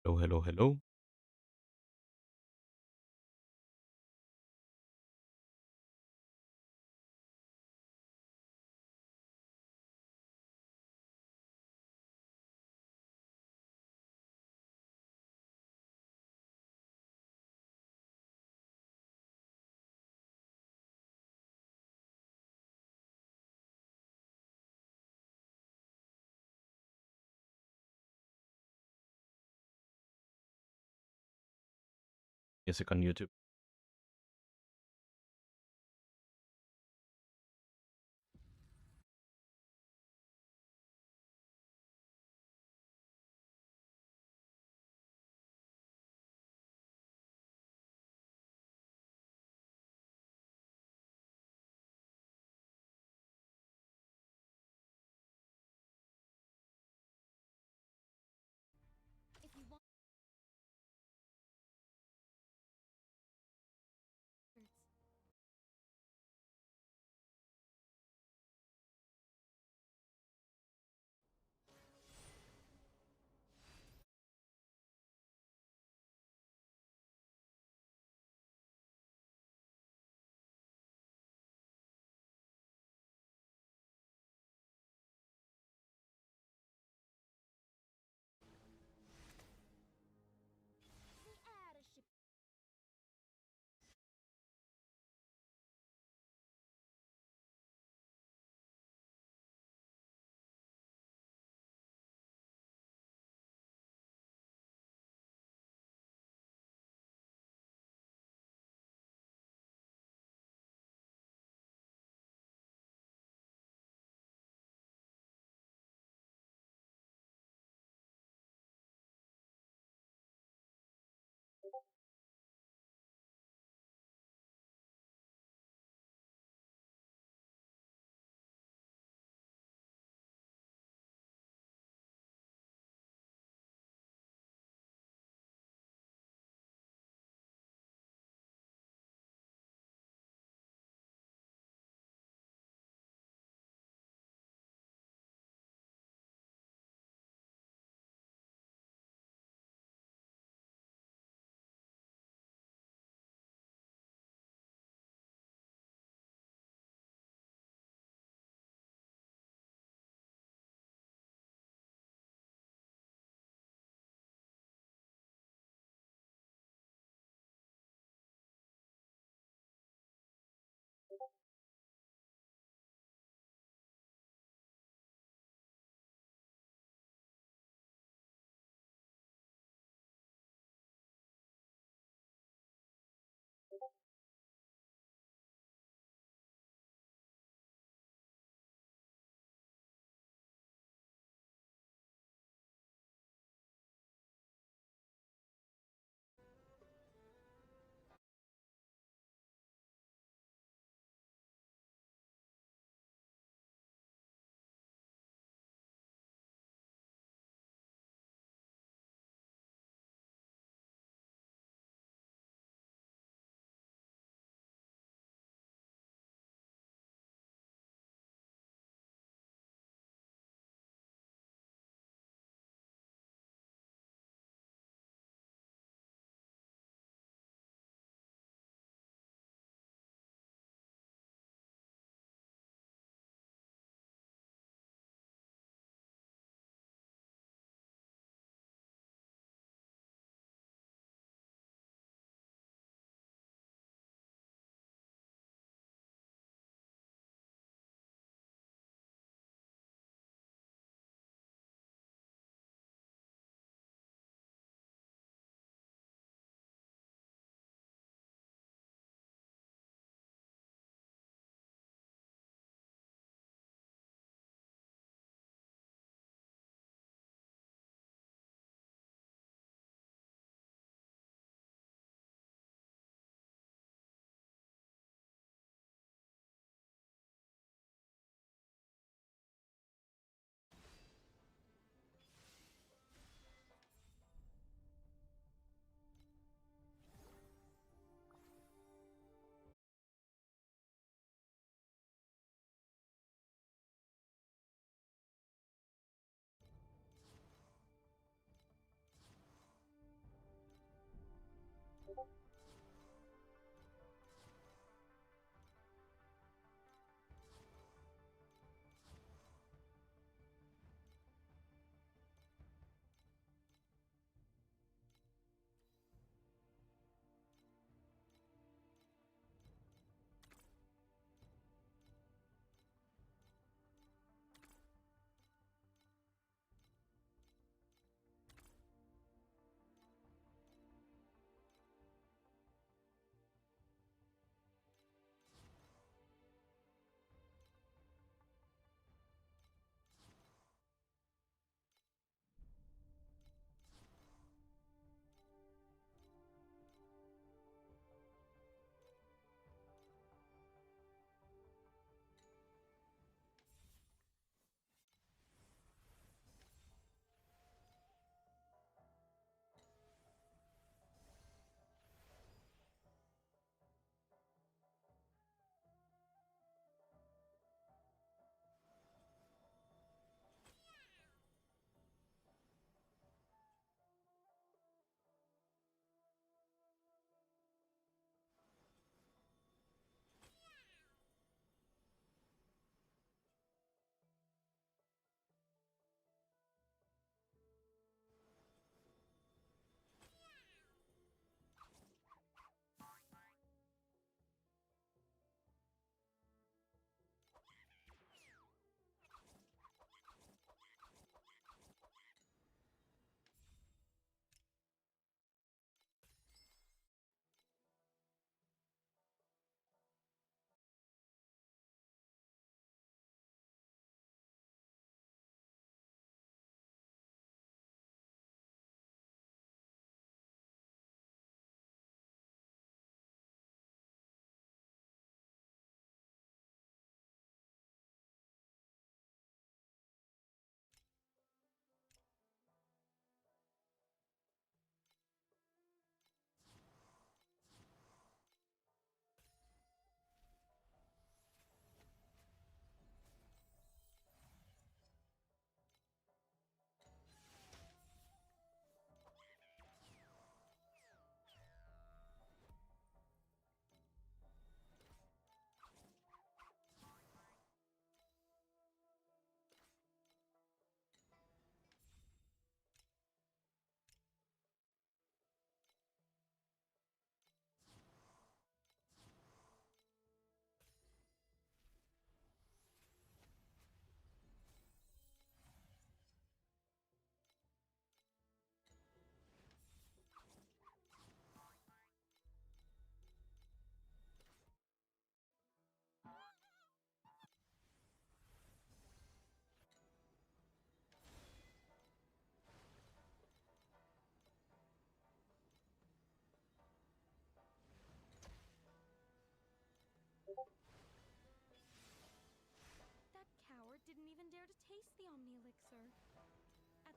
Hello, hello, hello. Music on YouTube.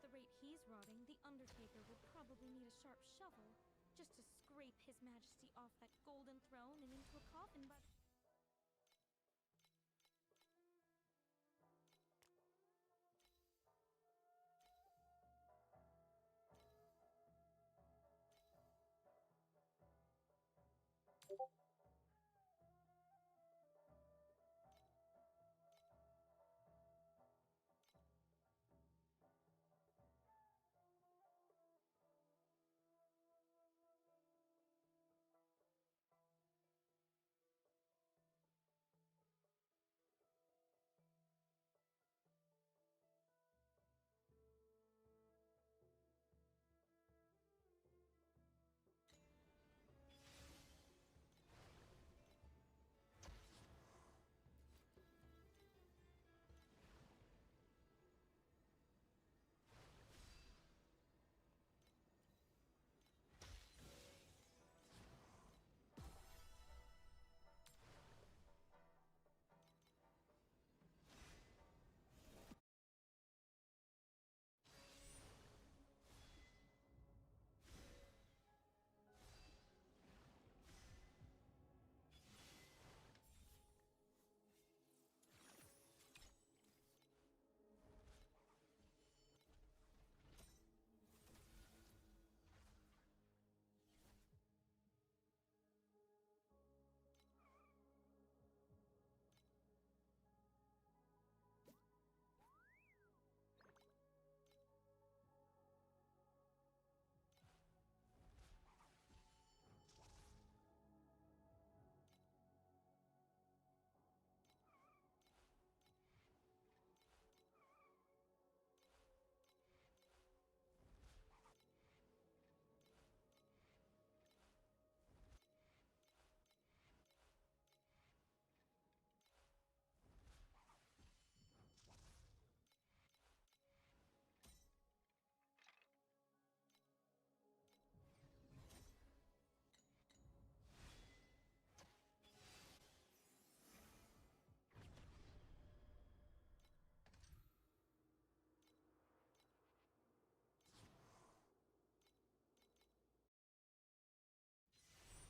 the rate he's rotting, the Undertaker would probably need a sharp shovel just to scrape His Majesty off that golden throne and into a coffin by...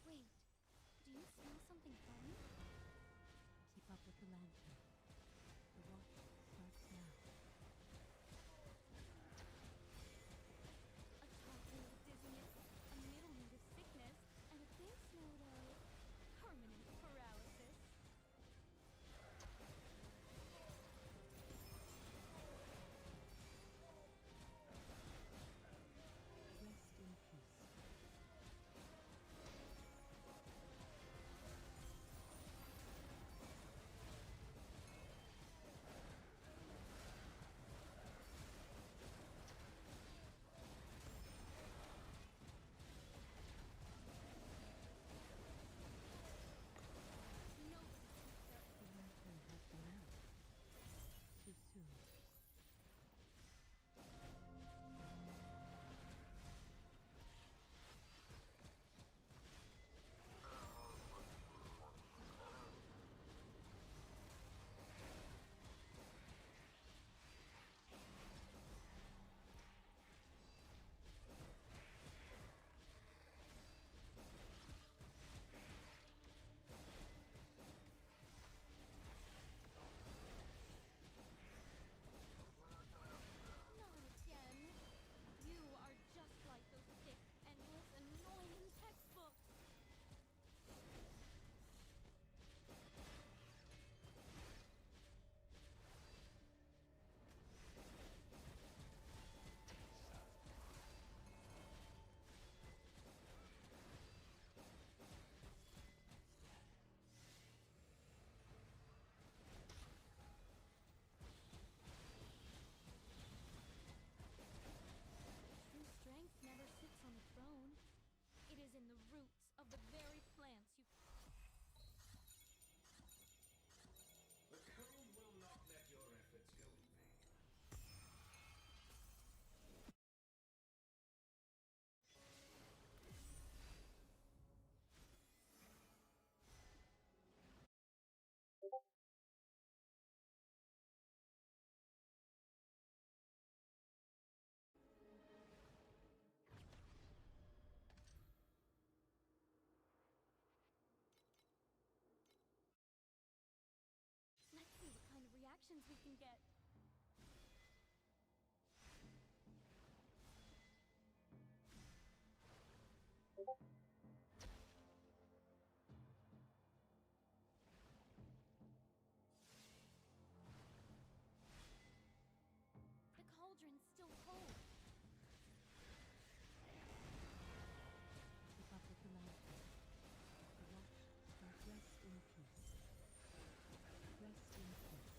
Wait, do you smell something funny? Keep up with the lantern. The watch starts now. A top note of dizziness, a middle note of sickness, and a base note of permanent paralysis. Rest in peace. reactions we can get. The cauldron's still cold. Keep up with the lantern. The watch must rest in peace. Rest in peace.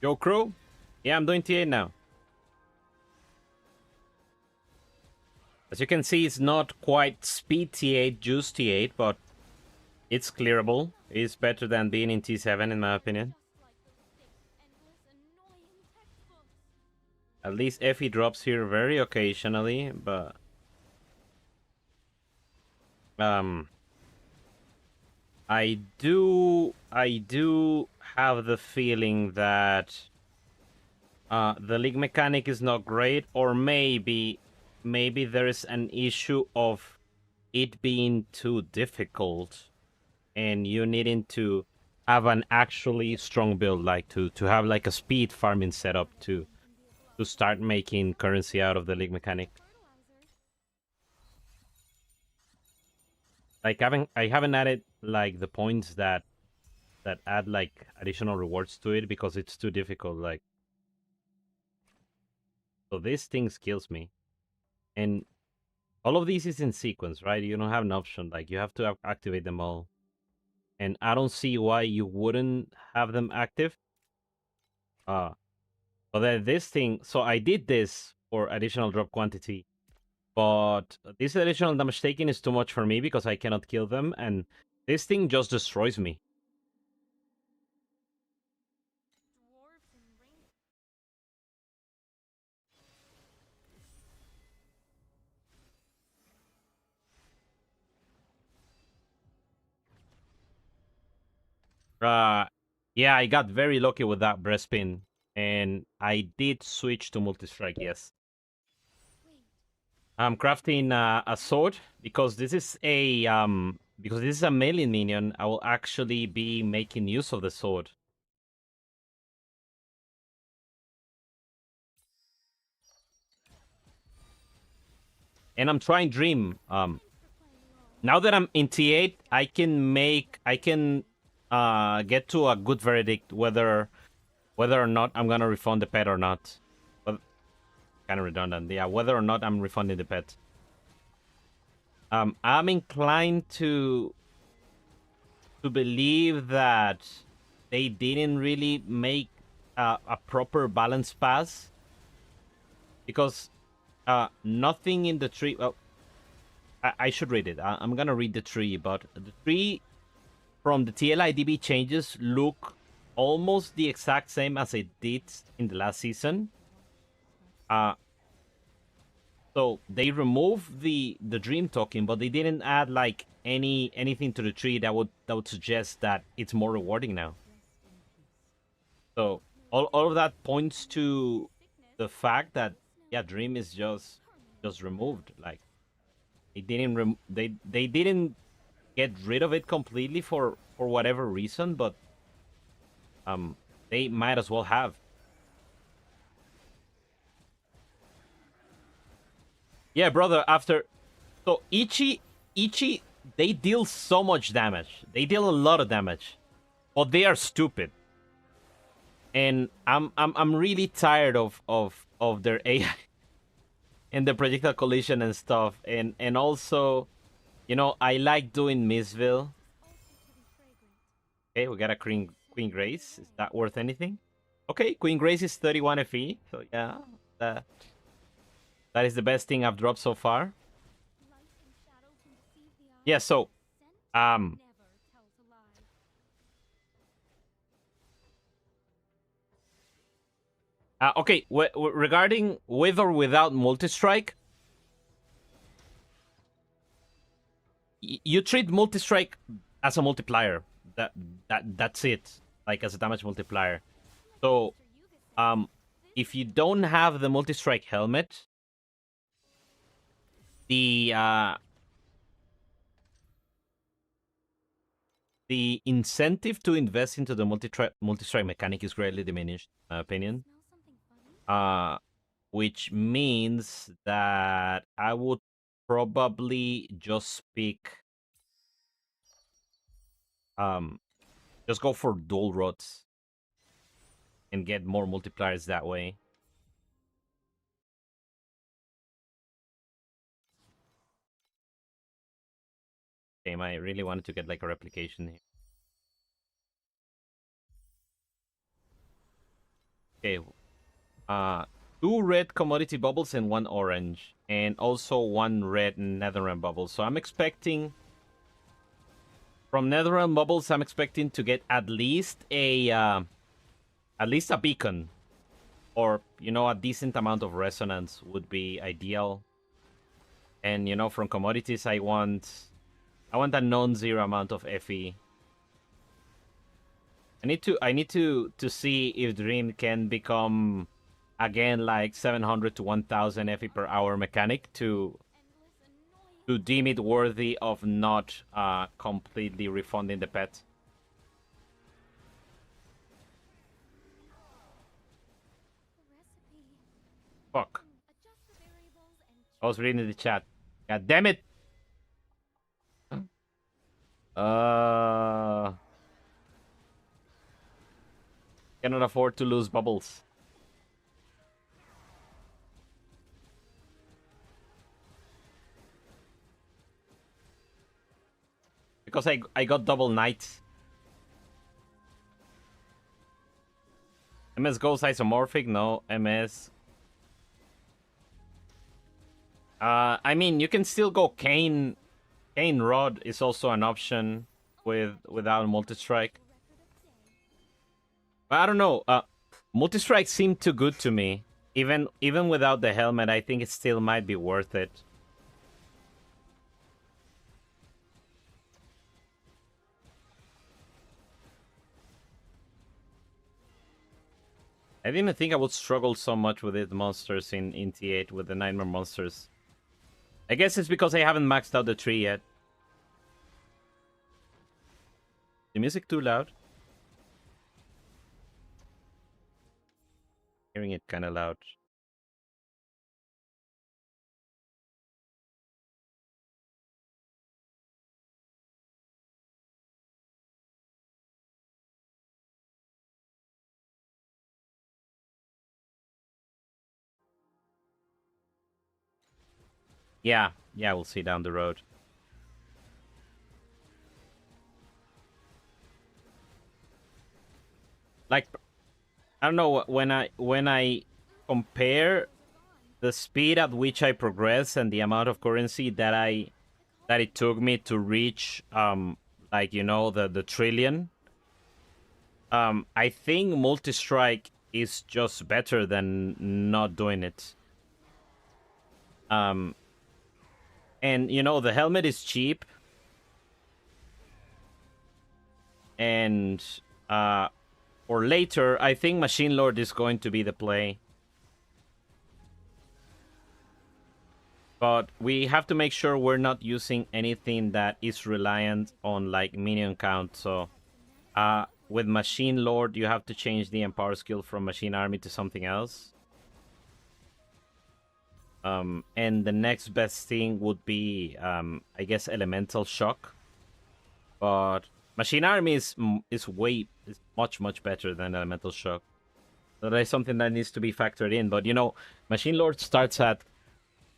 Yo, crew? Yeah, I'm doing T8 now. As you can see, it's not quite speed T8, juice T8, but it's clearable. It's better than being in T7, in my opinion. At least FE drops here very occasionally, but... I do have the feeling that the league mechanic is not great, or maybe there is an issue of it being too difficult and you needing to have an actually strong build, like to have like a speed farming setup to start making currency out of the league mechanic. Like I haven't added like the points that add like additional rewards to it because it's too difficult. Like, so this thing kills me, and all of these is in sequence, right? You don't have an option. Like, you have to activate them all, and I don't see why you wouldn't have them active. But then this thing. So I did this for additional drop quantity, but this additional damage taken is too much for me because I cannot kill them, and this thing just destroys me. Yeah, I got very lucky with that breast spin, and I did switch to multi-strike, yes. I'm crafting a sword because this is a melee minion. I will actually be making use of the sword. And I'm trying Dream. Now that I'm in T8, I can get to a good verdict whether or not I'm gonna refund the pet or not. But kind of redundant. Yeah, whether or not I'm refunding the pet. I'm inclined to believe that they didn't really make a proper balance pass, because nothing in the tree. Well, I should read it. I'm gonna read the tree, but the tree from the TLI DB changes look almost the exact same as it did in the last season. So they removed the dream token, but they didn't add like anything to the tree that would suggest that it's more rewarding now. So all of that points to the fact that, yeah, dream is just removed. Like, they didn't they didn't get rid of it completely for whatever reason, but they might as well have. Yeah, brother, after... So Ichi, they deal so much damage. They deal a lot of damage. But they are stupid. And I'm really tired of their AI and the projectile collision and stuff. And also, you know, I like doing Missville. Okay, we got a Queen Grace. Is that worth anything? Okay, Queen Grace is 31 FE. So yeah, that is the best thing I've dropped so far. Yeah, so okay, regarding with or without multi-strike, you treat multi-strike as a multiplier. That's it. Like, as a damage multiplier. So, if you don't have the multi-strike helmet, the incentive to invest into the multi-strike mechanic is greatly diminished, in my opinion. Which means that I would probably just pick just go for dual rods and get more multipliers that way. Damn, I really wanted to get like a replication here. Okay. 2 red commodity bubbles and 1 orange. And also 1 red netherrealm bubble. So I'm expecting... From netherrealm bubbles, I'm expecting to get at least a beacon, or a decent amount of resonance would be ideal. And from commodities, I want a non-zero amount of FE. I need to see if Dream can become again like 700 to 1000 FE per hour mechanic to deem it worthy of not completely refunding the pet. Fuck. I was reading the chat. God damn it! Cannot afford to lose bubbles. Because I got double knights. MS goes isomorphic? No, MS. I mean, you can still go Cane. Cane Rod is also an option without multi-strike. But I don't know. Multi-strike seemed too good to me. Even without the helmet, I think it still might be worth it. I didn't think I would struggle so much with the monsters in T8 with the Nightmare monsters. I guess it's because I haven't maxed out the tree yet. The music too loud? Hearing it kind of loud. Yeah, we'll see down the road. Like, I don't know, when I compare the speed at which I progress and the amount of currency that it took me to reach like the trillion, I think multi-strike is just better than not doing it. And the helmet is cheap, and or later, I think Machine Lord is going to be the play. But we have to make sure we're not using anything that is reliant on like minion count. So with Machine Lord, you have to change the Empower skill from Machine Army to something else. And the next best thing would be, I guess, Elemental Shock. But Machine Army is much better than Elemental Shock. So that is something that needs to be factored in. But Machine Lord starts at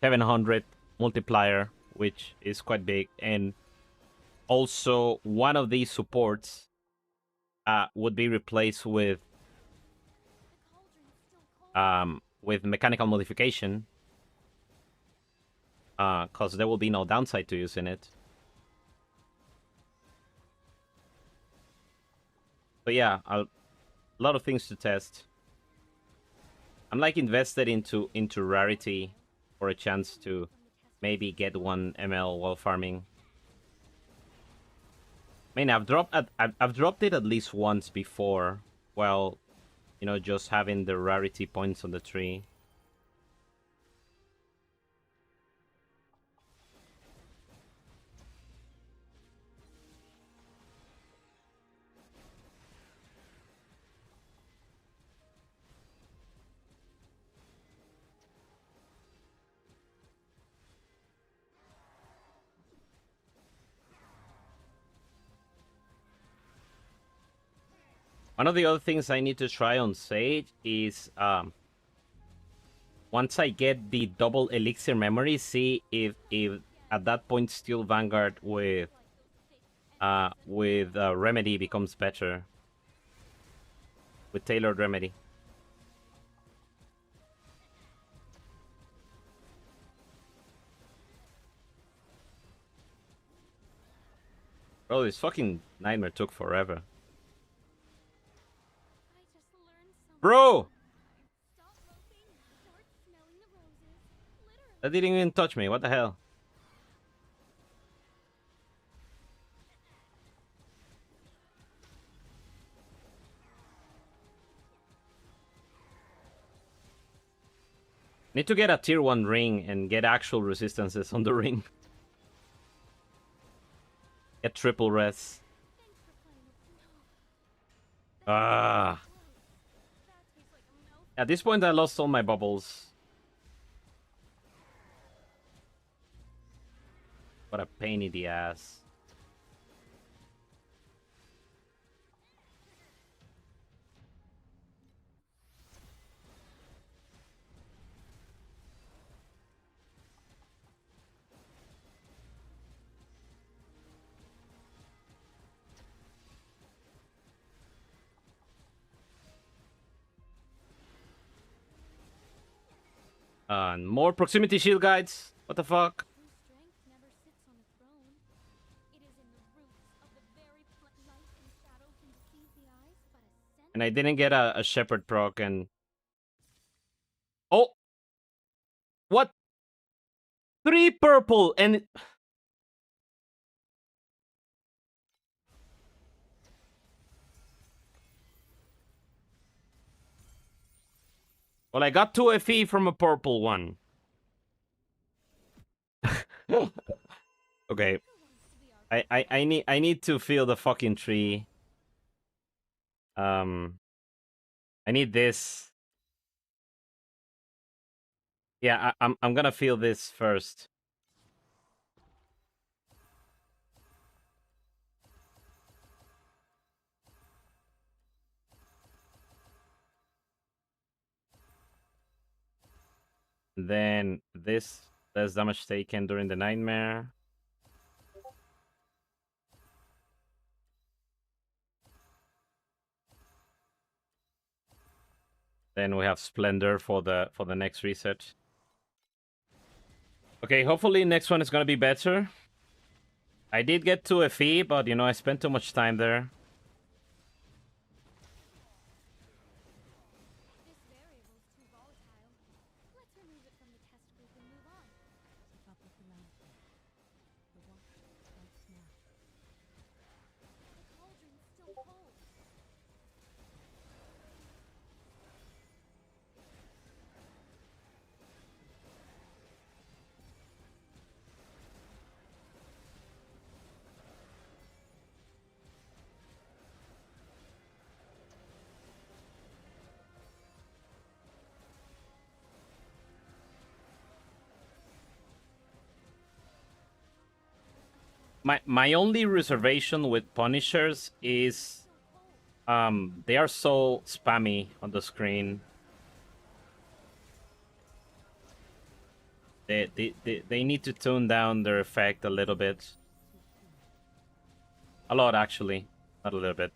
700 multiplier, which is quite big, and also one of these supports would be replaced with mechanical modification, because there will be no downside to using it. But yeah, a lot of things to test. I'm like invested into rarity for a chance to maybe get 1 ML while farming. I mean, I've dropped it at least once before, while just having the rarity points on the tree. One of the other things I need to try on Sage is once I get the double elixir memory, see if at that point Steel Vanguard with Remedy becomes better. With Tailored Remedy. Bro, this fucking nightmare took forever. I just learned something. Bro! Stop moping, start smelling the roses. Literally. That didn't even touch me. What the hell? Need to get a tier 1 ring and get actual resistances on the ring. Get triple res. Thanks for playing it. Ah. That tastes like a mouth. At this point, I lost all my bubbles. What a pain in the ass. And more proximity shield guides. What the fuck? True strength never sits on a throne. It is in the roots of the very light and shadow can deceive the eyes, but a scent. And I didn't get a shepherd proc and... Oh! What? 3 purple and... Well, I got 2 FE from a purple one. Okay. I need to feel the fucking tree. I need this. Yeah, I'm gonna feel this first. Then this less damage taken during the nightmare. Then we have Splendor for the next reset. Okay, hopefully next one is gonna be better. I did get to FE, but you know I spent too much time there. This variable's too volatile. Let's remove it from the test group and move on. Keep up with the lantern. The watch starts now. The cauldron's still cold. My only reservation with Punishers is they are so spammy on the screen. They need to tone down their effect a little bit. A lot, actually. Not a little bit.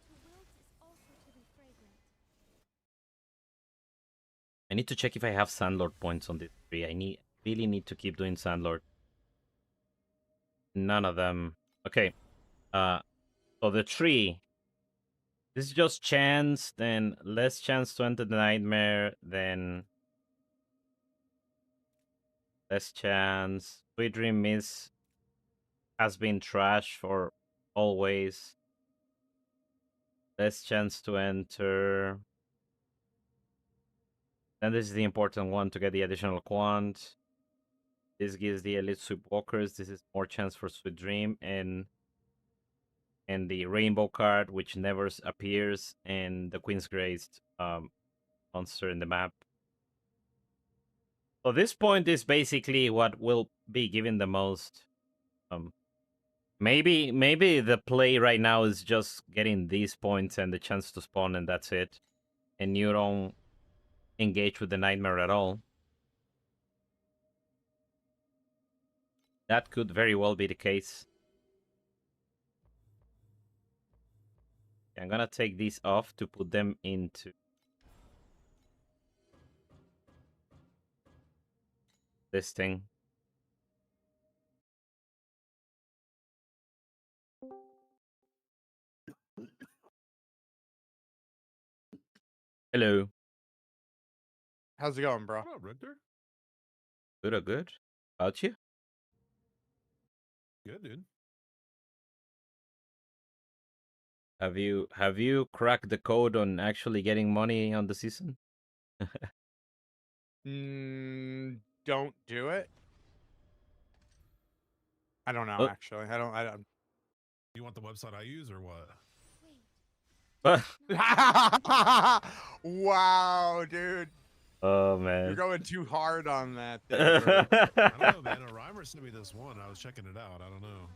To wilt is also to be fragrant. I need to check if I have Sandlord points on this tree. I really need to keep doing Sandlord. None of them. Okay. So the tree. This is just chance, then less chance to enter the nightmare, then less chance. Sweet Dream Miss has been trash for always. Less chance to enter. Then this is the important one to get the additional quant. This gives the elite sweepwalkers. This is more chance for Sweet Dream and the rainbow card, which never appears, and the Queen's Grace monster in the map. So this point is basically what will be given the most. Maybe the play right now is just getting these points and the chance to spawn, and that's it. And you don't engage with the nightmare at all. That could very well be the case. I'm gonna take these off to put them into this thing. Hello. How's it going, bro? What up, Richter? Good or good? About you? Good, dude. Have you cracked the code on actually getting money on the season? Don't do it. I don't know, Oh. actually. I don't. You want the website I use or what? Wow, dude. Oh You're man. going too hard on that thing, bro. I don't know, man. A rhymer sent me this one. I was checking it out. I don't know.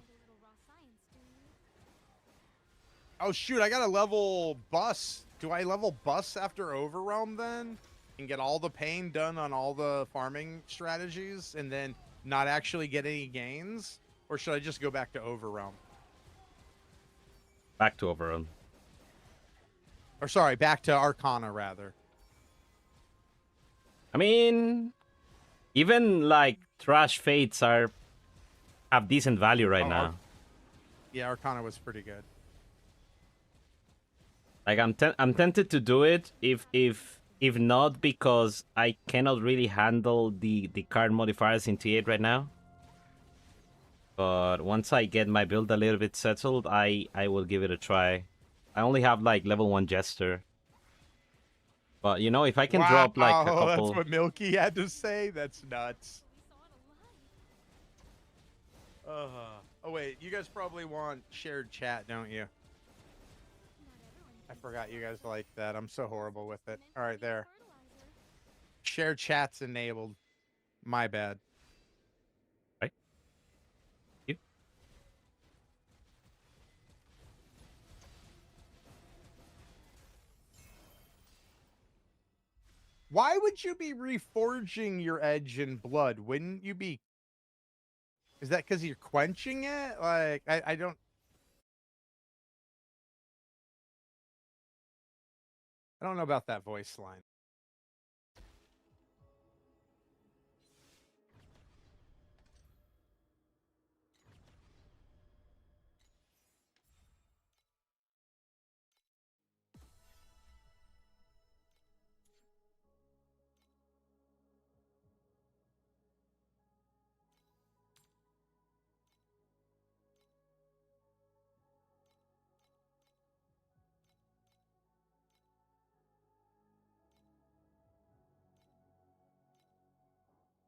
Oh, shoot. I got a level bus. Do I level bus after Overwhelm then? And get all the pain done on all the farming strategies and then not actually get any gains? Or should I just go back to Overwhelm? Back to Overrun. Or sorry, back to Arcana, rather. I mean, even like trash fates have decent value right now. Yeah, Arcana was pretty good. Like I'm tempted to do it if not because I cannot really handle the card modifiers in T8 right now. But once I get my build a little bit settled, I will give it a try. I only have like level 1 Jester. But you know, if I can drop like a couple... That's what Milky had to say? That's nuts. Oh wait, you guys probably want shared chat, don't you? I forgot you guys like that. I'm so horrible with it. All right, there. Shared chat's enabled. My bad. Right. You. Why would you be reforging your edge in blood? Wouldn't you be... Is that because you're quenching it? Like, I don't... I don't know about that voice line.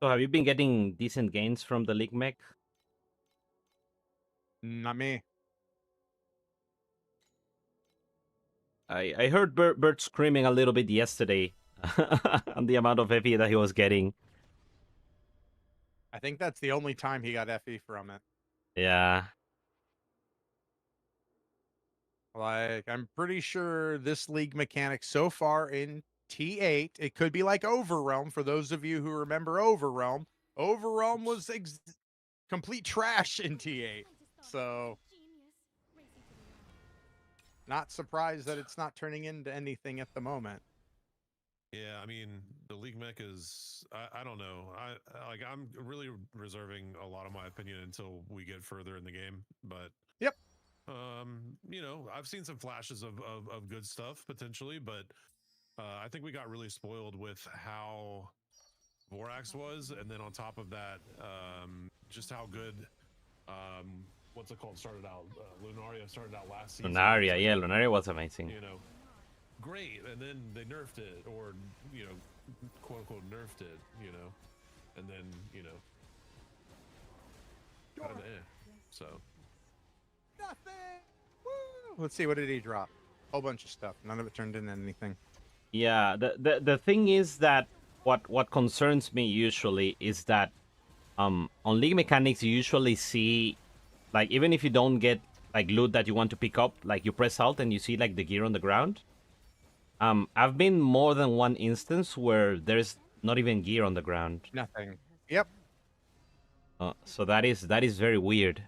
So have you been getting decent gains from the League mech? Not me. I heard Bert screaming a little bit yesterday on the amount of FE that he was getting. I think that's the only time he got FE from it. Yeah. Like, I'm pretty sure this league mechanic so far in T8, it could be like Overrealm for those of you who remember Overrealm. Overrealm was complete trash in T8. So, not surprised that it's not turning into anything at the moment. Yeah, I mean, the League mech is... I don't know. I'm really reserving a lot of my opinion until we get further in the game. But... Yep. You know, I've seen some flashes of good stuff potentially, but I think we got really spoiled with how Vorax was, and then on top of that, just how good what's it called started out. Lunaria started out last season. Lunaria, yeah, Lunaria was amazing. You know, great, and then they nerfed it, or you know, quote unquote nerfed it. You know, and then you know, kind of so. Nothing. Woo! Let's see, what did he drop? Whole bunch of stuff. None of it turned into anything. Yeah, the thing is that what concerns me usually is that on League Mechanics you usually see, like, even if you don't get like loot that you want to pick up, like you press Alt and you see like the gear on the ground. I've been more than one instance where there's not even gear on the ground. Nothing. Yep. So that is very weird.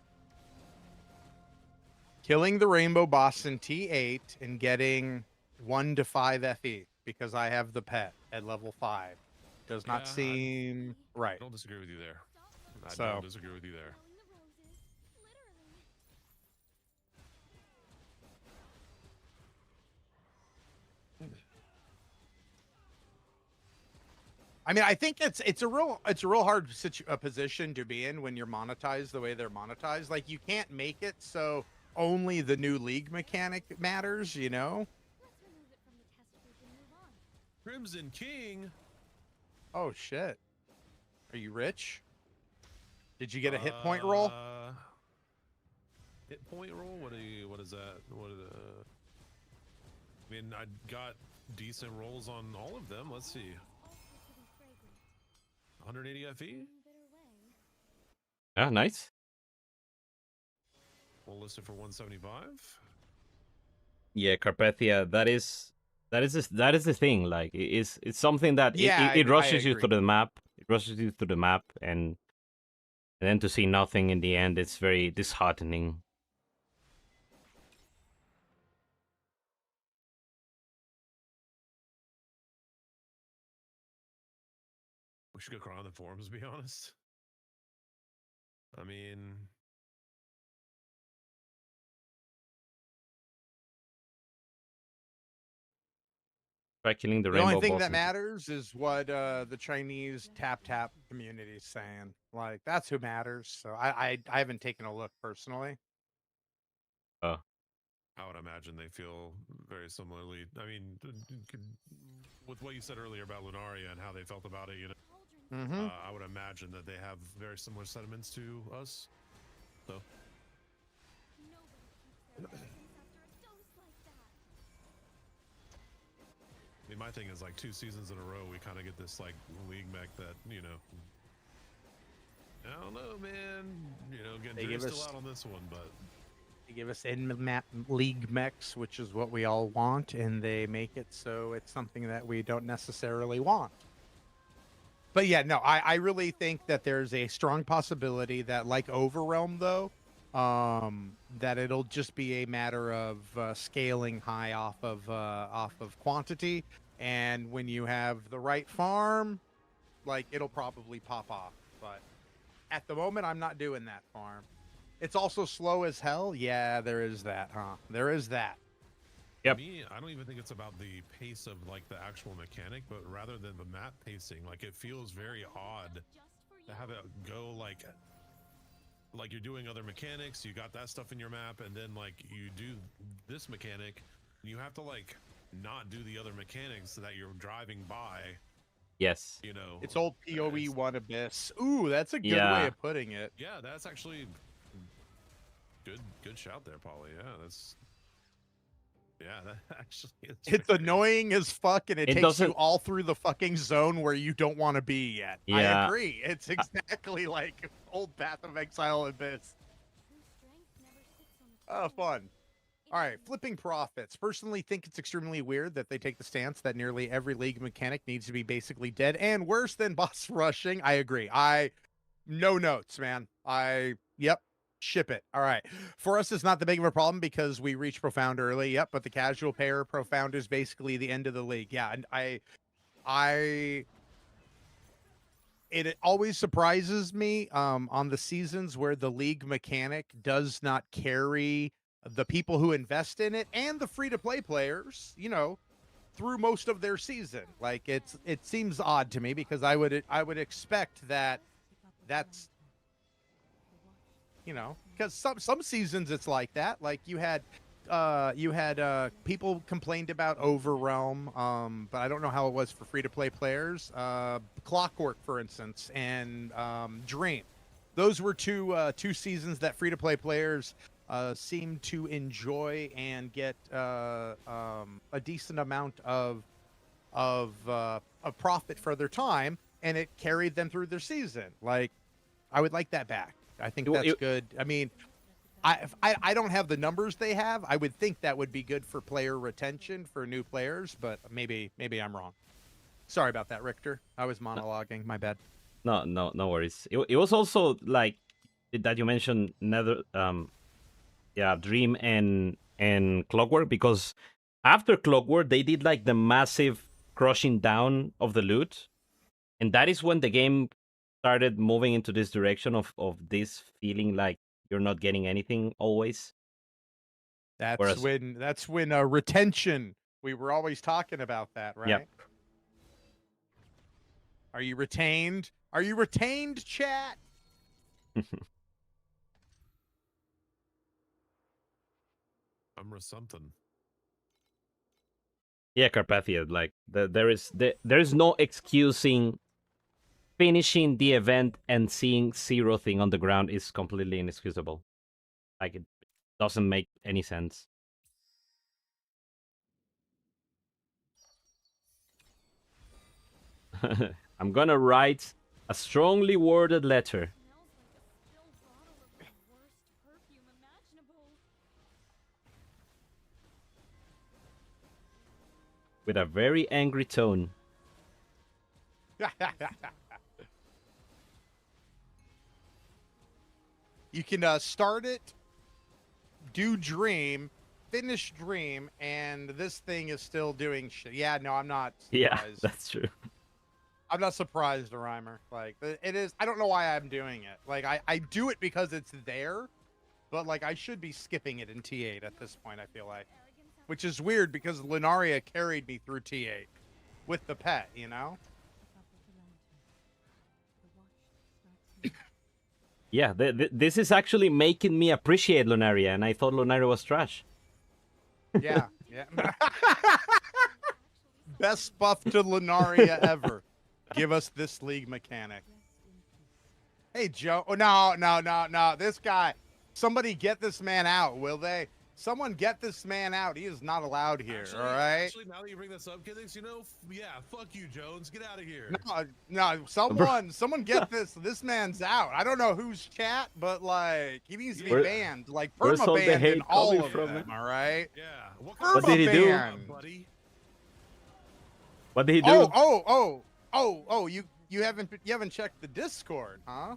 Killing the rainbow boss in T8 and getting 1 to 5 FE because I have the pet at level 5 does not Yeah, seem right. I don't disagree with you there. I So- don't disagree with you there. I mean, I think it's a real hard position to be in when you're monetized the way they're monetized. Like, you can't make it so only the new league mechanic matters, you know? Let's remove it from the test group and move on. Crimson King. Oh shit. Are you rich? Did you get a hit point roll? Hit point roll? What is that? I mean, I got decent rolls on all of them. Let's see. Also to be fragrant. 180 FE? In bitter way. Yeah, nice. We'll list it for 175. Yeah, Carpathia. That is the thing. Like, it's something that Yeah, it I rushes you agree. through the map. It rushes you through the map, and then to see nothing in the end, it's very disheartening. We should go cry on the forums, to be honest. I mean, Try killing the The rainbow only thing boss that and- matters is what the Chinese tap community is saying. Like, that's who matters. So I haven't taken a look personally. I would imagine they feel very similarly. I mean, with what you said earlier about Lunaria and how they felt about it, you know, Mm-hmm. I would imagine that they have very similar sentiments to us. So, Nobody keeps their innocence after a dose like that. I mean, my thing is like 2 seasons in a row, we kind of get this like league mech that, you know, I don't know, man. You know, They getting give still us- out on this one, but They give us league mechs, which is what we all want, and they make it so it's something that we don't necessarily want. But yeah, no, I really think that there's a strong possibility that, like Overrealm, though, that it'll just be a matter of scaling high off of quantity, and when you have the right farm, like, it'll probably pop off. But at the moment, I'm not doing that farm. It's also slow as hell. Yeah, there is that, huh? There is that. Yep. to me, I don't even think it's about the pace of like the actual mechanic, but rather than the map pacing. Like, it feels very odd to have it go like you're doing other mechanics, you got that stuff in your map, and then like you do this mechanic, and you have to like not do the other mechanics that you're driving by, Yes. you know. It's old PoE It's- 1 Abyss. Ooh, that's a good Yeah. way of putting it. Yeah, that's actually good shout there, Polly. Yeah, that actually is It's very- annoying as fuck, and it It takes doesn't- you all through the fucking zone where you don't want to be yet. I Yeah. agree. It's exactly like old Path of Exile Abyss. True strength never sits on a Oh, throne. fun. All right, flipping profits. Personally, think it's extremely weird that they take the stance that nearly every league mechanic needs to be basically dead and worse than boss rushing. I agree. No notes, man. Yep. Ship it. All right. For us, it's not the big of a problem because we reach profound early. Yep. But the casual pair profound is basically the end of the league. Yeah. And it always surprises me on the seasons where the league mechanic does not carry the people who invest in it and the free to play players, you know, through most of their season. Like, it seems odd to me because I would expect that that's, you know, because some seasons it's like that. Like, you had people complained about Overrealm, but I don't know how it was for free to play players. Clockwork, for instance, and Dream. Those were two seasons that free to play players seemed to enjoy and get a decent amount of of profit for their time, and it carried them through their season. Like, I would like that back. I think that's good. I mean, I don't have the numbers they have. I would think that would be good for player retention for new players, but maybe I'm wrong. Sorry about that, Richter. I was monologuing. My bad. No worries. It was also like that you mentioned Nether, Dream and Clockwork, because after Clockwork they did like the massive crushing down of the loot, and that is when the game started moving into this direction of this feeling like you're not getting anything always. That's when retention. We were always talking about that, right? Yep. Are you retained? Are you retained, chat? I'm something. Yeah, Carpathia, like there is no excusing finishing the event and seeing 0 thing on the ground is completely inexcusable. Like, it doesn't make any sense. I'm gonna write a strongly worded letter. Smells like a still bottle of the worst perfume imaginable. With a very angry tone. You can start it, do Dream, finish Dream, and this thing is still doing shit. Yeah, no, I'm not surprised. Yeah, that's true. I'm not surprised, Reimer. Like, it is. I don't know why I'm doing it. Like, I do it because it's there, but like I should be skipping it in T8 at this point. I feel like, which is weird because Lunaria carried me through T8 with the pet. You know. Yeah, this is actually making me appreciate Lunaria, and I thought Lunaria was trash. Yeah, yeah. Best buff to Lunaria ever. Give us this league mechanic. Hey, Joe. Oh, no. This guy. Somebody get this man out, will they? Someone get this man out. He is not allowed here, all right? Actually, now that you bring this up, Kidix, you know, yeah, fuck you, Jones. Get out of here. No, someone get this man's out. I don't know whose chat, but like he needs to be banned, like perma-banned in all of them, all right? Yeah. What did he do? Buddy? What did he do? Oh, you haven't checked the Discord, huh?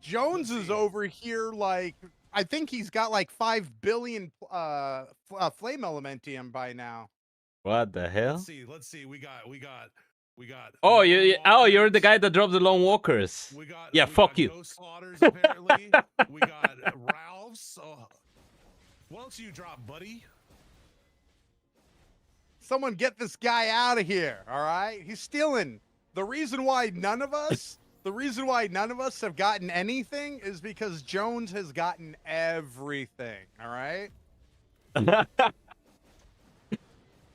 Jones is over here like I think he's got like 5 billion flame elementium by now. What the hell? Let's see. We got. Oh, you're the guy that dropped the lone walkers. Yeah, fuck you. Ghost slaughters, apparently. We got Ralph's. What else you drop, buddy? Someone get this guy out of here, all right? He's stealing. The reason why none of us have gotten anything is because Jones has gotten everything, all right?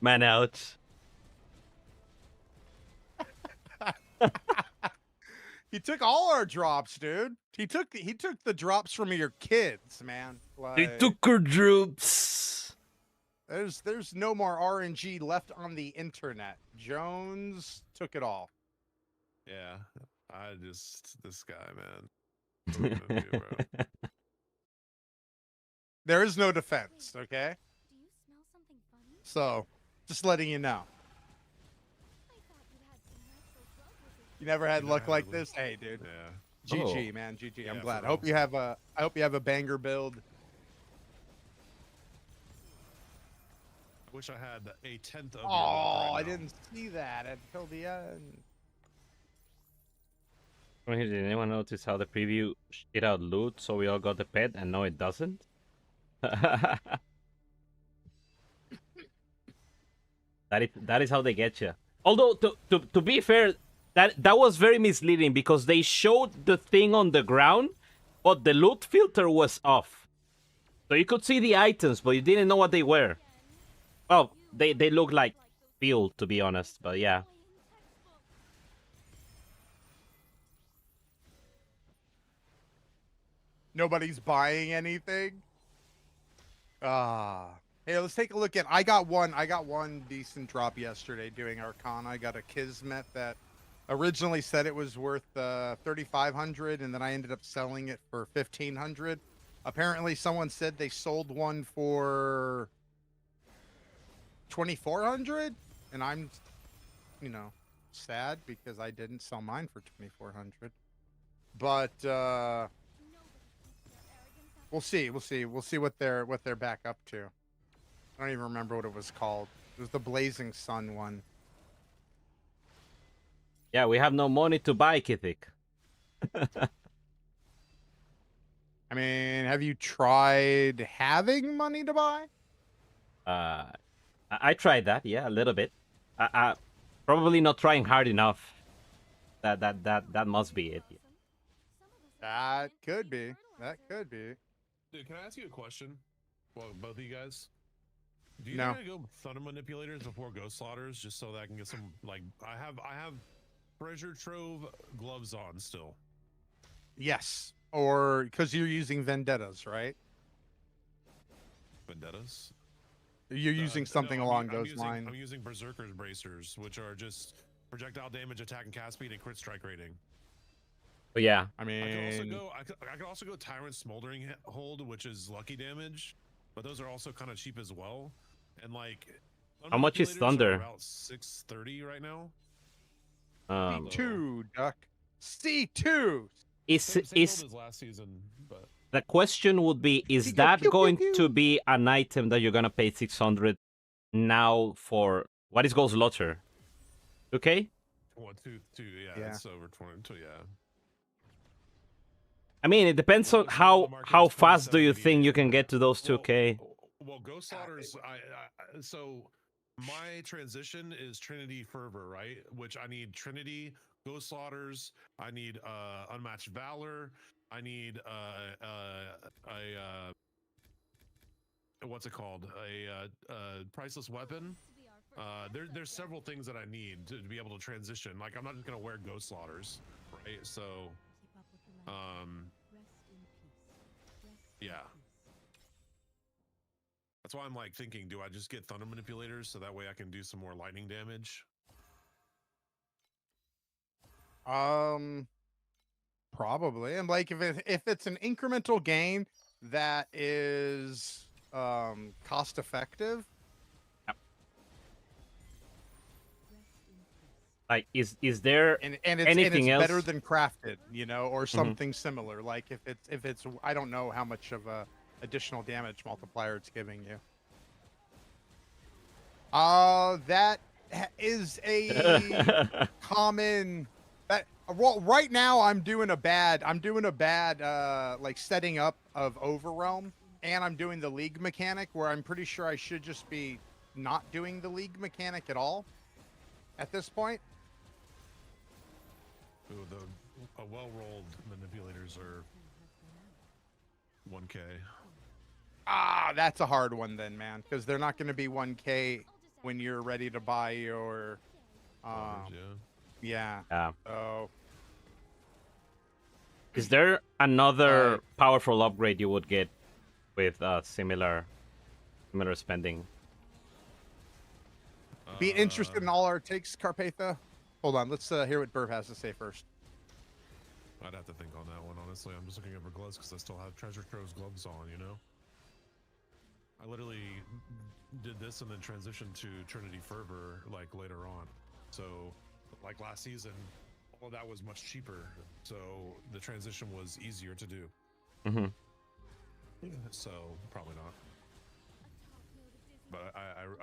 Man out. He took all our drops, dude. He took the drops from your kids, man. Like, They took her drops. There's no more RNG left on the internet. Jones took it all. Yeah, this guy, man. What are you gonna do, bro? There is no defense, okay? Do you smell something funny? So, just letting you know. I thought you had some natural drug resistance. You never had Never luck had like luck. this? Hey, dude. Yeah. GG, man. GG. I'm Yeah, glad. for I hope real. you have a banger build. I wish I had a tenth of. your Oh, luck right I now. didn't see that until the end. Did anyone notice how the preview shit out loot so we all got the pet and no it doesn't? That is how they get you. Although to be fair, that was very misleading because they showed the thing on the ground, but the loot filter was off. So you could see the items, but you didn't know what they were. Well, they look like fuel, to be honest, but yeah. Nobody's buying anything. Ah. Hey, let's take a look at. I got one decent drop yesterday doing Arcana. I got a Kismet that originally said it was worth 3,500, and then I ended up selling it for 1,500. Apparently, someone said they sold one for 2,400, and I'm, sad because I didn't sell mine for 2,400. But we'll see. We'll see what they're back up to. I don't even remember what it was called. It was the Blazing Sun one. Yeah, we have no money to buy Kithik. I mean, have you tried having money to buy? I tried that, yeah, a little bit. I probably not trying hard enough. That must be it. That could be. That could be. Dude, can I ask you a question? Well, both of you guys. Do you No. think I go Thunder Manipulators before Ghost Slaughters just so that I can get some, like, I have Treasure Trove gloves on still. Yes. Or because you're using Vendettas, right? Vendettas? You're using something along those lines. I'm using Berserker's Bracers, which are just projectile damage, attack and cast speed, and crit strike rating. But yeah, I mean, I could also go Tyrant Smoldering Hold, which is lucky damage, but those are also kind of cheap as well. And like, how much is Thunder? About 630 right now. C2, Duck. C2. Same as last season, but the question would be: is that going to be an item that you're gonna pay 600 now for? What is Ghost Slaughter? Okay. Yeah, it's over 22. Yeah. I mean, it depends on how fast do you think you can get to those 2K. Well, Ghost Slaughters, so my transition is Trinity Fervor, right? Which I need Trinity, Ghost Slaughters, I need Unmatched Valor, I need what's it called? A Priceless Weapon. There's several things that I need to be able to transition. Like, I'm not just gonna wear Ghost Slaughters, right? So yeah. That's why I'm like thinking, do I just get Thunder Manipulators so that way I can do some more lightning damage? Probably. And like if it's an incremental gain that is cost effective. Like, is there and it's anything else better than crafted, or something similar? Like if it's I don't know how much of a additional damage multiplier it's giving you. That is a common. Well, right now I'm doing a bad like setting up of Overrealm, and I'm doing the League mechanic where I'm pretty sure I should just be not doing the League mechanic at all at this point. Ooh, the well-rolled manipulators are 1K. Ah, that's a hard one then, man, because they're not going to be 1K when you're ready to buy your. Yeah. So. Is there another powerful upgrade you would get with similar spending? Be interested in all our takes, Carpatha. Hold on, let's hear what Burv has to say first. I'd have to think on that one, honestly. I'm just looking over gloves because I still have Treasure Trove's gloves on, I literally did this and then transitioned to Trinity Fervor, like, later on. So, like, last season, all of that was much cheaper. So, the transition was easier to do. Mm-hmm. So, probably not. But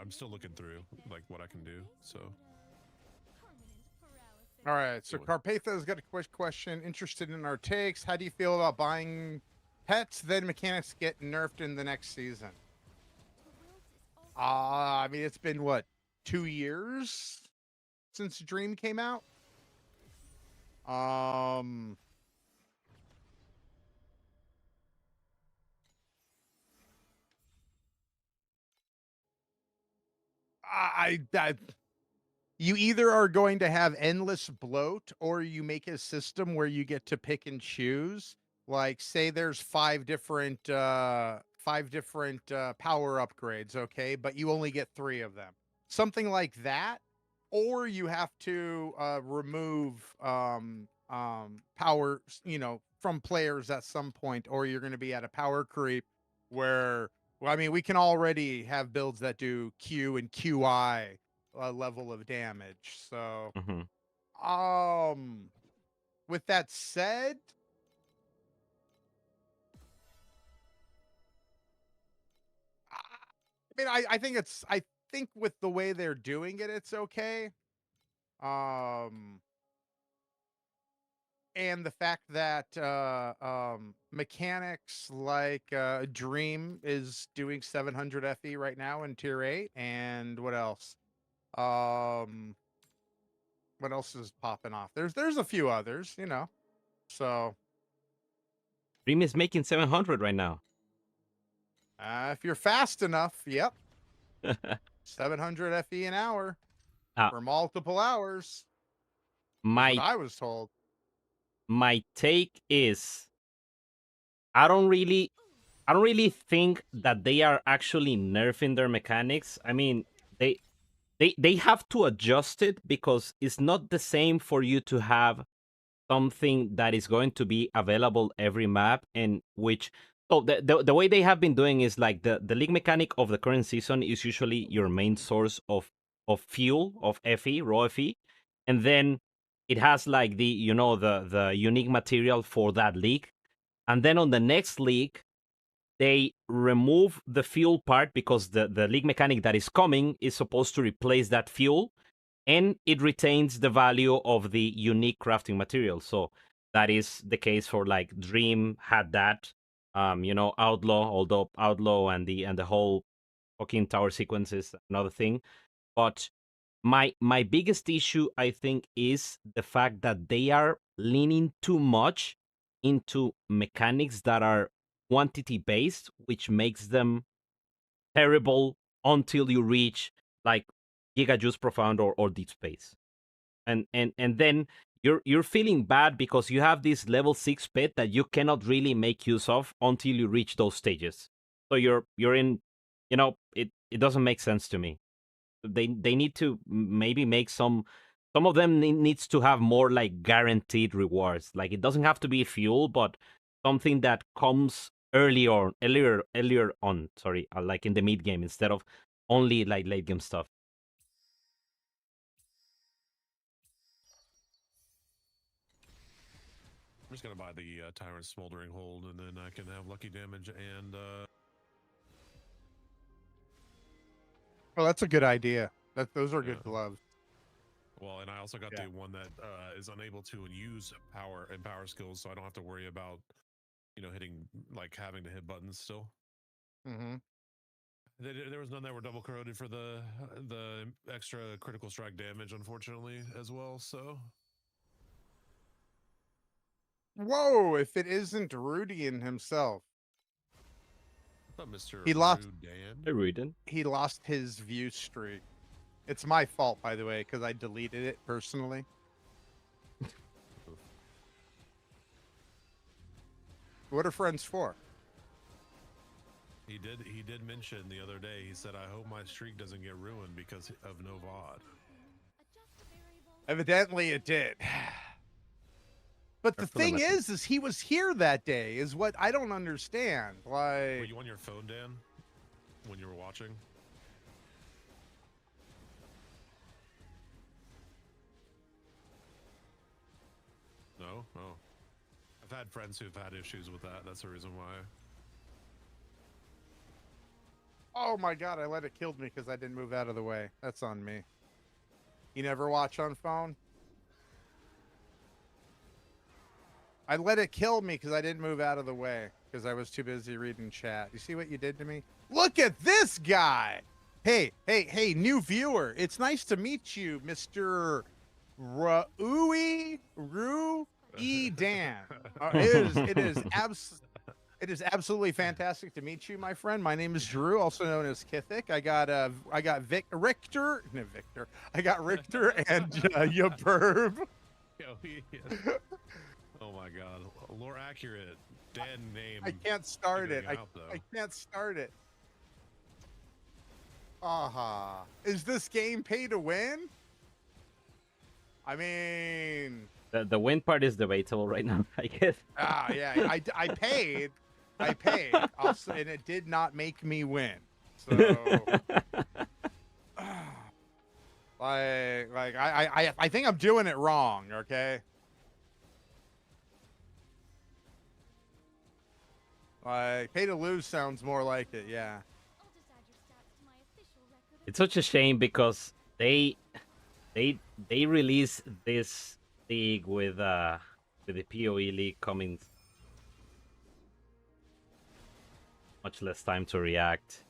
I'm still looking through, like, what I can do, so... All right, so Carpatha's got a quick question. Interested in our takes. How do you feel about buying pets, then mechanics get nerfed in the next season? I mean, it's been, what, 2 years since Dream came out? You either are going to have endless bloat, or you make a system where you get to pick and choose. Like, say there's 5 different different power upgrades, okay, but you only get 3 of them. Something like that, or you have to remove power, from players at some point, or you're going to be at a power creep where, well, I mean, we can already have builds that do Q and QI level of damage. So, with that said, I mean, I think with the way they're doing it, it's okay. Um, and the fact that mechanics like Dream is doing 700 FE right now in tier 8, and what else? Um, what else is popping off? There's a few others, So Dream is making 700 right now. if you're fast enough, yep, 700 FE an hour for multiple hours. What I was told. My take is I don't really think that they are actually nerfing their mechanics. I mean, they have to adjust it because it's not the same for you to have something that is going to be available every map, and which the way they have been doing is like the league mechanic of the current season is usually your main source of fuel, of FE, raw FE, and then it has like the the unique material for that league, and then on the next league they remove the fuel part because the league mechanic that is coming is supposed to replace that fuel, and it retains the value of the unique crafting material. So that is the case for like Dream had that, Outlaw, although Outlaw and the whole fucking tower sequence is another thing. But my biggest issue, I think, is the fact that they are leaning too much into mechanics that are quantity based, which makes them terrible until you reach like Giga Juice Profound or Deep Space. And then you're feeling bad because you have this level 6 pet that you cannot really make use of until you reach those stages. So you're in, it doesn't make sense to me. They need to maybe make some of them needs to have more like guaranteed rewards. Like it doesn't have to be fuel, but something that comes earlier on, sorry, like in the mid game instead of only like late game stuff. I'm just gonna buy the Tyrant Smoldering Hold, and then I can have lucky damage and. Well, that's a good idea. Those are good gloves. Well, and I also got the one that is unable to use power and power skills, so I don't have to worry about, hitting having to hit buttons still. Mm-hmm. There was none that were double corroded for the extra critical strike damage, unfortunately, as well. So. Whoa! If it isn't Rudian himself. Mr. He lost. Hey, Rudin. He lost his view streak. It's my fault, by the way, because I deleted it personally. What are friends for? He did mention the other day. He said, "I hope my streak doesn't get ruined because of no VOD." Evidently, it did. But the thing is he was here that day, is what I don't understand. Like, were you on your phone, Dan, when you were watching? No? Oh. I've had friends who've had issues with that. That's the reason why. Oh my god, I let it kill me because I didn't move out of the way. That's on me. You never watch on phone? I let it kill me because I didn't move out of the way because I was too busy reading chat. You see what you did to me? Look at this guy! Hey, new viewer. It's nice to meet you, Mr. Rui Dan. It is absolutely fantastic to meet you, my friend. My name is Drew, also known as Kithic. I got Richter and Yaburb. Oh my god, lore accurate. dead name. I can't start it. figuring out, though. I can't start it. Aha. Is this game pay to win? I mean, The win part is debatable right now, I guess. yeah. I paid. And it did not make me win. So, I think I'm doing it wrong. Okay. Like, pay to lose sounds more like it. Yeah. I'll just add your stats to my official record of It's such a shame because they release this league with the PoE league coming much less time to react.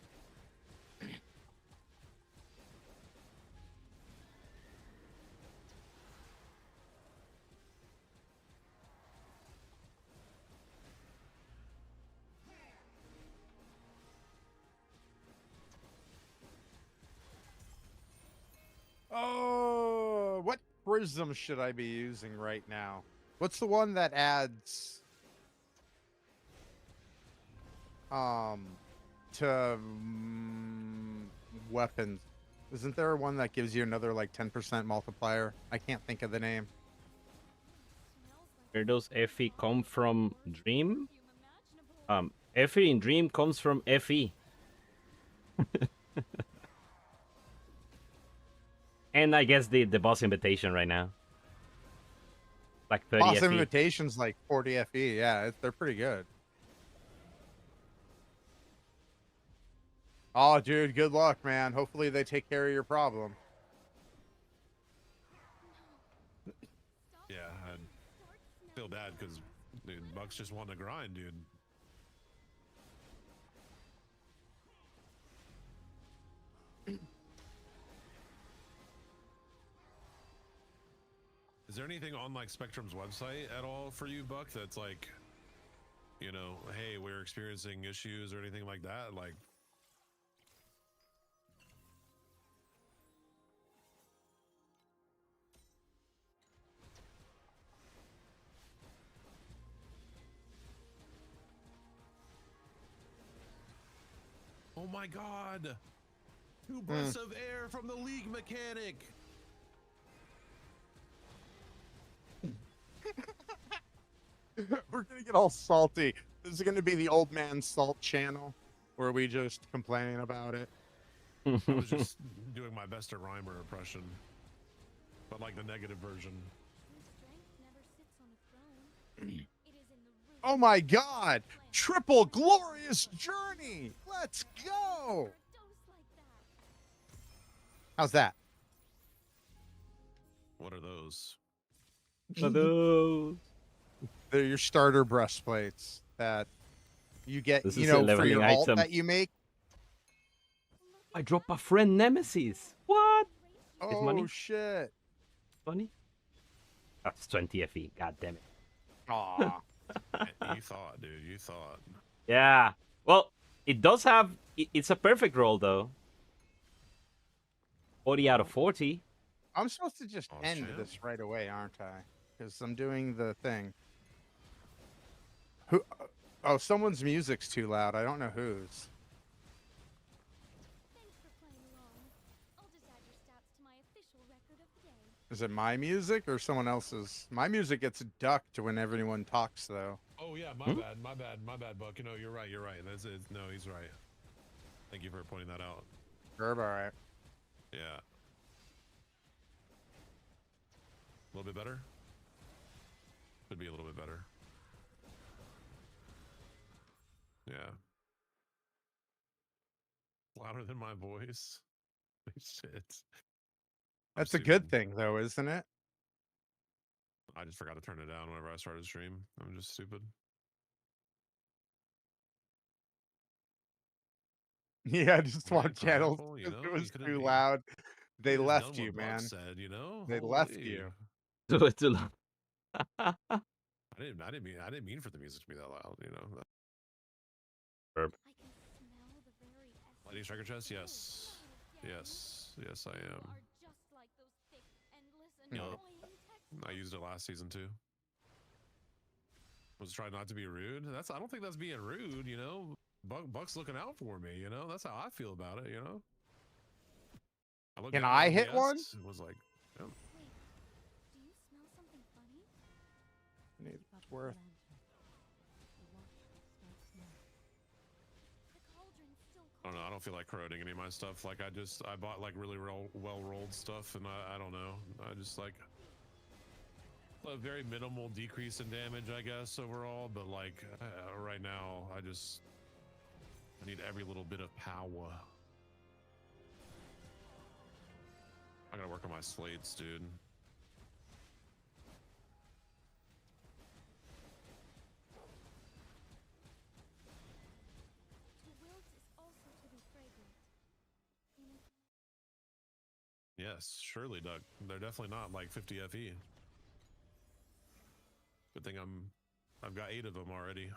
Oh, what prism should I be using right now? What's the one that adds to weapons? Isn't there one that gives you another like 10% multiplier? I can't think of the name. Where does Effie come from? Dream? Effie in Dream comes from Fe. And I guess the boss invitation right now. Like 30 Boss FE. invitation's like 40 FE. Yeah, they're pretty good. Oh, dude, good luck, man. Hopefully they take care of your problem. Yeah, I feel bad because Bucks just want to grind, dude. Is there anything on like Spectrum's website at all for you, Buck? That's like, you know, hey, we're experiencing issues or anything like that? Like, oh my God, 2 breaths of air from the league mechanic. We're gonna get all salty. This is gonna be the old man salt channel where we just complain about it. I was just doing my best at Rhymer impression, but like the negative version. strength never sits on a throne. It is in the root Oh my God! Triple glorious journey! Let's go! dose like that. How's that? What are those? Hello. They're your starter breastplates that you get, This you is a know, for leveling your ult item. that you make. I drop a friend Nemesis. What? Oh, money? shit. Funny? That's 20 FE. God damn it. Aw. You thought, dude. You thought. Yeah. Well, it does have. It's a perfect roll, though. 40 out of 40. I'm supposed to just Oh, end champ. this right away, aren't I? Because I'm doing the thing. Who? Oh, someone's music's too loud. I don't know whose. Thanks for playing along. I'll just add your stats to my official record of the day. Is it my music or someone else's? My music gets ducked when everyone talks, though. Oh yeah, my bad, Buck. You know, you're right. You're right. That's it. No, he's right. Thank you for pointing that out. Herb, all right. Yeah. A little bit better. Could be a little bit better. Yeah. Louder than my voice. Shit. I'm That's a good stupid. thing, though, isn't it? I just forgot to turn it down whenever I started stream. I'm just stupid. Yeah, just Right, one channel. pineapple, you It know, was you could've- too you- loud. They you just left done you, what Buck man. said, you know? They left Holy. you. Do it too long. I didn't mean for the music to be that loud, you know. I can smell the very essence Lighting striker chest? of Yes. the again. Yes, I You am. are just like those thick, endless, Yup. annoying texts. I used it last season too. Was trying not to be rude. I don't think that's being rude, you know. Buck's looking out for me, you know. That's how I feel about it, you know. Can I hit one? It was like, oh. Wait, do you smell something funny? It's worth. The watch starts now. The cauldron's still I don't know. I don't feel like corroding any of my stuff. Like I bought like really well rolled stuff, and I don't know. I just like a very minimal decrease in damage, I guess, overall. But like right now, I need every little bit of power. I gotta work on my slates, dude. To wilt is also to be fragrant. Yes, surely, Doug. They're definitely not like 50 FE. Good thing I've got 8 of them already.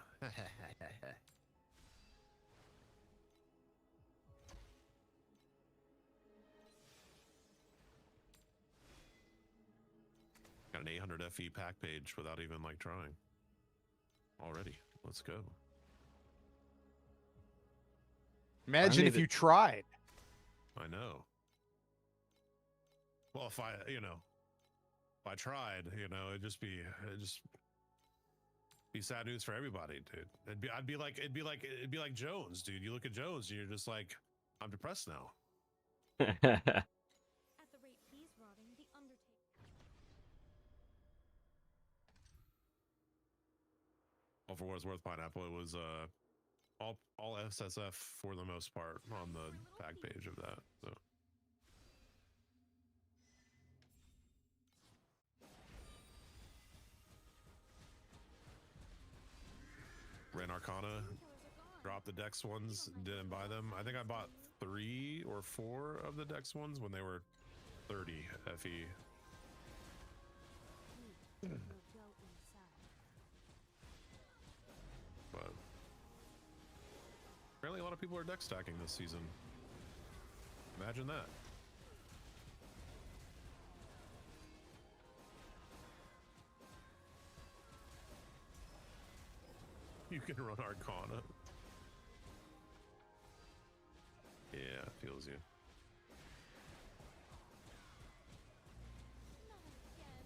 Got an 800 FE pack page without even like trying. Already. Let's go. Imagine if you tried. I know. Well, if I tried, you know, it'd just be sad news for everybody, dude. It'd be like Jones, dude. You look at Jones and you're just like, I'm depressed now. At the rate he's rotting, the Undertaker. All for what it's worth, Pineapple, it was all SSF for the most part on the pack page of that. So ran Arcana, dropped the Dex ones, didn't buy them. I think I bought 3 or 4 of the Dex ones when they were 30 FE. Will go inside. But apparently a lot of people are deck stacking this season. Imagine that. You can run Arcana. Yeah, feels you. Not again.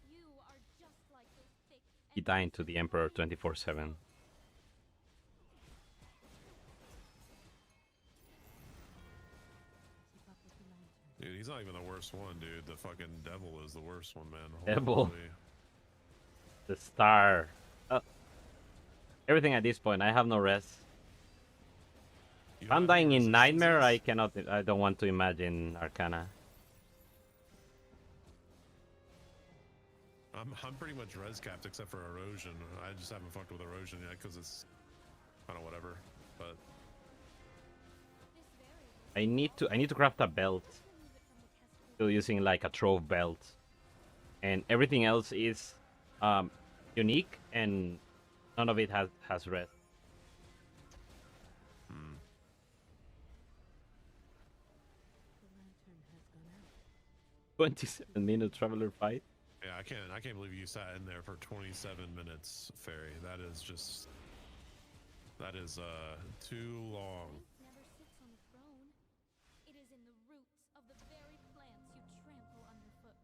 You are just like those thick He died to the Emperor 24/7. Keep up with the lantern. Dude, he's not even the worst one, dude. The fucking devil is the worst one, man. Devil. Holy. The star. Everything at this point, I have no rest. You If I'm have dying any in Nightmare, resistances? I don't want to imagine Arcana. I'm pretty much res capped except for erosion. I just haven't fucked with erosion yet because it's kind of whatever. But I need to craft a belt. Still using like a trove belt, and everything else is unique, and none of it has red. The lantern has gone out. 27-minute traveler fight. yeah, I can't believe you sat in there for 27 minutes, Fairy. That is too long. Beast never sits on a throne. It is in the roots of the very plants you trample underfoot.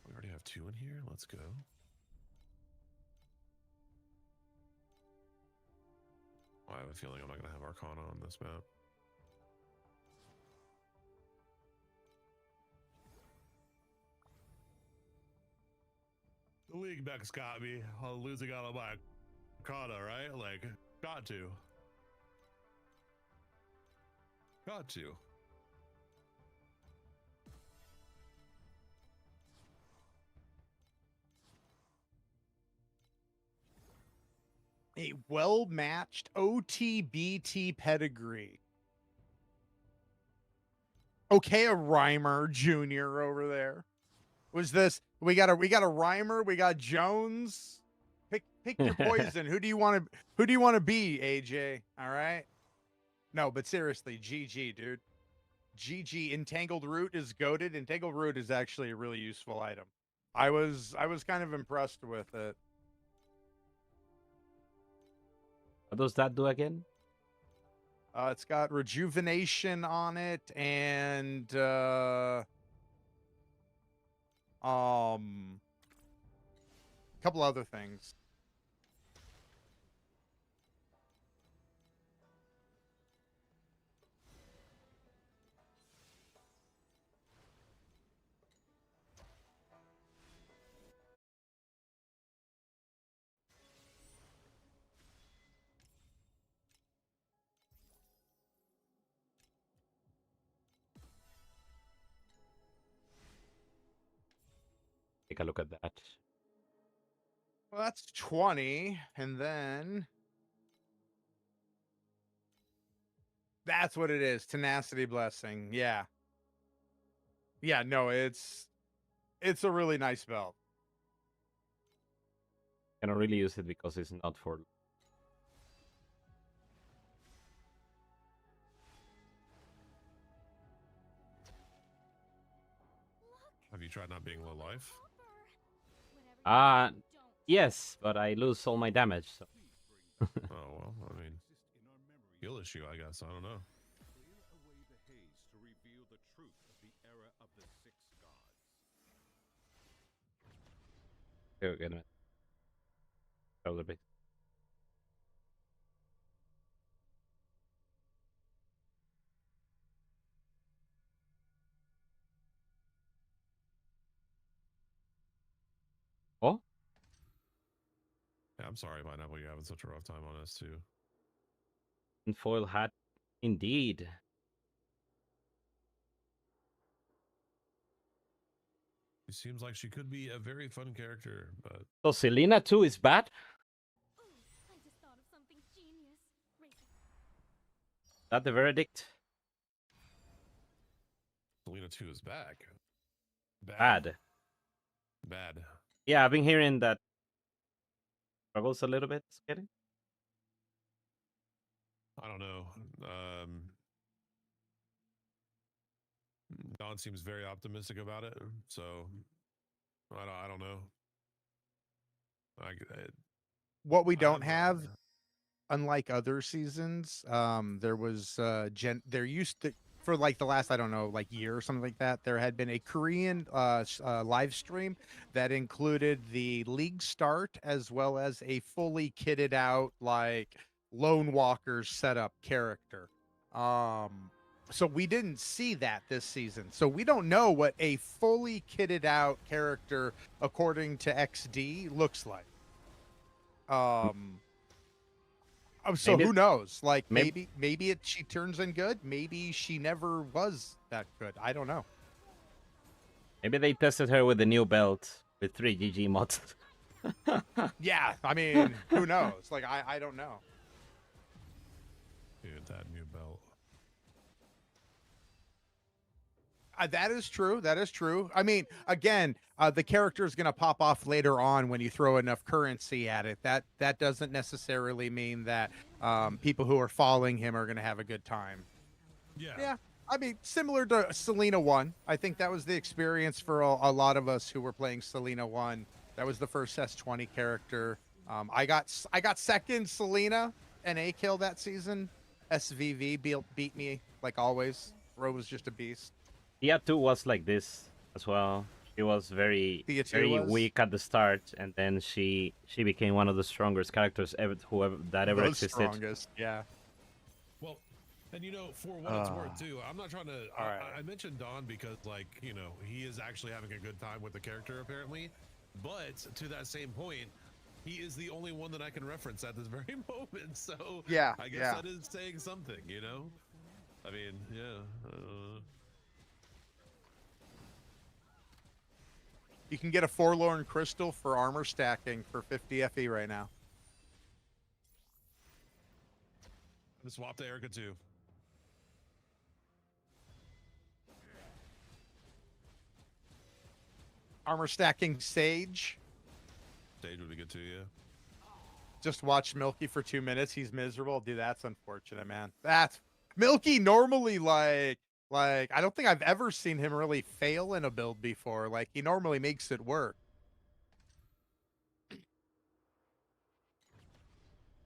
We already have 2 in here. Let's go. I have a feeling I'm not gonna have Arcana on this map. The league back's got me. I'm losing out on my Arcana, right? Like, got to. Got to. A well-matched OTBT pedigree. Okay, a Rhymer Jr. over there. Was this we got a Rhymer, we got Jones Pick your poison. Who do you want to be, AJ? All right. No, but seriously, GG, dude. GG. Entangled Root is goated. Entangled Root is actually a really useful item. I was kind of impressed with it. What does that do again? It's got rejuvenation on it and a couple other things. Take a look at that. Well, that's 20, and then that's what it is. Tenacity Blessing. Yeah. Yeah, no, it's a really nice belt. Cannot really use it because it's not for. Have you tried not being low life? Yes, but I lose all my damage. So. Oh well, I mean, skill issue, I guess. I don't know. Clear away the haze to reveal the truth of the era of the 6 gods. Okay, get it. A little bit. Oh, Yeah, I'm sorry, Pineapple. You're having such a rough time on us too. and foil hat, indeed. She seems like she could be a very fun character, but So Selena too is bad. Ooh, I just thought of something genius. That the verdict? Selena 2 is back. Bad. Bad. Yeah, I've been hearing that struggles a little bit. Getting. I don't know. Don seems very optimistic about it, so I don't know. What we I don't know. have, unlike other seasons, there was there used to, for like the last, I don't know, like year or something like that, there had been a Korean live stream that included the league start as well as a fully kitted out like Lone Walker's setup character. So we didn't see that this season. So we don't know what a fully kitted out character according to XD looks like. So Maybe- who knows? Like maybe- maybe she turns in good. Maybe she never was that good. I don't know. Maybe they tested her with the new belt with 3 GG mods. Yeah, I mean, who knows? Like I don't know. Dude, that new belt. That is true. That is true. I mean, again, the character is going to pop off later on when you throw enough currency at it. That doesn't necessarily mean that people who are following him are going to have a good time. Yeah. I mean, similar to Selena 1. I think that was the experience for a lot of us who were playing Selena 1. That was the first S20 character. I got second Selena and A kill that season. SVV beat me like always. Ro was just a beast. Tia 2 was like this as well. She was very Tia 2 very was? weak at the start, and then she became one of the strongest characters ever The existed. strongest. Yeah. Well, and you know, for what it's worth too, I'm not trying to. All right. I mentioned Don because, like, you know, he is actually having a good time with the character apparently. But to that same point, he is the only one that I can reference at this very moment. So Yeah, I guess yeah. that is saying something, you know. I mean, yeah. You can get a Forlorn Crystal for armor stacking for 50 FE right now. I'm gonna swap to Erica too. Armor stacking Sage. Stage would be good too, yeah. Just watch Milky for 2 minutes. He's miserable. Dude, that's unfortunate, man. That's Milky normally like I don't think I've ever seen him really fail in a build before. Like he normally makes it work.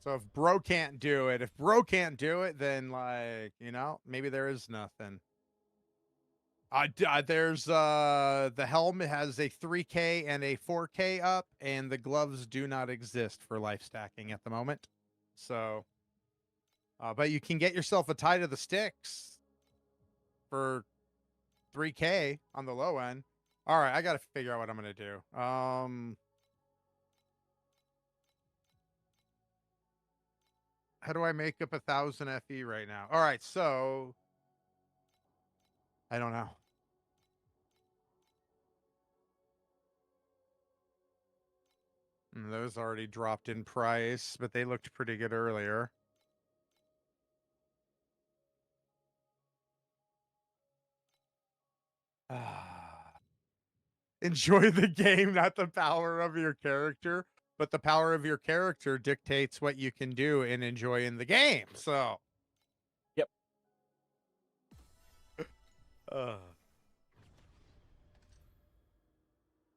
So if bro can't do it, then like, you know, maybe there is nothing. There's the helmet has a 3K and a 4K up, and the gloves do not exist for life stacking at the moment. So, but you can get yourself a tie to the sticks for 3K on the low end. All right, I got to figure out what I'm gonna do. How do I make up 1,000 FE right now? All right, so I don't know. Those already dropped in price, but they looked pretty good earlier. Enjoy the game, not the power of your character, but the power of your character dictates what you can do in enjoying the game. So, Yep.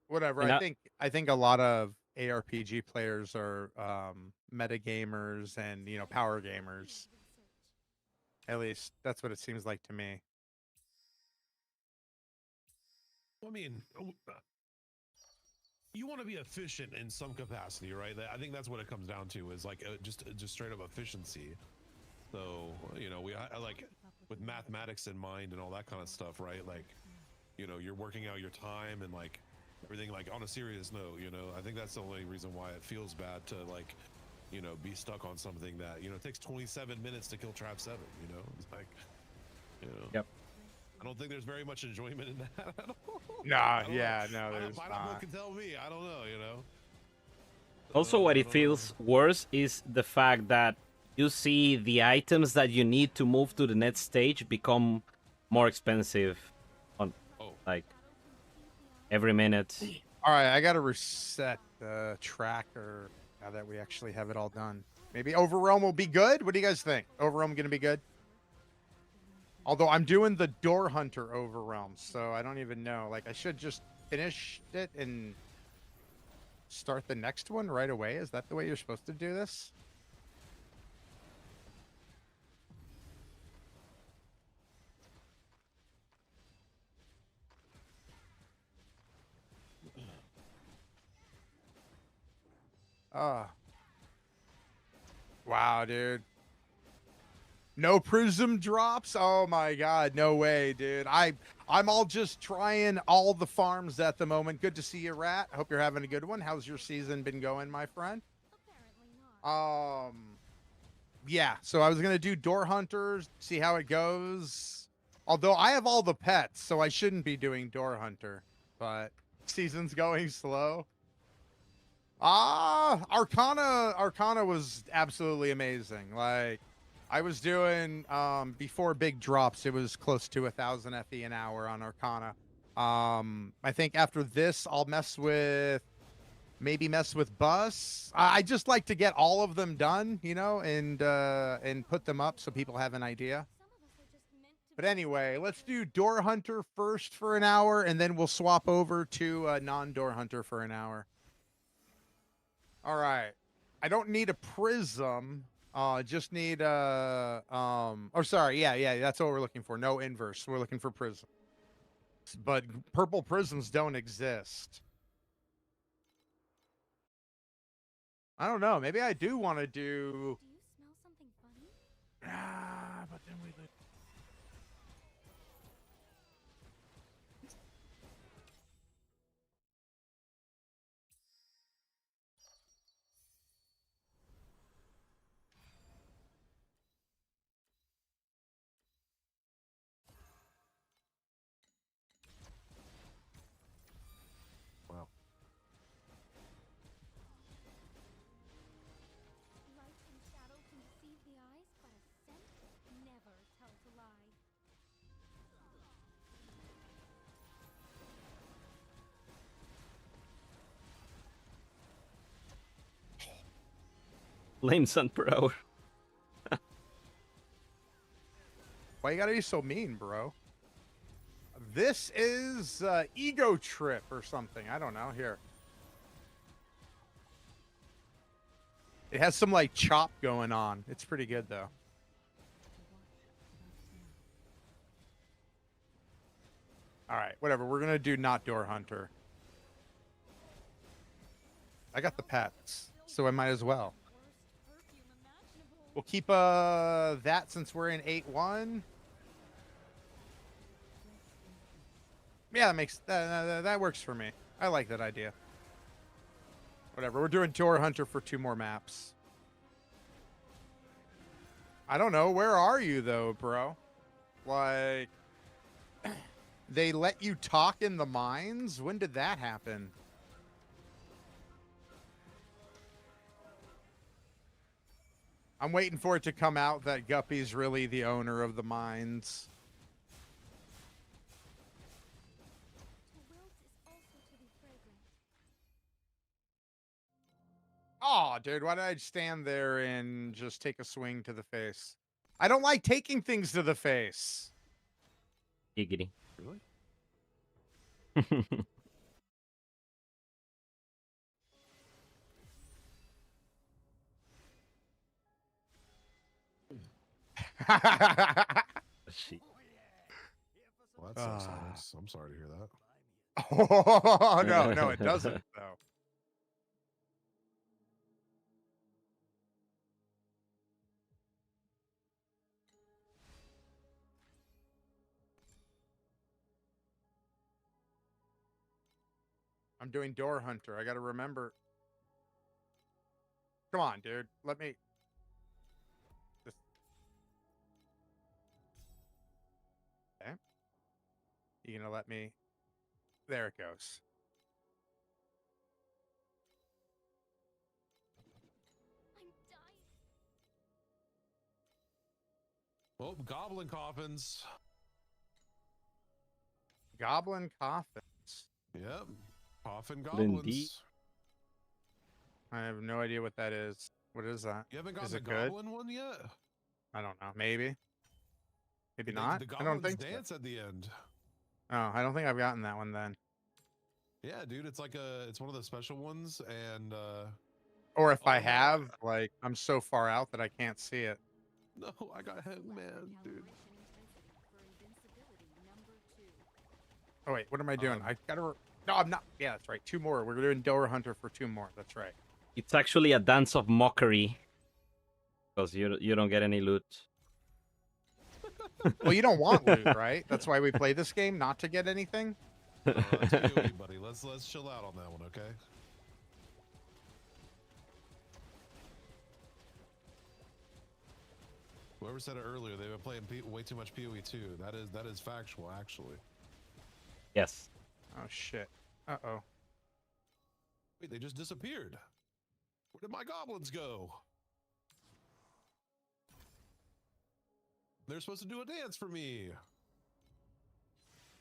Whatever. And I think a lot of ARPG players are meta gamers and, you know, power gamers. At least that's what it seems like to me. I mean, you want to be efficient in some capacity, right? I think that's what it comes down to, is like just straight up efficiency. So, you know, I like with mathematics in mind and all that kind of stuff, right? Like, you know, you're working out your time and like everything, like on a serious note, you know. I think that's the only reason why it feels bad to like, you know, be stuck on something that, you know, it takes 27 minutes to kill Trap 7, you know. It's like, you know. Yep. I don't think there's very much enjoyment in that at all. Nah, yeah, no, there's Pineapple not. can tell me. I don't know, you know. Also, what it feels worse is the fact that you see the items that you need to move to the next stage become more expensive on like every minute. All right, I got to reset the tracker now that we actually have it all done. Maybe Overrealm will be good. What do you guys think? Overrealm going to be good? Although I'm doing the Door Hunter Overrealm, so I don't even know. Like, I should just finish it and start the next one right away. Is that the way you're supposed to do this? Wow, dude. No prism drops? Oh my god, no way, dude. I'm all just trying all the farms at the moment. Good to see you, Rat. I hope you're having a good one. How's your season been going, my friend? Apparently not. Yeah, so I was gonna do Door Hunters, see how it goes. Although I have all the pets, so I shouldn't be doing Door Hunter, but season's going slow. Arcana was absolutely amazing. Like, I was doing before big drops, it was close to 1,000 FE an hour on Arcana. I think after this, I'll maybe mess with Bus. I just like to get all of them done, you know, and put them up so people have an idea. But anyway, let's do Door Hunter first for an hour, and then we'll swap over to non-Door Hunter for an hour. All right. I don't need a prism. Just need oh, sorry. Yeah, that's what we're looking for. No inverse. We're looking for prism. But purple prisms don't exist. I don't know. Maybe I do want to do. Do you smell something funny? But then we lose. Wow. Light and shadow can deceive the eyes, but a scent? Flame sun per hour. Why you gotta be so mean, bro? This is Ego Trip or something. I don't know. Here. It has some like chop going on. It's pretty good though. All right, whatever. We're gonna do not Door Hunter. I got the pets, so I might as well. We'll keep that since we're in 8-1. Yeah, that makes that works for me. I like that idea. Whatever. We're doing Door Hunter for 2 more maps. I don't know. Where are you though, bro? Like, they let you talk in the mines? When did that happen? I'm waiting for it to come out that Guppy's really the owner of the mines. Oh, dude, why did I stand there and just take a swing to the face? I don't like taking things to the face. Giggity. Really? Shit. Well, that sucks, Alex. I'm sorry to hear that. Oh, no, it doesn't, though. I'm doing Door Hunter. I got to remember. Come on, dude. Let me. Okay. You gonna let me? There it goes. I'm dying. Well, goblin coffins. Goblin coffins. Yep. Coffin Lindy. goblins. I have no idea what that is. What is that? You haven't Is gotten the it good? goblin one yet? I don't know. Maybe. Maybe The not. I goblins don't think so. dance at the end. Oh, I don't think I've gotten that one then. Yeah, dude, it's like it's one of the special ones, and Or if I Oh, no. have, like, I'm so far out that I can't see it. no, I got man, dude. Oh wait, what am I doing? I gotta. No, I'm not. Yeah, that's right. 2 more. We're doing Door Hunter for 2 more. That's right. It's actually a dance of mockery. Because you don't get any loot. Well, you don't want loot, right? That's why we play this game, not to get anything. That's PoE, buddy. Let's chill out on that one, okay? Whoever said it earlier, they've been playing way too much PoE too. That is factual, actually. Yes. Oh shit. Uh-oh. Wait, they just disappeared. Where did my goblins go? They're supposed to do a dance for me.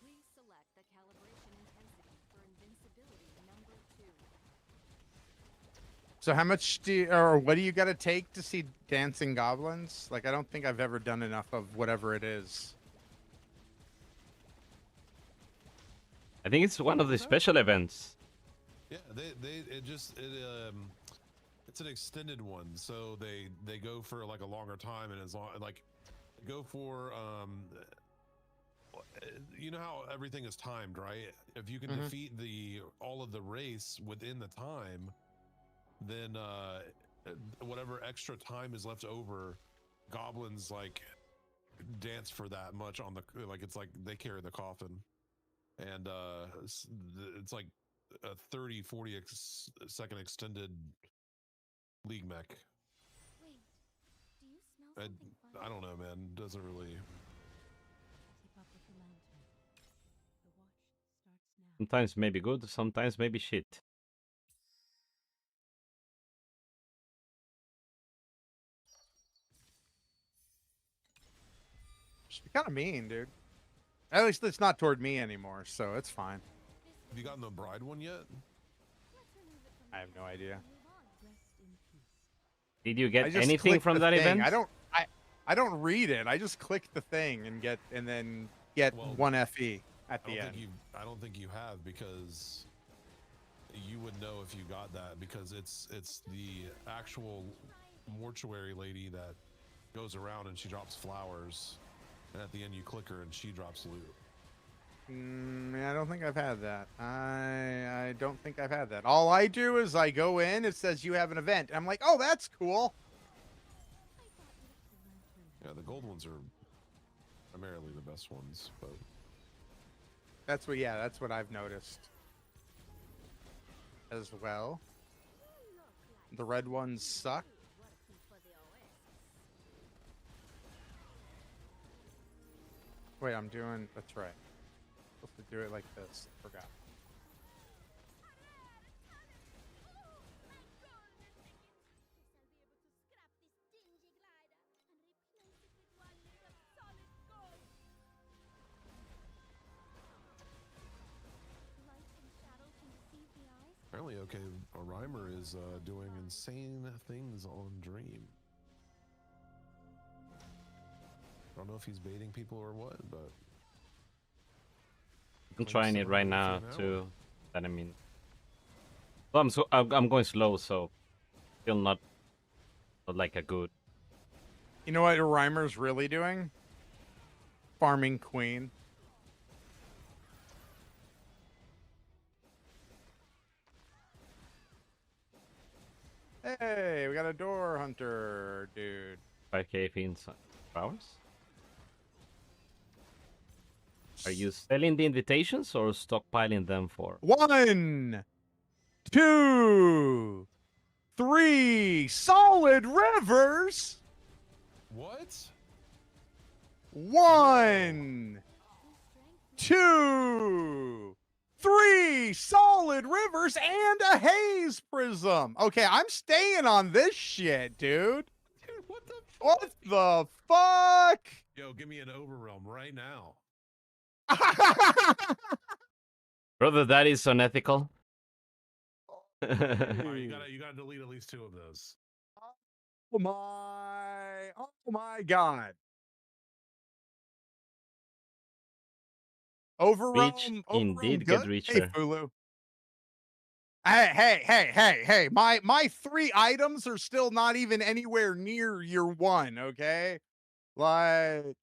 Please select the calibration intensity for invincibility number 2. So how much do you, or what do you got to take to see dancing goblins? Like, I don't think I've ever done enough of whatever it is. I think it's one of the special events. Yeah, it's an extended one, so they go for like a longer time, and as long like go for you know how everything is timed, right? If you can defeat all of the race within the time, then whatever extra time is left over, goblins like dance for that much on the like it's like they carry the coffin, and it's like a 30-40 second extended league mech. Wait, do you smell something funny? I don't know, man. Doesn't really. Keep up with the lantern. The watch starts now. Sometimes maybe good, sometimes maybe shit. She's kind of mean, dude. At least it's not toward me anymore, so it's fine. Have you gotten the bride one yet? Let's remove it from I have no idea. and move on. Rest in peace. Did you I get just anything click from the that thing. event? I don't read it. I just click the thing and then get Well, 1 FE at the end. I don't think you have, because you would know if you got that, because it's the actual mortuary lady that goes around and she drops flowers, and at the end you click her and she drops loot. I don't think I've had that. I don't think I've had that. All I do is I go in, it says you have an event. I'm like, oh, that's cool. Yeah, the gold ones are primarily the best ones, but That's what I've noticed as well. The red ones suck. Wait, that's right. Supposed to do it like this. Forgot. apparently, okay, a rhymer is doing insane things on Dream. I don't know if he's baiting people or what, but I'm trying it right now too. That I mean, well, I'm going slow, so still not like a good. You know what a rhymer's really doing? Farming queen. Hey, we got a door hunter, dude. 5k in hours. Are you selling the invitations or stockpiling them for? 1, 2, 3 solid rivers. what? 1, 2, 3 solid rivers and a haze prism. Okay, I'm staying on this shit, dude. Dude, what the? What the fuck? Yo, give me an overrealm right now. Brother, that is unethical. All right, you gotta delete at least 2 of those. Oh my god. Overrealm, indeed, good. good reacher. Hey, Fulu. Hey. My 3 items are still not even anywhere near your 1, okay? Like,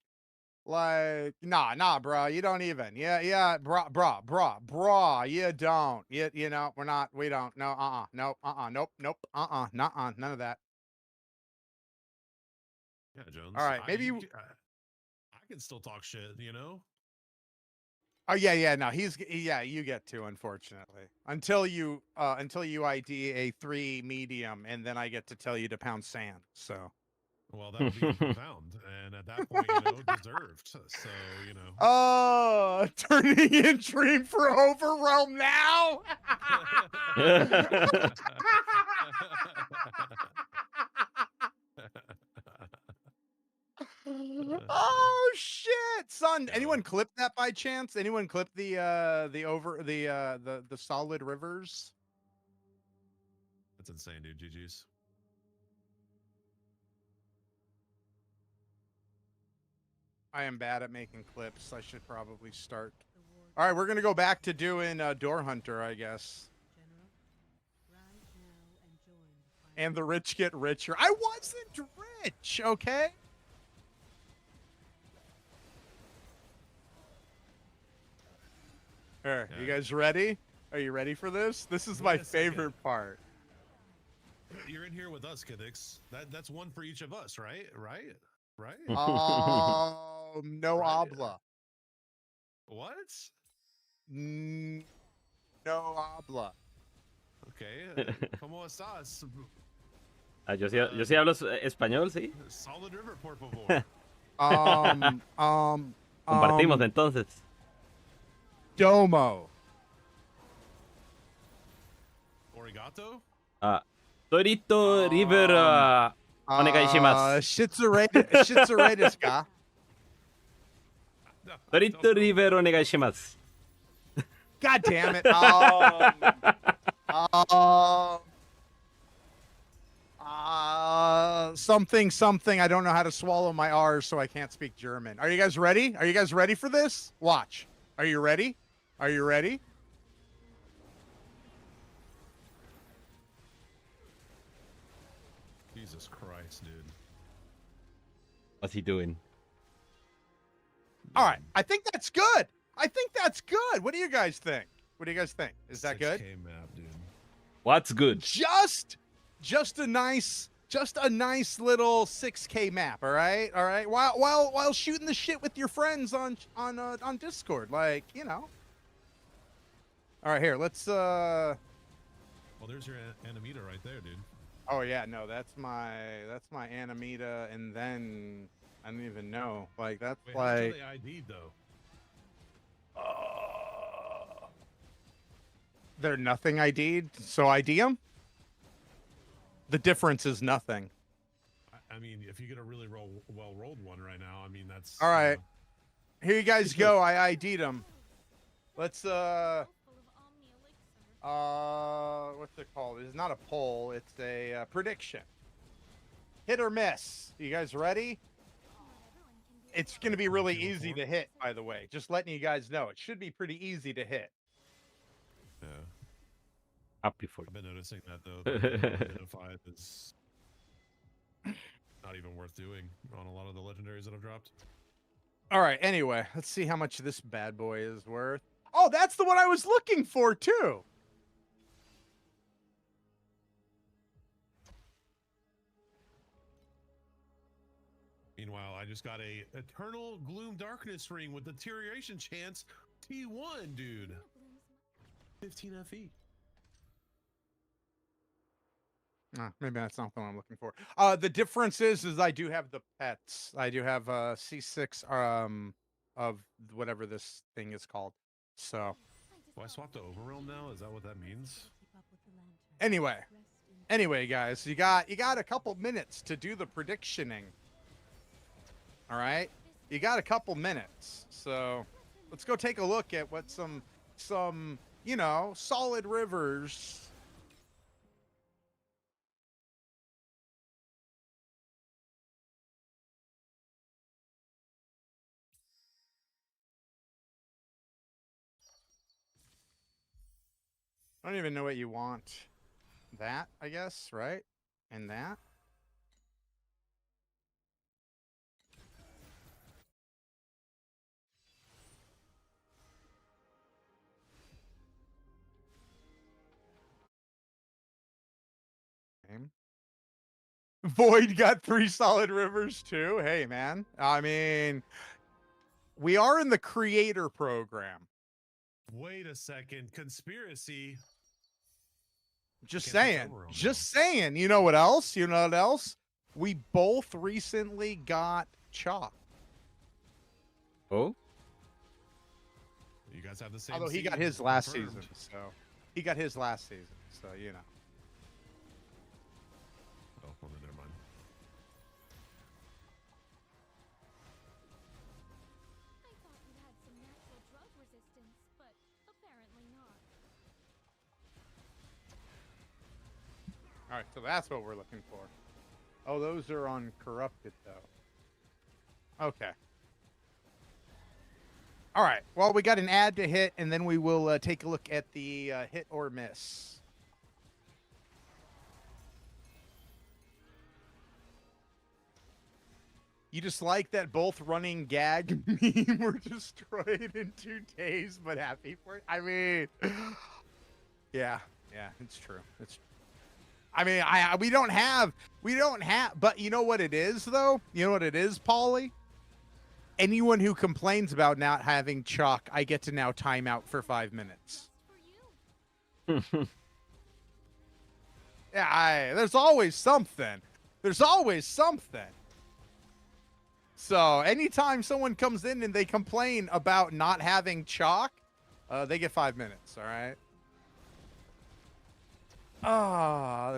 nah, bro. You don't even. Yeah, bro. You don't. You know, we don't. No, nope, none of that. Yeah, Jones. All right, maybe I can still talk shit, you know? Oh yeah, no, you get to, unfortunately. Until you ID a 3 medium, and then I get to tell you to pound sand, so. Well, that would be profound, and at that point, you know, deserved. So, you know. Oh, turning in Dream for Overrealm now? Oh shit, son! Yeah. Anyone clip that by chance? Anyone clip the solid rivers? That's insane, dude. GG's. I am bad at making clips. I should probably start. All right, we're gonna go back to doing Door Hunter, I guess. And the rich get richer. I wasn't rich, okay? Here, you guys ready? Are you ready for this? This is my favorite part. You're in here with us, Kidix. That's 1 for each of us, right? Right? No Right. habla. What? No habla. Okay. ¿Cómo estás? Yo sí hablo español, sí. Solid River, por favor. Compartimos entonces. Domo. Origato? Torito River onegai shimasu. Shitsure desu ka? No, Torito River onegai shimasu. God damn it. something something. I don't know how to swallow my R's, so I can't speak German. Are you guys ready? Are you guys ready for this? Watch. Are you ready? Are you ready? Jesus Christ, dude. What's he doing? All right. I think that's good. I think that's good. What do you guys think? What do you guys think? Is that good? 6K map, dude. What's good? Just a nice little 6K map, all right? All right. While shooting the shit with your friends on Discord, like, you know. All right, here. Let's Well, there's your Animita right there, dude. Oh yeah, no, that's my Animita, and then I don't even know. Like that's Wait, how much are they ID'd though? They're nothing ID'd, so ID them. The difference is nothing. I mean, if you get a really well-rolled one right now, I mean that's. All right, here you guys go. I ID'd them. Let's Full of Omni elixir. what's it called? It's not a poll. It's a prediction. Hit or miss. You guys ready? It's going to be really easy to hit, by the way. Just letting you guys know. It should be pretty easy to hit. Yeah. Happy for I've been noticing that though. Identify is not even worth doing on a lot of the legendaries that I've dropped. All right. Anyway, let's see how much this bad boy is worth. Oh, that's the one I was looking for, too. Meanwhile, I just got a Eternal Gloom Darkness ring with deterioration chance T1, dude. 15 FE. Maybe that's not the one I'm looking for. The difference is I do have the pets. I do have C6 of whatever this thing is called. So Well, I swapped to Overrealm now. Is that what that means? anyway, guys, you got a couple minutes to do the predictioning. All right, you got a couple minutes. So let's go take a look at what some you know, solid rivers. I don't even know what you want. That, I guess, right? And that. Void got 3 solid rivers too. Hey, man. I mean, we are in the creator program. Wait a second. Conspiracy. Just Can't touch saying. Overrealm Just saying. You know what else? You know what else? We both recently got chalk. Oh, You guys have the same. Although he got seed, his last confirmed. season. So he got his last season. So, you know. Oh, well, then never mind. I thought you had some natural drug resistance, but apparently not. All right, so that's what we're looking for. Oh, those are on corrupted, though. Okay. All right. Well, we got an ad to hit, and then we will take a look at the hit or miss. You just like that both running gag meme were destroyed in 2 days, but happy for it? I mean, yeah, it's true. It's I mean, we don't have, but you know what it is, though? You know what it is, Paulie? Anyone who complains about not having chalk, I get to now time out for 5 minutes. For you. Yeah, there's always something. There's always something. So anytime someone comes in and they complain about not having chalk, they get 5 minutes, all right?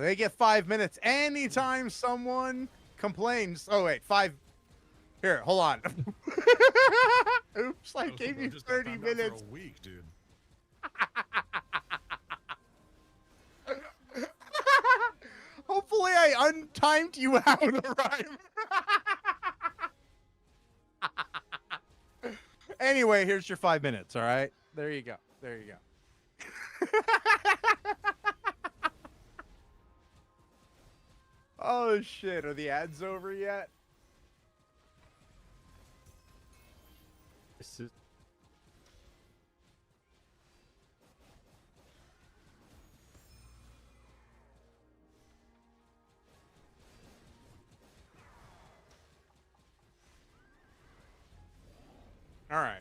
They get 5 minutes anytime someone complains. Oh, wait, 5. Here, hold on. Oops, I gave you 30 minutes. For a week, dude. Hopefully I untimed you out of the rhyme. Anyway, here's your 5 minutes, all right? There you go. There you go. Oh, shit. Are the ads over yet? This is... All right.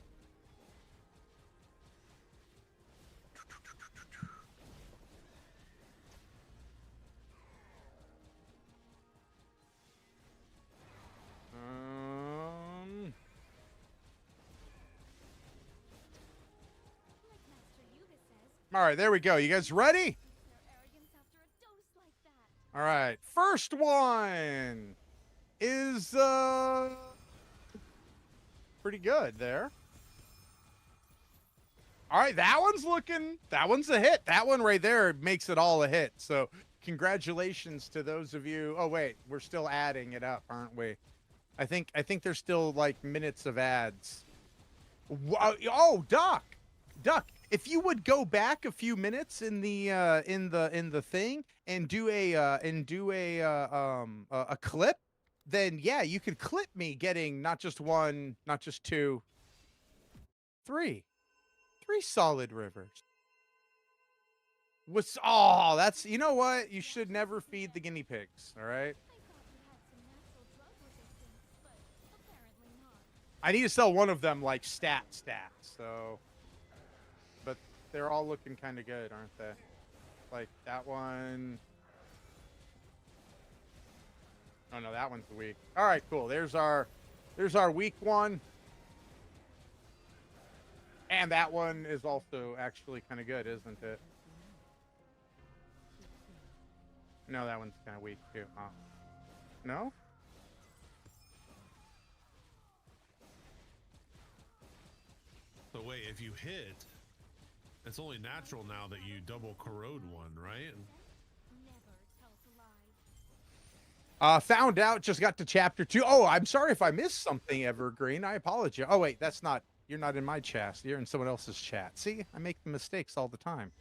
Like Master Yuga says, All right, there we go. You guys ready? their arrogance after a dose like that. All right. First one is pretty good there. All right, that one's a hit. That one right there makes it all a hit. So congratulations to those of you. Oh wait, we're still adding it up, aren't we? I think there's still like minutes of ads. Oh, Duck, if you would go back a few minutes in the thing and do a clip, then yeah, you could clip me getting not just one, not just two, three solid rivers. Oh, that's, you know what? You should never feed the guinea pigs, all right? I thought you had some natural drug resistance, but apparently not. I need to sell one of them like stat, so, but they're all looking kind of good, aren't they? Like that one. Oh no, that one's weak. All right, cool. There's our weak one. And that one is also actually kind of good, isn't it? No, that one's kind of weak too, huh? No? So wait, if you hit, it's only natural now that you double corrode one, right? Never tell a lie. Found out, just got to chapter 2. Oh, I'm sorry if I missed something, Evergreen. I apologize. Oh, wait, that's not, you're not in my chat. You're in someone else's chat. See, I make the mistakes all the time.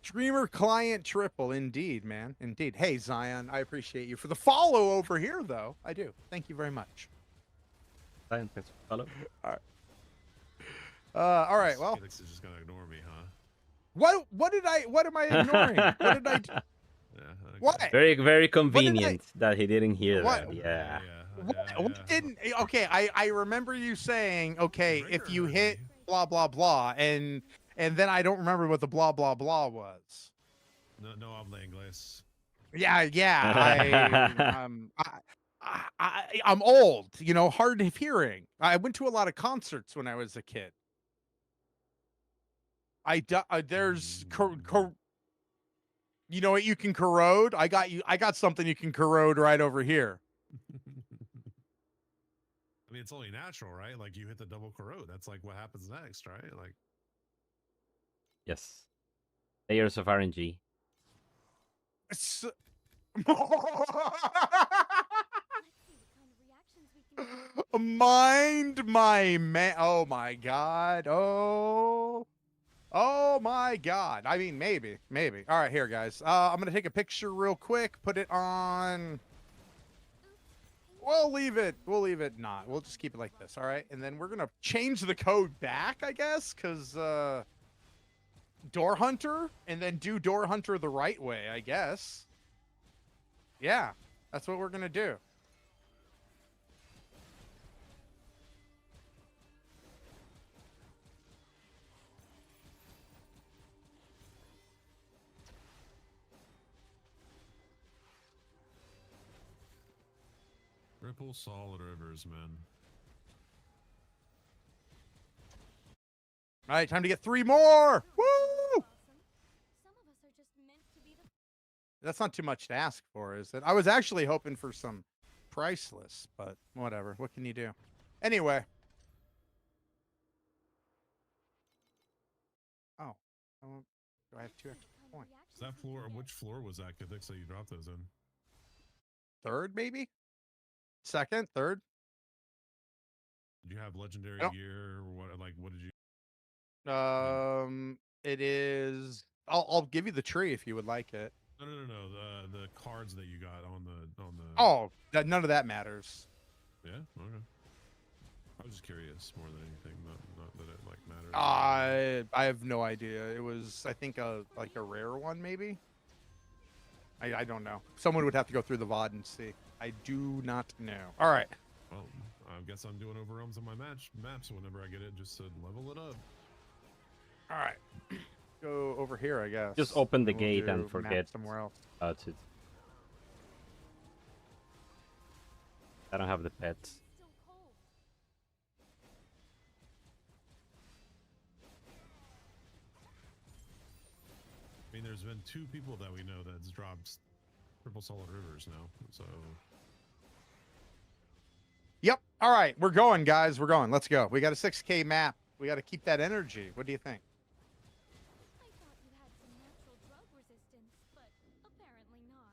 Streamer client triple. Indeed, man. Indeed. Hey, Zion, I appreciate you for the follow over here, though. I do. Thank you very much. Thanks for follow. All right. All right, well. Felix is just gonna ignore me, huh? What am I ignoring? What did I do? Yeah. Okay. What? Very convenient that he didn't hear What? that. Yeah. What didn't? Okay, I remember you saying, okay, if you Trigger hit me. blah blah blah, and then I don't remember what the blah blah blah was. No habla inglés. Yeah. I'm old, you know, hard of hearing. I went to a lot of concerts when I was a kid. There's you know what you can corrode? I got something you can corrode right over here. I mean, it's only natural, right? Like you hit the double corrode. That's like what happens next, right? Like Yes. Layers of RNG. Let's see what kind of reactions we can get. Mind my man. Oh my god. Oh my god. I mean, maybe. All right, here, guys. I'm gonna take a picture real quick. Put it on. We'll leave it not. We'll just keep it like this. All right, and then we're gonna change the code back, I guess, because Door Hunter, and then do Door Hunter the right way, I guess. Yeah, that's what we're gonna do. Ripple solid rivers, man. All right, time to get 3 more. Woo! Awesome. Some of us are just meant to be the That's not too much to ask for, is it? I was actually hoping for some priceless, but whatever. What can you do? Anyway. Oh. Do I have 2 extra? kind point. Is that floor? Which floor was that, Kithix, that you dropped those in? Third, maybe? Second, third? Did you have legendary I don't- gear or what? Like, what did you? It is. I'll give you the tree if you would like it. No. The cards that you got on the. Oh, none of that matters. Yeah. Okay. I was just curious more than anything. Not that it like matters. I have no idea. It was, I think, like a rare one, maybe. I don't know. Someone would have to go through the VOD and see. I do not know. All right. Well, I guess I'm doing overwhelms on my maps whenever I get it, just to level it up. All right. Go over here, I guess. Just open the and we'll gate do and map forget somewhere else. about it. I don't have the pets. Still cold. I mean, there's been 2 people that we know that's dropped triple solid rivers now, so. Yep. All right. We're going, guys. We're going. Let's go. We got a 6K map. We got to keep that energy. What do you think? I thought you had some natural drug resistance, but apparently not.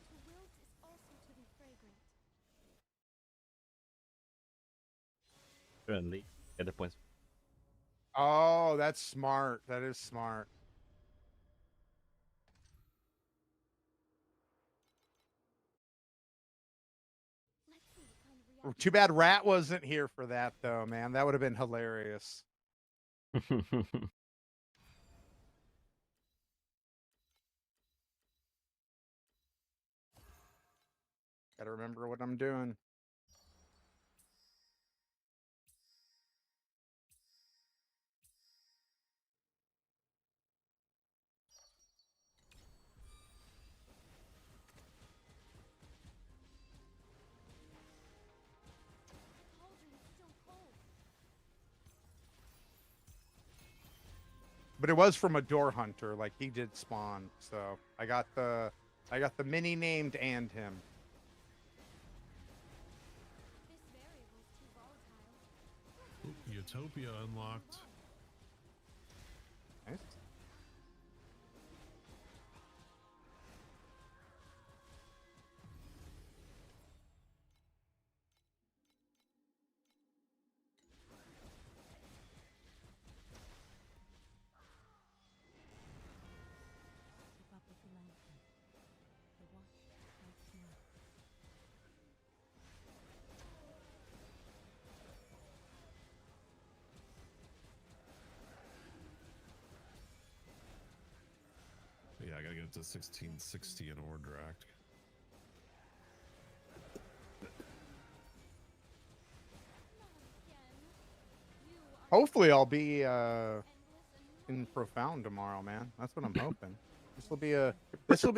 To wilt is also to be fragrant. Currently, get the points. Oh, that's smart. That is smart. Let's see what kind of reaction. Too bad Rat wasn't here for that, though, man. That would have been hilarious. Gotta remember what I'm doing. Cauldron's still cold. But it was from a door hunter, like he did spawn. So I got the mini named and him. This variable's too volatile. Oop, Utopia unlocked. Nice. Keep up with the lantern. The watch strikes near. Yeah, I gotta get up to 1660 in Ordract. Hopefully, I'll be in Profound tomorrow, man. That's what I'm hoping. This will be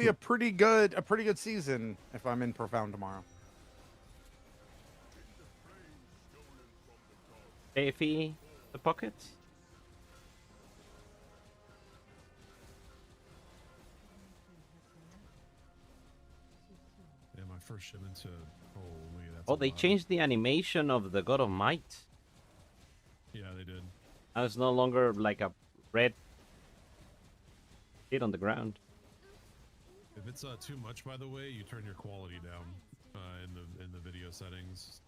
a pretty good season if I'm in Profound tomorrow. Davey, the pockets. Yeah, my first shipment to holy. That's Oh, a they lot. changed the animation of the God of Might. Yeah, they did. Now it's no longer like a red hit on the ground. If it's too much, by the way, you turn your quality down in the video settings.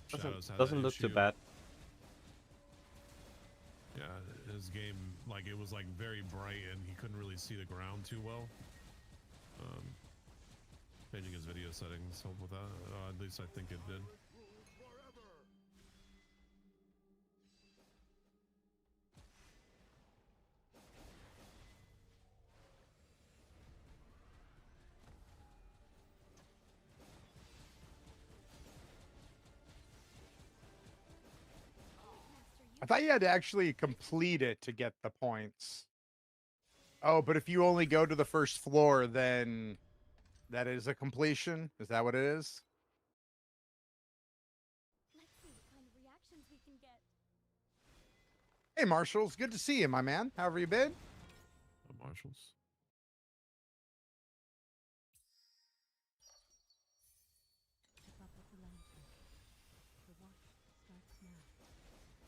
Shadows had Doesn't that look too issue. bad. Yeah, his game, like, it was like very bright and he couldn't really see the ground too well. Changing his video settings helped with that. At least I think it did. I thought you had to actually complete it to get the points. Oh, but if you only go to the first floor, then that is a completion? Is that what it is? Let's see what kind of reactions we can get. Hey, Marshall. It's good to see you, my man. How have you been? Marshals. now.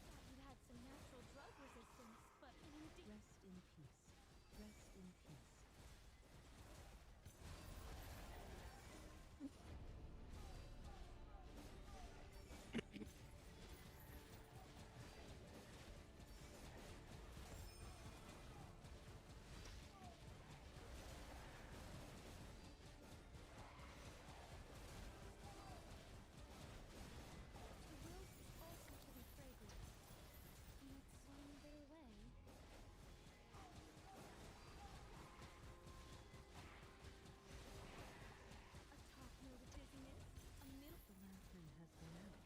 Thought you had some natural drug resistance, but you did. Rest in peace. Rest in peace. The rose is also to be fragrant. In its own little way. A top note of dizziness, a middle. The lantern has gone out.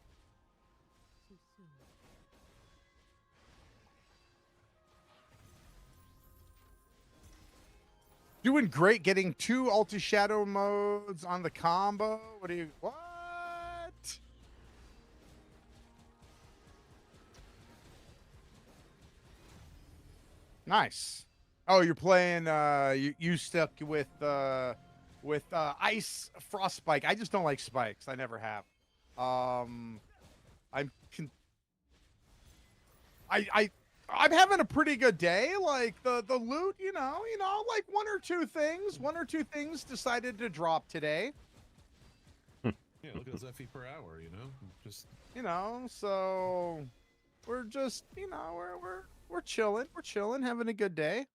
Too soon. Doing great, getting 2 Alta Shadow modes on the combo. What do you... What? Nice. Oh, you're playing, you stuck with Ice Frost Spike. I just don't like spikes. I never have. I'm having a pretty good day. Like the loot, you know, like one or two things decided to drop today. Yeah, look at those FE per hour, you know? Just So we're just, we're chilling, having a good day.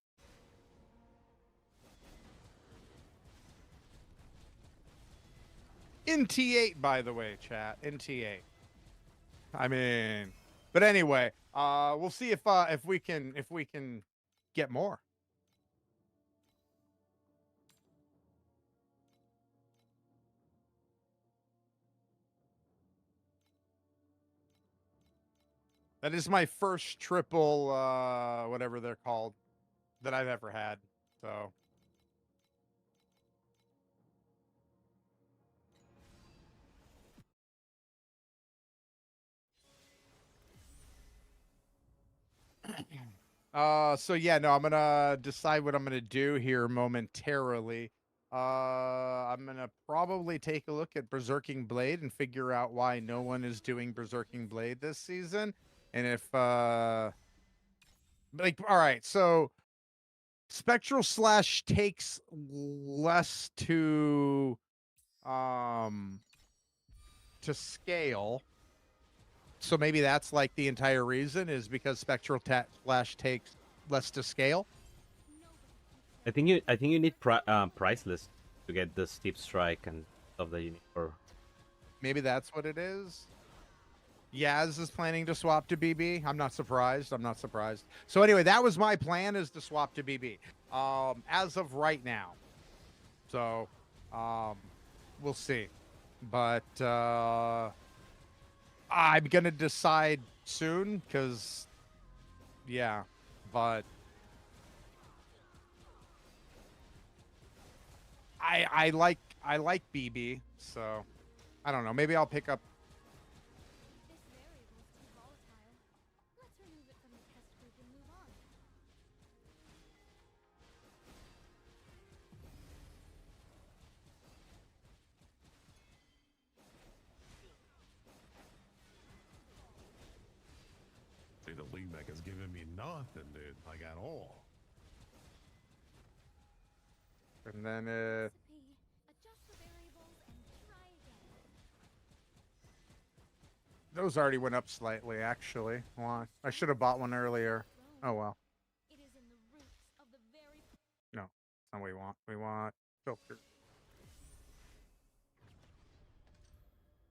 NT8, by the way, chat. NT8. I mean, but anyway, we'll see if we can get more. That is my first triple, whatever they're called, that I've ever had. So. So yeah, no, I'm gonna decide what I'm gonna do here momentarily. I'm gonna probably take a look at Berserking Blade and figure out why no one is doing Berserking Blade this season. And if like, all right, so Spectral Slash takes less to scale. So maybe that's like the entire reason, is because Spectral Slash takes less to scale. I think you need price list to get the steep strike and stuff that you need for. Maybe that's what it is. Yaz is planning to swap to BB. I'm not surprised. So anyway, that was my plan, is to swap to BB. As of right now. So, we'll see. But I'm gonna decide soon, because yeah, but I like BB, so I don't know. Maybe I'll pick up. This variable is too volatile. Let's remove it from the test group and move on. see the league mech is giving me nothing, dude. Like at all. And then Recipe. Adjust the variables and try again. those already went up slightly, actually. Well, I should have bought one earlier. Oh well. It is in the roots of the very No, that's not what we want. We want filter.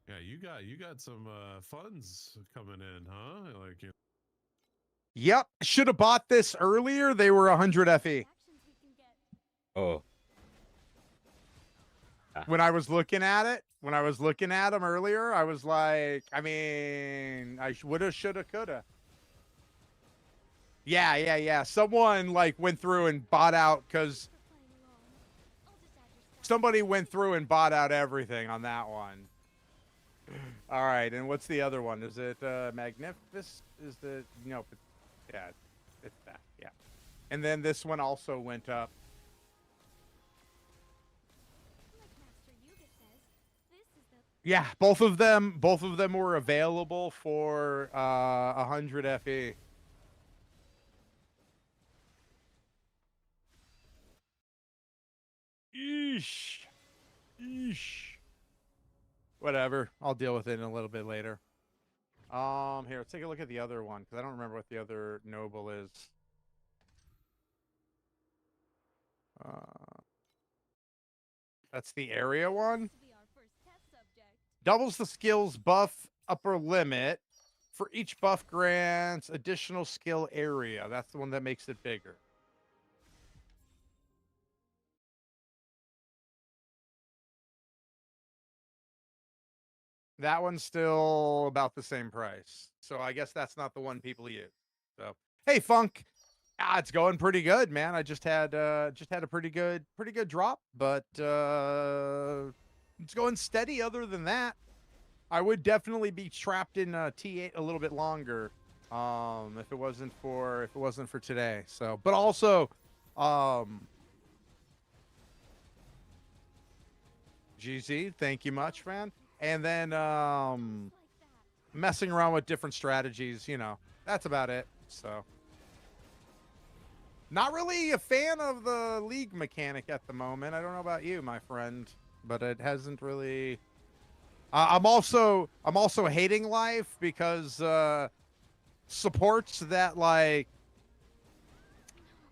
Yeah, you got some funds coming in, huh? Like Yep, should have bought this earlier. They were 100 FE. actions we can get. Oh, When I was looking at them earlier, I was like, I mean, I woulda, shoulda, coulda. Yeah. Someone like went through and bought out, because For playing along. I'll just add your stuff. somebody went through and bought out everything on that one. All right, and what's the other one? Is it Magnificus? Is the no? But yeah, it's that. Yeah, and then this one also went up. Like Master Yuga says, this is the Yeah, both of them were available for 100 FE. Eesh. Eesh. Whatever. I'll deal with it in a little bit later. Here, let's take a look at the other one because I don't remember what the other noble is. That's the area one. To be our first test subject. Doubles the skills buff upper limit. For each buff grants additional skill area. That's the one that makes it bigger. That one's still about the same price. So I guess that's not the one people use. So hey, Funk. It's going pretty good, man. I just had a pretty good drop, but it's going steady other than that. I would definitely be trapped in T8 a little bit longer if it wasn't for today. So, but also GZ, thank you much, man. And then messing around with different strategies, you know. That's about it. So, not really a fan of the league mechanic at the moment. I don't know about you, my friend, but it hasn't really I'm also hating life because supports that like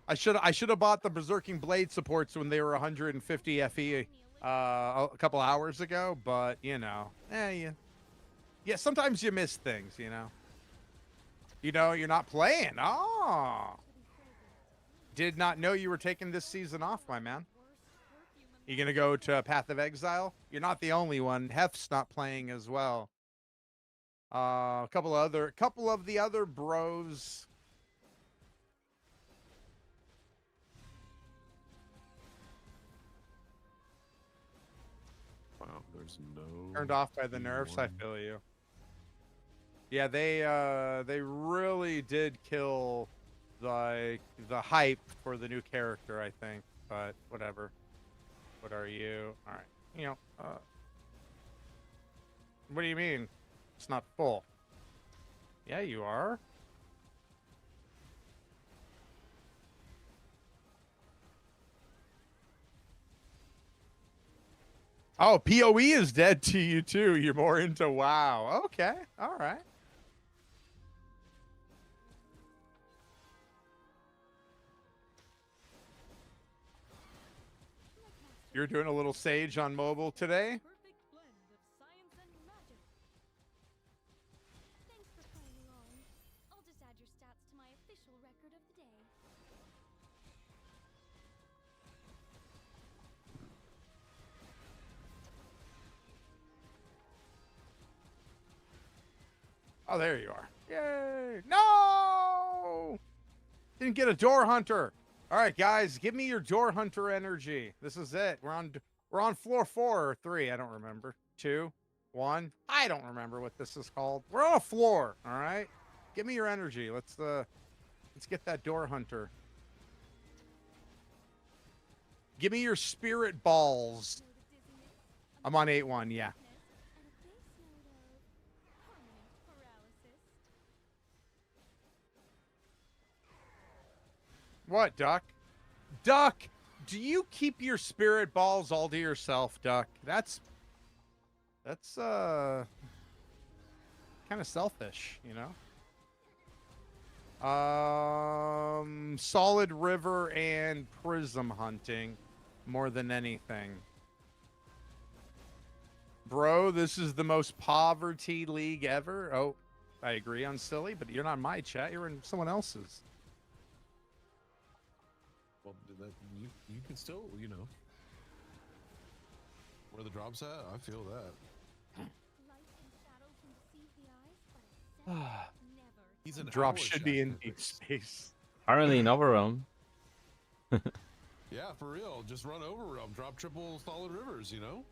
I should have bought the Berserking Blade supports when they were 150 FE a couple hours ago, but you know, yeah, sometimes you miss things, you know. You're not playing. Oh, did not know you were taking this season off, my man. You gonna go to Path of Exile? You're not the only one. Hef's not playing as well. A couple of the other bros. Wow, there's no Turned off by the nerfs. I feel you. Yeah, they really did kill the hype for the new character, I think. But whatever. What are you? All right. What do you mean? It's not full. Yeah, you are. Oh, PoE is dead to you too. You're more into WoW. Okay. All right. You're doing a little Sage on mobile today? Perfect blend of science and magic. Thanks for playing along. I'll just add your stats to my official record of the day. Oh, there you are. Yay. No! Didn't get a Door Hunter. All right, guys, give me your Door Hunter energy. This is it. We're on floor 4 or 3. I don't remember. 2, 1. I don't remember what this is called. We're on a floor. All right. Give me your energy. Let's get that Door Hunter. Give me your spirit balls. I'm on 8-1. Yeah. What, Duck? Duck, do you keep your spirit balls all to yourself, Duck? That's kind of selfish, you know? Solid River and Prism hunting more than anything. Bro, this is the most poverty league ever. Oh, I agree on Silly, but you're not in my chat. You're in someone else's. Well, you can still, you know, where the drop's at. I feel that. He's an Drop hour should be in chat. deep space. Apparently in Overrealm. Yeah, for real. Just run Overrealm. Drop triple solid rivers, you know?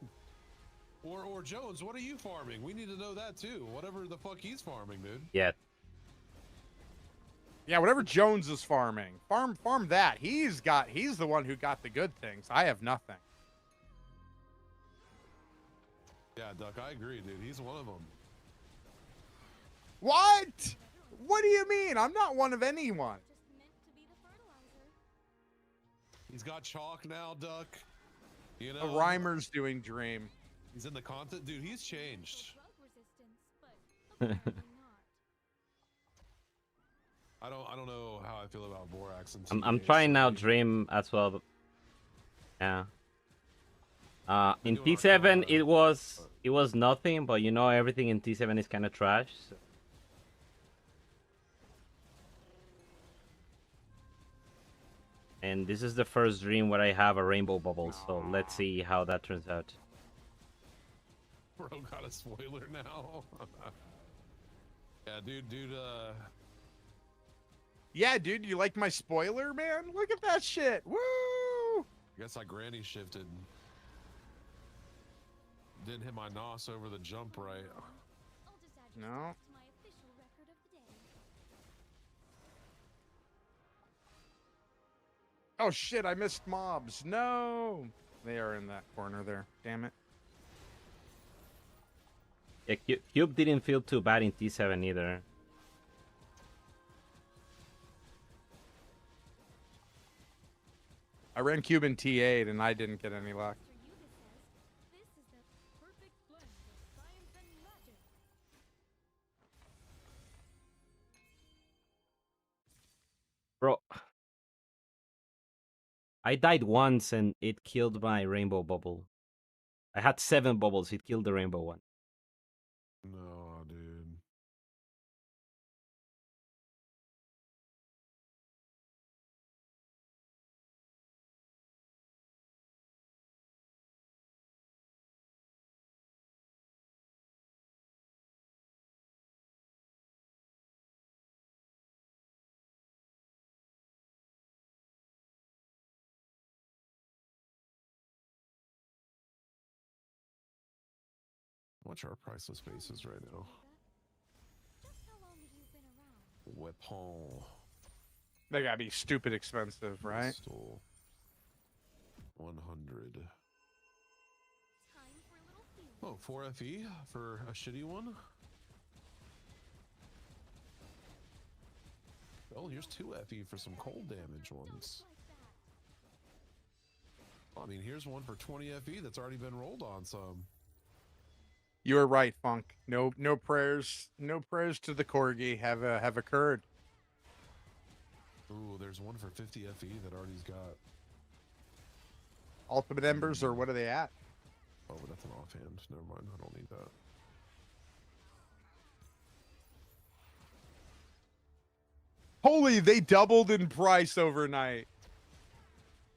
Or Jones, what are you farming? We need to know that too. Whatever the fuck he's farming, dude. Yeah. Yeah, whatever Jones is farming. Farm that. He's the one who got the good things. I have nothing. Yeah, Duck, I agree, dude. He's one of them. What? What do you mean? I'm not one of anyone. Just meant to be the fertilizer. He's got chalk now, Duck. You know, A rhymer's doing dream. he's in the content, dude. He's changed. Drug resistance, but apparently not. I don't know how I feel about Vorax and I'm trying now Dream as well. But yeah. In doing T7 Arcana, it was nothing, but you know everything in T7 is kind of trash. So. And this is the first dream where I have a rainbow bubble, so let's see how that turns out. Bro got a spoiler now. Yeah, dude. Yeah, dude, you like my spoiler, man? Look at that shit. Woo! I guess I granny shifted. Didn't hit my nos over the jump right. I'll just add you No. to my official record of the day. Oh shit, I missed mobs. No. They are in that corner there. Damn it. Yeah, Cube didn't feel too bad in T7 either. I ran cube in T8 and I didn't get any luck. Dr. Yuga says this is the perfect blend of science and magic. Bro, I died once and it killed my rainbow bubble. I had 7 bubbles, it killed the rainbow one. No, dude. What's our priceless faces right now? Just how long have you been around? Weapon. They gotta be stupid expensive, right? Pistol. 100. Time for a little feeling. Oh, 4 FE for a shitty one. Oh, here's 2 FE for some cold damage ones. Like that. I mean, here's one for 20 FE that's already been rolled on some. You were right, Funk. No prayers to the corgi have occurred. Ooh, there's one for 50 FE that already's got. Ultimate Embers, or what are they at? Oh, but that's an offhand. Never mind. I don't need that. Holy, they doubled in price overnight.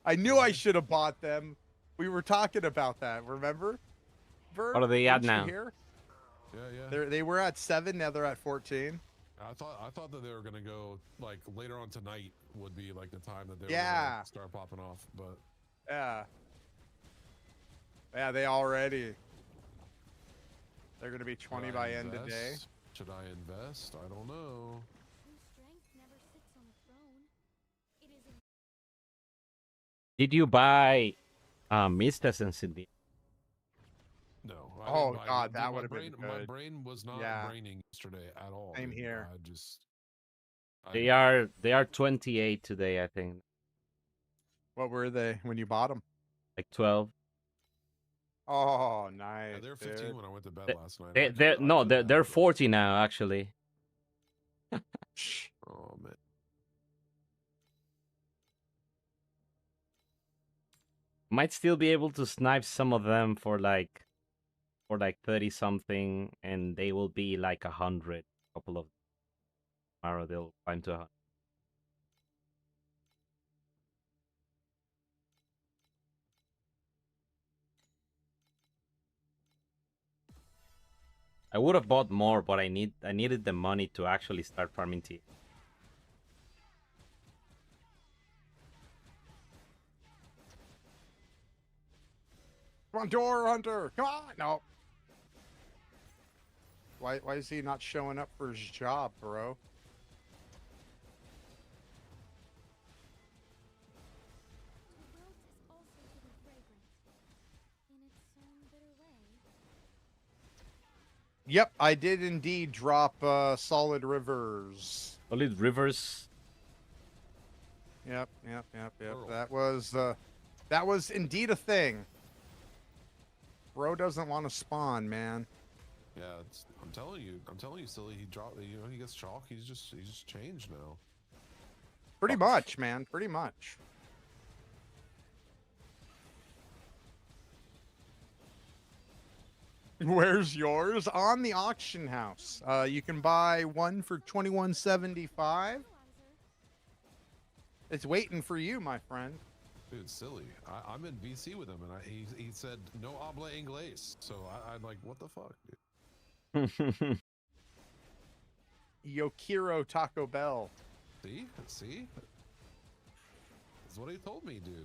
I knew I should have bought them. We were talking about that, remember? Vert, What are they at weren't you now? here? Yeah. They were at 7, now they're at 14. I thought that they were gonna go like later on tonight would be like the time that they were Yeah. gonna start popping off, but Yeah. Yeah, they already. They're gonna be 20 should by I end of day. invest? Should I invest? I don't know. Whose strength never sits on the throne. It is in Did you buy Mist Essence in the No. I Oh, didn't buy God, it. that My would've been brain- My good. brain was not Yeah. braining yesterday at all. Same dude. here. They are 28 today, I think. What were they when you bought them? Like 12. Oh, Yeah, nice. they were 15 dude. when I went to bed They- last night. They're 40 now actually. Oh man. Might still be able to snipe some of them for like 30 something, and they will be like 100. Couple of tomorrow they'll climb to 100. I would have bought more, but I needed the money to actually start farming tea. Come on, Door Hunter. Come on. No. Why is he not showing up for his job, bro? the world is also hidden fragrance. In its own bitter way. Yep, I did indeed drop solid rivers. Solid rivers. Yep. Plural. That was indeed a thing. Bro doesn't want to spawn, man. Yeah, I'm telling you, silly. He dropped. You know, he gets chalk. He's just changed now. Pretty much, man. Pretty much. Where's yours? On the auction house. You can buy one for $21.75. It's waiting for you, my friend. Dude, silly. I'm in VC with him, and he said no habla inglés. So I'm like, what the fuck, dude? Yokiro Taco Bell. See, that's what he told me, dude.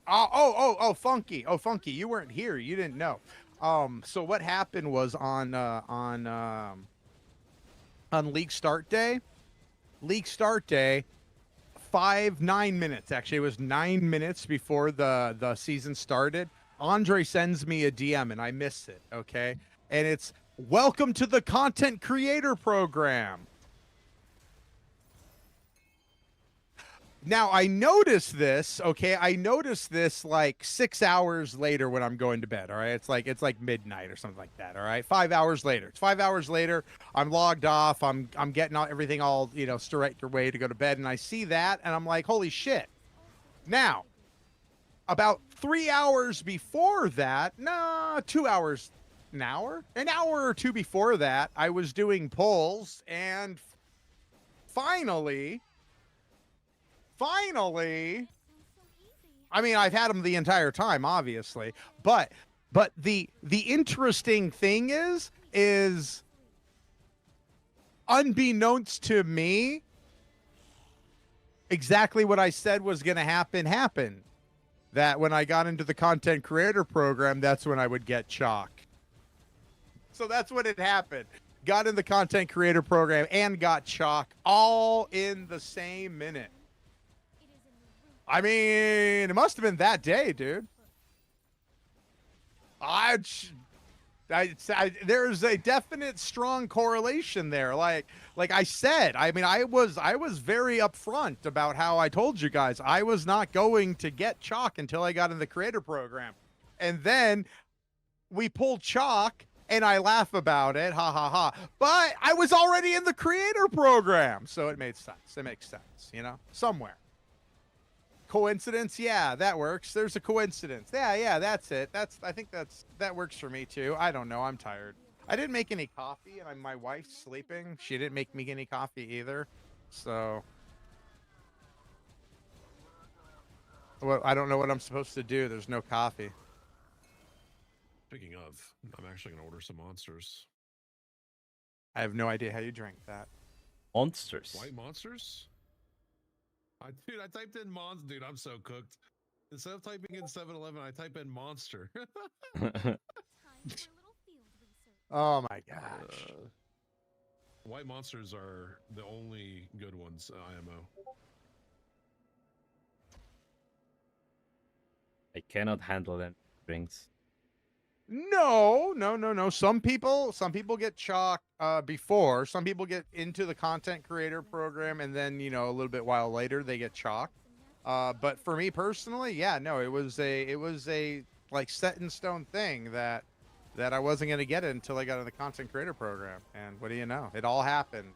Oh, Funky. Oh, Funky, you weren't here. You didn't know. So what happened was on League Start Day, 9 minutes. Actually, it was 9 minutes before the season started. Andre sends me a DM and I missed it. Okay. And it's welcome to the content creator program. Now I noticed this, okay? I noticed this like 6 hours later when I'm going to bed, all right? It's like midnight or something like that, all right? 5 hours later. It's 5 hours later. I'm logged off. I'm getting everything all, you know, straight away to go to bed, and I see that and I'm like, "Holy shit." Now, about 3 hours before that, 2 hours, an hour or two before that, I was doing polls, and finally, I mean, I've had them the entire time, obviously, but the interesting thing is unbeknownst to me, exactly what I said was going to happen. That when I got into the content creator program, that's when I would get chalk. So that's what had happened. Got in the content creator program and got chalk all in the same minute. I mean, it must have been that day, dude. There's a definite strong correlation there. Like I said, I mean, I was very upfront about how I told you guys I was not going to get chalk until I got in the creator program. And then we pulled chalk and I laugh about it. Ha ha ha. But I was already in the creator program. So it made sense. It makes sense, you know, somewhere. Coincidence? Yeah, that works. There's a coincidence. Yeah, that's it. I think that works for me too. I don't know. I'm tired. I didn't make any coffee, and my wife's sleeping. She didn't make me any coffee either. So, well, I don't know what I'm supposed to do. There's no coffee. Speaking of, I'm actually gonna order some monsters. I have no idea how you drink that. Monsters. White monsters? Dude, I typed in monster. Dude, I'm so cooked. Instead of typing in 7-Eleven, I type in monster. Oh my gosh. White monsters are the only good ones, IMO. I cannot handle them drinks. No. Some people get chalk before. Some people get into the content creator program, and then, you know, a little bit while later they get chalk. But for me personally, yeah, no, it was a like set in stone thing that I wasn't gonna get it until I got in the content creator program. And what do you know? It all happened.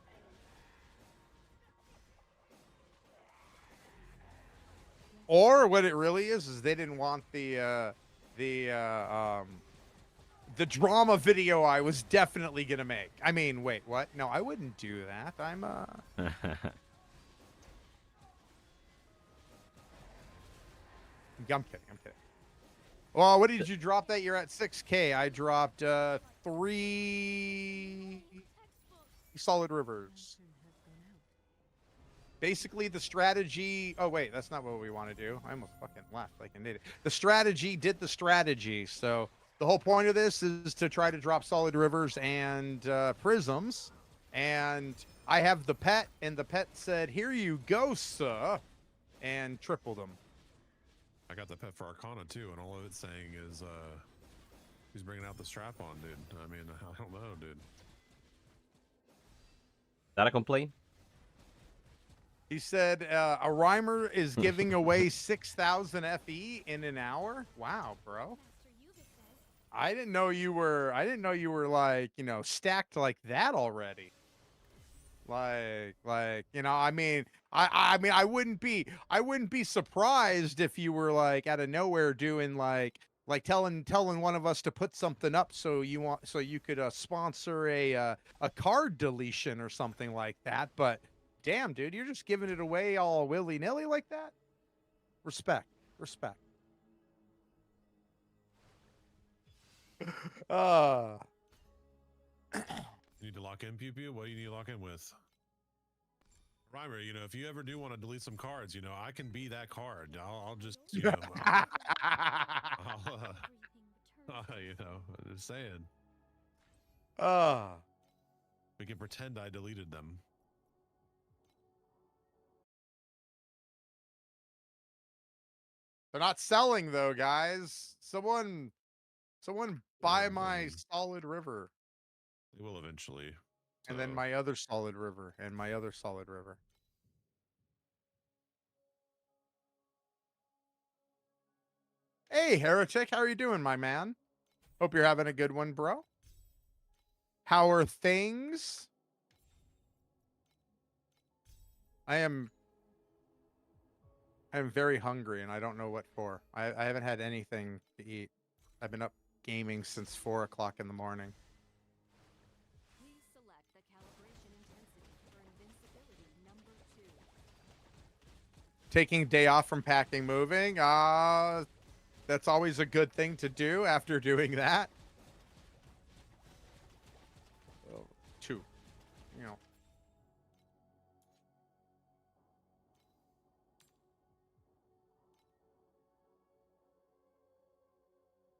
Or what it really is they didn't want the drama video I was definitely gonna make. I mean, wait, what? No, I wouldn't do that. I'm kidding. Well, what did you drop that? You're at 6K. I dropped 3 solid rivers. Basically, the strategy. Oh wait, that's not what we want to do. I almost fucking left like an idiot. The strategy did the strategy. So the whole point of this is to try to drop solid rivers and prisms, And I have the pet, and the pet said, "Here you go, sir," and tripled him. I got the pet for Arcana too, and all of it's saying is he's bringing out the strap on, dude. I mean, I don't know, dude. Is that a complaint? He said a rhymer is giving away 6,000 FE in an hour. Wow, bro. I didn't know you were like, you know, stacked like that already. Like, you know, I mean, I wouldn't be surprised if you were like out of nowhere doing like telling one of us to put something up so you could sponsor a card deletion or something like that. But damn, dude, you're just giving it away all willy-nilly like that? Respect. You need to lock in, Pew Pew? What do you need to lock in with? Rhymer, you know, if you ever do want to delete some cards, you know, I can be that card. I'll just, you know, you know, I'm just saying. We can pretend I deleted them. They're not selling though, guys. Someone buy my solid river. They will eventually. And then my other solid river and my other solid river. Hey, Heretic, how are you doing, my man? Hope you're having a good one, bro. How are things? I am very hungry and I don't know what for. I haven't had anything to eat. I've been up gaming since 4 o'clock in the morning. Please select the calibration intensity for invincibility number 2. Taking a day off from packing, moving. That's always a good thing to do after doing that. 2. You know.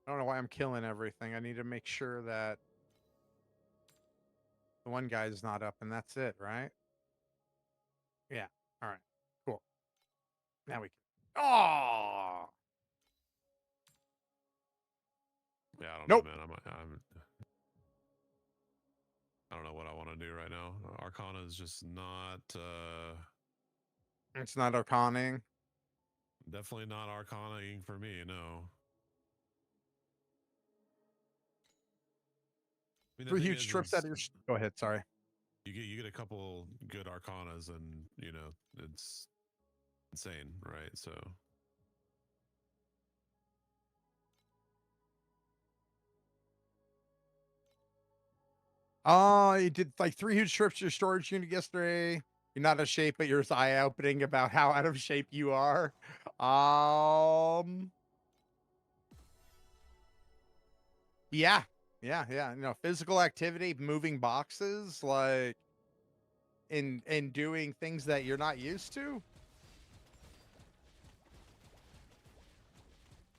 I don't know why I'm killing everything. I need to make sure that the one guy's not up and that's it, right? Yeah. All right. Cool. Now we can. Oh! Yeah, I don't Nope. know, man. I don't know what I want to do right now. Arcana is just not. It's not arcaning. Definitely not arcanaing for me. No. I mean, 3 huge trips out of your. Go ahead. Sorry. You get a couple good arcanas, and you know it's insane, right? So. Oh, you did like 3 huge trips to your storage unit yesterday. You're not out of shape, but you're eye-opening about how out of shape you are. Yeah. You know, physical activity, moving boxes, like, and doing things that you're not used to.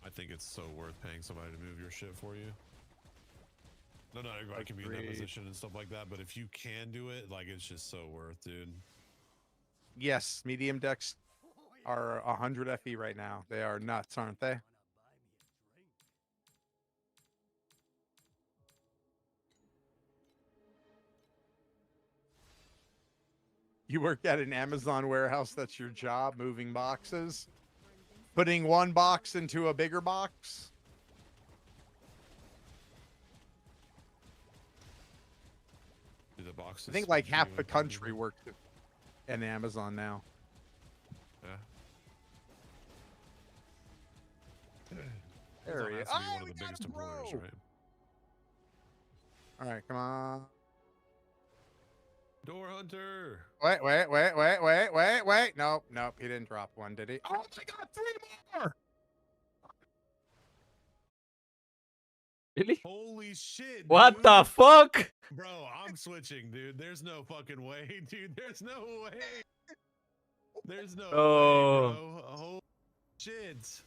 I think it's so worth paying somebody to move your shit for you. No, everybody can be in that position and stuff like that, but if you can do it, like, it's just so worth, dude. Yes, medium decks are 100 FE right now. They are nuts, aren't they? You work at an Amazon warehouse, that's your job, moving boxes? Putting one box into a bigger box? The boxes, I think like half the country works at Amazon now. Yeah. There he is. One of the biggest employers, right? All right, come on. Door Hunter. Wait. Nope, he didn't drop one, did he? Oh my God, 3 more! Really? Holy shit, What dude. the fuck? Bro, I'm switching, dude. There's no fucking way, dude. There's no way. There's no way, bro. Holy shit.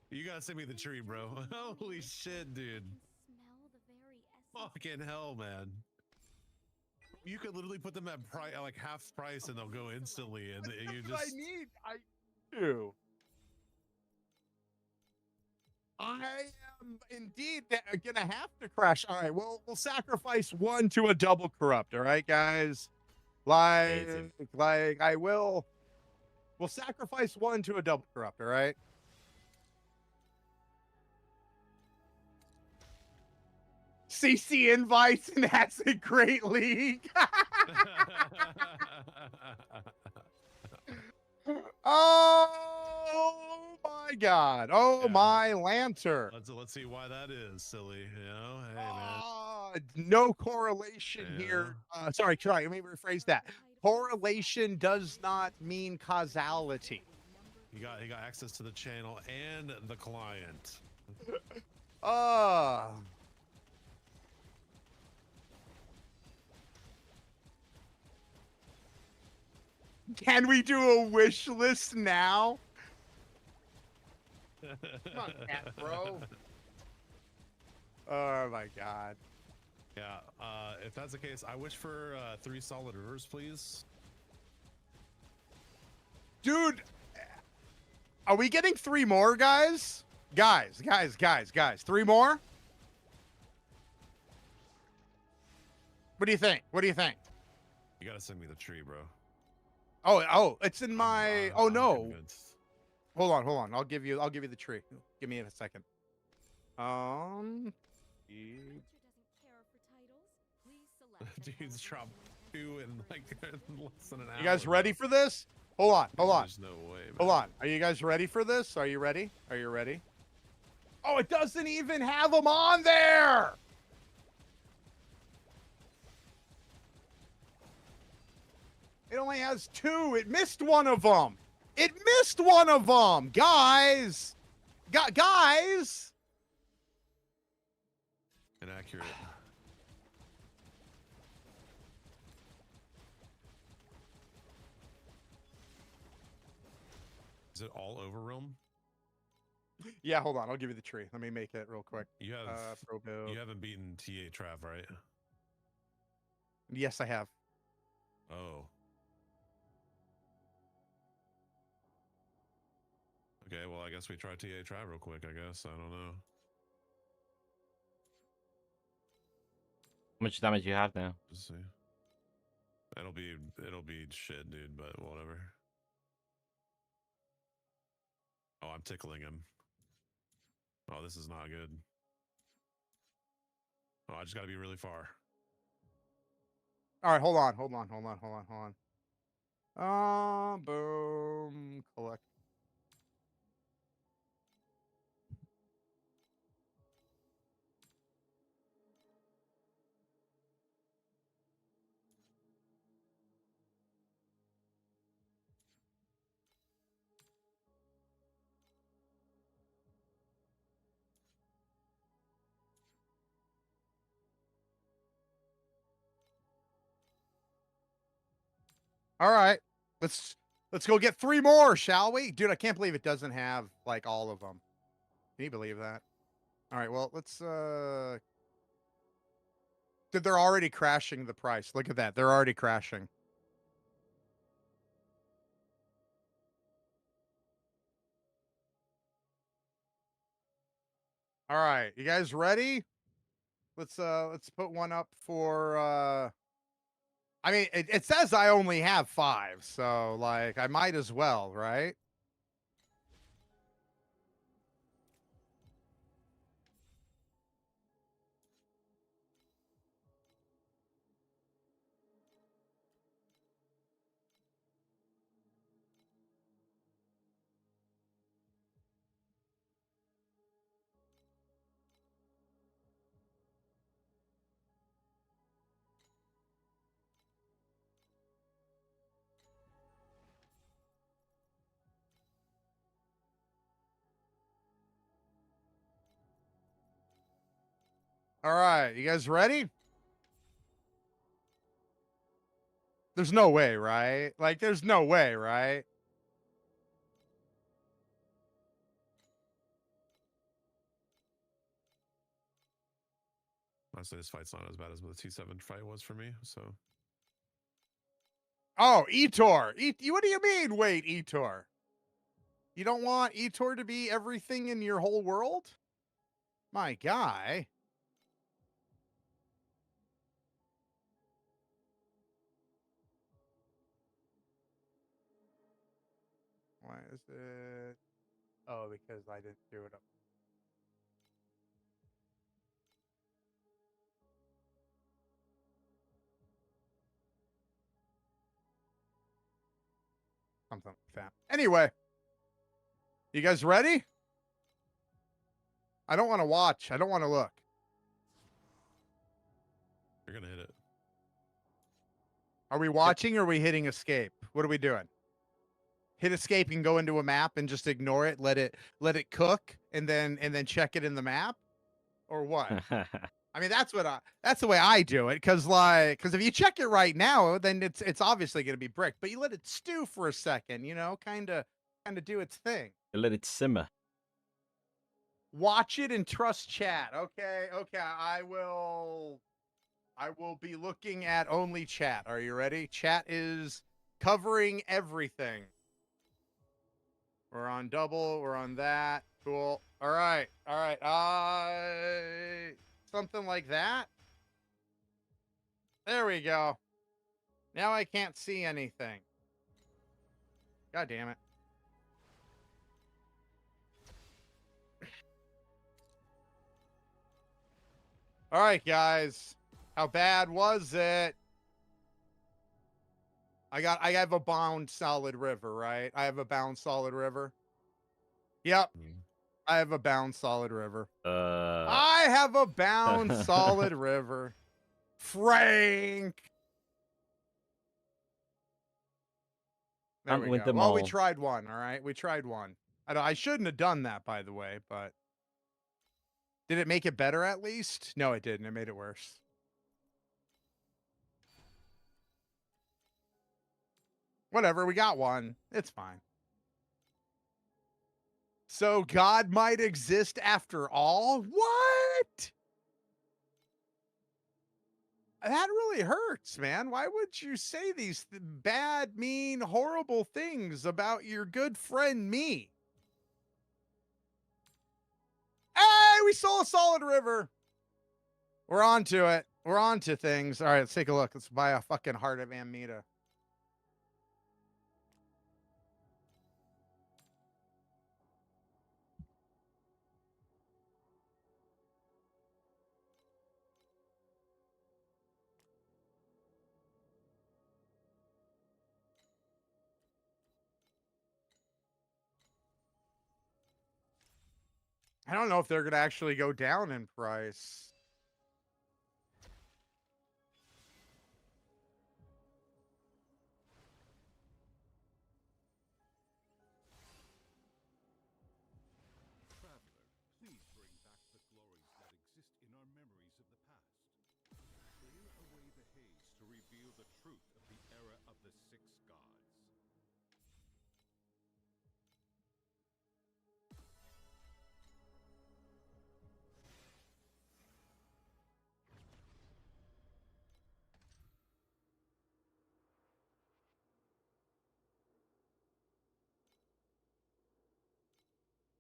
You gotta send me the tree, bro. Holy shit, dude. Fucking hell, man. You could literally put them at like half price, and they'll go instantly. And you That's what just I need. I do. I am indeed gonna have to crash. All right, we'll sacrifice one to a double corrupt. All right, guys. Amazing. Like I will. We'll sacrifice one to a double corrupt. All right. CC invites, and that's a great league. Oh my God! Oh Yeah. my lantern! Let's see why that is, silly. You know, hey man. No correlation Yeah. here. Sorry, let me rephrase that. Correlation does not mean causality. He got access to the channel and the client. Can we do a wish list now? Come on, cat, bro. Oh my God. Yeah. If that's the case, I wish for 3 solid rivers, please. Dude, are we getting 3 more, guys? Guys, 3 more? What do you think? What do you think? You gotta send me the tree, bro. Oh, it's in my. Oh I'm no. convinced. Hold on. I'll give you the tree. Give me a second. Richard doesn't care for titles. Please select the Dude's calibration dropped 2 in like less than an hour. You guys ready for this? Hold on. There's no way, man. Hold on. Are you guys ready for this? Are you ready? Are you ready? Oh, it doesn't even have them on there. It only has 2. It missed one of them. Guys. Guys. Inaccurate. Is it all over realm? Yeah, hold on. I'll give you the tree. Let me make it real quick. You have Pro build. you haven't beaten TA Trav, right? Yes, I have. Oh. Okay, well, I guess we try TA Trav real quick, I guess. I don't know. How much damage you have now? Let's see. It'll be shit, dude, but whatever. Oh, I'm tickling him. Oh, this is not good. Oh, I just gotta be really far. All right, hold on. Boom. Collect. All right, let's go get 3 more, shall we? Dude, I can't believe it doesn't have like all of them. Can you believe that? All right, well, let's Dude, they're already crashing the price. Look at that. They're already crashing. All right, you guys ready? Let's put one up for I mean, it says I only have 5, so like I might as well, right? All right, you guys ready? There's no way, right? Like, there's no way, right? Honestly, this fight's not as bad as the T7 fight was for me, so Oh, Etor. What do you mean? Wait, Etor. You don't want Etor to be everything in your whole world? My guy. Why is it? Oh, because I didn't do it up. Something like that. Anyway, you guys ready? I don't want to watch. I don't want to look. You're gonna hit it. Are we watching or are we hitting escape? What are we doing? Hit escape and go into a map and just ignore it, let it cook, and then check it in the map, or what? I mean, that's the way I do it, because if you check it right now, then it's obviously going to be brick, but you let it stew for a second, you know, kind of do its thing. You let it simmer. Watch it and trust chat. Okay, I will be looking at only chat. Are you ready? Chat is covering everything. We're on double. We're on that. Cool. All right. Something like that. There we go. Now I can't see anything. God damn it. All right, guys. How bad was it? I have a bound solid river, right? I have a bound solid river. Yep. I have a bound solid river. I have a bound solid river. Frank. There we go. Well, we tried one, all right? We tried one. I shouldn't have done that, by the way, but did it make it better at least? No, it didn't. It made it worse. Whatever, we got one. It's fine. So God might exist after all? What? That really hurts, man. Why would you say these bad, mean, horrible things about your good friend me? Hey, we saw a solid river. We're on to it. We're on to things. All right, let's take a look. Let's buy a fucking Heart of Amida. I don't know if they're going to actually go down in price. Traveler, please bring back the glories that exist in our memories of the past. Clear away the haze to reveal the truth of the era of the six gods.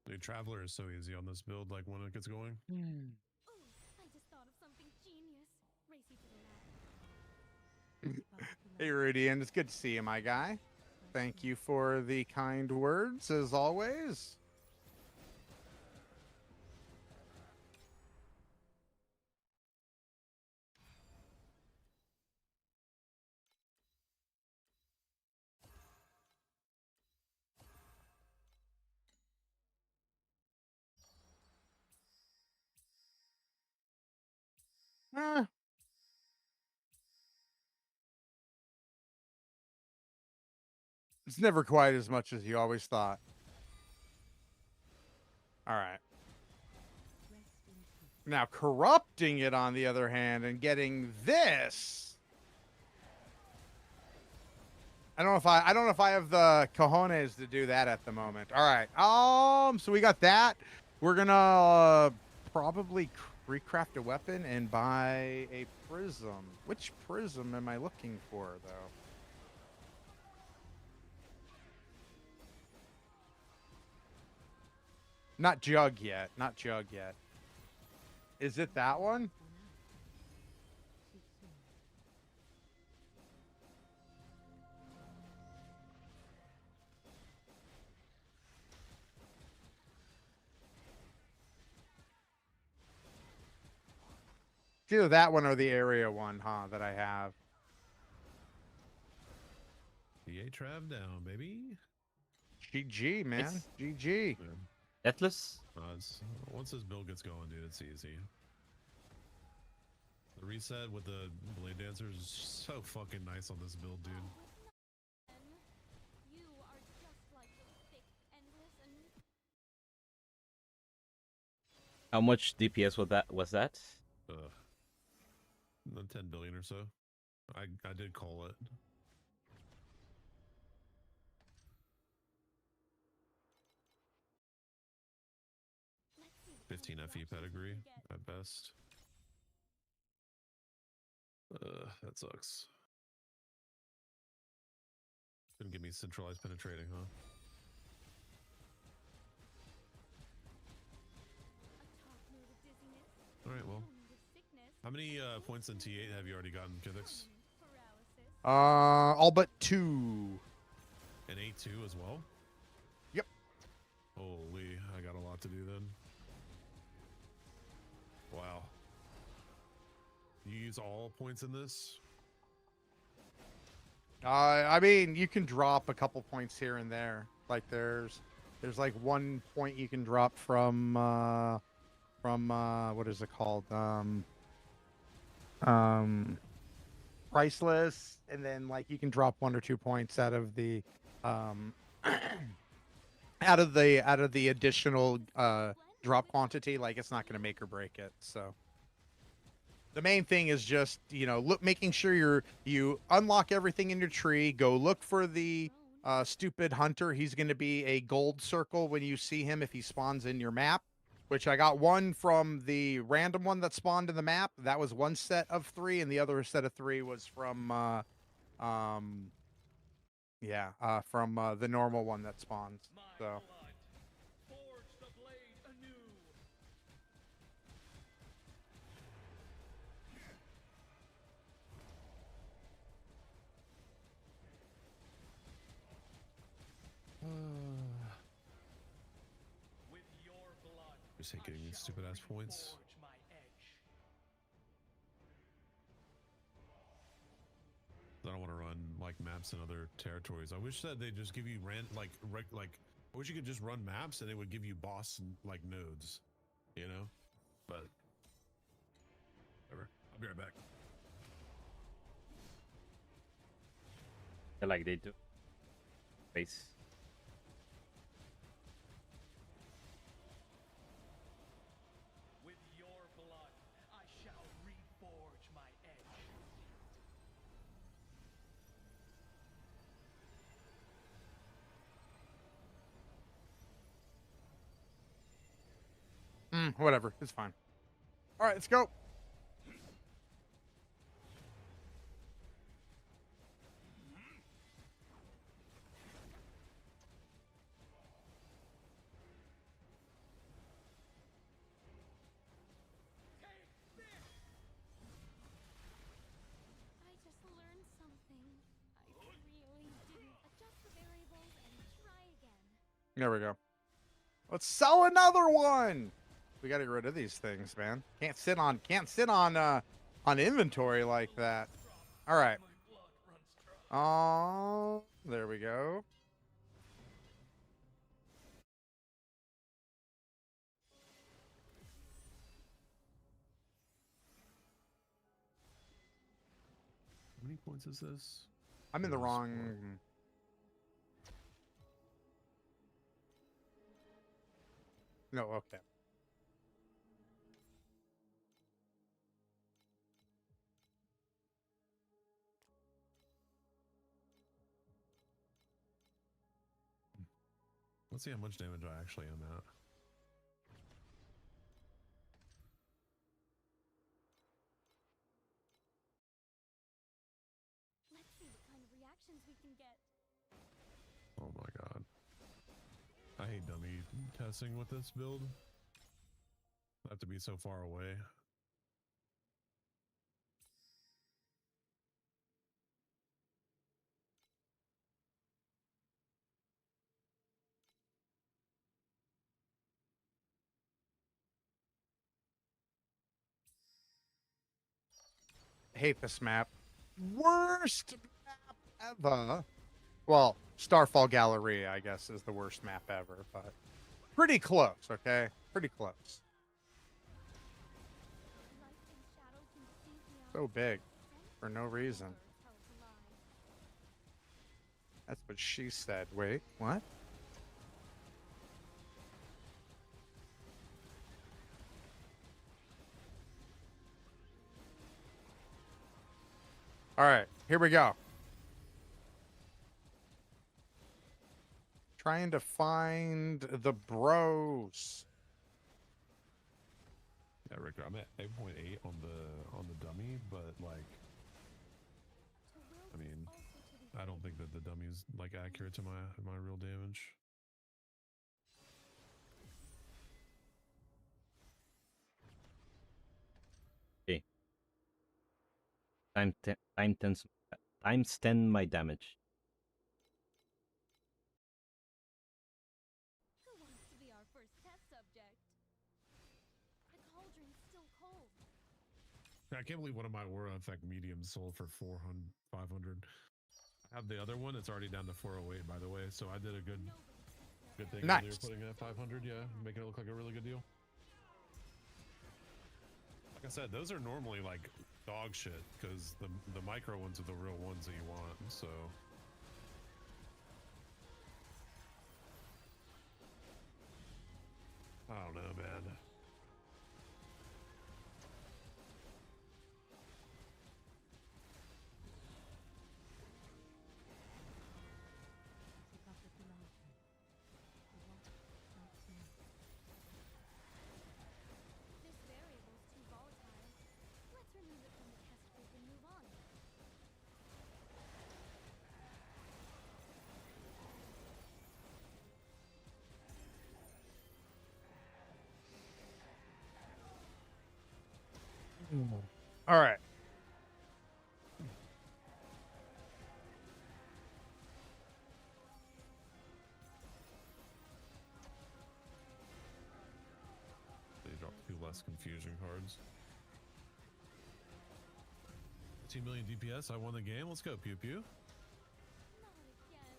Dude, Traveler is so easy on this build, like when it gets going. Oh, I just thought of something genius. Racy to the lab. Hey, Rudian. It's good to see you, my guy. Thank you for the kind words, as always. It's never quite as much as you always thought. All right. Now, corrupting it, on the other hand, and getting this. I don't know if I have the cojones to do that at the moment. All right. So we got that. We're gonna probably recraft a weapon and buy a prism. Which prism am I looking for, though? Not Jug yet. Not Jug yet. Is it that one? It's either that one or the area one, huh, that I have. EA Trav down, baby. GG, man. It's- GG. Yeah. Deathless? Once this build gets going, dude, it's easy. The reset with the Blade Dancers is so fucking nice on this build, dude. You are just like those thick, endless, and How much DPS was that? The 10 billion or so. I did call it. let's see what 15 kind of FE reactions we pedigree can get. at best. That sucks. Couldn't give me centralized penetrating, huh? A top note of dizziness, All right, well. no note of sickness, How many points in T8 have you already gotten, Kithix? paralysis. All but 2. And A2 as well? Yep. Holy, I got a lot to do then. Wow. You use all points in this? I mean, you can drop a couple points here and there. Like there's like 1 point you can drop from what is it called? Priceless, and then like you can drop 1 or 2 points out of the out of the additional drop quantity. Like it's not going to make or break it. So the main thing is just, you know, making sure you unlock everything in your tree. Go look for the stupid hunter. He's going to be a gold circle when you see him if he spawns in your map. Which I got 1 from the random one that spawned in the map. That was 1 set of 3, and the other set of 3 was from the normal one that spawns. So. Just hate getting these stupid ass points. I don't want to run like maps in other territories. I wish that they just give you I wish you could just run maps and it would give you boss like nodes, you know? But whatever. I'll be right back. Like they do. Base. With your blood, I shall reforge my edge. Whatever. It's fine. All right, let's go. I just learned something. I really didn't adjust the variables and try again. There we go. Let's sell another one. We got to get rid of these things, man. Can't sit on inventory like that. All right. Oh, there we go. How many points is this? I'm in the There's wrong. one. No, okay. Let's see how much damage I actually am at. Let's see what kind of reactions we can get. Oh my god. I I hate dummy testing with this build. I have to be so far away. Hate this map. Worst map ever. Well, Starfall Galleria, I guess, is the worst map ever, but pretty close, okay? Pretty close. Light and shadow can deceive me So big for no reason. tell a lie. That's what she said. Wait, what? All right, here we go. Trying to find the bros. Yeah, Richter, I'm at 8.8 on the dummy, but like, To will I mean, also to the I don't think that the dummy's like accurate to my real damage. Okay. Times 10 my damage. Who wants to be our first test subject? The cauldron's still cold. I can't believe one of my Aura Effect mediums sold for 400, 500. I have the other one. It's already down to 408, by the way. So I did a good thing Nice. earlier putting it at 500. Yeah, making it look like a really good deal. Like I said, those are normally like dog shit because the micro ones are the real ones that you want. So I don't know, man. This variable's too volatile. Let's remove it from the test group and move on. All right. They dropped 2 less confusion cards. 15 million DPS. I won the game. Let's go, pew pew. Not again.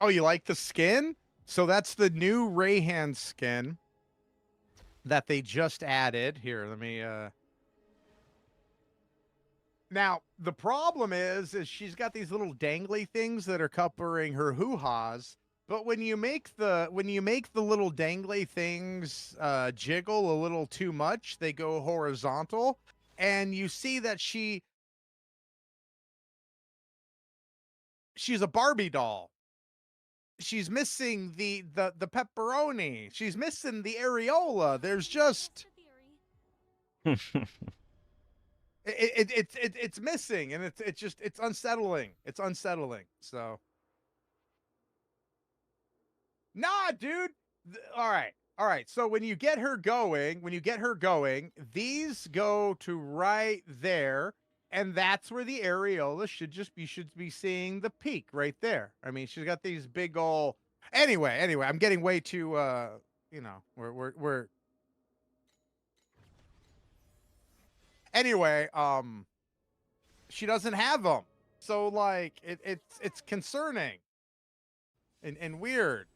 Oh, you like the skin? So that's the new Rayhan skin that they just added. Here, let me Now, the problem is she's got these little dangly things that are covering her hoo-has, but when you make the little dangly things jiggle a little too much, they go horizontal, and you see that she's a Barbie doll. She's missing the pepperoni. She's missing the areola. There's just Test the theory. it's missing, and it's unsettling. It's unsettling. So, nah, dude. All right. So when you get her going, these go to right there, and that's where the areola should be seeing the peak right there. I mean, she's got these big ol'. Anyway, I'm getting way too we're anyway, she doesn't have them. So like it's concerning and weird.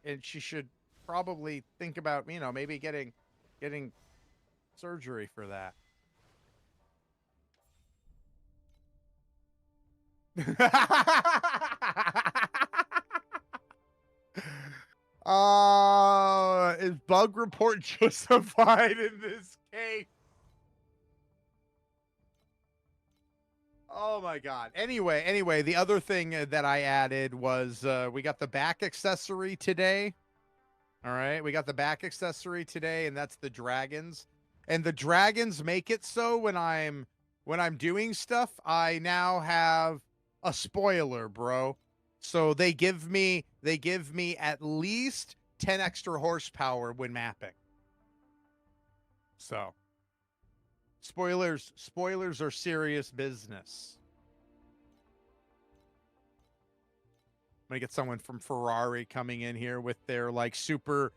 And she should probably think about, maybe getting surgery for that. Is bug report justified in this case? Oh my god. Anyway, the other thing that I added was we got the back accessory today. All right, we got the back accessory today, and that's the dragons. And the dragons make it so when I'm doing stuff, I now have a spoiler, bro. So they give me at least 10 extra horsepower when mapping. So spoilers are serious business. I'm gonna get someone from Ferrari coming in here with their like super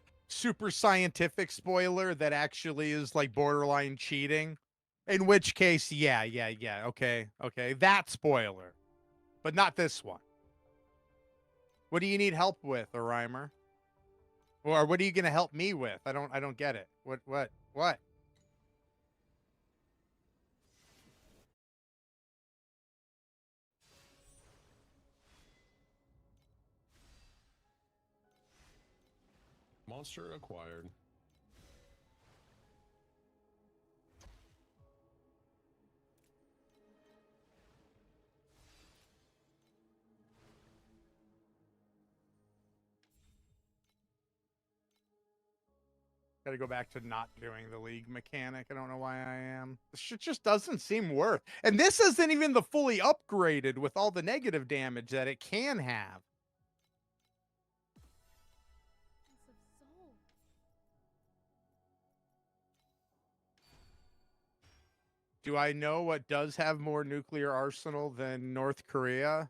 scientific spoiler that actually is like borderline cheating. In which case, yeah, okay, that spoiler, but not this one. What do you need help with, Orimer? Or what are you gonna help me with? I don't get it. What? Monster acquired. Got to go back to not doing the league mechanic. I don't know why I am. This shit just doesn't seem worth. And this isn't even the fully upgraded with all the negative damage that it can have. Do I know what does have more nuclear arsenal than North Korea?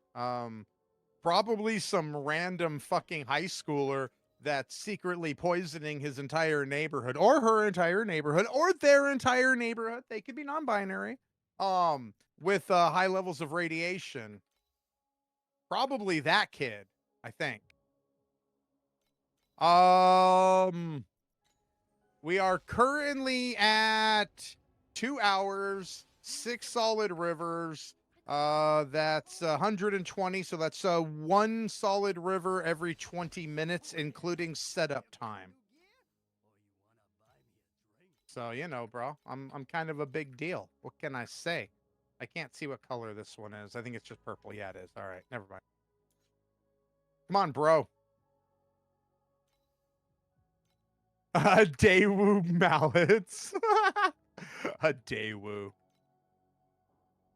Probably some random fucking high schooler that's secretly poisoning his entire neighborhood or her entire neighborhood or their entire neighborhood. They could be non-binary. With high levels of radiation. Probably that kid, I think. We are currently at 2 hours, 6 solid rivers. That's 120, so that's 1 solid river every 20 minutes, including setup time. So, you know, bro, I'm kind of a big deal. What can I say? I can't see what color this one is. I think it's just purple. Yeah, it is. All right, never mind. Come on, bro. Daewoo mallets. A Daewoo.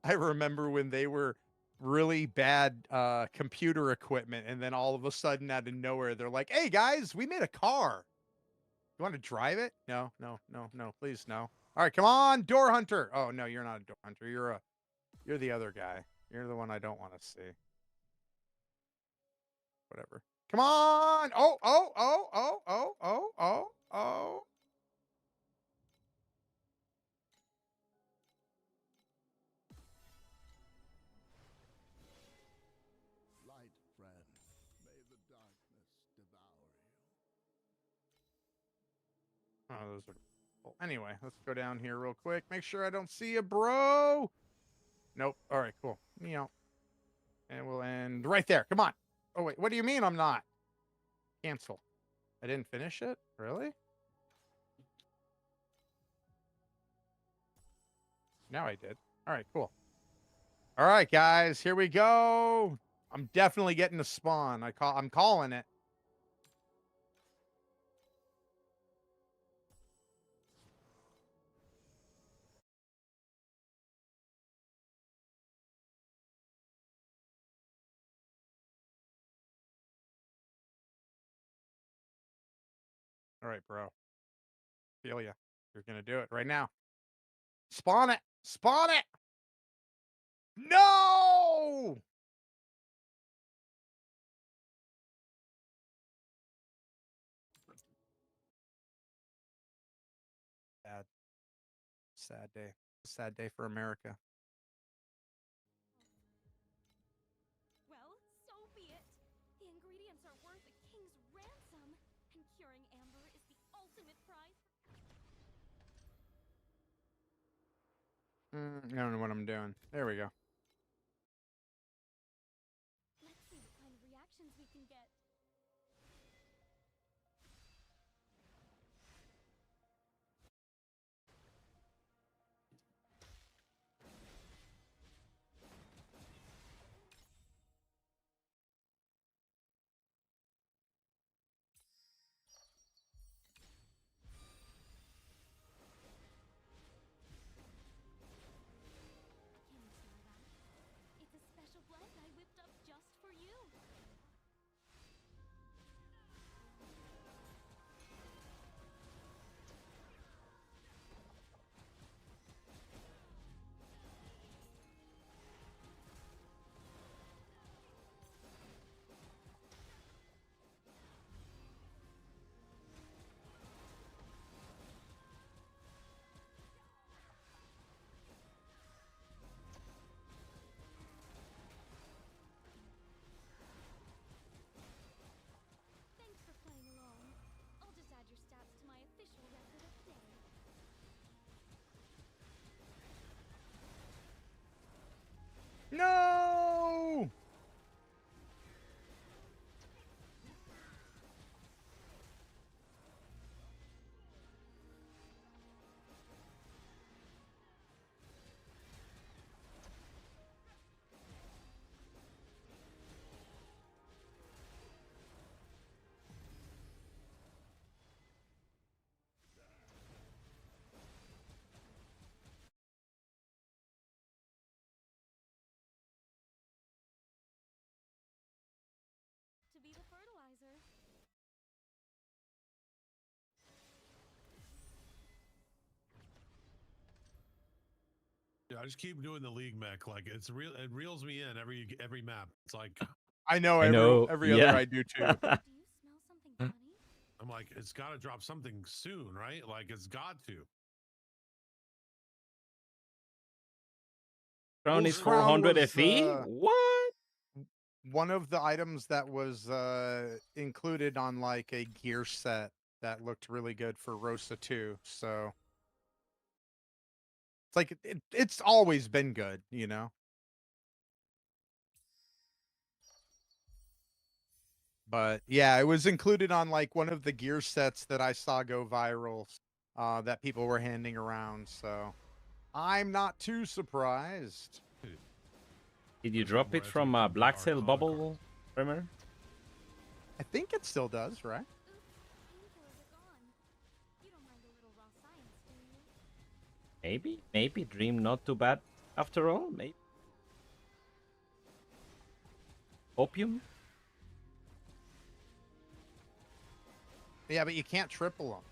I remember when they were really bad computer equipment, and then all of a sudden, out of nowhere, they're like, "Hey guys, we made a car. You want to drive it?" No, please no. All right, come on, door hunter. Oh no, you're not a door hunter. You're the other guy. You're the one I don't want to see. Whatever. Come on. Oh. Light, friend. May the darkness devour you. Oh, those are cool. Anyway, let's go down here real quick. Make sure I don't see you, bro. Nope. All right, cool. Meow. And we'll end right there. Come on. Oh, wait. What do you mean I'm not? Cancel. I didn't finish it? Really? Now I did. All right, cool. All right, guys. Here we go. I'm definitely getting a spawn. I'm calling it. All right, bro. Feel ya. You're going to do it right now. Spawn it. Spawn it. No! Sad. Sad day. Sad day for America. Well, so be it. The ingredients are worth a king's ransom, and curing amber is the ultimate prize. I don't know what I'm doing. There we go. Let's see what kind of reactions we can get. Yeah, I just keep doing the league mech. Like it's real. It reels me in every map. It's like I know. I know. Every Yeah. other I do too. Do you smell something funny? I'm like, it's got to drop something soon, right? Like it's got to. Crown Wolf's is Crown 400 was, FE? What? one of the items that was included on like a gear set that looked really good for Rosa 2. So it's like it's always been good, you know. But yeah, it was included on like one of the gear sets that I saw go viral, that people were handing around. So I'm not too surprised. Did you There's drop one more it I from think a from the Black Sail Arcana bubble, Rimmer? I think it still does, right? Oops, painkillers are gone. You don't mind a little raw science, do you? Maybe Dream not too bad after all. Maybe opium. Yeah, but you can't triple them.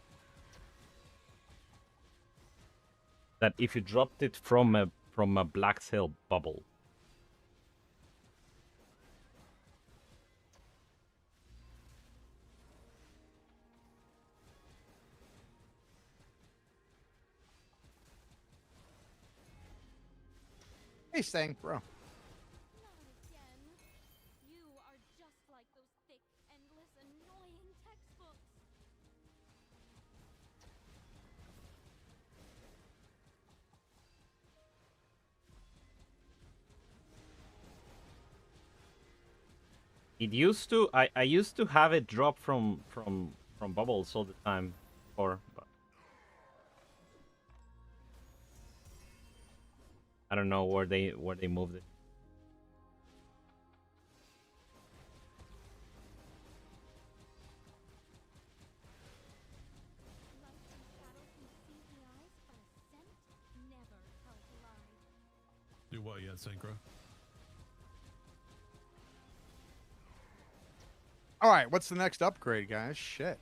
That if you dropped it from a Black Sail bubble. Hey, Stang, bro. Not again. You are just like those thick, endless, annoying textbooks. It used to. I used to have it drop from bubbles all the time, but I don't know where they moved it. Light and shadow can see the eyes, but a scent never tells a lie. Do what yet, Synchro? All right, what's the next upgrade, guys? Shit.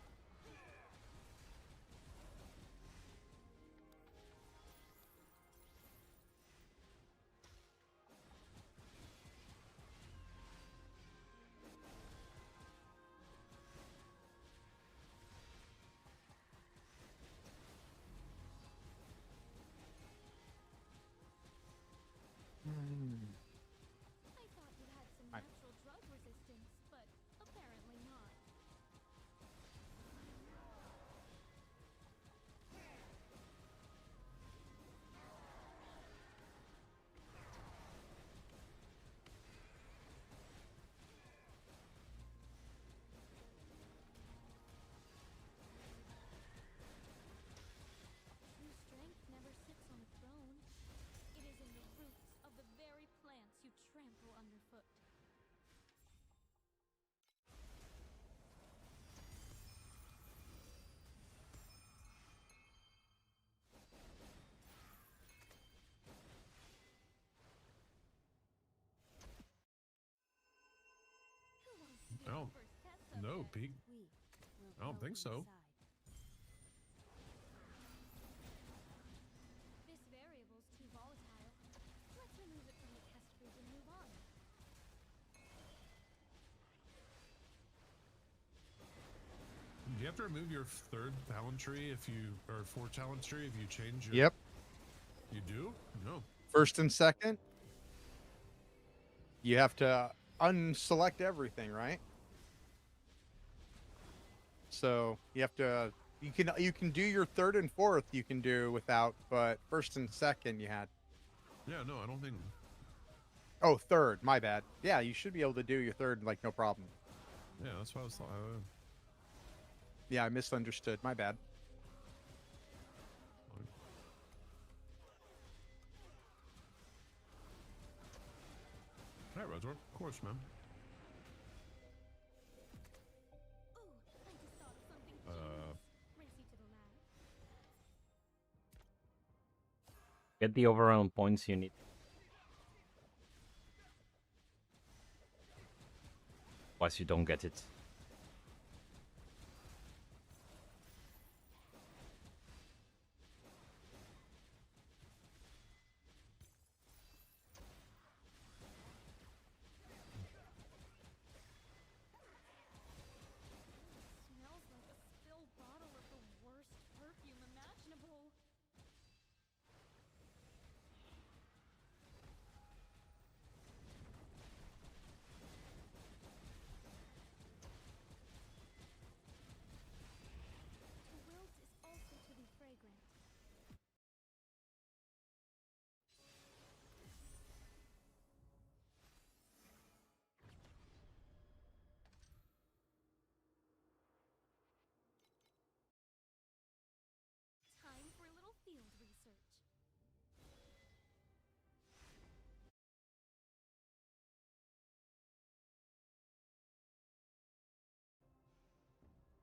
I thought you had some I- natural drug resistance, but apparently not. True strength never sits on a throne. It is in the roots of the very plants you trample underfoot. Who wants to be No. the first test No, subject? Pete. We will I don't go think so. inside. This variable's too volatile. Let's remove it from the test group and move on. Do you have to remove your third talent tree if you or fourth talent tree if you change your? Yep. You do? No. First and second, you have to unselect everything, right? So you have to. You can do your third and fourth. You can do without, but first and second you had. Yeah, no, I don't think. Oh, third. My bad. Yeah, you should be able to do your third like no problem. Yeah, that's what I was thought. Yeah, I misunderstood. My bad. All right, Rotor. Of course, man. Ooh, I just thought of something Uh. genius. Race you to the lab. Get the overall points you need. Otherwise you don't get it.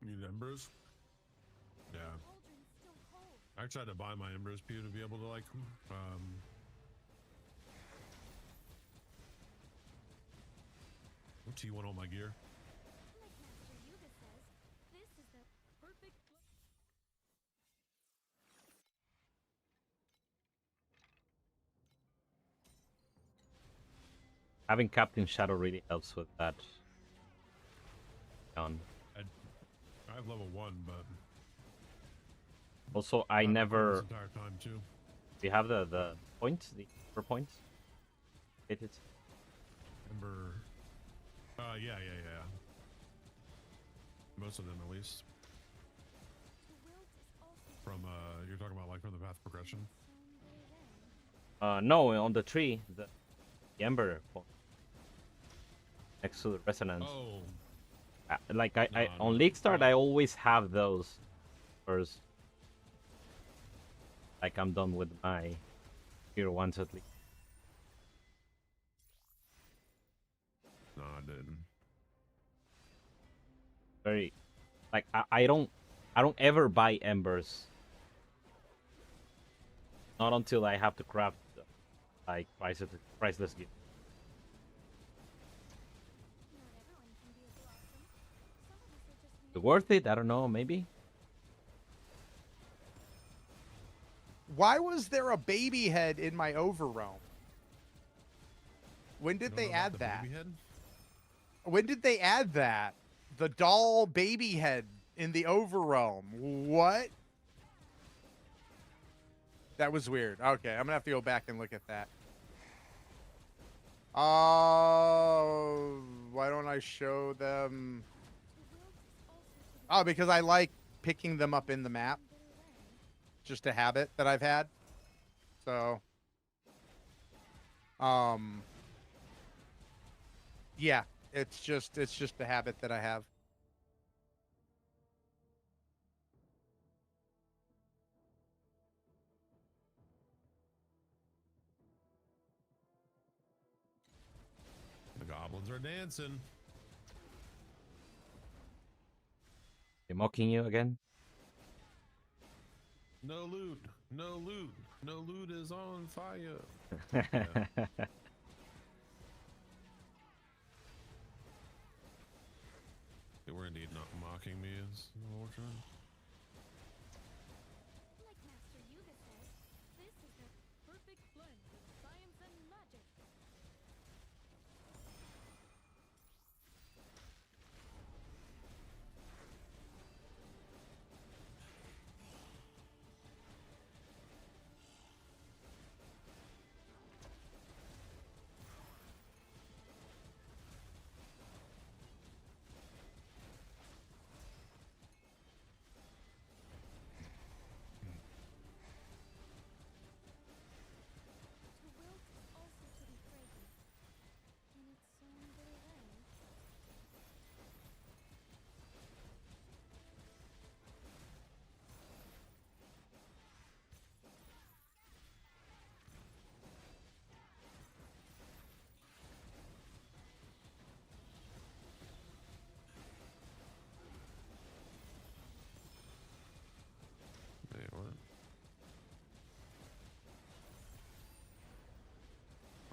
Need embers? Yeah. Cauldron's still cold. I tried to buy my embers pew to be able to like T1 all my gear. Like Master Yuga says, this is the perfect Having Captain Shadow really helps with that. I have level 1, but Also, I not never. this entire time too. Do you have the points? The ember points? Hit it. Ember. Yeah. Most of them, at least. From you're talking about like from the path progression. No, on the tree, the ember point next to the resonance. Oh. Like I No, on no. League Start, I always have those first. Like I'm done with my tier 1s at least. No, I didn't. Very, like I don't ever buy embers. Not until I have to craft like priceless gift. Not everyone can be a blossom. Some of us are just Is it worth it? I don't know. Maybe. Why was there a baby head in my overrealm? When You did don't they know about add the that? baby head? When did they add that? The doll baby head in the overrealm. What? That was weird. Okay, I'm gonna have to go back and look at that. Why don't I show them? Oh, because I like picking them up in the map. Just a habit that I've had. So, yeah, it's just a habit that I have. The goblins are dancing. They mocking you again? No loot. No loot. No loot is on fire. They were indeed not mocking me, is unfortunate. like Master Yuga says, this is the perfect blend of science and magic. To wilt is also to be fragrant. In its own little way. Wait, what?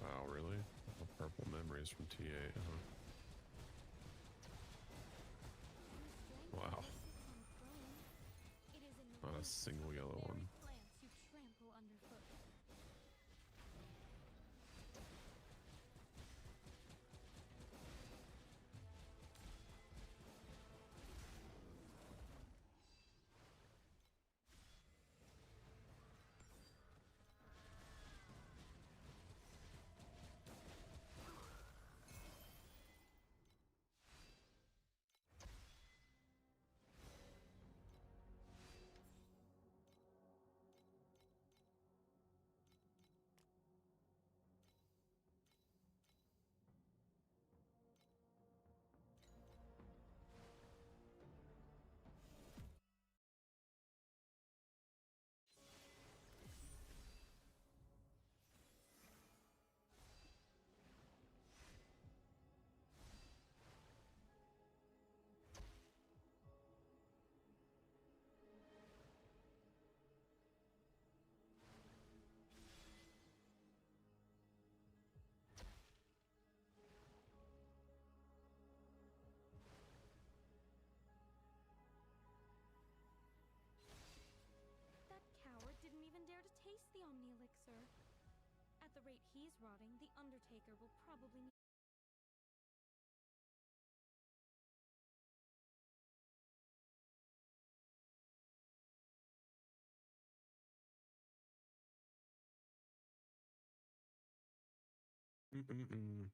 Wow, really? Oh, purple memories from T8, huh? Wow. It is in the Not a roots single of yellow the one. very plants you trample underfoot. sir. At the rate he's rotting, the Undertaker will probably need... Mm-mm-mm.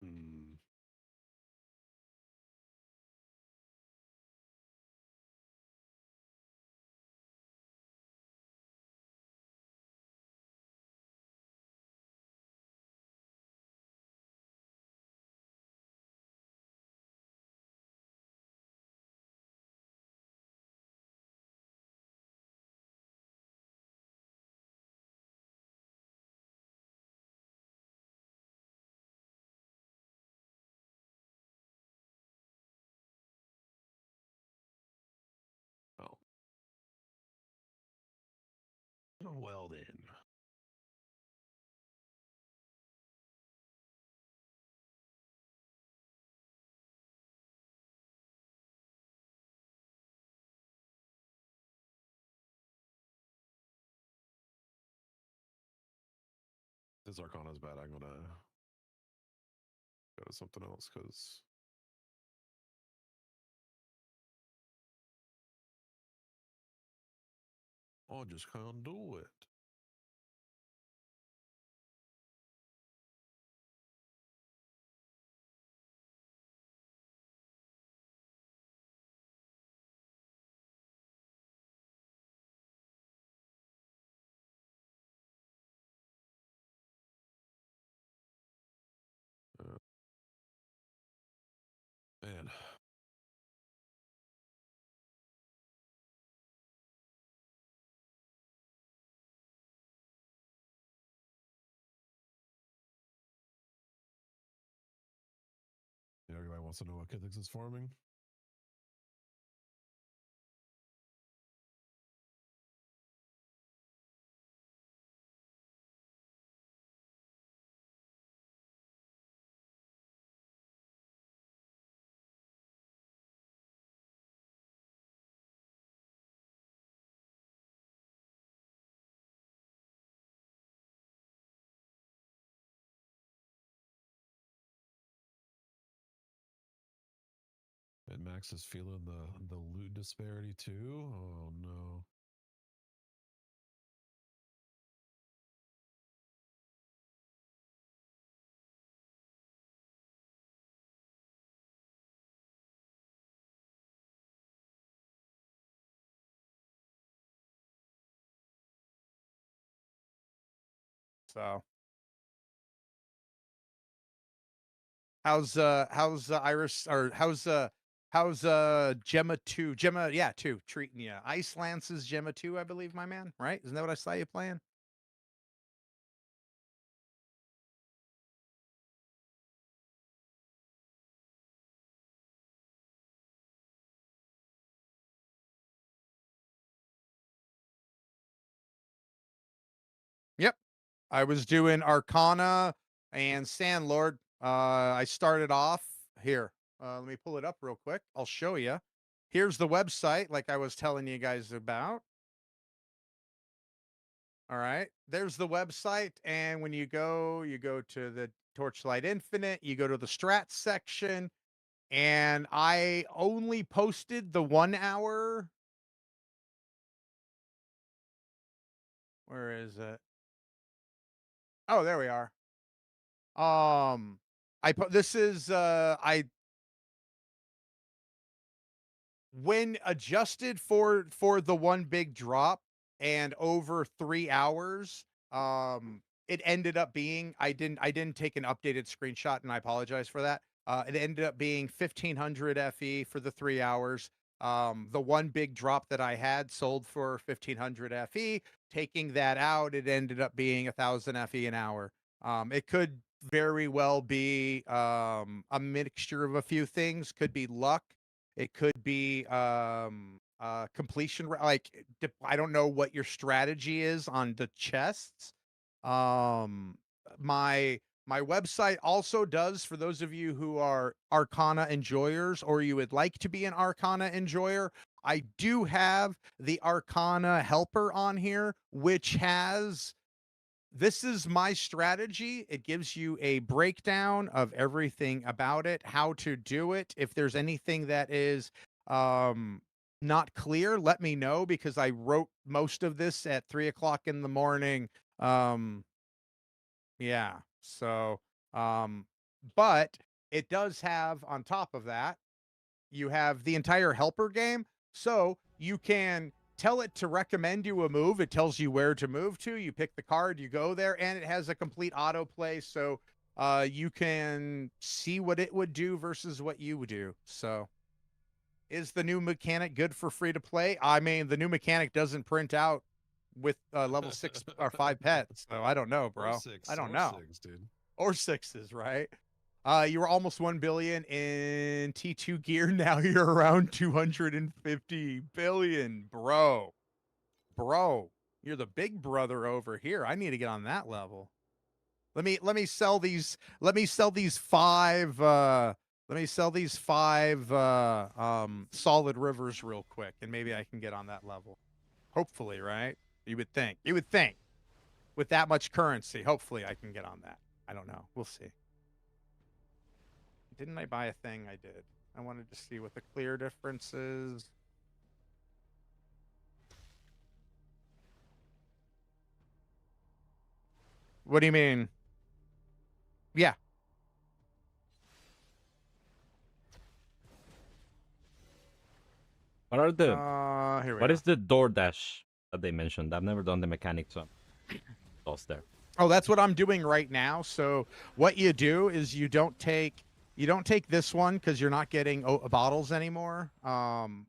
Mm. Oh. Well then. This Arcana's bad. I'm gonna go to something else because I just can't do it. Man. also know what Kithix is farming. And Max is feeling the loot disparity too. Oh no. So how's Iris, or how's Gemma 2? Gemma, yeah, 2 treating you. Ice Lance's Gemma 2, I believe, my man, right? Isn't that what I saw you playing? Yep. I was doing Arcana and Sandlord. I started off here. Let me pull it up real quick. I'll show you. Here's the website, like I was telling you guys about. All right. There's the website. And when you go to the Torchlight Infinite, you go to the strats section. And I only posted the 1 hour. Where is it? Oh, there we are. I put, this is when adjusted for the one big drop and over 3 hours, it ended up being, I didn't take an updated screenshot, and I apologize for that. It ended up being 1500 FE for the 3 hours. The one big drop that I had sold for 1500 FE. Taking that out, it ended up being 1000 FE an hour. It could very well be a mixture of a few things. Could be luck. It could be completion, like I don't know what your strategy is on the chests. My website also does, for those of you who are Arcana enjoyers, or you would like to be an Arcana enjoyer, I do have the Arcana helper on here, which has, this is my strategy. It gives you a breakdown of everything about it, how to do it. If there's anything that is not clear, let me know, because I wrote most of this at 3 o'clock in the morning. Yeah. So, but it does have, on top of that, you have the entire helper game. So you can tell it to recommend you a move. It tells you where to move to. You pick the card, you go there, and it has a complete autoplay. So you can see what it would do versus what you would do. So is the new mechanic good for free to play? I mean, the new mechanic doesn't print out with level 6 or 5 pets. So I don't know, bro. I don't know. 6, dude. Or 6s, right? You were almost 1 billion in T2 gear. Now you're around 250 billion, bro. Bro, you're the big brother over here. I need to get on that level. Let me sell these. Let me sell these 5. Let me sell these 5 solid rivers real quick, and maybe I can get on that level. Hopefully, right? You would think. You would think. With that much currency, hopefully I can get on that. I don't know. We'll see. Didn't I buy a thing? I did. I wanted to see what the clear difference is. What do you mean? Yeah. What are the Here we what go. is the DoorDash that they mentioned? I've never done the mechanics, so lost there. Oh, that's what I'm doing right now. So what you do is you don't take this one, because you're not getting bottles anymore on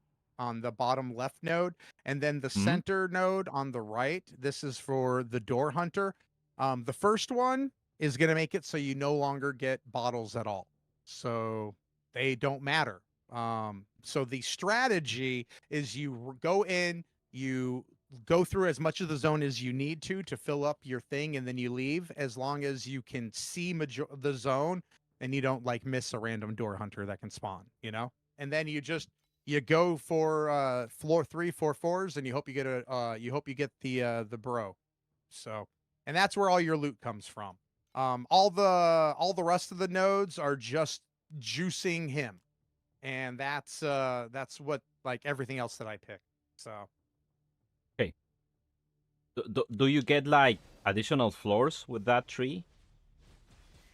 the bottom left node, and then the center node on the right. This is for the door hunter. The first one is going to make it so you no longer get bottles at all. So They don't matter. So the strategy is you go in, you go through as much of the zone as you need to fill up your thing, and then you leave as long as you can see the zone and you don't like miss a random door hunter that can spawn, you know? And then you go for floor 3, 4 4s, and you hope you get the bro. So, and that's where all your loot comes from. All the rest of the nodes are just juicing him, and that's what like everything else that I pick. So Do you get like additional floors with that tree?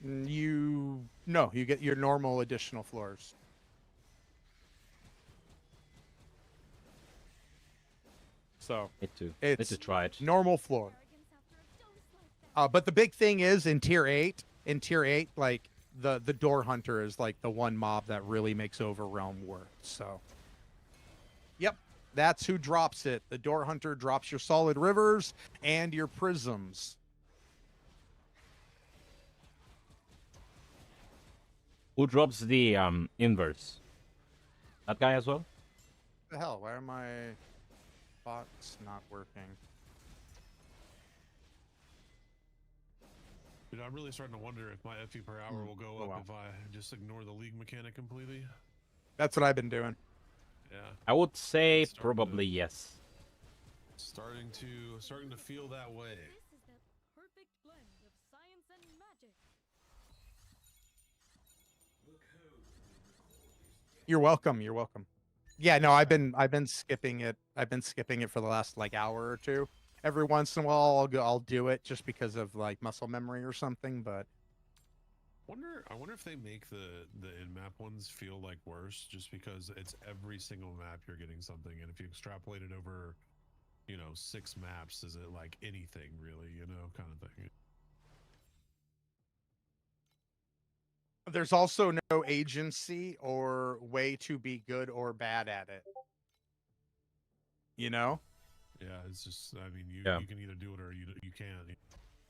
you get your normal additional floors. So Need to try it. normal floor. But the big thing is in tier 8, like the door hunter is like the one mob that really makes Overrealm work. So yep, that's who drops it. The door hunter drops your solid rivers and your prisms. Who drops the inverse? That guy as well? What the hell? Why are my bots not working? Dude, I'm really starting to wonder if my FE per hour will go up if I just ignore the league mechanic completely. That's what I've been doing. Yeah. I would say probably yes. Starting to feel that way. This is the perfect blend of science and magic. You're welcome. You're welcome. Yeah, no, I've been skipping it. I've been skipping it for the last like hour or two. Every once in a while, I'll do it just because of like muscle memory or something. But I wonder if they make the in-map ones feel like worse, just because it's every single map you're getting something, and if you extrapolate it over, 6 maps, is it like anything really, kind of thing. there's also no agency or way to be good or bad at it. You know? Yeah, it's just, I mean, you can either do it or you can't.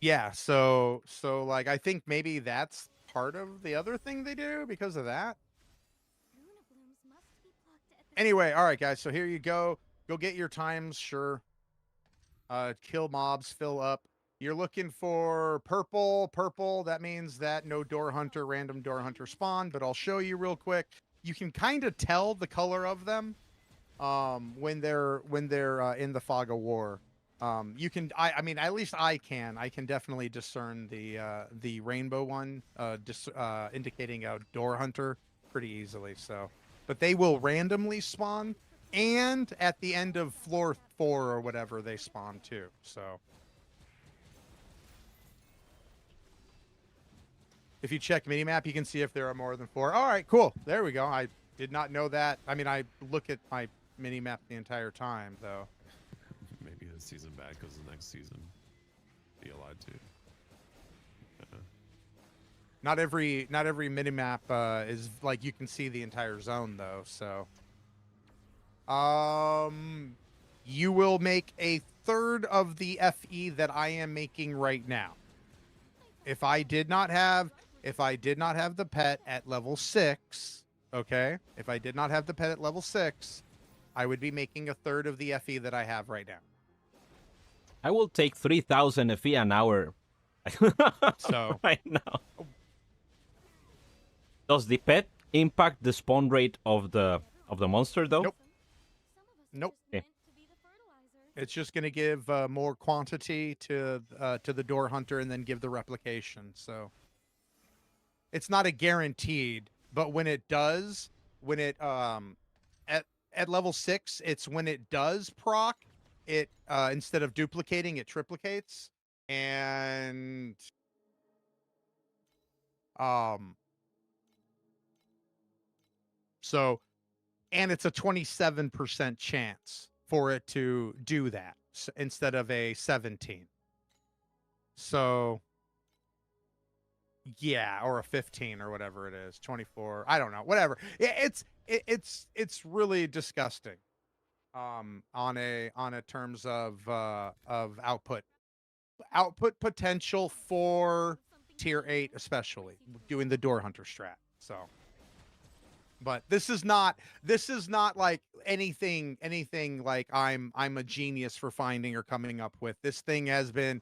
Yeah, so like I think maybe that's part of the other thing they do because of that. Anyway, all right, guys. So here you go. Go get your times. Sure. Kill mobs. Fill up. You're looking for purple. Purple. That means that no door hunter, random door hunter spawn. But I'll show you real quick. You can kind of tell the color of them when they're in the fog of war. You can. I mean, at least I can definitely discern the rainbow one, indicating a door hunter pretty easily. So, but they will randomly spawn, and at the end of floor 4 or whatever, they spawn too. So, if you check minimap, you can see if there are more than 4. All right, cool. There we go. I did not know that. I mean, I look at my minimap the entire time, though. Maybe this season bad because the next season TLI too. Yeah. Not every minimap is like you can see the entire zone though. So, you will make a third of the FE that I am making right now. If I did not have the pet at level 6, okay? If I did not have the pet at level 6, I would be making a third of the FE that I have right now. I will take 3,000 FE an hour. So right now. Does the pet impact the spawn rate of the monster though? Nope. Nope. Okay. It's just going to give more quantity to the door hunter and then give the replication. So it's not a guaranteed, but when it does, at level 6, it's when it does proc, it instead of duplicating, it triplicates, and so, and it's a 27% chance for it to do that instead of a 17. So yeah, or a 15 or whatever it is, 24. I don't know, whatever. It's really disgusting. On a terms of output potential for tier 8, especially doing the door hunter strat. So But this is not like anything like I'm a genius for finding or coming up with. This thing has been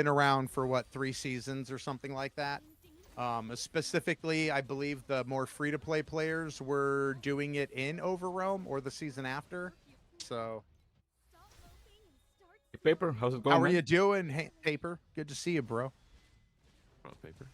around for what, 3 seasons or something like that. Specifically, I believe the more free-to-play players were doing it in Overrealm or the season after. So, Hey, Paper, how's it going, how are man? you doing, Paper? Good to see you, bro. Oh, Paper.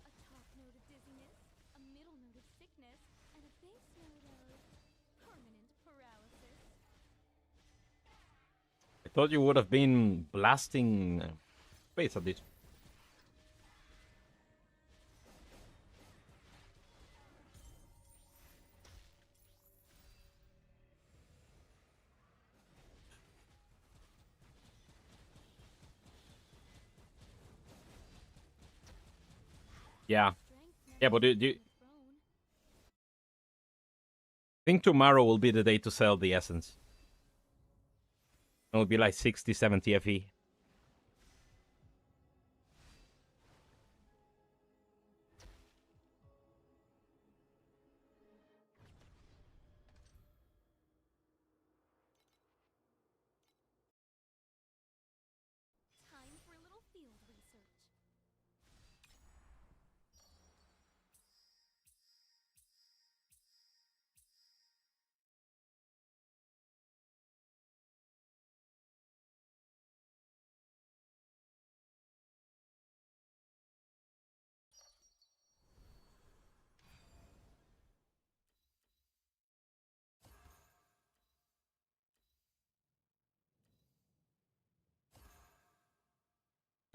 A top note of dizziness, a middle note of sickness, and a base note of permanent paralysis. I thought you would have been blasting space at this. Yeah. Yeah, but do you think tomorrow will be the day to sell the essence? It'll be like 60, 70 FE. Time for a little field research.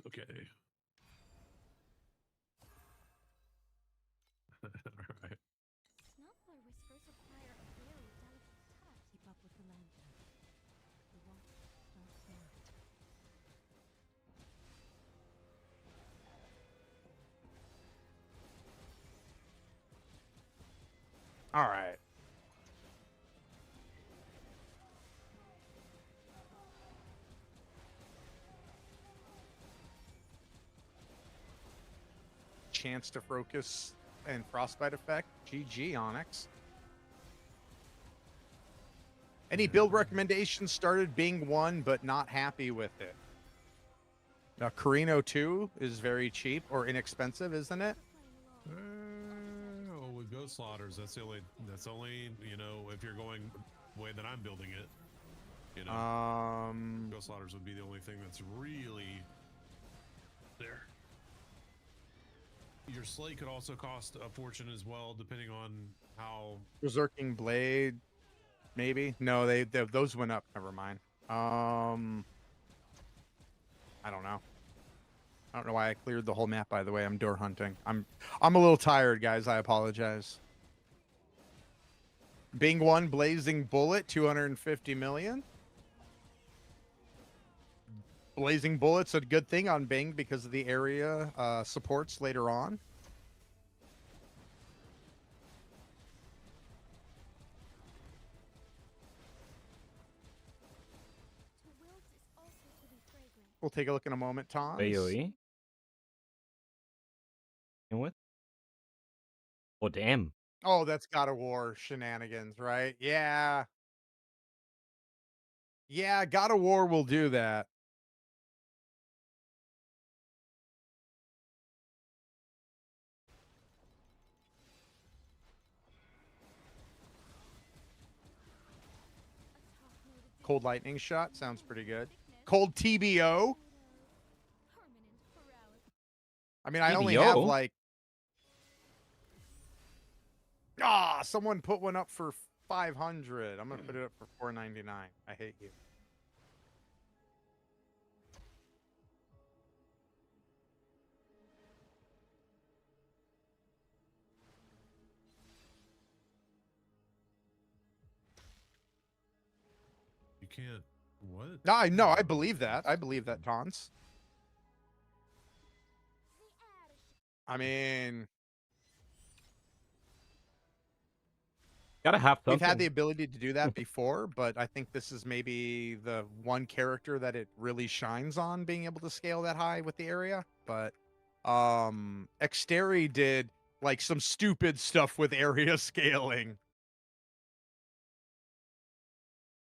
Okay. All right. Snuffler whispers require a very delicate touch. Keep up with the lantern. The watch starts now. All right. Chance to focus and frostbite effect. GG, Onyx. Any build recommendations? Started Bing 1, but not happy with it. Now, Carino 2 is very cheap or inexpensive, isn't it? Oh, with Ghost Slaughters, that's the only, you know, if you're going the way that I'm building it, you know, Ghost Slaughters would be the only thing that's really there. Your slate could also cost a fortune as well, depending on how. Berserking Blade, maybe. No, they those went up. Never mind. I don't know. I don't know why I cleared the whole map. By the way, I'm door hunting. I'm a little tired, guys. I apologize. Bing 1 Blazing Bullet, 250 million. Blazing Bullet's a good thing on Bing because of the area supports later on. To wilt is also to be fragrant. We'll take a look in a moment, Tom. AoE? And what? Oh, damn. Oh, that's God of War shenanigans, right? Yeah. Yeah, God of War will do that. A top note of Cold lightning shot sounds pretty good. Cold TBO. permanent paralysis. I mean, I only have TBO? like someone put one up for 500. I'm gonna put it up for 499. I hate you. You can't What? No, I believe that. I believe that, Tons. I mean, Gotta have we've had something. the ability to do that before, but I think this is maybe the one character that it really shines on, being able to scale that high with the area. But Exteri did like some stupid stuff with area scaling.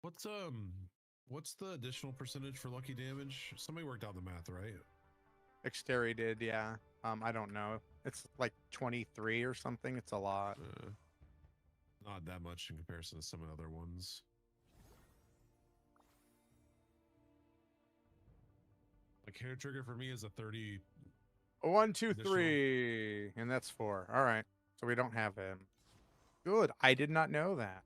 What's the additional percentage for lucky damage? Somebody worked out the math, right? Exteri did, yeah. I don't know. It's like 23 or something. It's a lot. Not that much in comparison to some of the other ones. Like hair trigger for me is a 30. 1, 2, Additional. 3, and that's 4. All right, so we don't have him. Good. I did not know that.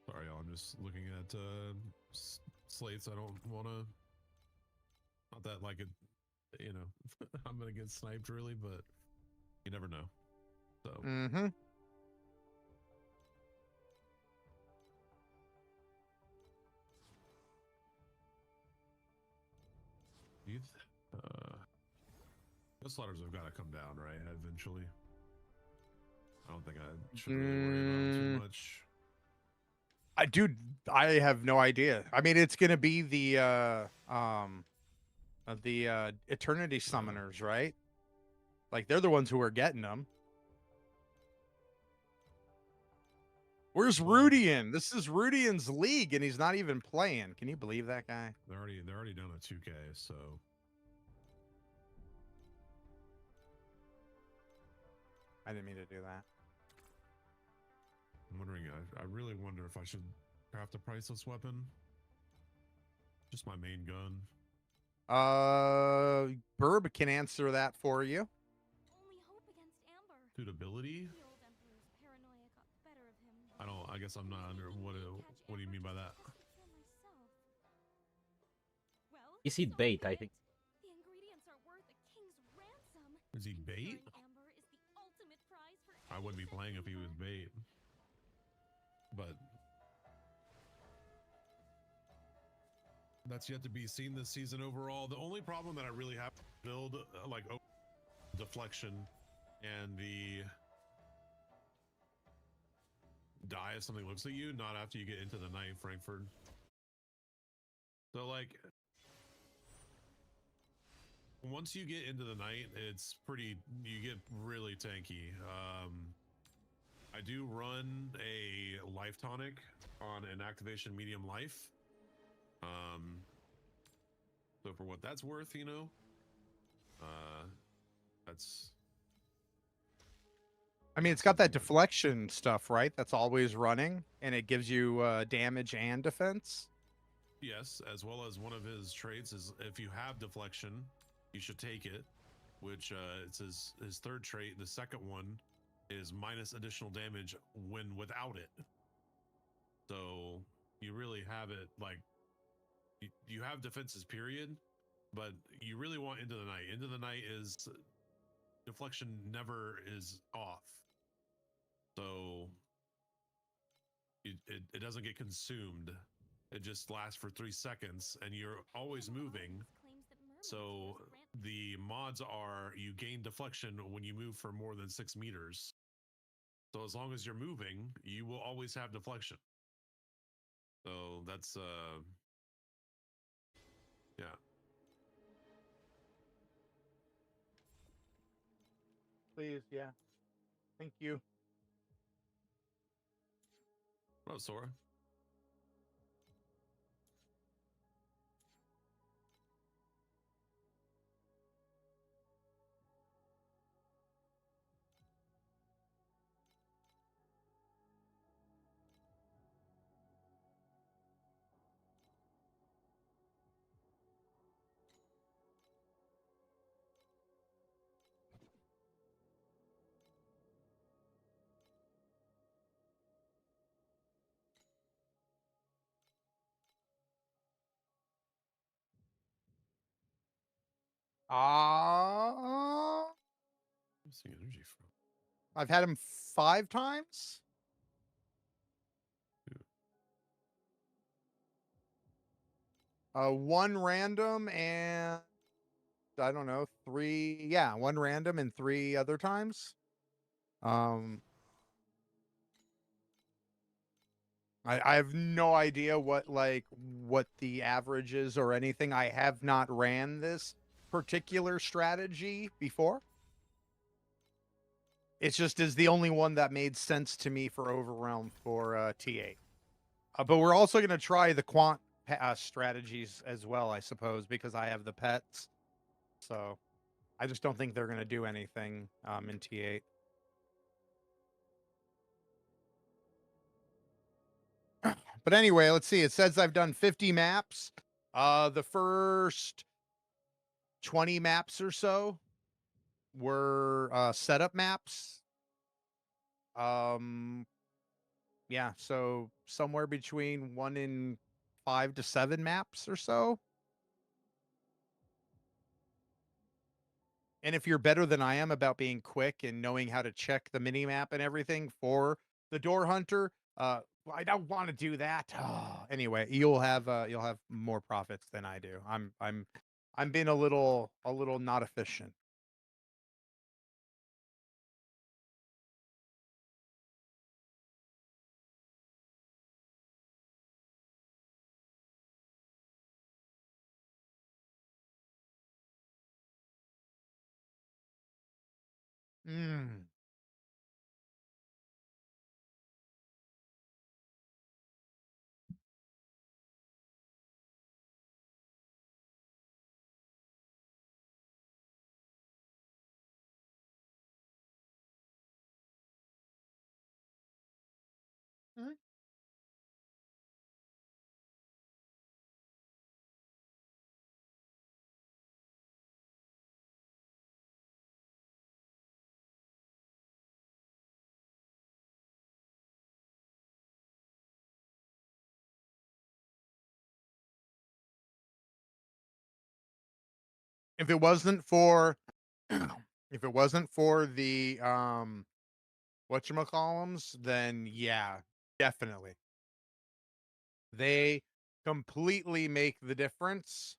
Sorry, y'all. I'm just looking at slates. I don't want to. Not that like it, you know, I'm gonna get sniped really, but you never know. So. Mm-hmm. Those slaughters have got to come down, right? Eventually. I don't think I should really worry about them too much. I have no idea. I mean, it's gonna be the Eternity Summoners, right? Like they're the ones who are getting them. Where's Rudian? This is Rudian's league, and he's not even playing. Can you believe that guy? They're already down at 2K, so. I didn't mean to do that. I'm wondering. I really wonder if I should craft a priceless weapon. Just my main gun. Burb can answer that for you. Only hope against Amber. Suitability? The old Emperor's paranoia got the better of him. I don't. I guess I'm not under. What do you mean by that? Well, Is he so bait, be I it. think. The ingredients are worth a king's ransom. Is he bait? Curing Amber is the ultimate prize for I wouldn't be any playing if he was adventurer. bait. But that's yet to be seen this season overall. The only problem that I really have to build, like deflection and the die if something looks at you, not after you get into the night in Frankfurt. So like once you get into the night, you get really tanky. I do run a life tonic on an activation medium life. So for what that's worth, you know, that's. I mean, it's got that deflection stuff, right? That's always running, and it gives you damage and defense. Yes, as well as one of his traits is if you have deflection, you should take it, which it's his third trait. The second one is minus additional damage when without it. So you really have it like you have defenses period, but you really want Into the Night. Into the Night is deflection never is off. So it doesn't get consumed. It just lasts for 3 seconds and you're always moving. So the mods are you gain deflection when you move for more than 6 meters. So as long as you're moving, you will always have deflection. So that's yeah. Please, yeah. Thank you. Oh, Sora. Ah, I'm seeing energy from. I've had him 5 times. One random and I don't know, three. Yeah, one random and three other times. I have no idea what what the average is or anything. I have not ran this particular strategy before. It's just is the only one that made sense to me for Overwhelm for T8. But we're also going to try the quant strategies as well, I suppose, because I have the pets. So I just don't think they're going to do anything in T8. But anyway, let's see. It says I've done 50 maps. The first 20 maps or so were setup maps. Yeah, so somewhere between 1 and 5 to 7 maps or so. And if you're better than I am about being quick and knowing how to check the mini map and everything for the door hunter, I don't want to do that. Anyway, you'll have more profits than I do. I'm being a little not efficient. Mm. Mm. If it wasn't for if it wasn't for the whatchamacallums, then yeah, definitely. They completely make the difference.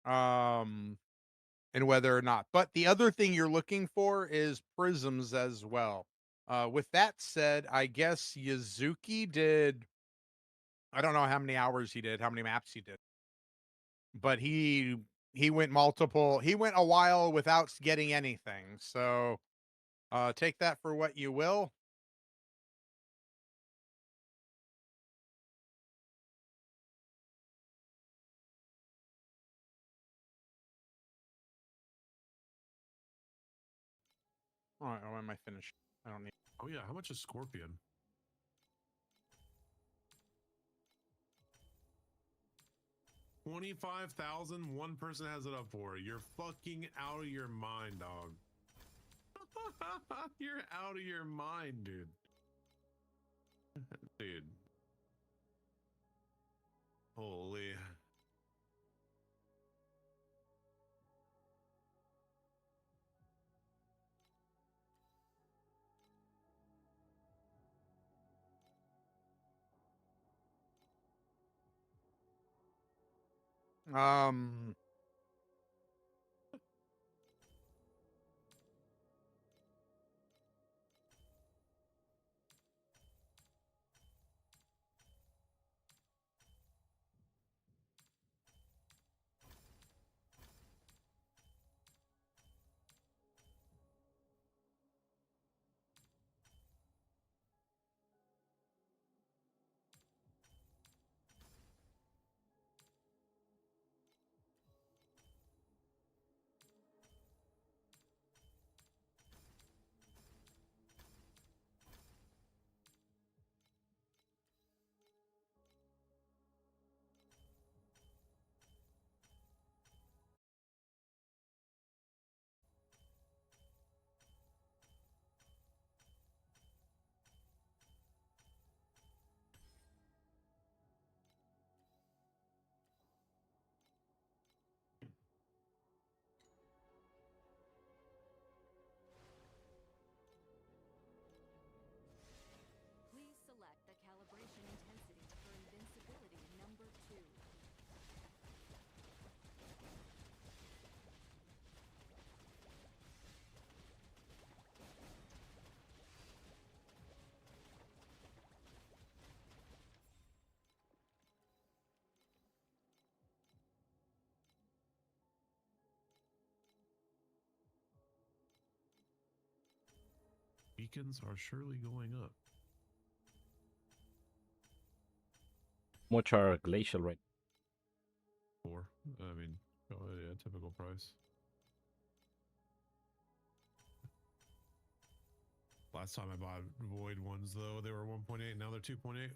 Um and whether or not. But the other thing you're looking for is prisms as well. With that said, I guess Yazuki did I don't know how many hours he did, how many maps he did. But he went he went a while without getting anything. So take that for what you will. All right, when am I finished? I don't need. Oh yeah, how much is Scorpion? $25,000. One person has it up for. You're fucking out of your mind, dog. You're out of your mind, dude. Dude. Holy. Um. beacons are surely going up. Much are glacial right? 4. I mean, oh, yeah, typical price. Last time I bought Void ones, though, they were 1.8. Now they're 2.8.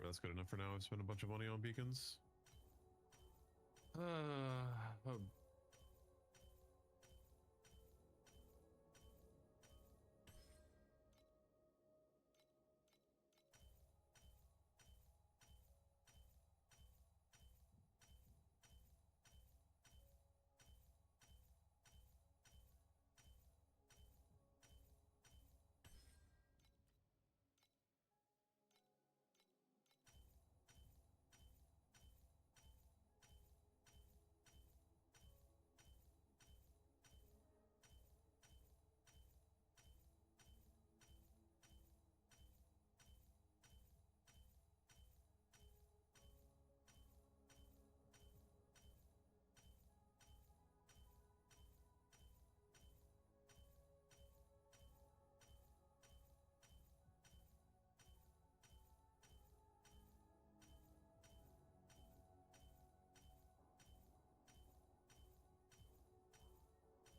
That's good enough for now. I've spent a bunch of money on beacons.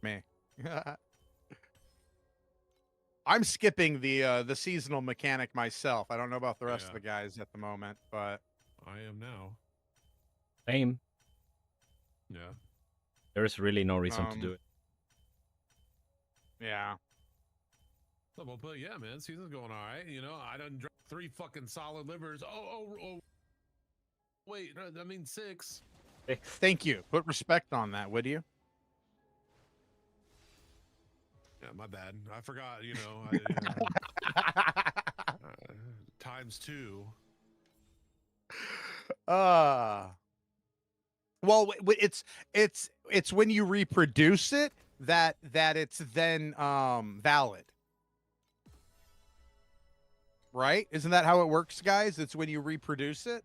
Me. I'm skipping the seasonal mechanic myself. I don't know about the rest of the guys at the moment, but I am now. Same. Yeah. There's really no reason to do it. Yeah. Well, but yeah, man, season's going all right. You know, I done dropped 3 fucking solid livers. Oh. Wait, I mean 6. Thank you. Put respect on that, would you? Yeah, my bad. I forgot, you know. Times 2. Well, it's when you reproduce it that it's then valid. Right? Isn't that how it works, guys? It's when you reproduce it?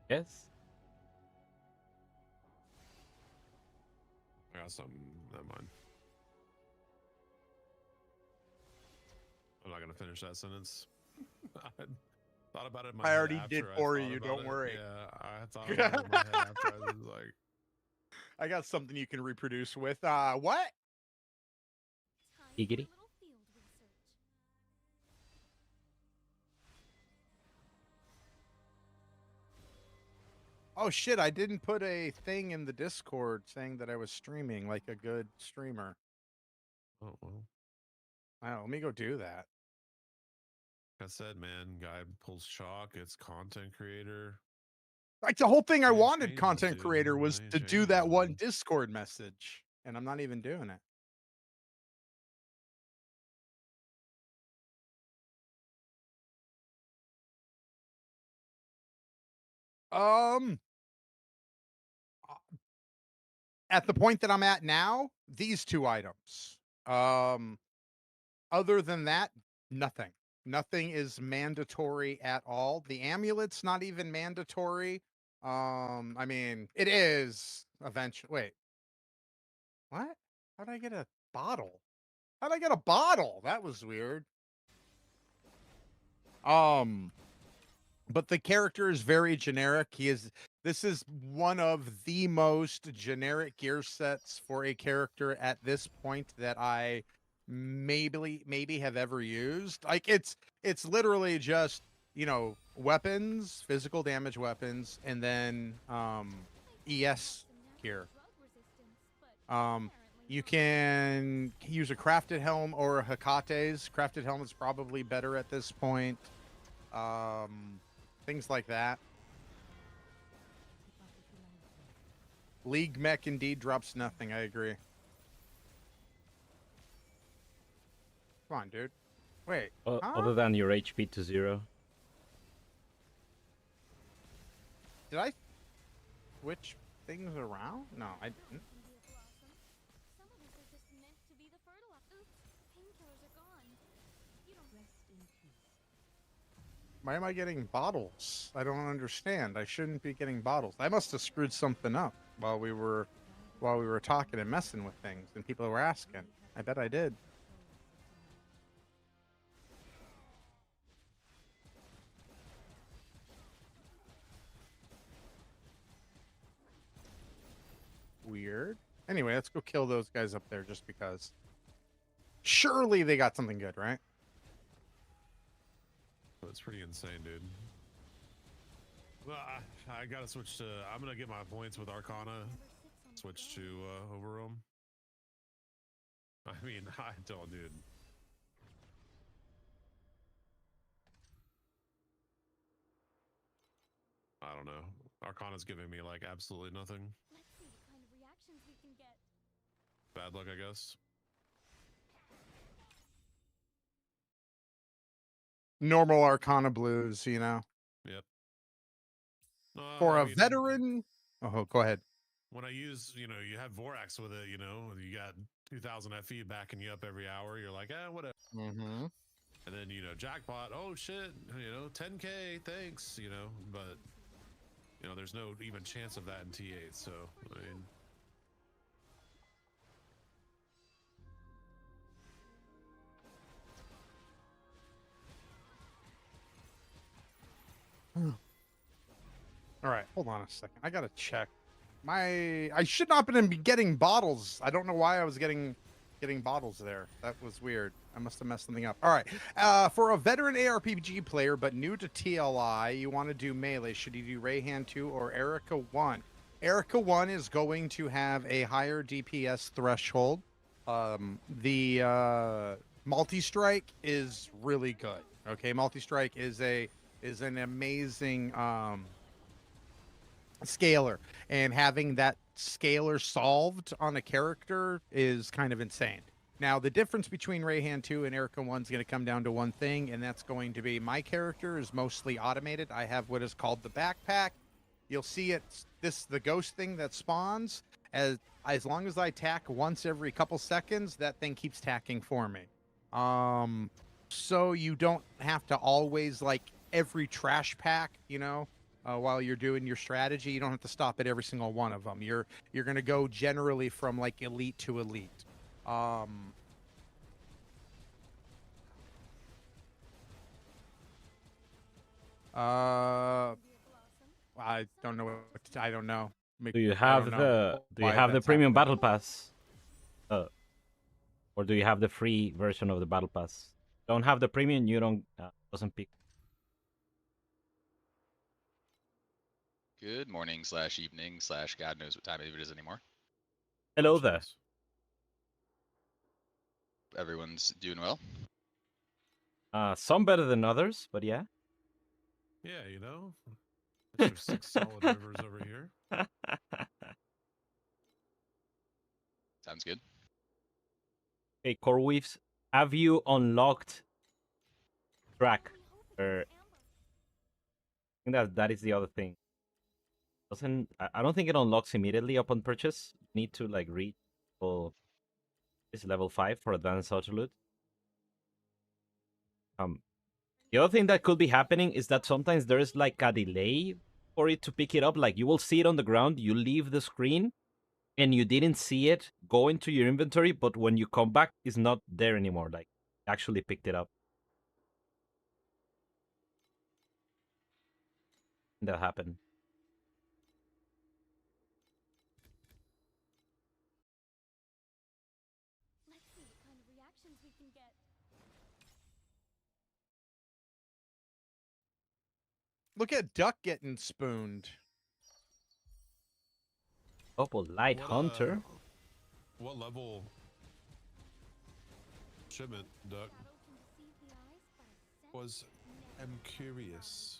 Yes. I got something. Never mind. I'm not gonna finish that sentence. I thought about it in my head. I already after did I for thought you, about don't it. worry. Yeah, I thought about it in my head after I was like, I got something you can reproduce with. What? Giggity. Oh shit, I didn't put a thing in the Discord saying that I was streaming like a good streamer. oh well. Wow, let me go do that. Like I said, man, guy pulls chalk. It's content creator. Like the whole thing I Many wanted changes, content dude. creator was Many to do changes, that one man. Discord message, and I'm not even doing it. At the point that I'm at now, these 2 items. Other than that, nothing. Nothing is mandatory at all. The amulet's not even mandatory. I mean, it is eventually. Wait. What? How'd I get a bottle? How'd I get a bottle? That was weird. But the character is very generic. This is one of the most generic gear sets for a character at this point that I maybe have ever used. Like it's literally just, you know, weapons, physical damage weapons, and then ES gear. You can use a crafted helm or a Hekate's. Crafted helm is probably better at this point. Things like that. League mech indeed drops nothing. I agree. Come on, dude. Wait. Other than your HP to 0. Did I switch things around? No, I didn't. Why am I getting bottles? I don't understand. I shouldn't be getting bottles. I must have screwed something up while we were talking and messing with things, and people were asking. I bet I did. Weird. Anyway, let's go kill those guys up there just because. Surely they got something good, right? That's pretty insane, dude. Well, I gotta switch to. I'm gonna get my points with Arcana. Switch to Overwhelm. I mean, I don't, dude. I don't know. Arcana's giving me like absolutely nothing. Let's see what kind of reactions we can get. Bad luck, I guess. Normal Arcana blues, you know. Yep. For I a mean, veteran. Oh, go ahead. when I use, you have Vorax with it, you got 2,000 FE backing you up every hour. You're like, whatever. Mm-hmm. And then, jackpot, oh shit, 10K, thanks, but, there's no even chance of that in T8. So, I mean, All right, hold on a second. I gotta check. I should not have been getting bottles. I don't know why I was getting bottles there. That was weird. I must have messed something up. All right. For a veteran ARPG player but new to TLI, you want to do melee. Should you do Rayhan 2 or Erica 1? Erica 1 is going to have a higher DPS threshold. The multi-strike is really good. Okay, multi-strike is an amazing scaler, and having that scaler solved on a character is kind of insane. Now, the difference between Rayhan 2 and Erica 1 is going to come down to one thing, and that's going to be my character is mostly automated. I have what is called the backpack. You'll see the ghost thing that spawns. As long as I tack once every couple seconds, that thing keeps tacking for me. So you don't have to always, like, every trash pack, while you're doing your strategy, you don't have to stop at every single one of them. You're going to go generally from like elite to elite. I don't know. I don't know. Do you have the premium battle pass? Or do you have the free version of the battle pass? Don't have the premium, you don't doesn't pick. Good morning / evening / God knows what time it is anymore. Hello there. Everyone's doing well. Some better than others, but yeah. Yeah, there's 6 solid rivers over here. Sounds good. Hey, Core Weaves, have you unlocked track? I think that is the other thing. I don't think it unlocks immediately upon purchase. You need to like reach this level 5 for advanced auto loot. The other thing that could be happening is that sometimes there is like a delay for it to pick it up. Like you will see it on the ground, you leave the screen, and you didn't see it go into your inventory, but when you come back, it's not there anymore. Like actually picked it up. That happened. Let's see what kind of reactions we can get. Look at Duck getting spooned. Light Hunter. What level shipment, Duck? I'm curious.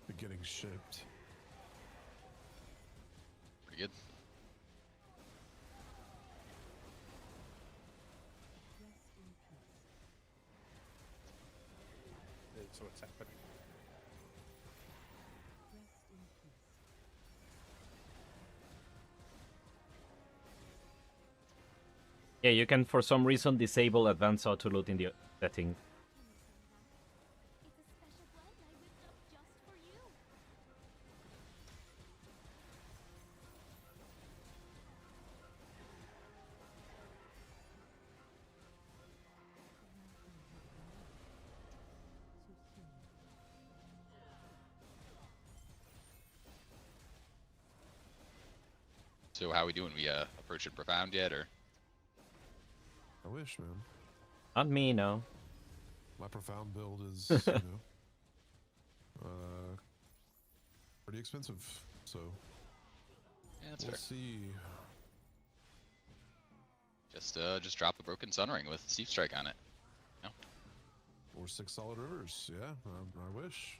They're getting shipped. Pretty good. So what's happening? Yeah, you can for some reason disable advanced auto loot in the setting. It's a special blend I whipped up just for you. So how we doing? We approaching profound yet, or? I wish, man. Not me, no. My profound build is, you know, pretty expensive. So Yeah, that's we'll fair. see. Just drop a broken sunring with Steep Strike on it. Or 6 solid rivers. Yeah, I wish.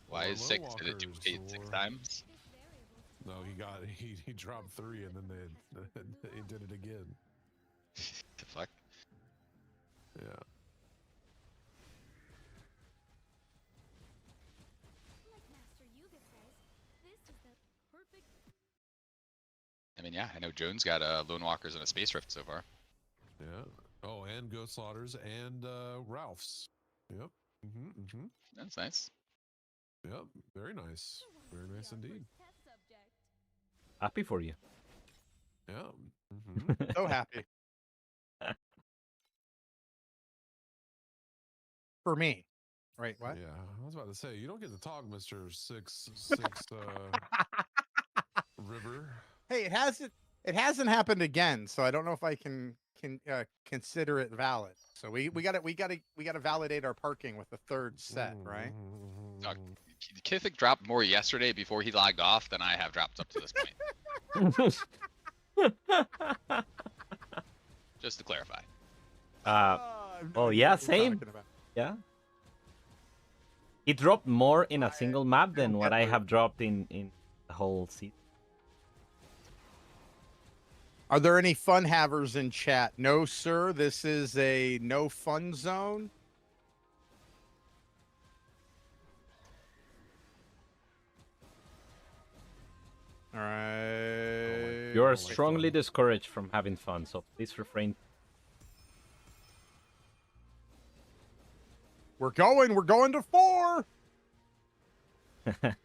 Why Or is low 6? Did it walkers, duplicate 6 or- times? No, he dropped 3 and then he did it again. The fuck? Yeah. Like Master Yuga says, this is the perfect. I mean, yeah, I know Jones got Lone Walkers and a Space Rift so far. Yeah. Oh, and Goat Slaughters and Ralph's. Yep. That's nice. Yep. Very nice. Very nice indeed. Test subject. Happy for you. Yeah. So happy. For me. Right, what? Yeah, I was about to say, you don't get to talk, Mr. Six River. Hey, it hasn't happened again, so I don't know if I can consider it valid. So we gotta validate our parking with the third set, right? Kithic dropped more yesterday before he logged off than I have dropped up to this point. Just to clarify. Oh yeah, same. Yeah. He dropped more in a single map than what I have dropped in the whole season. Are there any fun havers in chat? No, sir. This is a no fun zone. All right. You are strongly discouraged from having fun, so please refrain. We're going to 4. I just learned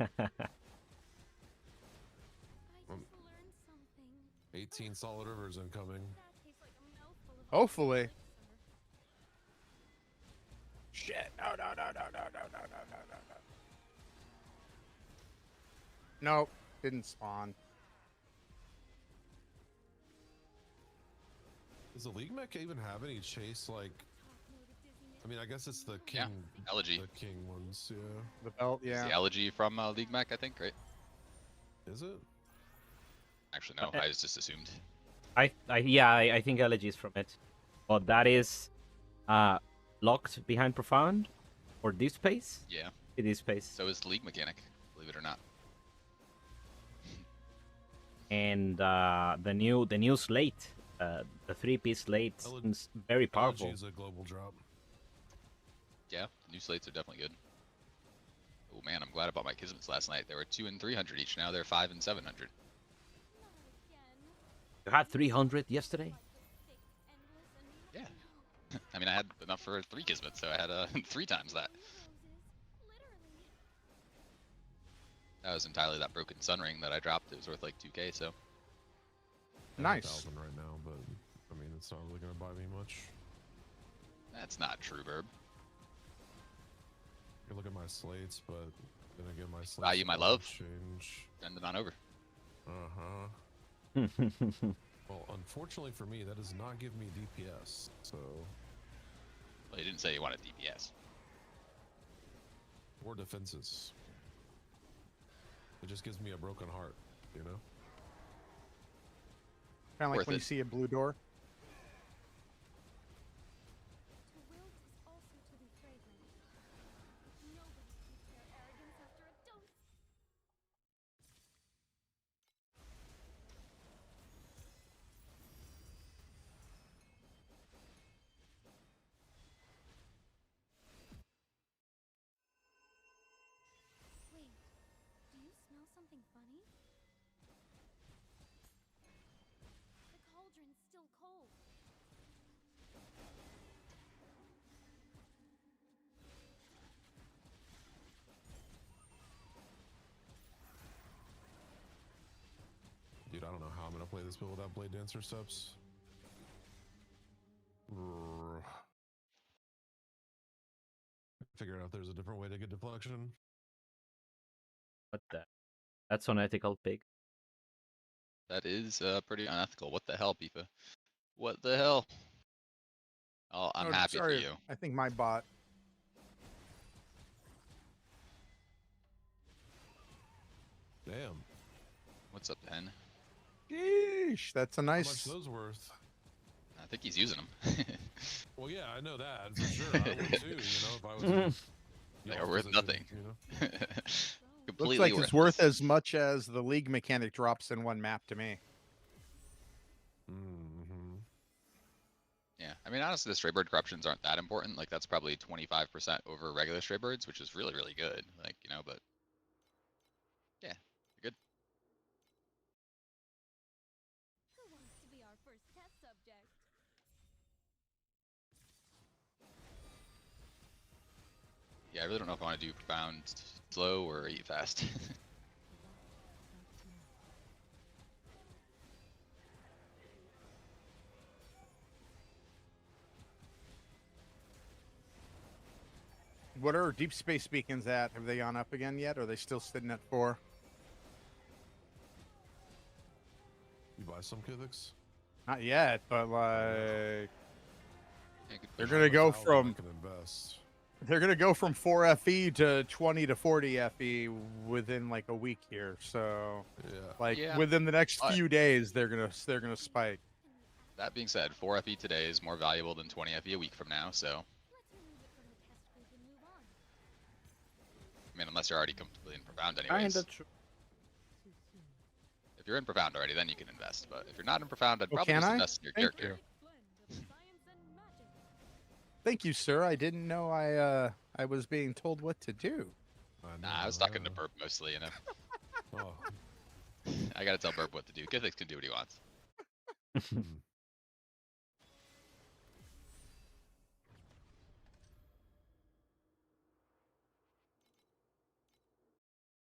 something. 18 solid rivers incoming. That tastes like a mouthful of Hopefully. Shit. No. Nope. Didn't spawn. Does the League Mech even have any chase, like, I mean, I guess it's the king. Yeah, Elegy. The king ones, yeah. The belt, It's yeah. the Elegy from League Mech, I think, right? Is it? Actually, no. I just assumed. I think Elegy is from it. But that is locked behind Profound for this space. Yeah. It is space. So is the League Mechanic, believe it or not. And the new slate, the 3-piece slate, is very powerful. Elegy is a global drop. Yeah, new slates are definitely good. Oh man, I'm glad I bought my Kismets last night. They were 2 and 300 each. Now they're 5 and 700. You had 300 yesterday. Yeah. I mean, I had enough for 3 Kismets, so I had 3 times that. That was entirely that broken sun ring that I dropped. It was worth like 2K, so. Nice. 1,000 right now, but I mean, it's not really gonna buy me much. That's not true, Burb. You can look at my slates, but then again, my slates. Value my love. Change. Send it on over. Well, unfortunately for me, that does not give me DPS. So. Well, he didn't say he wanted DPS. Or defenses. It just gives me a broken heart, you know? Kind of like Worth when you it. see a blue door. To wilt is also to be fragrant. Nobody keeps their arrogance after a dose. Wait, do you smell something funny? The cauldron's still cold. to play this build without Blade Dancer steps. Figure out if there's a different way to get deflection. What the? That's unethical, pig. That is pretty unethical. What the hell, Bifa? What the hell? Oh, I'm happy sorry, for you. I think my bot. Damn. What's up, Ben? Sheesh, that's a How nice. much those worth? I think he's using them. Well, yeah, I know that for sure. I would too. You know, if I was. in They your are worth position, nothing. You know? Completely Looks like it's worthless. worth as much as the league mechanic drops in one map to me. Mm-hmm. Yeah, I mean, honestly, the stray bird corruptions aren't that important. Like, that's probably 25% over regular stray birds, which is really, really good. Like, you know, but yeah, you're good. Who wants to be our first test subject? Yeah, I really don't know if I want to do profound slow or eat fast. What are deep space beacons at? Have they gone up again yet? Or are they still sitting at 4? You buy some Kithix? Not yet, but like Yeah, good they're push. gonna go I from can invest. 4 FE to 20 to 40 FE within like a week here. So Yeah. like Yeah, within the next but- few days, they're gonna spike. That being said, 4 FE today is more valuable than 20 FE a week from now, so, Let's remove it from the test group and move on. I mean, unless you're already completely in profound Kinda anyways. true. If you're in profound already, then you can invest, but if you're not in profound, I'd Oh, probably can just I? invest in your Thank character. you. Thank you, sir. I didn't know I was being told what to do. Nah, I was talking to Burp mostly, you know. Oh. I gotta tell Burp what to do. Kithix can do what he wants.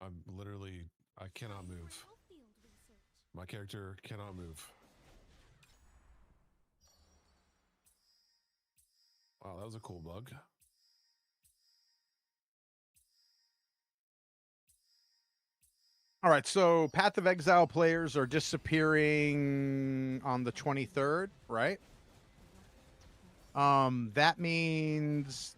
I'm literally, I cannot move. Field research. My character cannot move. Wow, that was a cool bug. All right, so Path of Exile players are disappearing on the 23rd, right? That means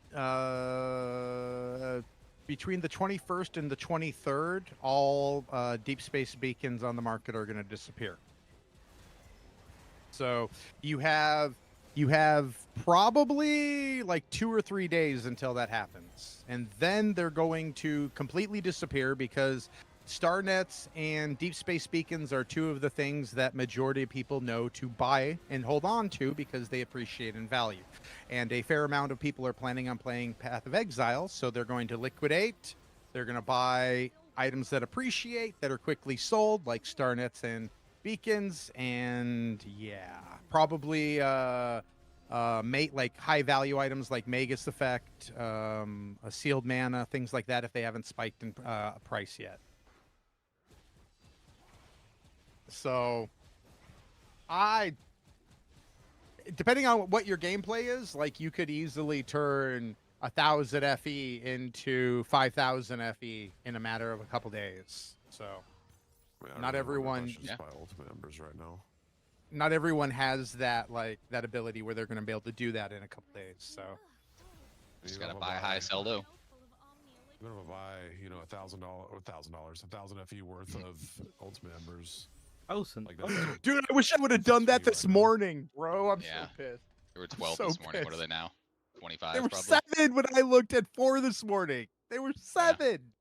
between the 21st and the 23rd, all deep space beacons on the market are going to disappear. So you have probably like 2 or 3 days until that happens, and then they're going to completely disappear because star nets and deep space beacons are two of the things that majority of people know to buy and hold on to because they appreciate in value. And a fair amount of people are planning on playing Path of Exile, so they're going to liquidate. They're going to buy items that appreciate, that are quickly sold, like star nets and beacons, and yeah, probably mate like high value items like Magus Effect, a sealed mana, things like that if they haven't spiked in price yet. So, depending on what your gameplay is, like you could easily turn 1,000 FE into 5,000 FE in a matter of a couple days. So, Man, I not really everyone- want to Yeah. buy Ultimate Embers right now. not everyone has that that ability where they're going to be able to do that in a couple days. So, Just Even gotta if I buy high, sell low. Even if I buy, you know, $1,000 FE worth of Ultimate Embers, 1,000. like that's still dude, I wish I would have done that this Right now. morning, bro. I'm Yeah. so pissed. There were 12 so this morning. What are pissed. they now? 25 They were probably? 7 when I looked at 4 this morning. They were 7.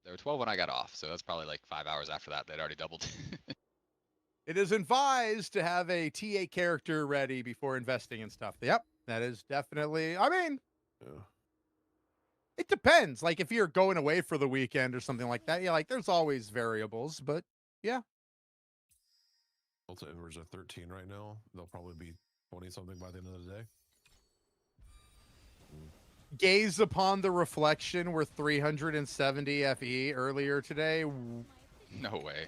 There were 12 when I got off, so that's probably like 5 hours after that. They'd already doubled. It is advised to have a TA character ready before investing in stuff. Yep, that is definitely. I mean, yeah. it depends. Like if you're going away for the weekend or something like that, yeah, like there's always variables, but Ultimate Embers are 13 right now. They'll probably be 20 something by the end of the day. gaze upon the reflection were 370 FE earlier today. No way.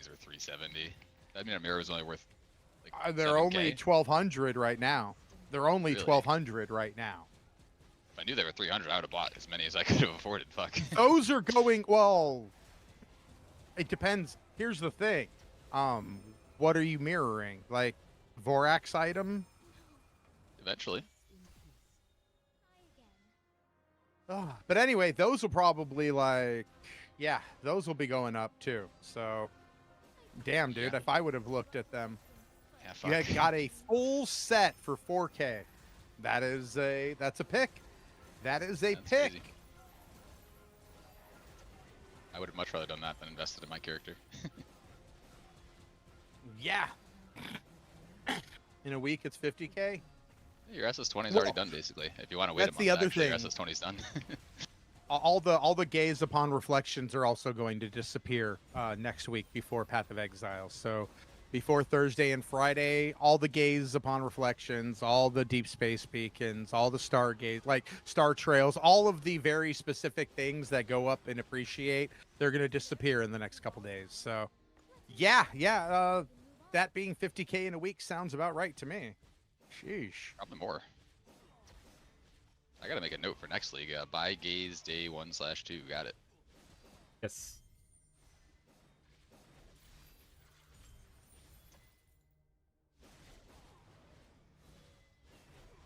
these are 370. I mean, a mirror was only worth like They're 7K. only 1,200 right now. They're only Really? 1,200 right now. If I knew they were 300, I would have bought as many as I could have afforded. Fuck. Those are going, well, it depends. Here's the thing. What are you mirroring? Like Vorax item? Eventually. But anyway, those will probably like, yeah, those will be going up too. So, damn, dude, Yeah. if I would have looked at them, Yeah, you fuck. had got a full set for 4K. That's a pick. That is a That's pick. crazy. I would have much rather done that than invested in my character. Yeah. In a week, it's 50K. Your SS20 is Well, already done, basically. If you want to wait a that's month, the other actually, your thing. SS20 is done. All the gaze upon reflections are also going to disappear next week before Path of Exile. So before Thursday and Friday, all the gaze upon reflections, all the deep space beacons, all the stargaze, like star trails, all of the very specific things that go up and appreciate, they're going to disappear in the next couple days. So yeah, that being 50K in a week sounds about right to me. Sheesh. Probably more. I gotta make a note for next league. Buy gaze day 1/2. Got it. Yes.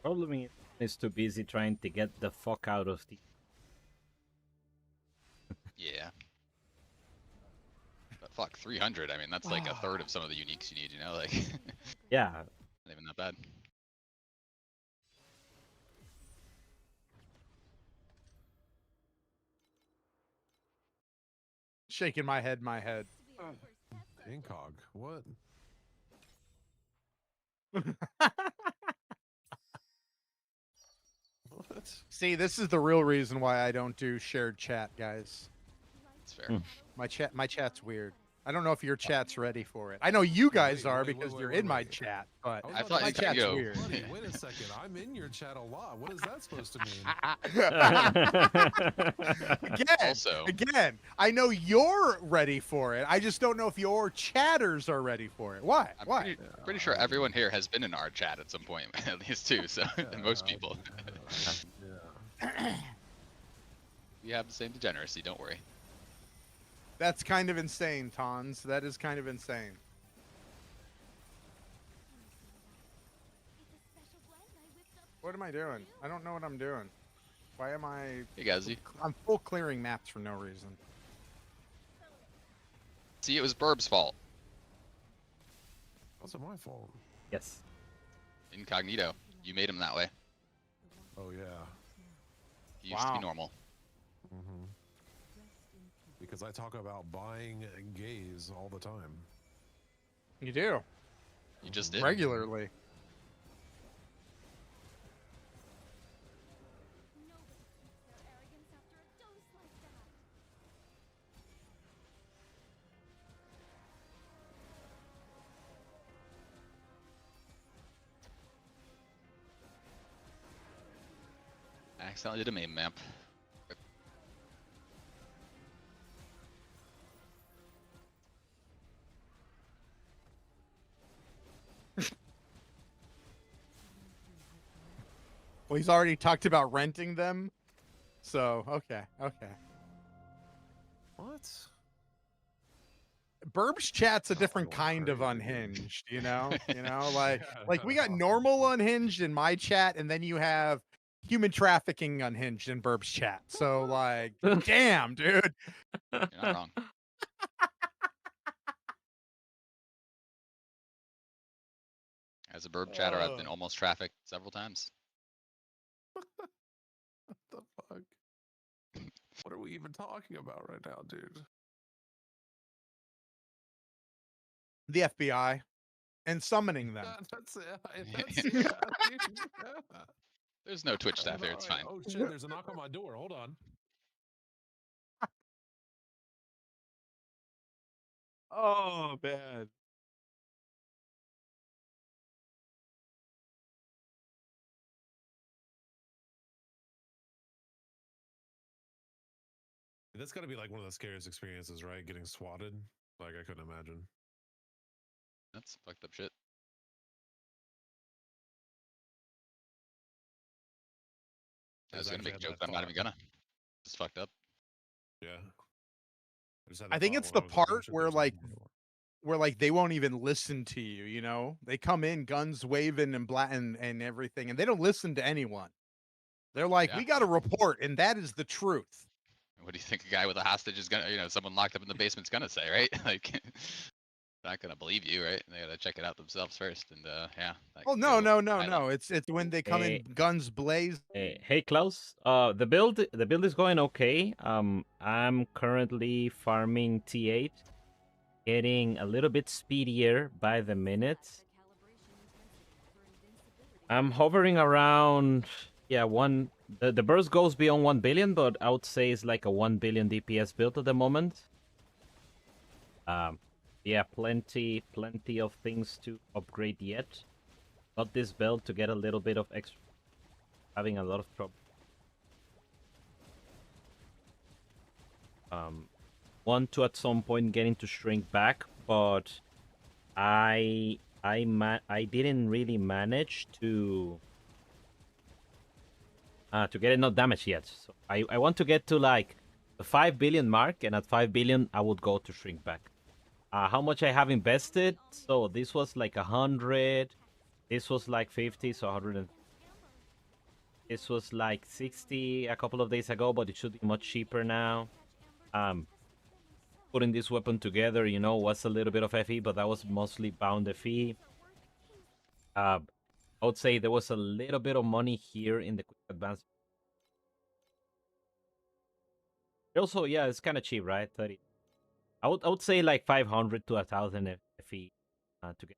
Problem is too busy trying to get the fuck out of the. Yeah. But fuck, 300. I mean, that's like a third of some of the uniques you need. You know, like Yeah. not even that bad. Shaking my head. Incog. What? What? See, this is the real reason why I don't do shared chat, guys. It's fair. My chat's weird. I don't know if your chat's ready for it. I know you guys Wait, are wait, because wait, you're wait, in my wait. chat, but was I about thought to you say, could chat's go. weird. Buddy, wait a second. I'm in your chat a lot. What is that supposed to mean? Also, Again, I know you're ready for it. I just don't know if your chatters are ready for it. Why? I'm Why? pretty sure everyone here has been in our chat at some point, at least two. So most people. Yeah. We have the same degeneracy. Don't worry. That's kind of insane, Tons. That is kind of insane. What am I doing? I don't know what I'm doing. Why am I... Hey, Gazzy. I'm full clearing maps for no reason. See, it was Burb's fault. Wasn't my fault. Yes. Incognito. You made him that way. Oh yeah. He used to be Wow. normal. Mm-hmm. Because I talk about buying gaze all the time. You do. You just did. Regularly. I accidentally did a meme map. Well, he's already talked about renting them. So, okay. What? Burb's chat's a different Going kind of crazy. unhinged, you know? Like Yeah. like we got normal unhinged in my chat, and then you have human trafficking unhinged in Burb's chat. So like, damn, dude. You're not wrong. As a Burb chatter, I've been almost trafficked several times. What the fuck? What are we even talking about right now, dude? The FBI and summoning them. That's it. That's it. Yeah. There's no Twitch staff here. It's fine. Oh shit! There's a knock on my door. Hold on. Oh, man. That's got to be like one of the scariest experiences, right? Getting swatted. Like I couldn't imagine. That's fucked up shit. I was gonna actually make a had joke, that but I'm not thought. even gonna. It's fucked up. Yeah. Just had I that think thought it's when the I was like, oh part shit, where there's like nothing more. they won't even listen to you, you know? They come in guns waving and and everything, and they don't listen to anyone. They're like, Yeah. we got a report, and that is the truth. What do you think a guy with a hostage is gonna, you know, someone locked up in the basement's gonna say, right? Like, not gonna believe you, right? They gotta check it out themselves first, and yeah. That Oh can no, go no, no, violent. no. It's when they come in guns blaze. Hey Klaus, the build is going okay. I'm currently farming T8, getting a little bit speedier by the minute. I'm hovering around, yeah, the burst goes beyond 1 billion, but I would say it's like a 1 billion DPS build at the moment. Yeah, plenty of things to upgrade yet. Got this build to get a little bit of extra. Having a lot of trouble. Want to at some point get into shrink back, but I didn't really manage to get enough damage yet. So I want to get to like the 5 billion mark, and at 5 billion I would go to shrink back. How much I have invested? So this was like 100. This was like 50, so 100. This was like 60 a couple of days ago, but it should be much cheaper now. Putting this weapon together, you know, was a little bit of FE, but that was mostly bound FE. I would say there was a little bit of money here in the quick advance. Also, yeah, it's kind of cheap, right? 30. I would say like 500 to 1,000 FE to get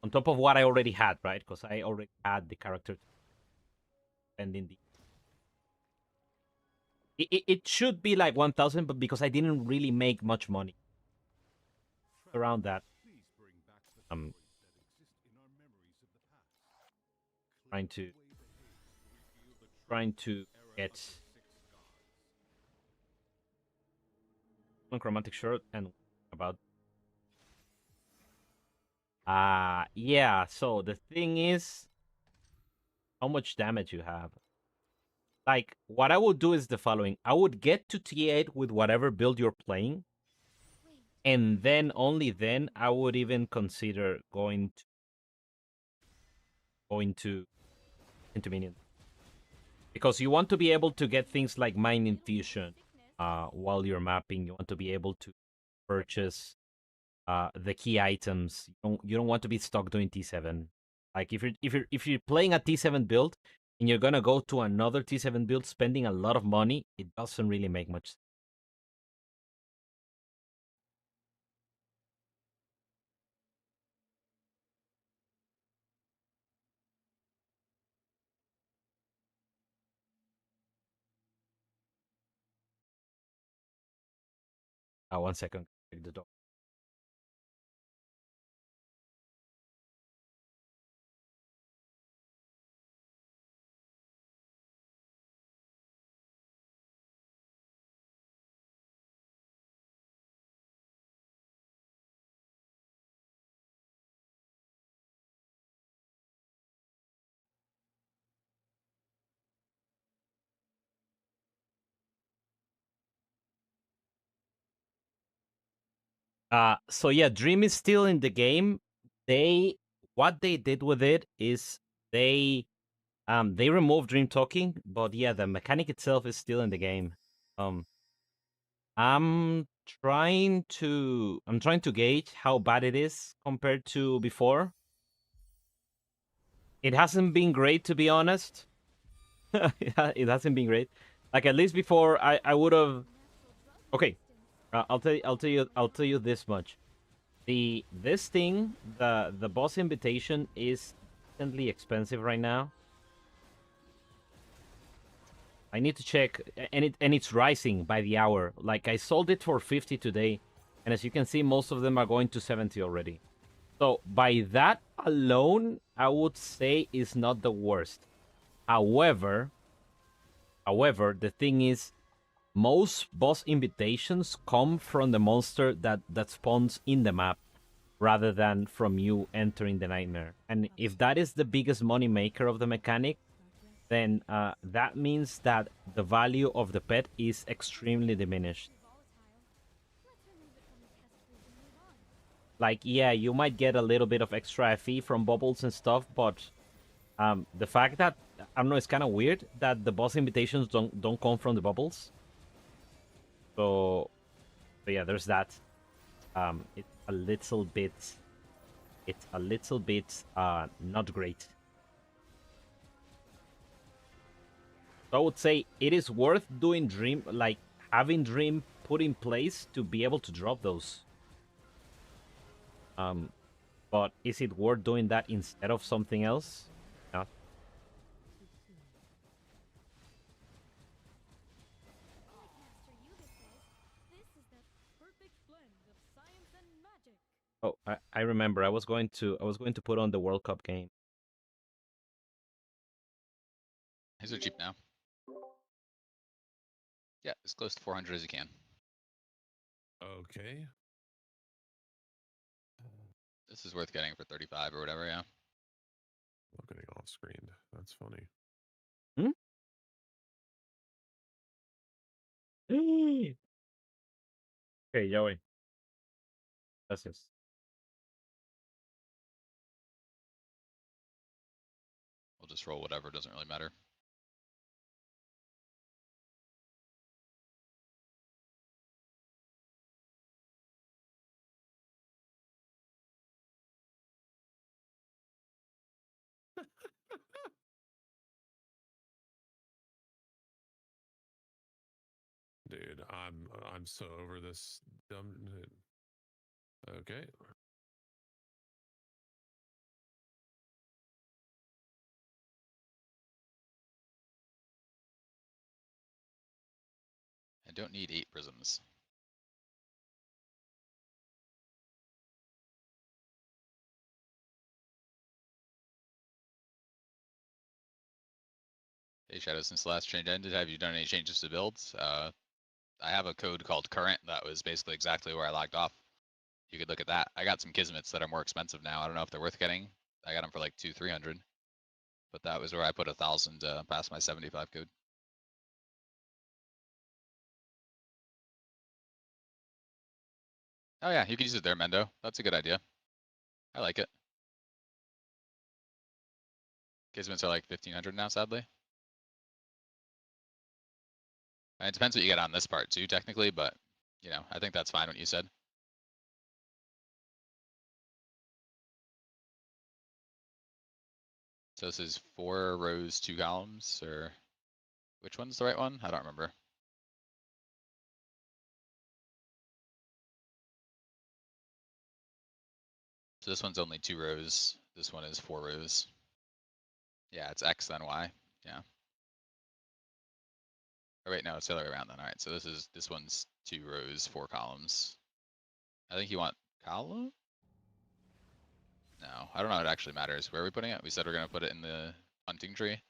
on top of what I already had, right? Because I already had the character spending the. It should be like 1,000, but because I didn't really make much money around that, trying to get monochromatic shirt and about. Yeah. So the thing is, how much damage you have. Like, what I would do is the following. I would get to T8 with whatever build you're playing. And then, only then, I would even consider going into minion. Because you want to be able to get things like Mind Infusion while you're mapping. You want to be able to purchase the key items. You don't want to be stuck doing T7. Like, if you're playing a T7 build, and you're gonna go to another T7 build spending a lot of money, it doesn't really make much sense. One second, check the door. So yeah, Dream is still in the game. What they did with it is they removed Dream talking, but yeah, the mechanic itself is still in the game. I'm trying to gauge how bad it is compared to before. It hasn't been great, to be honest. It hasn't been great. Like, at least before, I would have. Okay, I'll tell you this much. This thing, the boss invitation, is decently expensive right now. I need to check, and it's rising by the hour. Like, I sold it for 50 today, and as you can see, most of them are going to 70 already. So by that alone, I would say is not the worst. However, the thing is, most boss invitations come from the monster that spawns in the map, rather than from you entering the nightmare. And if that is the biggest money maker of the mechanic, then that means that the value of the pet is extremely diminished. Like, yeah, you might get a little bit of extra FE from bubbles and stuff, but the fact that, I don't know, it's kind of weird that the boss invitations don't come from the bubbles. So yeah, there's that. It's a little bit not great. So I would say it is worth doing Dream, like having Dream put in place to be able to drop those. But is it worth doing that instead of something else? Not. Oh, I remember. I was going to put on the World Cup game. These are cheap now. Yeah, as close to 400 as you can. Okay. This is worth getting for 35 or whatever, yeah. I'm getting off screen. That's funny. Okay, Joey. Gracias. We'll just roll whatever, doesn't really matter. Dude, I'm so over this dumb. Okay. I don't need 8 prisms. Hey Shadow, since the last change ended, have you done any changes to builds? I have a code called current that was basically exactly where I logged off. You could look at that. I got some Kismets that are more expensive now. I don't know if they're worth getting. I got them for like 200-300. But that was where I put 1,000 past my 75 code. Oh yeah, you can use it there, Mendo. That's a good idea. I like it. Kismets are like 1,500 now, sadly. And it depends what you get on this part too, technically, but you know, I think that's fine what you said. So this is 4 rows, 2 columns, or which one's the right one? I don't remember. So this one's only 2 rows. This one is 4 rows. Yeah, it's X then Y. Yeah. Oh wait, no, it's the other way around then. All right, so this one's 2 rows, 4 columns. I think you want column? No, I don't know if it actually matters. Where are we putting it? We said we're gonna put it in the hunting tree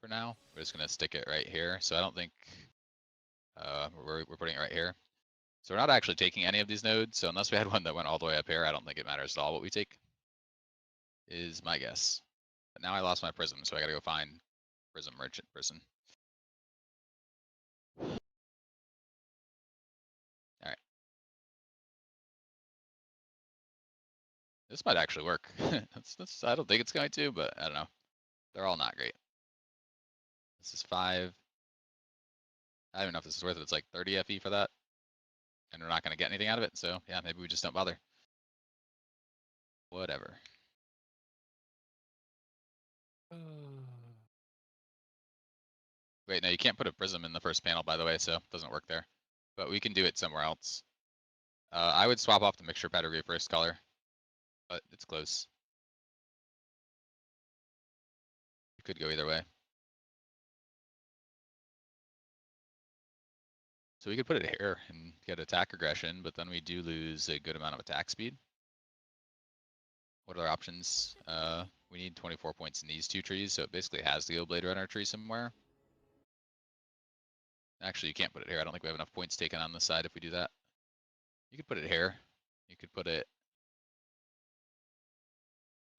for now. We're just gonna stick it right here. So I don't think we're putting it right here. So we're not actually taking any of these nodes. So unless we had one that went all the way up here, I don't think it matters at all what we take. Is my guess. But now I lost my prism, so I gotta go find prism merchant person. Alright. This might actually work. I don't think it's going to, but I don't know. They're all not great. This is 5. I don't even know if this is worth it. It's like 30 FE for that. And we're not going to get anything out of it. So yeah, maybe we just don't bother. Whatever. Wait, no, you can't put a prism in the first panel, by the way, so it doesn't work there. But we can do it somewhere else. I would swap off the mixture pedigree first color, but it's close. You could go either way. So we could put it here and get attack aggression, but then we do lose a good amount of attack speed. What are our options? We need 24 points in these 2 trees, so it basically has to go Blade Runner tree somewhere. Actually, you can't put it here. I don't think we have enough points taken on this side if we do that. You could put it here. You could put it.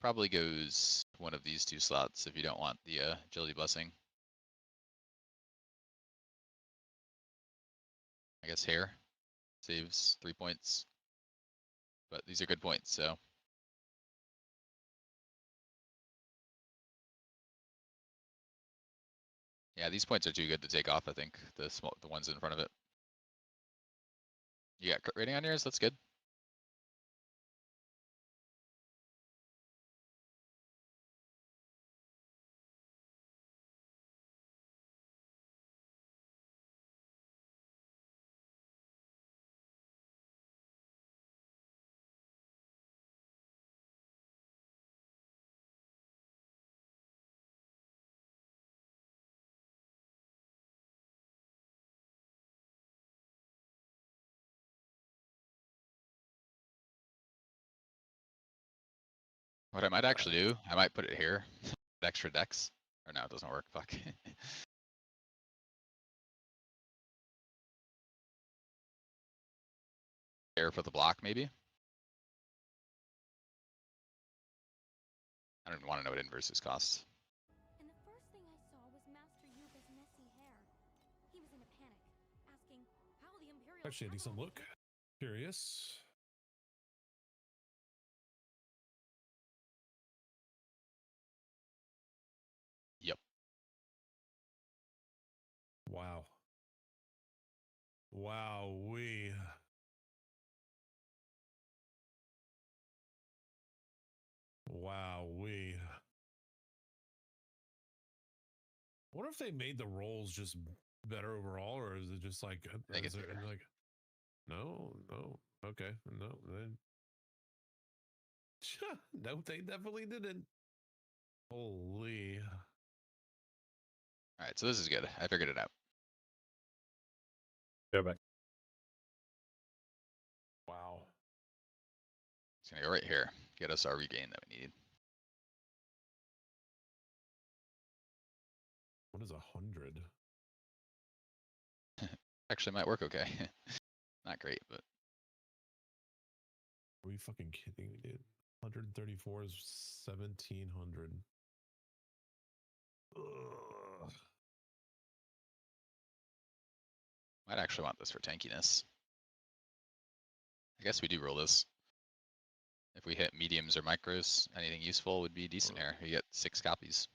Probably goes one of these 2 slots if you don't want the agility blessing. I guess here saves 3 points. But these are good points, so. Yeah, these points are too good to take off, I think. The ones in front of it. You got crit rating on yours? That's good. What I might actually do, I might put it here. Extra dex. Or no, it doesn't work. Fuck. Here for the block, maybe. I don't even want to know what inverses cost. And the first thing I saw was Master Yuga's messy hair. He was in a panic, asking how the Imperial Actually, a decent cavalry look. Curious. Yep. Wow. Wow, we. Wow, we. I wonder if they made the rolls just better overall, or is it just like, Make it is it bigger. like, no, okay, no, then. No, they definitely didn't. Holy. All right, so this is good. I figured it out. Go back. Wow. It's gonna go right here. Get us our regain that we needed. What is 100? Actually, might work okay. Not great, but. Are we fucking kidding me, dude? 134 is 1700. Ugh. Might actually want this for tankiness. I guess we do roll this. If we hit mediums or micros, anything useful would be decent here. You get 6 copies.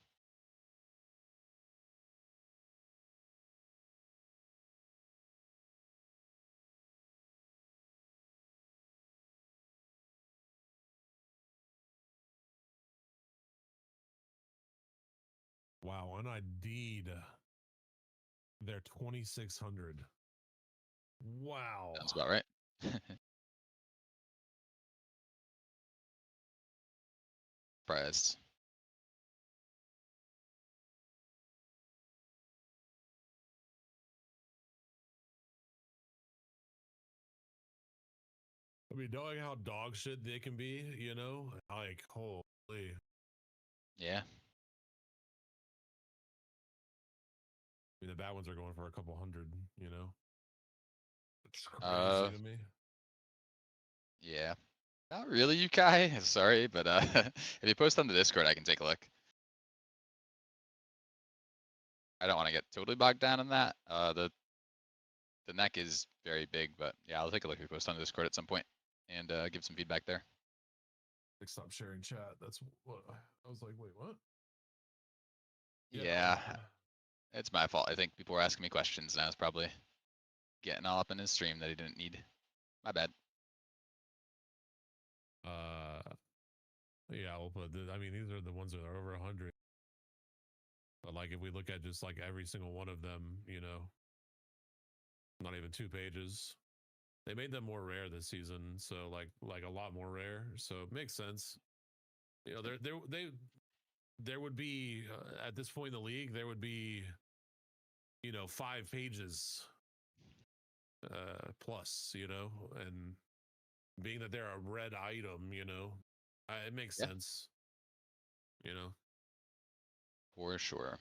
Wow, and I deed. They're 2600. Wow. Sounds about right. Surprised. I mean, knowing how dog shit they can be, you know, like, holy. Yeah. I mean, the bad ones are going for a couple hundred, you know. It's crazy to me. Yeah. Not really, you Kai. Sorry, but if you post on the Discord, I can take a look. I don't want to get totally bogged down in that. The neck is very big, but yeah, I'll take a look if you post on the Discord at some point and give some feedback there. Like, stop sharing chat. That's what I was like. Wait, what? Yeah. It's my fault. I think people were asking me questions, and I was probably getting all up in his stream that he didn't need. My bad. Yeah, we'll put. I mean, these are the ones that are over 100. But like, if we look at just like every single one of them, you know, not even 2 pages. They made them more rare this season, so like a lot more rare. So it makes sense. You know, there would be at this point in the league, there would be, you know, 5 pages plus, you know, and being that they're a red item, you know, it makes sense. You know, for sure.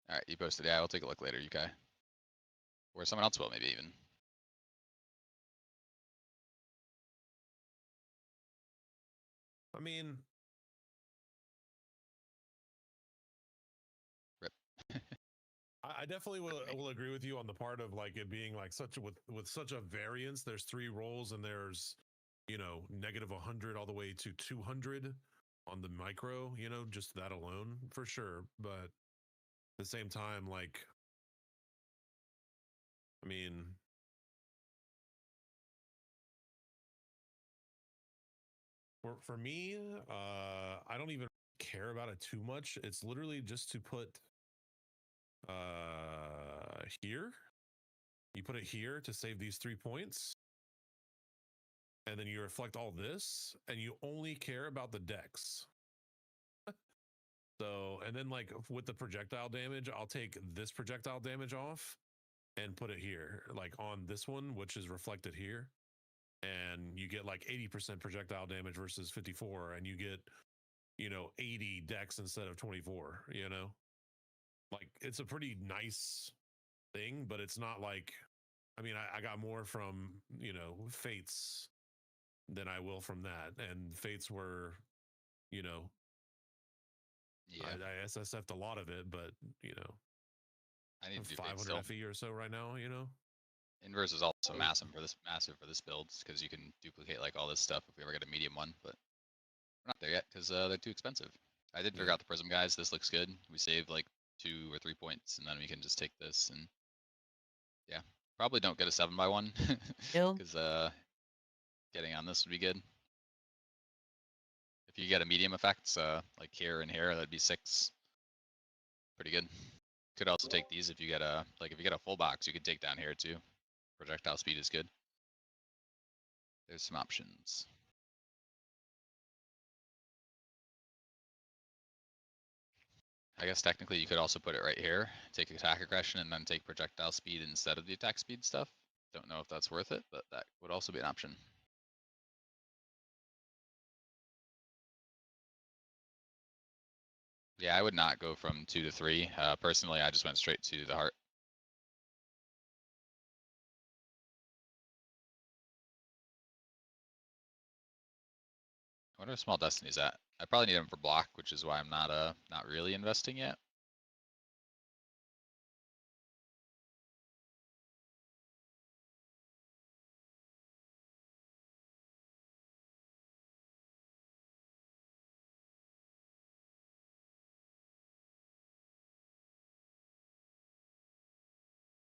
All right, you posted. Yeah, I'll take a look later, UK. Or someone else will, maybe even. I mean, Rip. I definitely will agree with you on the part of like it being like such with such a variance. There's 3 rolls and there's, you know, negative 100 all the way to 200 on the micro, you know, just that alone for sure. But at the same time, like, I mean, for me, I don't even care about it too much. It's literally just to put here. You put it here to save these 3 points. And then you reflect all this and you only care about the decks. So, and then like with the projectile damage, I'll take this projectile damage off and put it here, like on this one, which is reflected here. And you get like 80% projectile damage versus 54, and you get, you know, 80 decks instead of 24, you know? Like it's a pretty nice thing, but it's not like, I mean, I got more from, you know, Fates than I will from that. And Fates were, you know, Yeah. I SSF'd a lot of it, but you know, I need to do 500 still. FE or so right now, you know? Inverse is also massive for this build, because you can duplicate like all this stuff if we ever get a medium one, but we're not there yet because they're too expensive. I did figure out the prism guys. This looks good. We saved like 2 or 3 points, and then we can just take this and yeah, probably don't get a 7x1 because getting on this would be good. If you get a medium effects like here and here, that'd be 6. Pretty good. Could also take these if you get a if you get a full box, you could take down here too. Projectile speed is good. There's some options. I guess technically you could also put it right here, take attack aggression, and then take projectile speed instead of the attack speed stuff. Don't know if that's worth it, but that would also be an option. Yeah, I would not go from 2 to 3. Personally, I just went straight to the heart. I wonder if Small Destiny's at. I probably need him for block, which is why I'm not really investing yet.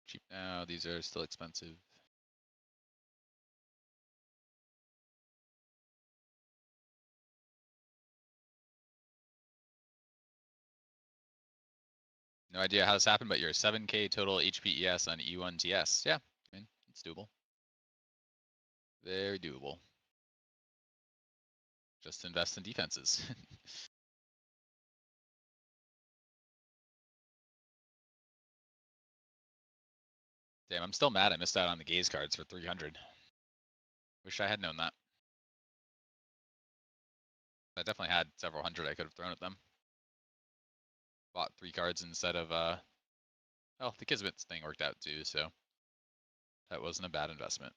Cheap now, these are still expensive. No idea how this happened, but you're 7k total HPES on E1TS. Yeah, I mean, it's doable. Very doable. Just invest in defenses. Damn, I'm still mad I missed out on the gaze cards for 300. Wish I had known that. I definitely had several hundred I could have thrown at them. Bought 3 cards instead of, oh, the Kismet's thing worked out too, so that wasn't a bad investment.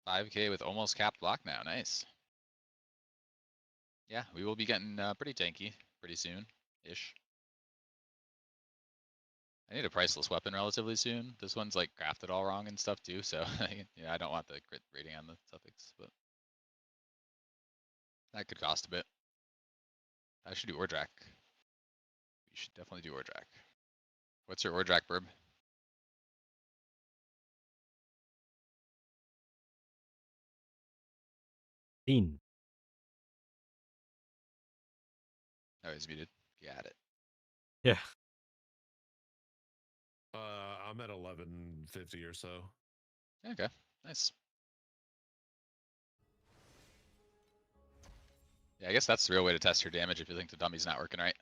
5k with almost capped block now, nice. Yeah, we will be getting pretty tanky pretty soon-ish. I need a priceless weapon relatively soon. This one's like crafted all wrong and stuff too, so yeah, I don't want the crit rating on the suffix, but that could cost a bit. I should do Ordrak. You should definitely do Ordrak. What's your Ordrak, Burb? In. Oh, he's muted. Got it. Yeah. I'm at 1150 or so. Okay, nice. Yeah, I guess that's the real way to test your damage if you think the dummy's not working right.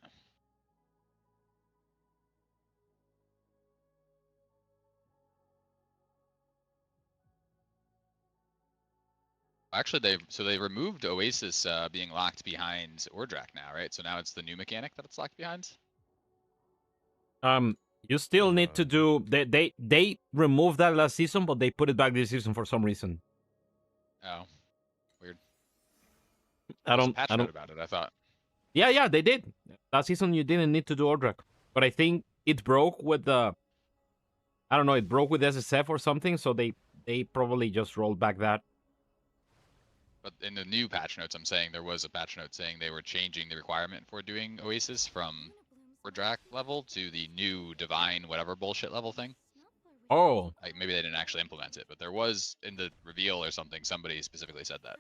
Actually, they removed Oasis being locked behind Ordrak now, right? So now it's the new mechanic that it's locked behind. You still need to do. They removed that last season, but they put it back this season for some reason. Oh, weird. I There's a don't. patch I note don't. about it. I thought. Yeah, they did. Last season you didn't need to do Ordrak, but I think it broke with the. I don't know. It broke with SSF or something, so they probably just rolled back that. But in the new patch notes, I'm saying there was a patch note saying they were changing the requirement for doing Oasis from Ordrak level to the new Divine whatever bullshit level thing. Oh, Like maybe they didn't actually implement it, but there was in the reveal or something. Somebody specifically said that.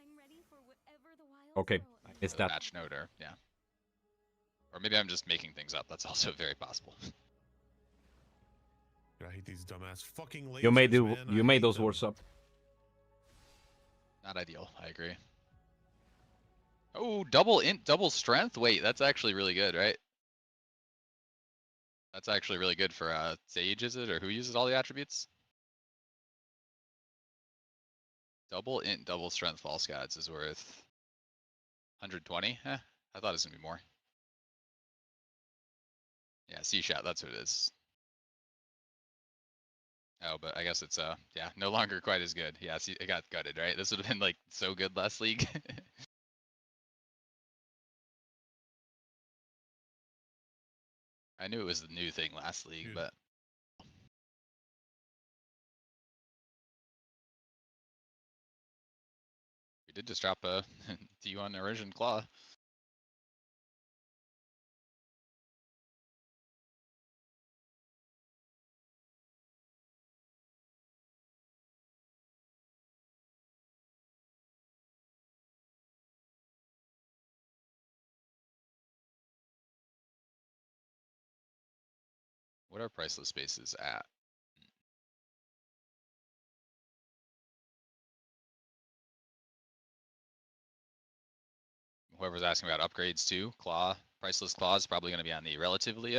okay. I missed Or the that. patch note, or yeah. Or maybe I'm just making things up. That's also very possible. I hate these dumbass fucking lasers, You made it. man. You I made hate those them. words up. Not ideal. I agree. Oh, double int, double strength. Wait, that's actually really good, right? That's actually really good for Sage, is it? Or who uses all the attributes? Double int, double strength false gods is worth 120. I thought it was gonna be more. Yeah, C-Shot, that's what it is. Oh, but I guess it's yeah, no longer quite as good. Yeah, see, it got gutted, right? This would have been like so good last league. I knew it was the new thing last league, Dude. but we did just drop a D1 Origin Claw. What are priceless spaces at? Whoever's asking about upgrades too, Claw, Priceless Claw is probably going to be on the relatively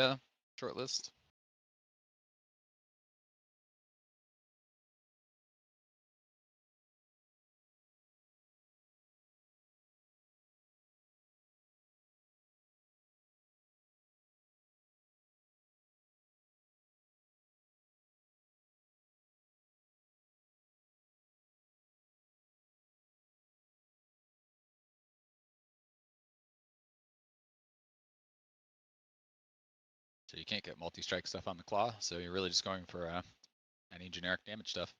short list. So you can't get multi-strike stuff on the Claw, so you're really just going for any generic damage stuff.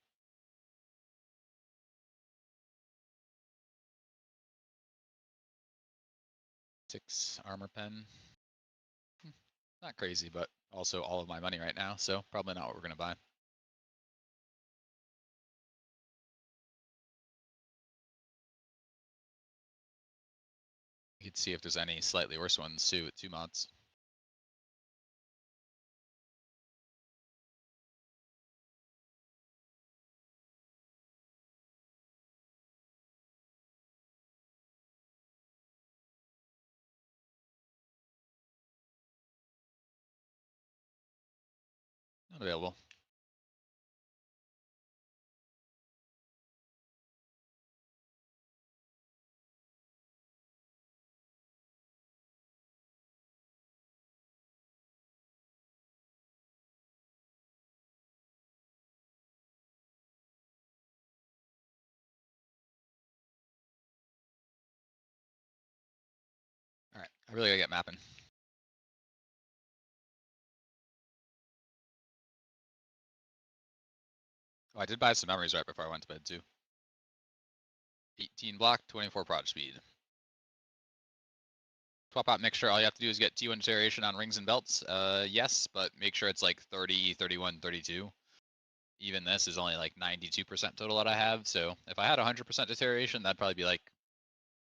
Six armor pen. Not crazy, but also all of my money right now, so probably not what we're going to buy. You could see if there's any slightly worse ones too with 2 mods. Not available. All right, I really gotta get mapping. Oh, I did buy some memories right before I went to bed too. 18 block, 24 prod speed. Swap out mixture, all you have to do is get T1 deterioration on rings and belts. Yes, but make sure it's like 30, 31, 32. Even this is only like 92% total that I have, so if I had 100% deterioration, that'd probably be like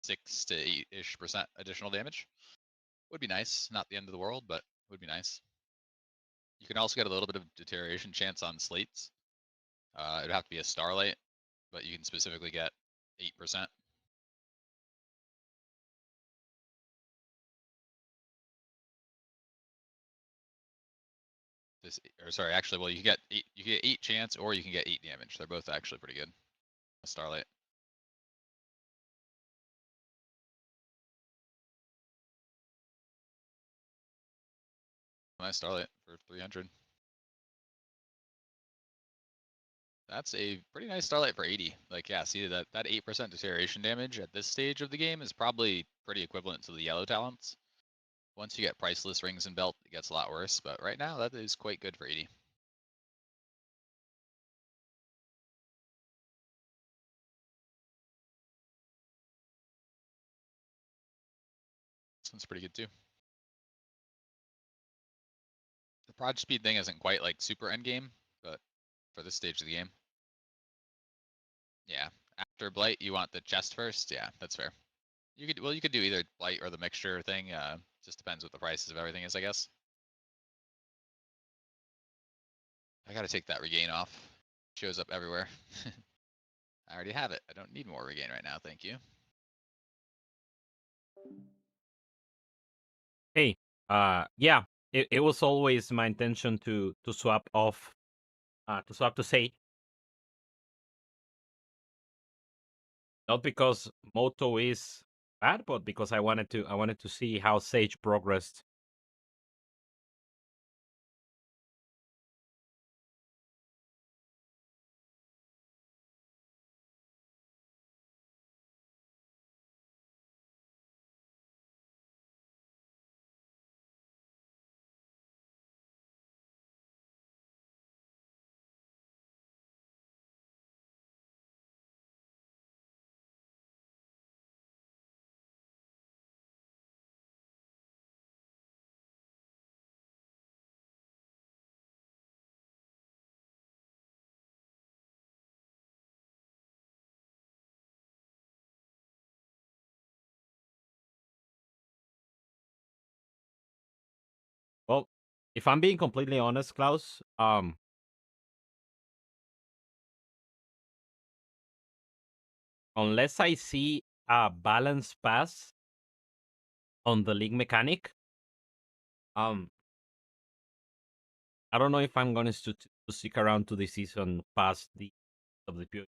6 to 8-ish% additional damage. Would be nice, not the end of the world, but would be nice. You can also get a little bit of deterioration chance on slates. It'd have to be a Starlight, but you can specifically get 8%. This, or sorry, actually, well, you can get 8 chance, or you can get 8 damage. They're both actually pretty good. A Starlight. nice Starlight for 300. That's a pretty nice Starlight for 80. Like, yeah, see that 8% deterioration damage at this stage of the game is probably pretty equivalent to the yellow talents. Once you get priceless rings and belt, it gets a lot worse. But right now, that is quite good for 80. This one's pretty good too. The prod speed thing isn't quite like super endgame, but for this stage of the game. Yeah, after Blight, you want the chest first. Yeah, that's fair. You could do either Blight or the mixture thing. Just depends what the prices of everything is, I guess. I gotta take that regain off. Shows up everywhere. I already have it. I don't need more regain right now, thank you. Hey, yeah, it was always my intention to swap off, to swap to Sage. Not because Moto is bad, but because I wanted to see how Sage progressed. Well, if I'm being completely honest, Klaus, unless I see a balance pass on the league mechanic, I don't know if I'm going to stick around to the season past the of the period.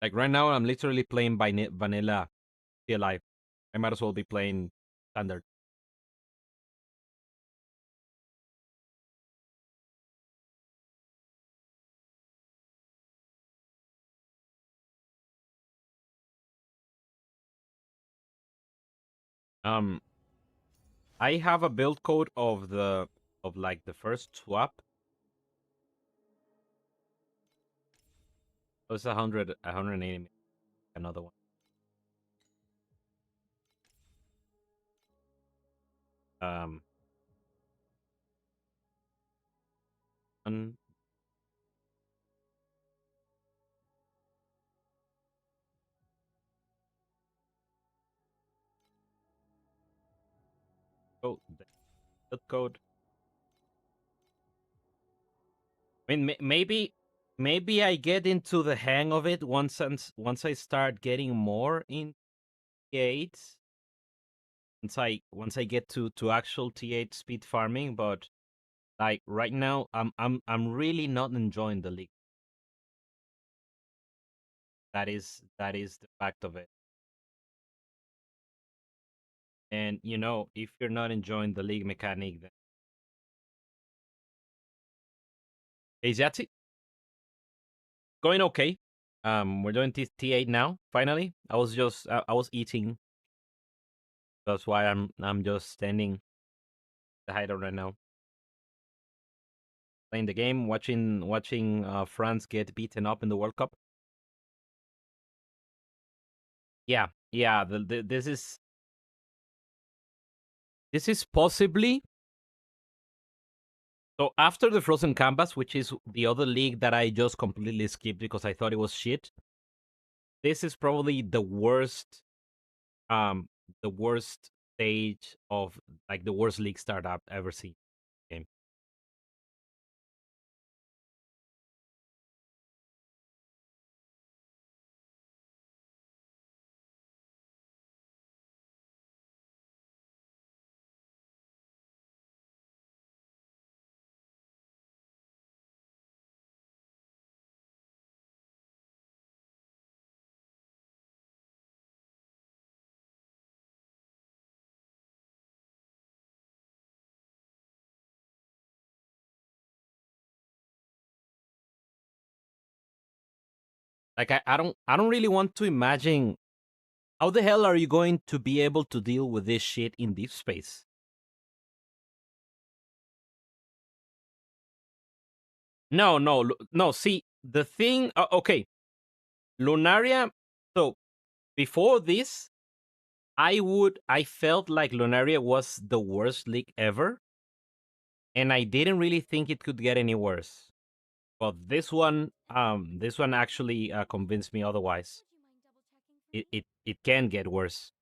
Like right now, I'm literally playing by vanilla TLI. I might as well be playing standard. Um, I have a build code of like the first swap. It was 180. Another one. Um, one, oh, the build code. I mean, maybe I get into the hang of it once I start getting more in T8. Once I get to actual T8 speed farming, but like right now, I'm really not enjoying the league. That is the fact of it. And you know, if you're not enjoying the league mechanic, then hey, Yahtzee, going okay. We're doing T8 now. Finally, I was eating. That's why I'm just standing the hideout right now, playing the game, watching France get beaten up in the World Cup. Yeah, yeah. This is possibly so after the Frozen Canvas, which is the other league that I just completely skipped because I thought it was shit. This is probably the worst stage of like the worst league start I've ever seen. Game. Like I don't really want to imagine how the hell are you going to be able to deal with this shit in deep space? No, no. See, the thing. Okay, Lunaria. So before this, I felt like Lunaria was the worst league ever, and I didn't really think it could get any worse. But this one actually convinced me otherwise. It can get worse.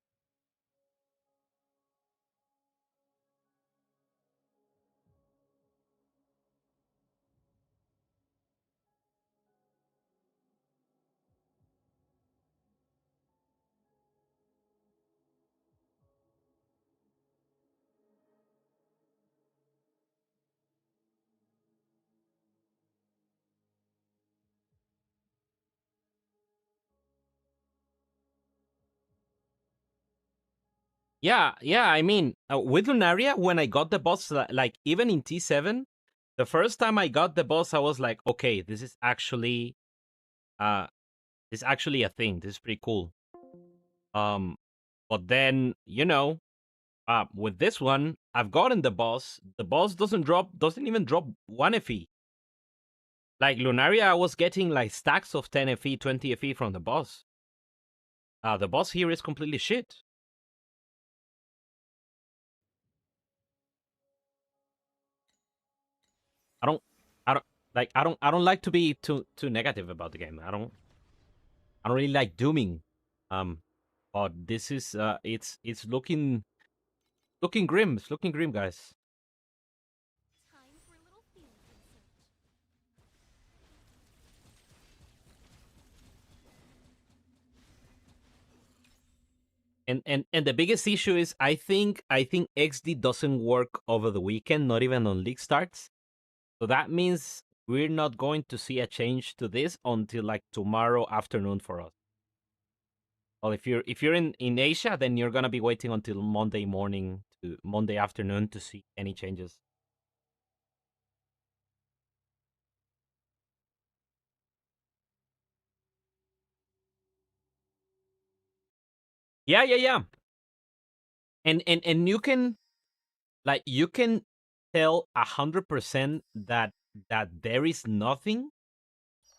Yeah, yeah. I mean, with Lunaria, when I got the boss, like even in T7, the first time I got the boss, I was like, okay, uh, this is actually a thing. This is pretty cool. But then with this one, I've gotten the boss. The boss doesn't even drop one FE. Like Lunaria, I was getting like stacks of 10 FE, 20 FE from the boss. The boss here is completely shit. I don't I don't like to be too negative about the game. I don't really like dooming. But this is it's looking grim. It's looking grim, guys. Time for a little field research. And the biggest issue is I think XD doesn't work over the weekend, not even on league starts. So that means we're not going to see a change to this until like tomorrow afternoon for us. Well, if you're in Asia, then you're gonna be waiting until Monday morning to Monday afternoon to see any changes. Yeah. And you can tell 100% that there is nothing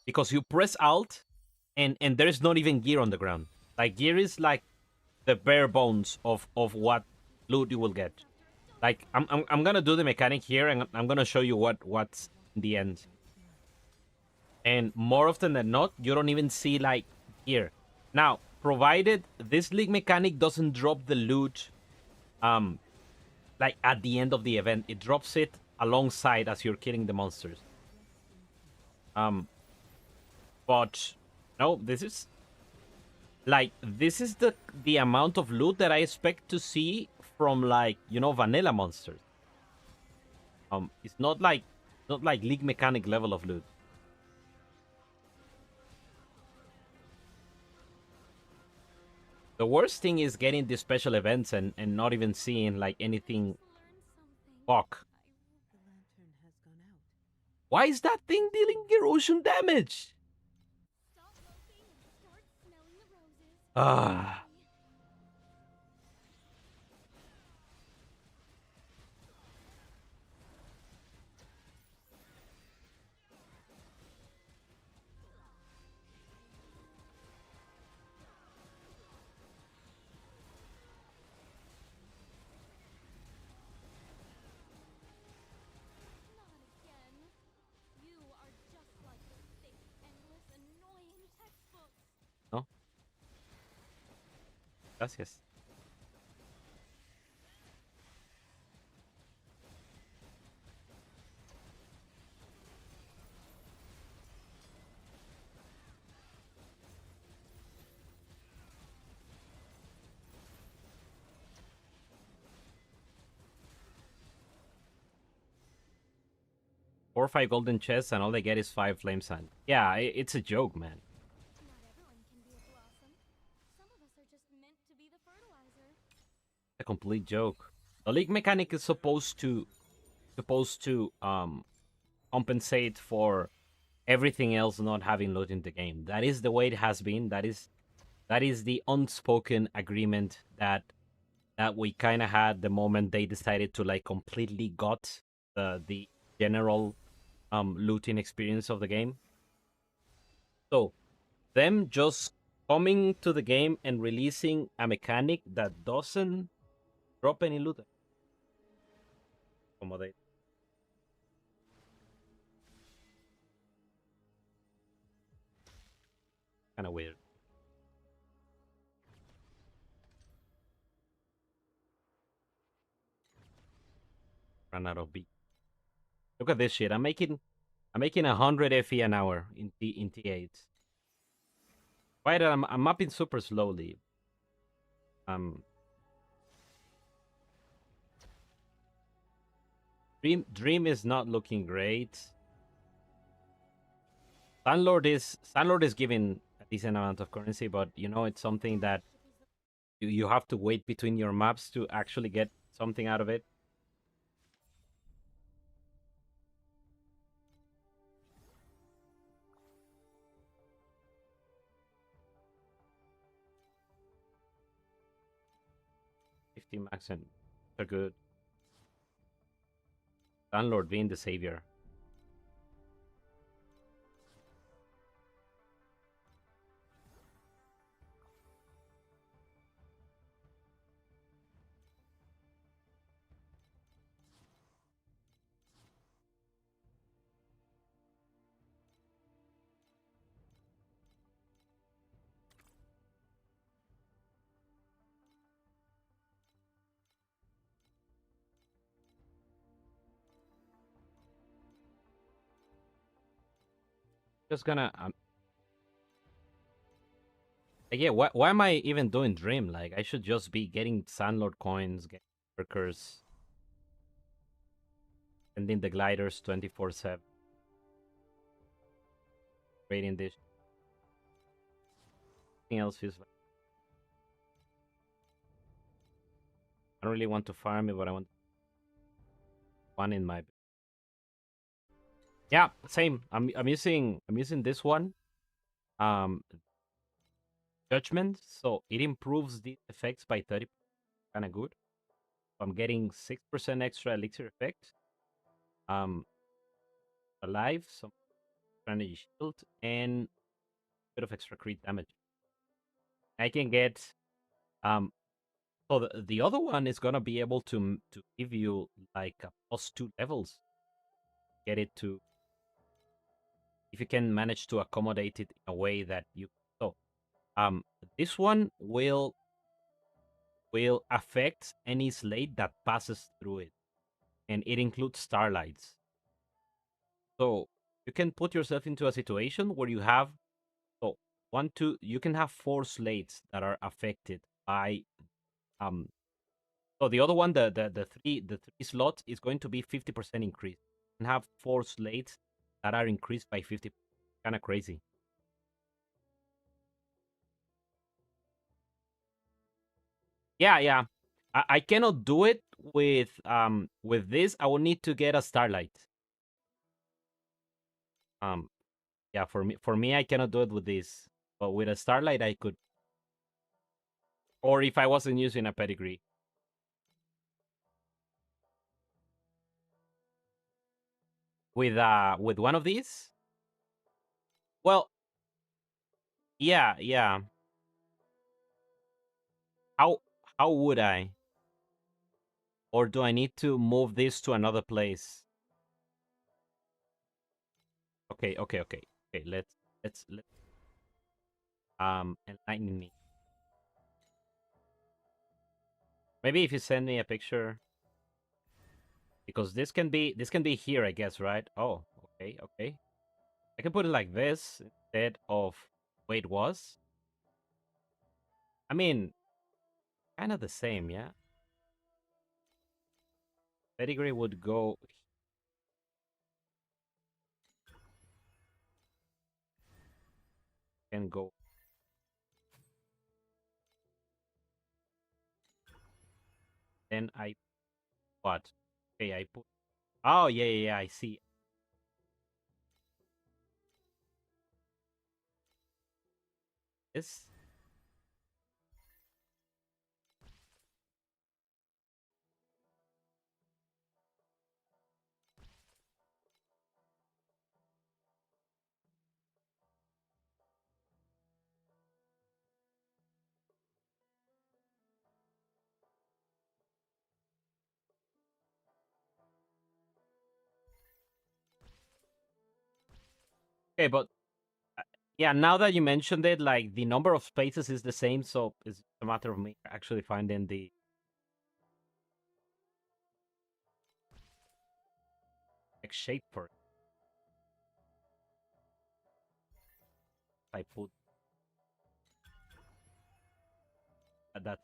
because you press Alt and there is not even gear on the ground. Like gear is like the bare bones of what loot you will get. Like I'm gonna do the mechanic here and I'm gonna show you what's in the end. And more often than not, you don't even see like gear. Now, provided this league mechanic doesn't drop the loot like at the end of the event, it drops it alongside as you're killing the monsters. But no, this is the amount of loot that I expect to see from like vanilla monsters. It's not like league mechanic level of loot. The worst thing is getting the special events and not even seeing like anything. Fuck. Why is that thing dealing erosion damage? Stop moping and start smelling the roses. Ah. Not again. You are just like the thick, endless, annoying textbooks. No. Gracias. Four or 5 golden chests and all they get is 5 flame sand. Yeah, it's a joke, man. Not everyone can be a blossom. Some of us are just meant to be the fertilizer. A complete joke. The league mechanic is supposed to compensate for everything else not having loot in the game. That is the way it has been. That is the unspoken agreement that we kind of had the moment they decided to like completely gut the general looting experience of the game. So them just coming to the game and releasing a mechanic that doesn't drop any loot. Accommodate. Kind of weird. Run out of beat. Look at this shit. I'm making 100 FE an hour in T8. Right, I'm mapping super slowly. Dream is not looking great. Sandlord is giving a decent amount of currency, but you know it's something that you have to wait between your maps to actually get something out of it. Max and they're good. Landlord being the savior. Just gonna yeah, why am I even doing Dream? Like, I should just be getting Sandlord coins, getting workers, sending the gliders 24/7. Raiding this. Anything else feels like I don't really want to farm it, but I want one in my. Yeah, same. I'm using this one. Judgment, so it improves the effects by 30%. Kind of good. I'm getting 6% extra elixir effect. Alive, some energy shield, and a bit of extra crit damage. I can get so the other one is gonna be able to give you like a +2 levels. Get it to if you can manage to accommodate it in a way that you so this one will affect any slate that passes through it, and it includes starlights. So you can put yourself into a situation where you have so you can have 4 slates that are affected by so the other one, the three slots is going to be 50% increase. You can have 4 slates that are increased by 50. Kind of crazy. Yeah. I cannot do it with this. I will need to get a starlight. Yeah, for me I cannot do it with this. But with a starlight I could. Or if I wasn't using a pedigree. With one of these? Well, yeah. How would I? Or do I need to move this to another place? Okay. Let's enlighten me. Maybe if you send me a picture, because this can be here, I guess, right? Oh, okay. I can put it like this instead of where it was. I mean, kind of the same, yeah. Pedigree would go. Can go. Then I what? Okay, I put. Oh yeah. I see. This. Okay, but yeah, now that you mentioned it, like the number of spaces is the same, so it's a matter of me actually finding the like shape for it. I put that.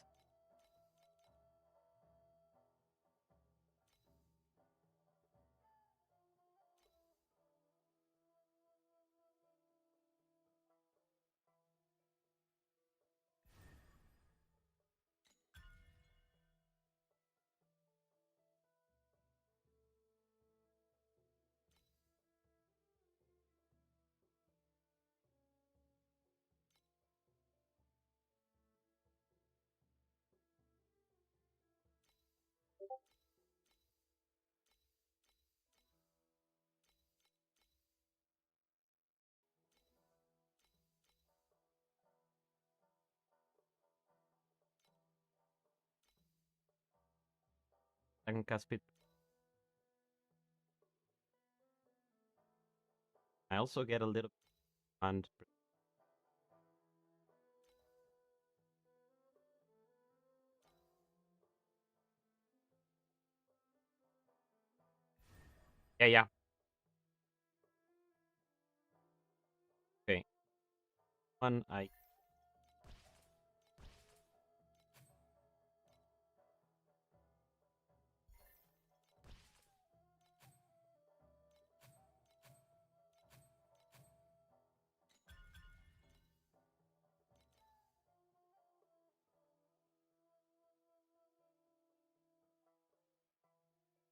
I can cast it. I also get a little and yeah. Okay. One I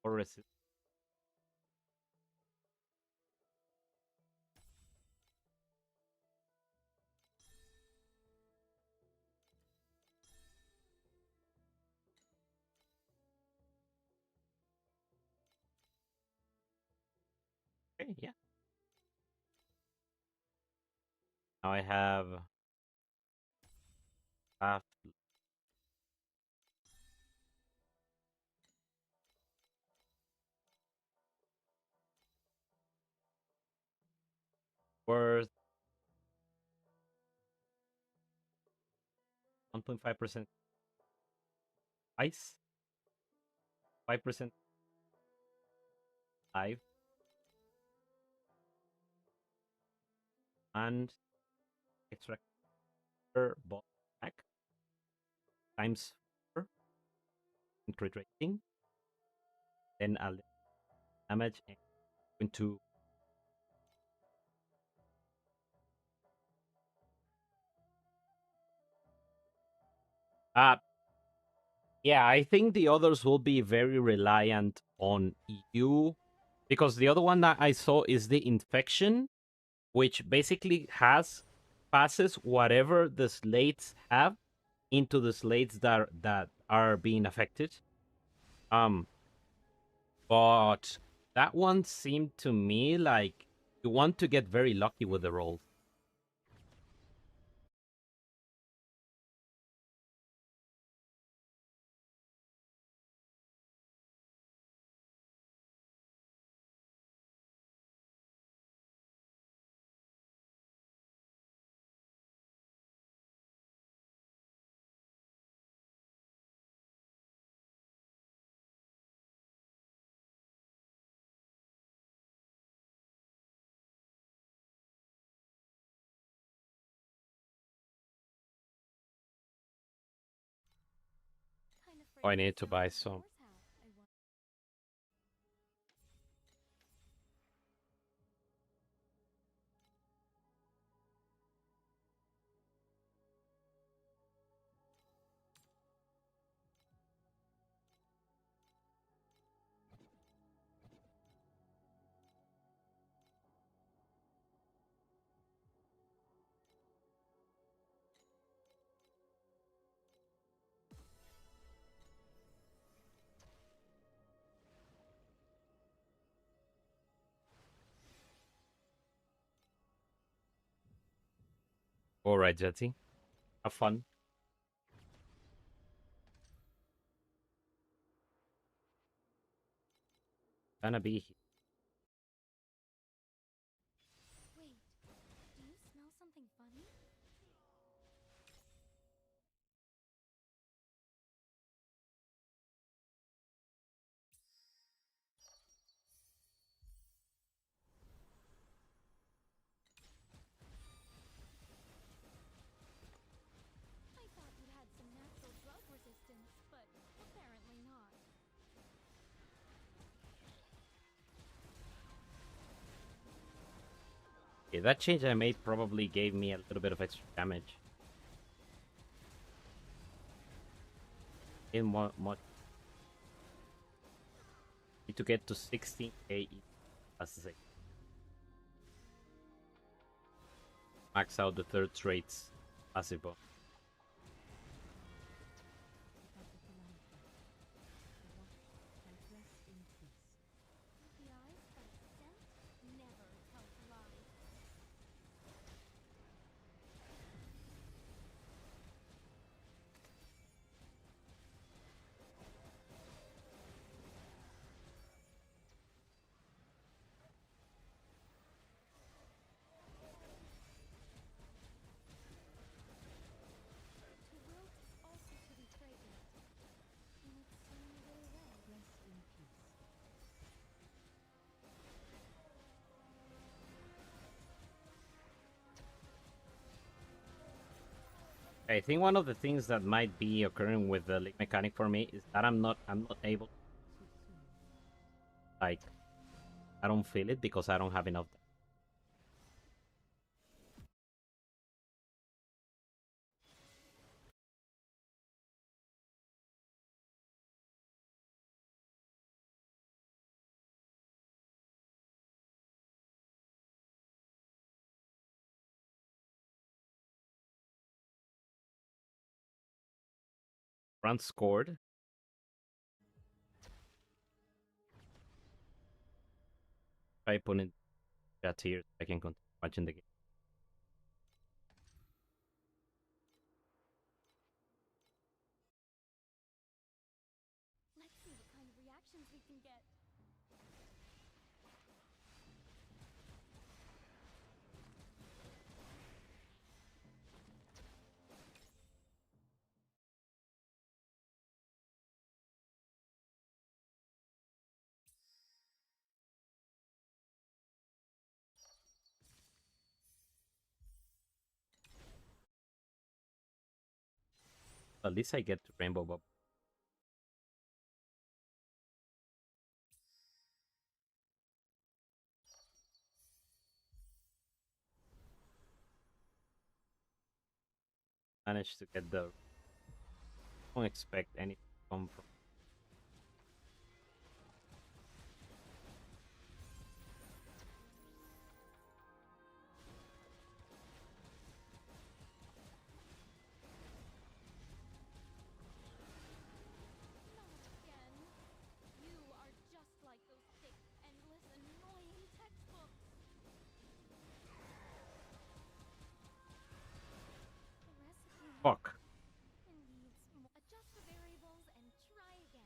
or resist. Okay, yeah. Now I have half worth 1.5% ice, 5% live, and extra ball back times 4 in crit rating. Then I'll damage and into yeah, I think the others will be very reliant on you because the other one that I saw is the infection, which basically passes whatever the slates have into the slates that are being affected. But that one seemed to me like you want to get very lucky with the rolls. Kind of Oh, I afraid need to some buy of some. yours have. I wonder. All right, Jetty. Have fun. Gonna be here. Wait, do you smell something funny? I thought you had some natural drug resistance, but apparently not. Okay, that change I made probably gave me a little bit of extra damage. In much. Need to get to 16k as I max out the third traits passive bonus. The eyes that scent never tells lies. To wilt is also to be fragrant, and it's soon go away. Rest in peace. I think one of the things that might be occurring with the league mechanic for me is that I'm not able, like, I don't feel it because I don't have enough. Run scored. Try putting that here so I can continue watching the game. Let's see what kind of reactions we can get. At least I get to Rainbow Bubble. Managed to get the. Don't expect anything to come from. Not again. You are just like those thick, endless, annoying textbooks. The recipe Fuck. needs more. Adjust the variables and try again.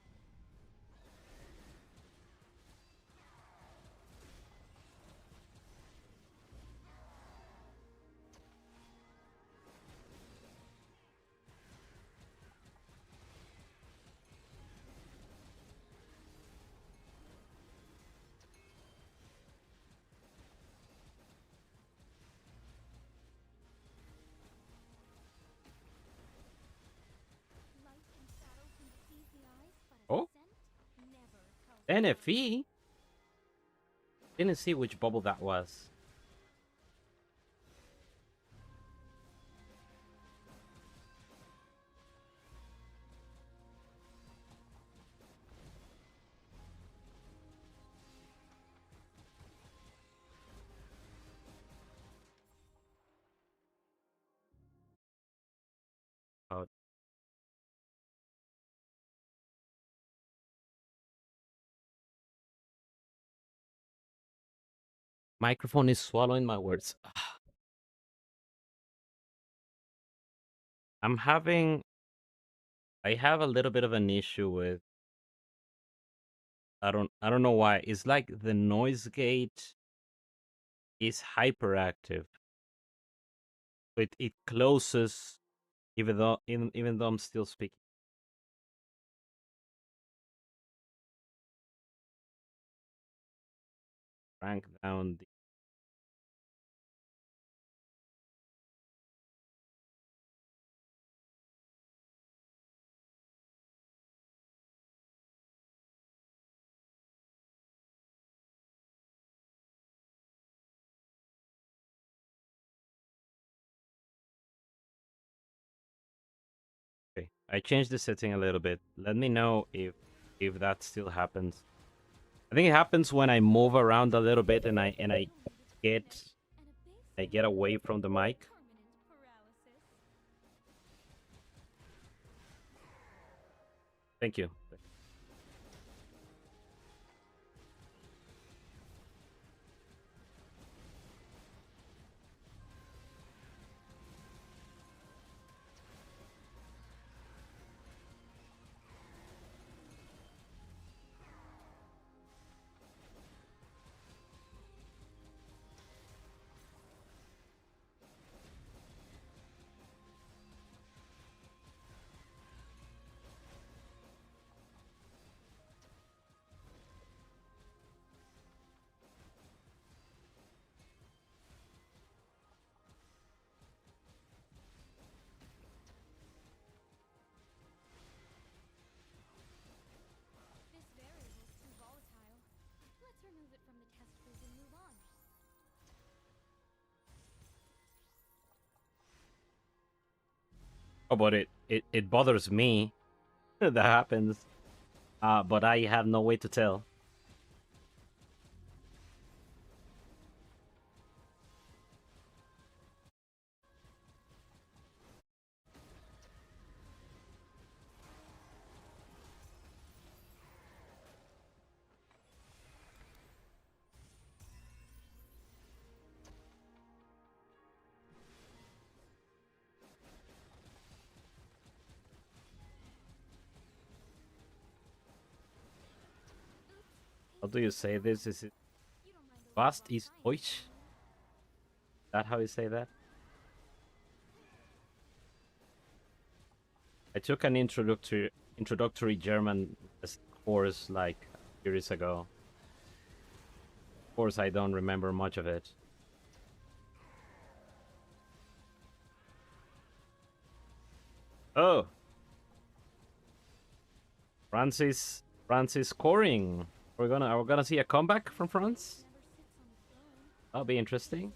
Light and shadow can deceive the eyes, but a Oh, scent never tells lies. NFE. Didn't see which bubble that was. Oh. Microphone is swallowing my words. I have a little bit of an issue with, I don't know why. It's like the noise gate is hyperactive. It closes even though I'm still speaking. Crank down the Okay. I changed the setting a little bit. Let me know if that still happens. I think it happens when I move around a little bit and I get I get away from the mic. Thank you. This variable's too volatile. Let's remove it from the test fridge and move on. Oh, but it bothers me that happens. But I have no way to tell. How do you say this? Is it Was ist euch? Is that how you say that? I took an introductory German course like years ago. Of course, I don't remember much of it. Oh, Francis scoring. We're gonna see a comeback from France. That'll be interesting.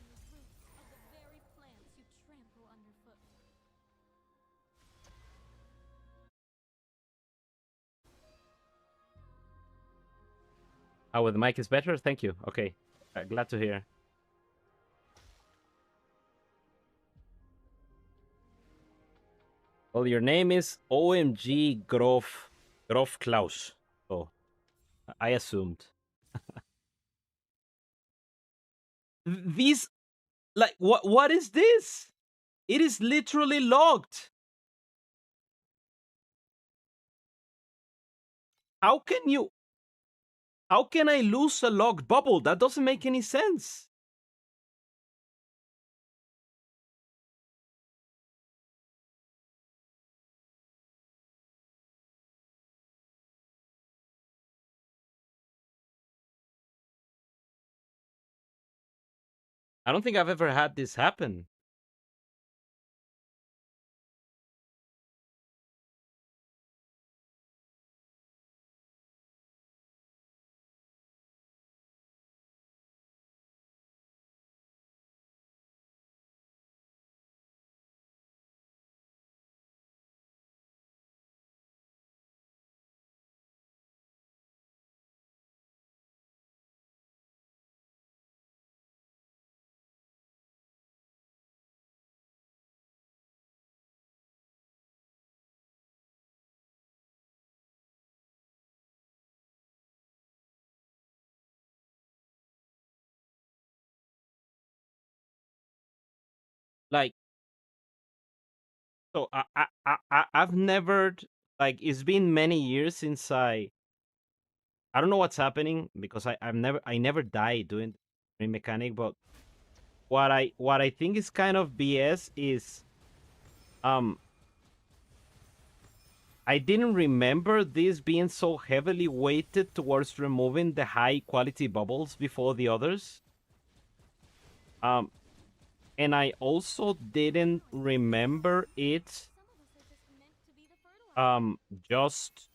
Oh, the mic is better. Thank you. Okay, glad to hear. Well, your name is OMG Grof Klaus. Oh, I assumed. These, like, what is this? It is literally logged. How can I lose a logged bubble? That doesn't make any sense. I don't think I've ever had this happen. Like, So I've never, like, it's been many years since I don't know what's happening because I never died doing the mechanic, but what I think is kind of BS is um I didn't remember this being so heavily weighted towards removing the high quality bubbles before the others. And I also didn't remember it Some of us are just meant to be the fertilizer. just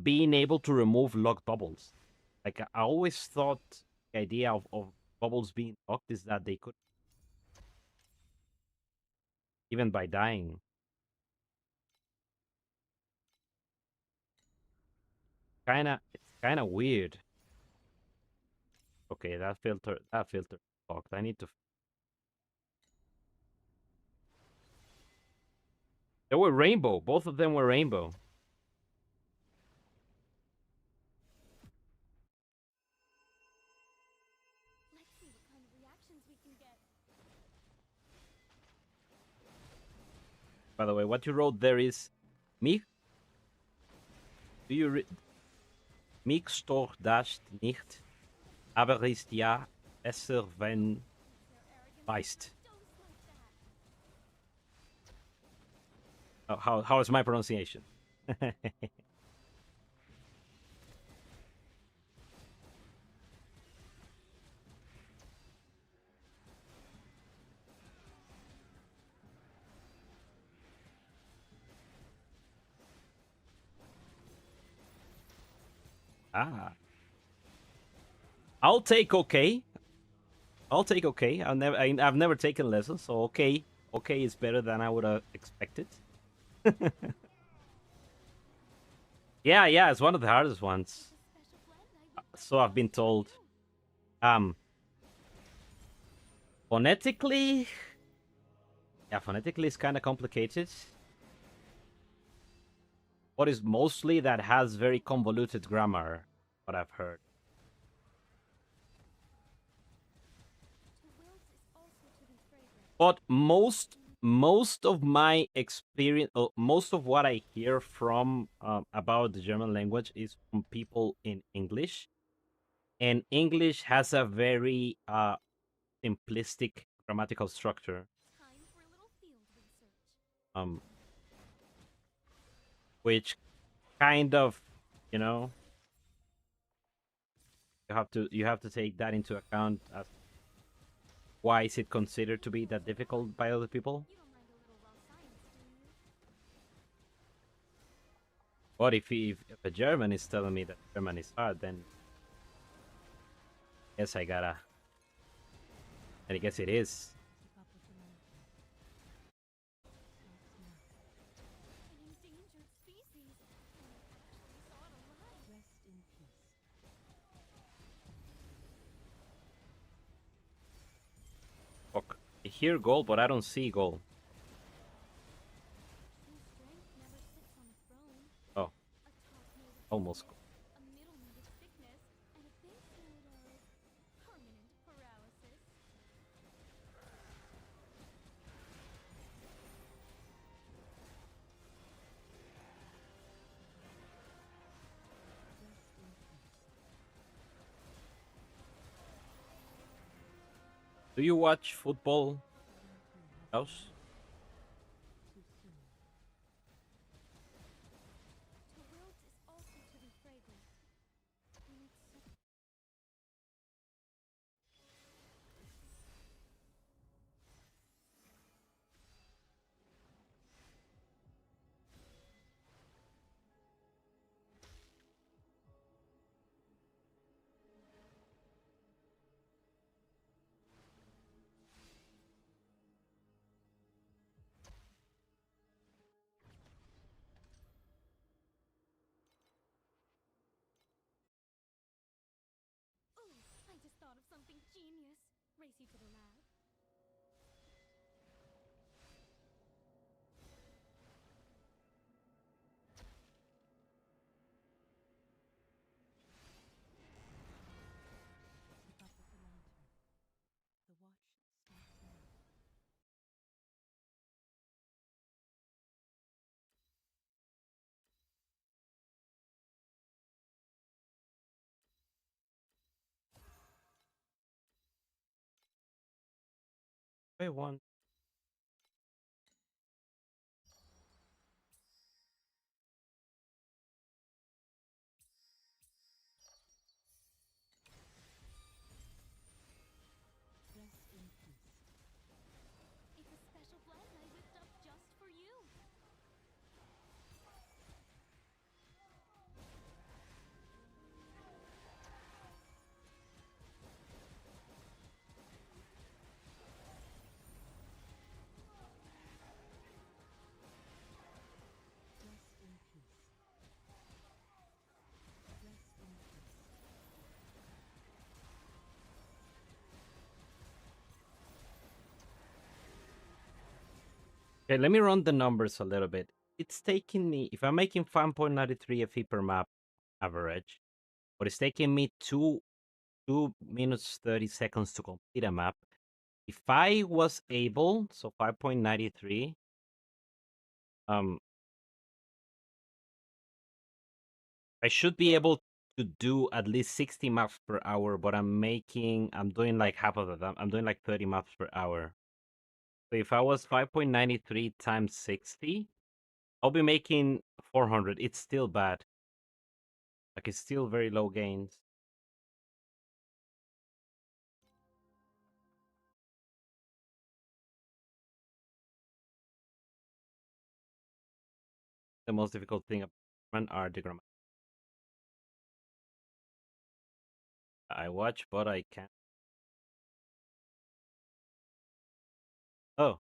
being able to remove locked bubbles. Like I always thought the idea of bubbles being locked is that they could, even by dying. It's kinda weird. Okay, that filter locked. I need to. They were rainbow. Both of them were rainbow. Let's see what kind of reactions we can get. By the way, what you wrote there is mich. Do you read? Mich stört das nicht, aber ist ja besser, wenn beißt. Oh, how is my pronunciation? Ah. I'll take okay. I'll take okay. I've never taken lessons, so okay. Okay is better than I would have expected. Yeah, it's one of the hardest ones. So I've been told. Phonetically, yeah, phonetically it's kind of complicated. What is mostly that has very convoluted grammar, what I've heard. But most of my experience, most of what I hear from about the German language is from people in English, and English has a very simplistic grammatical structure. Time for a little field research. Which kind of, you know, you have to take that into account as why is it considered to be that difficult by other people. You don't mind a little raw science, do you? But if a German is telling me that German is hard, then yes, I gotta. And I guess it is. An endangered species. I saw it alive. Rest in peace. Okay. I hear gold, but I don't see gold. True strength never sits on a throne. Oh, A top made of almost gold. a middle made of thickness, and a base made of permanent paralysis. Do you watch football, House? To wilt is also to be fragrant. And it's such Ooh, I just thought of something genius. Race you to the lab. I want. It's a special blend I whipped up just for you. Okay, let me run the numbers a little bit. It's taking me, if I'm making 5.93 FE per map average, but it's taking me 2 minutes 30 seconds to complete a map. If I was able, so 5.93, I should be able to do at least 60 maps per hour, but I'm doing like half of them. I'm doing like 30 maps per hour. So if I was 5.93 times 60, I'll be making 400. It's still bad. Like, it's still very low gains. The most difficult thing are the grammar. I watch, but I can't. Oh.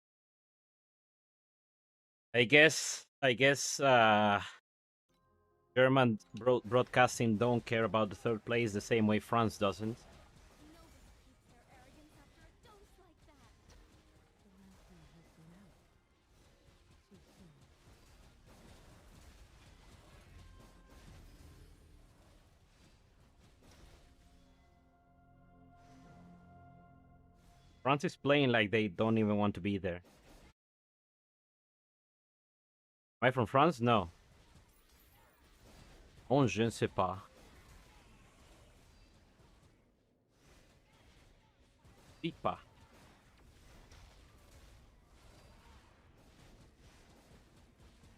I guess German broadcasting don't care about the third place the same way France doesn't. Nobody keeps their arrogance after a dose like that. France is playing like they don't even want to be there. Am I from France? No. Oh, je ne sais pas. Sais pas.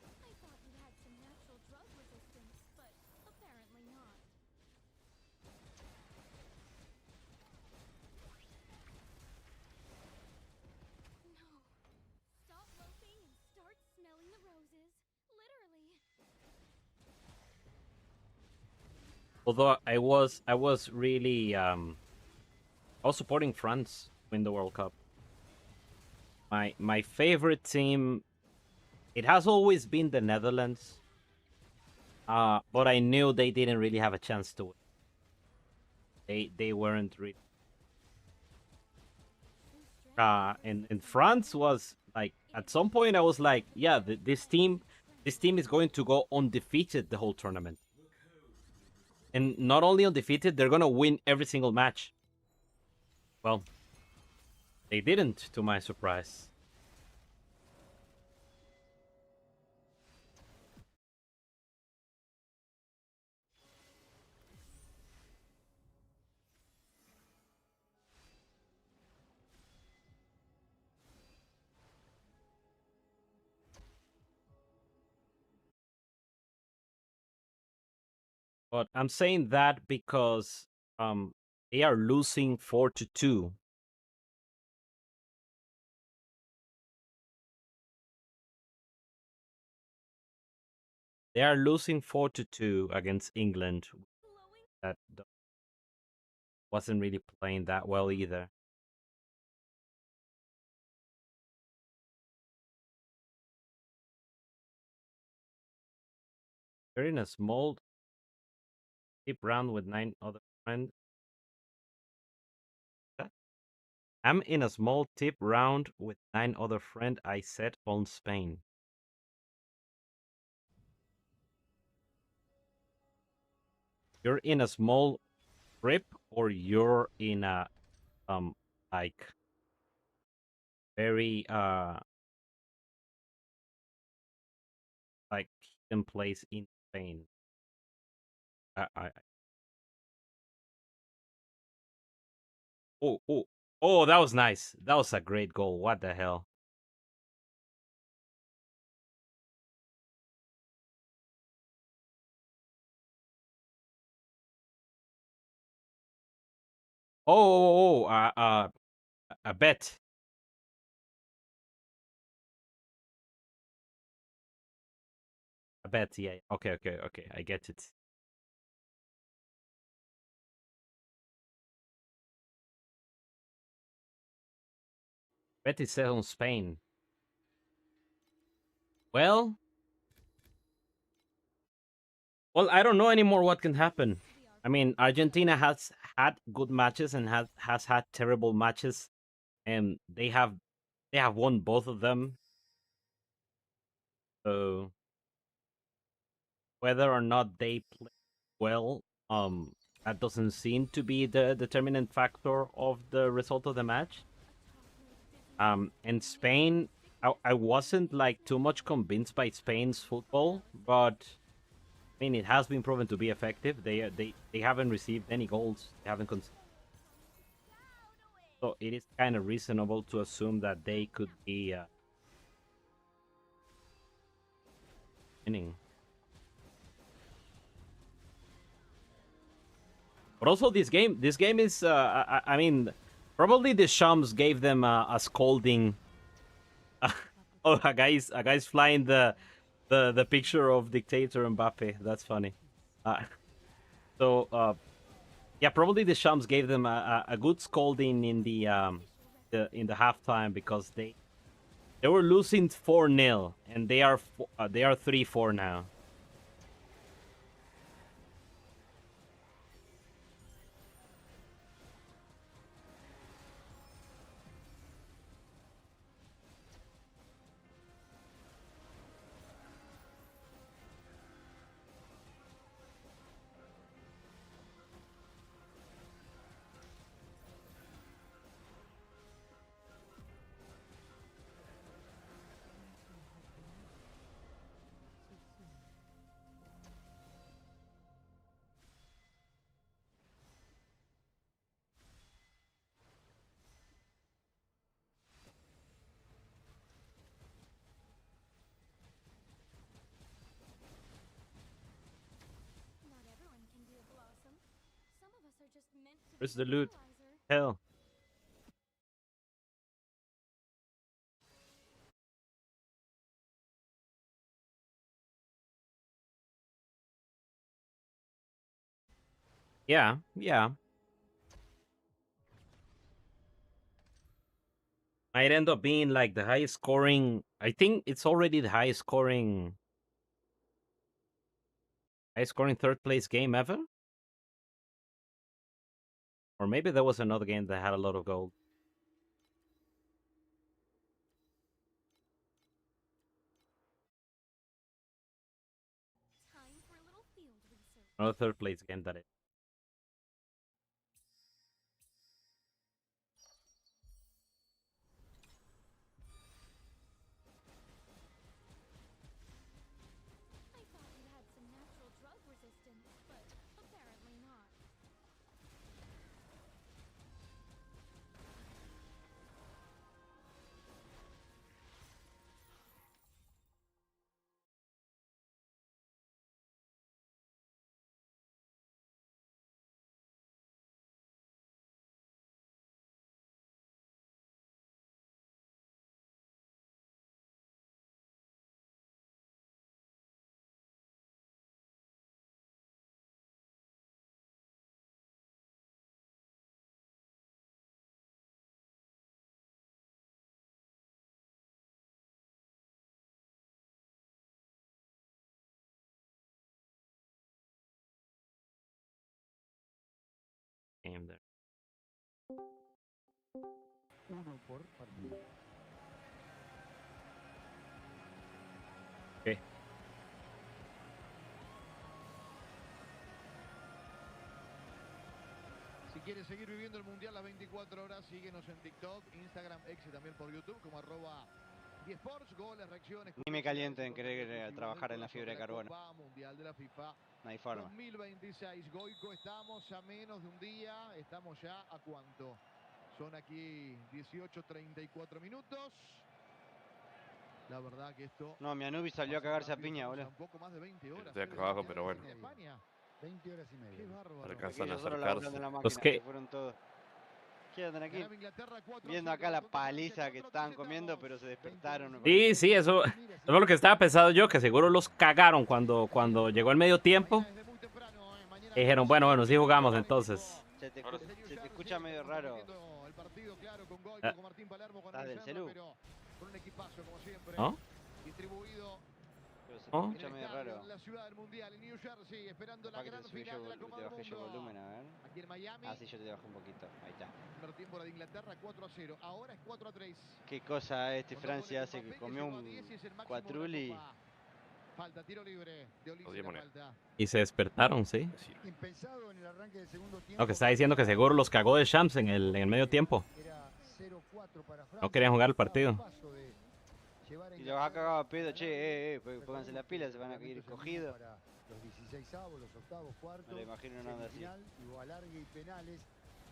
I thought you had some natural drug resistance, but apparently not. No. Stop moping and start smelling the roses. Literally. Although I was really I was supporting France win the World Cup. My favorite team, it has always been the Netherlands. But I knew they didn't really have a chance to win. They weren't really. And France was like, at some point I was like, yeah, this team is going to go undefeated the whole tournament. And not only undefeated, they're gonna win every single match. Well, they didn't, to my surprise. But I'm saying that because they are losing 4-2. They are losing 4-2 against England. That wasn't really playing that well either. They're in a small tip round with 9 other friends. I'm in a small tip round with 9 other friends. I set on Spain. You're in a small trip, or you're in a like very like hidden place in Spain. I oh, Oh, that was nice. That was a great goal. What the hell? A bet. A bet, yeah. Okay. I get it. Bet is set on Spain. Well, I don't know anymore what can happen. I mean, Argentina has had good matches and has had terrible matches, and they have won both of them. So whether or not they play well, that doesn't seem to be the determinant factor of the result of the match. And Spain, I wasn't like too much convinced by Spain's football, but I mean it has been proven to be effective. They haven't received any goals. They haven't so it is kind of reasonable to assume that they could be winning. But also this game is I mean probably the Shams gave them a scolding. Oh, a guy's flying the picture of dictator Mbappe. That's funny. Yeah, probably the Shams gave them a good scolding in the halftime because they were losing 4-0 and they are 3-4 now. Not everyone can be a blossom. Some of us are just meant to Where's be the loot? fertilizer. Hell. Yeah. Might end up being like the highest scoring. I think it's already the highest scoring third place game ever. Or maybe there was another game that had a lot of gold. Time for a little field research. Another third place game that is. I thought you had some natural drug resistance, but apparently not. Game there. Okay. Si quieres seguir viviendo el Mundial las 24 horas, síguenos en TikTok, Instagram, X y también por YouTube como @10sports, goles, reacciones. Ni me caliente en querer trabajar en la fibra de carbono. Mundial de la FIFA No hay forma. 2026. Goico, estamos a menos de un día, estamos ya a ¿cuánto? Son aquí 18:34 minutos. La verdad que esto... No, mi Anubis salió a cagarse a piña, boludo. Un poco más de 20 horas. Estoy acá abajo, pero bueno. En España. 20 horas y media. Qué bárbaro. Alcanzan a Nosotros acercarse. laburando en la Los máquina, que- se fueron todos. Quédate aquí. Ganaba Inglaterra 4-0 Viendo acá la contra Francia, paliza que 4-3 estaban comiendo, estamos. pero se despertaron. Sí, sí, eso es lo que estaba pensando yo, que seguro los cagaron cuando llegó el medio tiempo. Mañana desde muy temprano, mañana Dijeron, bueno, sí jugamos entonces. Se te escucha medio raro. El partido, claro, con Goico, Ah. con Martín Palermo, con ¿Estás del Alessandro, celu? pero con un equipazo como siempre. ¿No? Distribuido Pero se te ¿Oh? escucha en el medio estadio, raro. en la ciudad del Mundial, en New Jersey, esperando la Capaz que gran te subí final de la yo, Copa te del bajé yo Mundo. volumen, a ver. Aquí en Miami, Ah, sí, yo te bajé un poquito. Ahí está. primer tiempo era de Inglaterra 4-0, ahora es 4-3. Qué cosa este Cuando Francia pone hace Mbappé, que comió llegó a un 10 y es el máximo de la cuatruli. Copa. Falta, tiro libre de Olise, Los 10 la monedas. falta. Y se despertaron, sí. Sí. Impensado en el arranque del segundo tiempo. Lo que está diciendo que seguro los cagó de Shams en el medio tiempo. Era 0-4 para Francia. No querían jugar el Estaba a un partido. paso de llevar a Y los ha cagado a pedo, Inglaterra che, pónganse las pilas, se van a ir cogidos. Para los 16avos, los octavos, cuartos. Me lo imagino una onda así. semifinal, luego alargue y penales.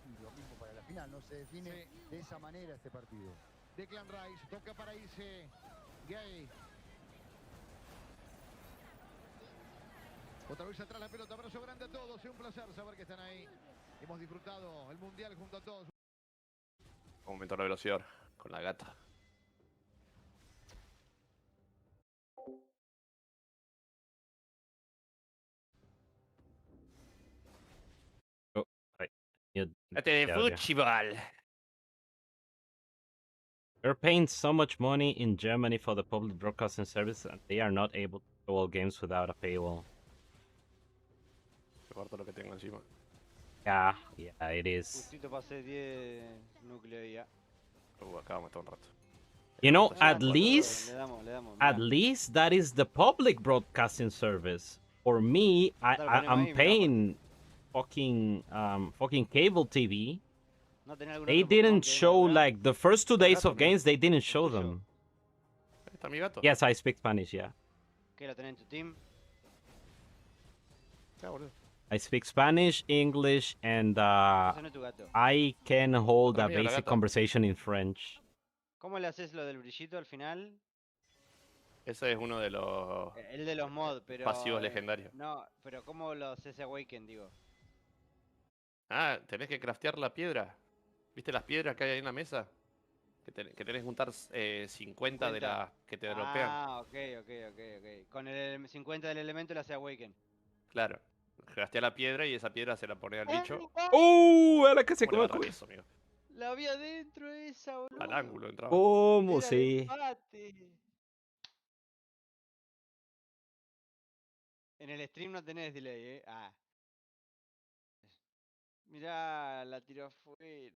Y lo mismo para la final. No se define de esa manera este partido. Declan Rice, toca para irse. Gay. Otra vez atrás la pelota, abrazo grande a todos. Es un placer saber que están ahí. Hemos disfrutado el Mundial junto a todos. Aumentar la velocidad con la gata. Este de fútbol. They're paying so much money in Germany for the public broadcasting service and they are not able to show all games without a paywall. Me corto lo que tengo encima. Yeah, it is. Justito pasé 10 núcleos y ya. Acá vamos a estar un rato. You know, Ya, at cuando least le damos, at mirá. least that is the public broadcasting service. For me, Claro, ponemos ahí, I'm mirá, paying fucking cable TV. ¿No tenés algún They otro Pokémon didn't que show venga acá? like the first 2 days Gato, of mira. games. They didn't show tuyo. them. Ahí está mi gato. Yes, I speak Spanish. Yeah, ¿Qué la tenés en tu team? Ya, boludo. I speak Spanish, English, and Ese no es tu gato. I can hold a Otra mía, la basic gata. conversation in French. ¿Cómo le haces lo del brillito al final? Ese es uno de los El de los mods, pero... pasivos legendarios. No, pero ¿cómo lo haces Awaken, digo? Ah, tenés que craftear la piedra. ¿Viste las piedras que hay ahí en la mesa? Que tenés que juntar 50 de las que te dropean. Ah, ok. Con el 50 del elemento le hace Awaken. Claro. Craftea la piedra y esa piedra se la pone al bicho. A la que se Pone come. barra eso, amigo. La vi adentro esa, boludo. Al ángulo entraba. ¿Cómo Era el sí? empate. En el stream no tenés delay, Ah. Mirá, la tiró afuera.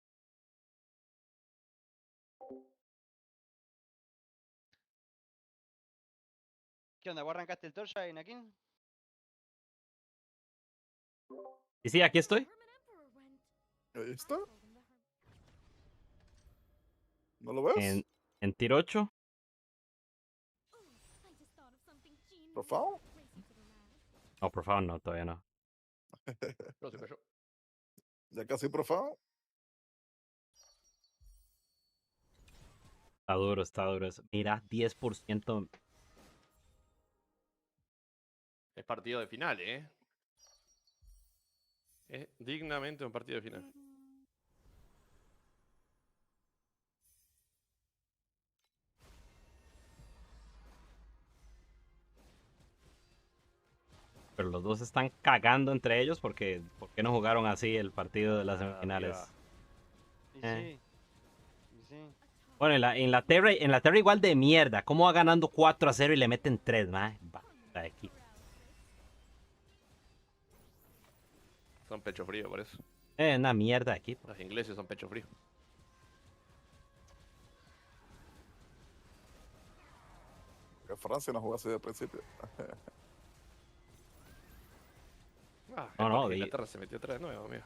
¿Qué onda? ¿Vos arrancaste el torchlight, Nakin? Y sí, aquí estoy. Ahí está. ¿No lo ves? En tiro 8. ¿Profao? No, por favor, no, todavía no. No, se cayó. ¿Ya casi profao? Está duro eso. Mira, 10%. Es partido de final, ¿eh? Es dignamente un partido de final. Pero los dos están cagando entre ellos porque ¿por qué no jugaron así el partido de las Ah, semifinales? mira. Y sí. Y sí. Bueno, en la Terra igual de mierda. ¿Cómo va ganando 4-0 y le meten 3, man? Basta de aquí. Son pecho frío, por eso. Una mierda de equipo. Los ingleses son pecho frío. Que Francia no jugó así de principio. No, Inglaterra se metió 3 de nuevo, amigo.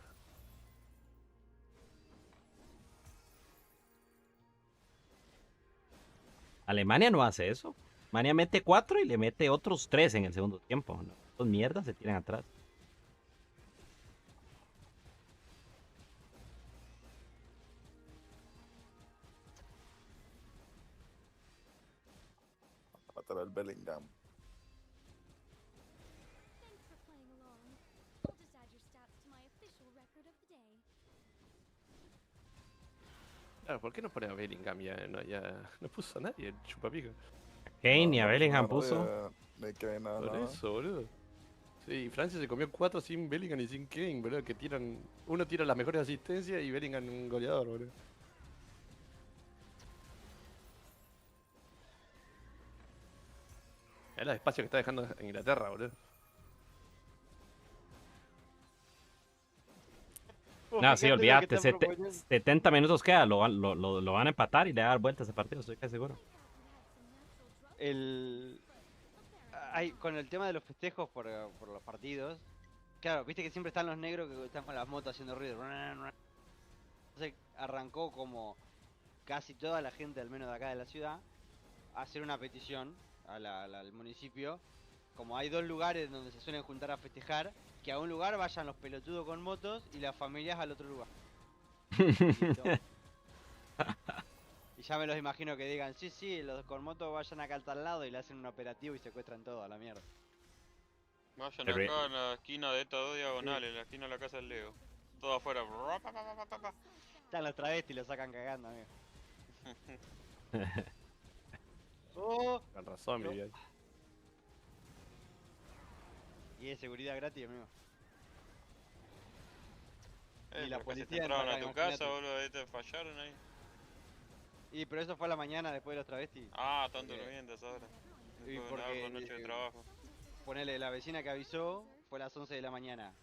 Alemania no hace eso. Alemania mete 4 y le mete otros 3 en el segundo tiempo. ¿No? Los mierdas se tiran atrás. para el Bellingham. Thanks for playing along. I'll just add your stats to my official record of the day. Claro, ¿por qué no pone a Bellingham ya? No puso a nadie el chupapico. Kane y a No, Bellingham no, puso. Ni Kane, nada, Por nada. eso, boludo. Sí, Francia se comió 4 sin Bellingham y sin Kane, boludo. Que tiran. Uno tira las mejores asistencias y Bellingham un goleador, boludo. Es el espacio que está dejando en Inglaterra, boludo. No, sí, olvídate. 70 minutos queda. Lo van a empatar y le dar vueltas a partido, estoy casi seguro. Con el tema de los festejos por los partidos, claro, viste que siempre están los negros que están con las motos haciendo ruido. Entonces arrancó como casi toda la gente, al menos de acá de la ciudad, a hacer una petición al municipio. Como hay 2 lugares donde se suelen juntar a festejar, que a un lugar vayan los pelotudos con motos y las familias al otro lugar. Y ya me los imagino que digan, sí, los con moto vayan acá al tal lado y le hacen un operativo y secuestran todo a la mierda. Vayan acá a la esquina de estas 2 diagonales, la esquina de la casa del Leo. Todo afuera. Están los travestis y los sacan cagando, amigo. Oh, Con razón, mi vida. y es seguridad gratis, amigo. Y la Pero casi policía te entraron a tu imagínate. casa, boludo, ahí te fallaron ahí. Y pero eso fue a la mañana después de los travestis. Ah, están durmiendo a esa hora. Y Después de una noche de trabajo. Ponele, la vecina que avisó fue a las 11 de la mañana.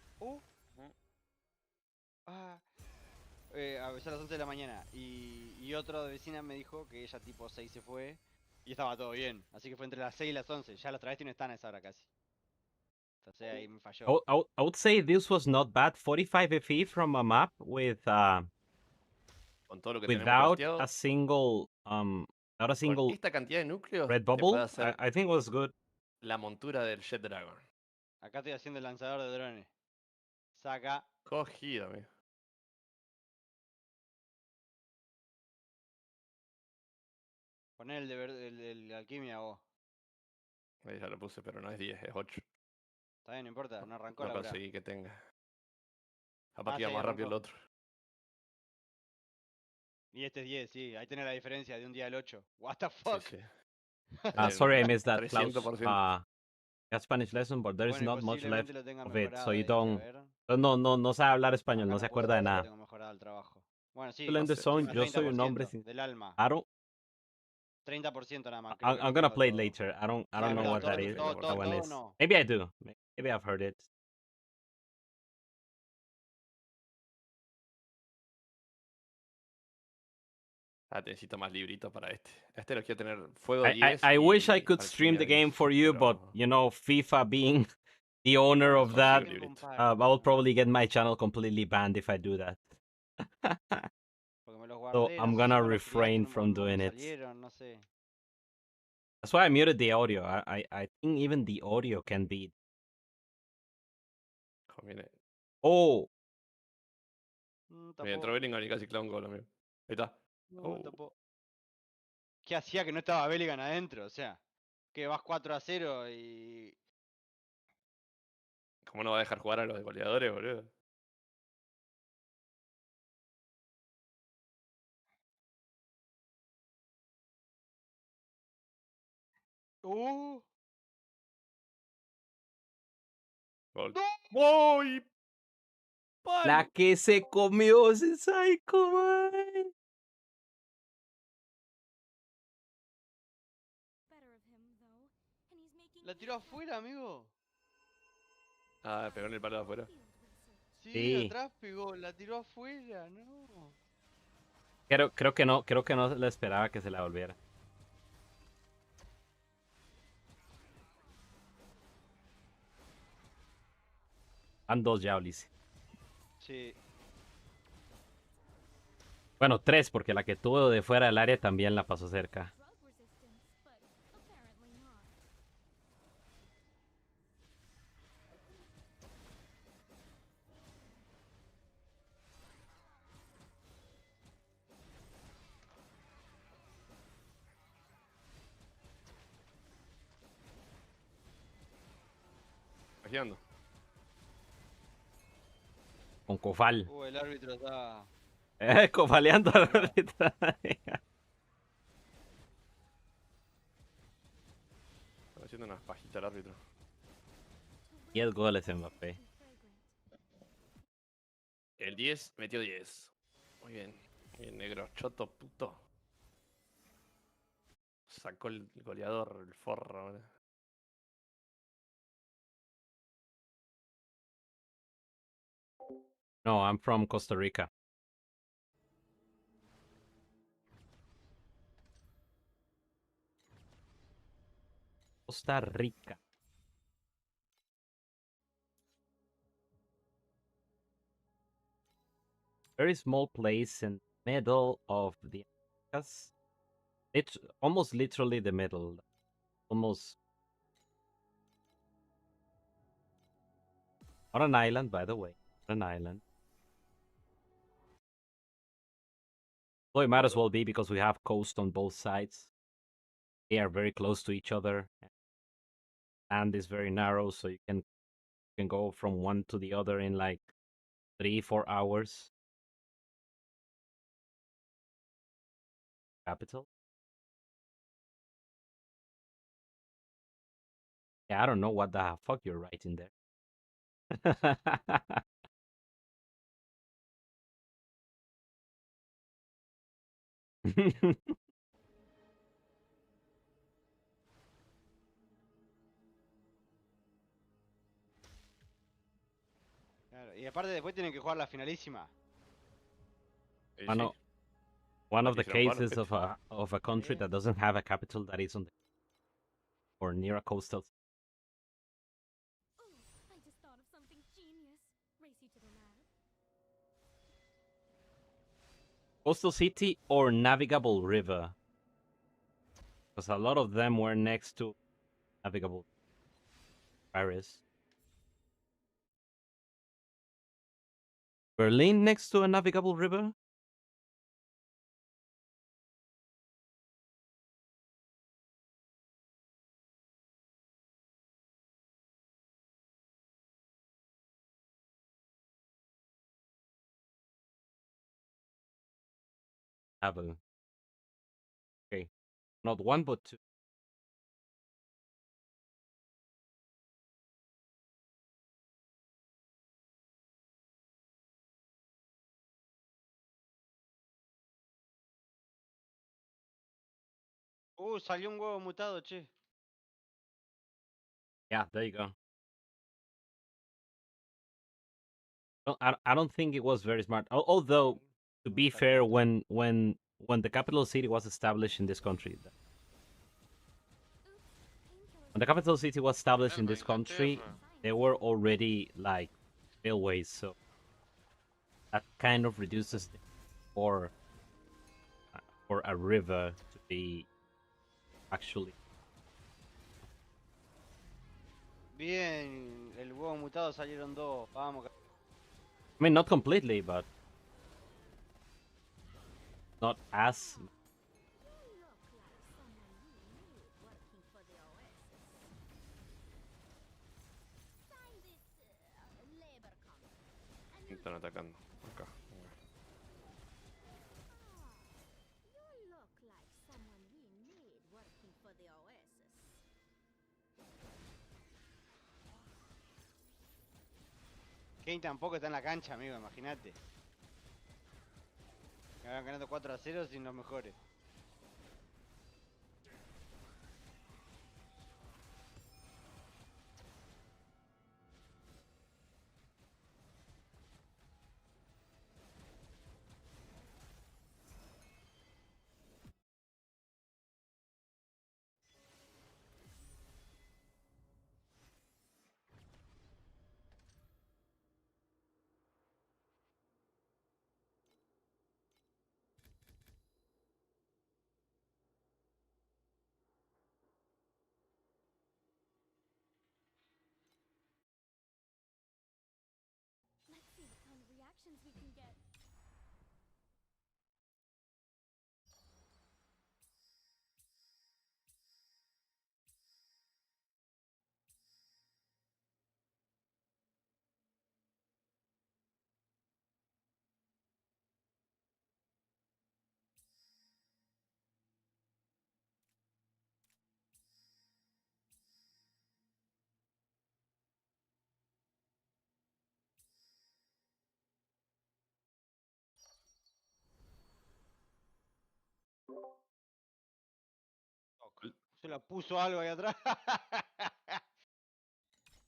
Avisó a las 11 de la mañana. Y otra vecina me dijo que ella tipo 6 se fue y estaba todo bien. Así que fue entre las 6 y las 11. Ya los travestis no están a esa hora casi. Entonces ahí me falló. I would say this was not bad. 45 FE from a map with Con todo lo que without tenemos a single without a single esta cantidad de núcleos red te puede bubble. hacer I think was good. la montura del Jet Dragon. Acá estoy haciendo el lanzador de drones. Saca. Cogido, amigo. Poné el de alquimia vos. Ahí ya lo puse, pero no es 10, es 8. Está bien, no importa, no arrancó No la hora. conseguí que tenga. Capaz que sí, iba más rápido el arrancó. otro. Y este es 10, sí. Ahí tenés la diferencia de un día al 8. What the fuck. Sí. Sorry, I missed that, Klaus. 300%. A Spanish lesson, but there is Bueno, y not much posiblemente left lo tenga of it, so mejorado you este, a don't. ver. No sabe hablar español, Acá no no se puedo acuerda de ver si nada. tengo mejorado el trabajo. Bueno, sí. Still in the zone, a yo soy un hombre 30% del alma. I don't. 30% nada más. Creo que I'm no gonna tengo play it todo. later. I don't Ah, know verdad, what that is. That one todo is. no. Maybe I do. Maybe I've heard it. Necesito más libritos para este. Este lo quiero tener fuego 10. I wish I could stream the game for you, but you know, FIFA being the owner of that, I will probably get my channel completely banned if I do that. So I'm gonna refrain from doing it. No sé. That's why I muted the audio. I think even the audio can be. Conviene. Oh. Me entró Bellingham y casi clava un gol, amigo. Ahí está. ¿Qué hacía que no estaba Bellingham adentro? O sea, que vas 4-0 y... ¿Cómo no va a dejar jugar a los goleadores, boludo? Gol. ¡Voy! La que se comió ese psycho, man. La tiró afuera, amigo. Ah, pegó en el palo de afuera. Sí, atrás pegó, la tiró afuera, no. Creo que no le esperaba que se la volviera. Van 2 ya, Ulises. Sí. Bueno, 3, porque la que tuvo de fuera del área también la pasó cerca. pajeando. Con Cofal. El árbitro está... Cofaleando al árbitro. Está haciendo unas pajitas el árbitro. 10 goles en Mbappé. El 10 metió 10. Muy bien. Bien, negro. Choto, puto. Sacó el goleador, el forro. Ahora. No, I'm from Costa Rica. Costa Rica. Very small place in the middle of the Americas. It's almost literally the middle. Almost. Not an island, by the way. Not an island. So it might as well be because we have coast on both sides. They are very close to each other. Land is very narrow, so you can go from one to the other in like 3-4 hours. Capital? Yeah, I don't know what the fuck you're writing there. Claro, y aparte después tienen que jugar la finalísima. One of the cases of a country that doesn't have a capital that is on the or near a coastal. Oh, I just thought of something genius. Race you to the lab. Coastal city or navigable river? Because a lot of them were next to navigable Paris. Berlin next to a navigable river? Havel. Okay. Not one, but two. Salió un huevo mutado, che. Yeah, there you go. Well, I don't think it was very smart. Although, to be fair, when the capital city was established in this country, when the capital city was established in this country, there were already like railways, so that kind of reduces the for a river to be actually. Bien, el huevo mutado salieron dos. Vamos. I mean, not completely, but not as. Están atacando. Acá. Kane tampoco está en la cancha, amigo, imagínate. Que van ganando 4-0 sin los mejores. Let's see what kind of reactions we can get. Se la puso algo ahí atrás.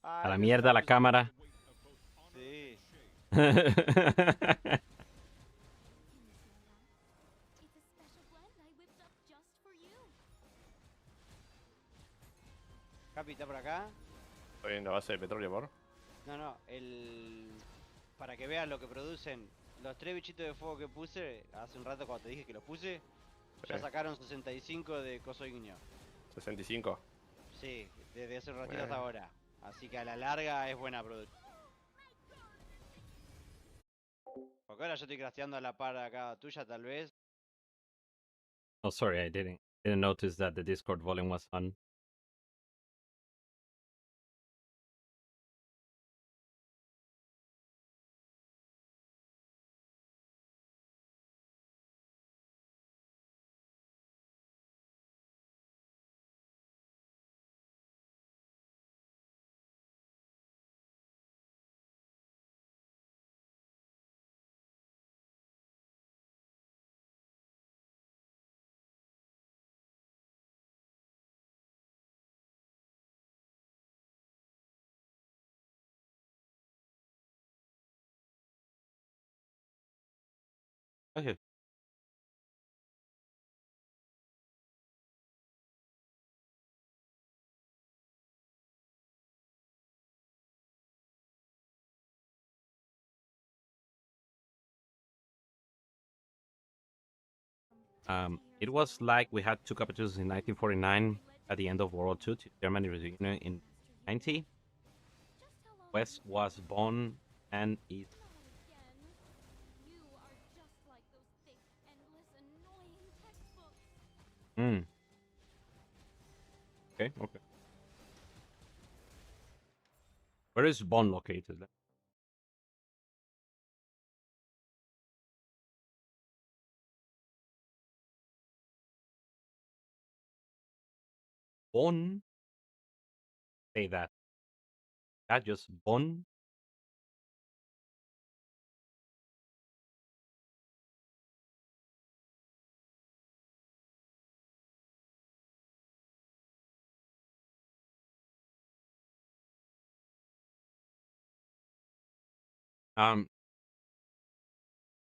A la Ay, me mierda la estamos- cámara. Sí. Capi, ¿está por acá? Estoy en la base de petróleo, por. No, no, para que veas lo que producen, los 3 bichitos de fuego que puse hace un rato cuando te dije que los puse, ya Sí. sacaron 65 de coso ignio. 65. Sí, desde hace un ratito hasta ahora. Así que a la larga es buena producción. Porque ahora yo estoy crafteando a la par acá tuya tal vez. Oh, sorry, I didn't notice that the Discord volume was on. Okay. It was like we had two capitals in 1949 at the end of World War II. Germany reunion in 90. West was Bonn and East. Hmm. Okay, okay. Where is Bonn located? Bonn? Say that. That just Bonn?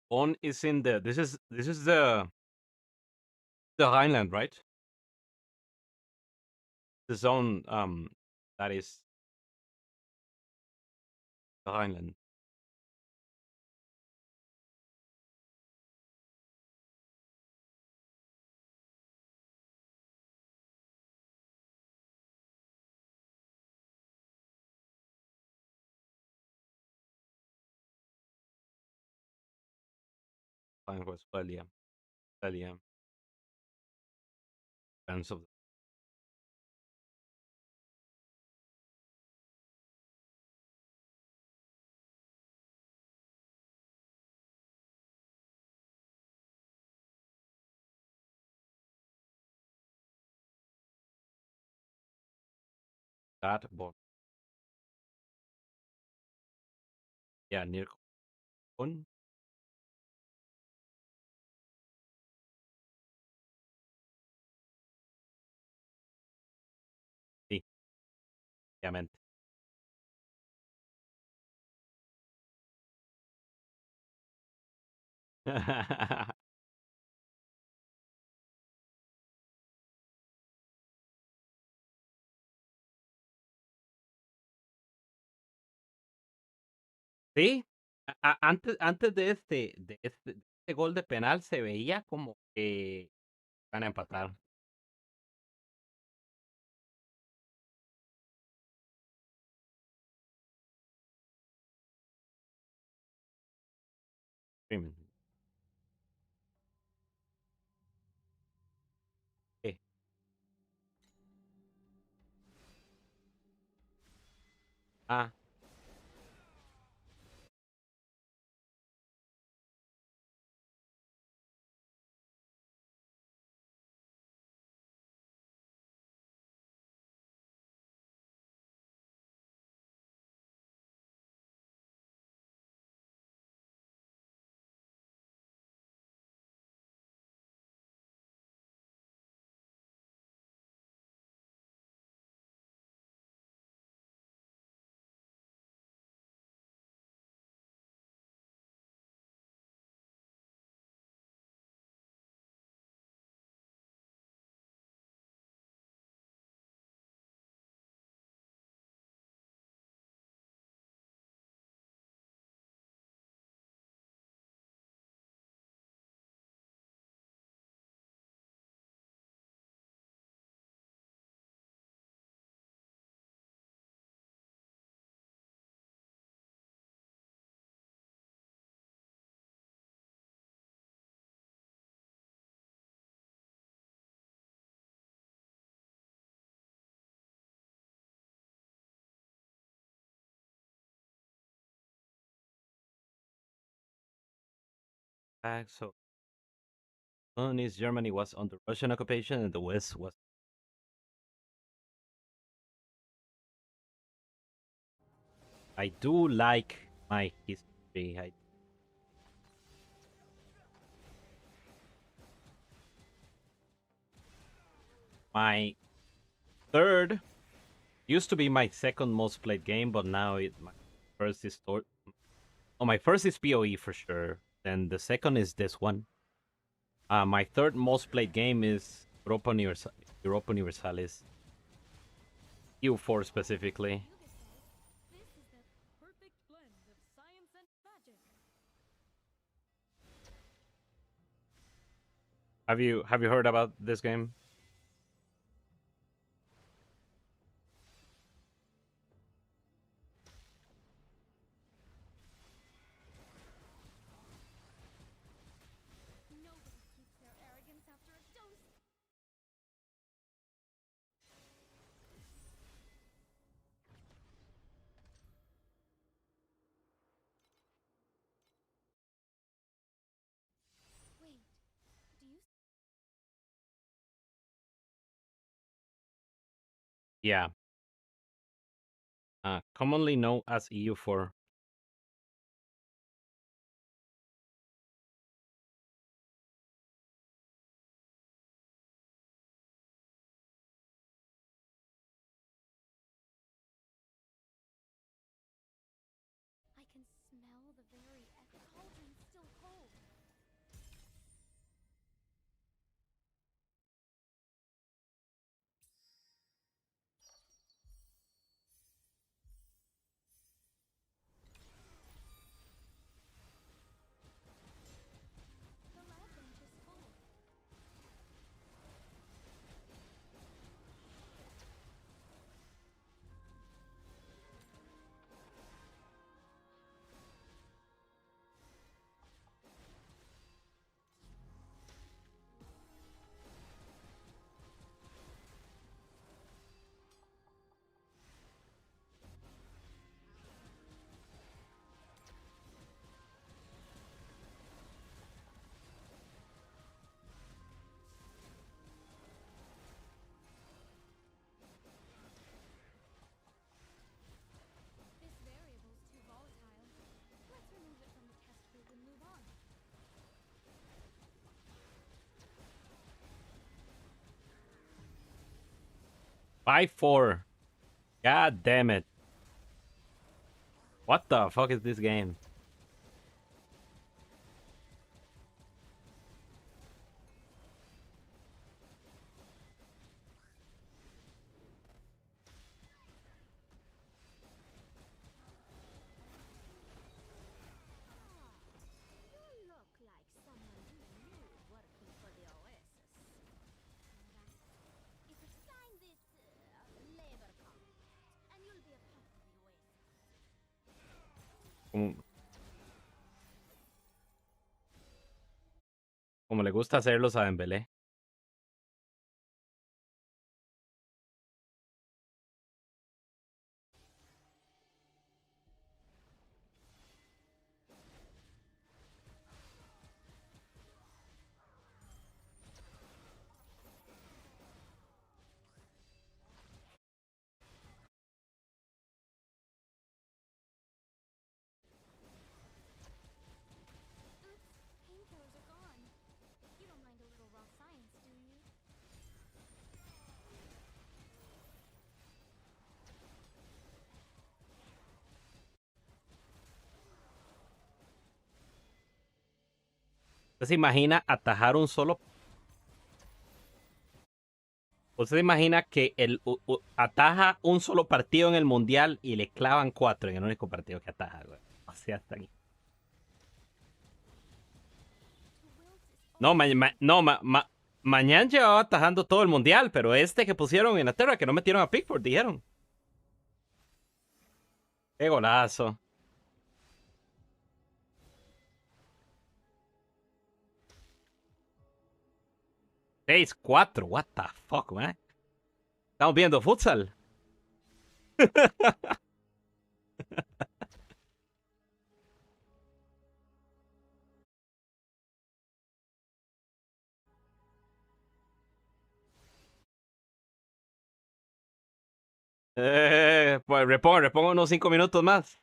Bonn is in the this is the Rhineland, right? The zone that is the Rhineland. Westphalia. Westphalia. Depends of that, but yeah, near Bonn. Sí, obviamente. Sí, antes de este gol de penal se veía como que van a empatar. Crimen. ¿Qué? Ah, back. So, East Germany was under Russian occupation, and the West was. I do like my history. My third used to be my second most played game, but now my first is my first is PoE for sure. Then the second is this one. My third most played game is Europa Universalis. EU4 specifically. This is the perfect blend of science and magic. Have you heard about this game? Nobody keeps their arrogance after a dose. Wait, do you? Yeah. Commonly known as EU4. I can smell the very cauldron's still cold. The lab bench is full. This variable's too volatile. Let's remove it from the test group and move on. 5-4. God damn it. What the fuck is this game? You look like someone who knew working for the Oasis. If you sign this labor contract, and you'll be a part of the Oasis. Como le gusta hacerlos a Dembélé. Oops, painkillers are gone. You don't mind a little raw science, do you? ¿Usted se imagina atajar un solo? ¿Usted se imagina que ataja un solo partido en el mundial y le clavan 4 en el único partido que ataja, güey? O sea, hasta aquí. No, mañana llevaba atajando todo el mundial, pero este que pusieron en Inglaterra, que no metieron a Pickford, dijeron. ¡Qué golazo! ¡6-4! What the fuck, man? Estamos viendo futsal. Pues repongo unos 5 minutos más.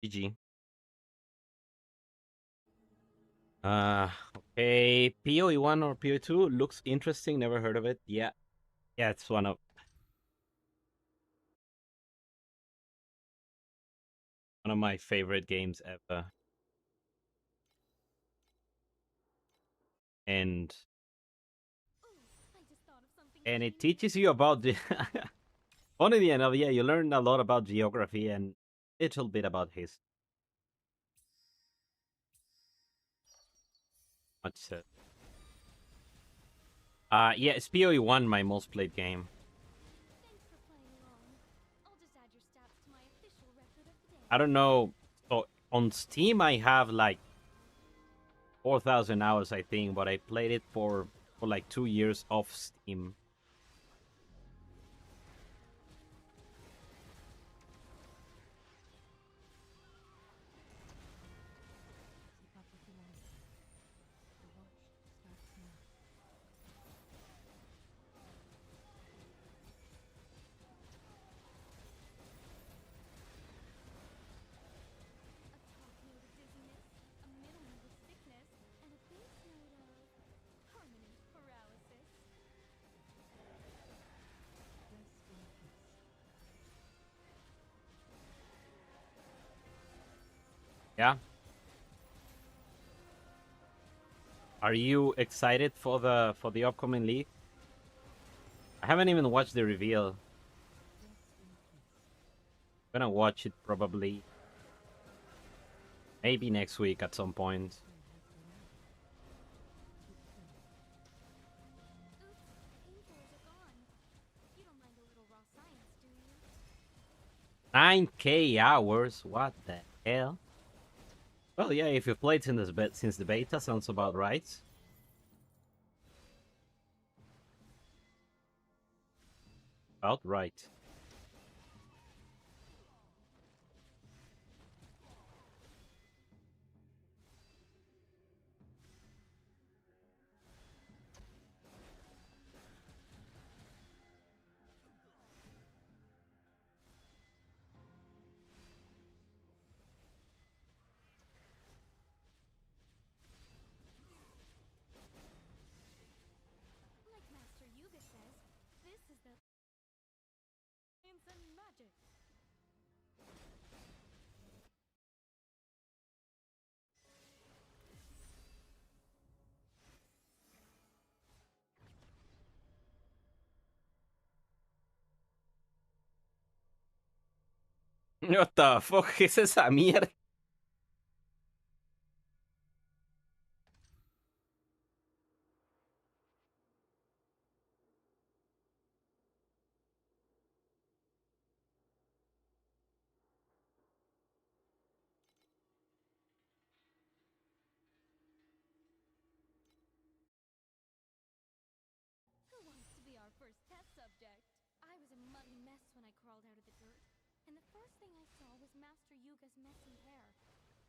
GG. Okay. PoE1 or PoE2 looks interesting. Never heard of it. Yeah. Yeah, it's one of my favorite games ever. And it teaches you about the funny enough, yeah, you learn a lot about geography and a little bit about history. Much so. Yeah, it's PoE1 my most played game. I don't know. So on Steam I have like 4,000 hours, I think, but I played it for like 2 years off Steam. Yeah. Are you excited for the upcoming league? I haven't even watched the reveal. I'm gonna watch it probably. Maybe next week at some point. Oops, 9K hours? What the hell? Well, yeah, if you've played since the beta, sounds about right. About right. Like Master Yuga says, this is the science and magic. What the fuck es esa mierda? Who wants to be our first test subject? I was a muddy mess when I crawled out of the dirt, and the first thing I saw was Master Yuga's messy hair.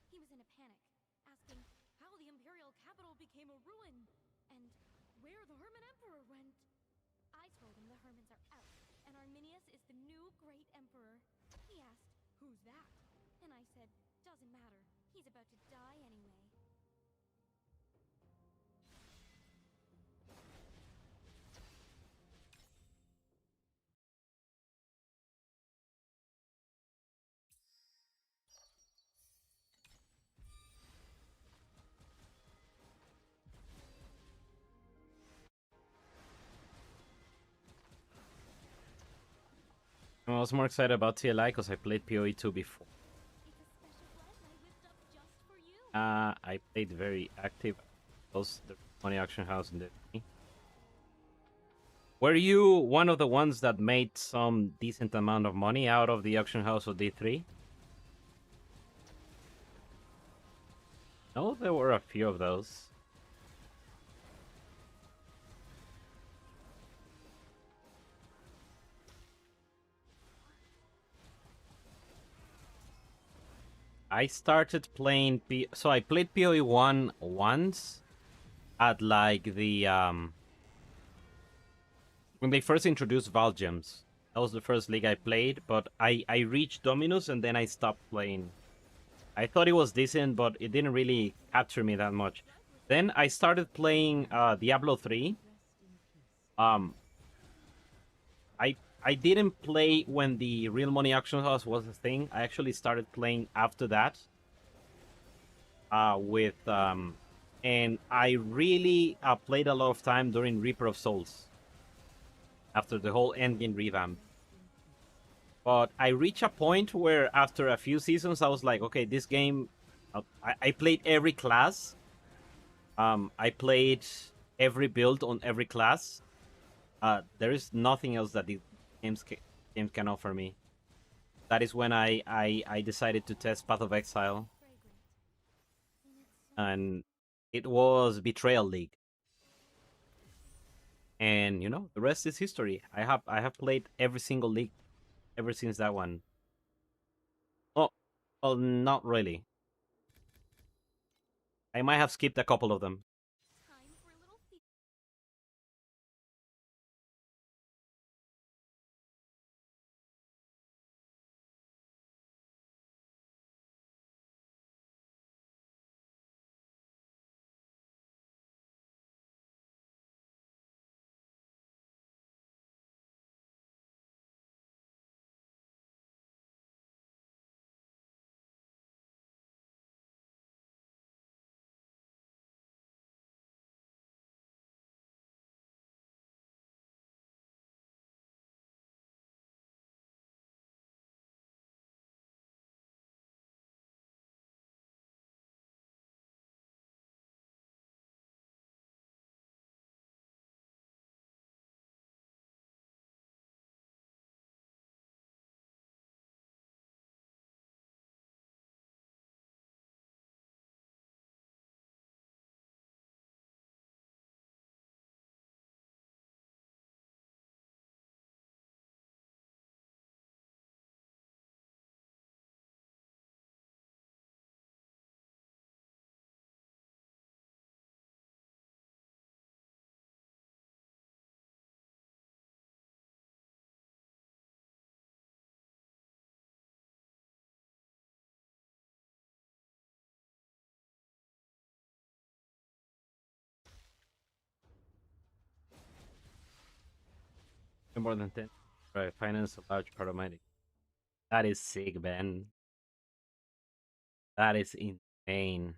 He was in a panic, asking how the Imperial capital became a ruin, and where the Hermit Emperor went. I told him the Hermits are out, and Arminius is the new great emperor. He asked, who's that? And I said, doesn't matter, he's about to die anyway. I was more excited about TLI because I played PoE2 before. It's a special I played very active. Those the money auction house in the. Were you one of the ones that made some decent amount of money out of the auction house of D3? No, there were a few of those. I started playing so I played PoE 1 once at like the when they first introduced Val Gems. That was the first league I played, but I reached Dominus and then I stopped playing. I thought it was decent, but it didn't really capture me that much. Then I started playing Diablo 3. I didn't play when the Real Money Auction House was a thing. I actually started playing after that. And I really played a lot of time during Reaper of Souls. After the whole endgame revamp. But I reached a point where after a few seasons, I was like, okay, this game... I played every class. I played every build on every class. There is nothing else that the game can offer me. That is when I decided to test Path of Exile. And it was Betrayal League. And you know, the rest is history. I have played every single league ever since that one. Oh, well, not really. I might have skipped a couple of them. More than 10. Right, finance a large part of my. That is sick, Ben. That is insane.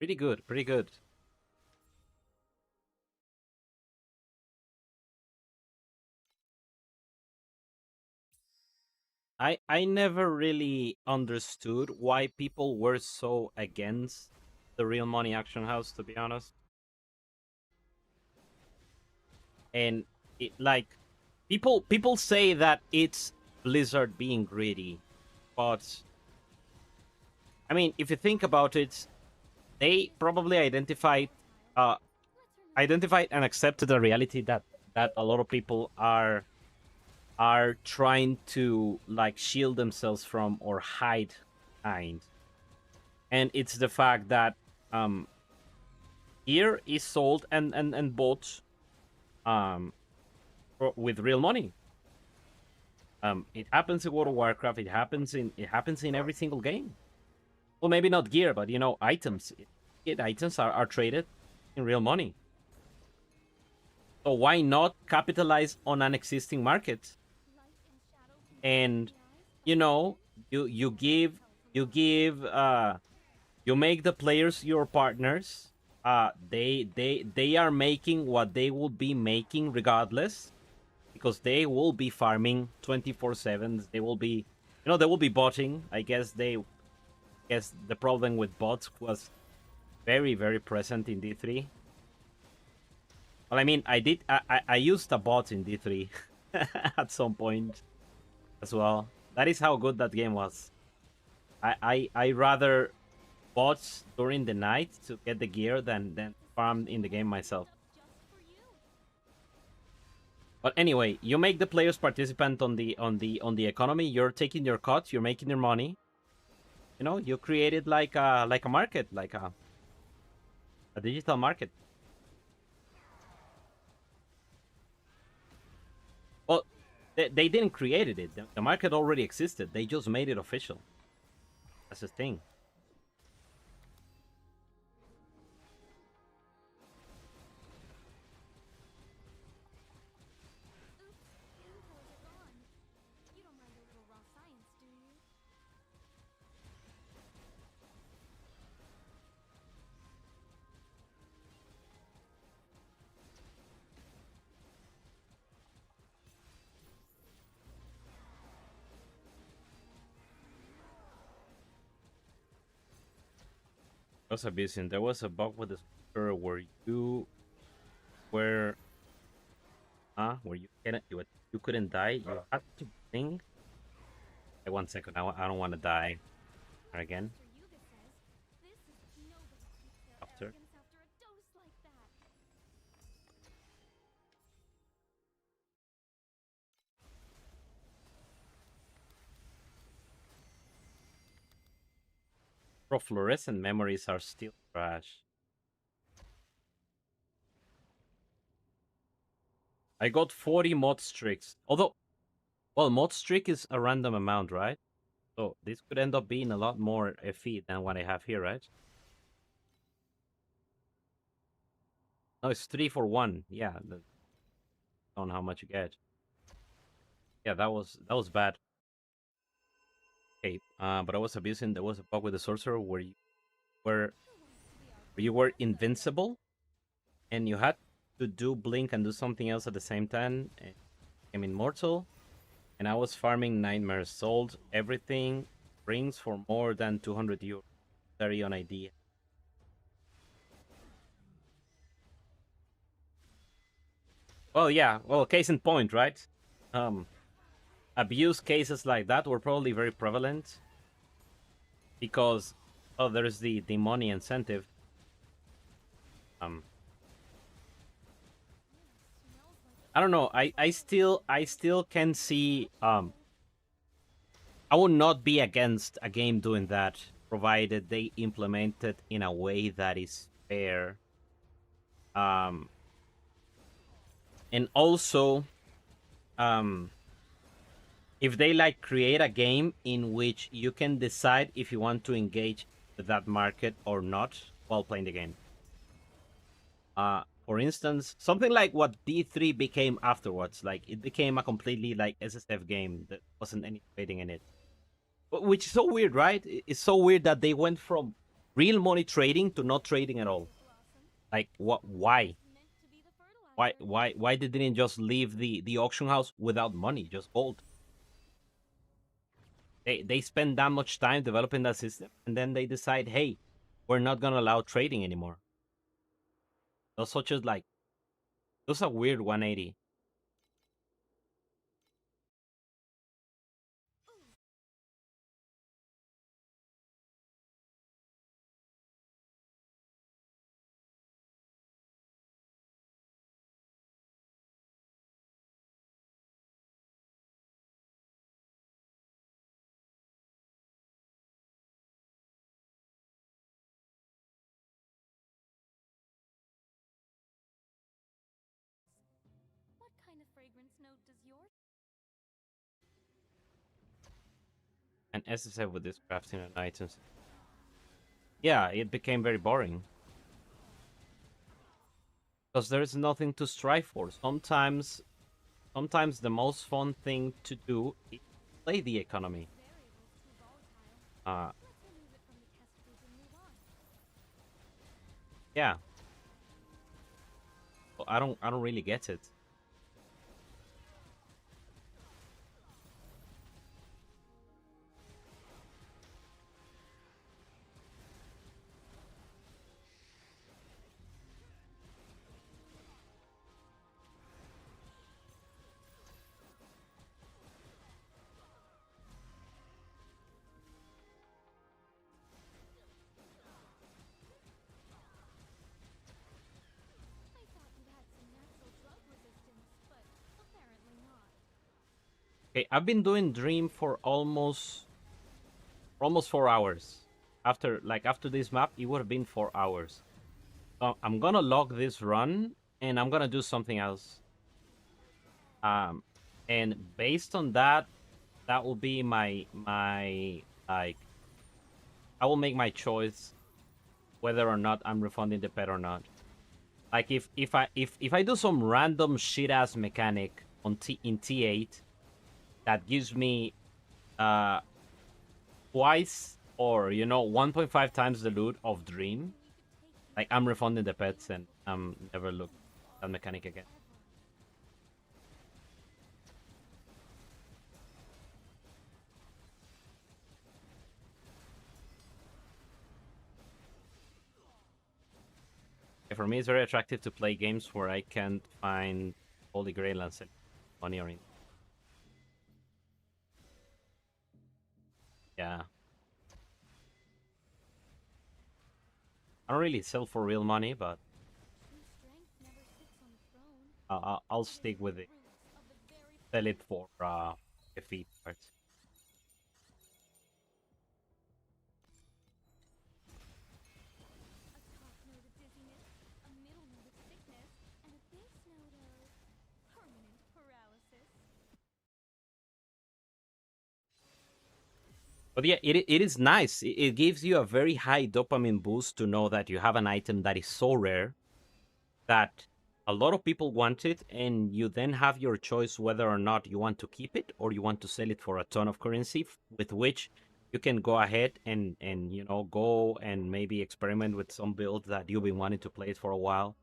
Pretty good, pretty good. I never really understood why people were so against the Real Money Auction House, to be honest. And it, like, people say that it's Blizzard being greedy, but I mean, if you think about it, they probably identified and accepted the reality that a lot of people are trying to like shield themselves from or hide behind. And it's the fact that gear is sold and bought with real money. It happens in World of Warcraft. It happens in every single game. Well, maybe not gear, but you know, items. Items are traded in real money. So why not capitalize on an existing market? And you know, you make the players your partners. They are making what they will be making regardless, because they will be farming 24/7. They will be, they will be botting. I guess the problem with bots was very, very present in D3. Well, I mean, I used a bot in D3 at some point as well. That is how good that game was. I rather bots during the night to get the gear than farm in the game myself. But anyway, you make the players participant on the economy. You're taking your cut. You're making your money. You create it like a market, like a digital market. Well, they didn't create it. The market already existed. They just made it official. That's the thing. Was abusing. There was a bug with the server where you were where you couldn't die. You had to blink. Hey, 1 second. I don't want to die again. After. Bro, fluorescent memories are still trash. I got 40 mod streaks. Although, well, mod streak is a random amount, right? So this could end up being a lot more FE than what I have here, right? No, it's 3 for 1. Yeah, on how much you get. Yeah, that was bad. Okay, but I was abusing. There was a bug with the sorcerer where you were invincible, and you had to do blink and do something else at the same time. And became immortal, and I was farming nightmares. Sold everything, rings for more than 200 euros. Very on idea. Well, yeah. Well, case in point, right? Abuse cases like that were probably very prevalent because, there's the money incentive. I don't know. I still can see. I would not be against a game doing that, provided they implement it in a way that is fair. And also, if they create a game in which you can decide if you want to engage with that market or not while playing the game. For instance, something like what D3 became afterwards. It became a completely SSF game that wasn't any trading in it. Which is so weird, right? It's so weird that they went from real money trading to not trading at all. What? Why? Why they didn't just leave the auction house without money, just gold? They spend that much time developing that system, and then they decide, hey, we're not gonna allow trading anymore. Those a weird 180. What kind of fragrance note does yours? And SSF with this crafting and items. Yeah, it became very boring. Because there's nothing to strive for. Sometimes the most fun thing to do is play the economy. Yeah. Well, I don't really get it. Okay, I've been doing Dream for almost 4 hours. After this map, it would have been 4 hours. So I'm gonna log this run, and I'm gonna do something else. And based on that, that will be my like. I will make my choice whether or not I'm refunding the pet or not. Like if I do some random shit ass mechanic in T8 that gives me twice or 1.5 times the loot of Dream, like I'm refunding the pets and I'm never look at that mechanic again. For me, it's very attractive to play games where I can't find Holy Grail and sell money or anything. Yeah. I don't really sell for real money, but I'll stick with it. Sell it for defeat parts. But yeah, it is nice. It gives you a very high dopamine boost to know that you have an item that is so rare that a lot of people want it, and you then have your choice whether or not you want to keep it or you want to sell it for a ton of currency, with which you can go ahead and go and maybe experiment with some build that you've been wanting to play it for a while.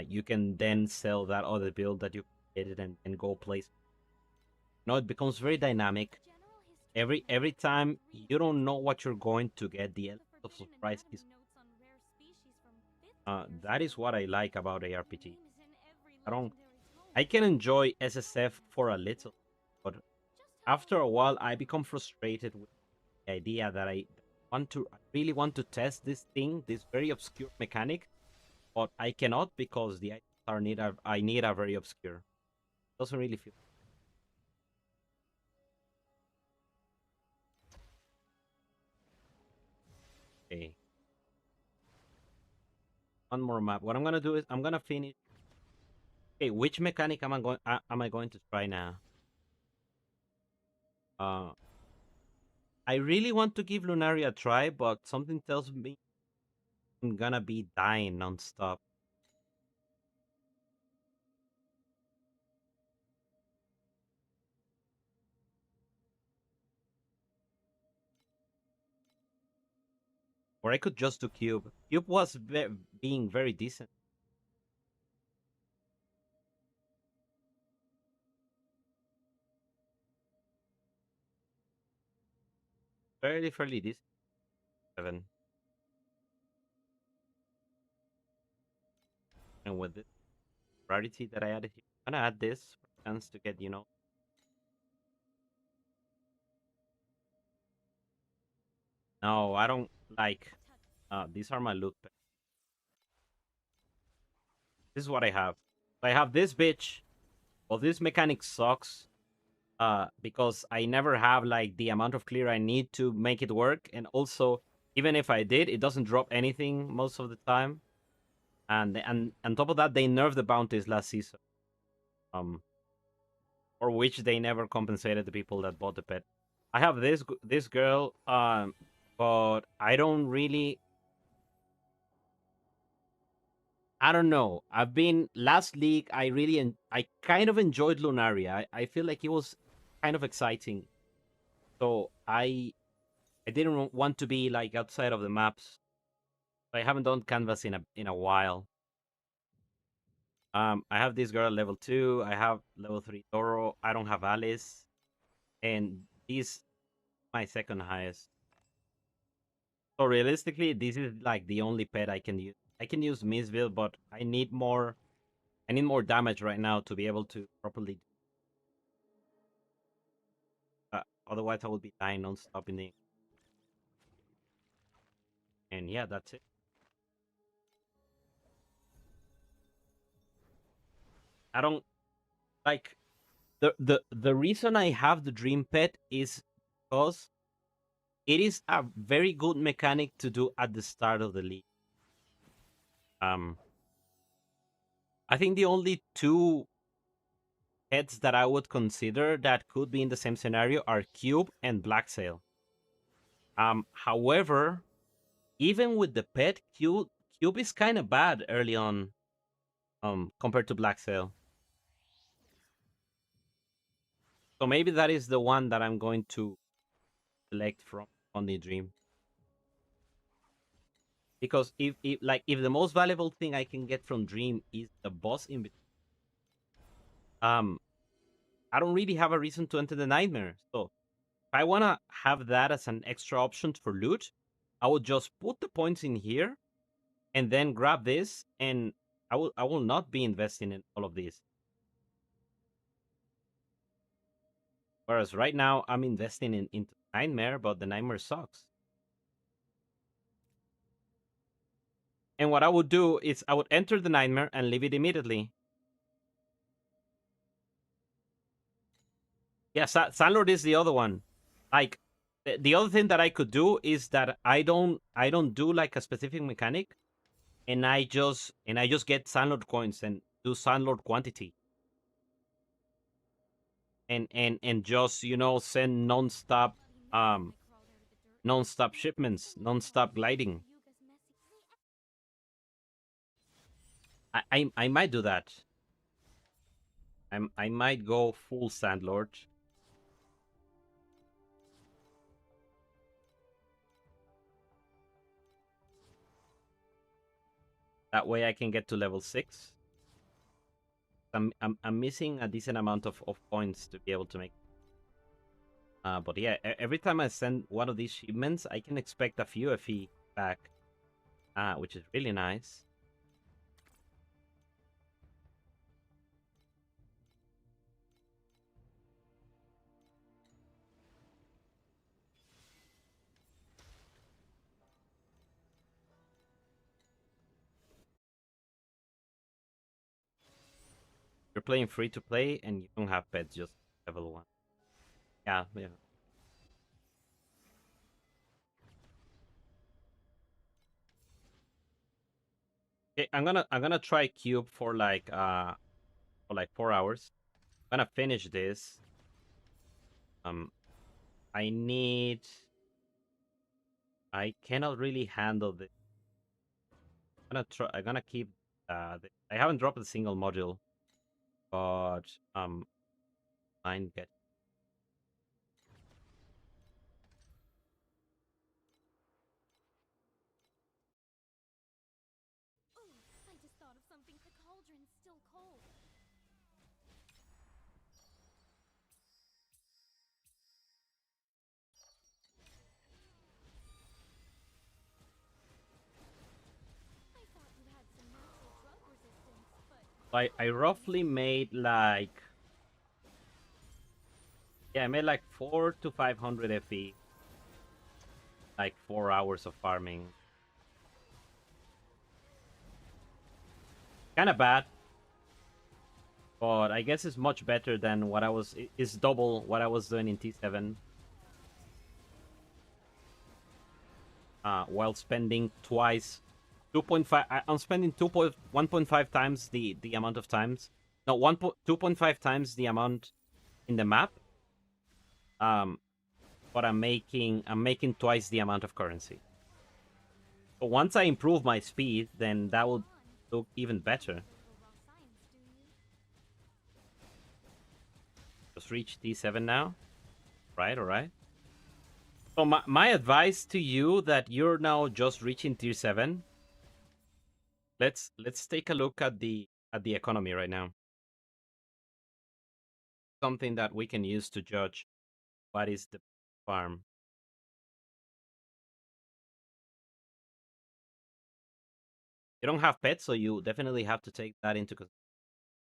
You can then sell that other build that you created and go place. It becomes very dynamic. Every time you don't know what you're going to get. The element of surprise is that is what I like about ARPG. I can enjoy SSF for a little, but after a while I become frustrated with the idea that I really want to test this thing, this very obscure mechanic, but I cannot because the items I need are very obscure. Doesn't really feel. Okay. One more map. What I'm gonna do is I'm gonna finish. Okay, which mechanic am I going to try now? I really want to give Lunaria a try, but something tells me I'm gonna be dying nonstop. Or I could just do Cube. Cube was being very decent. Fairly decent. 7. And with the rarity that I added here, I'm gonna add this for a chance to get, No, I don't like... these are my loot packs. This is what I have. I have this bitch. Well, this mechanic sucks. Because I never have like the amount of clear I need to make it work, and also even if I did, it doesn't drop anything most of the time. And on top of that, they nerfed the bounties last season, for which they never compensated the people that bought the pet. I have this girl, but I don't really. I don't know. I've been last league. I kind of enjoyed Lunaria. I feel like it was kind of exciting. So I didn't want to be like outside of the maps. I haven't done canvas in a while. I have this girl level 2. I have level 3 Toro. I don't have Alice, and this my second highest. So realistically, this is like the only pet I can use. I can use Missville, but I need more. I need more damage right now to be able to properly. Otherwise, I will be dying non-stop in the. And yeah, that's it. I don't like. the reason I have the dream pet is because it is a very good mechanic to do at the start of the league. I think the only two pets that I would consider that could be in the same scenario are Cube and Black Sail. However, even with the pet, Cube is kind of bad early on, compared to Black Sail. So maybe that is the one that I'm going to select from on the dream. Because if the most valuable thing I can get from dream is the boss in, I don't really have a reason to enter the nightmare. So if I wanna have that as an extra option for loot, I would just put the points in here and then grab this, and I will not be investing in all of these. Whereas right now I'm investing into nightmare, but the nightmare sucks. And what I would do is I would enter the nightmare and leave it immediately. Yeah, Sandlord is the other one. Like the other thing that I could do is that I don't do like a specific mechanic, and I just get Sandlord coins and do Sandlord quantity. And just, send non-stop shipments, non-stop gliding. I might do that. I might go full Sandlord. That way I can get to level 6. I'm missing a decent amount of points to be able to make. But yeah, every time I send one of these shipments, I can expect a few FE back, which is really nice. You're playing free to play and you don't have pets, just level 1. Yeah. Okay, I'm gonna try Cube for like 4 hours. I'm gonna finish this. I cannot really handle this. I'm gonna keep I haven't dropped a single module, but mine get. I just thought of something. The cauldron's still cold. I thought you had some natural drug resistance, but I roughly made like, yeah, I made like 400 to 500 FE, like 4 hours of farming. Kind of bad, but I guess it's much better than what it's double what I was doing in T7. While spending twice 2.5. I'm spending 1.5 times the amount of times. No, 2.5 times the amount in the map. But I'm making twice the amount of currency. So once I improve my speed, then that will look even better. Just reach T7 now. Right, alright. So my advice to you that you're now just reaching tier 7. Let's take a look at the economy right now. Something that we can use to judge what is the farm. You don't have pets, so you definitely have to take that into consideration.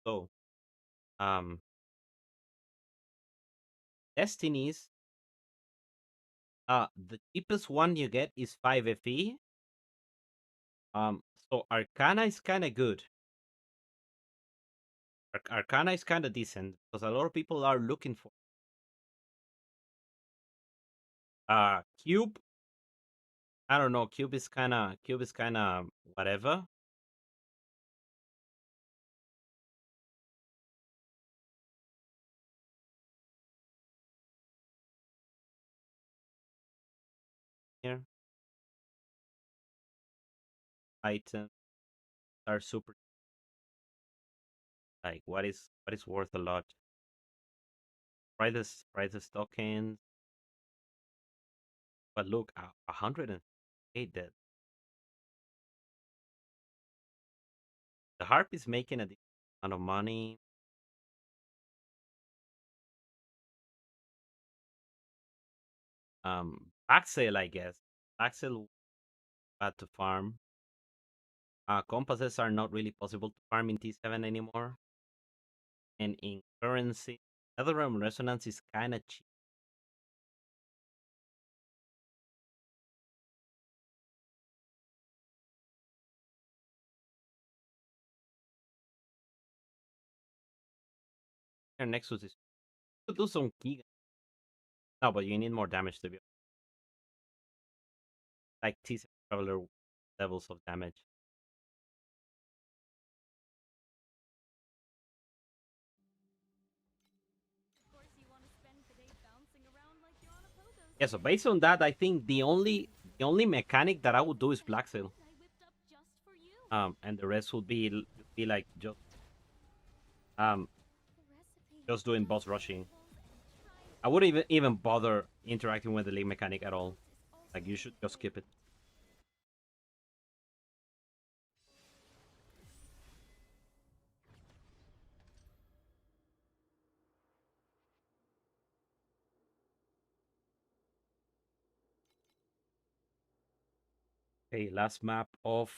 So, Destinies, the cheapest one you get is 5 FE. So Arcana is kind of good. Arcana is kind of decent because a lot of people are looking for. Cube. I don't know. Cube is kind of whatever. Here, items are super. Like what is worth a lot. Prices tokens. But look, 108 dead. The harp is making a decent amount of money. Axel, I guess. Axel bad to farm. Compasses are not really possible to farm in T7 anymore. And in currency, Netherrealm Resonance is kind of cheap. Here Nexus is to do some Giga. No, but you need more damage to be like T7 Traveler levels of damage. Yeah, so based on that, I think the only mechanic that I would do is Black Sail. And the rest would be like just doing boss rushing. I wouldn't even bother interacting with the league mechanic at all. Like you should just skip it. Okay, last map of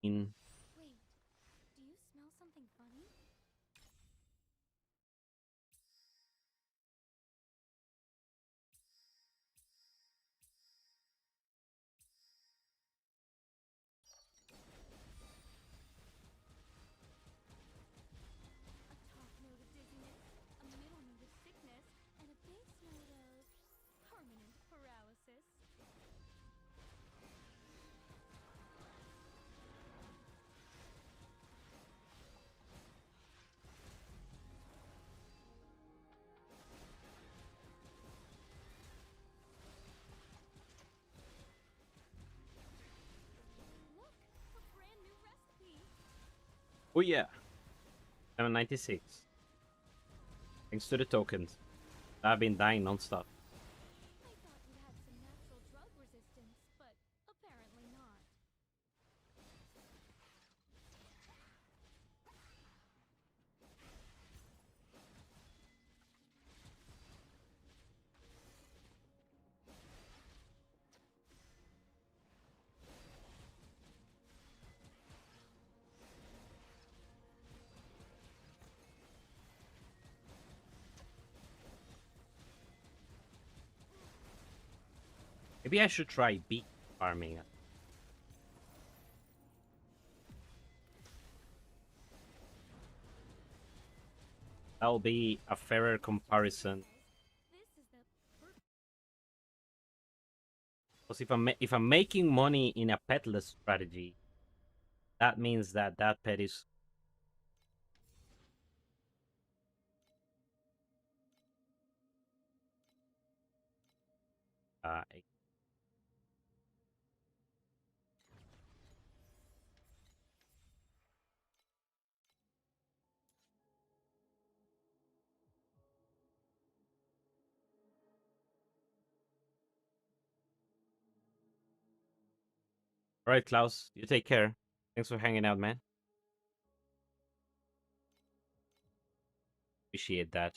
in. Wait, do you smell something funny? A top note of dizziness, a middle note of sickness, and a base note of permanent paralysis. Look, a brand new recipe. Oh yeah, 796. Thanks to the tokens, I've been dying non-stop. I thought you had some natural drug resistance, but apparently not. Maybe I should try beet farming. That'll be a fairer comparison. Because if I'm making money in a petless strategy, that means that pet is uh, all right, Klaus. You take care. Thanks for hanging out, man. Appreciate that.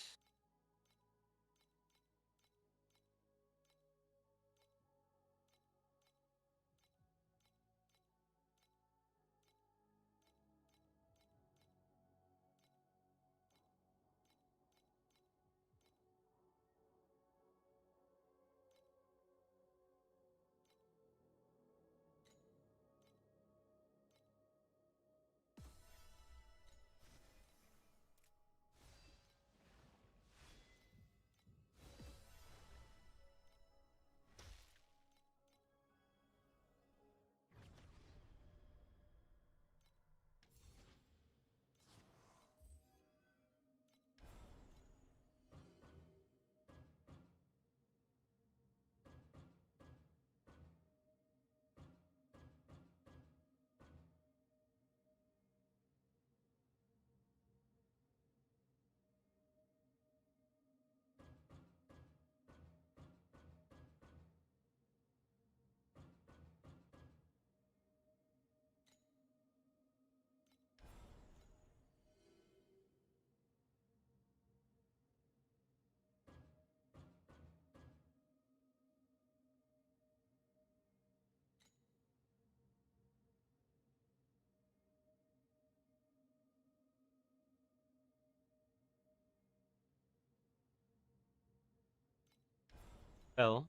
Well,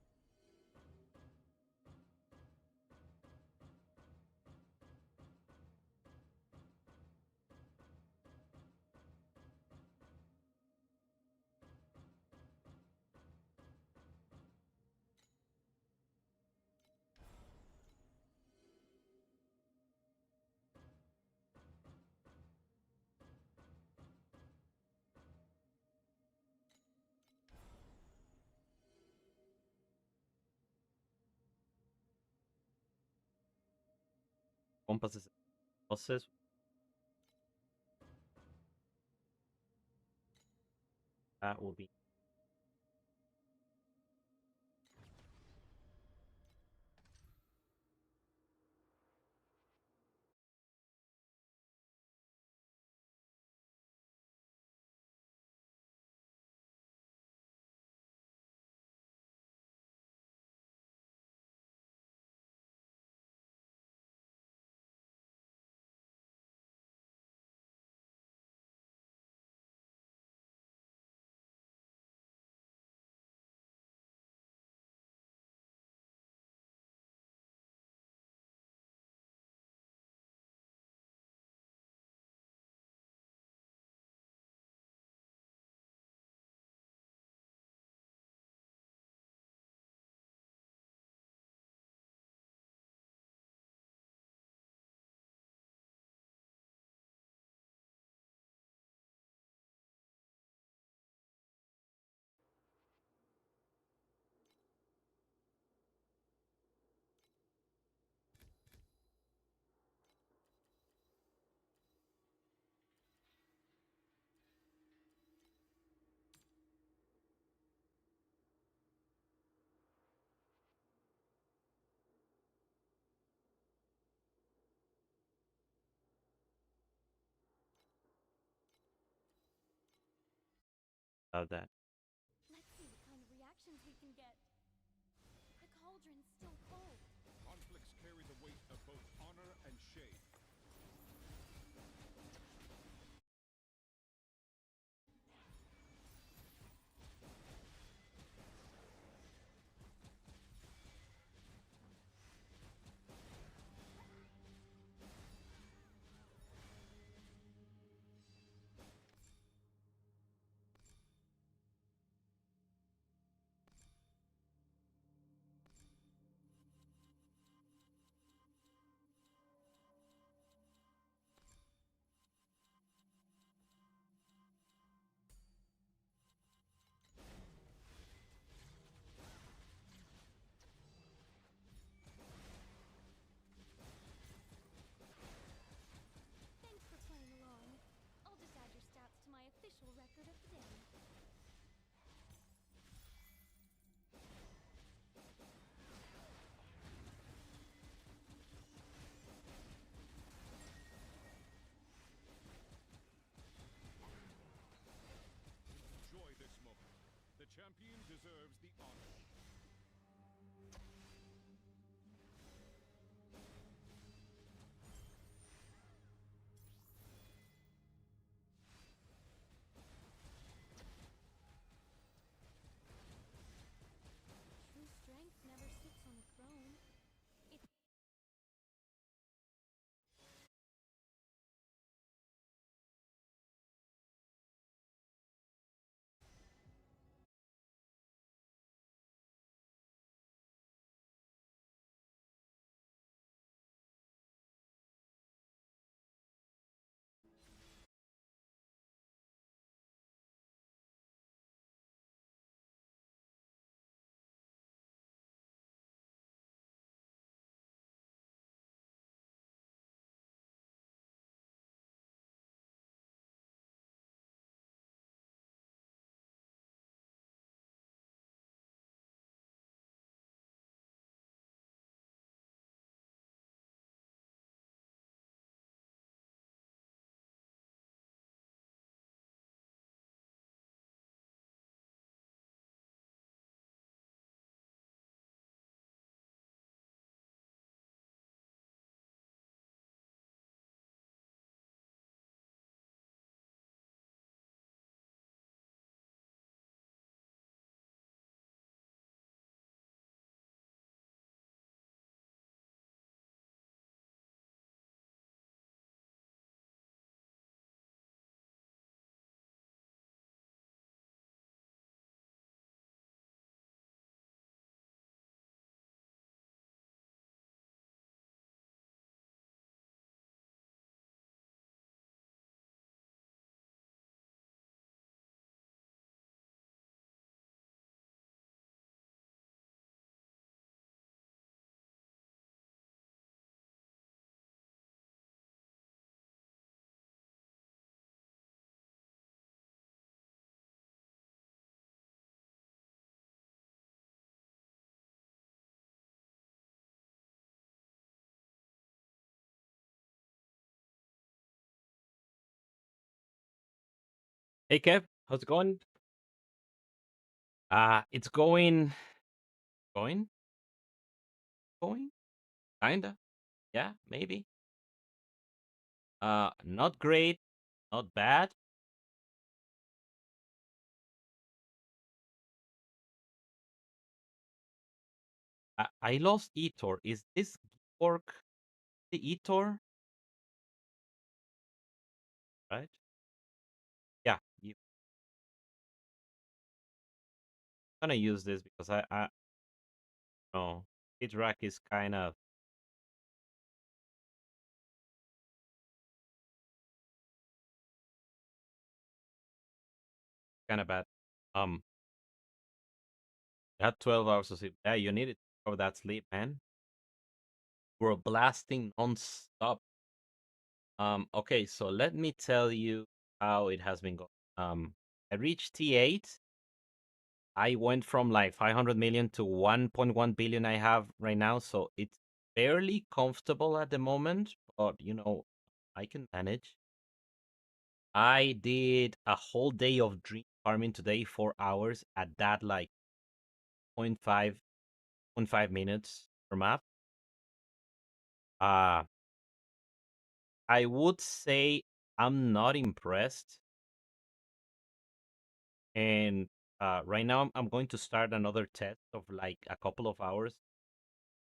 compasses bosses. That will be about that. Let's see what kind of reactions we can get. The cauldron's still cold. Conflicts carry the weight of both honor and shame. Thanks for playing along. I'll just add your stats to my official record of the day. Enjoy this moment. The champion deserves the honor. True strength never sits on a throne. Hey Kev, how's it going? It's going, going, kinda. Yeah, maybe. Not great, not bad. I lost Etor. Is this work the Etor? Right? Yeah, you gonna use this because I know Rack is kind of bad. You had 12 hours of sleep. Yeah, you needed for that sleep, man. We're blasting non-stop. Okay, so let me tell you how it has been going. I reached T8. I went from like 500 million to 1.1 billion I have right now, so it's fairly comfortable at the moment, but you know, I can manage. I did a whole day of dream farming today, 4 hours at that like 0.5 minutes per map. I would say I'm not impressed. And right now I'm going to start another test of like a couple of hours.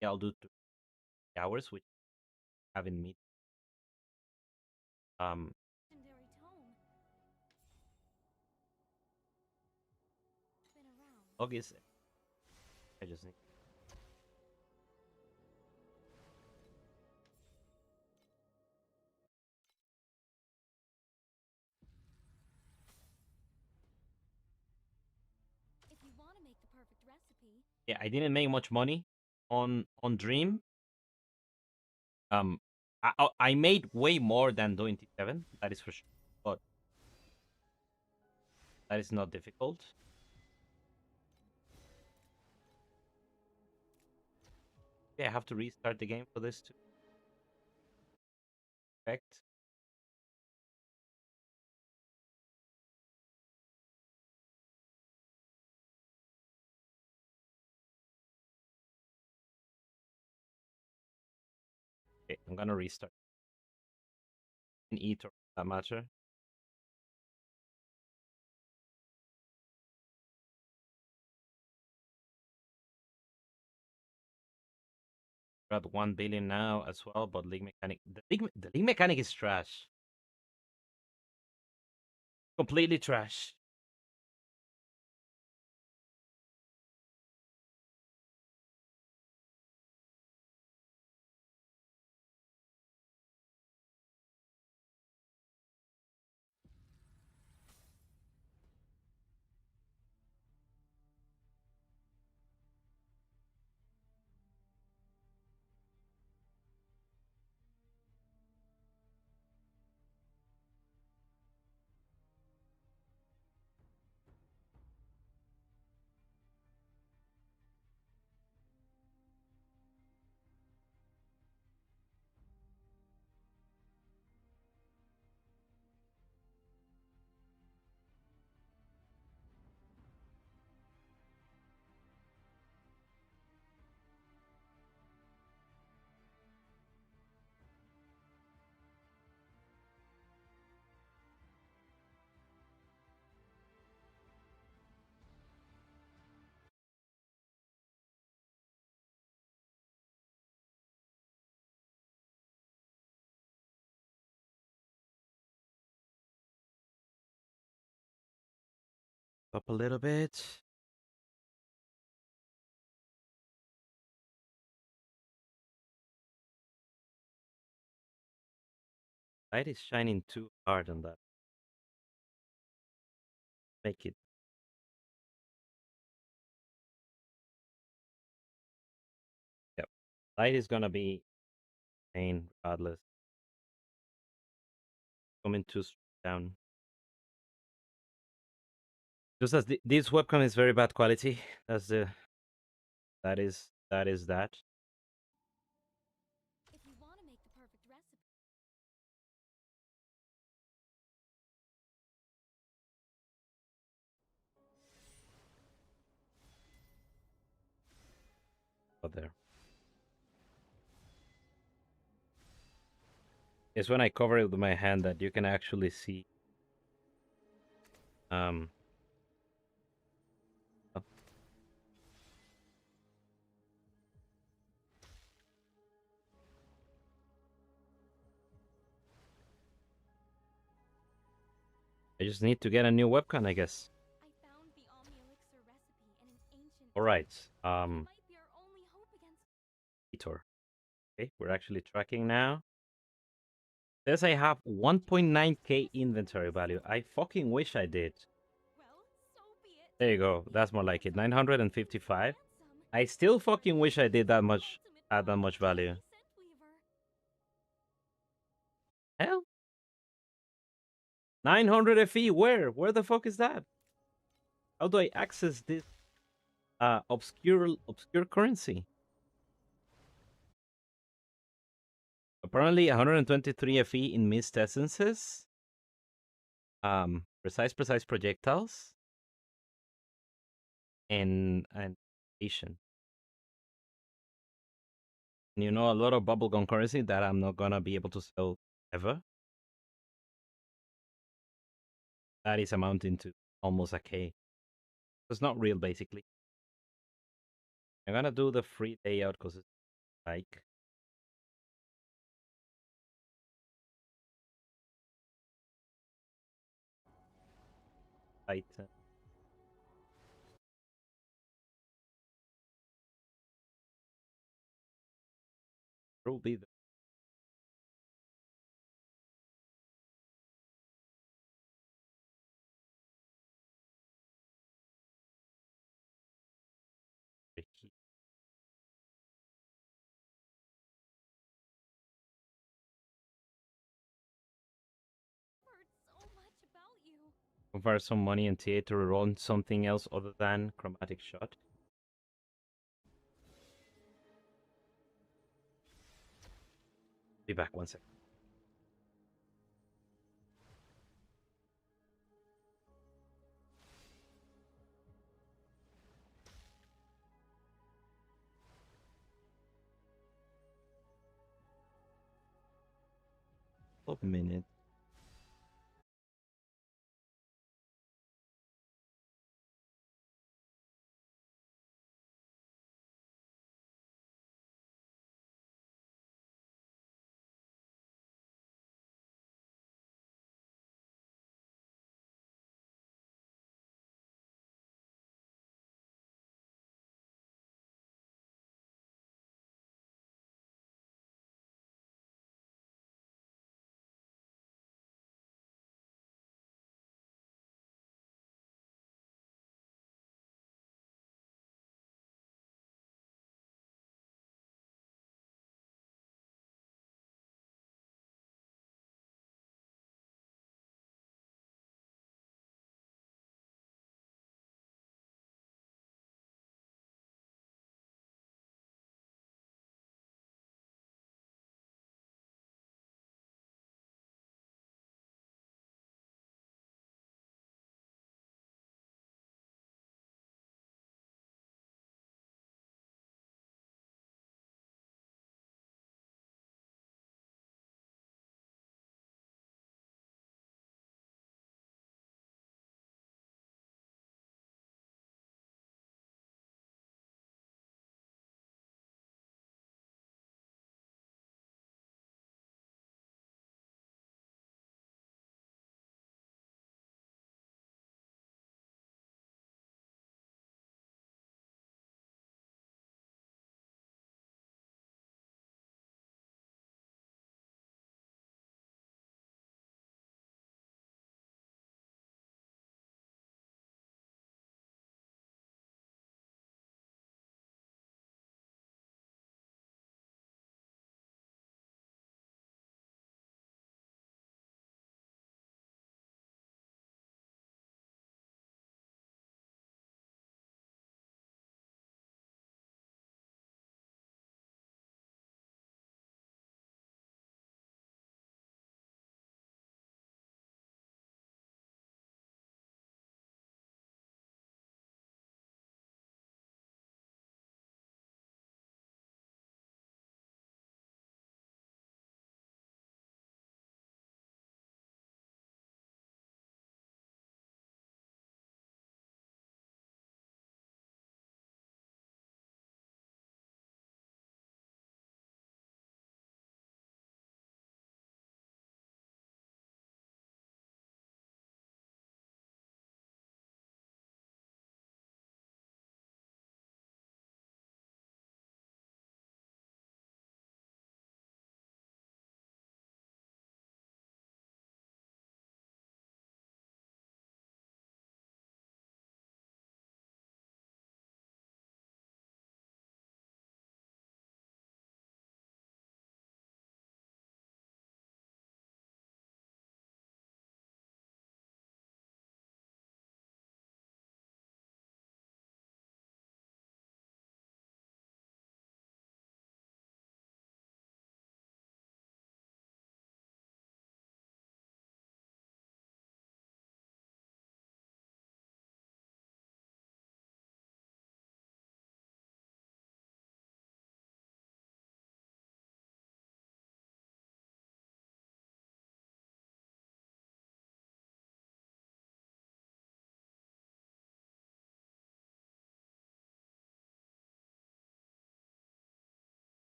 Yeah, I'll do 2 hours, which I haven't met. Legendary tome. Been around. August. I just need. If you want to make the perfect recipe. Yeah, I didn't make much money on Dream. I made way more than doing T7. That is for sure, but that is not difficult. Yeah, I have to restart the game for this to effect. Okay, I'm gonna restart. In Ether, that matter. We're at 1 billion now as well, but league mechanic. The league mechanic is trash. Completely trash. Up a little bit. Light is shining too hard on that. Make it. Yep. Light is gonna be pain regardless. Coming too down. Just as this webcam is very bad quality. That's the. That is that. If you want to make the perfect recipe. It's when I cover it with my hand that you can actually see. Oh. I just need to get a new webcam, I guess. All right. Editor. Okay, we're actually tracking now. Says I have 1.9k inventory value. I fucking wish I did. There you go. That's more like it. 955. I still fucking wish I did that much. Had that much value. Hell. 900 FE. Where? Where the fuck is that? How do I access this obscure currency? Apparently 123 FE in mist essences. Precise projectiles. And Asian. And you know, a lot of bubblegum currency that I'm not gonna be able to sell ever. That is amounting to almost a K. It's not real, basically. I'm gonna do the free day out because it's like. Item. Will be the convert some money and TA to run something else other than chromatic shot. Be back 1 second. A minute.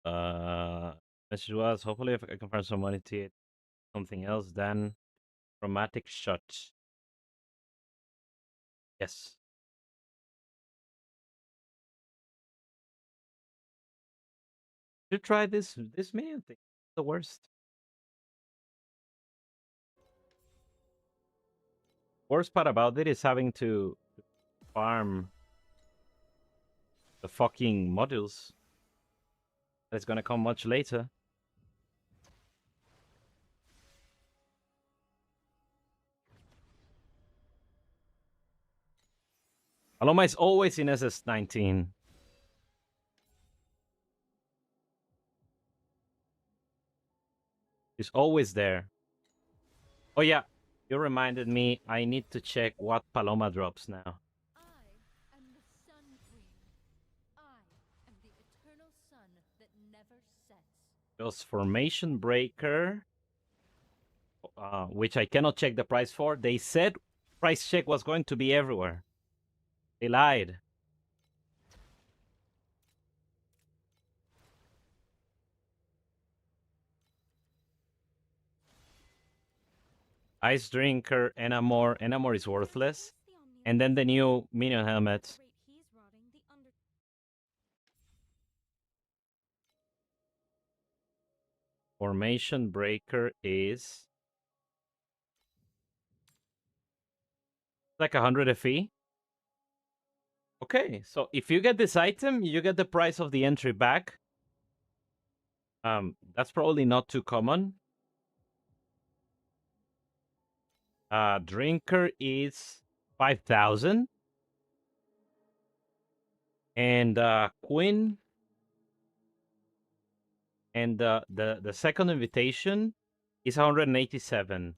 Message was hopefully if I can find some money to it, something else than chromatic shot. Yes. Should try this minion thing. The worst. Worst part about it is having to farm the fucking modules. That's gonna come much later. Paloma is always in SS19. She's always there. Oh yeah, you reminded me I need to check what Paloma drops now. I am the Sun Queen. I am the eternal sun that never sets. Just Formation Breaker, which I cannot check the price for. They said price check was going to be everywhere. They lied. Ice Drinker, Enamor. Enamor is worthless. And then the new minion helmet. Formation Breaker is like 100 FE. Okay, so if you get this item, you get the price of the entry back. That's probably not too common. Drinker is 5,000. And Queen. And the second invitation is 187.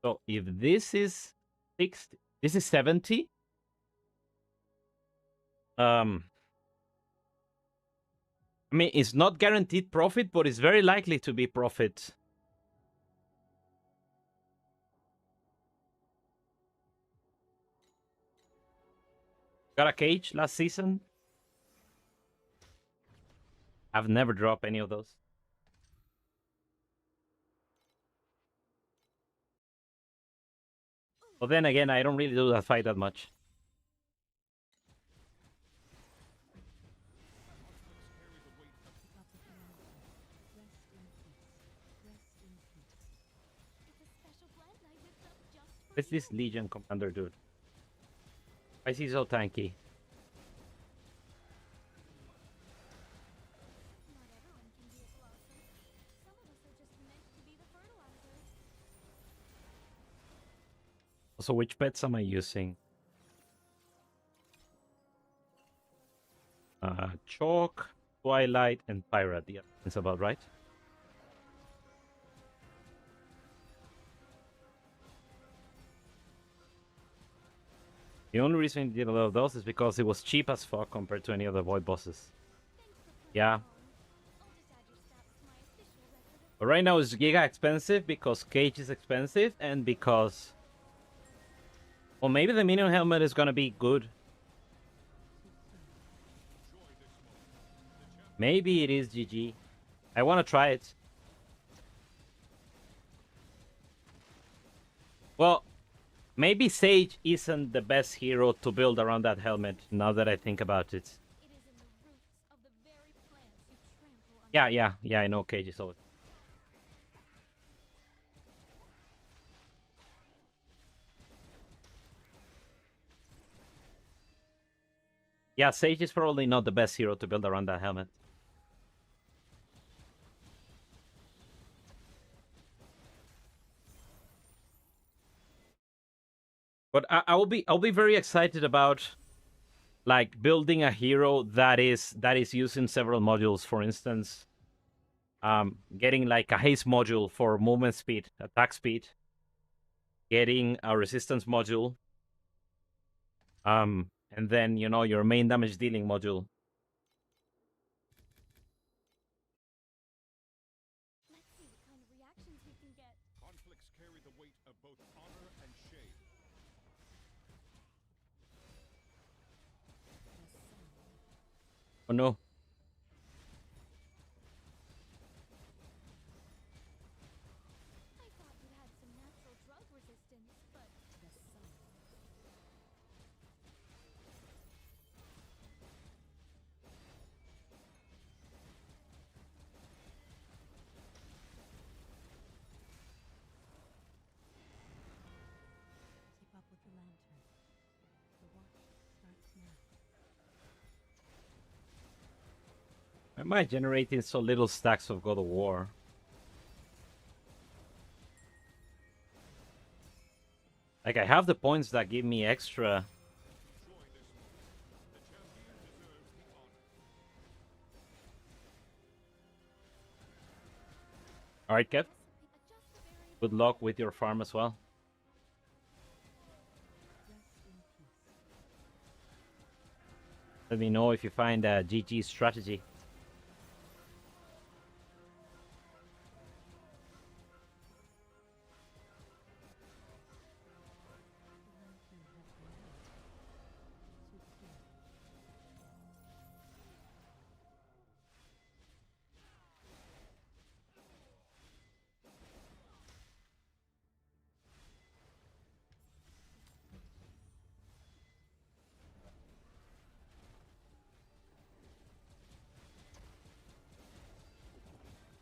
So if this is 60, this is 70. I mean, it's not guaranteed profit, but it's very likely to be profit. Got a cage last season. I've never dropped any of those. But then again, I don't really do that fight that much. What's this Legion Commander dude? Why is he so tanky? So which pets am I using? Chalk, Twilight, and Pirate. Yeah, that's about right. The only reason I did a lot of those is because it was cheap as fuck compared to any other void bosses. Yeah. But right now it's giga expensive because Cage is expensive and because... Well, maybe the minion helmet is gonna be good. Maybe it is GG. I wanna try it. Well, maybe Sage isn't the best hero to build around that helmet, now that I think about it. Yeah, I know Cage is always... Yeah, Sage is probably not the best hero to build around that helmet. But I'll be very excited about like building a hero that is using several modules. For instance, getting like a haste module for movement speed, attack speed, getting a resistance module, and then, you know, your main damage dealing module. Let's see what kind of reactions we can get. Conflicts carry the weight of both honor and shame. Oh no. am I generating so little stacks of God of War? Like, I have the points that give me extra. Alright, Kev. Good luck with your farm as well. Let me know if you find a GG strategy.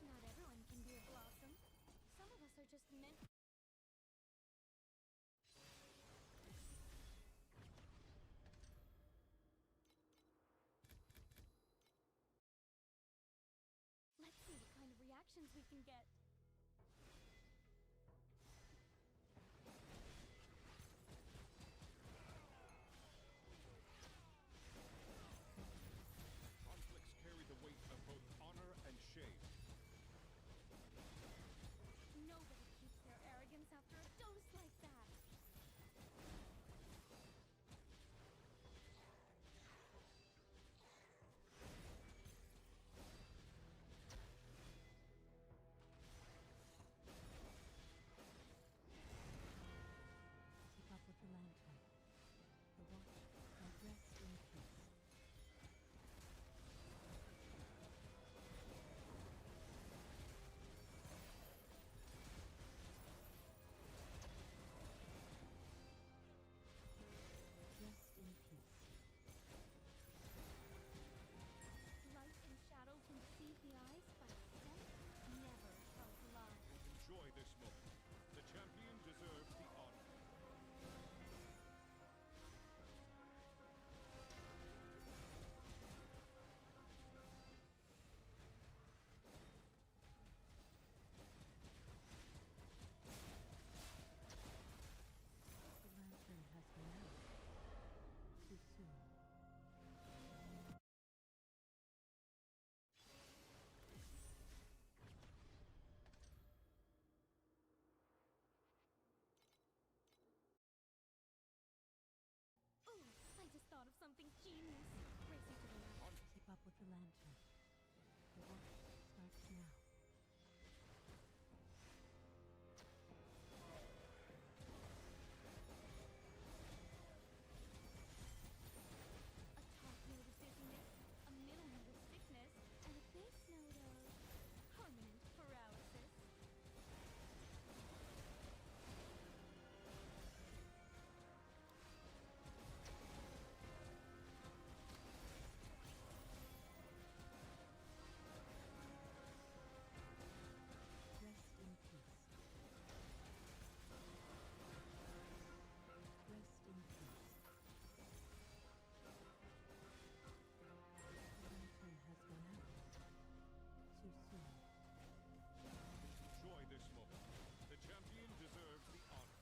Not everyone can be a blossom. Some of us are just meant. Let's see what kind of reactions we can get. Conflicts carry the weight of both honor and shame. Nobody keeps their arrogance after a dose like that. Keep up with the lantern. The watch shall rest in peace. Rest in peace. Light and shadow can deceive the eyes, but scent never tells a lie. Enjoy this moment. The champion deserves the honor. The lantern has been out. Too soon. Ooh, I just thought of something genius. Racing to the left. Keep up with the lantern. The watch starts now. A top note of dizziness, a middle note of sickness, and a base note of permanent paralysis. Rest in peace. Rest in peace. The lantern has gone out. Too soon. Enjoy this moment. The champion deserves the honor.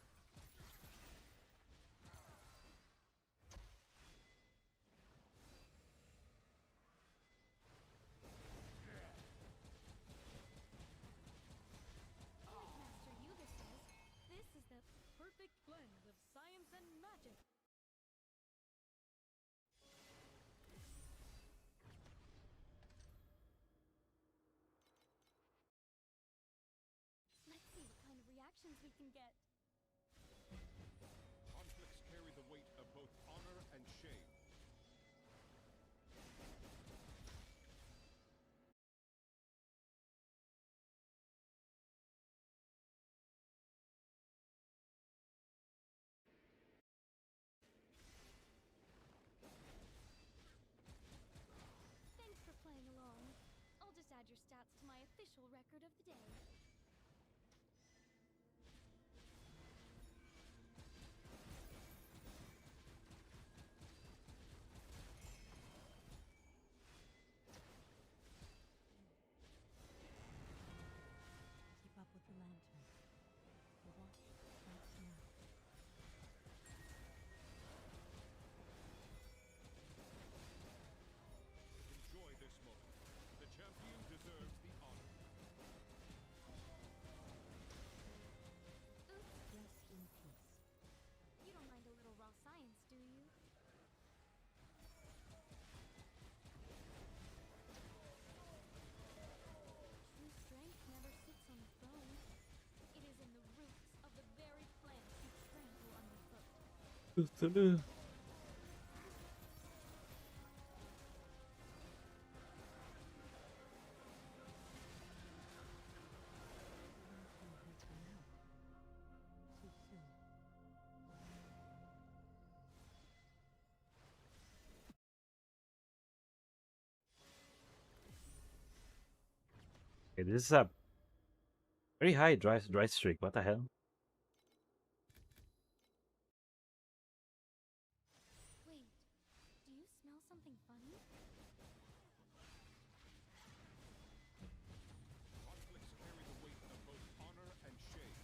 Like Master Yuga says, this is the perfect blend of science and magic. Let's see what kind of reactions we can get. Conflicts carry the weight of both honor and shame. Thanks for playing along. I'll just add your stats to my official record of the day. Okay, this is a very high dry streak. What the hell? Wait, do you smell something funny? Conflicts carry the weight of both honor and shame.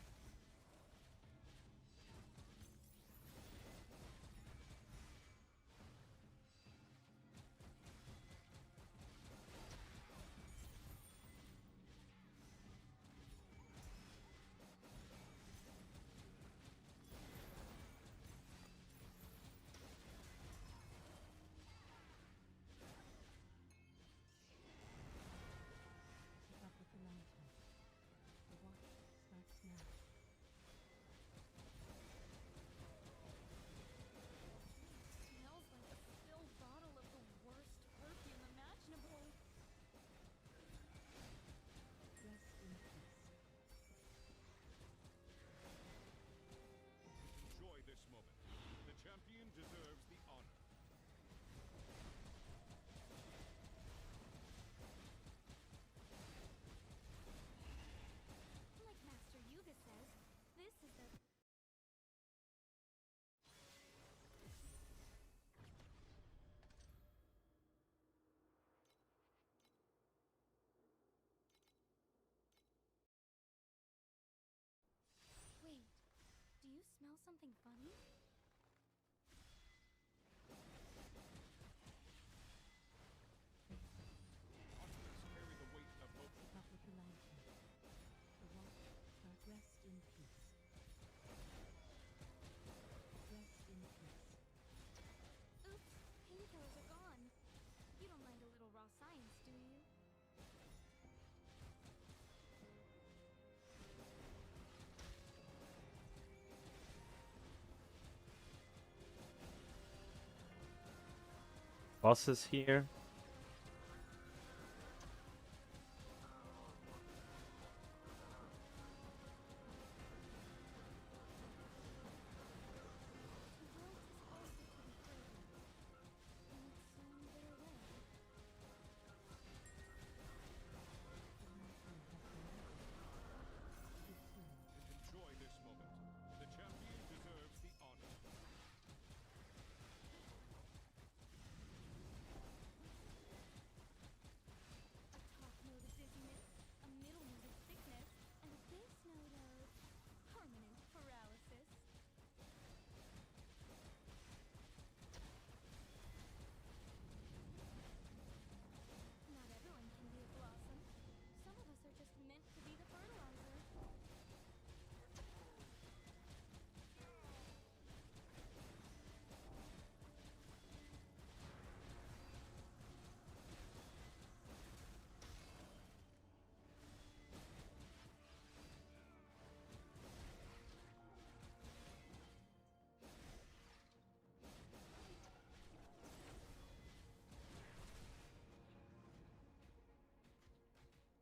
Smells like a spilled bottle of the worst perfume imaginable. Enjoy this moment. The champion deserves the honor. Like Master Yuga says, this is the... Wait, do you smell something funny? Conflicts carry the weight of both. Oops, painkillers are gone. You don't mind a little raw science, do you? Bosses here. Enjoy this moment. The champion deserves the honor. A top note of dizziness, a middle note of sickness, and a base note of permanent paralysis. Not everyone can be a blossom. Some of us are just meant to be the fertilizer.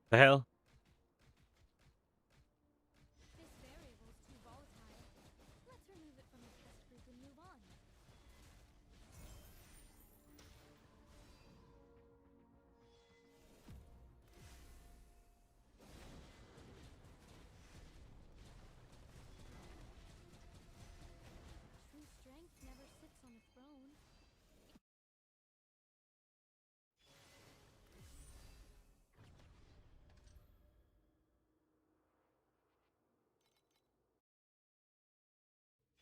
The hell? This variable's too volatile. Let's remove it from the test group and move on. True strength never sits on a throne.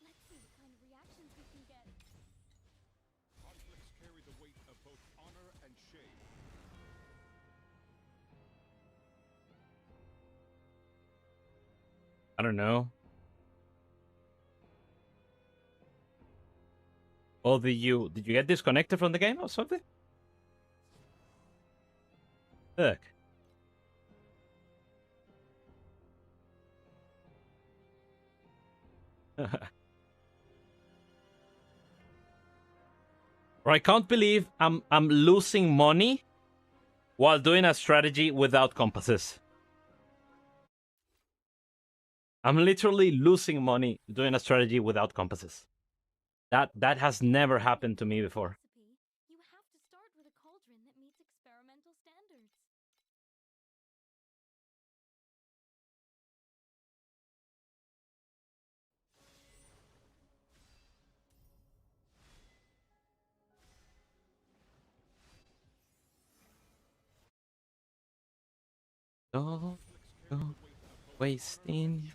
Let's see what kind of reactions we can get. Conflicts carry the weight of both honor and shame. I don't know. Well, did you get disconnected from the game or something? Look. Or I can't believe I'm losing money while doing a strategy without compasses. I'm literally losing money doing a strategy without compasses. That has never happened to me before. You have to start with a cauldron that meets experimental standards. Don't wasting.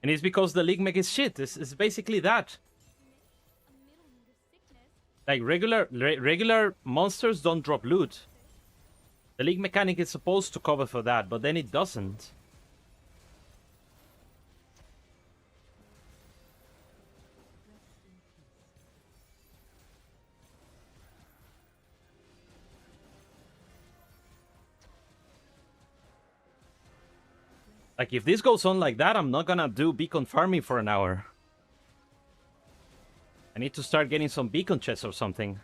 And it's because the league mech is shit. It's basically that. Like regular monsters don't drop loot. The league mechanic is supposed to cover for that, but then it doesn't. Like, if this goes on like that, I'm not gonna do beacon farming for an hour. I need to start getting some beacon chests or something.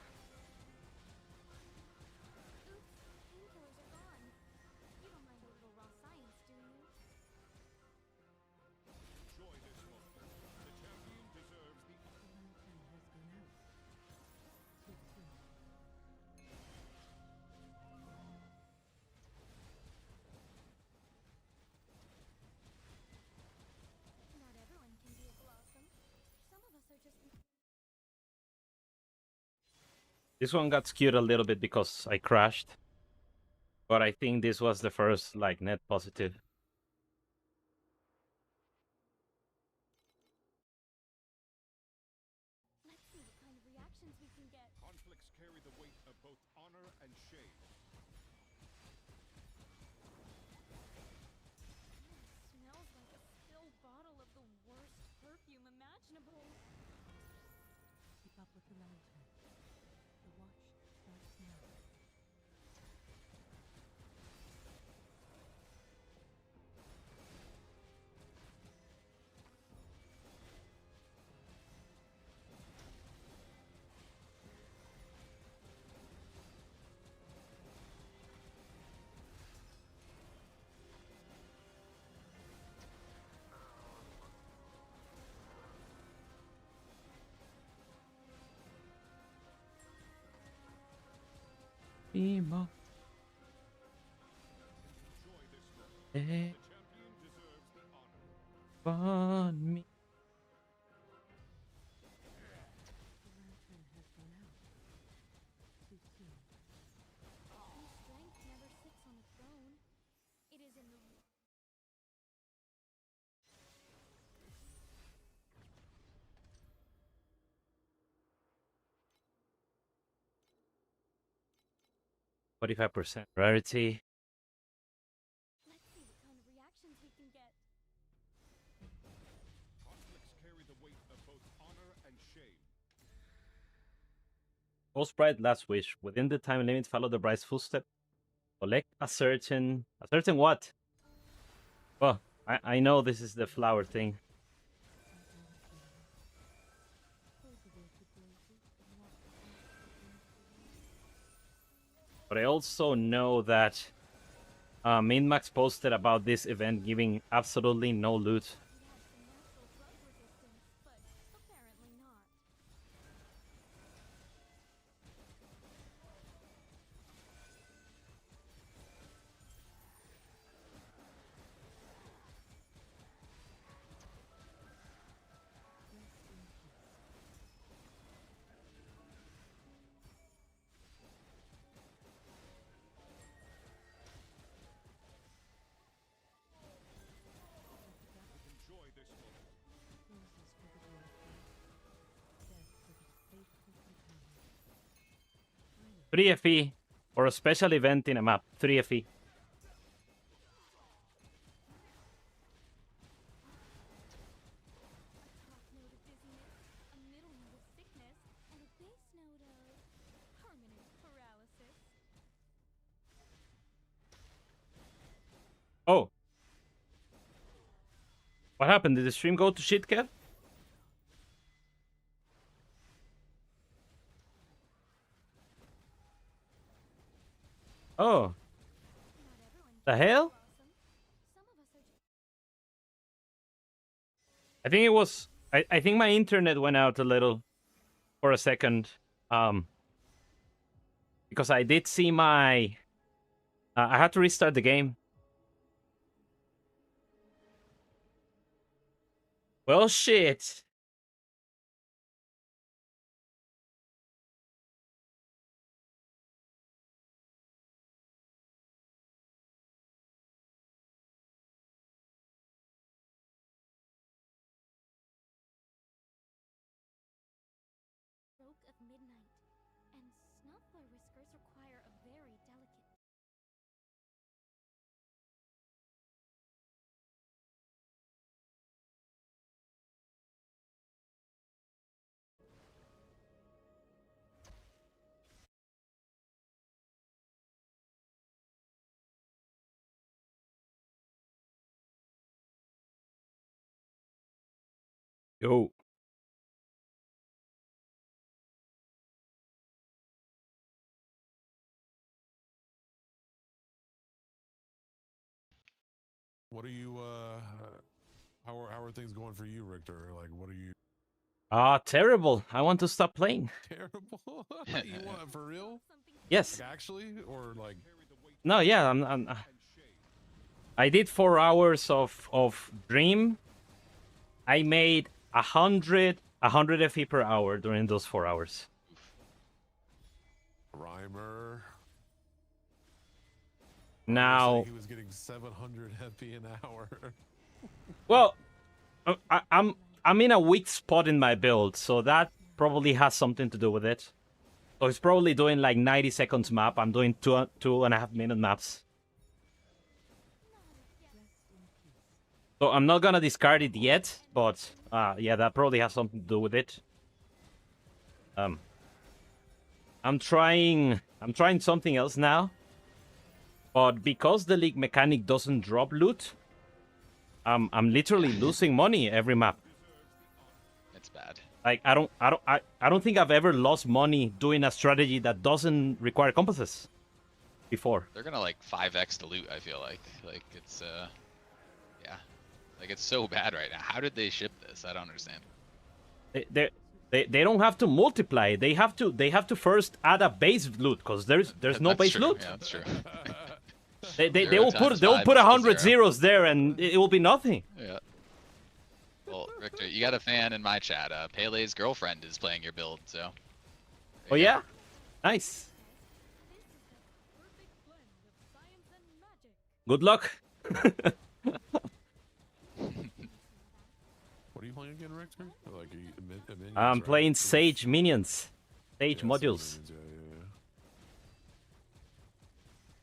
This one got skewed a little bit because I crashed. But I think this was the first, like, net positive. Let's see what kind of reactions we can get. Conflicts carry the weight of both honor and shame. Smells like a spilled bottle of the worst perfume imaginable. Keep up with the lantern. The watch starts now. Emo. On me. The lantern has gone out. Too soon. True strength never sits on a throne. It is in the... 45% rarity. Let's see what kind of reactions we can get. Conflicts carry the weight of both honor and shame. Ghost Bride Last Wish. Within the time limit, follow the bride's footstep. Collect a certain what? Well, I know this is the flower thing. But I also know that Minmax posted about this event giving absolutely no loot. Apparently not. 3 FE or a special event in a map. 3 FE. Oh. What happened? Did the stream go to shit, Kev? Oh. The hell? I think it was... I think my internet went out a little for a second. Because I did see my... I had to restart the game. Well, shit. Stroke of midnight, and snuffler whiskers require a very delicate. Yo. What are you? How are things going for you, Richter? Like, what are you? Terrible. I want to stop playing. Terrible. You want for real? Yes. Like, actually, or like? No, yeah. I did 4 hours of Dream. I made 100 FE per hour during those 4 hours. Rhymer. Now he was getting 700 FP an hour. Well, I'm in a weak spot in my build, so that probably has something to do with it. So he's probably doing like 90 seconds map. I'm doing 2.5 minute maps. So I'm not gonna discard it yet, but yeah, that probably has something to do with it. I'm trying something else now. But because the league mechanic doesn't drop loot, I'm literally losing money every map. It's bad. Like I don't think I've ever lost money doing a strategy that doesn't require compasses before. They're gonna like 5x the loot, I feel like. Like it's yeah. Like it's so bad right now. How did they ship this? I don't understand. They don't have to multiply. They have to first add a base loot because there's no That's base true. loot. Yeah, that's true. They will put 100 zeros there and it will be nothing. Yeah. Well, Richter, you got a fan in my chat. Pele's girlfriend is playing your build, so. Oh yeah, nice. Good luck. What are you playing again, Richter? Like, I'm playing Sage Minions, Sage modules. Yeah.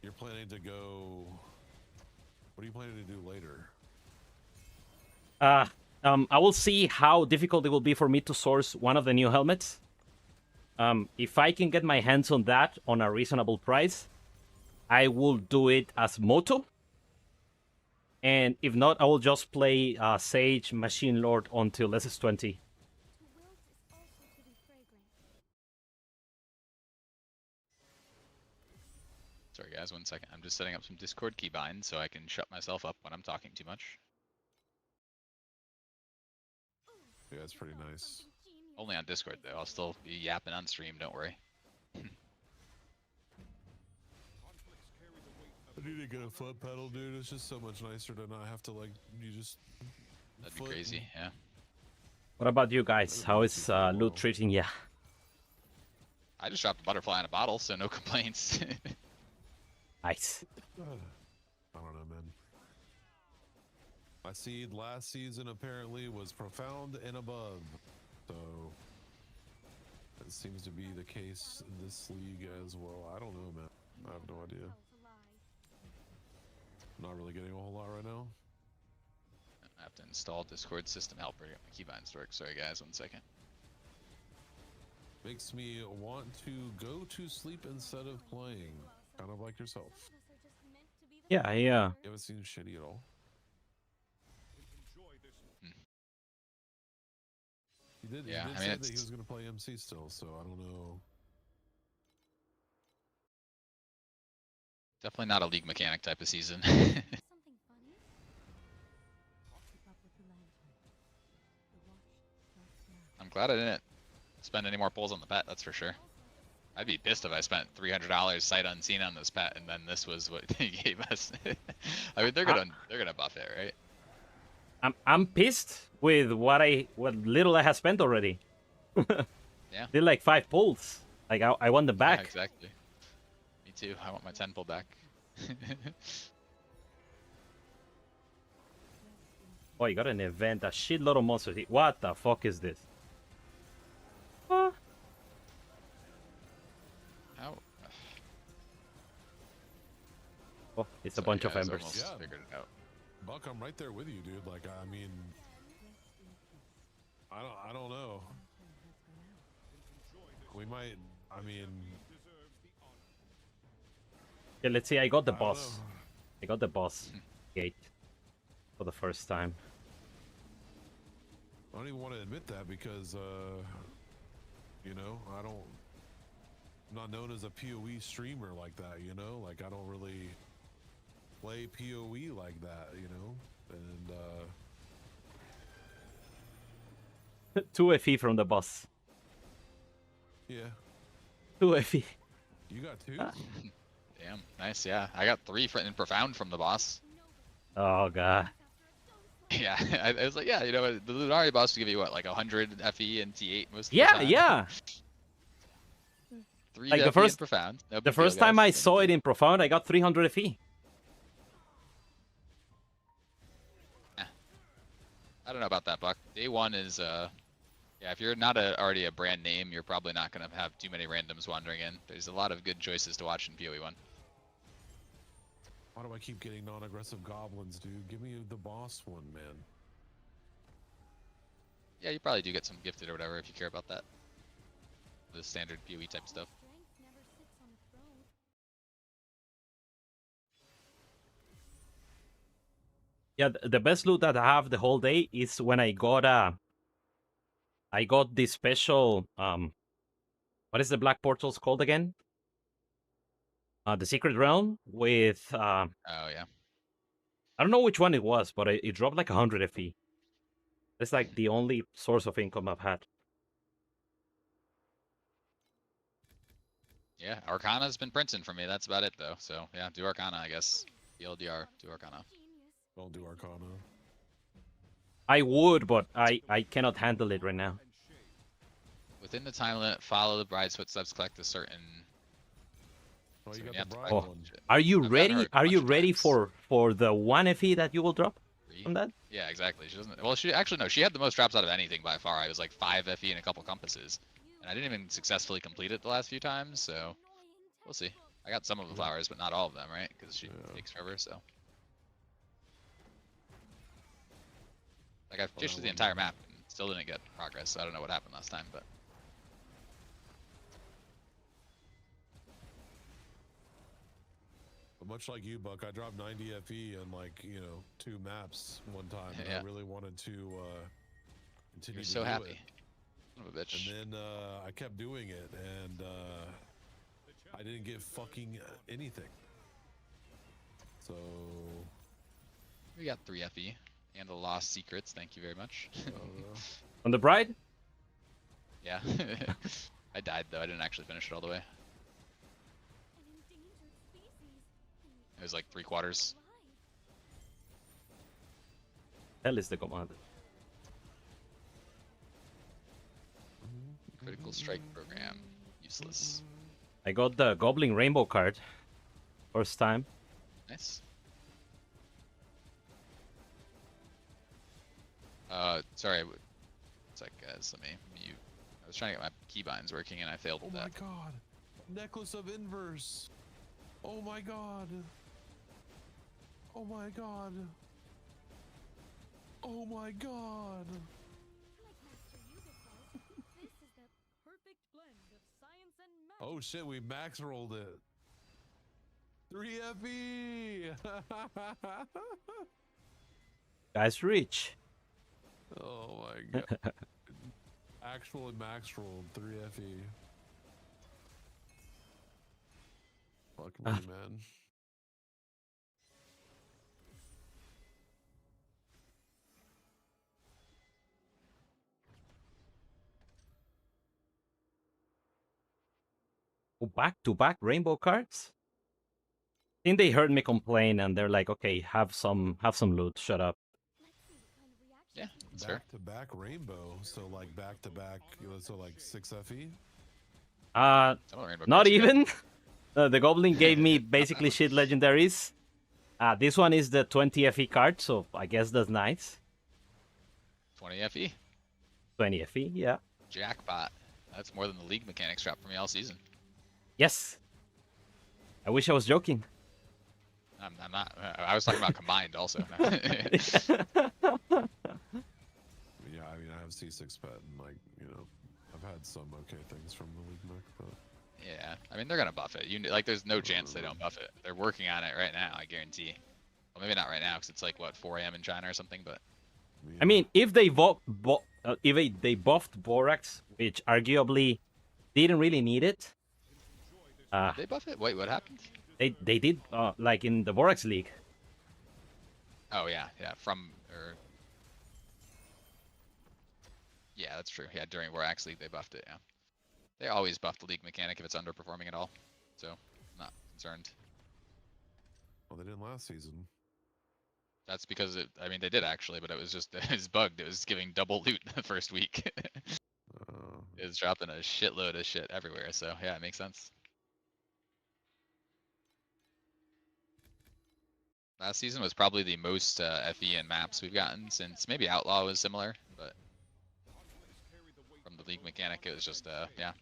You're planning to go. What are you planning to do later? I will see how difficult it will be for me to source one of the new helmets. If I can get my hands on that on a reasonable price, I will do it as Moto. And if not, I will just play Sage Machine Lord until SS20. Sorry guys, 1 second. I'm just setting up some Discord keybinds so I can shut myself up when I'm talking too much. Yeah, that's pretty nice. Only on Discord though. I'll still be yapping on stream, don't worry. I need to get a foot pedal, dude. It's just so much nicer to not have to like That'd be crazy, yeah. What about you guys? How is loot treating ya? I just dropped a butterfly in a bottle, so no complaints. Nice. I don't know, man. My seed last season apparently was profound and above, so that seems to be the case in this league as well. I don't know, man. I have no idea. I'm not really getting a whole lot right now. I have to install Discord system helper to get my keybinds to work. Sorry guys, 1 second. Makes me want to go to sleep instead of playing. Kind of like yourself. Yeah, You haven't seen shitty at all. He did. Yeah, he did I mean, say that he was going to play MC still, so I don't know. Definitely not a league mechanic type of season. I'm glad I didn't spend any more pulls on the pet, that's for sure. I'd be pissed if I spent $300 sight unseen on this pet and then this was what they gave us. I mean, they're gonna buff it, right? I'm pissed with what little I have spent already. Yeah. Did like 5 pulls. Like I want the back. Yeah, exactly. Me too. I want my 10 pull back. Oh, you got an event, a shitload of monsters. What the fuck is this? How? Oh, it's a bunch of embers. Yeah, figured it out. Buck, I'm right there with you, dude. Like, I mean, I don't know. We might. I mean. Yeah, let's see. I got the boss. I got the boss gate for the first time. I don't even want to admit that because, you know, I'm not known as a PoE streamer like that, you know? Like, I don't really play PoE like that, you know? And, 2 FE from the boss. yeah. 2 FE. You got 2? Damn, nice, yeah. I got 3 in Profound from the boss. Oh, God. Yeah, I was like, yeah, you know, the Lunari boss will give you, what, like 100 FE and T8 most of the Yeah, time? yeah. 3 Like FE in Profound. No the big deal, first time I guys. saw it in Profound, I got 300 FE. I don't know about that, Buck. Day 1 is, yeah, if you're not already a brand name, you're probably not going to have too many randoms wandering in. There's a lot of good choices to watch in PoE 1. Why do I keep getting non-aggressive goblins, dude? Give me the boss one, man. Yeah, you probably do get some gifted or whatever if you care about that. The standard PoE type stuff. Yeah, the best loot that I have the whole day is when I got this special what is the black portals called again? The Secret Realm with Oh yeah. I don't know which one it was, but it dropped like 100 FE. It's like the only source of income I've had. Yeah, Arcana's been printing for me. That's about it though. So yeah, do Arcana, I guess. TLDR, do Arcana. Don't do Arcana. I would, but I cannot handle it right now. Within the time limit, follow the bride's footsteps, collect a certain. Oh, you So got the bride Oh, one. are you I've gotten ready? her a Are you bunch of ready times. for the 1 FE that you will drop 3? from that? Yeah, exactly. She doesn't. Well, she actually no. She had the most drops out of anything by far. I was like 5 FE and a couple compasses, and I didn't even successfully complete it the last few times. So we'll see. I got some of the flowers, but not all of them, right? Because she takes forever. So like I've chased through the entire map and still didn't get progress. So I don't know what happened last time, but. But much like you, Buck, I dropped 90 FE on like, you know, 2 maps one time. And Yeah. I really wanted to continue You're to so do happy. it. Son of a bitch. And then I kept doing it, and I didn't get fucking anything. So We got 3 FE and the lost secrets. Thank you very much. On the bride? Yeah. I died though. I didn't actually finish it all the way. It was like 3/4. Hell is the commander. Critical strike program. Useless. I got the Goblin Rainbow card. First time. Nice. Sorry. It's like, guys, let me mute. I was trying to get my keybinds working and I failed oh with my that. god. Necklace of Inverse. Oh my god. Oh my god. Oh my god. Oh shit, we max rolled it. 3 FE. Guys, rich. Oh my god. Actually max rolled 3 FE. Fuck me, man. back-to-back rainbow cards. I think they heard me complain and they're like, okay, have some loot. Shut up. Yeah, that's fair. Back to back rainbow. So like back to back. So like 6 FE. Not even. The Goblin gave me basically shit legendaries. This one is the 20 FE card, so I guess that's nice. 20 FE. 20 FE, yeah. Jackpot. That's more than the league mechanics dropped for me all season. Yes. I wish I was joking. I'm not. I was talking about combined also. Yeah, I mean, I have C6 pet, and like, you know, I've had some okay things from the league mech, but yeah, I mean, they're gonna buff it. Like, there's no chance they don't buff it. They're working on it right now, I guarantee. Well, maybe not right now, because it's like what 4 AM in China or something. But I mean, if they buffed Borax, which arguably didn't really need it. Did they buff it? Wait, what happened? They did like in the Borax League. Oh yeah, yeah, that's true. Yeah, during Borax League they buffed it. Yeah, they always buff the league mechanic if it's underperforming at all. So I'm not concerned. Well, they didn't last season. That's because I mean, they did actually, but it was just it was bugged. It was giving double loot the first week. It was dropping a shitload of shit everywhere. So yeah, it makes sense. Last season was probably the most FE in maps we've gotten since maybe Outlaw was similar, but from the league mechanic, it was just yeah,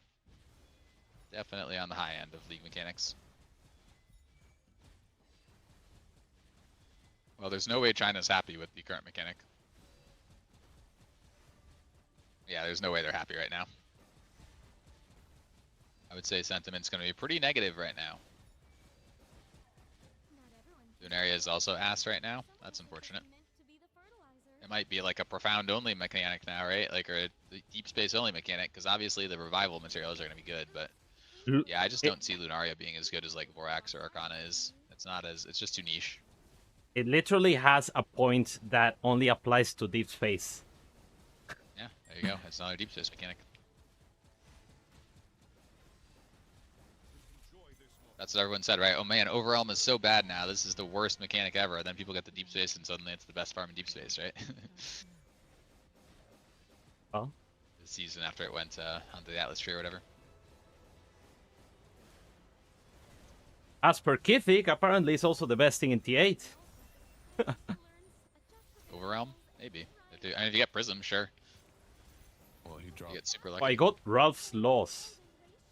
definitely on the high end of league mechanics. Well, there's no way China's happy with the current mechanic. Yeah, there's no way they're happy right now. I would say sentiment's going to be pretty negative right now. Lunaria is also ass right now. That's unfortunate. It might be like a profound only mechanic now, right? Like, or a deep space only mechanic, because obviously the revival materials are going to be good, but yeah, I just don't see Lunaria being as good as like Vorax or Arcana is. It's just too niche. It literally has a point that only applies to deep space. Yeah, there you go. It's not a deep space mechanic. That's what everyone said, right? Oh man, Overwhelm is so bad now. This is the worst mechanic ever. And then people get the deep space, and suddenly it's the best farm in deep space, right? Oh. The season after it went onto the Atlas tree or whatever. As per Kithic, apparently it's also the best thing in T8. Overwhelm? Maybe. I mean, if you get Prism, sure. Well, he dropped. You get super lucky. Oh, I got Ralph's Laws.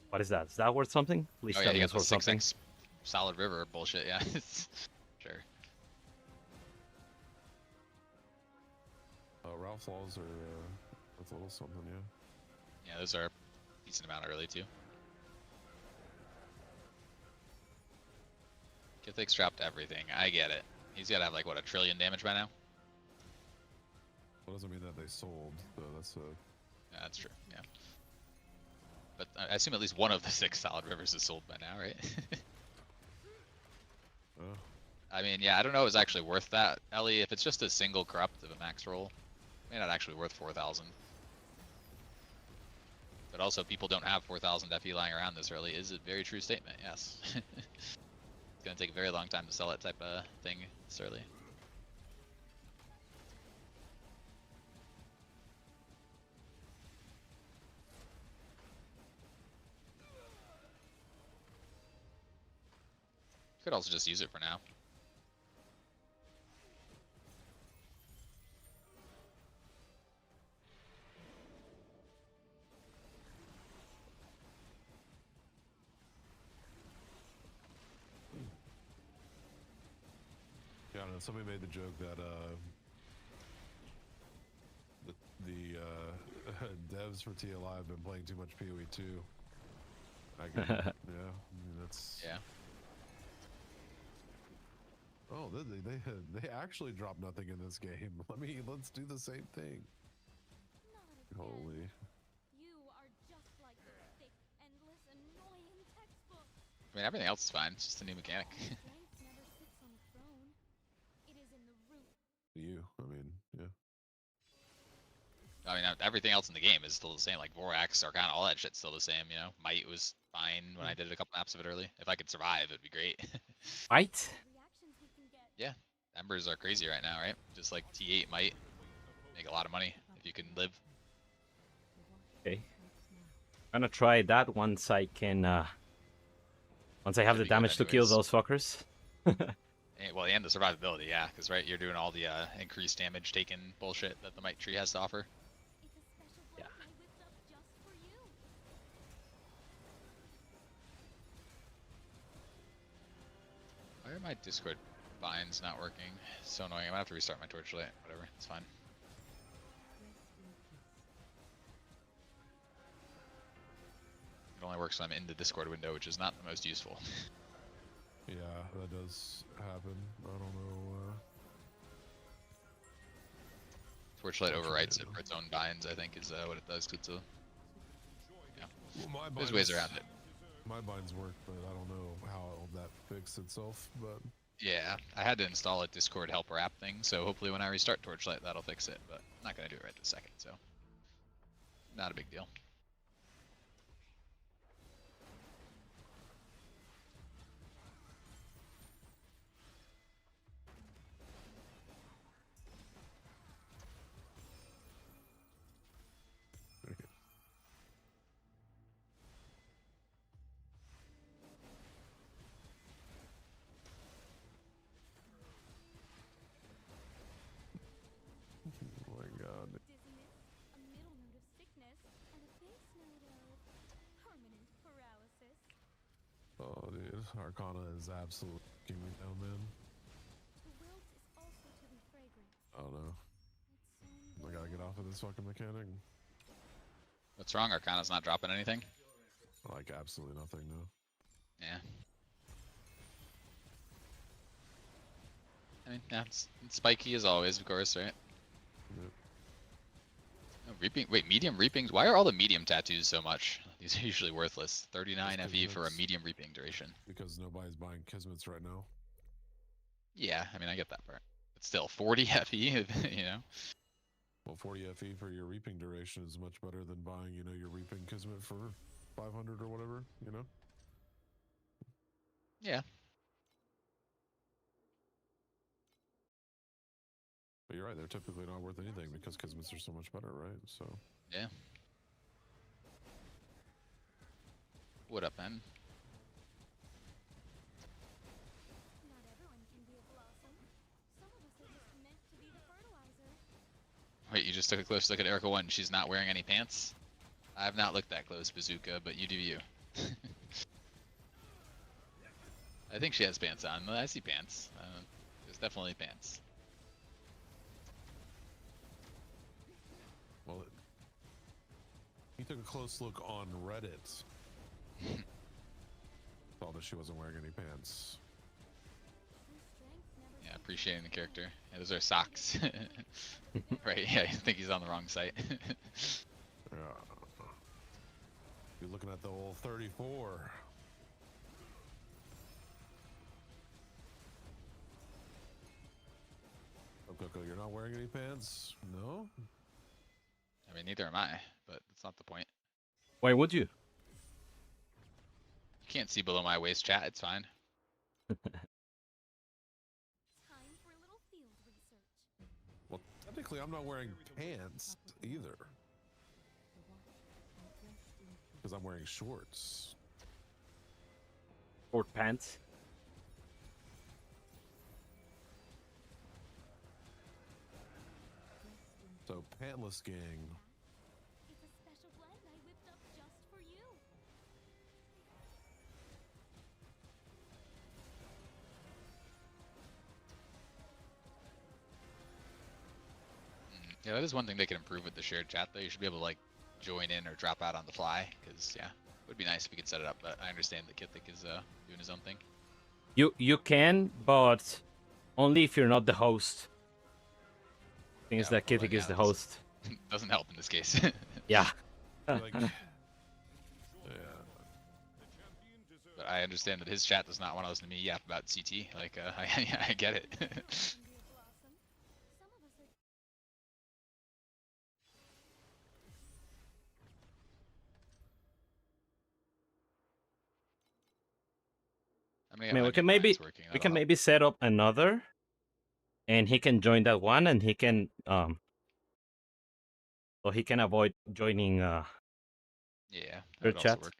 What is that? Is that worth something? Please oh tell yeah, me you got it's the worth something. 6x Solid River bullshit, yeah. Sure. Ralph's Laws are worth a little something, yeah. Yeah, those are a decent amount early too. Kithic's dropped everything. I get it. He's got to have like, what, 1 trillion damage by now? Well, doesn't mean that they sold, so that's a... Yeah, that's true, yeah. But I assume at least one of the 6 Solid Rivers is sold by now, right? I mean, yeah, I don't know if it's actually worth that, Ellie. If it's just a single corrupt of a max roll, it may not actually worth 4,000. But also, people don't have 4,000 FE lying around this early is a very true statement, yes. It's going to take a very long time to sell that type of thing this early. Could also just use it for now. Yeah, I don't know, somebody made the joke that the devs for TLI have been playing too much PoE 2. I get it. Yeah, I mean, that's... Yeah. Oh, they actually dropped nothing in this game. Let's do the same thing. Holy. You are just like the thick, endless, annoying textbook. I mean, everything else is fine. It's just a new mechanic. Strength never sits on the throne. It is in the root. You, I mean, yeah. I mean, everything else in the game is still the same. Like Vorax, Arcana, all that shit's still the same. You know, Might was fine when I did a couple maps of it early. If I could survive, it'd be great. Fight? Yeah, Embers are crazy right now, right? Just like T8 might make a lot of money if you can live. Okay. I'm gonna try that once I can. Once I have the damage to kill those fuckers. Well, and the survivability, yeah, because right, you're doing all the increased damage taken bullshit that the Might tree has to offer. Yeah. Why are my Discord binds not working? It's so annoying. I'm gonna have to restart my torchlight. Whatever, it's fine. It only works when I'm in the Discord window, which is not the most useful. Yeah, that does happen. I don't know. Torchlight overwrites it for its own binds, I think, is what it does. Cause it's a, yeah. Well, There's ways around it. My binds work, but I don't know how that fixed itself. But yeah, I had to install a Discord helper app thing, so hopefully when I restart Torchlight, that'll fix it. But I'm not gonna do it right this second, so not a big deal. oh my god. Dizziness, a middle note of sickness, and a base note of permanent paralysis. Oh, dude, Arcana is absolutely fucking me down, man. The wilt is also to be fragrant. I don't know. I gotta get off of this fucking mechanic. What's wrong? Arcana's not dropping anything? Like, absolutely nothing, no. Yeah. I mean, yeah, it's spiky as always, of course, right? Yep. Oh, reaping. Wait, medium reapings? Why are all the medium tattoos so much? These are usually worthless. 39 FE for a medium reaping duration. Because nobody's buying Kismets right now. Yeah, I mean, I get that part. But still, 40 FE, you know? Well, 40 FE for your reaping duration is much better than buying, you know, your reaping Kismet for 500 or whatever, you know? Yeah. But you're right, they're typically not worth anything because Kismets are so much better, right? So. Yeah. What up, man? Not everyone can be a blossom. Some of us are just meant to be the fertilizer. Wait, you just took a close look at Erica 1. She's not wearing any pants? I have not looked that close, Bazooka, but you do you. I think she has pants on. I see pants. There's definitely pants. Well, he took a close look on Reddit. Saw that she wasn't wearing any pants. Yeah, appreciating the character. Yeah, those are socks. Right, yeah, I think he's on the wrong site. You're looking at the old 34. Oh, Coco, you're not wearing any pants? No? I mean, neither am I, but that's not the point. Why would you? You can't see below my waist, chat. It's fine. Time for a little field research. Well, technically, I'm not wearing pants either. Because I'm wearing shorts. Short pants. So, pantless gang. It's a special blend I whipped up just for you. Yeah, that is one thing they can improve with the shared chat, though. You should be able to, like, join in or drop out on the fly, because, yeah, it would be nice if we could set it up, but I understand that Kithik is doing his own thing. You can, but only if you're not the host. Thing is that Kithik is the host. Doesn't help in this case. Yeah. Like, yeah. But I understand that his chat does not want to listen to me yap about CT. Like, I get it. I mean, we can maybe set up another, and he can join that one, and he can so he can avoid joining Yeah, your that would also chat. work.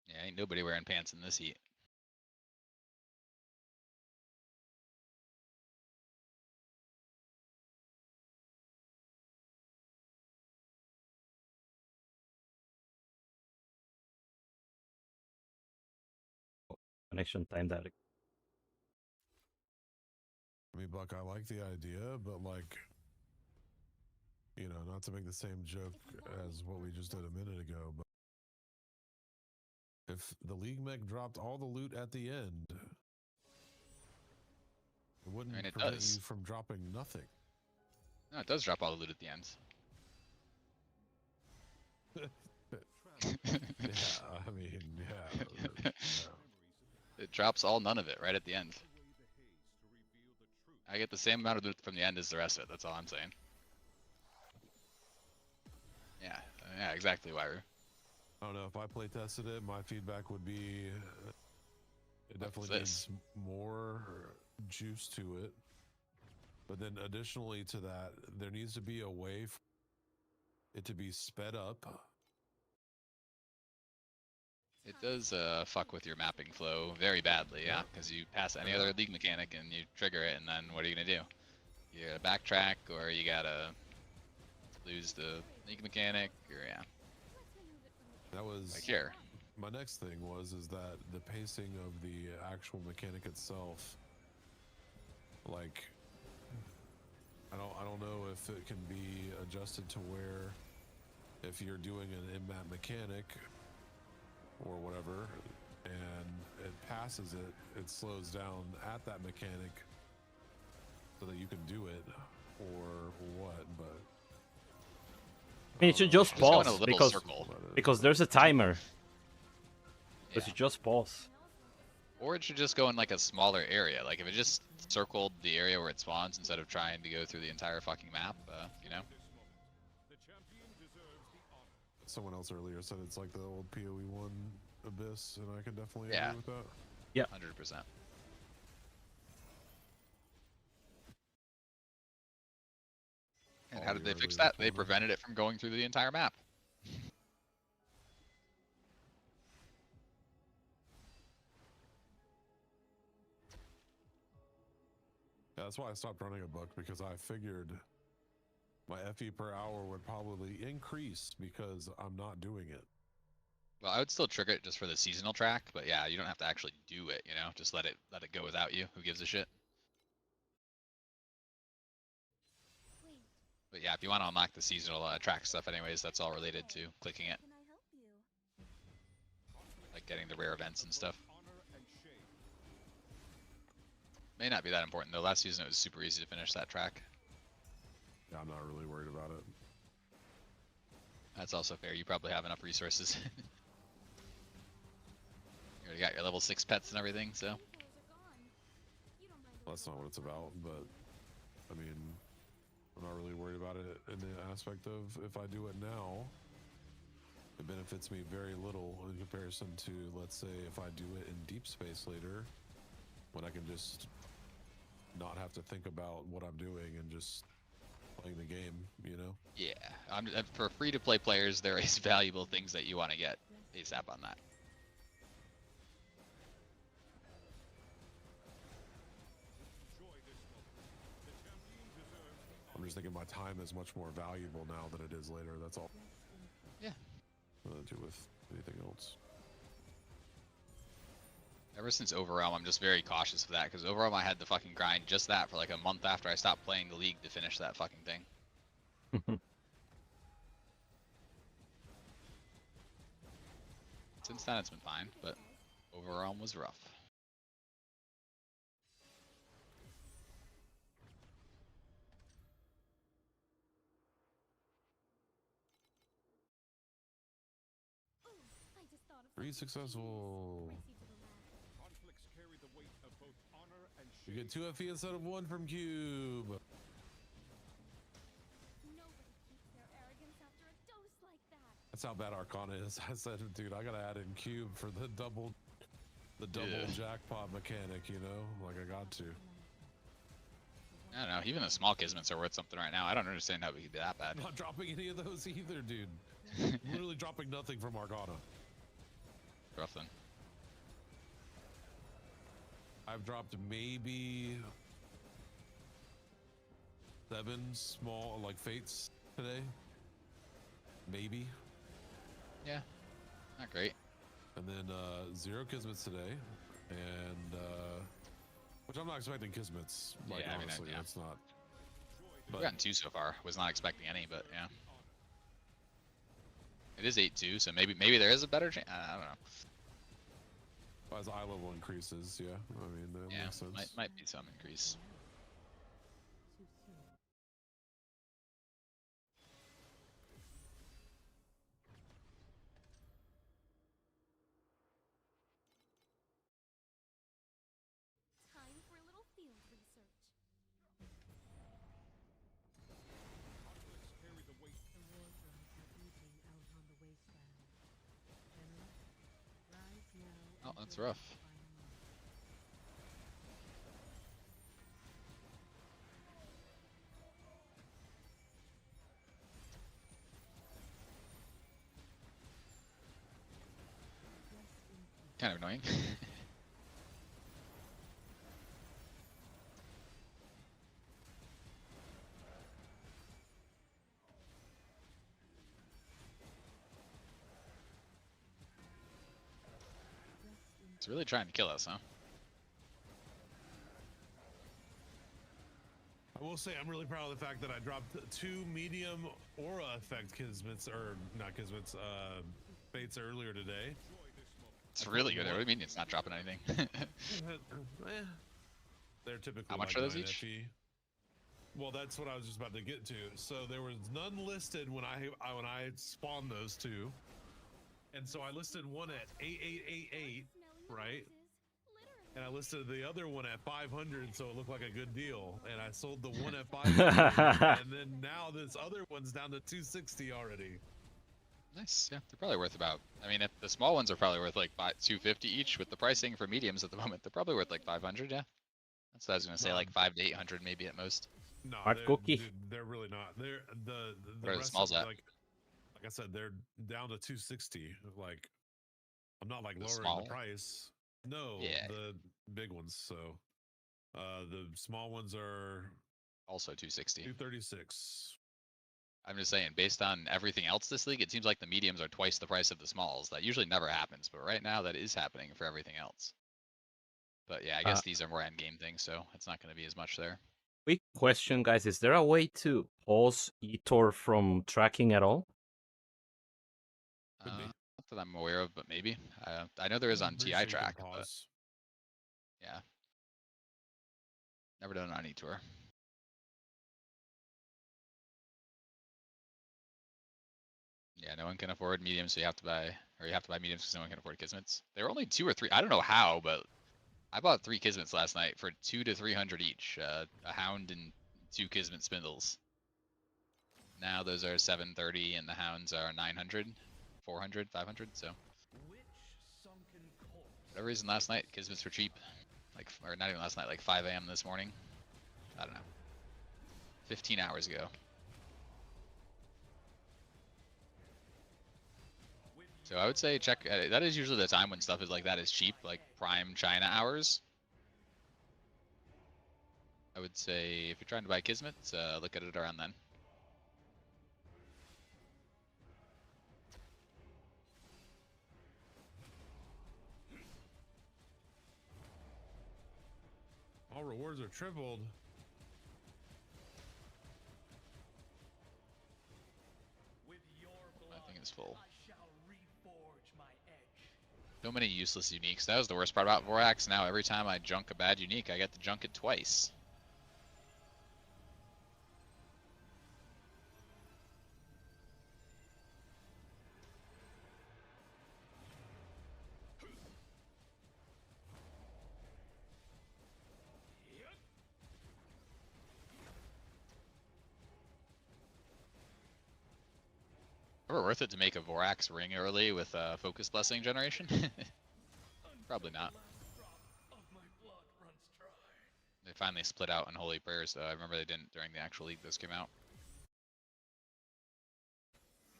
Yeah, ain't nobody wearing pants in this heat. Connection time that. I mean, Buck, I like the idea, but like, you know, not to make the same joke as what we just did a minute ago, but if the League Mech dropped all the loot at the end, it wouldn't I mean, it prevent does. you from dropping nothing. No, it does drop all the loot at the end. Yeah, I mean, yeah. It drops all none of it right at the end. I get the same amount of loot from the end as the rest of it. That's all I'm saying. Yeah, exactly, Wyru. I don't know, if I play tested it, my feedback would be it definitely needs more juice to it. But then additionally to that, there needs to be a way for it to be sped up. It does fuck with your mapping flow very badly, yeah, because you pass any other League mechanic and you trigger it, and then what are you gonna do? You gotta backtrack, or you gotta lose the League mechanic, or yeah. That was like here. My next thing is that the pacing of the actual mechanic itself, like, I don't know if it can be adjusted to where if you're doing an in-map mechanic or whatever, and it passes it slows down at that mechanic so that you can do it, or what, but... I mean, it should just pause, because there's a timer. Because you just pause. Or it should just go in like a smaller area, like if it just circled the area where it spawns instead of trying to go through the entire fucking map, you know? Someone else earlier said it's like the old PoE1 Abyss, and I can definitely Yeah. agree with that. Yeah. 100%. And how did they fix that? They prevented it from going through the entire map. Yeah, that's why I stopped running a book, because I figured my FE per hour would probably increase because I'm not doing it. Well, I would still trigger it just for the seasonal track, but yeah, you don't have to actually do it, you know? Just let it go without you. Who gives a shit? But yeah, if you want to unlock the seasonal track stuff anyways, that's all related to clicking it. Like getting the rare events and stuff. May not be that important though. Last season it was super easy to finish that track. Yeah, I'm not really worried about it. That's also fair. You probably have enough resources. You already got your level 6 pets and everything, so. Well, that's not what it's about, but I mean, I'm not really worried about it in the aspect of if I do it now, it benefits me very little in comparison to, let's say, if I do it in deep space later, when I can just not have to think about what I'm doing and just playing the game, you know? Yeah, for free-to-play players, there is valuable things that you want to get ASAP on that. I'm just thinking my time is much more valuable now than it is later, that's all. Yeah. Nothing to do with anything else. Ever since Overrealm, I'm just very cautious of that, because Overrealm I had to fucking grind just that for like a month after I stopped playing the league to finish that fucking thing. Since then it's been fine, but Overrealm was rough. Three successful. You get 2 FE instead of 1 from Cube. That's how bad Arcana is. I said, dude, I gotta add in cube for the double jackpot mechanic, you know? Like, I got to. I don't know. Even the small kismets are worth something right now. I don't understand how we could be that bad. I'm not dropping any of those either, dude. Literally dropping nothing from Arcana. Rough then. I've dropped maybe 7 small, like, fates today. Maybe. Yeah. Not great. And then 0 kismets today. And, which I'm not expecting kismets. Like, Yeah, I mean, honestly, yeah. that's not. We've gotten 2 so far. Was not expecting any, but yeah. It is 8-2, so maybe there is a better chance. I don't know. As eye level increases, yeah. I mean, that makes sense. Might be some increase. Time for a little field research. Carry the weight. The war drums are beating out on the wasteland. General, rise now. Oh, that's rough. Kind of annoying. It's really trying to kill us, huh? I will say I'm really proud of the fact that I dropped 2 medium aura effect kismets, or not kismets, fates earlier today. It's really good. What do you mean it's not dropping anything? They're typically How much like are those 9 each? FE. Well, that's what I was just about to get to. So there was none listed when I spawned those 2, and so I listed one at 8888, right? And I listed the other one at 500, so it looked like a good deal. And I sold the one at 500, and then now this other one's down to 260 already. Nice. Yeah, they're probably worth about. I mean, if the small ones are probably worth like 250 each, with the pricing for mediums at the moment, they're probably worth like 500. Yeah, that's what I was gonna say, like 500 to 800 maybe at most. No, Hard cookie. dude, they're really not. They're the Where are the rest smalls of, at? like I said, they're down to 260. Like, I'm not like The lowering small? the price. No, Yeah. the big ones. So, the small ones are Also 260. 236. I'm just saying, based on everything else this league, it seems like the mediums are twice the price of the smalls. That usually never happens, but right now that is happening for everything else. But yeah, I guess these are more end game things, so it's not going to be as much there. Quick question, guys. Is there a way to pause eTor from tracking at all? Not that I'm aware of, but maybe. I know there is on TI track, but yeah. Never done it on eTor. Yeah, no one can afford mediums, so you have to buy mediums because no one can afford kismets. They were only 2 or 3. I don't know how, but I bought 3 kismets last night for 200 to 300 each. A hound and 2 kismet spindles. Now those are 730, and the hounds are 900, 400, 500. So, for whatever reason, last night kismets were cheap. Like, or not even last night, like 5 a.m. this morning. I don't know. 15 hours ago. So I would say check. That is usually the time when stuff is like that is cheap, like prime China hours. I would say if you're trying to buy kismets, look at it around then. All rewards are tripled. I think it's full. So many useless uniques. That was the worst part about Vorax. Now every time I junk a bad unique, I get to junk it twice. Ever worth it to make a Vorax ring early with Focus Blessing generation? Probably not. They finally split out on Holy Prayers, though. I remember they didn't during the actual league those came out.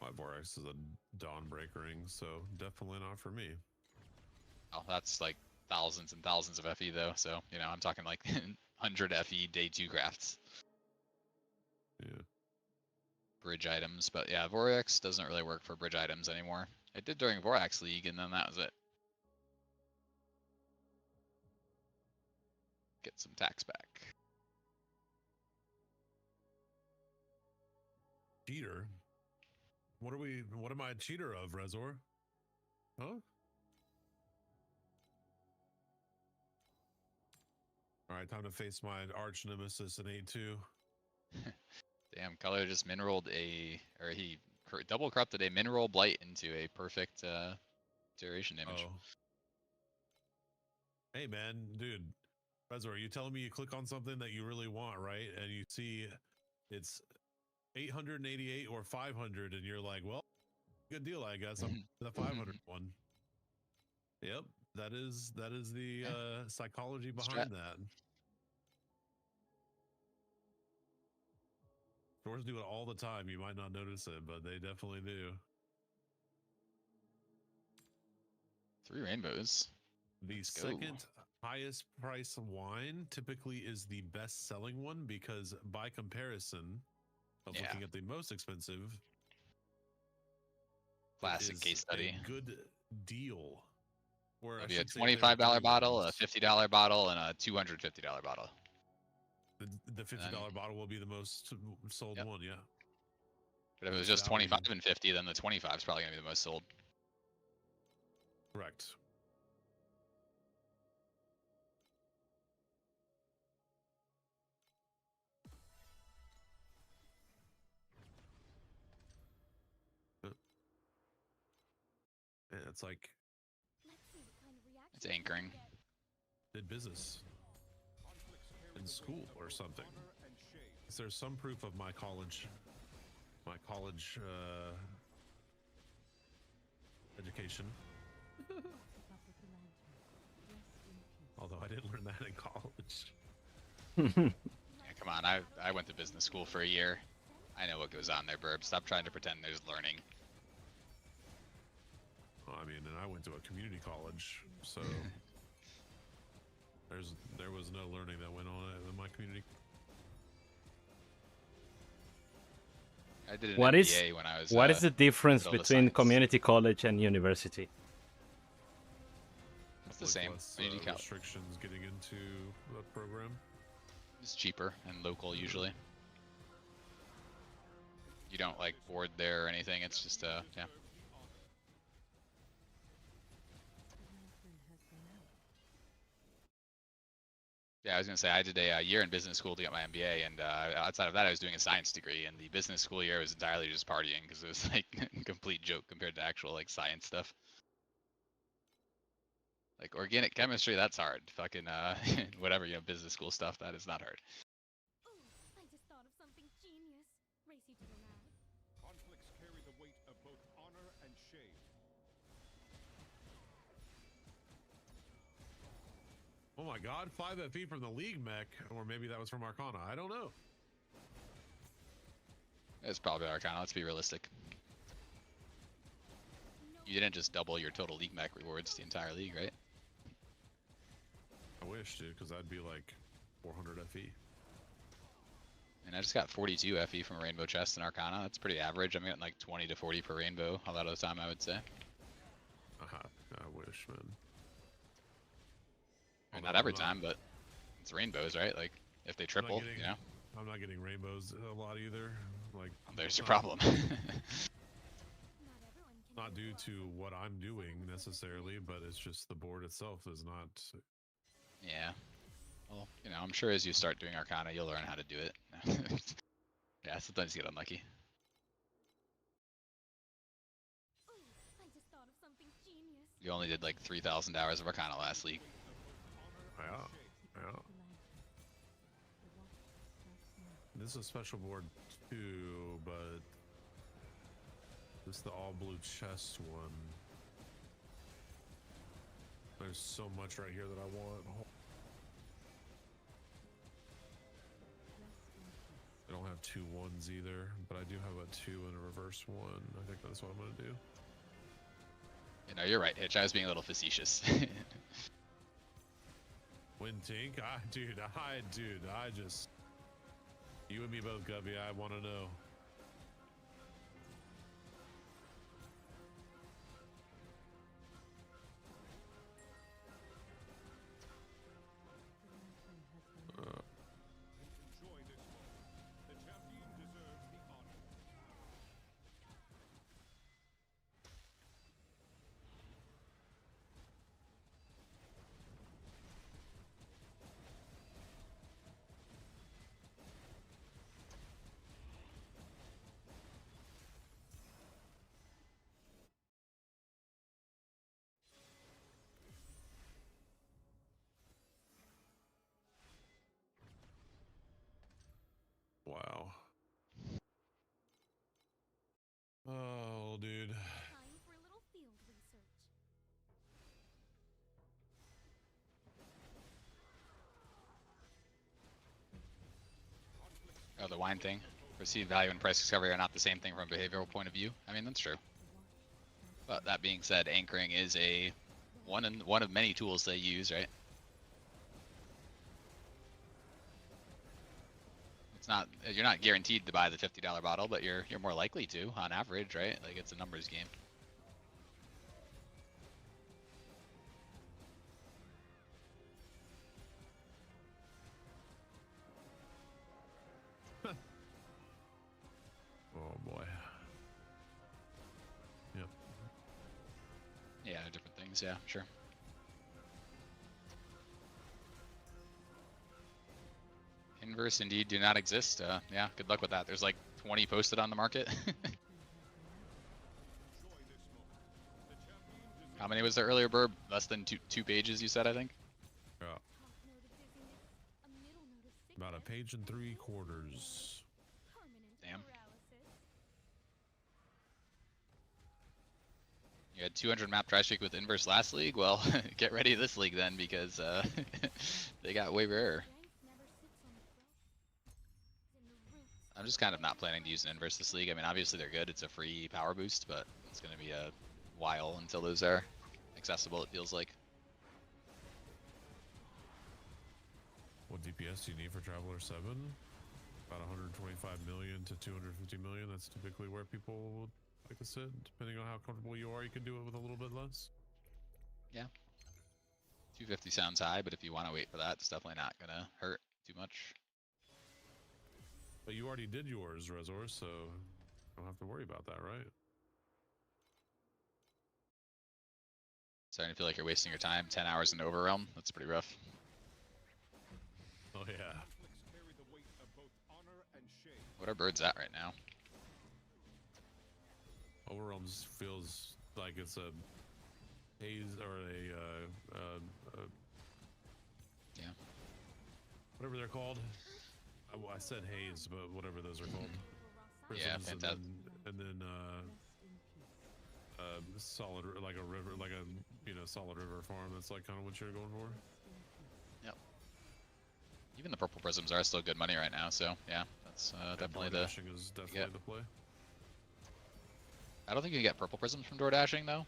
My Vorax is a Dawnbreak ring, so definitely not for me. Oh, that's like thousands and thousands of FE though, so you know I'm talking like 100 FE day 2 crafts. Yeah. Bridge items, but yeah, Vorax doesn't really work for bridge items anymore. It did during Vorax League, and then that was it. Get some tax back. Cheater? What am I a cheater of, Rezor? Huh? Alright, time to face my arch nemesis in 8-2. Damn, Color just mineraled he double corrupted a mineral blight into a perfect duration damage. Oh. Hey man, dude. Rezor, you telling me you click on something that you really want, right? And you see it's 888 or 500 and you're like, well, good deal, I guess. I'm the 500 one. Yep, that is the psychology behind that. Stores do it all the time. You might not notice it, but they definitely do. 3 rainbows. The second highest price wine typically is the best selling one because by comparison of looking at the most expensive, classic case study. A good deal. Or it'll be a $25 bottle, a $50 bottle, and a $250 bottle. The $50 bottle will be the most sold one, yeah. But if it was just 25 and 50, then the 25 is probably gonna be the most sold. Correct. Yeah, it's like it's anchoring. Did business in school or something. Is there some proof of my college education? Although I didn't learn that in college. Yeah, come on, I went to business school for a year. I know what goes on there, Burb. Stop trying to pretend there's learning. Well, I mean, and I went to a community college, so there was no learning that went on in my community. I did an What MBA when I was. What is the difference between community college and university? It's the same. Community college. Restrictions getting into the program. It's cheaper and local usually. You don't like board there or anything. It's just yeah. Yeah, I was gonna say I did a year in business school to get my MBA, and outside of that, I was doing a science degree. And the business school year was entirely just partying because it was like a complete joke compared to actual like science stuff. Like organic chemistry, that's hard. Fucking whatever, you know, business school stuff, that is not hard. Ooh, I just thought of something genius. Race you to the lab. Conflicts carry the weight of both honor and shame. Oh my god, 5 FE from the League mech, or maybe that was from Arcana. I don't know. It's probably Arcana, let's be realistic. You didn't just double your total League mech rewards the entire league, right? I wish, dude, because I'd be like 400 FE. And I just got 42 FE from a rainbow chest in Arcana. That's pretty average. I'm getting like 20 to 40 per rainbow a lot of the time, I would say. I wish, man. I mean, not every time, but it's rainbows, right? Like, if they triple, you know? I'm not getting rainbows a lot either. Like, there's your problem. Not due to what I'm doing necessarily, but it's just the board itself is not. Yeah. Well, you know, I'm sure as you start doing Arcana, you'll learn how to do it. Yeah, sometimes you get unlucky. Ooh, I just thought of something genius. You only did like 3,000 hours of Arcana last league. Yeah. This is a special board too, but This is the all blue chest one. There's so much right here that I want. I don't have 2 1s either, but I do have a 2 and a reverse 1. I think that's what I'm gonna do. You know, you're right, Hitch. I was being a little facetious. Win Tink? Dude, I just... You and me both, Gubby. I want to know. Wow. Oh, dude. Time for a little field research. Oh, the wine thing. Perceived value and price discovery are not the same thing from a behavioral point of view. I mean, that's true. But that being said, anchoring is one of many tools they use, right? It's not, you're not guaranteed to buy the $50 bottle, but you're more likely to on average, right? Like, it's a numbers game. Oh boy. Yep. Yeah, different things. Yeah, sure. Inverse indeed do not exist. Yeah, good luck with that. There's like 20 posted on the market. How many was there earlier, Burb? Less than two pages, you said, I think? Yeah. About a page and 3/4. Damn. You had 200 map try streak with Inverse last league? Well, get ready this league then, because they got way rarer. I'm just kind of not planning to use an Inverse this league. I mean, obviously they're good. It's a free power boost, but it's going to be a while until those are accessible, it feels like. What DPS do you need for Traveler 7? About 125 million to 250 million. That's typically where people would like to sit. Depending on how comfortable you are, you can do it with a little bit less. Yeah. 250 sounds high, but if you want to wait for that, it's definitely not going to hurt too much. But you already did yours, Rezor, so you don't have to worry about that, right? Starting to feel like you're wasting your time. 10 hours in Overrealm. That's pretty rough. Oh, yeah. What are birds at right now? Overrealms feels like it's a haze or yeah. Whatever they're called. I said haze, but whatever those are called. Yeah, Prisms, fantastic. And then solid, like a river, like a solid river farm. That's like kind of what you're going for. Yep. Even the purple prisms are still good money right now, so yeah, that's definitely the. Dashing is definitely the play. I don't think you can get purple prisms from door dashing though.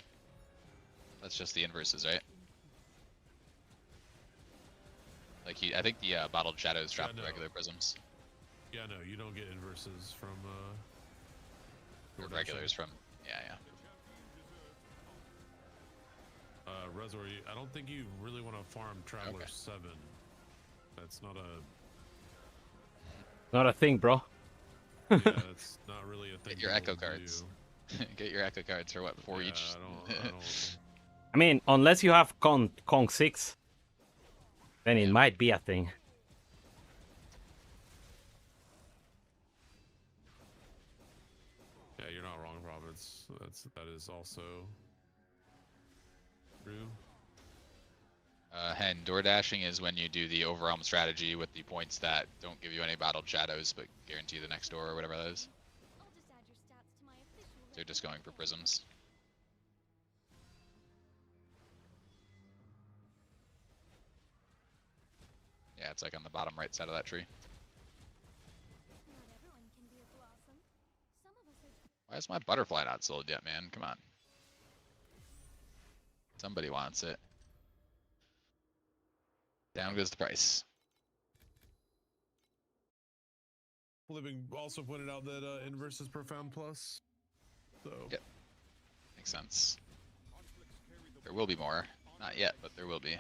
That's just the inverses, right? Like I think the bottled shadows drop the regular prisms. Yeah, no, you don't get inverses from Or regulars from, yeah. Rezor, I don't think you really want to farm Traveler 7. That's not a... Not a thing, bro. Yeah, it's not really a thing. Get your echo cards. Get your echo cards for what, 4 each? I mean, unless you have Kong 6, then it might be a thing. Yeah, you're not wrong, Province. That is also true. And door dashing is when you do the overwhelm strategy with the points that don't give you any bottled shadows but guarantee the next door or whatever that is. I'll just add your stats to my official They're just going for prisms. Yeah, it's like on the bottom right side of that tree. Why is my butterfly not sold yet, man? Come on. Somebody wants it. Down goes the price. Living also pointed out that inverse is profound plus. So. Yep. Makes sense. There will be more. Not yet, but there will be.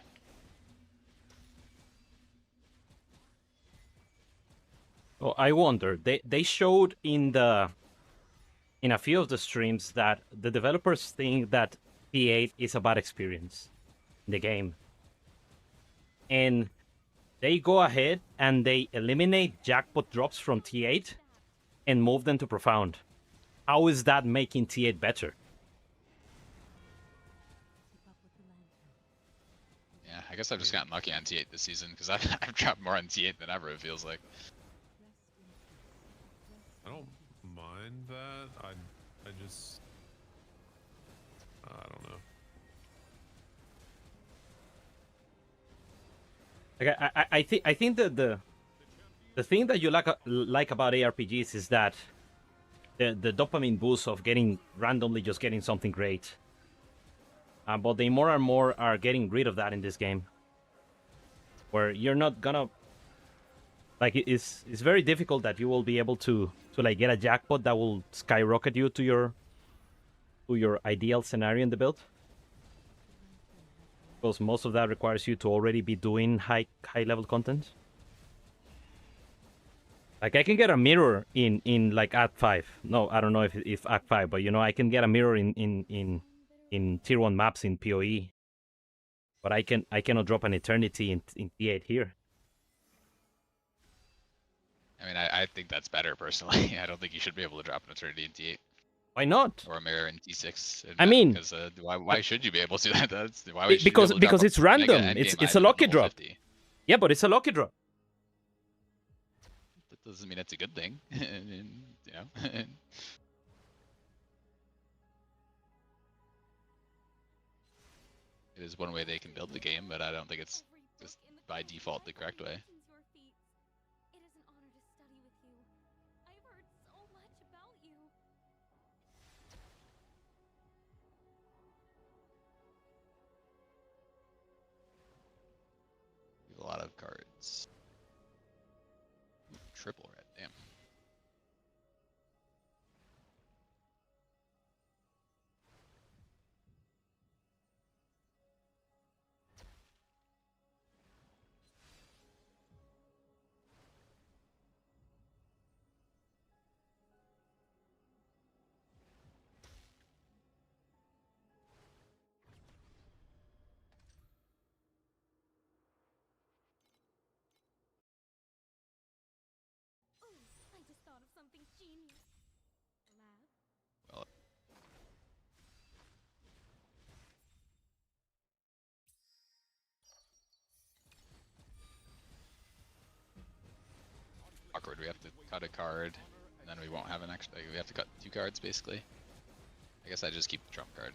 Well, I wonder. They showed in a few of the streams that the developers think that T8 is a bad experience in the game. And they go ahead and they eliminate jackpot drops from T8 and move them to profound. How is that making T8 better? Yeah, I guess I've just gotten lucky on T8 this season because I've dropped more on T8 than ever, it feels like. I don't mind that. I just I don't know. Okay, I think that the thing that you like about ARPGs is that the dopamine boost of randomly just getting something great. But they more and more are getting rid of that in this game, where you're not gonna like it's very difficult that you will be able to like get a jackpot that will skyrocket you to your ideal scenario in the build. Because most of that requires you to already be doing high level content. Like I can get a mirror in like Act 5. No, I don't know if Act 5, but you know I can get a mirror in tier 1 maps in PoE. But I cannot drop an eternity in T8 here. I mean, I think that's better personally. I don't think you should be able to drop an eternity in T8. Why not? Or a mirror in T6. I mean, because why should you be able to do that? Why would because it's random. It's a lucky drop. 50? Yeah, but it's a lucky drop. That doesn't mean it's a good thing. You know. It is one way they can build the game, but I don't think it's just by default the correct way. A lot of cards. Triple red, damn. Well, awkward. We have to cut a card, and then we won't have an extra. We have to cut 2 cards basically. I guess I just keep the trump card.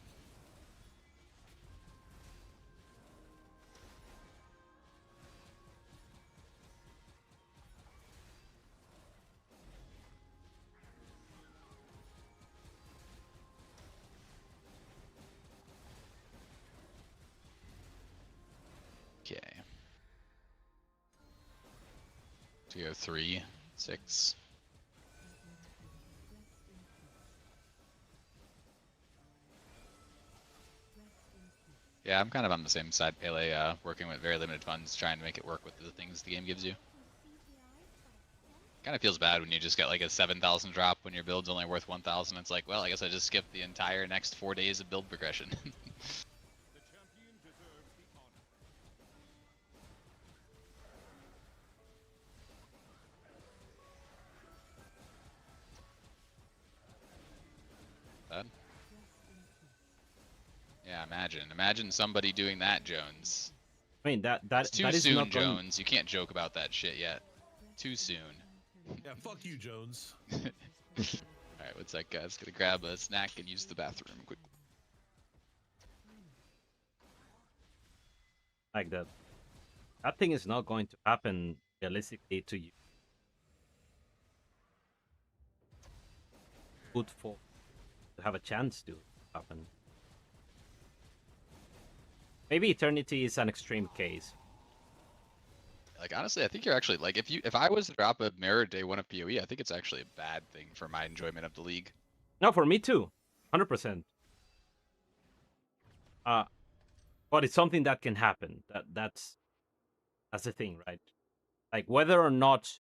Okay. So you have 3, 6. Yeah, I'm kind of on the same side, Pele, working with very limited funds, trying to make it work with the things the game gives you. Kind of feels bad when you just get like a 7,000 drop when your build's only worth 1,000. It's like, well, I guess I just skipped the entire next 4 days of build progression. Bad. Yeah, imagine somebody doing that, Jones. I mean It's too that is soon, not Jones. You can't joke about that shit yet. Too soon. Yeah, fuck you, Jones. Alright, 1 sec, guys. Gonna grab a snack and use the bathroom quick. Like that. That thing is not going to happen realistically to you. Good for to have a chance to happen. Maybe Eternity is an extreme case. Like honestly, I think you're actually like if I was to drop a mirror day 1 of PoE, I think it's actually a bad thing for my enjoyment of the league. No, for me too, 100%. But it's something that can happen. That's the thing, right? Like whether or not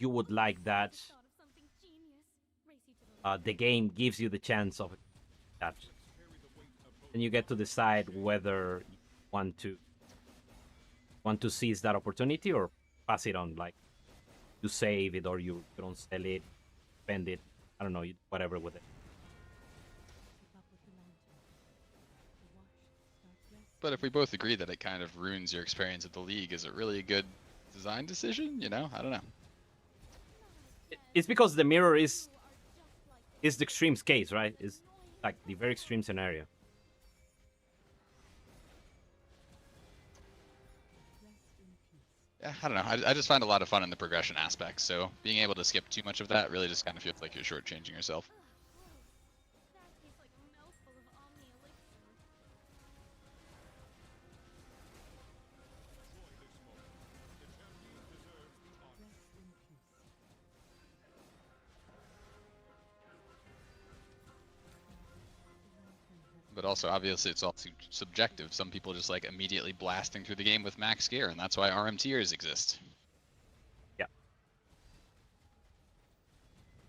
you would like that, the game gives you the chance of that, and you get to decide whether you want to seize that opportunity or pass it on. Like you save it or you don't sell it, spend it. I don't know, whatever with it. But if we both agree that it kind of ruins your experience of the league, is it really a good design decision? You know, I don't know. It's because the mirror is the extremes case, right? It's like the very extreme scenario. Yeah, I don't know. I just find a lot of fun in the progression aspect, so being able to skip too much of that really just kind of feels like you're shortchanging yourself. But also, obviously, it's all subjective. Some people just like immediately blasting through the game with max gear, and that's why RMTers exist. Yeah.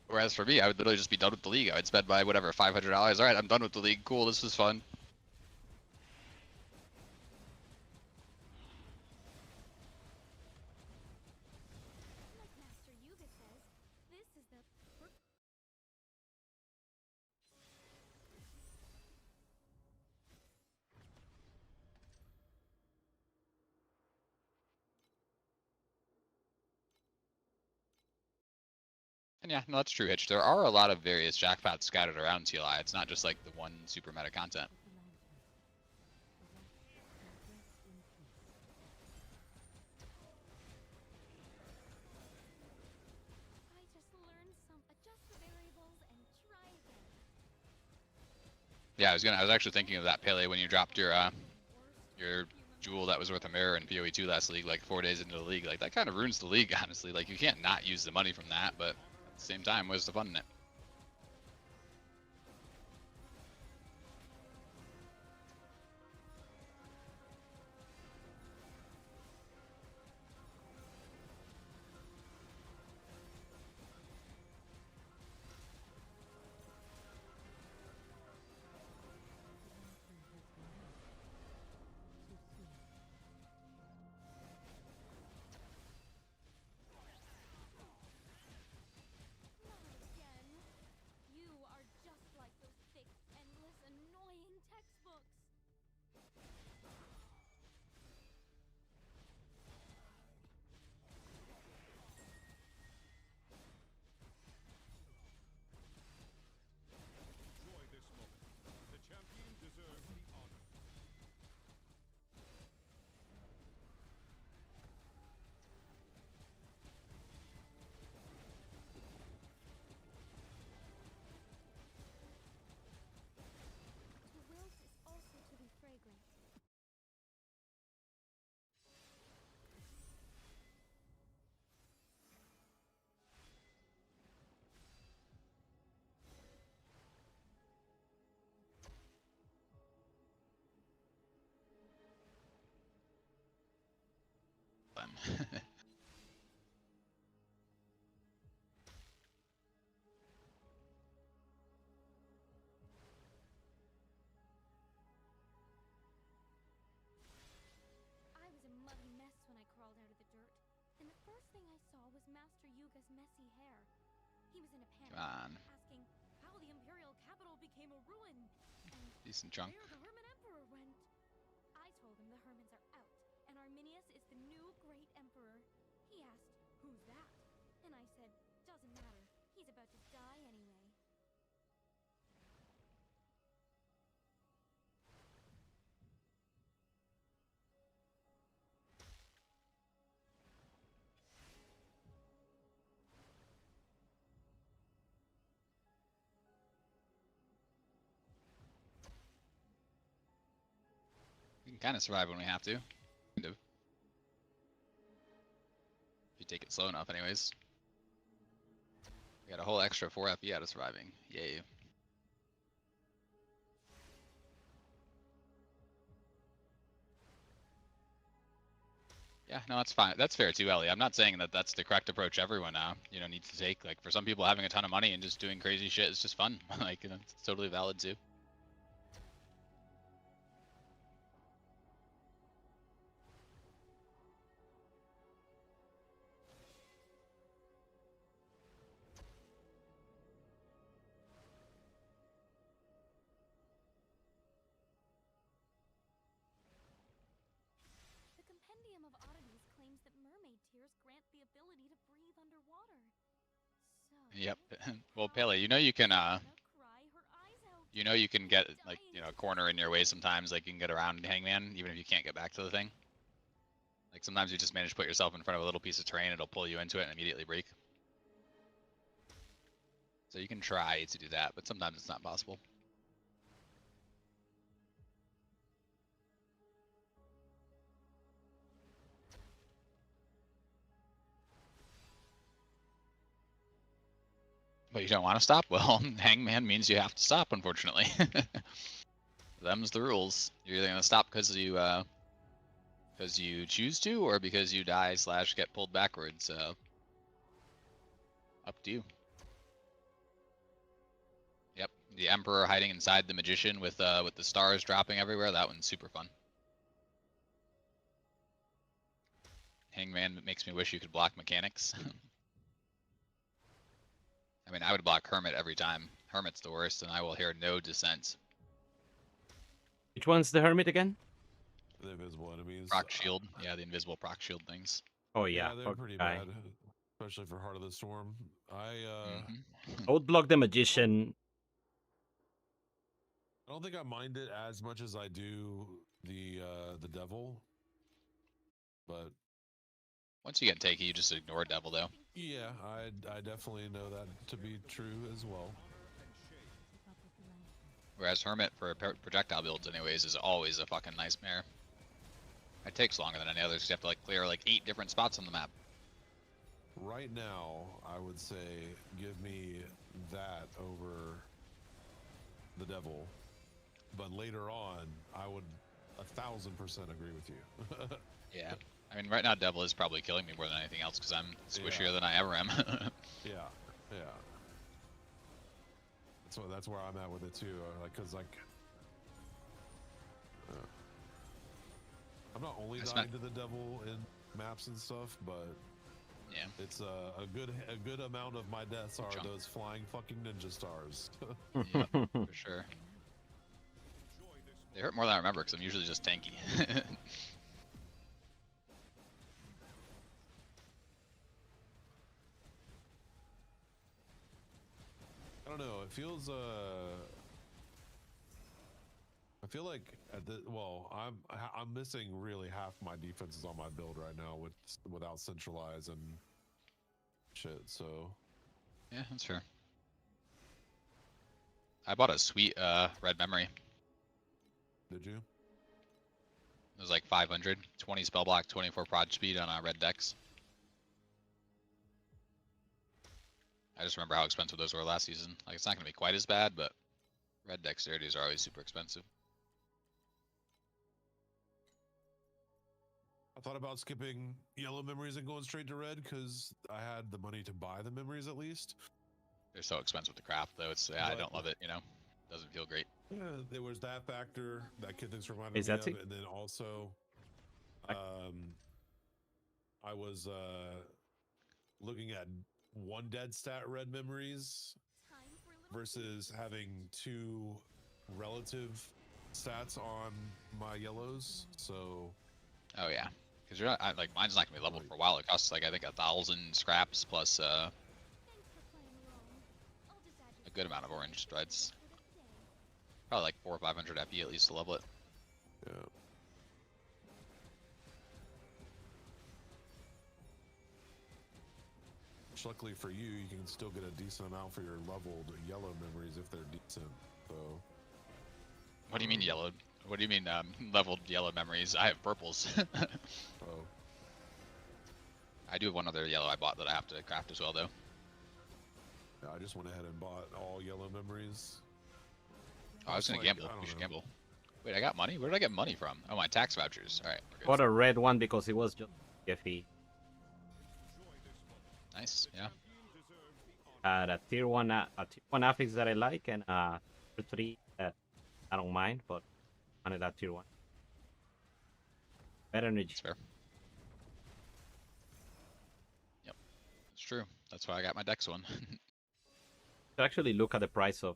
Whereas for me, I would literally just be done with the league. I would spend my whatever $500. All right, I'm done with the league. Cool, this was fun. And yeah, no, that's true, Hitch. There are a lot of various jackpots scattered around TLI. It's not just like the one super meta content. Yeah, I was actually thinking of that, Pele, when you dropped your jewel that was worth a mirror in PoE2 last league, like 4 days into the league. Like that kind of ruins the league, honestly. Like you can't not use the money from that, but at the same time, where's the fun in it? Come on. Asking how the Imperial capital became a ruin and Decent chunk. where the Herman Emperor went. I told him the Hermans are out and Arminius is the new great emperor. He asked, "Who's that?" And I said, "Doesn't matter. He's about to die anyway." can kind of survive when we have to. Kind of. If you take it slow enough, anyways. We got a whole extra 4 FE out of surviving. Yay. Yeah, no, that's fine. That's fair too, Ellie. I'm not saying that that's the correct approach everyone needs to take. Like, for some people, having a ton of money and just doing crazy shit is just fun. Like, it's totally valid too. The Compendium of Oddities claims that mermaid tears grant the ability to breathe underwater. So, Yep. Well, Pele, you know you can cry her eyes out. you can get like, a corner in your way sometimes. Like, you can get around Hangman even if you can't get back to the thing. Like, sometimes you just manage to put yourself in front of a little piece of terrain, it'll pull you into it and immediately break. So you can try to do that, but sometimes it's not possible. But you don't want to stop? Well, Hangman means you have to stop, unfortunately. Them's the rules. You're either going to stop because you choose to, or because you die / get pulled backwards. Up to you. Yep, the Emperor hiding inside the Magician with the stars dropping everywhere. That one's super fun. Hangman makes me wish you could block mechanics. I mean, I would block Hermit every time. Hermit's the worst, and I will hear no dissent. Which one's the Hermit again? The invisible enemies. Proc shield. Yeah, the invisible proc shield things. Oh yeah, they're pretty guy. bad, especially for Heart of the Storm. I would block the Magician. I don't think I mind it as much as I do the Devil, but once you get takey, you just ignore Devil, though. Yeah, I definitely know that to be true as well. Whereas Hermit for projectile builds, anyways, is always a fucking nightmare. It takes longer than any others. You have to like clear like 8 different spots on the map. Right now, I would say give me that over the Devil, but later on, I would 1000% agree with you. Yeah. I mean, right now, Devil is probably killing me more than anything else because I'm squishier than I ever am. Yeah. That's where I'm at with it too. I'm not only dying to the Devil in maps and stuff, but yeah, it's a good amount of my deaths are those flying fucking ninja stars. Yeah, for sure. They hurt more than I remember because I'm usually just tanky. I don't know. It feels I feel like I'm missing really half my defenses on my build right now without centralize and shit. So yeah, that's fair. I bought a sweet red memory. Did you? It was like 500, 20 spell block, 24 prod speed on red decks. I just remember how expensive those were last season. Like, it's not going to be quite as bad, but red dexterities are always super expensive. I thought about skipping yellow memories and going straight to red because I had the money to buy the memories at least. They're so expensive to craft, though. I don't love it, Doesn't feel great. Yeah, there was that factor that Kid things reminded Is me that of, it? and then also, I was looking at one dead stat red memories versus having 2 relative stats on my yellows. So, oh yeah, because you're not like mine's not gonna be leveled for a while. It costs like I think 1,000 scraps plus a good amount of orange threads. Probably like 400 or 500 FE at least to level it. Yeah. Which luckily for you, you can still get a decent amount for your leveled yellow memories if they're decent. So. What do you mean yellowed? What do you mean leveled yellow memories? I have purples. Oh. I do have one other yellow I bought that I have to craft as well, though. Yeah, I just went ahead and bought all yellow memories. Oh, I was gonna gamble. You should gamble. Wait, I got money? Where did I get money from? Oh, my tax vouchers. All right. Bought a red one because it was just iffy. Nice. Yeah. A tier one affix that I like, and tier 3 that I don't mind, but wanted that tier 1. Better energy. That's fair. Yep, it's true. That's why I got my Dex one. To actually look at the price of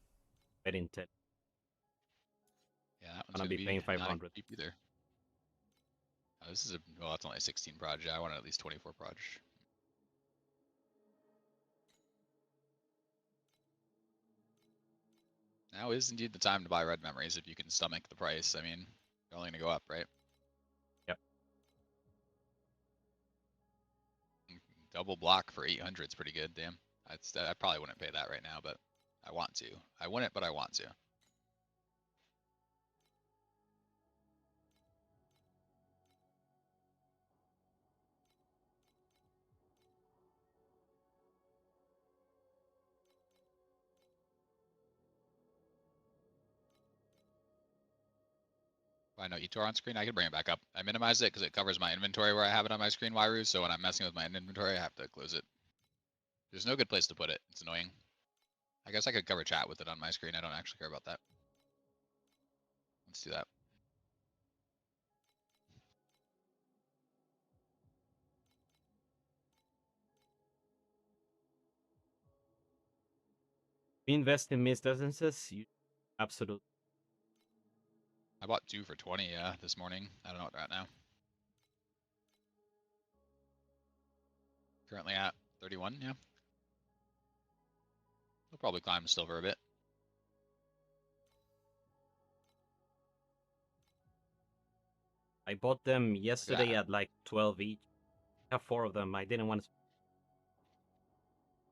Red Intel. Yeah, that one's gonna be paying 500 cheap either. Oh, this is well, that's only a 16 proj. I wanted at least 24 proj. Now is indeed the time to buy red memories if you can stomach the price. I mean, they're only gonna go up, right? Yep. Double block for 800 is pretty good. Damn, I probably wouldn't pay that right now, but I want to. I wouldn't, but I want to. I know Etor on screen. I can bring it back up. I minimize it because it covers my inventory where I have it on my screen, Wairu. So when I'm messing with my inventory, I have to close it. There's no good place to put it. It's annoying. I guess I could cover chat with it on my screen. I don't actually care about that. Let's do that. We invest in missed essences. Absolutely. I bought 2 for 20 this morning. I don't know what they're at now. Currently at 31, yeah. We'll probably climb silver a bit. I bought them yesterday at like 12 each. I have 4 of them. I didn't want to.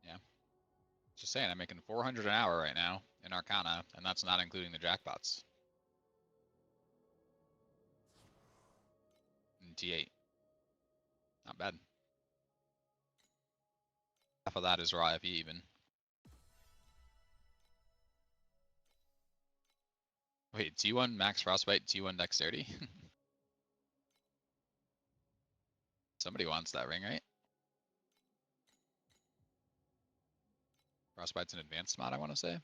Yeah. Just saying, I'm making 400 an hour right now in Arcana, and that's not including the jackpots. In T8. Not bad. Half of that is raw FE even. Wait, T1 max frostbite, T1 dexterity? Somebody wants that ring, right? Frostbite's an advanced mod, I want to say.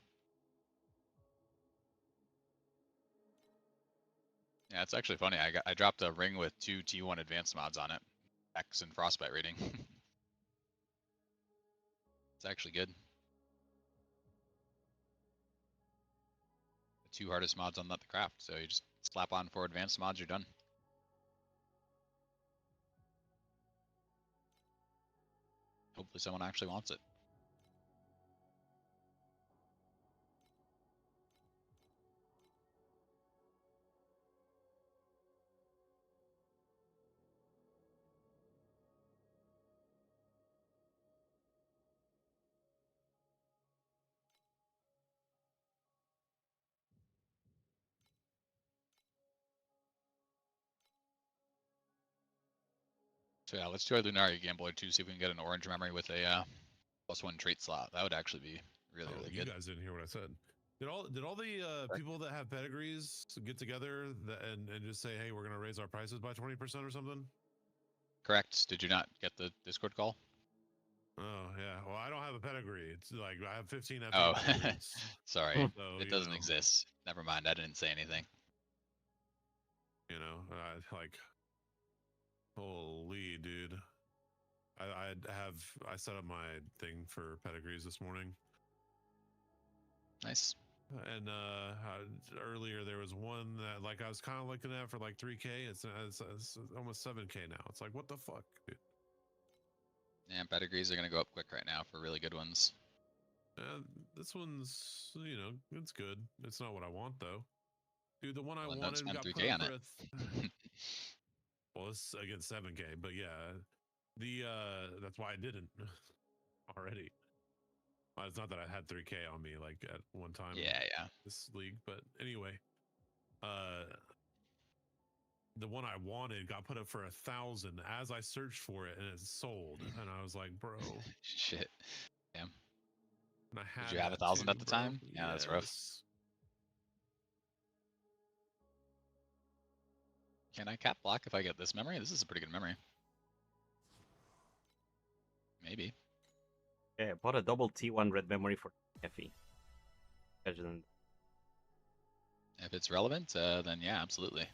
Yeah, it's actually funny. I dropped a ring with 2 T1 advanced mods on it. X and frostbite rating. It's actually good. The 2 hardest mods on that to craft, so you just slap on 4 advanced mods, you're done. Hopefully someone actually wants it. So yeah, let's do our Lunaria Gambler too, see if we can get an orange memory with a +1 trait slot. That would actually be really You good. guys didn't hear what I said. Did all the people that have pedigrees get together and just say, hey, we're gonna raise our prices by 20% or something? Correct. Did you not get the Discord call? Oh yeah. Well, I don't have a pedigree. It's like I have 15 FE Oh, pedigrees. sorry. So, It doesn't exist. Never mind. I didn't say anything. You know, like, holy dude. I set up my thing for pedigrees this morning. Nice. And earlier there was one that like I was kind of looking at for like 3K. It's almost 7K now. It's like, what the fuck, dude? Yeah, pedigrees are gonna go up quick right now for really good ones. This one's, you know, it's good. It's not what I want though. Dude, the one I Well, wanted got 3K on it. Well, it's against 7K, but yeah, that's why I didn't already. Well, it's not that I had 3K on me like at one time. Yeah. This league, but anyway, the one I wanted got put up for 1,000 as I searched for it, and it sold. And I was like, bro. Shit. Damn. And I had Did you have that 1,000 too, at the bro. time? Yeah, that's rough. Yes. Can I cap block if I get this memory? This is a pretty good memory. Maybe. Yeah, bought a double T1 red memory for FE. Imagine. If it's relevant, then yeah, absolutely.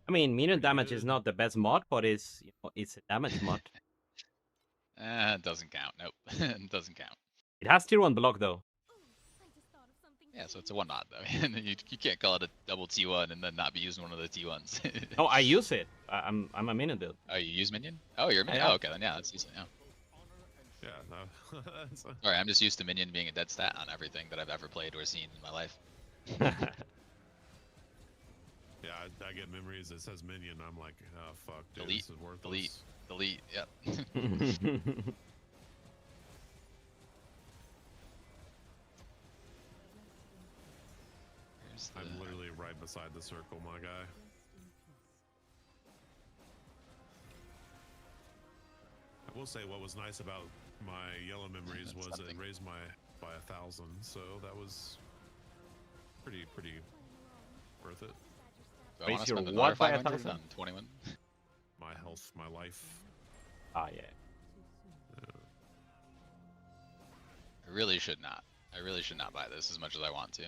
I mean, minion Pretty damage is good. not the best mod, but it's it's a damage mod. It doesn't count. Nope. It doesn't count. It has tier 1 block though. Yeah, so it's a one not though. you can't call it a double T1 and then not be using one of the T1s. No, I use it. I'm a minion build. Oh, you use minion? Oh, you're a minion. Yeah. Oh, okay, then yeah, that's decent. Yeah. Yeah, no. Sorry, I'm just used to minion being a dead stat on everything that I've ever played or seen in my life. Yeah, I get memories that says minion. I'm like, oh fuck, dude, Delete, this is worthless. delete. Yep. I'm literally right beside the circle, my guy. I will say what was nice about my yellow memories was it raised my by 1,000, so that was pretty worth it. Do I want to your spend another what by 500 1,000? on 21? My health, my life. Ah, yeah. I really should not. I really should not buy this as much as I want to.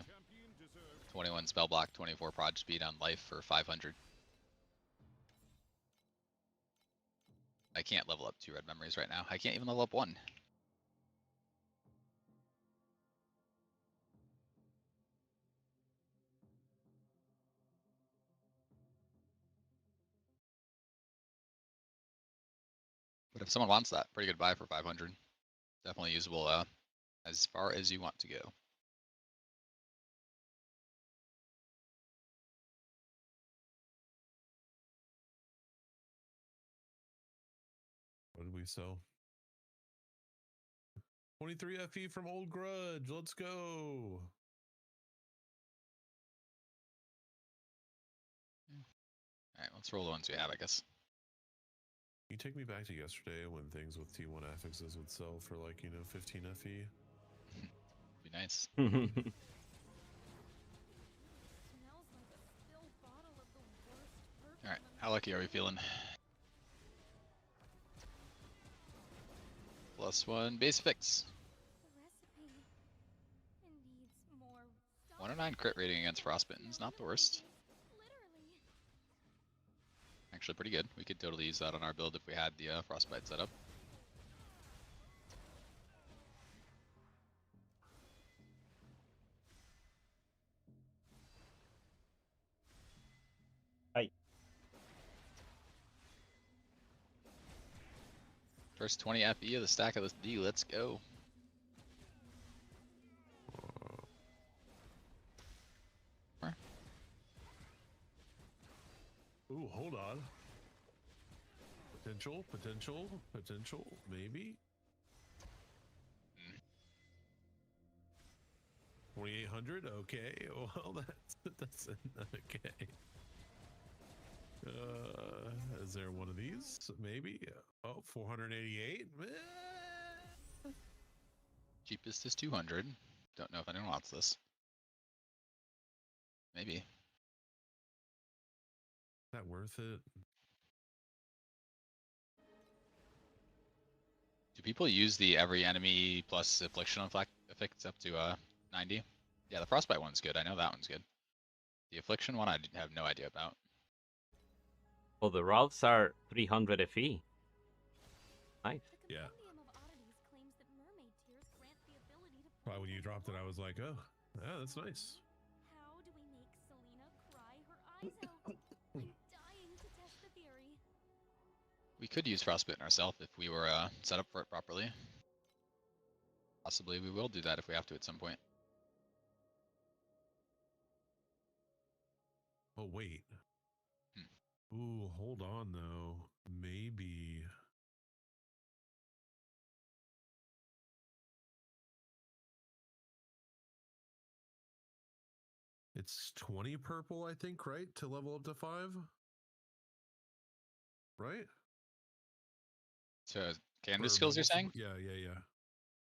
21 spell block, 24 prod speed on life for 500. I can't level up 2 red memories right now. I can't even level up 1. But if someone wants that, pretty good buy for 500. Definitely usable as far as you want to go. What did we sell? 23 FE from Old Grudge. Let's go. Alright, let's roll the ones we have, I guess. Can you take me back to yesterday when things with T1 affixes would sell for like, 15 FE? Be nice. Alright, how lucky are we feeling? +1 base fix. 109 crit rating against frostbitten's not the worst. Actually pretty good. We could totally use that on our build if we had the frostbite set up. Hi. First 20 FE of the stack of this D, let's go. Ooh, hold on. Potential, maybe. 2,800. Okay. Well, that's okay. Is there one of these? Maybe. Oh, 488. Cheapest is 200. Don't know if anyone wants this. Maybe. Is that worth it? Do people use the every enemy plus affliction effects up to 90? Yeah, the frostbite one's good. I know that one's good. The affliction one I have no idea about. Well, the Ralphs are 300 FE. Nice. Yeah. Probably when you dropped it, I was like, oh, yeah, that's nice. How do we make Selena cry her eyes out? I'm dying to test the theory. We could use frostbitten ourselves if we were set up for it properly. Possibly we will do that if we have to at some point. Oh, wait. Ooh, hold on, though. Maybe. it's 20 purple, I think, right? To level up to 5? Right? So canvas For skills, you're bubble saying? Yeah, yeah, yeah.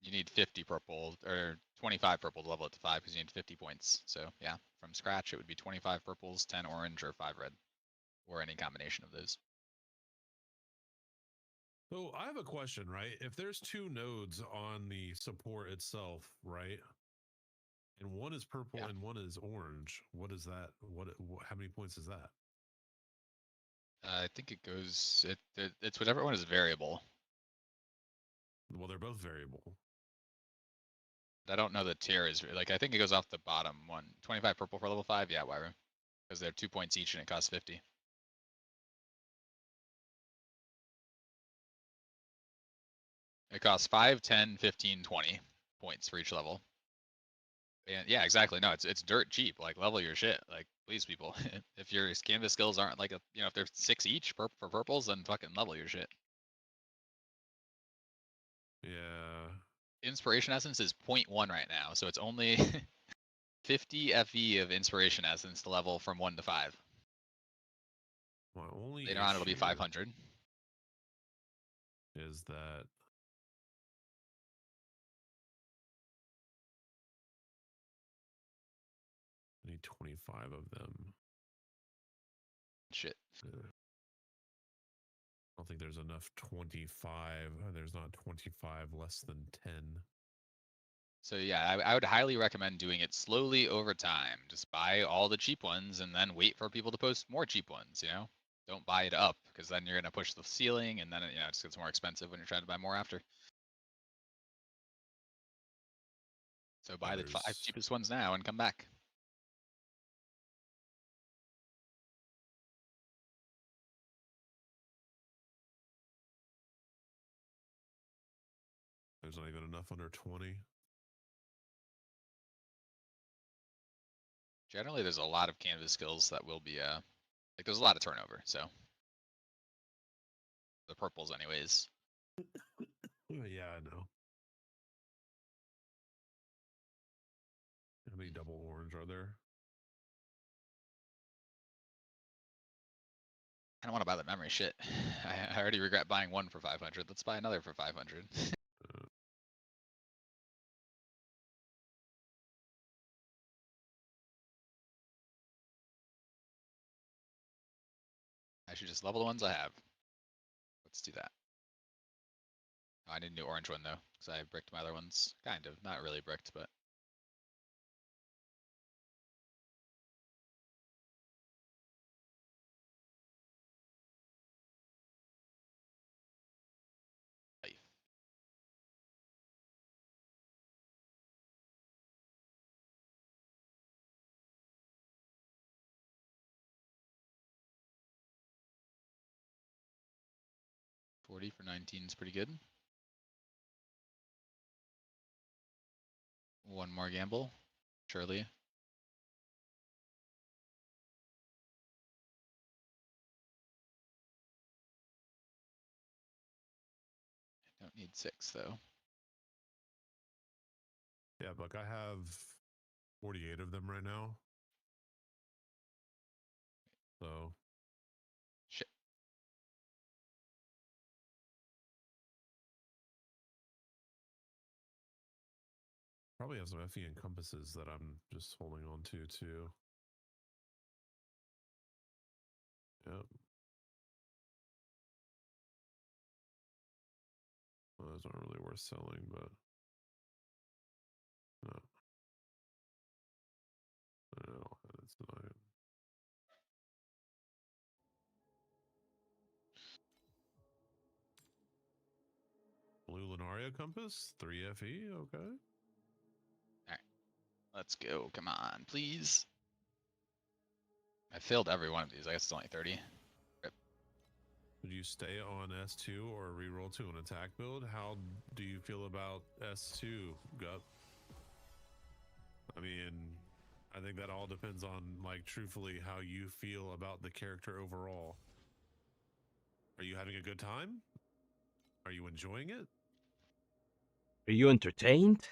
You need 50 purple or 25 purple to level it to 5 because you need 50 points. So yeah, from scratch it would be 25 purples, 10 orange, or 5 red, or any combination of those. So I have a question, right? If there's 2 nodes on the support itself, right? And one is purple and one is orange. What is that? How many points is that? I think it goes. It's whatever one is variable. Well, they're both variable. I don't know the tier is like. I think it goes off the bottom one. 25 purple for level 5. Yeah, why? Because they're 2 points each and it costs 50. It costs 5, 10, 15, 20 points for each level. And yeah, exactly. No, it's dirt cheap. Like level your shit. Like please, people. If your canvas skills aren't like if they're 6 each for purples, then fucking level your shit. Yeah. Inspiration essence is 0.1 right now, so it's only 50 FE of inspiration essence to level from 1 to 5. My only Later on, it'll be 500. Is that I need 25 of them. Shit. I don't think there's enough 25. There's not 25 less than 10. So yeah, I would highly recommend doing it slowly over time. Just buy all the cheap ones and then wait for people to post more cheap ones, you know? Don't buy it up because then you're going to push the ceiling and then it just gets more expensive when you're trying to buy more after. So buy the 5 cheapest ones now and come back. There's not even enough under 20. Generally, there's a lot of canvas skills that will be, like there's a lot of turnover, so. The purples anyways. Yeah, I know. How many double orange are there? I don't want to buy the memory shit. I already regret buying one for 500. Let's buy another for 500. I should just level the ones I have. Let's do that. Oh, I need a new orange one though, because I bricked my other ones. Kind of, not really bricked, but. Life. $40 for 19 is pretty good. One more gamble, surely. Don't need 6 though. Yeah, Buck, I have 48 of them right now. So. Shit. Probably have some FE and compasses that I'm just holding on to too. Yep. Well, those aren't really worth selling, but no. No, that's not. Blue Lunaria Compass, 3 FE, okay. Alright. Let's go. Come on, please. I failed every one of these. I guess it's only 30. Rip. Would you stay on S2 or reroll to an attack build? How do you feel about S2, Gup? I mean, I think that all depends on, like, truthfully, how you feel about the character overall. Are you having a good time? Are you enjoying it? Are you entertained?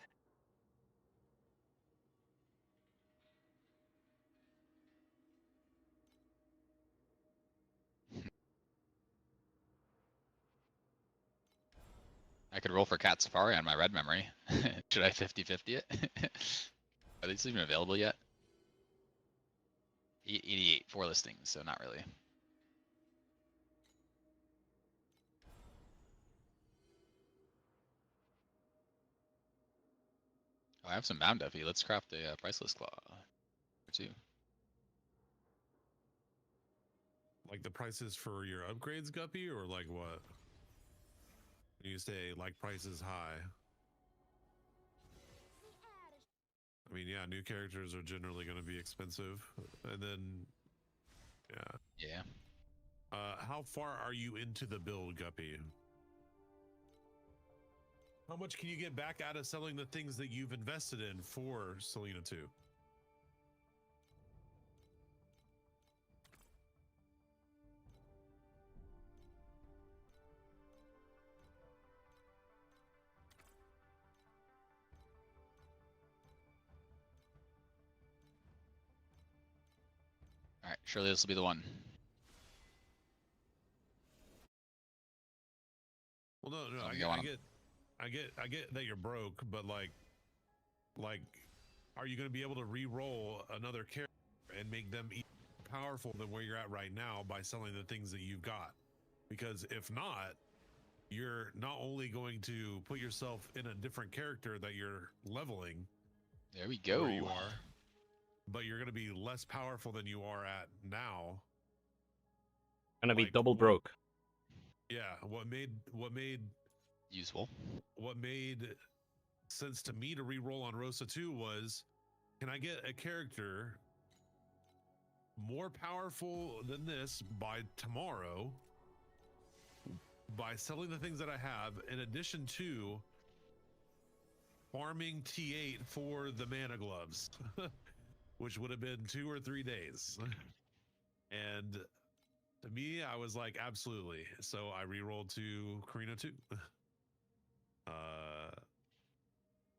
could roll for Cat Safari on my red memory. Should I 50-50 it? Are these even available yet? 88, 4 listings, so not really. Oh, I have some bound Duffy. Let's craft a priceless claw or 2. Like the prices for your upgrades, Guppy, or like what? You say like prices high. I mean, yeah, new characters are generally going to be expensive, and then, yeah. How far are you into the build, Guppy? How much can you get back out of selling the things that you've invested in for Selena 2? All right, surely this will be the one. Well, no, So I get that you're broke, but like, are you going to be able to re-roll another character and make them even more powerful than where you're at right now by selling the things that you've got? Because if not, you're not only going to put yourself in a different character that you're leveling. There we go. Where you are, but you're going to be less powerful than you are at now. Gonna be double broke. Yeah, what made useful? What made sense to me to re-roll on Rosa 2 was, can I get a character more powerful than this by tomorrow by selling the things that I have, in addition to farming T8 for the mana gloves, which would have been 2 or 3 days. And to me, I was like, absolutely. So I re-rolled to Karina 2.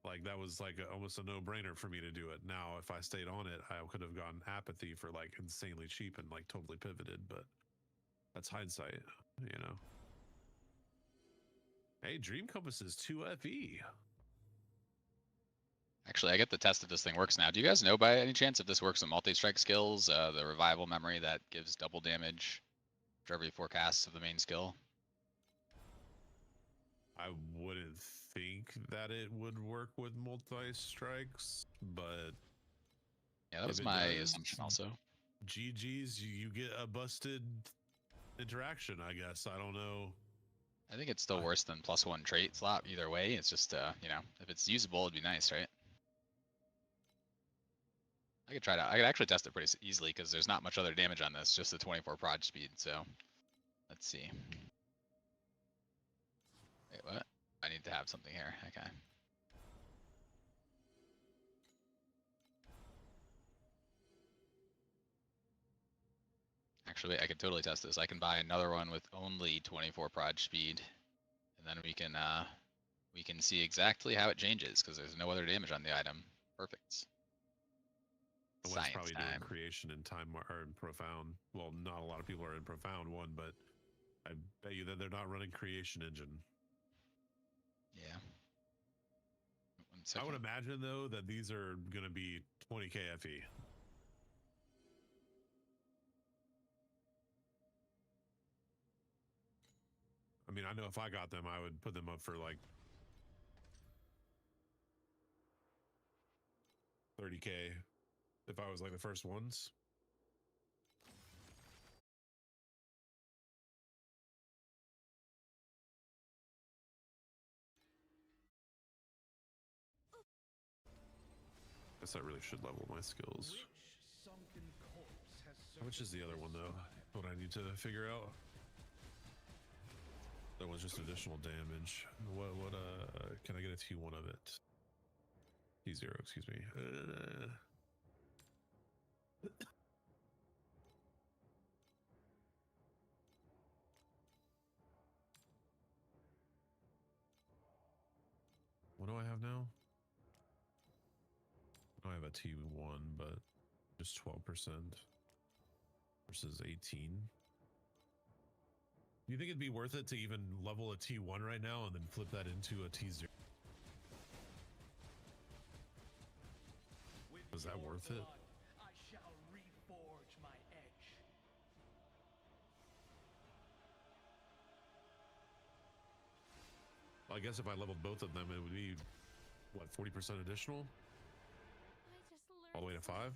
Like that was like almost a no-brainer for me to do it. Now, if I stayed on it, I could have gone apathy for like insanely cheap and like totally pivoted, but that's hindsight, you know. Hey, Dream Compass is 2 FE. Actually, I get the test if this thing works now. Do you guys know by any chance if this works with multi-strike skills, the revival memory that gives double damage for every 4 casts of the main skill? I wouldn't think that it would work with multi-strikes, but yeah, that was my assumption also. GG's, you get a busted interaction, I guess. I don't know. I think it's still worse than +1 trait slot either way. It's just, you know, if it's usable, it'd be nice, right? I could try it out. I could actually test it pretty easily because there's not much other damage on this, just the 24 prod speed. So let's see. Wait, what? I need to have something here. Okay. Actually, I could totally test this. I can buy another one with only 24 prod speed, and then we can see exactly how it changes because there's no other damage on the item. Perfect. Someone's probably doing creation in time or in profound. Well, not a lot of people are in profound one, but I bet you that they're not running creation engine. Yeah. I would imagine though that these are going to be 20k FE. I mean, I know if I got them, I would put them up for like 30k if I was like the first ones. Guess I really should level my skills. How much is the other one though? What I need to figure out. That was just additional damage. What can I get a T1 of it? T0, excuse me. What do I have now? I have a T1, but just 12% versus 18. You think it'd be worth it to even level a T1 right now and then flip that into a T0? Is that worth it? I shall reforge my edge. I guess if I leveled both of them, it would be, what, 40% additional? All the way to 5? I really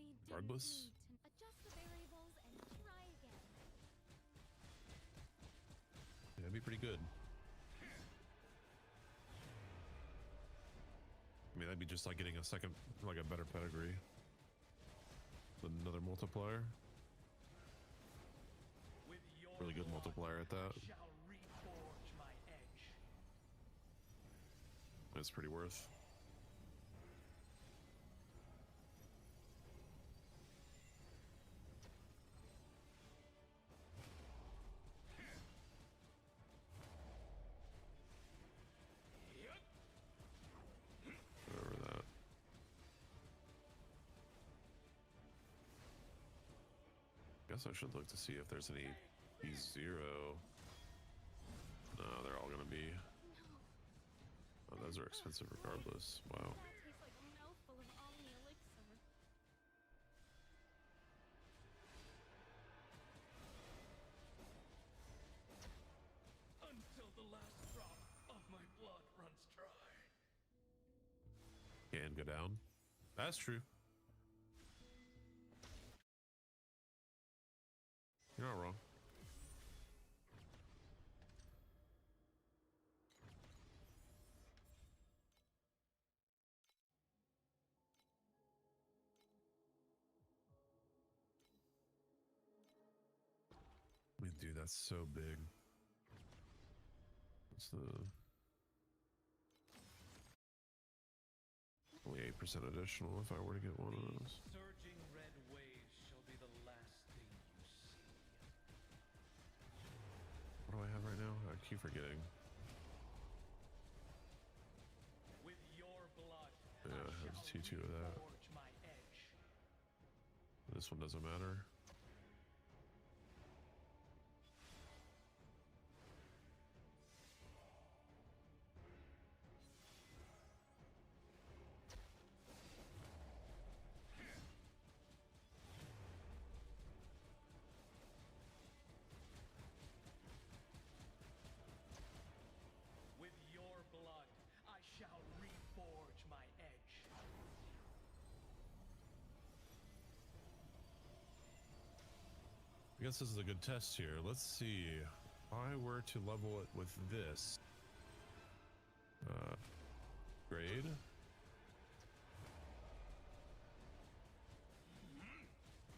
do Regardless? need to adjust the variables and try again. Yeah, that'd be pretty good. I mean, that'd be just like getting a second, like a better pedigree. Another multiplier. Really good multiplier at that. Shall reforge my edge. That's pretty worth. Whatever that. Guess I should look to see if there's any P0. No, they're all gonna be. Oh, those are expensive regardless. Wow. That tastes like a mouthful of Omni Elixir. Until the last drop of my blood runs dry. Can go down. That's true. You're not wrong. I mean, dude, that's so big. What's the... Only 8% additional if I were to get one of those. Surging red waves shall be the last thing you see. What do I have right now? I keep forgetting. With your blood, Yeah, I have T2 of that. forge my edge. This one doesn't matter. With your blood, I shall reforge my edge. I guess this is a good test here. Let's see. If I were to level it with this. Grade.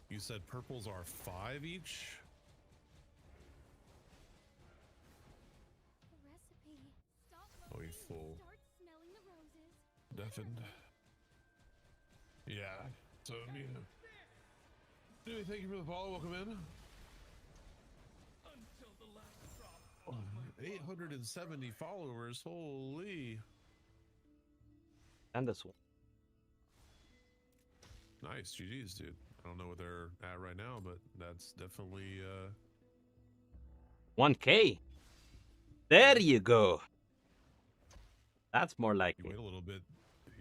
You said purples are 5 each? The recipe. Stop Oh, moaning you and fool. start smelling the roses. Deafened. Yeah. So, Dude, thank you for the follow. Welcome in. Until the last drop of my 870 followers. Holy. And this one. Nice. GG's, dude. I don't know what they're at right now, but that's definitely 1K. There you go. That's more like you it. wait a little bit.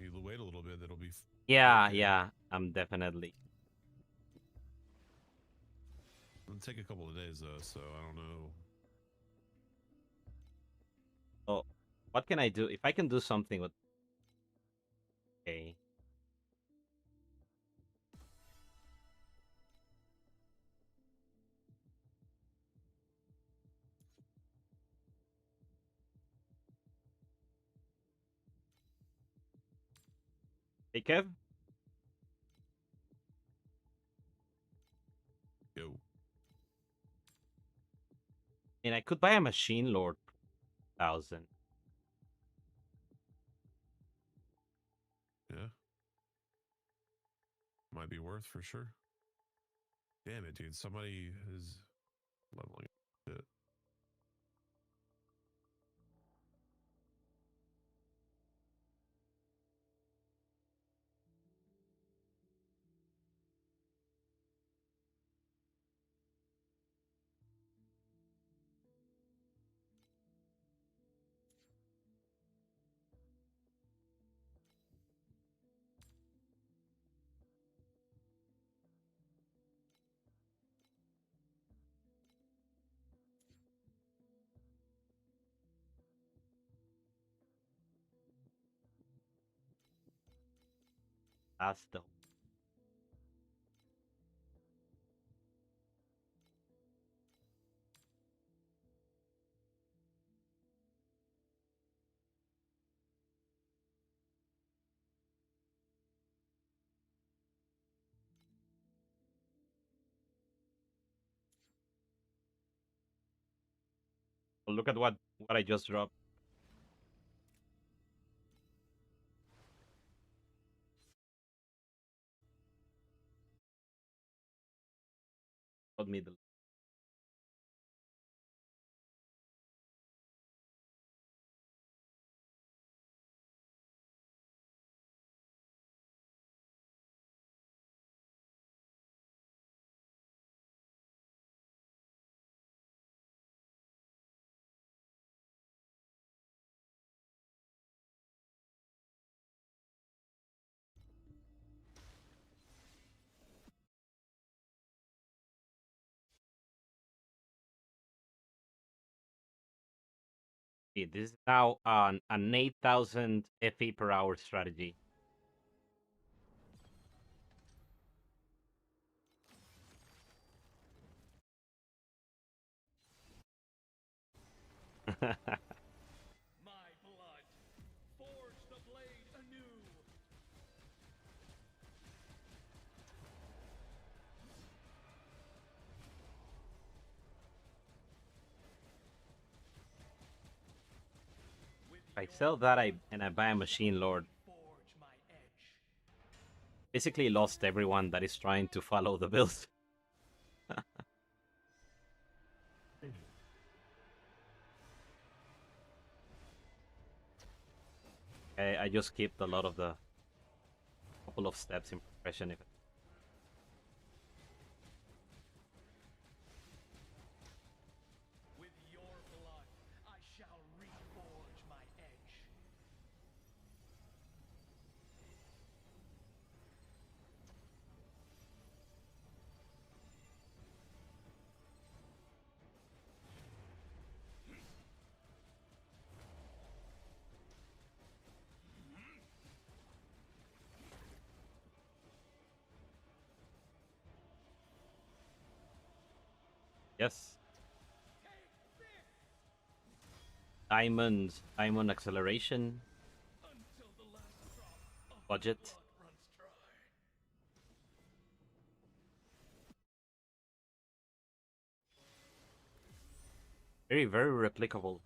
You wait a little bit, it'll be Yeah, okay. yeah. I'm definitely. It'll take a couple of days though, so I don't know. Oh, what can I do? If I can do something with. Okay. Hey, Kev. Yo. And I could buy a Machine Lord 1000. Yeah. Might be worth for sure. Damn it, dude. Somebody is leveling it. That's the. Look at what I just dropped. Middle. This is now an 8,000 FE per hour strategy. My blood, forge the blade anew. If I sell that, and I buy a Machine Lord. Basically lost everyone that is trying to follow the build. I just skipped a lot of the couple of steps in progression. With your blood, I shall reforge my edge. Yes. Diamond acceleration. Budget. Very, very replicable.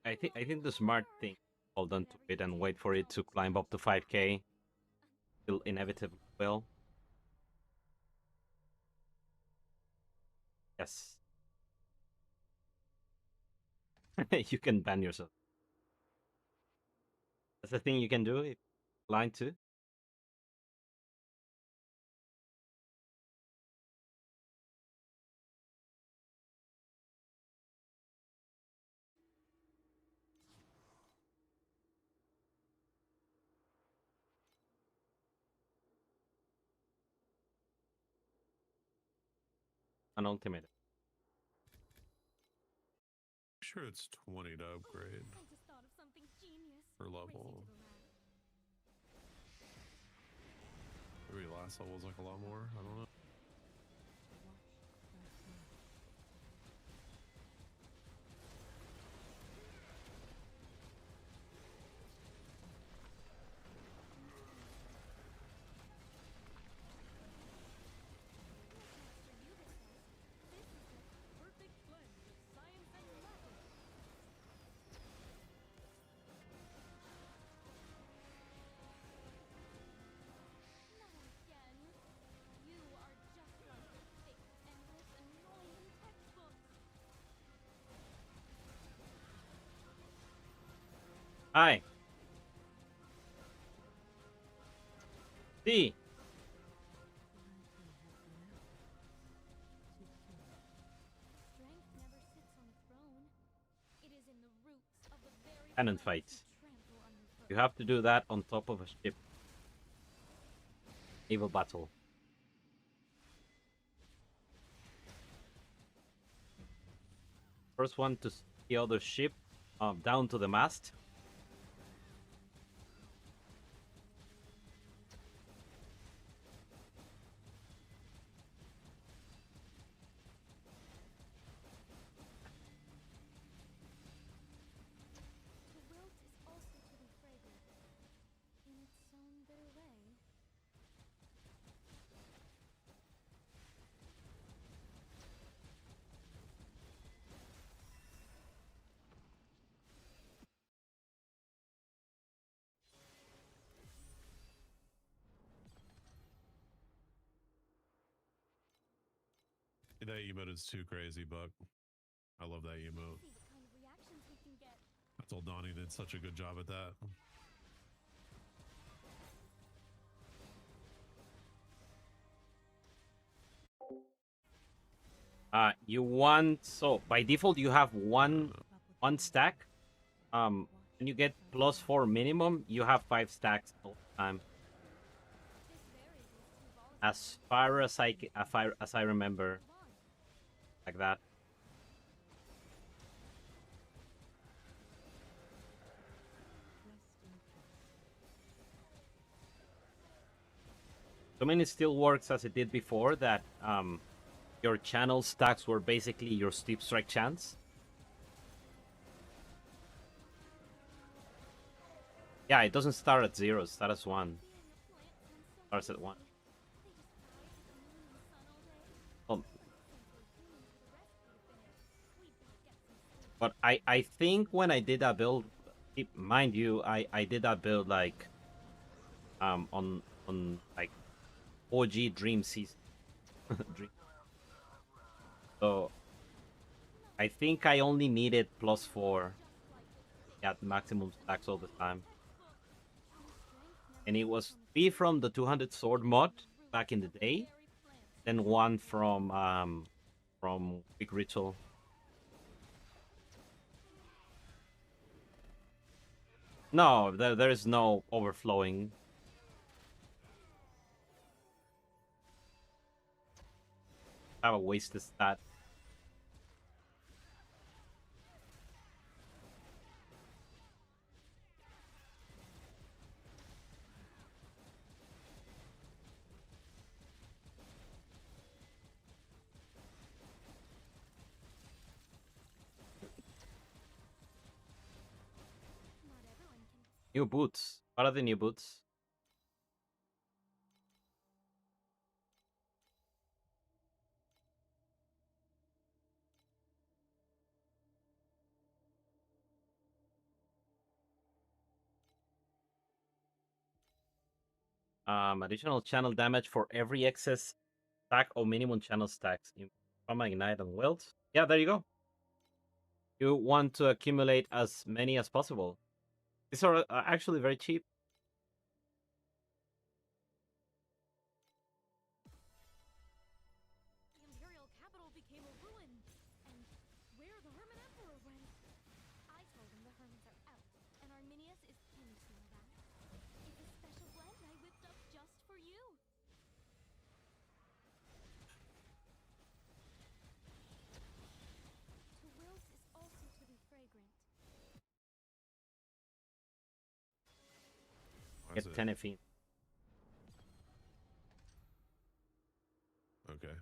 I think the smart thing, hold on to it and wait for it to climb up to 5k. It'll inevitably will. Yes. You can ban yourself. That's the thing you can do if blind to. An ultimate. Sure, it's 20 to upgrade. I just thought of something genius. Per level. Maybe last level was like a lot more. I don't know. Hi. Sí. cannon fights. You have to do that on top of a ship. Naval battle. First one to the other ship down to the mast. That emote is too crazy, Buck. I love that emote. I told Donnie did such a good job at that. You want, so by default you have one stack. When you get +4 minimum, you have 5 stacks all the time. As far as I remember, like that. I mean, it still works as it did before, that your channel stacks were basically your steep strike chance. Yeah, it doesn't start at 0, it starts at 1. Starts at 1. But I think when I did that build, mind you, I did that build like on like OG Dream Season. So I think I only needed +4 at maximum stacks all the time. And it was 3 from the 200 sword mod back in the day, then 1 from Big Ritual. No, there is no overflowing. I have a wasted stat. New boots. What are the new boots? Additional channel damage for every excess stack or minimum channel stacks in Trauma, Ignite, and Weld. Yeah, there you go. You want to accumulate as many as possible. These are actually very cheap. The Imperial capital became a ruin, and where the Hermit Emperor went. I told him the Hermits are out, and Arminius is keen to know that. It's a special blend I whipped up just for you. To wilt is also to be fragrant. Get 10 Ephine. Okay.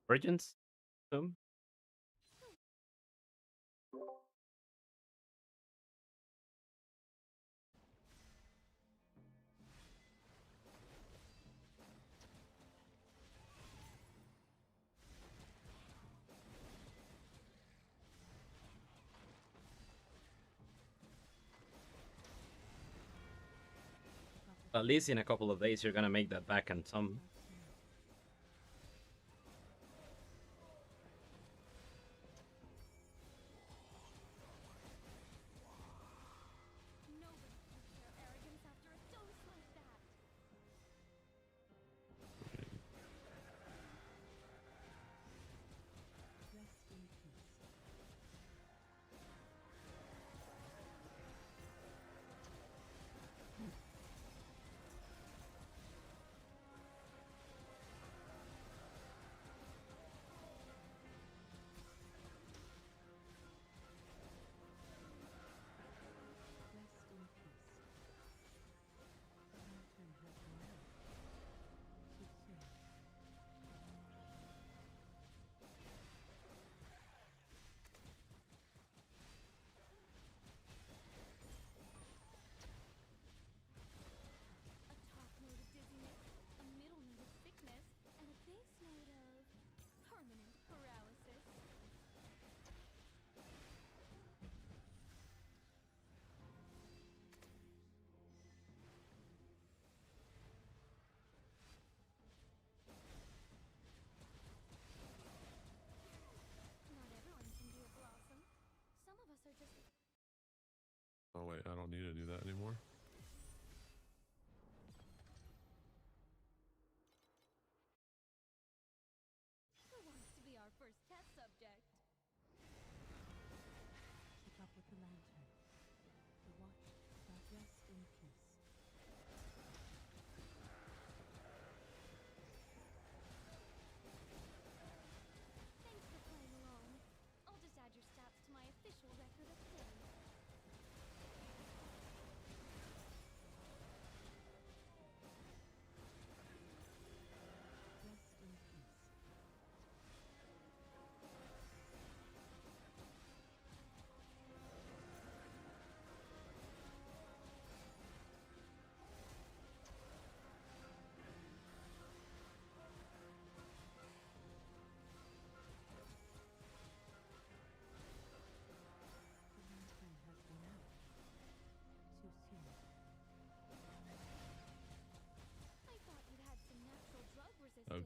Virgins? Boom. At least in a couple of days, you're gonna make that back and some. Nobody can their arrogance after a dose like that.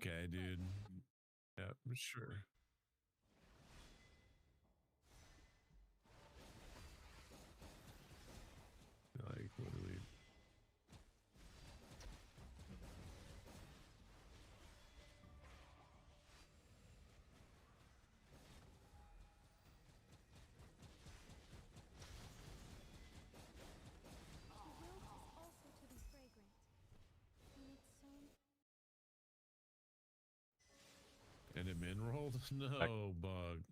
Okay, dude. Yeah, sure. Like, literally. The road is also to be fragrant. And it's And it min rolled? No, bug.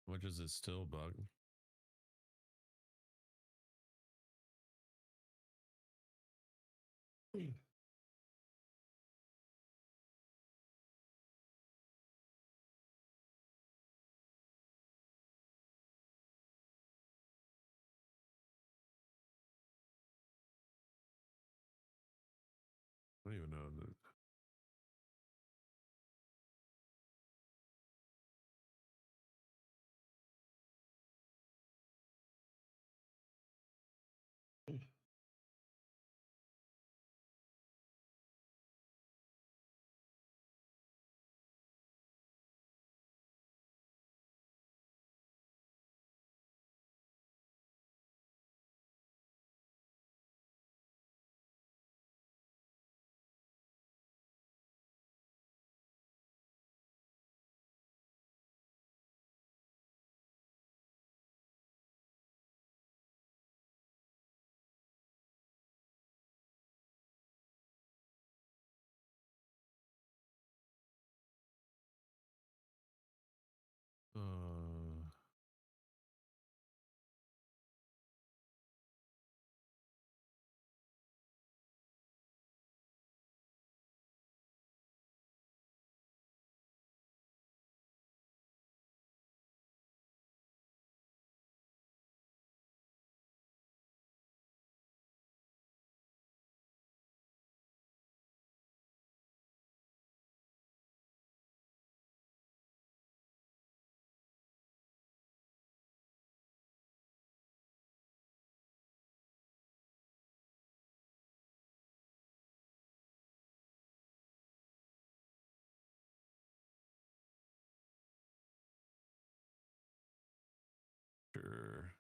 What does it still bug? I don't even know. Sure.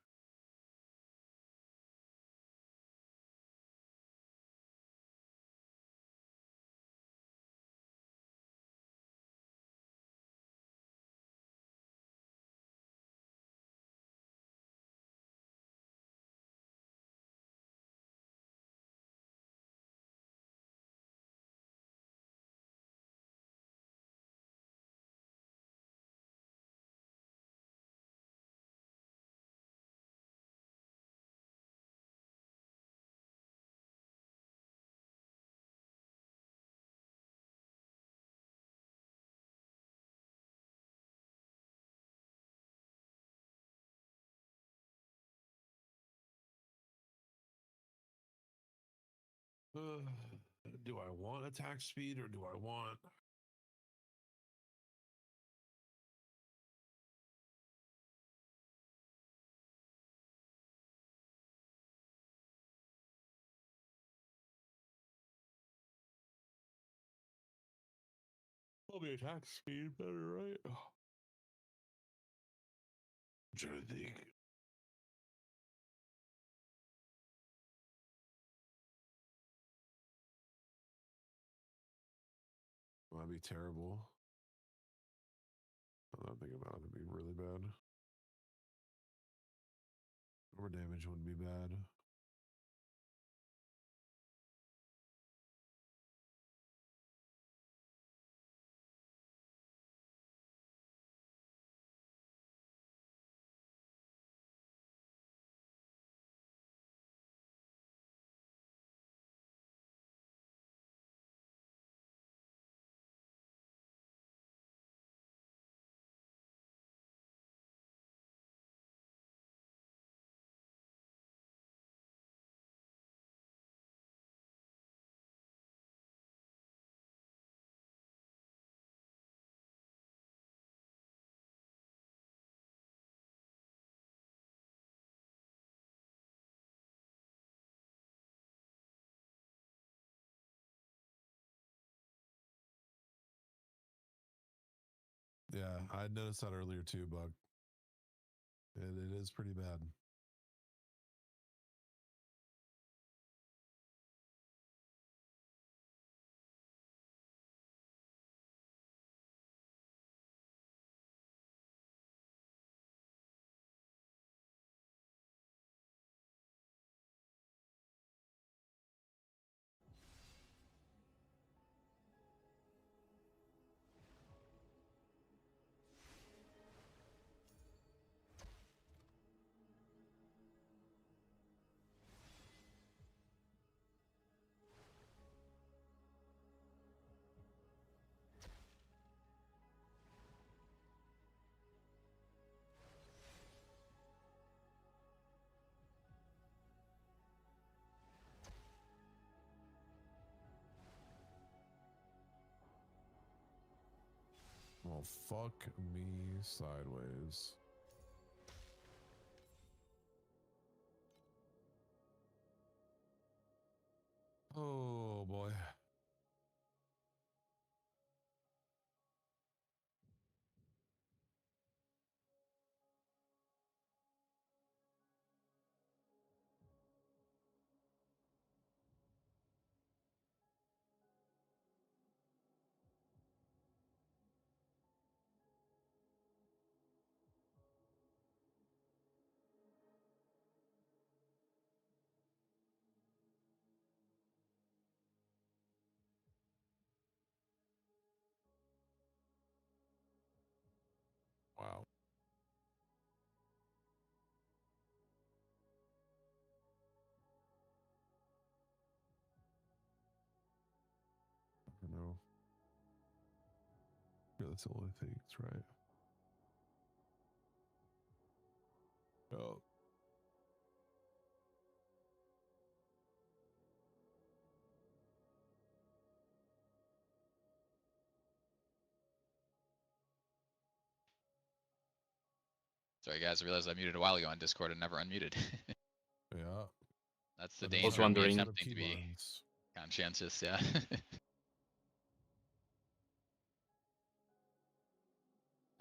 Do I want attack speed or do I want... Probably attack speed better, right? I'm trying to think. That'd be terrible. I'm not thinking about it. It'd be really bad. More damage wouldn't be bad. Yeah, I noticed that earlier too, Buck. It is pretty bad. Well, fuck me sideways. Oh boy. Wow. I know. Yeah, that's the only thing, that's right. Oh. Sorry guys, I realized I muted a while ago on Discord and never unmuted. Yeah. That's the was danger of me wondering. attempting to be conscientious, yeah.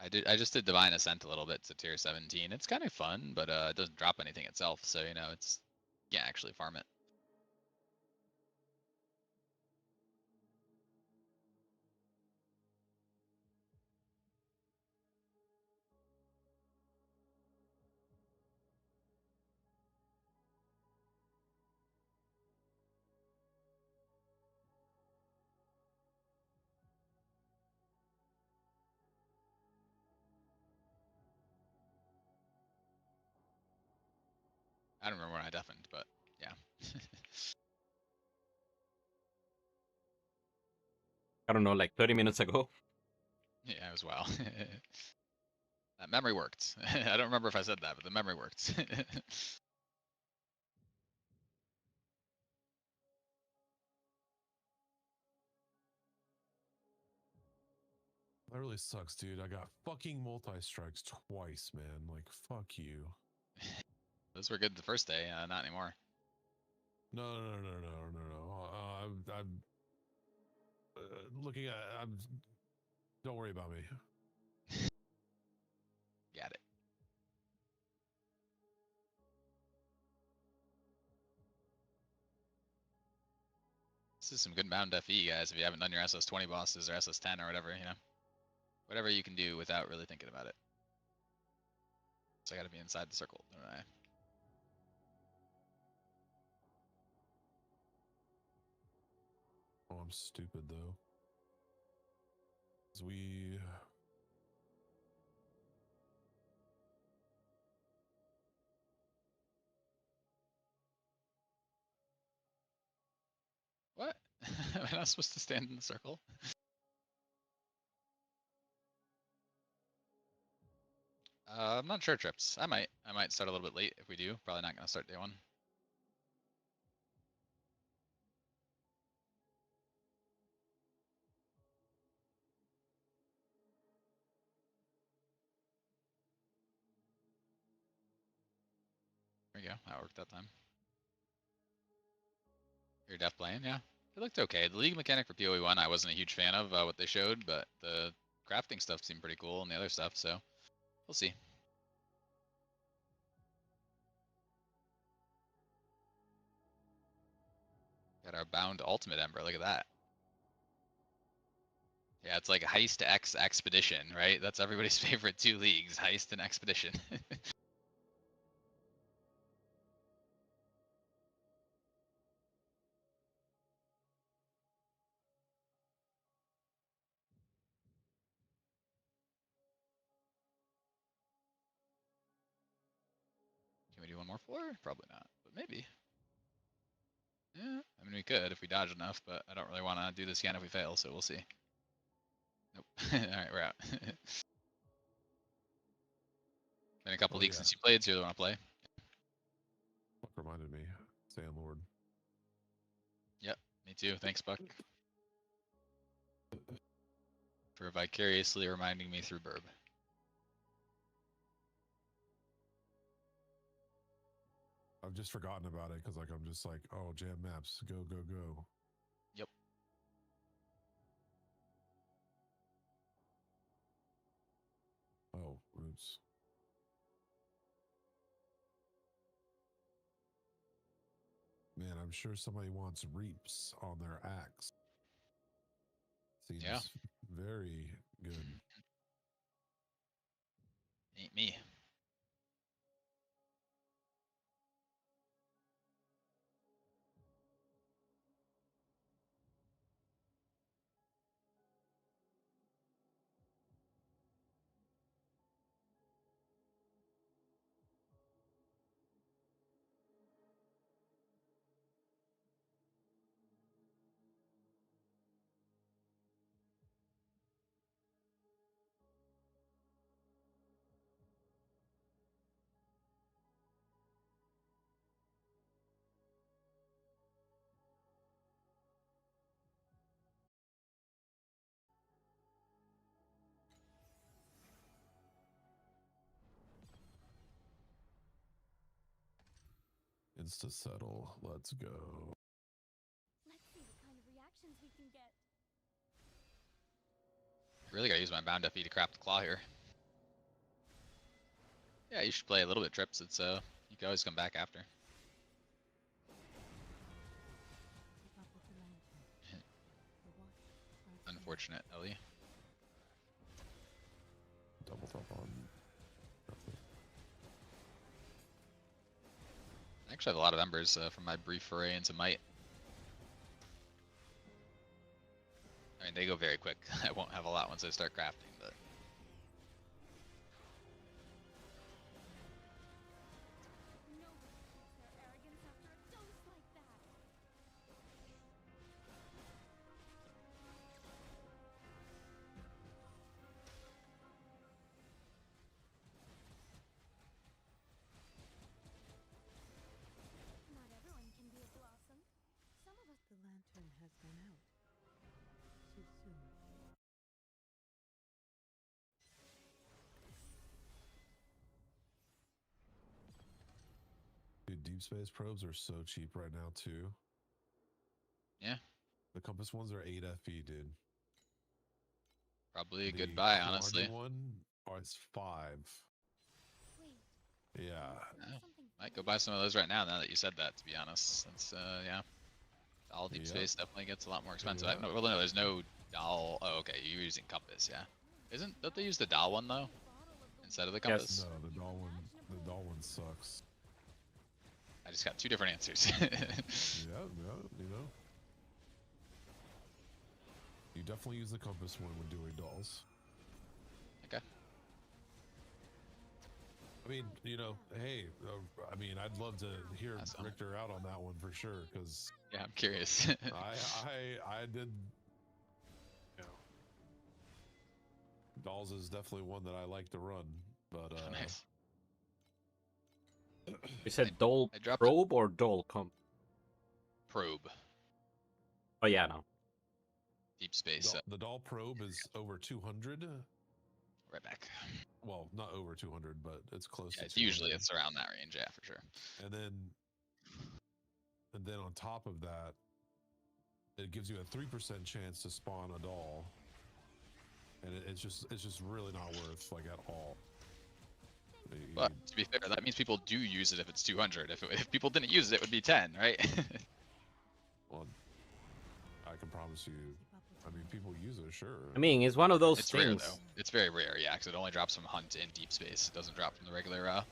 I just did Divine Ascent a little bit to tier 17. It's kind of fun, but it doesn't drop anything itself, so you know, it's you can't actually farm it. I don't remember when I deafened, but yeah. I don't know, like 30 minutes ago. Yeah, it was well. That memory worked. I don't remember if I said that, but the memory worked. That really sucks, dude. I got fucking multi-strikes twice, man. Like, fuck you. Those were good the first day, not anymore. No. I'm looking at. Don't worry about me. Got it. This is some good mound FE, guys. If you haven't done your SS20 bosses or SS10 or whatever, you know, whatever you can do without really thinking about it. So I got to be inside the circle, don't I? Oh, I'm stupid though. 'Cause we. What? Am I not supposed to stand in the circle? I'm not sure, Trips. I might start a little bit late if we do. Probably not going to start day one. There we go. That worked that time. You're def playing, yeah. It looked okay. The league mechanic for PoE1 I wasn't a huge fan of what they showed, but the crafting stuff seemed pretty cool and the other stuff, so we'll see. Got our bound ultimate ember. Look at that. Yeah, it's like Heist X Expedition, right? That's everybody's favorite 2 leagues, Heist and Expedition. Can we do one more floor? Probably not, but maybe. Yeah, I mean, we could if we dodge enough, but I don't really want to do this again if we fail, so we'll see. Nope. Alright, we're out. Been a couple leagues since you played, so you really want to play? Buck reminded me. Sandlord. Yep, me too. Thanks, Buck. For vicariously reminding me through Burb. I've just forgotten about it because I'm just like, oh, jam maps, go, go, go. Yep. Oh, oops. Man, I'm sure somebody wants reaps on their axe. Seems very good. Ain't me. Insta settle. Let's go. Let's see what kind of reactions we can get. I really gotta use my bound FE to craft the claw here. Yeah, you should play a little bit trips. It's you can always come back after. Unfortunate, Ellie. Double top on. I actually have a lot of embers from my brief foray into Might. I mean, they go very quick. I won't have a lot once I start crafting, but... Not everyone can be a blossom. Some of us. The lantern has gone out. Too soon. Dude, deep space probes are so cheap right now too. Yeah. The compass ones are 8 FE, dude. Probably a good buy, Klarna honestly. one, it's 5. Yeah. Might go buy some of those right now that you said that, to be honest. Since, yeah. All deep space definitely gets a lot more expensive. I don't know, there's no doll. Oh, okay, you're using compass, yeah. Don't they use the doll one, though? Instead of the compass? No, the doll one sucks. I just got 2 different answers. Yeah, you know. You definitely use the compass one when doing dolls. Okay. I mean, you know, hey, I mean, I'd love to hear Richter out on that one for sure, because yeah, I'm curious. I did, you know, dolls is definitely one that I like to run, but nice. You said doll probe or doll comp? Probe. Oh yeah, no. Deep space. The doll probe is over 200. Right back. Well, not over 200, but it's close to 200. Usually it's around that range, yeah, for sure. And then on top of that, it gives you a 3% chance to spawn a doll. and it's just really not worth like at all. But to be fair, that means people do use it if it's 200. If people didn't use it, it would be 10, right? Well, I can promise you. I mean, people use it, sure. I mean, it's one of those it's things. rare though. It's very rare, yeah, because it only drops from hunt in deep space. It doesn't drop from the regular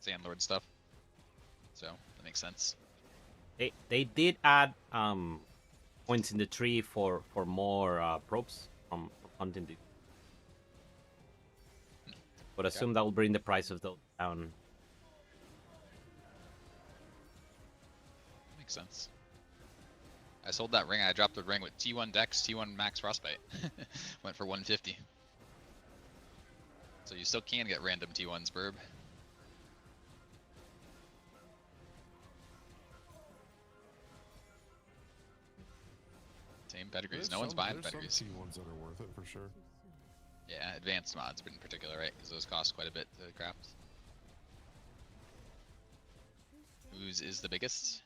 Sandlord stuff. So that makes sense. They did add points in the tree for more probes from hunting deep. But assume that will bring the price of those down. Makes sense. I sold that ring. I dropped the ring with T1 Dex, T1 Max Frostbite. Went for 150. So you still can get random T1s, Burb. Same pedigrees. No one's buying pedigrees. Some T1s that are worth it for sure. Yeah, advanced mods in particular, right? Because those cost quite a bit to craft. Whose is the biggest?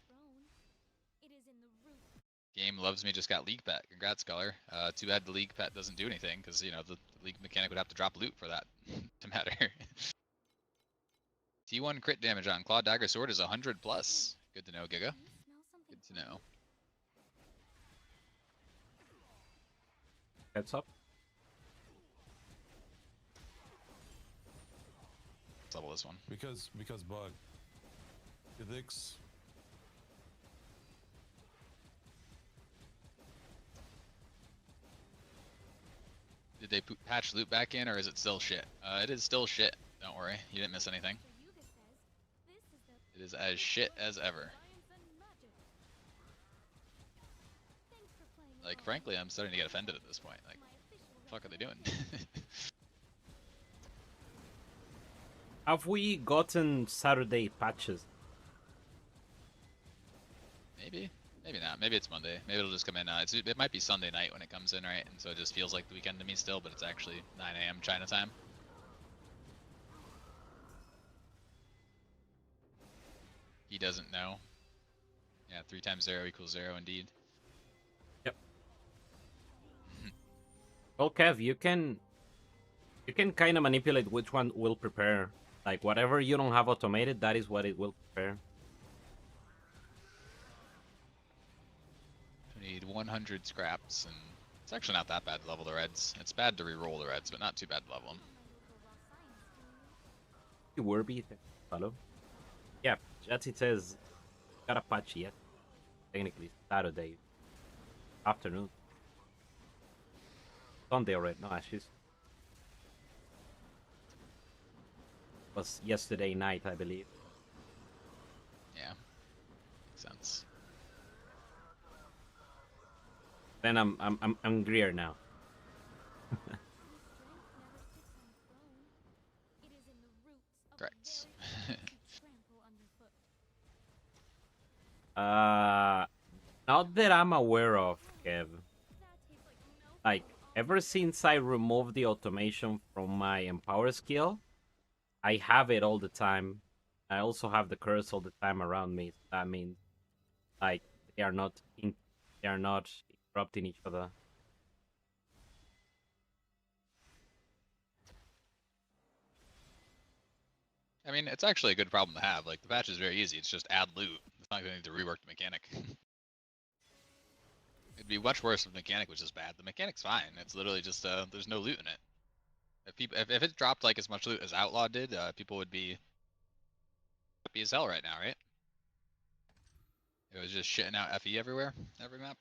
Game loves me just got league pet. Congrats, Scholar. Too bad the league pet doesn't do anything because you know the league mechanic would have to drop loot for that to matter. T1 crit damage on Claw Dagger Sword is 100 plus. Good to know, Giga. Good to know. Heads up. Let's level this one. Because bug. Idix. Did they patch loot back in, or is it still shit? It is still shit. Don't worry, you didn't miss anything. It is as shit as ever. Like, frankly, I'm starting to get offended at this point. Like, what the fuck are they doing? Have we gotten Saturday patches? Maybe. Maybe not. Maybe it's Monday. Maybe it'll just come in. It might be Sunday night when it comes in, right? And so it just feels like the weekend to me still, but it's actually 9 AM China time. He doesn't know. Yeah, 3 times 0 equals 0 indeed. Yep. Well, Kev, you can kind of manipulate which one will prepare. Like, whatever you don't have automated, that is what it will prepare. We need 100 scraps, and it's actually not that bad to level the reds. It's bad to re-roll the reds, but not too bad to level them. Werby, follow. Yeah, Jatsi says, got a patch yet. Technically, Saturday afternoon. Sunday already, no, she's. Was yesterday night, I believe. Yeah, makes sense. Then I'm Greer now. Correct. Not that I'm aware of, Kev. Like, ever since I removed the automation from my Empower skill, I have it all the time. I also have the curse all the time around me. That means, like, they are not interrupting each other. I mean, it's actually a good problem to have. Like, the patch is very easy. It's just add loot. It's not going to need to rework the mechanic. It'd be much worse if the mechanic was just bad. The mechanic's fine. It's literally just there's no loot in it. If it dropped like as much loot as Outlaw did, people would be happy as hell right now, right? It was just shitting out FE everywhere, every map.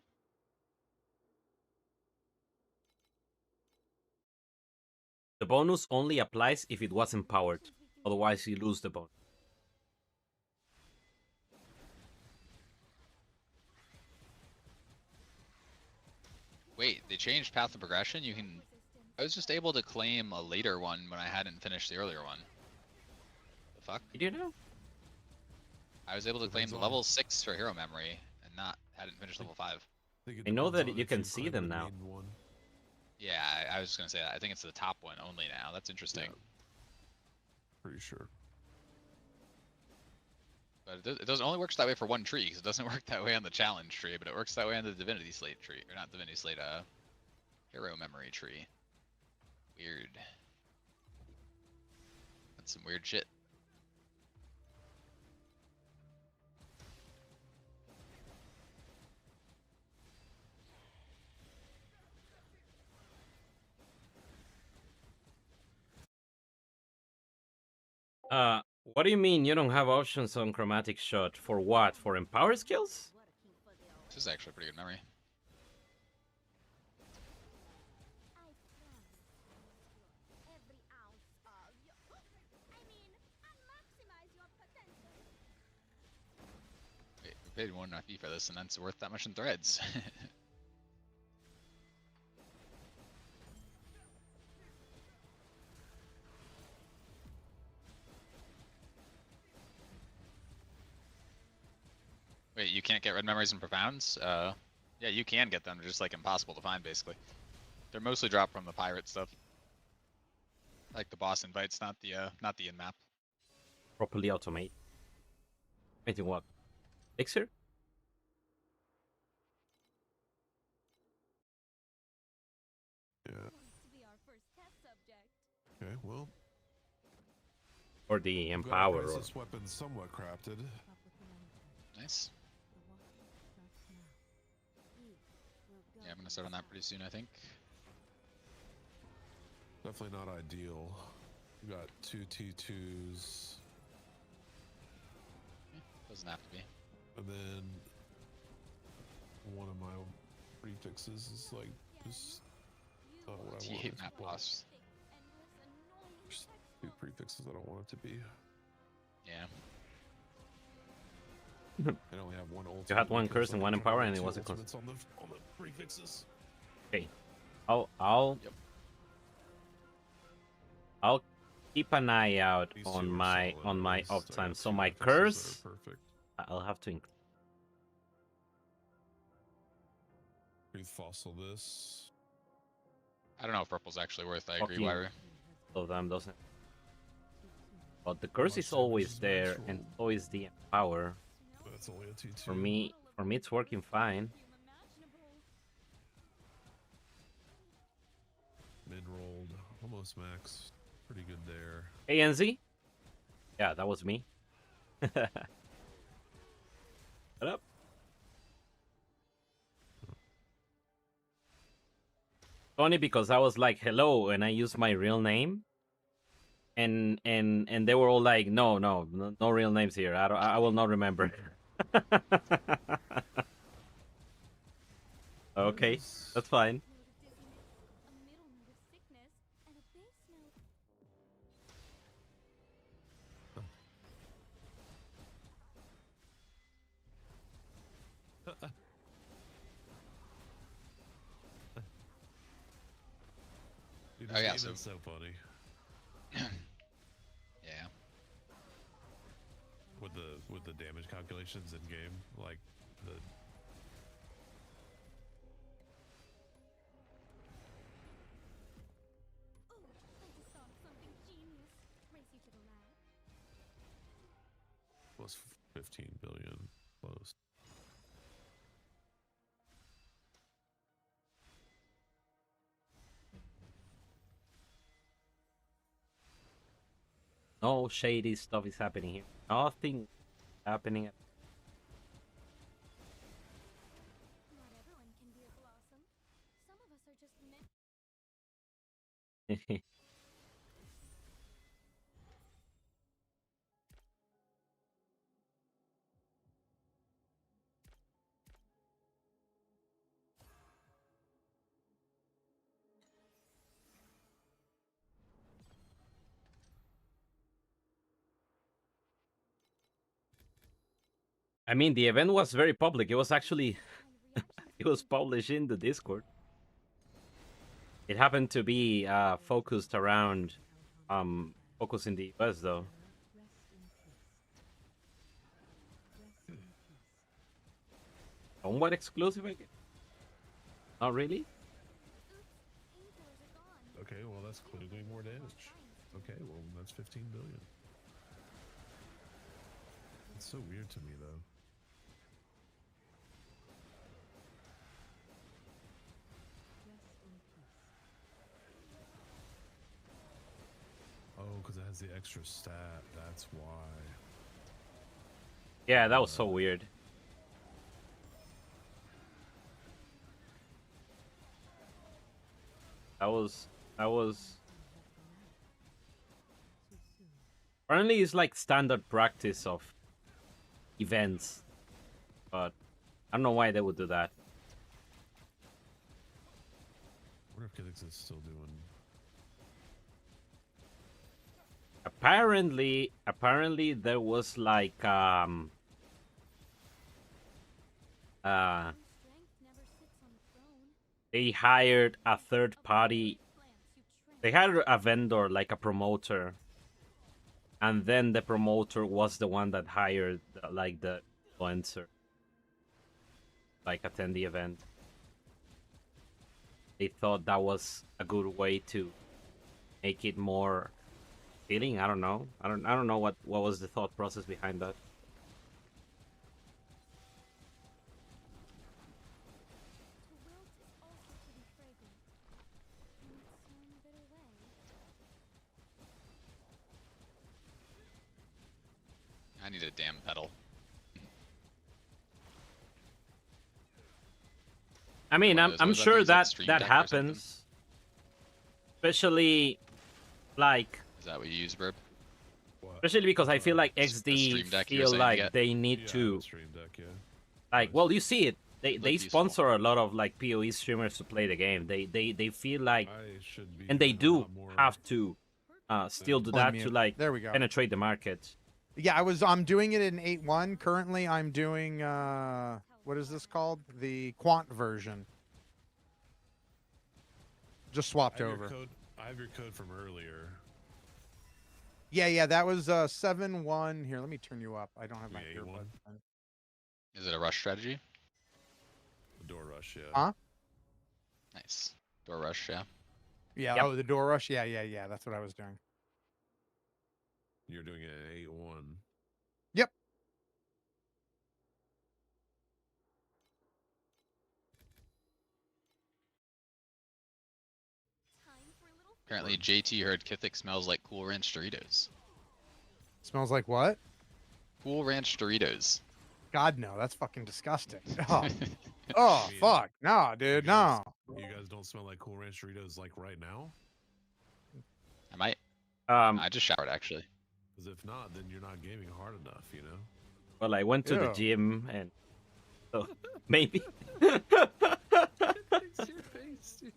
The bonus only applies if it was empowered. Otherwise, you lose the bonus. Wait, they changed path of progression? You can... I was just able to claim a later one when I hadn't finished the earlier one. The fuck? Did you know? I was able to claim the level 6 for hero memory and hadn't finished level 5. I know that you can see them now. Yeah, I was just gonna say that. I think it's the top one only now. That's interesting. Yeah. Pretty sure. But it doesn't only works that way for one tree, because it doesn't work that way on the challenge tree, but it works that way on the Divinity Slate tree, or not Divinity Slate, hero memory tree. That's some weird shit. What do you mean you don't have options on chromatic shot? For what? For empower skills? This is actually a pretty good memory. Wait, we paid 1 FE for this, and then it's worth that much in threads. Wait, you can't get red memories and profounds? Yeah, you can get them. They're just like impossible to find, basically. They're mostly dropped from the pirate stuff, like the boss invites, not the in-map. Properly automate. Waiting what? Elixir? Yeah. Okay, well. Or the we've got empower. our Or... Crisis weapon somewhat crafted. Nice. Yeah, I'm gonna start on that pretty soon, I think. Definitely not ideal. We got 2 T2s. Doesn't have to be. And then one of my prefixes is like just not what I want. T8 map boss. There's 2 prefixes I don't want it to be. Yeah. I only have 1 ultimate. You had 1 because curse and I'm 1 trying to empower, get and it 2 was a ultimates on the prefixes. Okay. I'll keep an eye out These on two are my solid, at off least. I time. got So 2 my prefixes that curse, are perfect. I'll have to increase. Breathe fossil this. I don't know if purple's actually worth. I agree, Fucking Wyra. of them doesn't. But the curse is always there, and so is the empower. That's only a T2. For me, it's working fine. Mid rolled, almost max. Pretty good there. ANZ? Yeah, that was me. What up? Funny because I was like, hello, and I used my real name. And they were all like, no real names here. I will not remember. Okay, that's fine. Dude, Oh, this yeah, game so- is so funny. Yeah. With the damage calculations in game, like the plus 15 billion close. No shady stuff is happening here. Nothing happening. Not everyone can be a blossom. Some of us are just meant. I mean, the event was very public. It was actually, it was published in the Discord. It happened to be focused around, focus in the US though. Somewhat exclusive, I guess. Not really. Okay, well that's clearly doing more damage. Okay, well that's 15 billion. It's so weird to me though. Oh, because it has the extra stat. That's why. Yeah, that was so weird. That was. Apparently, it's like standard practice of events, but I don't know why they would do that. I wonder if Kidix is still doing. Apparently, there was like they hired a third party. They hired a vendor, like a promoter, and then the promoter was the one that hired like the influencer, like attend the event. They thought that was a good way to make it more feeling. I don't know. I don't know what was the thought process behind that. I need a damn pedal. I mean, I'm sure that happens, especially like. Is that what you use, Burb? Especially because I feel like XD feel like they need to. Stream Deck, yeah. Like, well, you see it. They sponsor a lot of like PoE streamers to play the game. They feel like, and they do have to still do that to like there we go. penetrate the market. Yeah, I'm doing it in 8.1. Currently, I'm doing what is this called? The Quant version. Just swapped over. I have your code from earlier. Yeah, that was 7.1. Here, let me turn you up. I don't have my earbuds. Is it a rush strategy? The door rush, yeah. Huh? Nice. Door rush, yeah. Yeah. Yep. Oh, the door rush. Yeah. That's what I was doing. You're doing it at 8.1. Yep. Apparently, JT heard Kithik smells like Cool Ranch Doritos. Smells like what? Cool Ranch Doritos. God, no. That's fucking disgusting. Oh, oh fuck. No, dude, no. You guys don't smell like Cool Ranch Doritos like right now? I might. I just showered, actually. Because if not, then you're not gaming hard enough, you know? Well, I went to the gym and so maybe. It's your face, dude.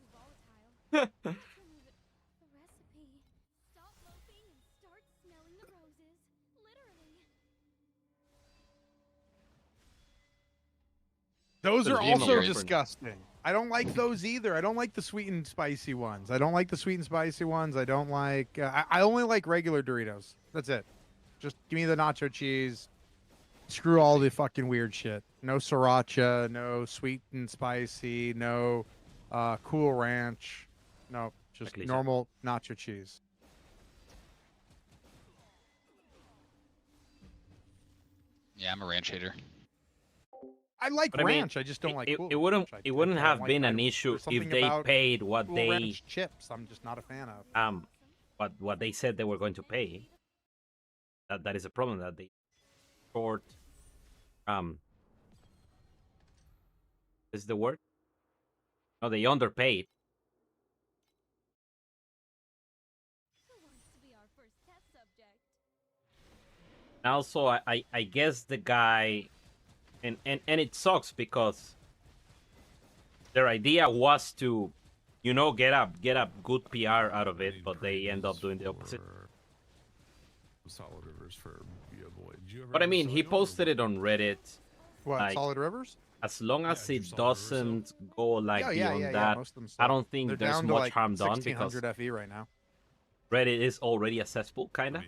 Those are also disgusting. I don't like those either. I don't like the sweet and spicy ones. I don't like I only like regular Doritos. That's it. Just give me the nacho cheese. Screw all the fucking weird shit. No sriracha, no sweet and spicy, no Cool Ranch. No, just normal nacho cheese. Yeah, I'm a ranch hater. I like ranch. I just don't like Cool Ranch. It wouldn't have been an issue if they paid what Cool they Ranch chips. I'm just not a fan of. what they said they were going to pay. That is a problem, that they short is the word? No, they underpaid. And also, I guess the guy, and it sucks because their idea was to, you know, get a good PR out of it, but they end up doing the opposite. Solid Rivers for boy. But I mean, he posted it on Reddit. What, like, Solid Rivers? As long as it doesn't go like beyond that, most of them I don't think They're there's down to much like harm done, because 1600 FE right now. Reddit is already accessible, kinda.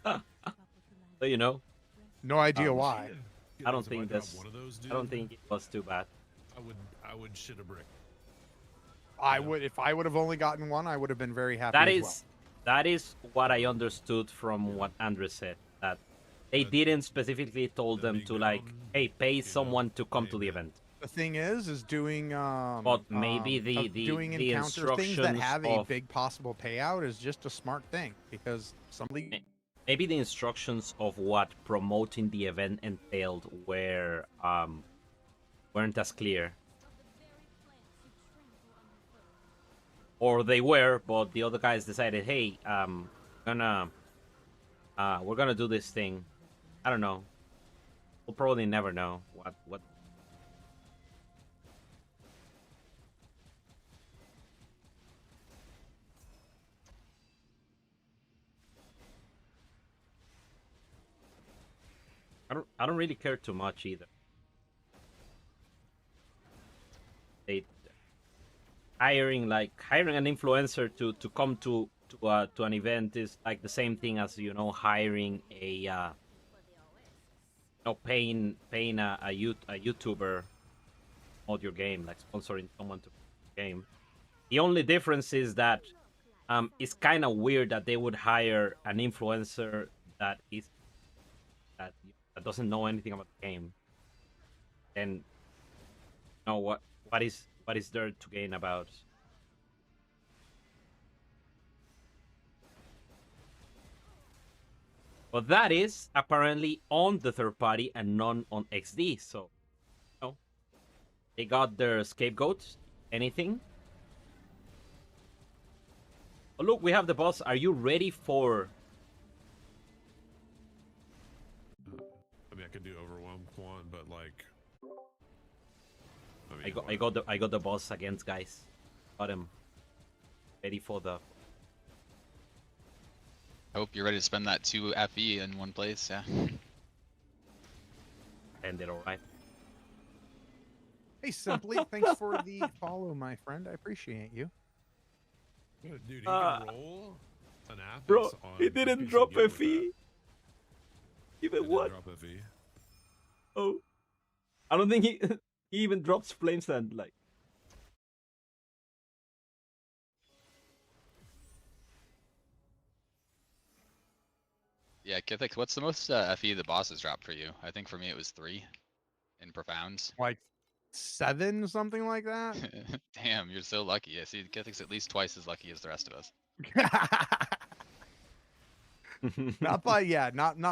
So you know. No idea why. I don't think this. I don't think it was too bad. I would shit a brick. I would, if I would have only gotten one, I would have been very happy. That is what I understood from what Andrew said. That they didn't specifically told them to like, hey, pay someone to come to the event. The thing is doing But maybe doing the encounter things that instructions have a of big possible payout is just a smart thing because some league maybe the instructions of what promoting the event entailed weren't as clear. Or they were, but the other guys decided, hey, we're gonna do this thing. I don't know. We'll probably never know what. I don't really care too much either. Hiring an influencer to come to an event is like the same thing as hiring a paying a YouTuber mod your game, like sponsoring someone to play the game. The only difference is that it's kind of weird that they would hire an influencer that doesn't know anything about the game, and what is there to gain about? But that is apparently on the third party and none on XD. So, they got their scapegoats. Anything? Oh, look, we have the boss. Are you ready for? I mean, I could do Overwhelm Quan, but like, I got the boss against, guys. Got him. Ready for the. I hope you're ready to spend that 2 FE in one place. Yeah. Ended all right. Hey, Simply, thanks for the follow, my friend. I appreciate you. Dude, he can roll an Apex Bro, on he didn't PC drop Guild with FE. that. Even He what? didn't drop FE. Oh, I don't think he he even drops flame sand like. Yeah, Kithix, what's the most FE the boss has dropped for you? I think for me it was 3 in profounds. Like 7, something like that. Damn, you're so lucky. I see Kithix at least twice as lucky as the rest of us. Not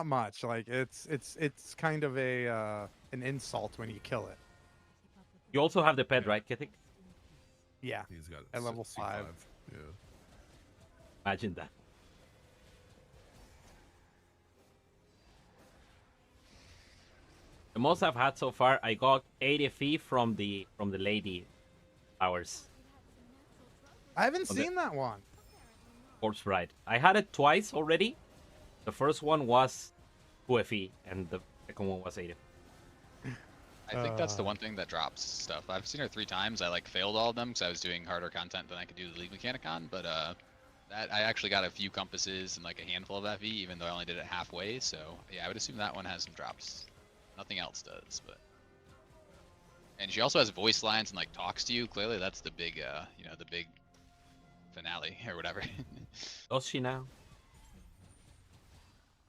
much. Like it's kind of an insult when you kill it. You also have the pet, right, Kithik? Yeah. He's got at level C5. 5. Yeah. Imagine that. The most I've had so far, I got 80 FE from the lady flowers. I haven't seen that one. Corpse Bride. I had it twice already. The first one was 2 FE, and the second one was 80. I think that's the one thing that drops stuff. I've seen her 3 times. I like failed all of them because I was doing harder content than I could do the League Mechanic on. But that I actually got a few compasses and like a handful of FE, even though I only did it halfway. So yeah, I would assume that one has some drops. Nothing else does, but. And she also has voice lines and like talks to you. Clearly, that's the big, the big finale or whatever. Does she now?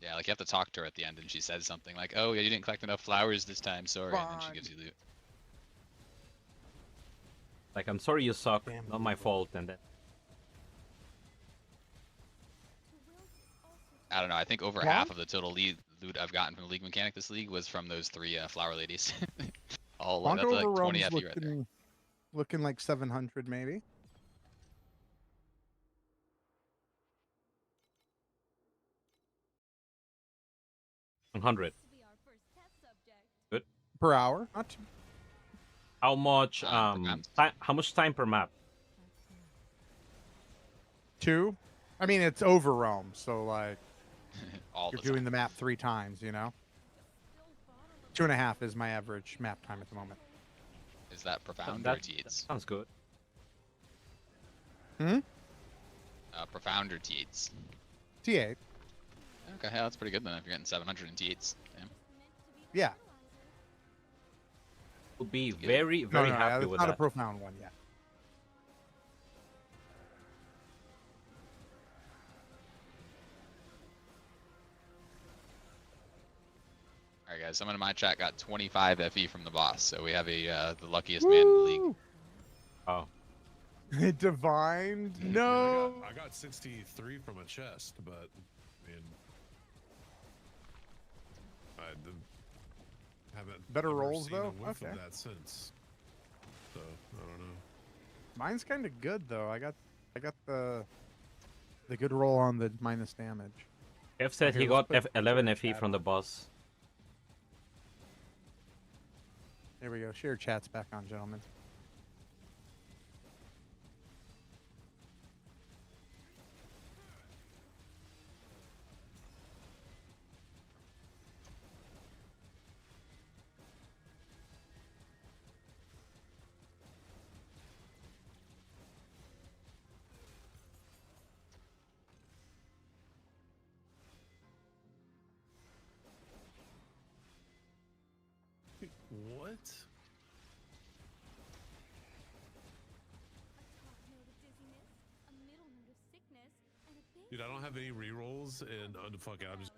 Yeah, like you have to talk to her at the end, and she says something like, "Oh, yeah, you didn't collect enough flowers this time. Sorry," and then she gives you loot. Like, I'm sorry you suck. Not my fault. And then. I don't know. I think over half of the total loot I've gotten from the League Mechanic this league was from those 3 flower ladies. All that's like 20 FE right there. Looking like 700 maybe. $100. Good. Per hour. Not too... How much how much time per map? 2. I mean, it's over Rome, so like you're doing time. the map 3 times, you know. 2.5 is my average map time at the moment. Is that profound that, or T8s? Sounds good. Profound or T8s? T8. Okay, yeah, that's pretty good then if you're getting 700 in T8s. Damn. Yeah. Would be very, very happy with that. Not a profound one yet. Alright Yeah, someone in my chat got 25 FE from the boss, so we have the luckiest man in the league. Oh. It divined? No. I got 63 from a chest, but I mean, haven't Better ever rolls seen a though. whiff Okay. of that since. So I don't know. Mine's kind of good though. I got the good roll on the minus damage. F said Here, he let's got put 11 share FE chat from the on. boss. There we go. Share chat's back on, gentlemen. What? Dude, I don't have any rerolls, and fuck it, I'm just.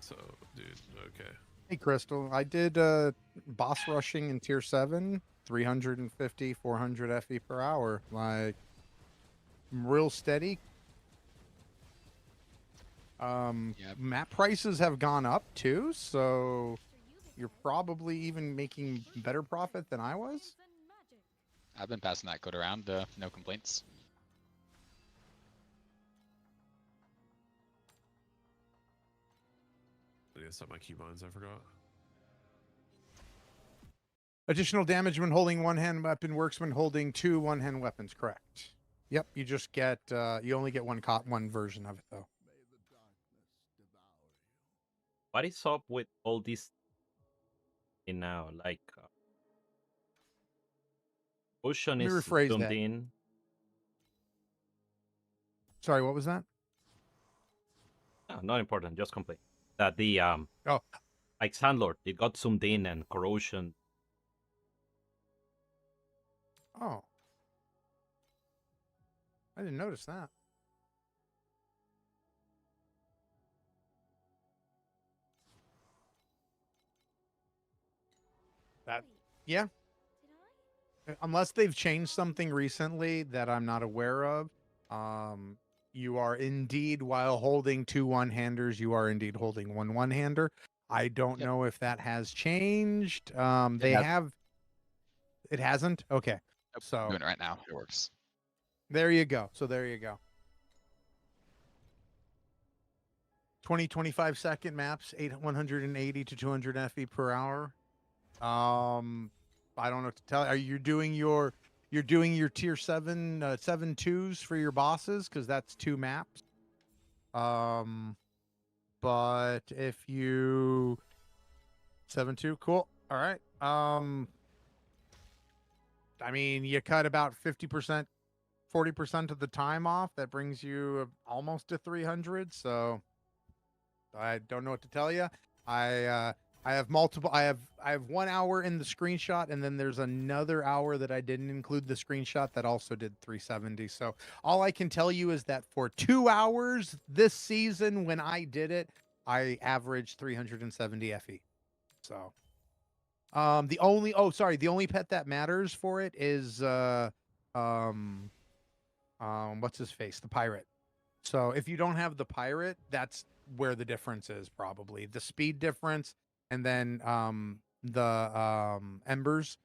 So, dude, okay. Hey, Crystal. I did boss rushing in tier 7, 350, 400 FE per hour. Like, real steady. Map prices have gone up too, so you're probably even making better profit than I was. I've been passing that code around, no complaints. I guess set my keybinds, I forgot. Additional damage when holding one-hand weapon works when holding two one-hand weapons. Correct. Yep, you just get you only get one version of it though. What is up with all this now? Like, Ocean Let me is rephrase zoomed that. in. Sorry, what was that? No, not important. Just complain that the oh, like Sandlord, it got zoomed in and corrosion. Oh, I didn't notice that. Yeah. Unless they've changed something recently that I'm not aware of, you are indeed, while holding two one-handers, you are indeed holding one one-hander. I don't know if that has changed. They have. It hasn't? Okay. Nope, So I'm doing it right now. It works. There you go. So there you go. 20-25 second maps, 180 to 200 FE per hour. I don't know what to tell you. Are you doing your tier 7 7-2s for your bosses? Because that's 2 maps. But if you 7-2, cool. All right. I mean, you cut about 50%, 40% of the time off. That brings you almost to 300. So I don't know what to tell you. I have multiple. I have 1 hour in the screenshot, and then there's another hour that I didn't include the screenshot that also did 370. So all I can tell you is that for 2 hours this season, when I did it, I averaged 370 FE. So the only pet that matters for it is what's his face, the pirate. So if you don't have the pirate, that's where the difference is, probably the speed difference, and then the embers.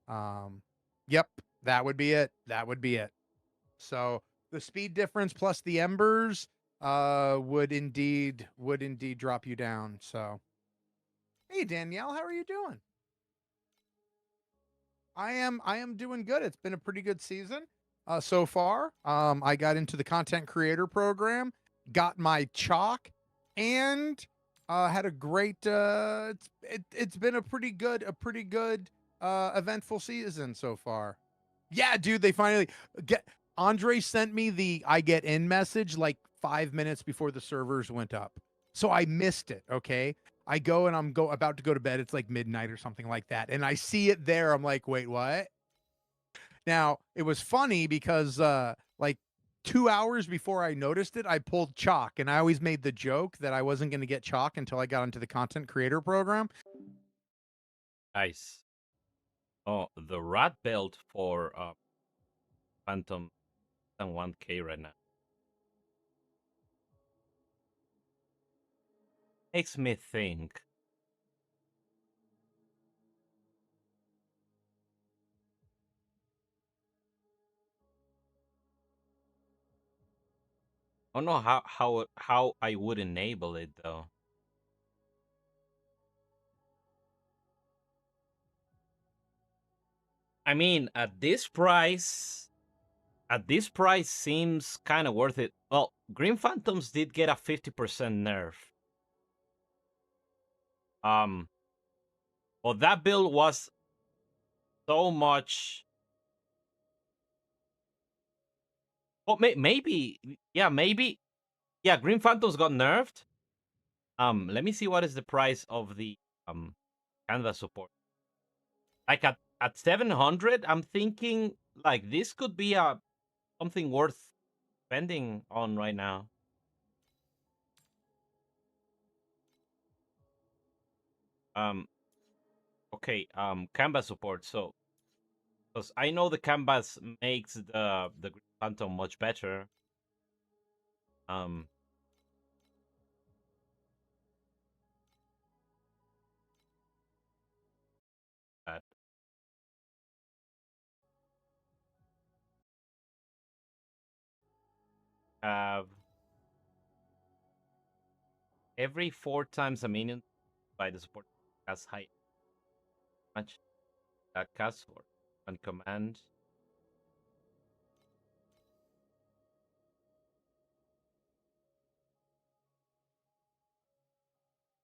Yep, that would be it. So the speed difference plus the embers would indeed drop you down. So hey Danielle, how are you doing? I am doing good. It's been a pretty good season so far. I got into the content creator program, got my chalk, and had a great it's been a pretty good eventful season so far. Yeah, dude, they finally Andre sent me the I get in message like 5 minutes before the servers went up. So I missed it, okay? I go and I'm about to go to bed. It's like midnight or something like that. And I see it there. I'm like, wait, what? Now, it was funny because like 2 hours before I noticed it, I pulled chalk, and I always made the joke that I wasn't going to get chalk until I got into the content creator program. Nice. Oh, the rat belt for Phantom and 1K right now. Makes me think. I don't know how I would enable it though. I mean, at this price seems kind of worth it. Well, Green Phantoms did get a 50% nerf. Well, that build was so much. Oh, maybe, yeah, maybe, yeah. Green Phantoms got nerfed. Let me see what is the price of the canvas support. Like at 700, I'm thinking like this could be a something worth spending on right now. Okay, canvas support. So, because I know the canvas makes the Green Phantom much better. That have every 4 times a minion by the support has high much that cast for on command.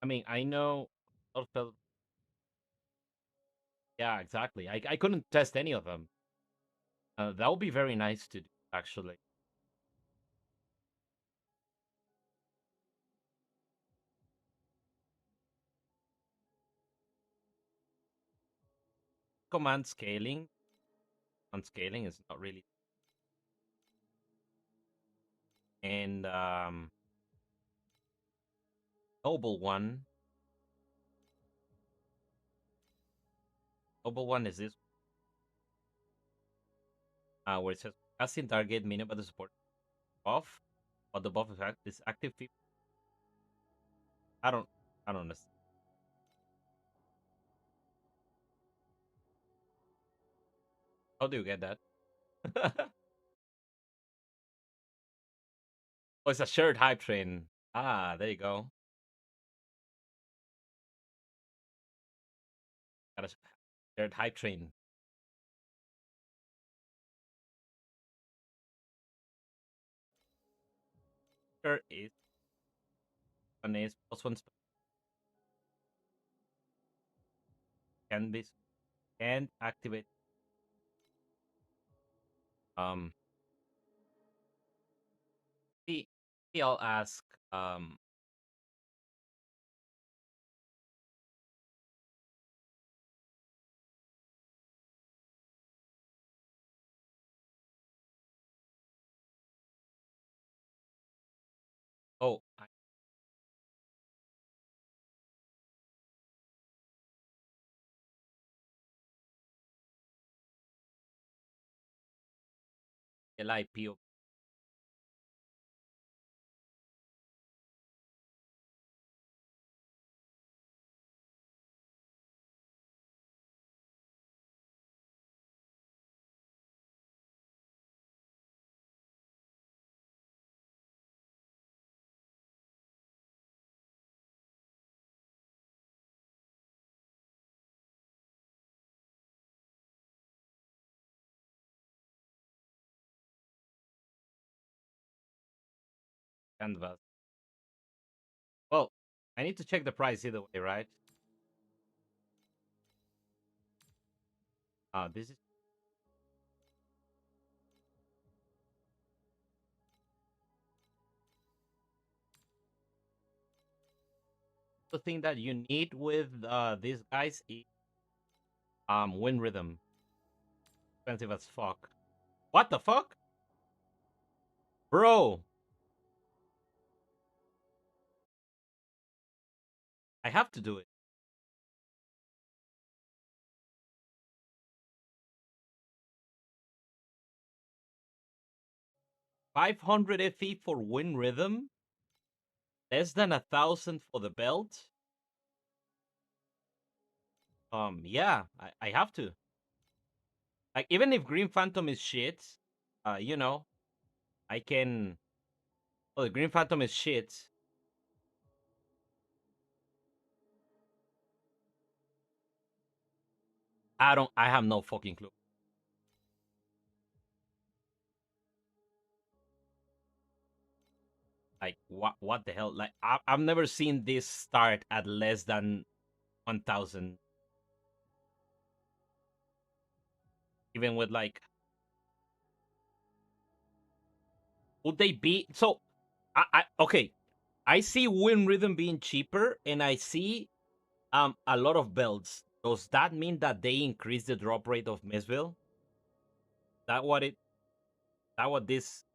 I mean, I know. Yeah, exactly. I couldn't test any of them. That would be very nice to do, actually. Command scaling. On scaling is not really. And noble one. Noble one is this. Where it says casting target minion by the support buff, but the buff is active. I don't understand. How do you get that? Oh, it's a shared hype train. Ah, there you go. Got a shared hype train. Sure is one is plus one can be and activate. Um, see, I'll ask. Oh, TLI PO. Canvas. Well, I need to check the price either way, right? This is the thing that you need with these guys is wind rhythm. Expensive as fuck. What the fuck? Bro. I have to do it. $500 FE for Wind Rhythm? Less than 1,000 for the belt? Yeah, I have to. Like, even if Green Phantom is shit, you know, I can... Oh, the Green Phantom is shit. I have no fucking clue. Like, what the hell? Like, I've never seen this start at less than 1,000. Even with, like... Would they be... So, okay. I see Wind Rhythm being cheaper, and I see a lot of belts. Does that mean that they increase the drop rate of Mistveil? That what this...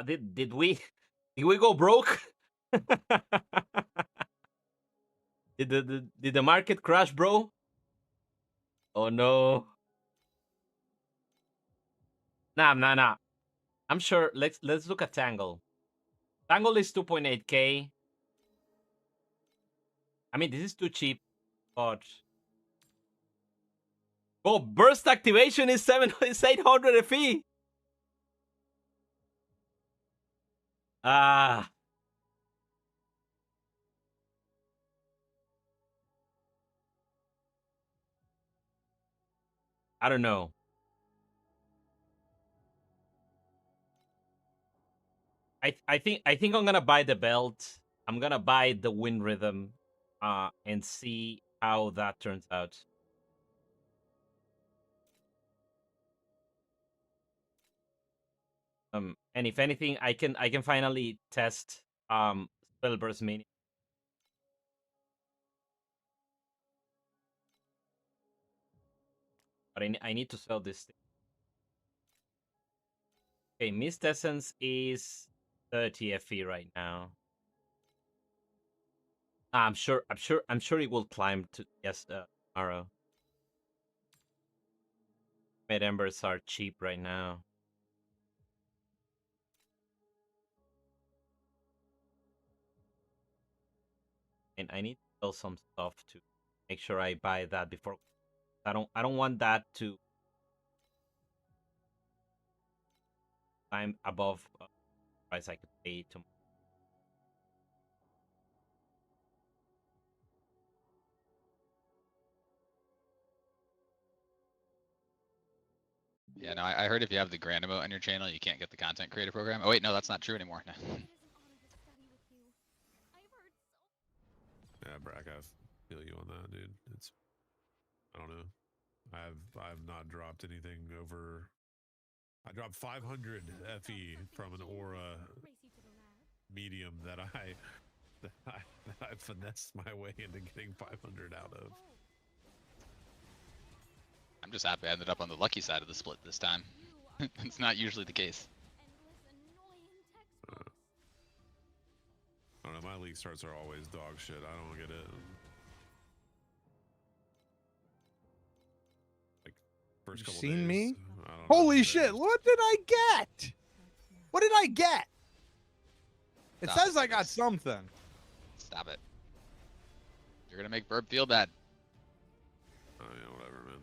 did we go broke? did the market crash, bro? Oh no. Nah. I'm sure. Let's look at Tangle. Tangle is 2.8k. I mean, this is too cheap, but... Oh, burst activation is 800 FE. I don't know. I think I'm gonna buy the belt. I'm gonna buy the Wind Rhythm, and see how that turns out. And if anything, I can finally test Spellburst Mini. But I need to sell this thing. Okay, Mist Essence is 30 FE right now. I'm sure it will climb to tomorrow. Mid Embers are cheap right now. And I need to sell some stuff to make sure I buy that before. I don't want that to climb above the price I could pay tomorrow. Yeah, no, I heard if you have the grand emote on your channel, you can't get the content creator program. Oh wait, no, that's not true anymore. Yeah, Brack, I feel you on that, dude. I don't know. I've not dropped anything over. I dropped 500 FE from an aura medium that I finessed my way into getting 500 out of. I'm just happy I ended up on the lucky side of the split this time. It's not usually the case. I don't know, my league starts are always dog shit. I don't get it. Like, first couple seen days, me? I don't know, Holy shit, what did I get? What did I get? It Stop says I got something. Stop it. You're gonna make Burb feel bad. Oh yeah, whatever, man.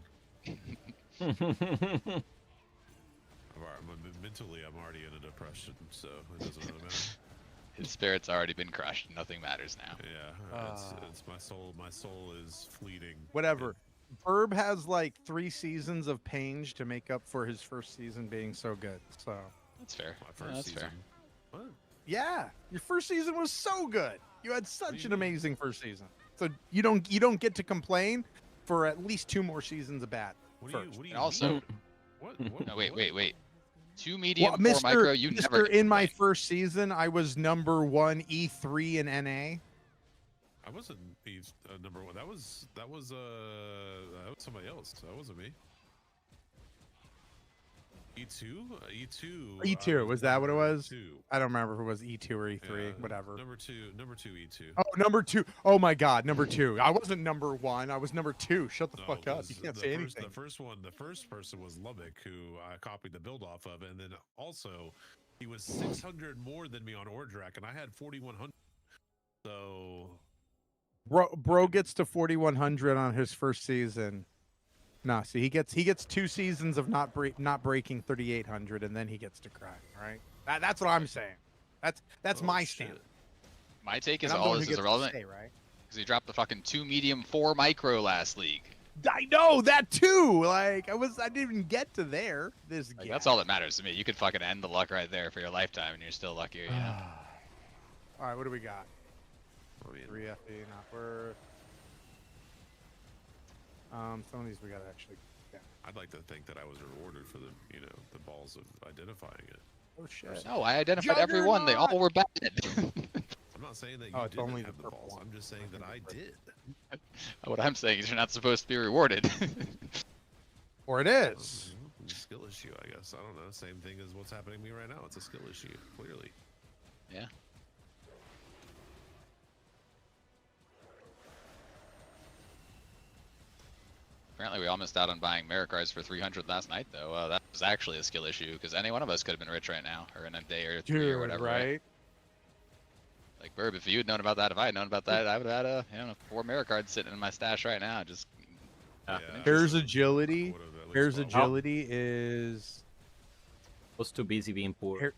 Mentally, I'm already in a depression, so it doesn't really matter. His spirit's already been crushed. Nothing matters now. Yeah, it's my soul. My soul is fleeting. Whatever. Burb has like 3 seasons of Pange to make up for his first season being so good. So that's fair. My first season. Fair. What? Yeah, your first season was so good. You had such an amazing first season. So you don't get to complain for at least 2 more seasons of bad. What first. do you And also, mean? What? no, wait. 2 medium, Well, 4 micro. You never. in my first season, I was number 1 E3 in NA. I wasn't number one. That was somebody else. That wasn't me. E2? E2. E2, was that what it was? 2. I don't remember if it was E2 or E3, Yeah, whatever. Number two E2. Oh, number 2. Oh my God, number 2. I wasn't number 1. I was number 2. Shut the fuck up. You can't say anything. The first person was Lubbock, who I copied the build off of, and then also he was 600 more than me on Ordrak, and I had 4,100. So, Bro gets to 4,100 on his first season. Nah, see, he gets 2 seasons of not breaking 3,800, and then he gets to crack. All right, that's what I'm saying. That's my stand. My take is all this is irrelevant. Right? Because he dropped the fucking 2 medium 4 micro last league. I know that too. Like I didn't even get to there. Like, that's all that matters to me. You could fucking end the luck right there for your lifetime, and you're still luckier. You know? All right, what do we got? 3 FE, not worth. Some of these we gotta actually. Yeah. I'd like to think that I was rewarded for the balls of identifying it. Oh shit! No, I identified everyone. They all were bad. I'm not saying that you it's didn't only have the the purple balls. one. I'm just saying that I did. What I'm saying is you're not supposed to be rewarded. Or it is. Skill issue, I guess. I don't know. Same thing as what's happening to me right now. It's a skill issue, clearly. Yeah. Apparently we all missed out on buying merit cards for 300 last night, though. That was actually a skill issue, because any one of us could have been rich right now, or in a day or 3 or whatever. Right? Like, Burb, if you had known about that, if I had known about that, I would have had 4 merit cards sitting in my stash right now. Just. Here's agility. Here's agility is. Was too busy being poor.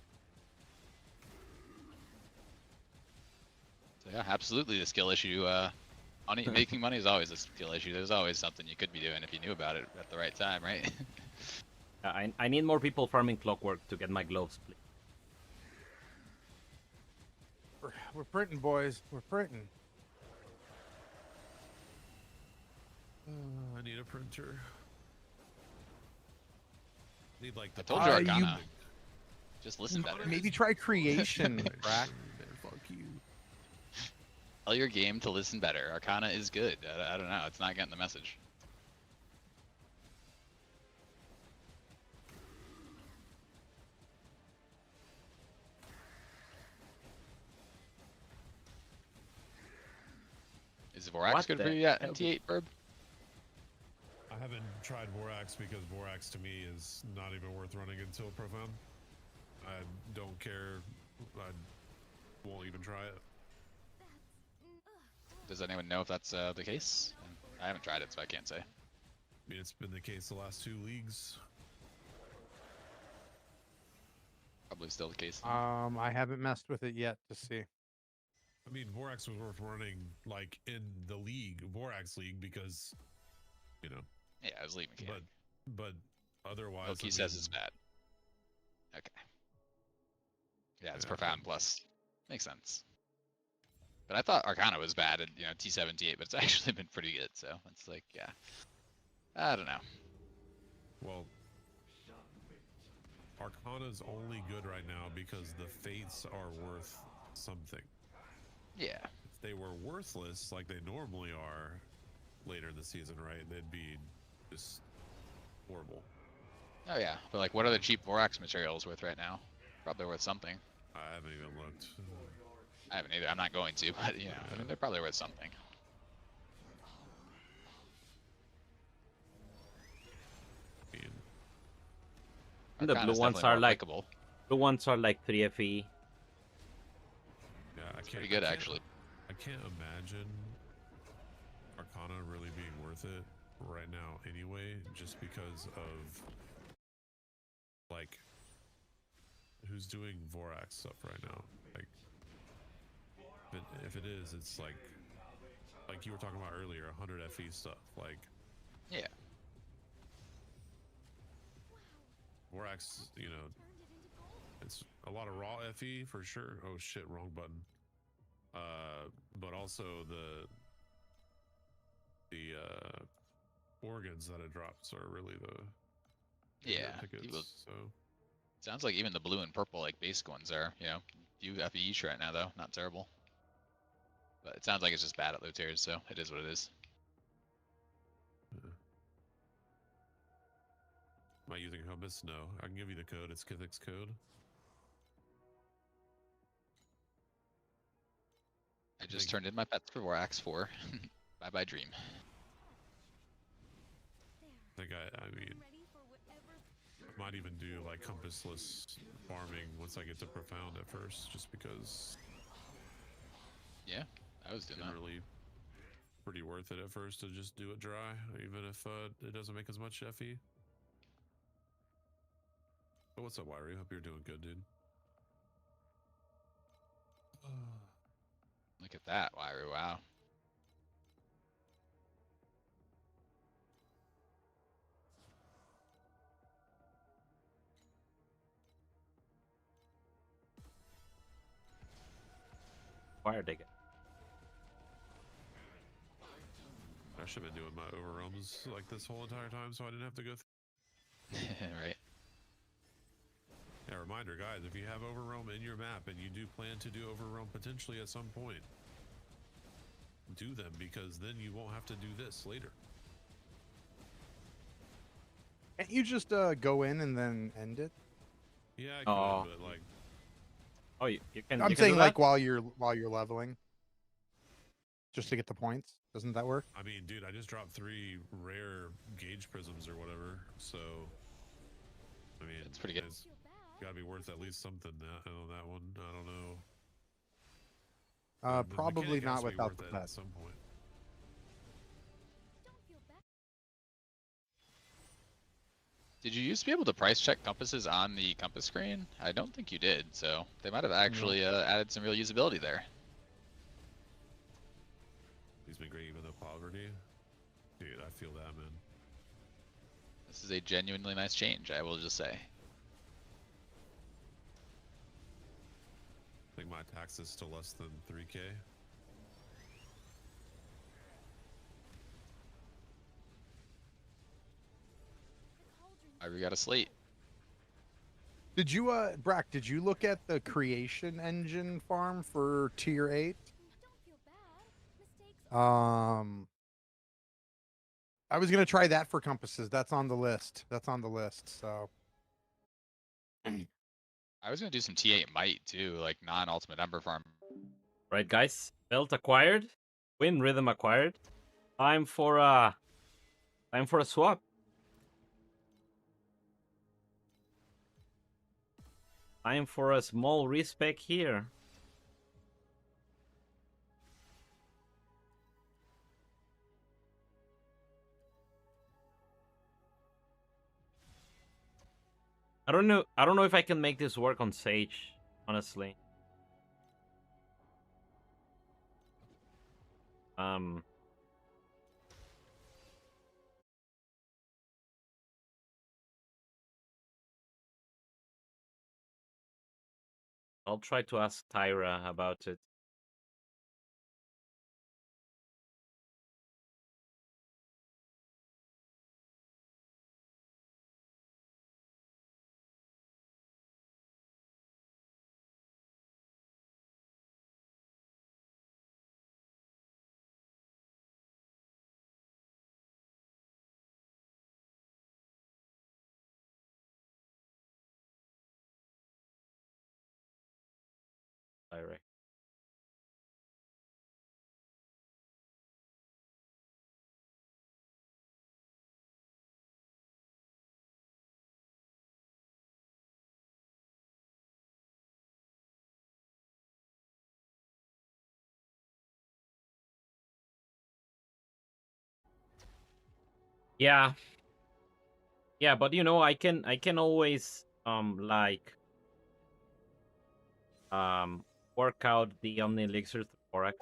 So yeah, absolutely the skill issue. Making money is always a skill issue. There's always something you could be doing if you knew about it at the right time, right? I need more people farming clockwork to get my gloves, please. We're printing, boys. We're printing. I need a printer. Need like I told you Arcana. Just listen better. Maybe try creation, Rack. Fuck you. Tell your game to listen better. Arcana is good. I don't know. It's not getting the message. Is Vorax good for you yet, MT8, Burb? I haven't tried Vorax because Vorax to me is not even worth running until Profound. I don't care. I won't even try it. Does anyone know if that's the case? I haven't tried it, so I can't say. I mean, it's been the case the last 2 leagues. Probably still the case. I haven't messed with it yet to see. I mean, Vorax was worth running like in the league, Vorax league, because Yeah, I was league mechanic. But otherwise, Loki says it's bad. Okay. Yeah, it's Profound Plus. Makes sense. But I thought Arcana was bad at T7, T8, but it's actually been pretty good. So it's like, yeah, I don't know. Well, Arcana's only good right now because the Fates are worth something. Yeah. If they were worthless like they normally are later in the season, right? They'd be just horrible. Oh yeah, but like, what are the cheap Vorax materials worth right now? Probably worth something. I haven't even looked. I haven't either. I'm not going to, but I mean, they're probably worth something. And the blue ones are like 3 FE. Yeah, I can't. Pretty good actually. I can't imagine Arcana really being worth it right now anyway, just because of like who's doing Vorax stuff right now. Like if it is, it's like you were talking about earlier, 100 FE stuff. Like yeah. Vorax, it's a lot of raw FE for sure. Oh shit, wrong button. But also the organs that it drops are really the tickets. So sounds like even the blue and purple like basic ones are, few FE each right now though, not terrible. But it sounds like it's just bad at low tiers, so it is what it is. Am I using Hummus? No. I can give you the code. It's Kithic's code. I just turned in my pets for Vorax 4. Bye bye Dream. I think I mean, I might even do like compassless farming once I get to Profound at first, just because. Yeah, I was doing that. Really pretty worth it at first to just do it dry, even if it doesn't make as much FE. But what's up, Wiry? Hope you're doing good, dude. Look at that, Wiry. Wow. Fire digger. I should have been doing my overwhelms like this whole entire time, so I didn't have to go. Right. Yeah, reminder, guys, if you have overwhelm in your map and you do plan to do overwhelm potentially at some point, do them, because then you won't have to do this later. Can't you just go in and then end it? Yeah, I could, but like. Oh, you can. I'm you can saying do like that? while you're leveling, just to get the points. Doesn't that work? I mean, dude, I just dropped 3 rare gauge prisms or whatever, so I mean, it's pretty good. It's gotta be worth at least something on that one. I don't know. The Probably mechanic has not to be without worth the it pet. at some point. Did you used to be able to price check compasses on the compass screen? I don't think you did, so they might have actually added some real usability there. He's been great even though poverty. Dude, I feel that, man. This is a genuinely nice change, I will just say. I think my tax is still less than 3K. We got a slate. Did you, Brack, did you look at the creation engine farm for tier 8? I was gonna try that for compasses. That's on the list. So I was gonna do some T8 might too, like non-ultimate Ember farm. Right, guys. Belt acquired. Win rhythm acquired. Time for a swap. Time for a small respec here. I don't know if I can make this work on Sage, honestly. I'll try to ask Tyra about it. Tyra. Yeah. Yeah, but you know, I can always like work out the Omni Elixir through Forex.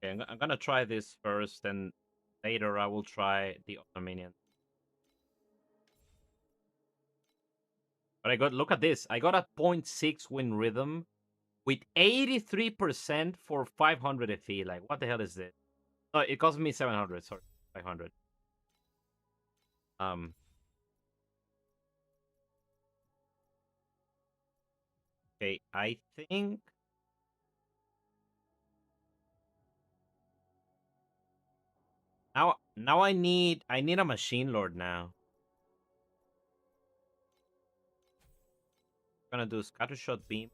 Okay, I'm gonna try this first, and later I will try the other minion. But look at this. I got a 0.6 win rhythm with 83% for 500 FE. Like, what the hell is this? Oh, it cost me 700. Sorry, 500. Okay, I think now I need a machine lord now. I'm gonna do scattershot beam.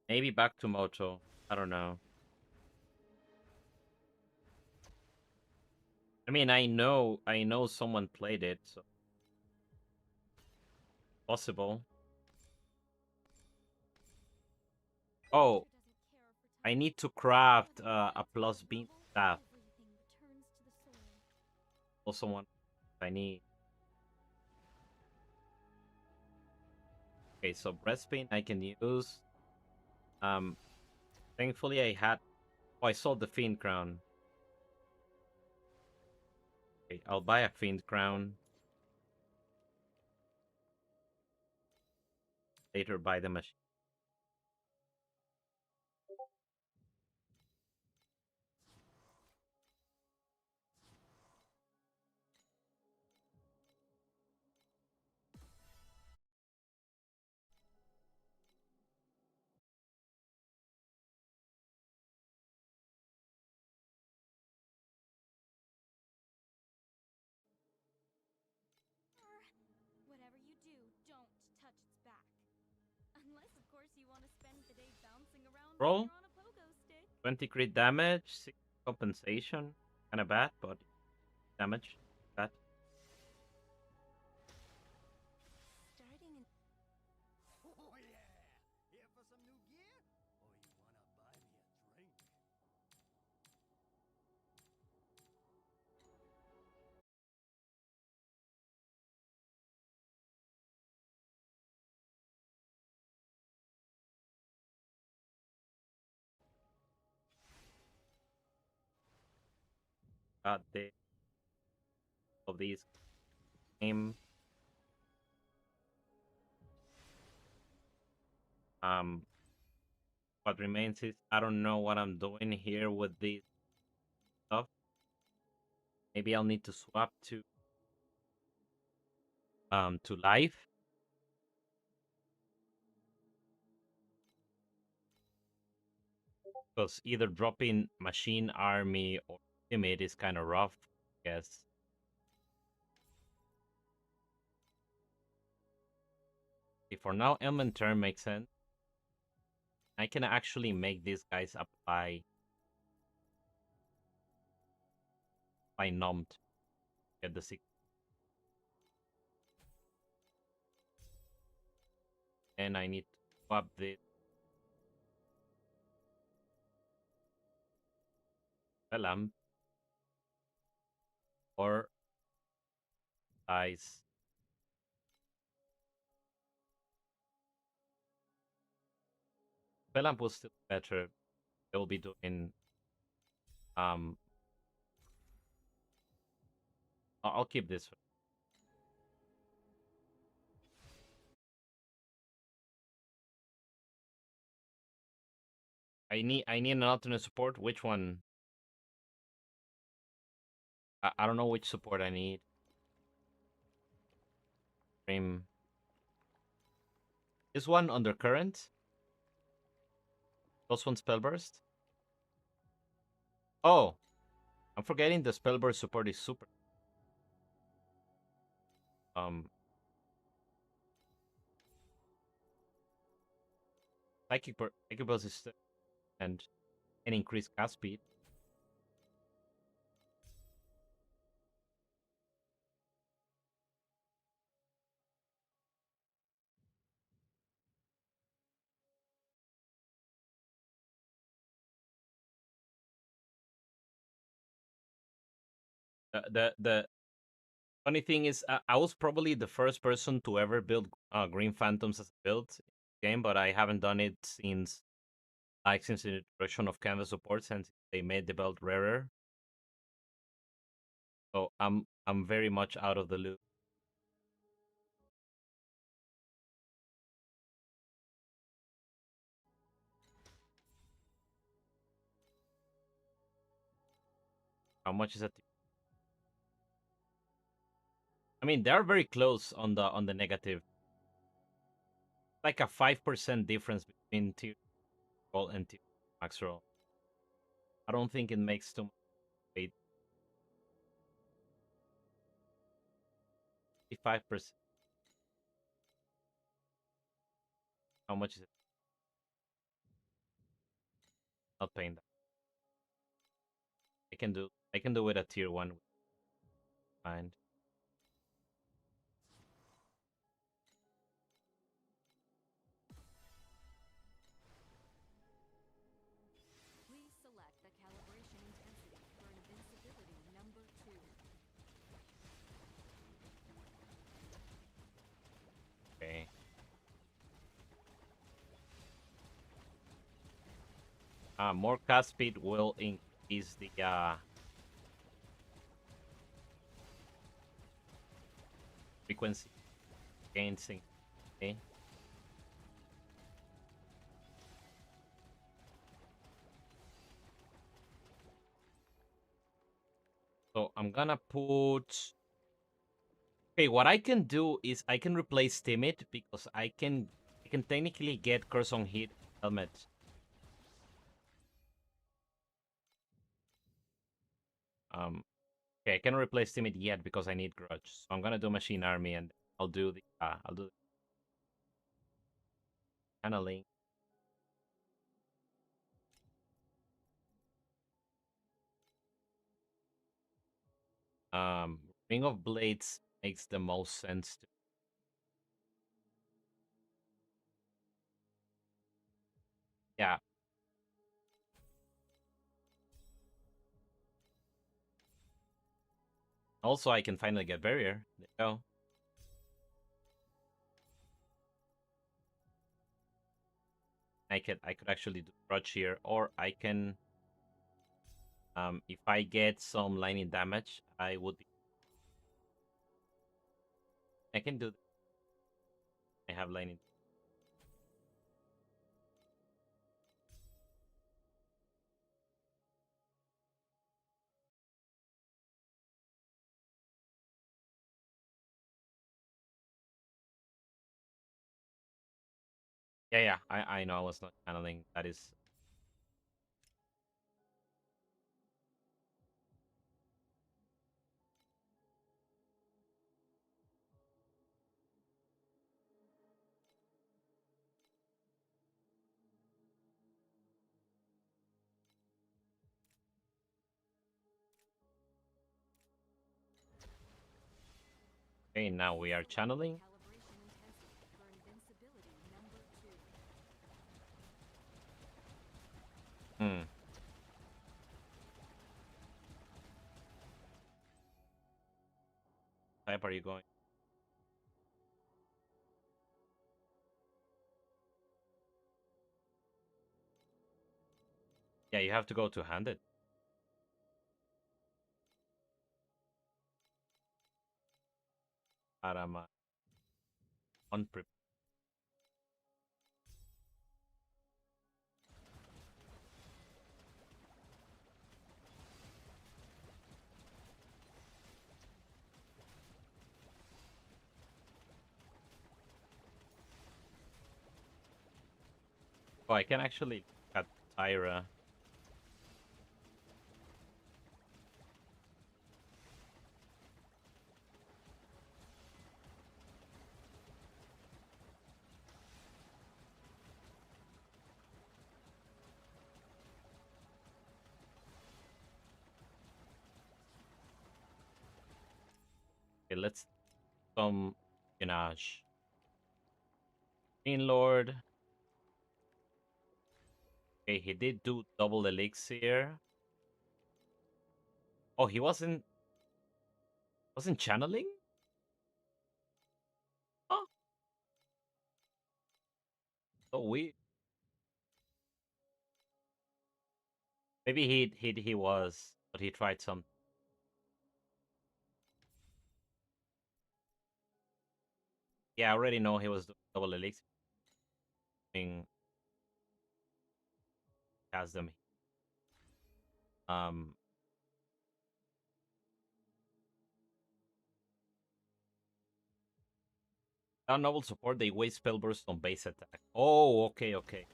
Maybe back to Moto. I don't know. I mean, I know someone played it, so possible. Oh, I need to craft a plus beam staff. Also one I need. Okay, so breastplate I can use. Thankfully I had. Oh, I sold the Fiend Crown. Okay, I'll buy a Fiend Crown. Later buy the machine. Whatever you do, don't touch its back. Unless, of course, you want to spend the day bouncing around like Roll. you're on a pogo stick. 20 crit damage, 6 compensation. Kinda bad, but damage. Bad. Starting in... Oh yeah! Here for some new gear? Or you wanna buy me a drink? Got the of these game. What remains is I don't know what I'm doing here with this stuff. Maybe I'll need to swap to life. Because either dropping machine army or timid is kind of rough, I guess. Okay, for now, element turn makes sense. I can actually make these guys apply numbed. Get the 6. And I need to swap this lamp or size. Lamp was still better. they will be doing. I'll keep this. I need an alternate support. Which one? I don't know which support I need. Frame. This one undercurrent. Plus one spell burst. Oh, I'm forgetting the spell burst support is super. Psychic burst is and an increased cast speed. The funny thing is, I was probably the first person to ever build Green Phantoms as a build in the game, but I haven't done it since the introduction of Canvas support, since they made the belt rarer. So I'm very much out of the loop. How much is it? I mean, they're very close on the negative. Like a 5% difference between tier roll and tier max roll. I don't think it makes too much weight. 5%. How much is it? Not paying that. I can do with a tier 1. Fine. Please select the calibration intensity for invincibility number 2. Okay. More cast speed will increase the frequency gain sync. Okay. So I'm gonna put. Okay, what I can do is I can replace Timid because I can technically get Curse on Hit helmet. Okay, I cannot replace Timid yet because I need Grudge. So I'm gonna do Machine Army and I'll do the channeling. Ring of Blades makes the most sense to. Yeah. Also, I can finally get Barrier. There you go. I could actually do Grudge here, or I can. If I get some lightning damage, I would. I can do. I have lightning. Yeah, I know I was not channeling. That is. Okay, now we are channeling. Calibration intensity for invincibility number 2. Type are you going? Yeah, you have to go to handed. Arama. Unprepared. Oh, I can actually cut Tyra. Okay, let's some Ganache. Green Lord. Okay, he did do double elixir. Oh, he wasn't channeling? Oh, so weird. Maybe he was, but he tried some. Yeah, I already know he was doing double elixir. Has them. Um, Down novel support, they waste spell burst on base attack. Oh, okay, okay.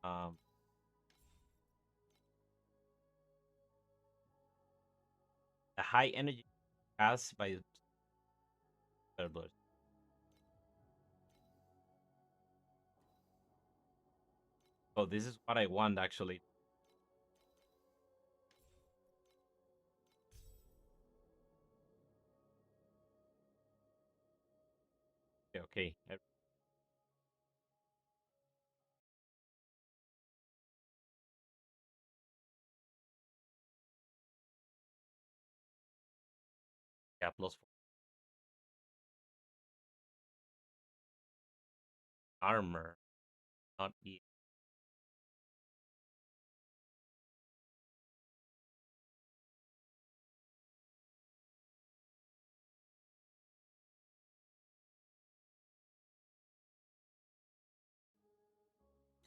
The high energy cast by spell burst. So this is what I want actually. Okay, okay. Yeah, plus 4 armor, not E.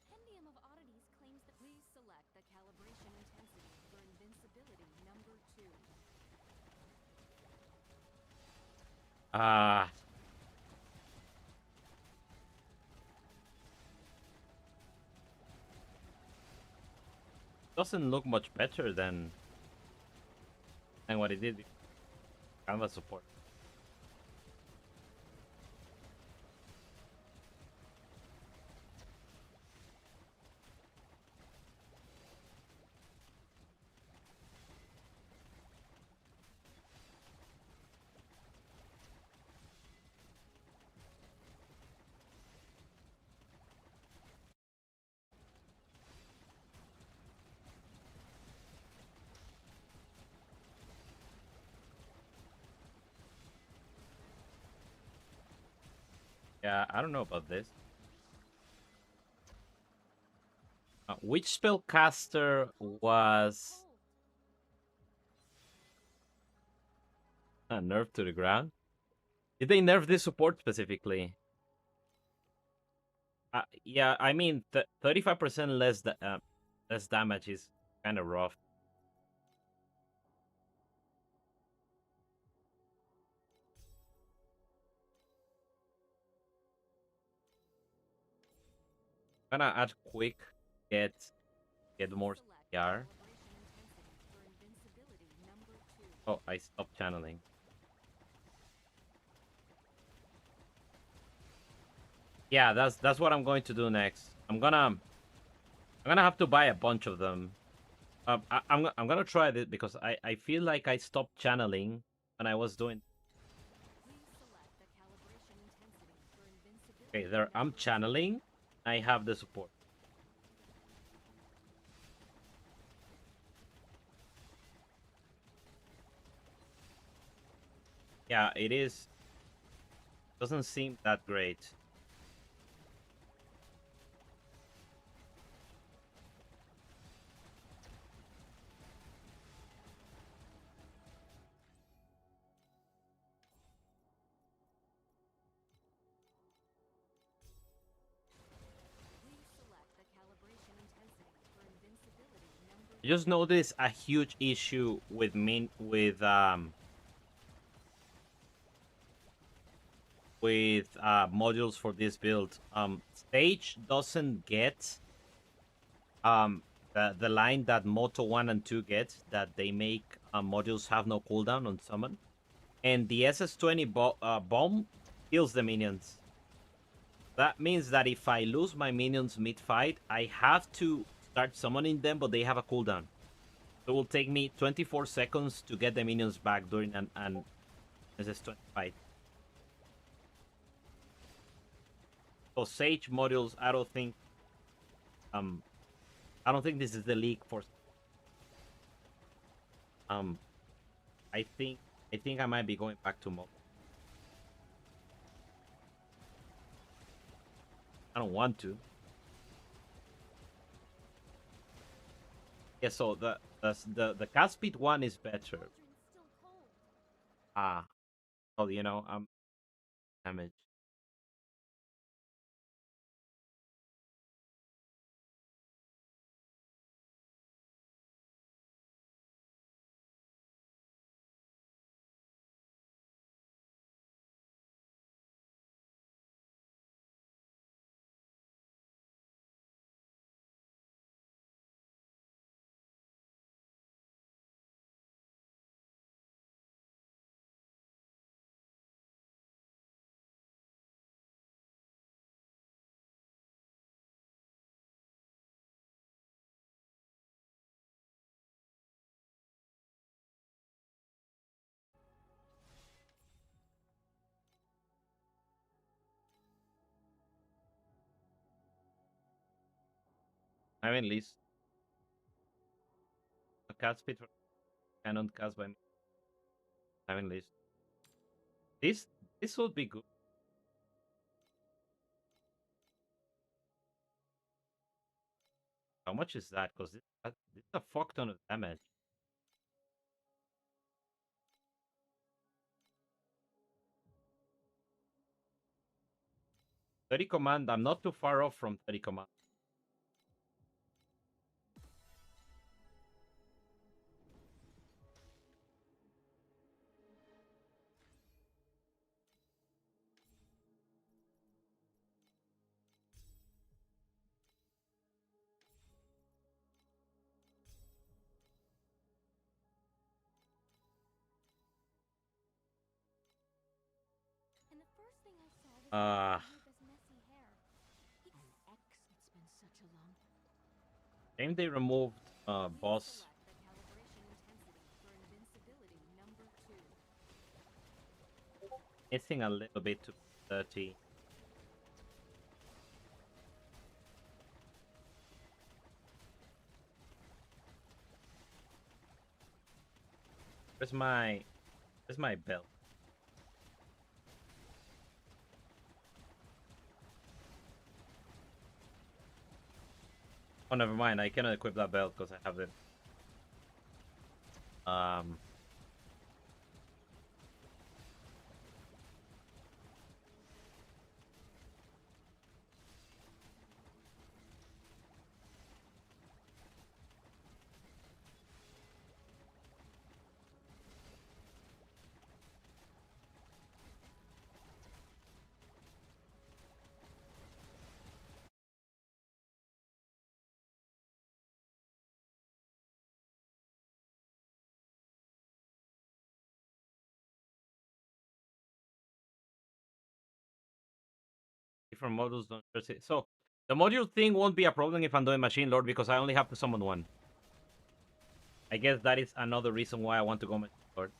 Compendium of Oddities claims that please select the calibration intensity for invincibility number 2. Doesn't look much better than what it did. Canvas support. Yeah, I don't know about this. Which spellcaster was nerfed to the ground? Did they nerf this support specifically? Yeah, I mean, 35% less damage is kind of rough. I'm gonna add quick, get more CR. Oh, I stopped channeling. Yeah, that's what I'm going to do next. I'm gonna have to buy a bunch of them. I'm gonna try this because I feel like I stopped channeling when I was doing. Okay, there I'm channeling. I have the support. Yeah, it is. Doesn't seem that great. I just noticed a huge issue with modules for this build. Stage doesn't get the line that Moto 1 and 2 get, that they make modules have no cooldown on summon. And the SS20 bomb kills the minions. That means that if I lose my minions mid-fight, I have to start summoning them, but they have a cooldown. So it will take me 24 seconds to get the minions back during an SS20 fight. So Sage modules, I don't think this is the league for. I think I might be going back to Moto. I don't want to. Yeah, so the cast speed one is better. Oh, you know, damage. I mean, least a cast speed cannot cast by me. I mean, least this would be good. How much is that? Because this is a fuck ton of damage. Thirty command. I'm not too far off from 30 command. And the first thing I saw was Yuka's messy hair. An X, it's been such a long. Game they removed boss. The calibration intensity for invincibility number 2. Missing a little bit to 30. Where's my belt? Oh, never mind. I cannot equip that belt because I have it. Different models don't. So the module thing won't be a problem if I'm doing Machine Lord because I only have to summon one. I guess that is another reason why I want to go Machine Lord.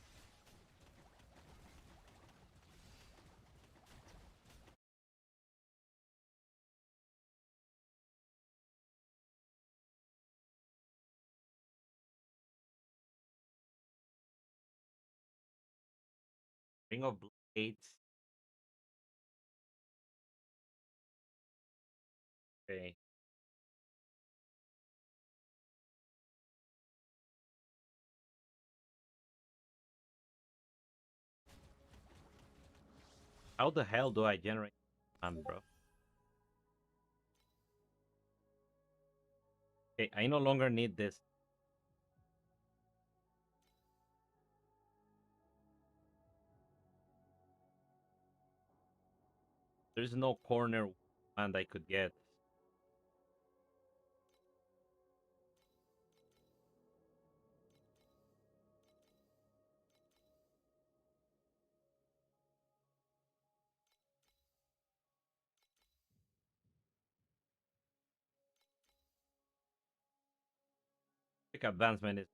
Ring of Blades. Okay. How the hell do I generate bro? Okay, I no longer need this. There's no corner command I could get. Quick advancement is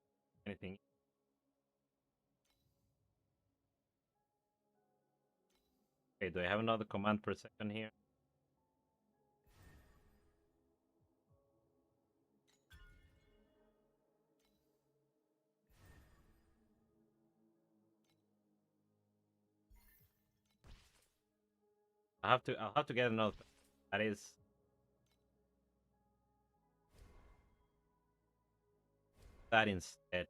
anything. Okay, do I have another command per second here? I'll have to get another. That is that instead.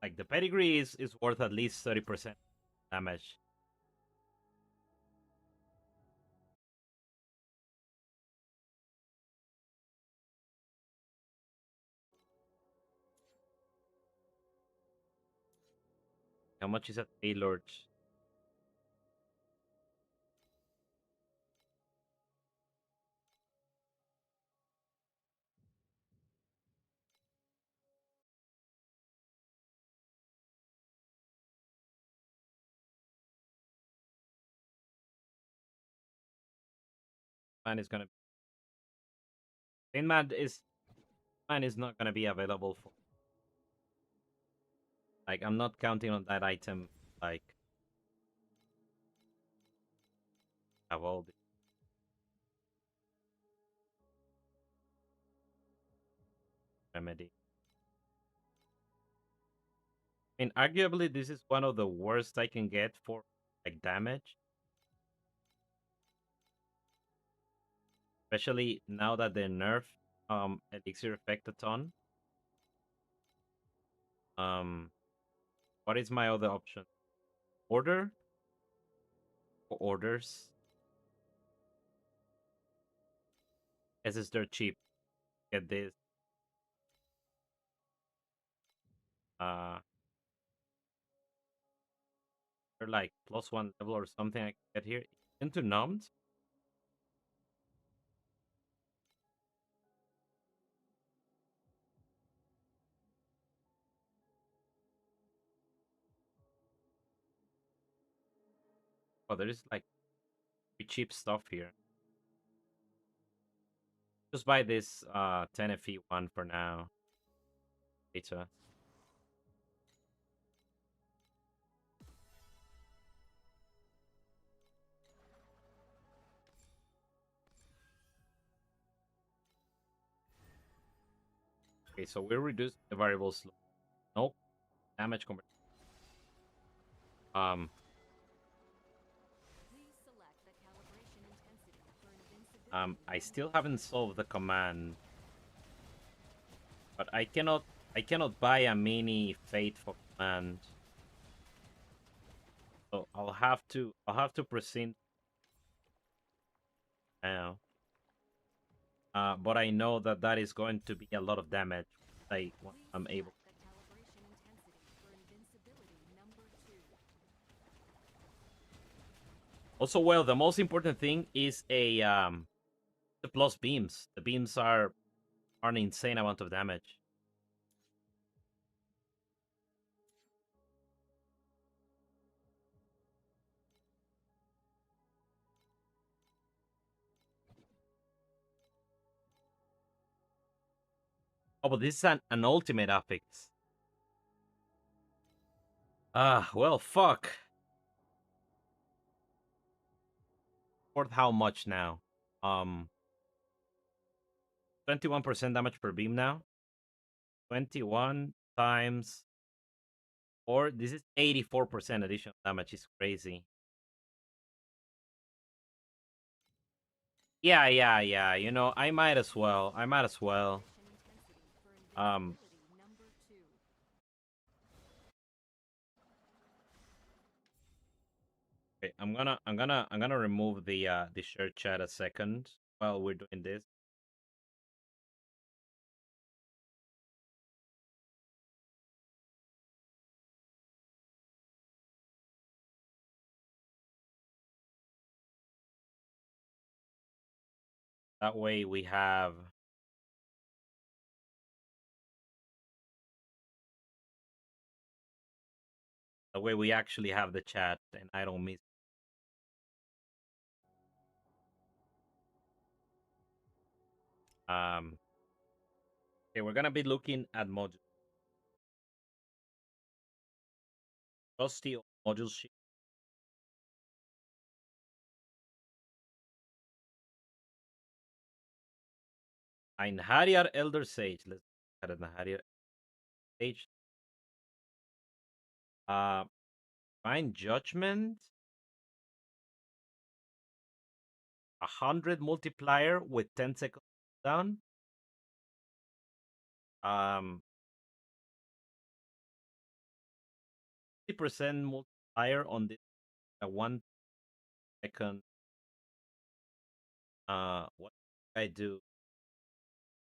Like the pedigree is worth at least 30% damage. How much is that payload? Man is gonna. Man is not gonna be available for. Like I'm not counting on that item. Like have all the remedy. I mean, arguably, this is one of the worst I can get for like damage, especially now that they nerf elixir effect a ton. What is my other option? Order or orders? As they're cheap. Get this. They're like +1 level or something I can get here. Into numbed. Oh, there is like pretty cheap stuff here. Just buy this 10 FE one for now. Later. Okay, so we reduce the variables. Nope. Damage conversion. I still haven't solved the command, but I cannot buy a mini fate for command. So I'll have to proceed now. But I know that is going to be a lot of damage. I'm able. Also, well, the most important thing is the plus beams. The beams are an insane amount of damage. Oh, but this is an ultimate affix. Well, fuck. Worth how much now? 21% damage per beam now. 21 times 4. This is 84% additional damage. Is crazy. Yeah. You know, I might as well. Okay, I'm gonna remove the share chat a second while we're doing this. That way we have. That way we actually have the chat and I don't miss. Okay, we're gonna be looking at module. Trusty module sheet. Ein Harrier Elder Sage. Let's look at an Harrier Sage. Divine Judgment. 100 multiplier with 10 seconds down. 50% multiplier on this 1 second. What did I do?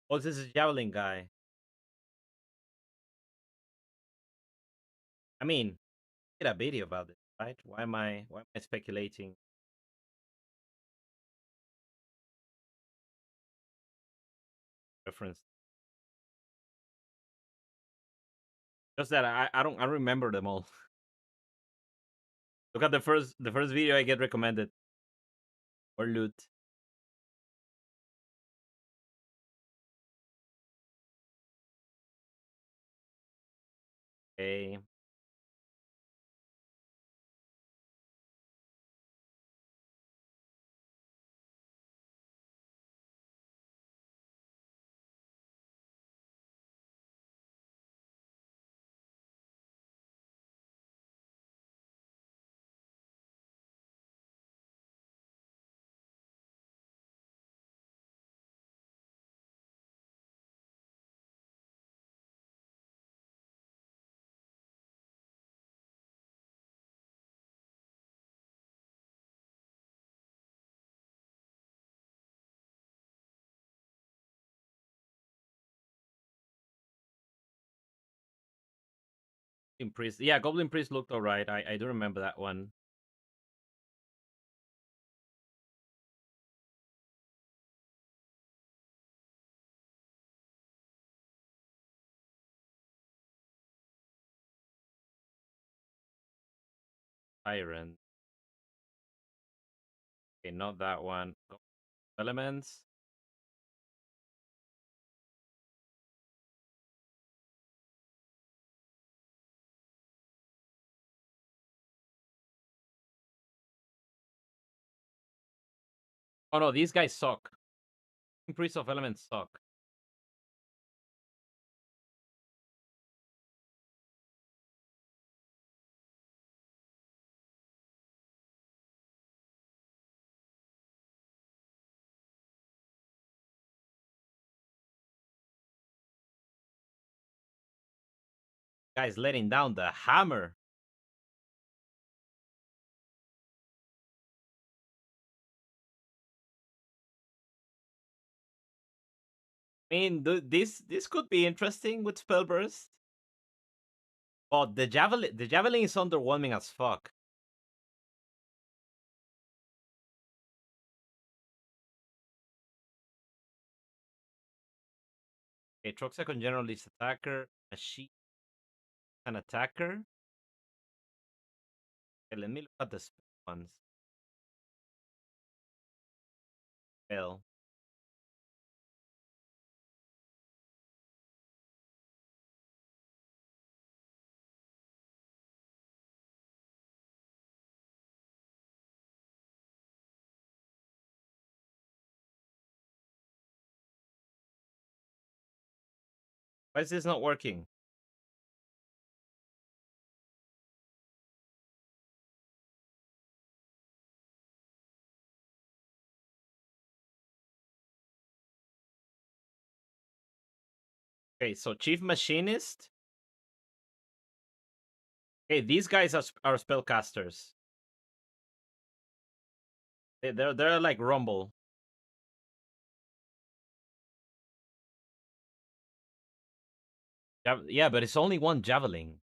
Oh, this is Javelin guy. I mean, I did a video about it, right? Why am I speculating? Reference. Just that I don't remember them all. Look at the first video I get recommended. Or loot. Okay. Goblin Priest. Yeah, Goblin Priest looked alright. I do remember that one. Tyrant. Okay, not that one. Elements. Oh no, these guys suck. Priest of Elements suck. Guys letting down the hammer. I mean, this could be interesting with spell burst. But the javelin is underwhelming as fuck. Okay, Troxacon general is attacker. Machine an attacker. Okay, let me look at the spell ones. Spell. Why is this not working? Okay, so Chief Machinist. Okay, these guys are spellcasters. They're like Rumble. Yeah, but it's only one javelin.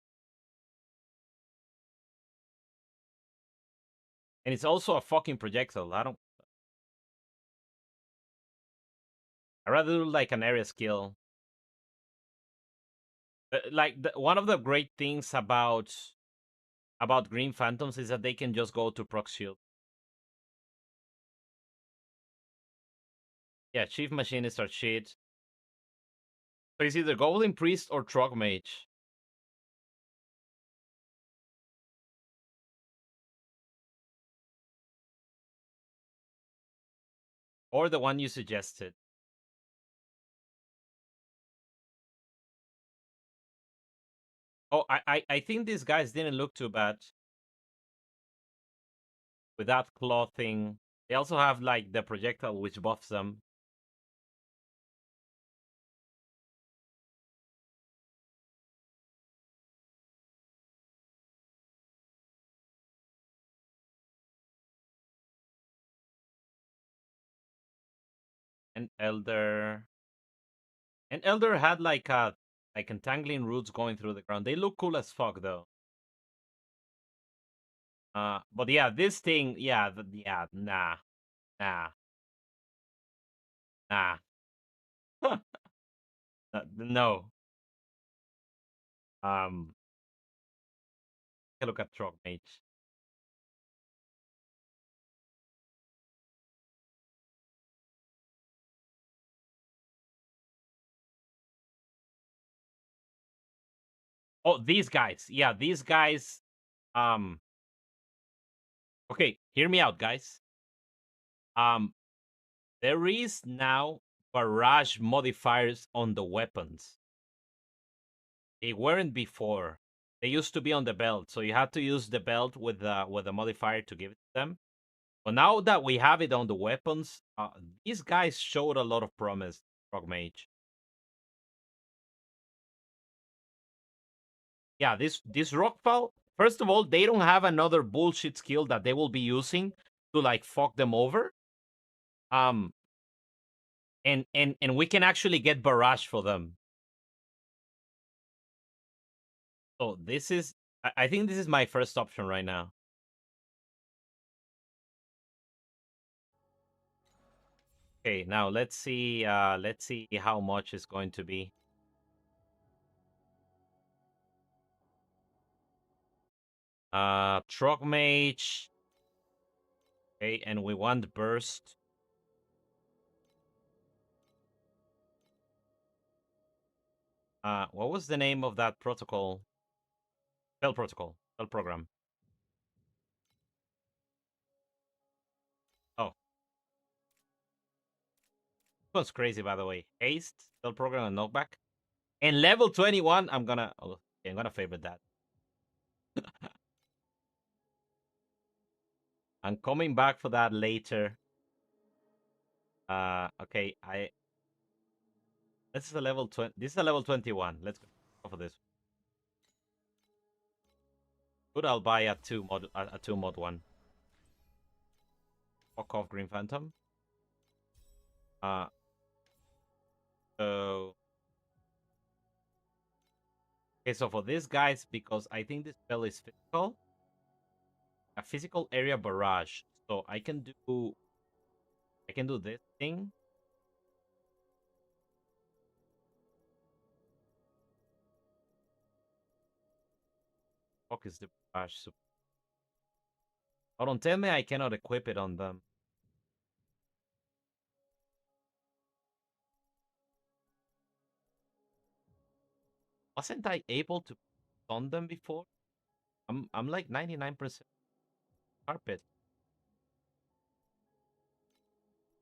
And it's also a fucking projectile. I don't. I'd rather do like an area skill. Like one of the great things about Green Phantoms is that they can just go to proc shield. Yeah, Chief Machinist or shit. So it's either Goblin Priest or Trog Mage. Or the one you suggested. Oh, I think these guys didn't look too bad. With that claw thing. They also have like the projectile which buffs them. And Elder had like entangling roots going through the ground. They look cool as fuck though. But yeah, this thing, yeah, nah. No. Take a look at Trog Mage. Oh, these guys. Yeah, these guys. Okay, hear me out, guys. There is now barrage modifiers on the weapons. They weren't before. They used to be on the belt, so you had to use the belt with the modifier to give it to them. But now that we have it on the weapons, these guys showed a lot of promise, Frog Mage. Yeah, this Rockfall, first of all, they don't have another bullshit skill that they will be using to like fuck them over. And we can actually get barrage for them. So this is, I think this is my first option right now. Okay, now let's see how much is going to be. Trog Mage. Okay, and we want burst. What was the name of that protocol? Spell protocol. Spell program. Oh. This one's crazy, by the way. Haste, spell program, and knockback. And level 21, I'm gonna favorite that. I'm coming back for that later. Okay, this is a level 20. This is a level 21. Let's go for this. Good, I'll buy a 2 mod one. Fuck off, Green Phantom. So okay, so for these guys, because I think this spell is physical, a physical area barrage. So I can do this thing. Fuck is the barrage? Oh, don't tell me I cannot equip it on them. Wasn't I able to on them before? I'm like 99% carpet.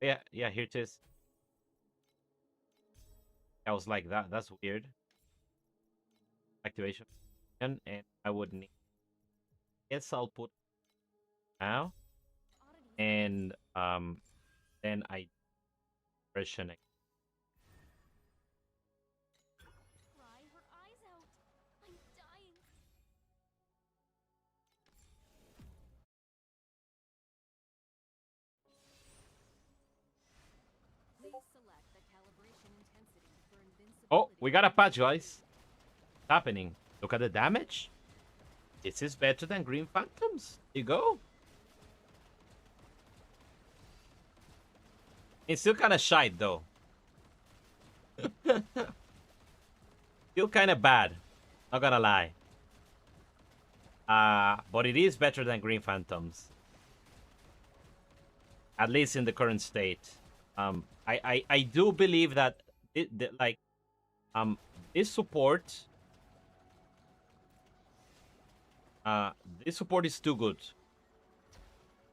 Yeah, here it is. I was like that. That's weird. Activation, and I would need. Guess I'll put now, and then I version it. Cry her eyes out. I'm dying. Please select the calibration intensity for invincibility. Oh, we got a patch, guys. What's happening? Look at the damage. This is better than Green Phantoms. There you go. It's still kind of shite, though. Feel kind of bad. Not gonna lie. But it is better than Green Phantoms. At least in the current state. I do believe that this support is too good.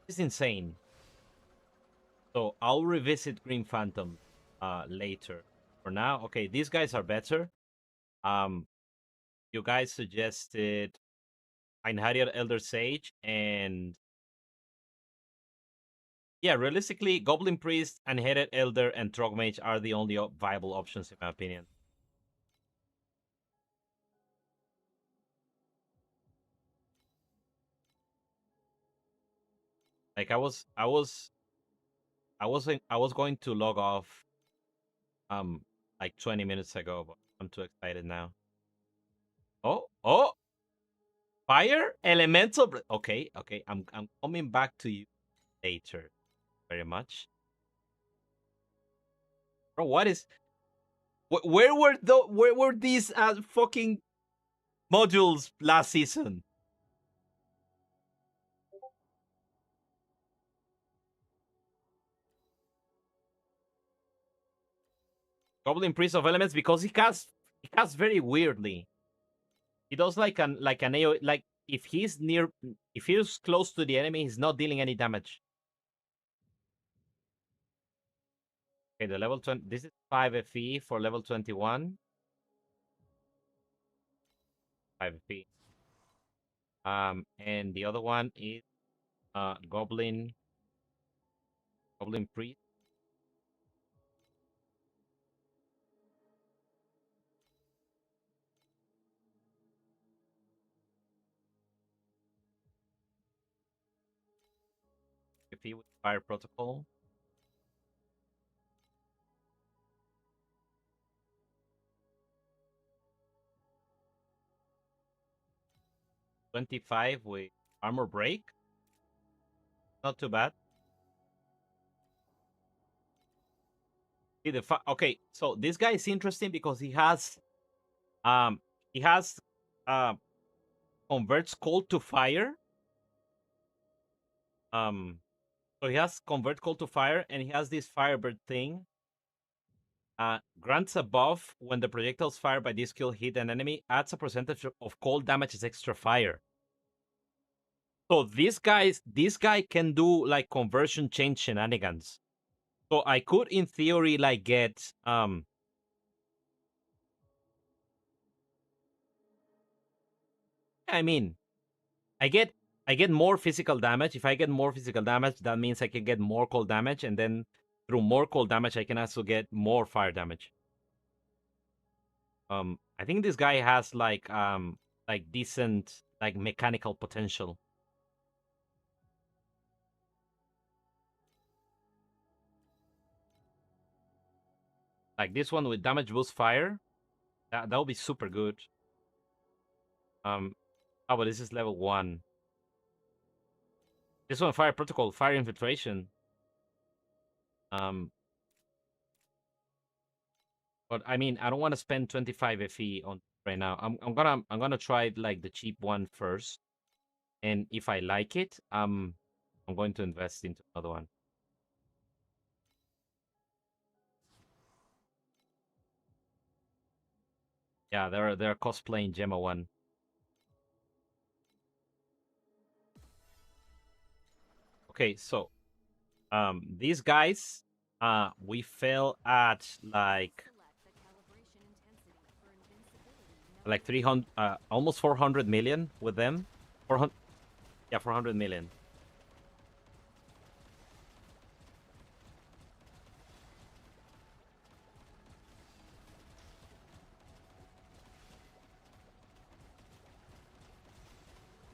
It's insane. So I'll revisit Green Phantom later. For now, okay, these guys are better. You guys suggested Einherjar Elder Sage and yeah, realistically, Goblin Priest, Unheaded Elder, and Trogmage are the only viable options in my opinion. Like I was going to log off like 20 minutes ago, but I'm too excited now. Oh, fire elemental. Okay, I'm coming back to you later. Very much, bro. What is? Where were these fucking modules last season? Goblin Priest of Elements because he casts very weirdly. He does like an AoE, like if he's close to the enemy, he's not dealing any damage. Okay, the level 20. This is 5 FE for level 21. 5 FE. And the other one is Goblin Priest. FE with Fire Protocol. $25 with Armor Break. Not too bad. Okay, so this guy is interesting because he has converts cold to fire. So he has convert cold to fire, and he has this Firebird thing. Grants a buff when the projectiles fired by this skill hit an enemy, adds a percentage of cold damage as extra fire. So this guy can do like conversion change shenanigans. So I could, in theory, like get I mean, I get more physical damage. If I get more physical damage, that means I can get more cold damage, and then through more cold damage, I can also get more fire damage. I think this guy has like decent like mechanical potential. Like this one with damage boost fire, that would be super good. Oh, but this is level 1. This one, Fire Protocol, Fire Infiltration. But I mean, I don't want to spend 25 FE on right now. I'm gonna try like the cheap one first, and if I like it, I'm going to invest into another one. Yeah, they're cosplaying Gemma 1. Okay, so these guys we fell at like 300 almost 400 million with them. 400 yeah, 400 million.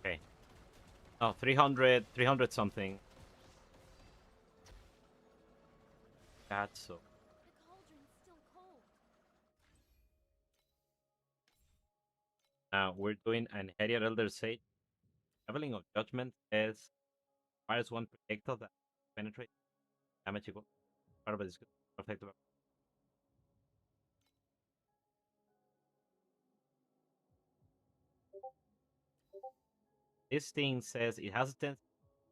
Okay. Oh, 300 something. That's so. Now we're doing an Harrier Elder Sage. Leveling of Judgment is fires one projectile that penetrates damage equal. Part of it is effective. This thing says it has a 10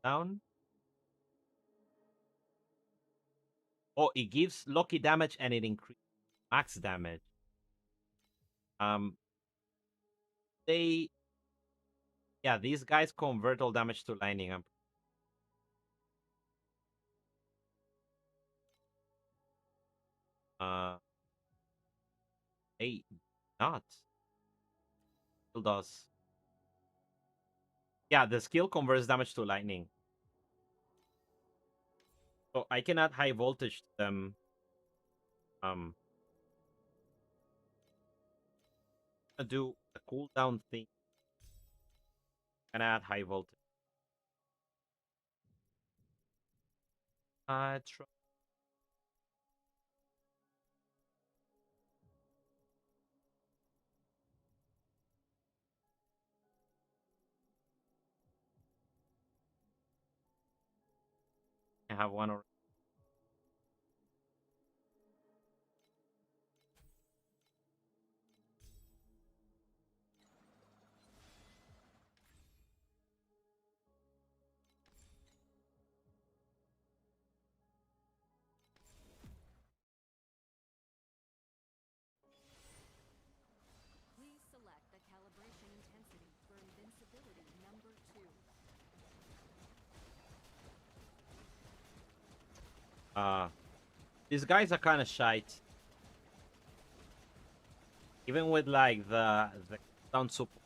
down. Oh, it gives lucky damage and it increases max damage. They, yeah, these guys convert all damage to lightning. Hey, not. Still does. Yeah, the skill converts damage to lightning. So I can add high voltage to them. Do a cooldown thing and add high voltage. Try. I have one already. Please select the calibration intensity for invincibility number 2. These guys are kind of shite. Even with like the down support,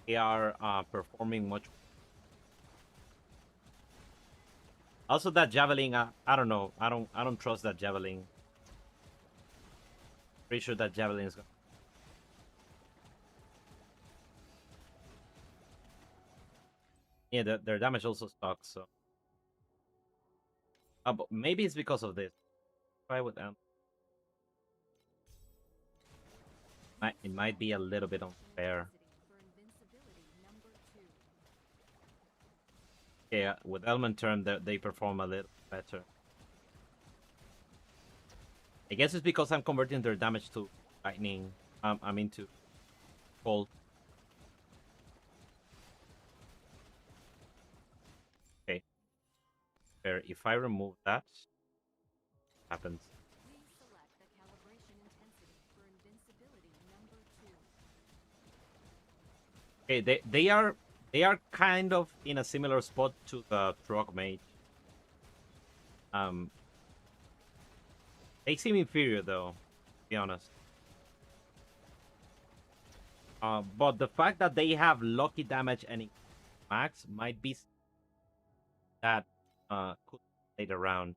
they are performing much. Also, that javelin, I don't know. I don't trust that javelin. Pretty sure that javelin is gonna. Yeah, their damage also sucks. So, but maybe it's because of this. Try with them. It might be a little bit unfair. Yeah, with Element Term, they perform a little better. I guess it's because I'm converting their damage to lightning. I'm into cold. Okay. Fair. If I remove that, happens. Please select the calibration intensity for invincibility number 2. Okay, they are kind of in a similar spot to the Trog Mage. They seem inferior though, to be honest. But the fact that they have lucky damage and max might be that could later round.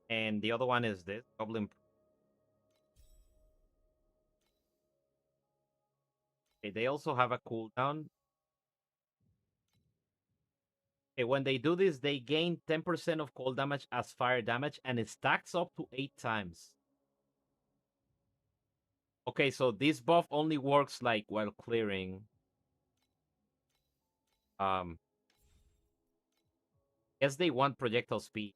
And the other one is this Goblin. Okay, they also have a cooldown. Okay, when they do this, they gain 10% of cold damage as fire damage, and it stacks up to 8 times. Okay, so this buff only works like while clearing. Guess they want projectile speed,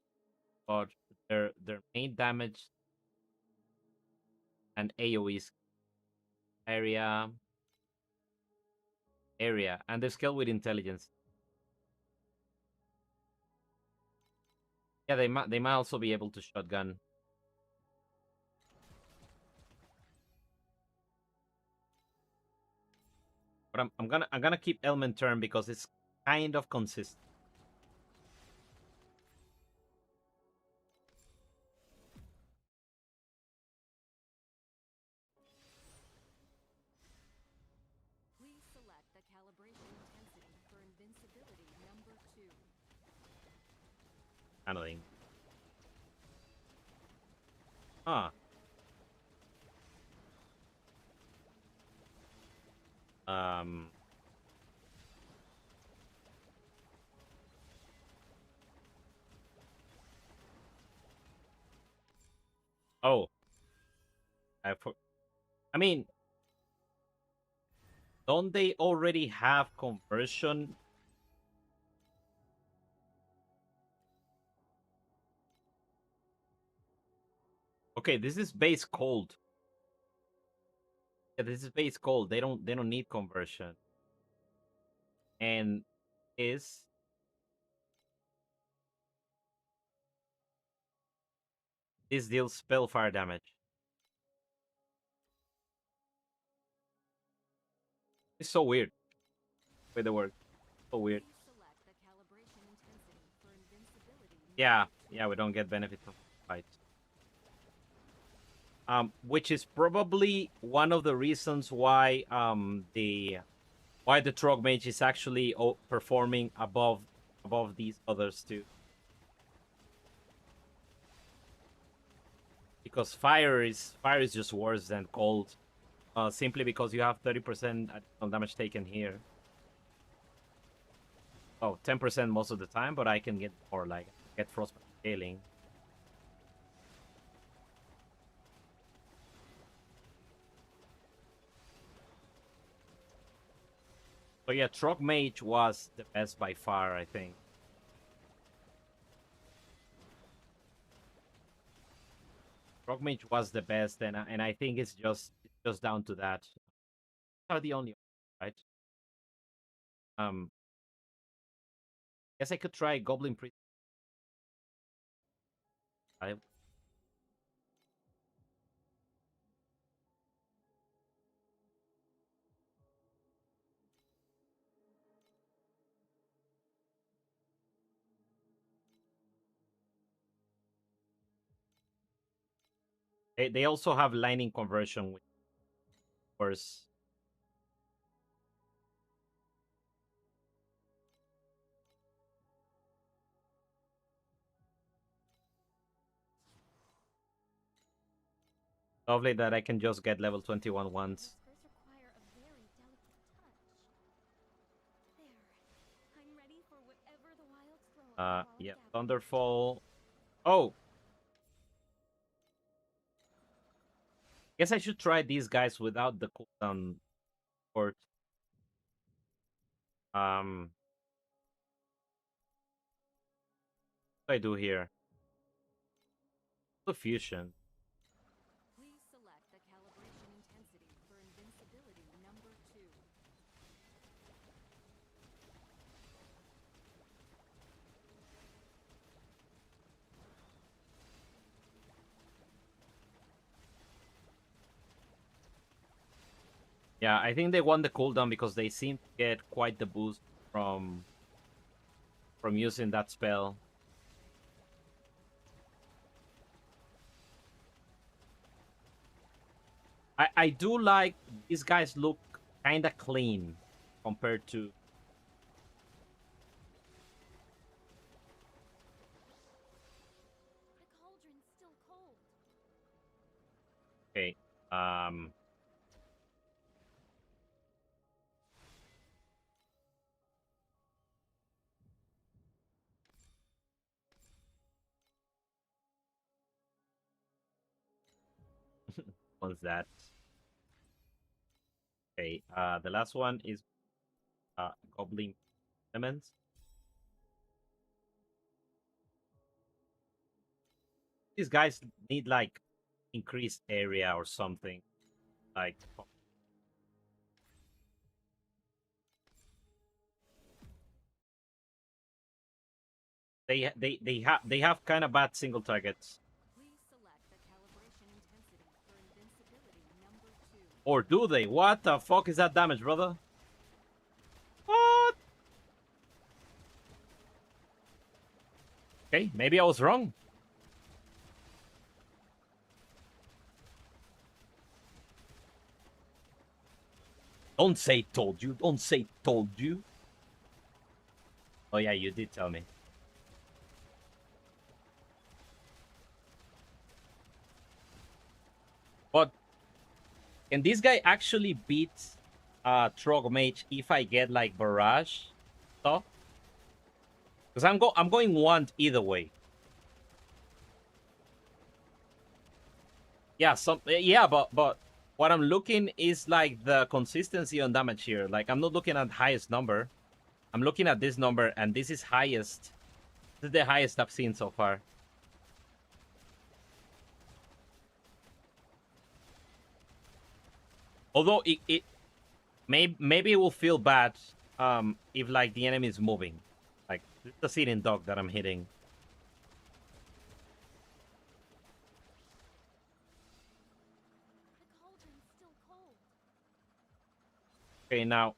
but their main damage and AoE area, and they scale with intelligence. Yeah, they might also be able to shotgun. But I'm gonna keep Element Term because it's kind of consistent. Please select the calibration intensity for invincibility number 2. Handling. Huh. Oh. I mean, don't they already have conversion? Okay, this is base cold. Yeah, this is base cold. They don't need conversion. And is this deals spell fire damage. It's so weird. Way they work. So weird. Yeah, we don't get benefit from fights. Which is probably one of the reasons why the Trog Mage is actually performing above these others too. Because fire is just worse than cold. Simply because you have 30% additional damage taken here. Oh, 10% most of the time, but I can get more, like get frostbite scaling. So yeah, Trog Mage was the best by far, I think. Trog Mage was the best, and I think it's just down to that. Are the only, right? Guess I could try Goblin Priest. They also have lining conversion, which of course. Lovely that I can just get level 21 once. Yeah, Thunderfall. Oh! Guess I should try these guys without the cooldown port. What do I do here? The fusion. Please select the calibration intensity for invincibility number 2. Yeah, I think they won the cooldown because they seem to get quite the boost from using that spell. I do like these guys look kind of clean compared to. The cauldron's still cold. Okay. What's that? Okay. The last one is Goblin Elements. These guys need like increased area or something. Like they have kind of bad single targets. Please select the calibration intensity for invincibility number 2. Or do they? What the fuck is that damage, brother? What? Okay, maybe I was wrong. Don't say told you. Don't say told you. Oh yeah, you did tell me. But can this guy actually beat Trog Mage if I get like barrage stuff? Because I'm going one either way. Yeah, but what I'm looking is like the consistency on damage here. Like I'm not looking at highest number. I'm looking at this number, and this is highest. This is the highest I've seen so far. Although it maybe it will feel bad if like the enemy is moving. Like it's a sitting dog that I'm hitting. Okay, now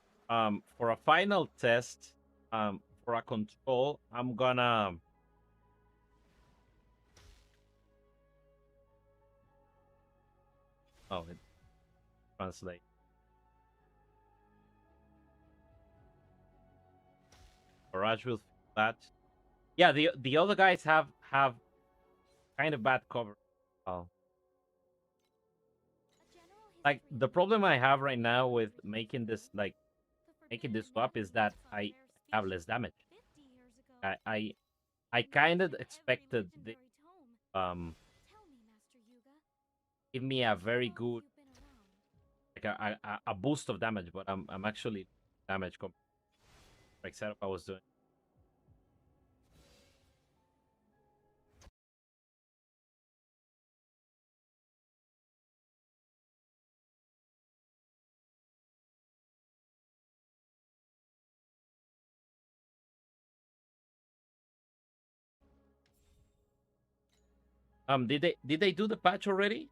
for a final test, for a control, I'm gonna it translate. Barrage will feel bad. Yeah, the other guys have kind of bad cover. Oh. Like the problem I have right now with making this swap is that I have less damage. I kind of expected the give me a very good like a boost of damage, but I'm actually damage like setup I was doing. Did they do the patch already?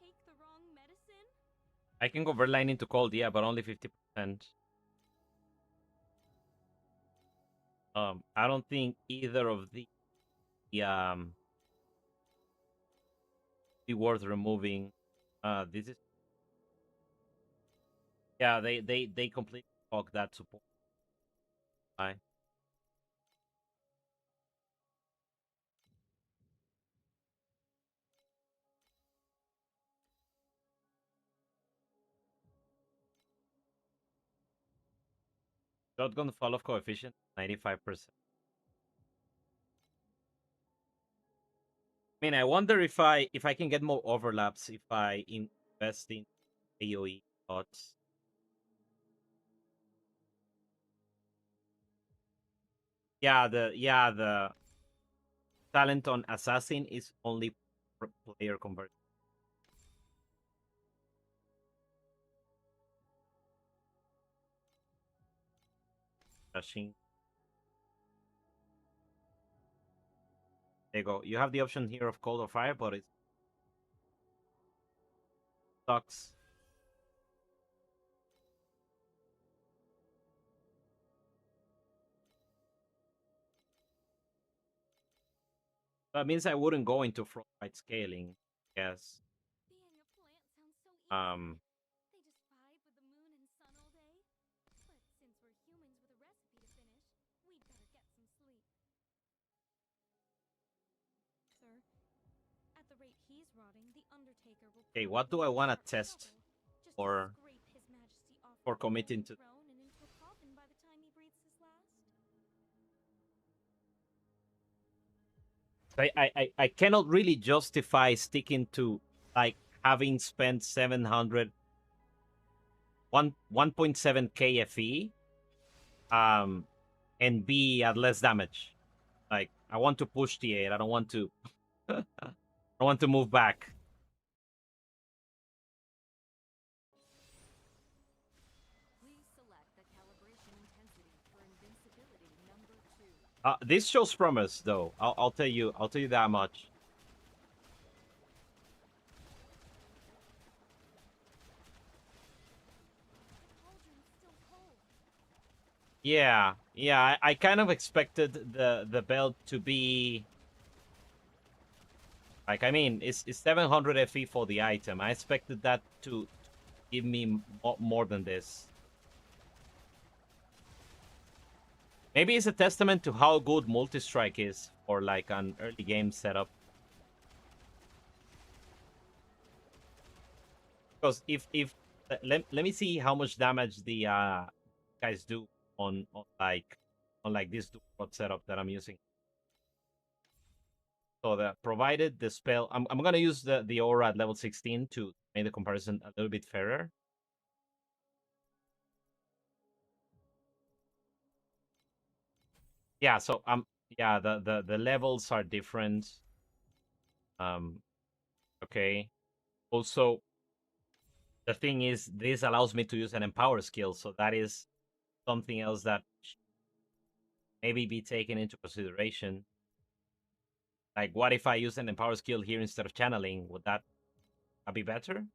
Take the wrong medicine? I can convert lightning to cold, yeah, but only 50%. I don't think either of the be worth removing. This is yeah, they completely fuck that support. Bye. Shotgun fall off coefficient 95%. I mean, I wonder if I can get more overlaps if I invest in AoE thoughts. Yeah, the talent on assassin is only player conversion. Rushing. There you go. You have the option here of cold or fire, but it sucks. That means I wouldn't go into frostbite scaling. Yes. Um. Okay, what do I want to test for committing to? I cannot really justify sticking to like having spent 700 1.7 KFE and be at less damage. Like I want to push the 8. I don't want to I want to move back. Please select the calibration intensity for invincibility number 2. This shows promise, though. I'll tell you. I'll tell you that much. Yeah, yeah. I kind of expected the belt to be like. I mean, it's 700 FE for the item. I expected that to give me more than this. Maybe it's a testament to how good multi-strike is for like an early game setup. Because if let me see how much damage the guys do on this dual setup that I'm using. So that provided the spell, I'm gonna use the aura at level 16 to make the comparison a little bit fairer. Yeah, so yeah, the levels are different. Okay. Also, the thing is, this allows me to use an empower skill, so that is something else that maybe be taken into consideration. Like, what if I use an empower skill here instead of channeling? Would that be better?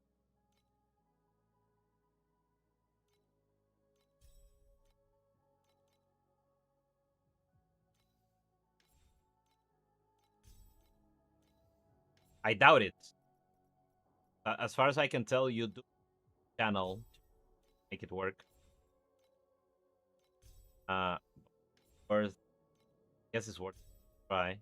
I doubt it. As far as I can tell, you do channel to make it work. Or I guess it's worth a try.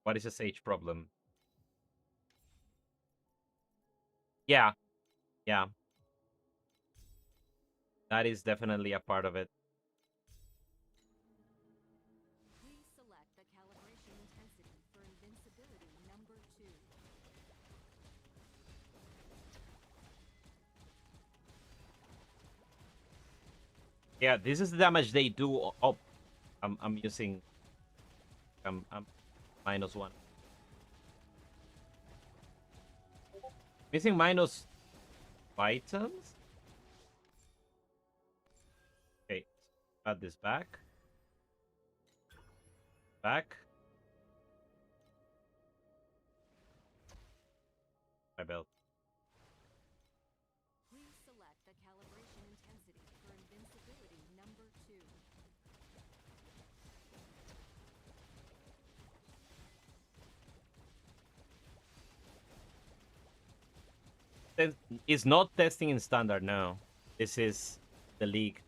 What is a sage problem? Yeah. Yeah. That is definitely a part of it. Please select the calibration intensity for invincibility number 2. Yeah, this is the damage they do. Oh, I'm using. I'm -1. Missing minus items. Okay, add this back. Back. My belt. Please select the calibration intensity for invincibility number 2. It's not testing in standard now. This is the league.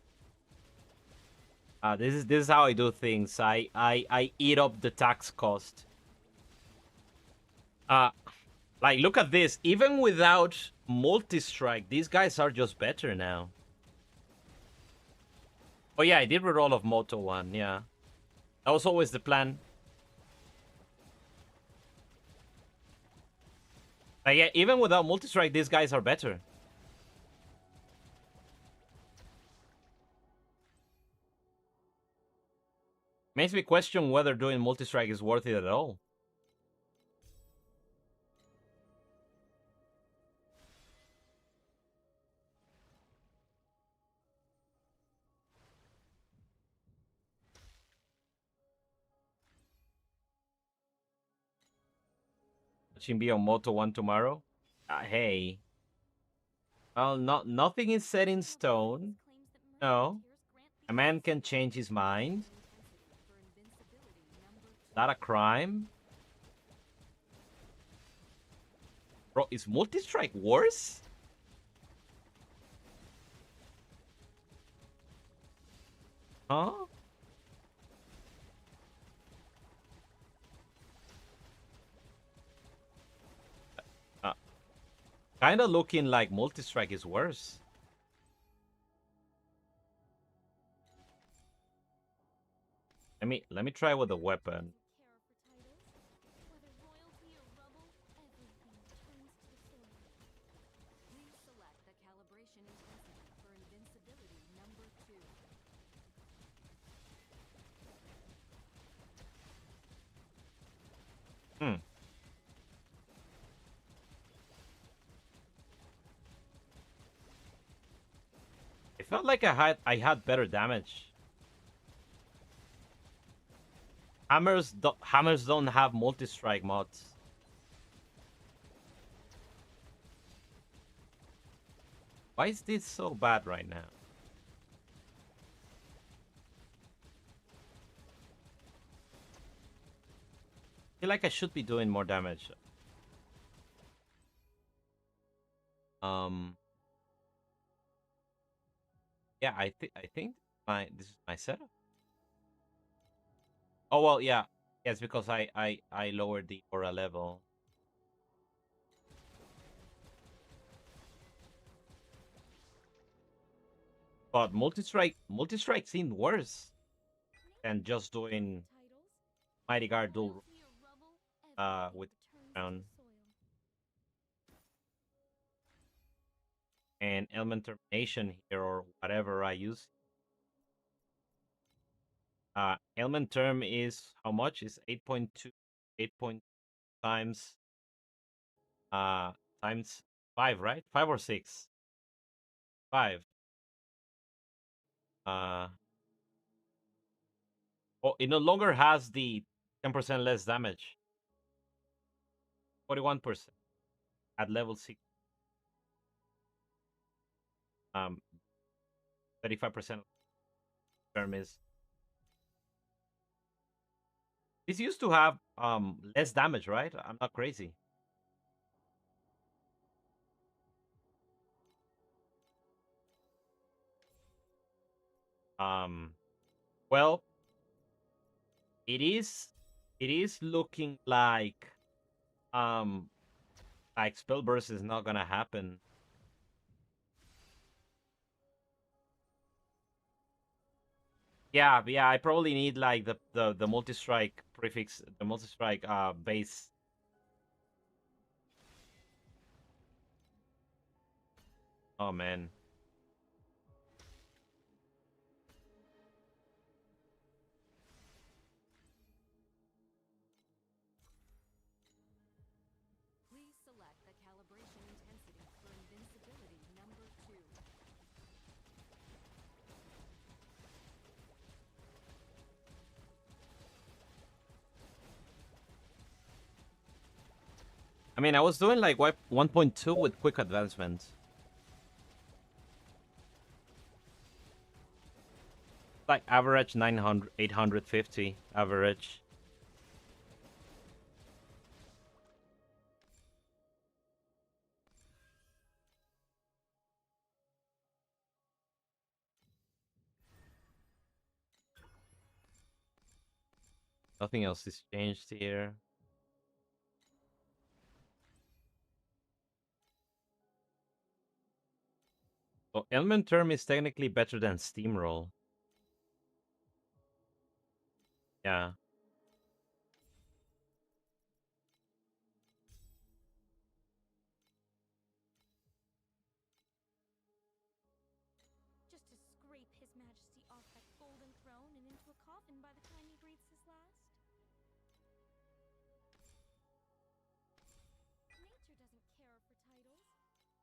This is how I do things. I eat up the tax cost. Like, look at this. Even without multi-strike, these guys are just better now. Oh yeah, I did reroll of Moto 1, yeah. That was always the plan. But yeah, even without multi-strike, these guys are better. Makes me question whether doing multi-strike is worth it at all. Should be on Moto 1 tomorrow. Hey. Well, nothing is set in stone. No. A man can change his mind. Not a crime. Bro, is multi-strike worse? Huh? Kind of looking like multi-strike is worse. Let me try with a weapon. Please select the calibration intensity for invincibility number 2. It felt like I had better damage. Hammers don't have multi-strike mods. Why is this so bad right now? I feel like I should be doing more damage. Yeah, I think this is my setup. Oh well, yeah. Yes, because I lowered the aura level. But multi-strike seemed worse than just doing Mighty Guard dual with crown and element termination here or whatever I use. Element term is how much? Is 8.2 times times 5, right? 5 or 6? 5. Oh, it no longer has the 10% less damage. 41% at level 6. 35% term is. This used to have less damage, right? I'm not crazy. Well, it is looking like spell burst is not gonna happen. Yeah, I probably need like the multi-strike prefix, the multi-strike base. Oh man. Please select the calibration intensity for invincibility number 2. I mean, I was doing like 1.2 with quick advancement. Like average 900, 850 average. Nothing else is changed here. So element term is technically better than steamroll. Yeah. Just to scrape His Majesty off that golden throne and into a coffin by the time he breathes his last. Nature doesn't care for titles.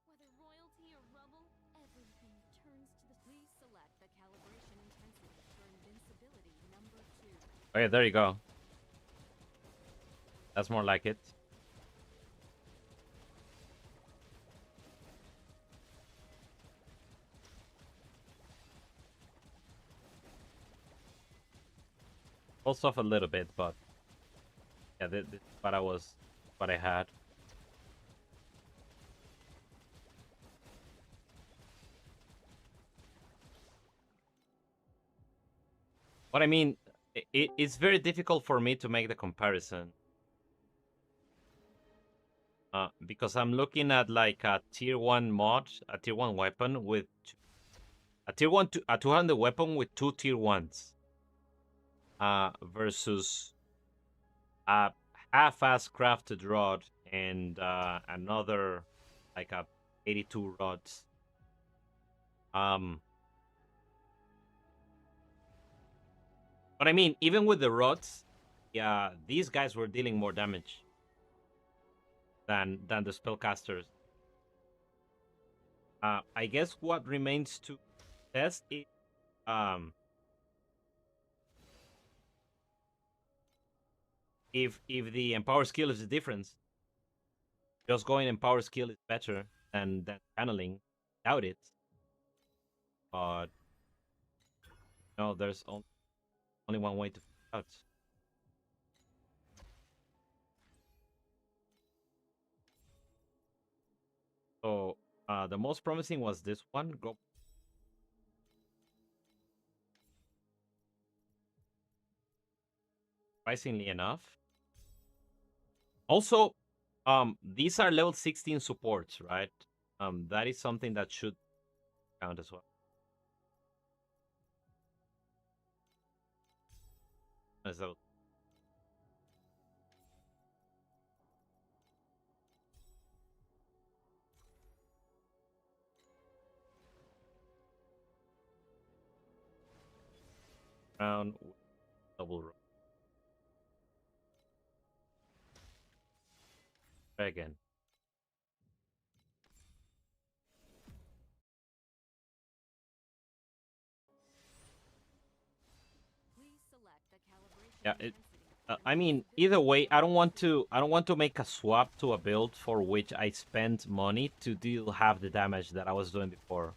Whether royalty or rubble, everything returns to the... Please select the calibration intensity for invincibility number 2. Okay, there you go. That's more like it. Pulls off a little bit, but yeah, this is what I had. But I mean, it's very difficult for me to make the comparison. Because I'm looking at like a tier 1 mod, a tier 1 weapon with a 200 weapon with 2 tier 1s. Versus a half-ass crafted rod and another like a 82 rods. But I mean, even with the rods, yeah, these guys were dealing more damage than the spellcasters. I guess what remains to test is um if the empower skill is the difference. Just going empower skill is better than channeling. Doubt it. But no, there's only one way to find out. So the most promising was this one. Go. Surprisingly enough. Also, these are level 16 supports, right? That is something that should count as well. As a round double row. Try again. Yeah, I mean, either way, I don't want to make a swap to a build for which I spent money to deal half the damage that I was doing before,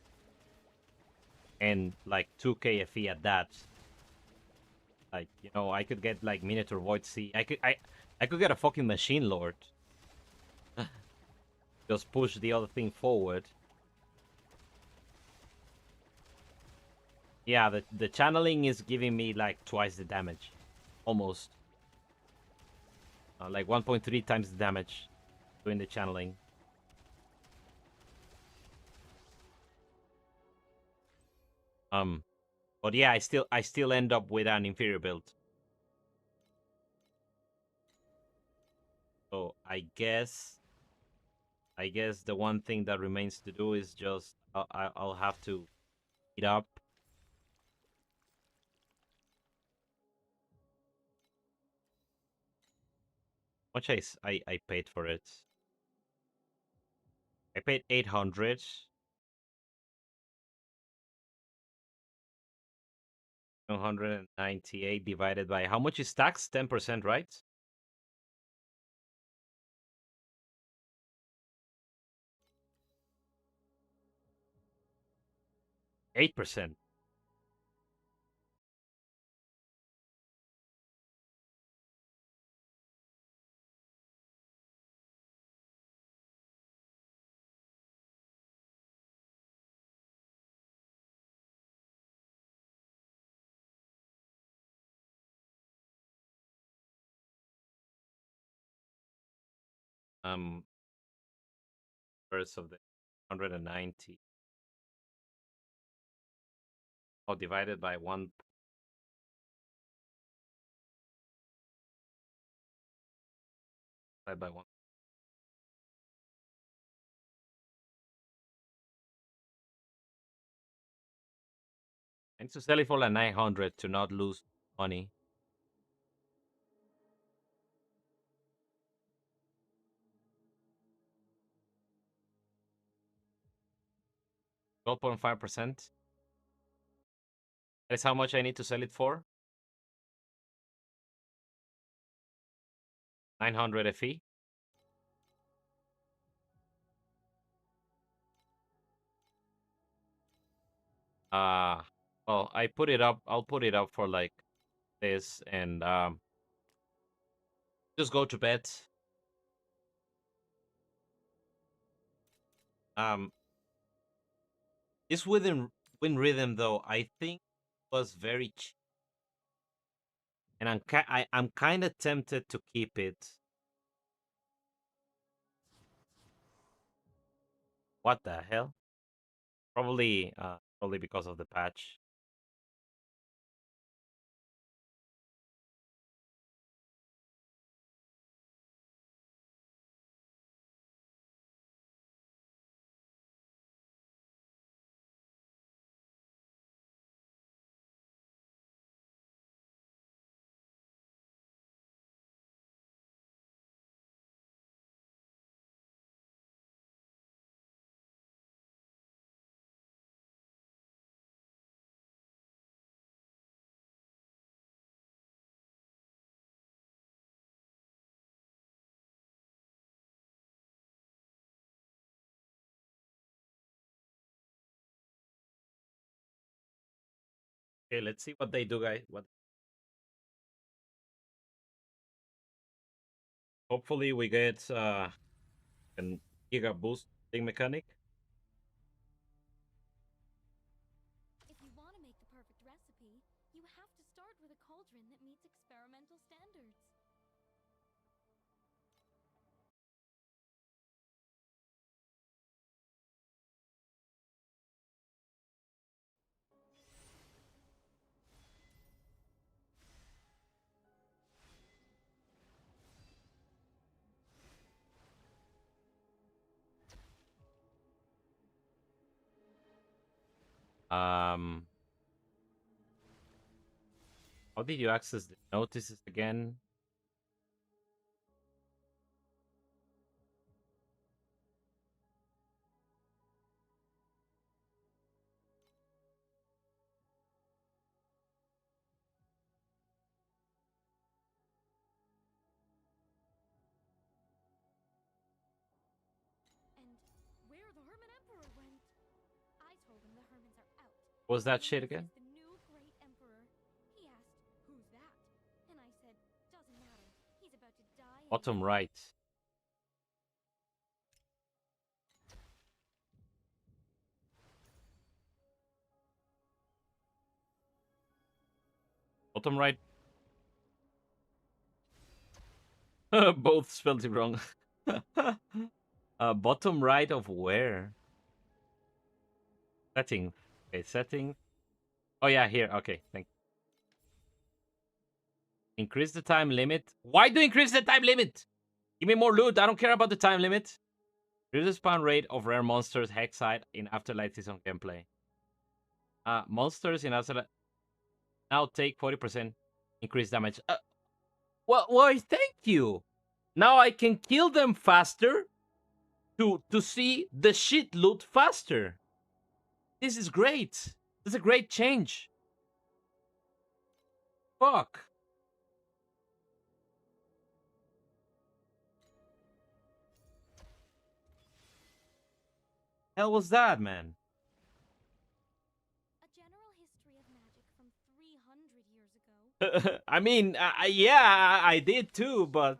and like 2k FE at that. Like, you know, I could get like Minotaur Void Sea. I could get a fucking Machine Lord. Just push the other thing forward. Yeah, the channeling is giving me like twice the damage, almost. Like 1.3 times the damage doing the channeling. But yeah, I still end up with an inferior build. So I guess the one thing that remains to do is just I'll have to eat up. How much I paid for it? I paid 800. 198 divided by how much is tax? 10%, right? 8%. First of the 190. Oh, divided by 1. Divided by 1. I need to sell it for like 900 to not lose money. $12.5%. That's how much I need to sell it for. 900 FE. Well, I put it up. I'll put it up for like this and just go to bed. This within Win Rhythm though, I think was very cheap. And I'm kind of tempted to keep it. What the hell? Probably because of the patch. Okay, let's see what they do, guys. What? Hopefully we get an Giga Boost thing mechanic. If you want to make the perfect recipe, you have to start with a cauldron that meets experimental standards. How did you access the notices again? And where the Hermit Emperor went. I told him the Hermits are out. What was that He shit thinks again? he's the new great emperor. He asked, "Who's that?" And I said, "Doesn't matter. He's about to die." Bottom right. Bottom right. Both spelled it wrong. Bottom right of where? Setting. Okay, setting. Oh yeah, here. Okay, thank you. Increase the time limit. Why do you increase the time limit? Give me more loot. I don't care about the time limit. Reduce the spawn rate of rare monsters Hexite in Afterlight season gameplay. Monsters in Afterlight now take 40% increased damage. Well, why? Thank you. Now I can kill them faster to see the shit loot faster. This is great. This is a great change. Fuck. Hell was that, man? A general history of magic from 300 years ago. I mean, yeah, I did too, but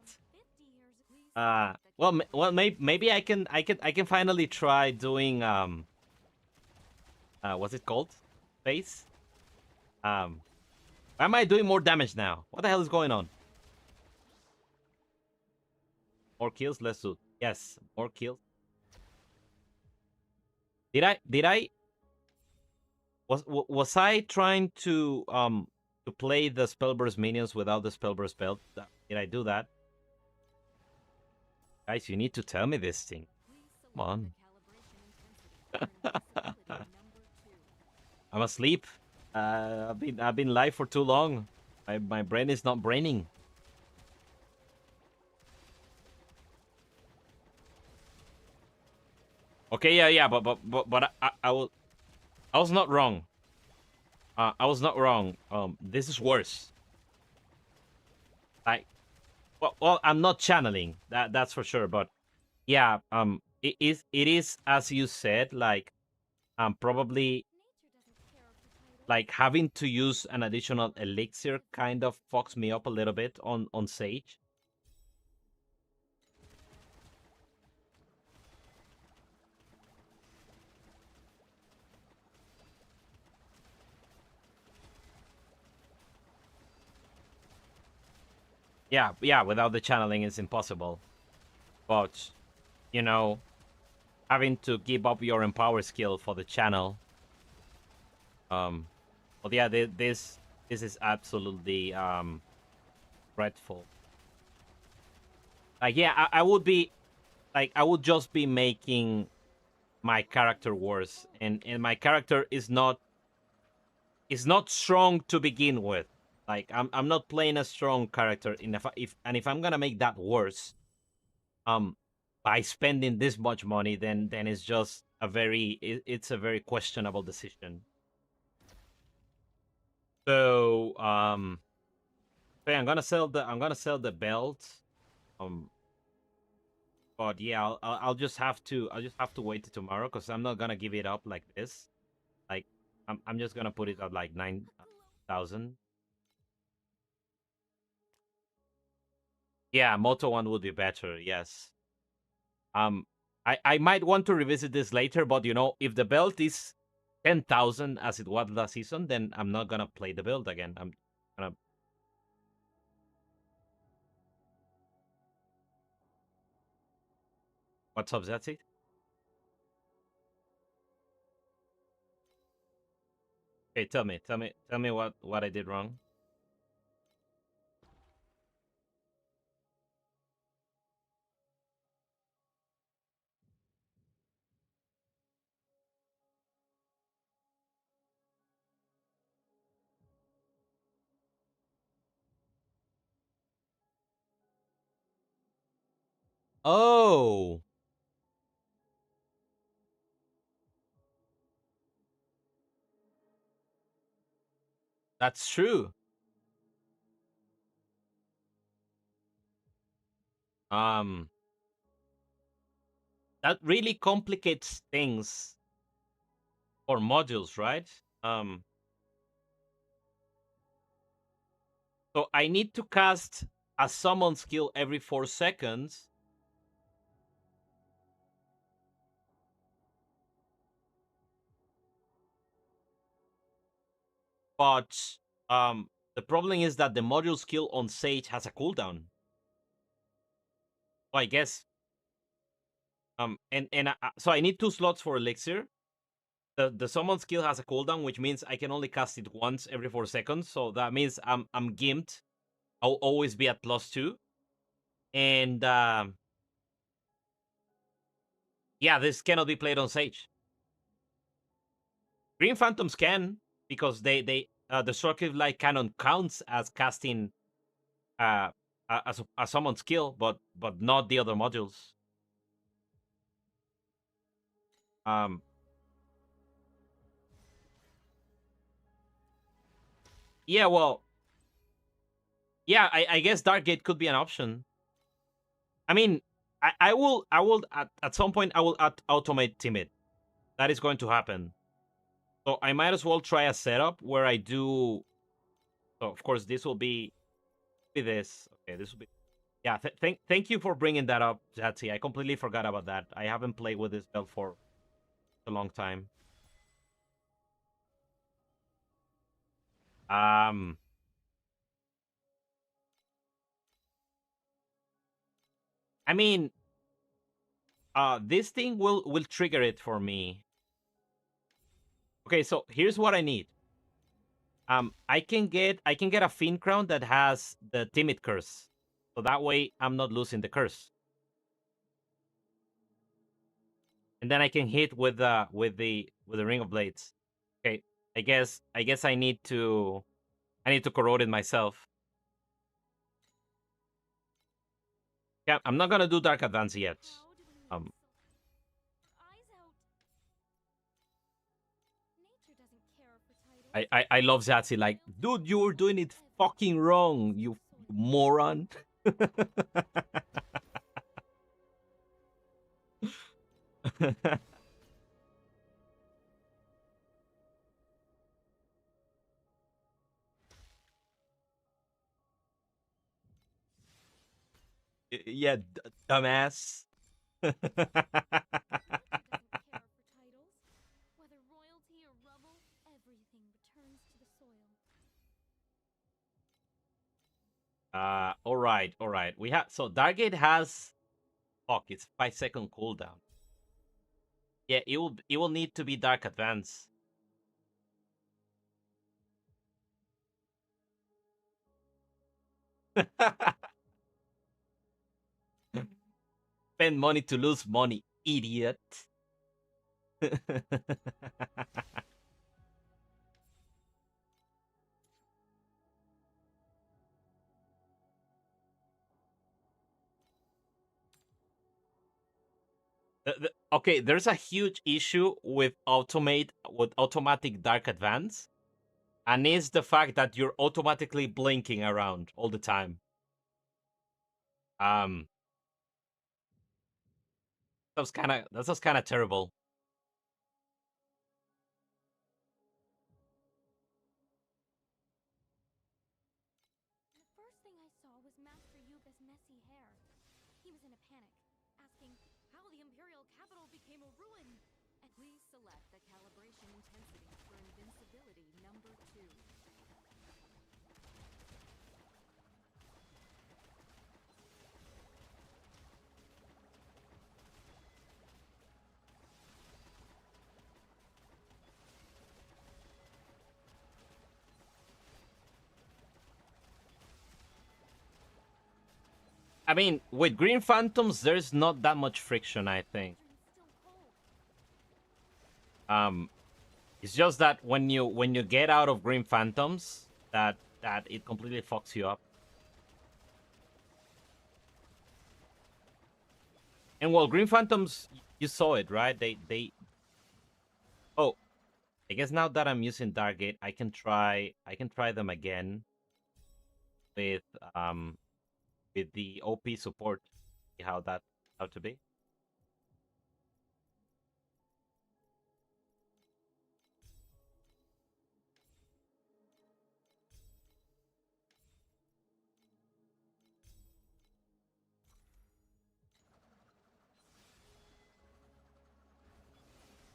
well, maybe I can finally try doing what's it called? Face. Why am I doing more damage now? What the hell is going on? More kills, less loot. Yes, more kills. Did I was I trying to play the Spellburst minions without the Spellburst belt? Did I do that? Guys, you need to tell me this thing. Come on. I'm asleep. I've been live for too long. My brain is not braining. Okay, yeah, but I was not wrong. I was not wrong. This is worse. Well, I'm not channeling. That's for sure. But yeah, it is as you said. Like, probably like having to use an additional elixir kind of fucks me up a little bit on Sage. Yeah, without the channeling it's impossible. But, you know, having to give up your empower skill for the channel. But yeah, this is absolutely dreadful. Like, yeah, I would be, like, I would just be making my character worse, and my character is not strong to begin with. Like, I'm not playing a strong character. If I'm gonna make that worse, by spending this much money, then it's just it's a very questionable decision. So okay, I'm gonna sell the belt. But yeah, I'll just have to wait till tomorrow because I'm not gonna give it up like this. Like, I'm just gonna put it at like 9. 10,000. Yeah, Moto one would be better. Yes. I might want to revisit this later, but you know, if the belt is 10,000 as it was last season, then I'm not gonna play the build again. I'm gonna. What's up, Zetsi? Okay, tell me what I did wrong. Oh, that's true. That really complicates things for modules, right? So I need to cast a summon skill every 4 seconds. But the problem is that the module skill on Sage has a cooldown. So I guess so I need 2 slots for Elixir. The summon skill has a cooldown, which means I can only cast it once every 4 seconds. So that means I'm gimped. I'll always be at +2. And yeah, this cannot be played on Sage. Green Phantoms can, because the Destructive Light Cannon counts as casting a summon skill, but not the other modules. Yeah, well, yeah, I guess Dark Gate could be an option. I mean, I will at some point I will automate Timid. That is going to happen. So I might as well try a setup where I do. So of course this will be this. Okay, this will be. Yeah, thank you for bringing that up, Jatsi. I completely forgot about that. I haven't played with this belt for a long time. I mean, this thing will trigger it for me. Okay, so here's what I need. I can get a Fiend Crown that has the Timid Curse, so that way I'm not losing the curse. And then I can hit with the Ring of Blades. Okay, I guess I need to corrode it myself. Yeah, I'm not gonna do Dark Advance yet. I love Zatsi. Like, dude, you were doing it fucking wrong, you moron. Yeah, dumbass. All right. We have so Darkgate has it's 5-second cooldown. Yeah, it will need to be Dark Advance. Spend money to lose money, idiot. Okay, there's a huge issue with automatic Dark Advance, and it's the fact that you're automatically blinking around all the time. That's kind of terrible. in a panic, asking how the Imperial capital became a ruin. And Please select the calibration intensity for invincibility number 2. I mean, with Green Phantoms, there's not that much friction, I think. It's just that when you get out of Green Phantoms, that it completely fucks you up. And well, Green Phantoms, you saw it, right? They. Oh, I guess now that I'm using Darkgate, I can try them again with the OP support. See how to be.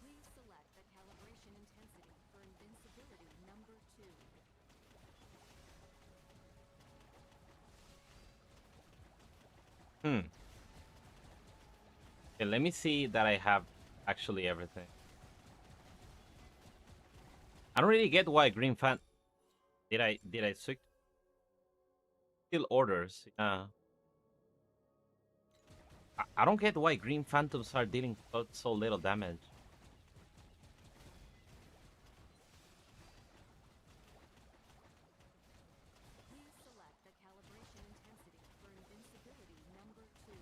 Please select the calibration intensity for invincibility number 2. Okay, let me see that I have actually everything. I don't really get why Green Fan. Did I switch? Still orders. Yeah. I don't get why Green Phantoms are dealing so little damage. Please select the calibration intensity for invincibility number 2.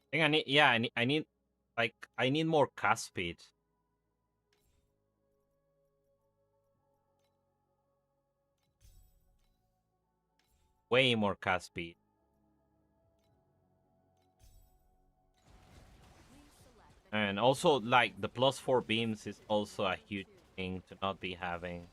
I think I need, yeah, I need, like, I need more cast speed. Way more cast speed. And also, like, the +4 beams is also a huge thing to not be having.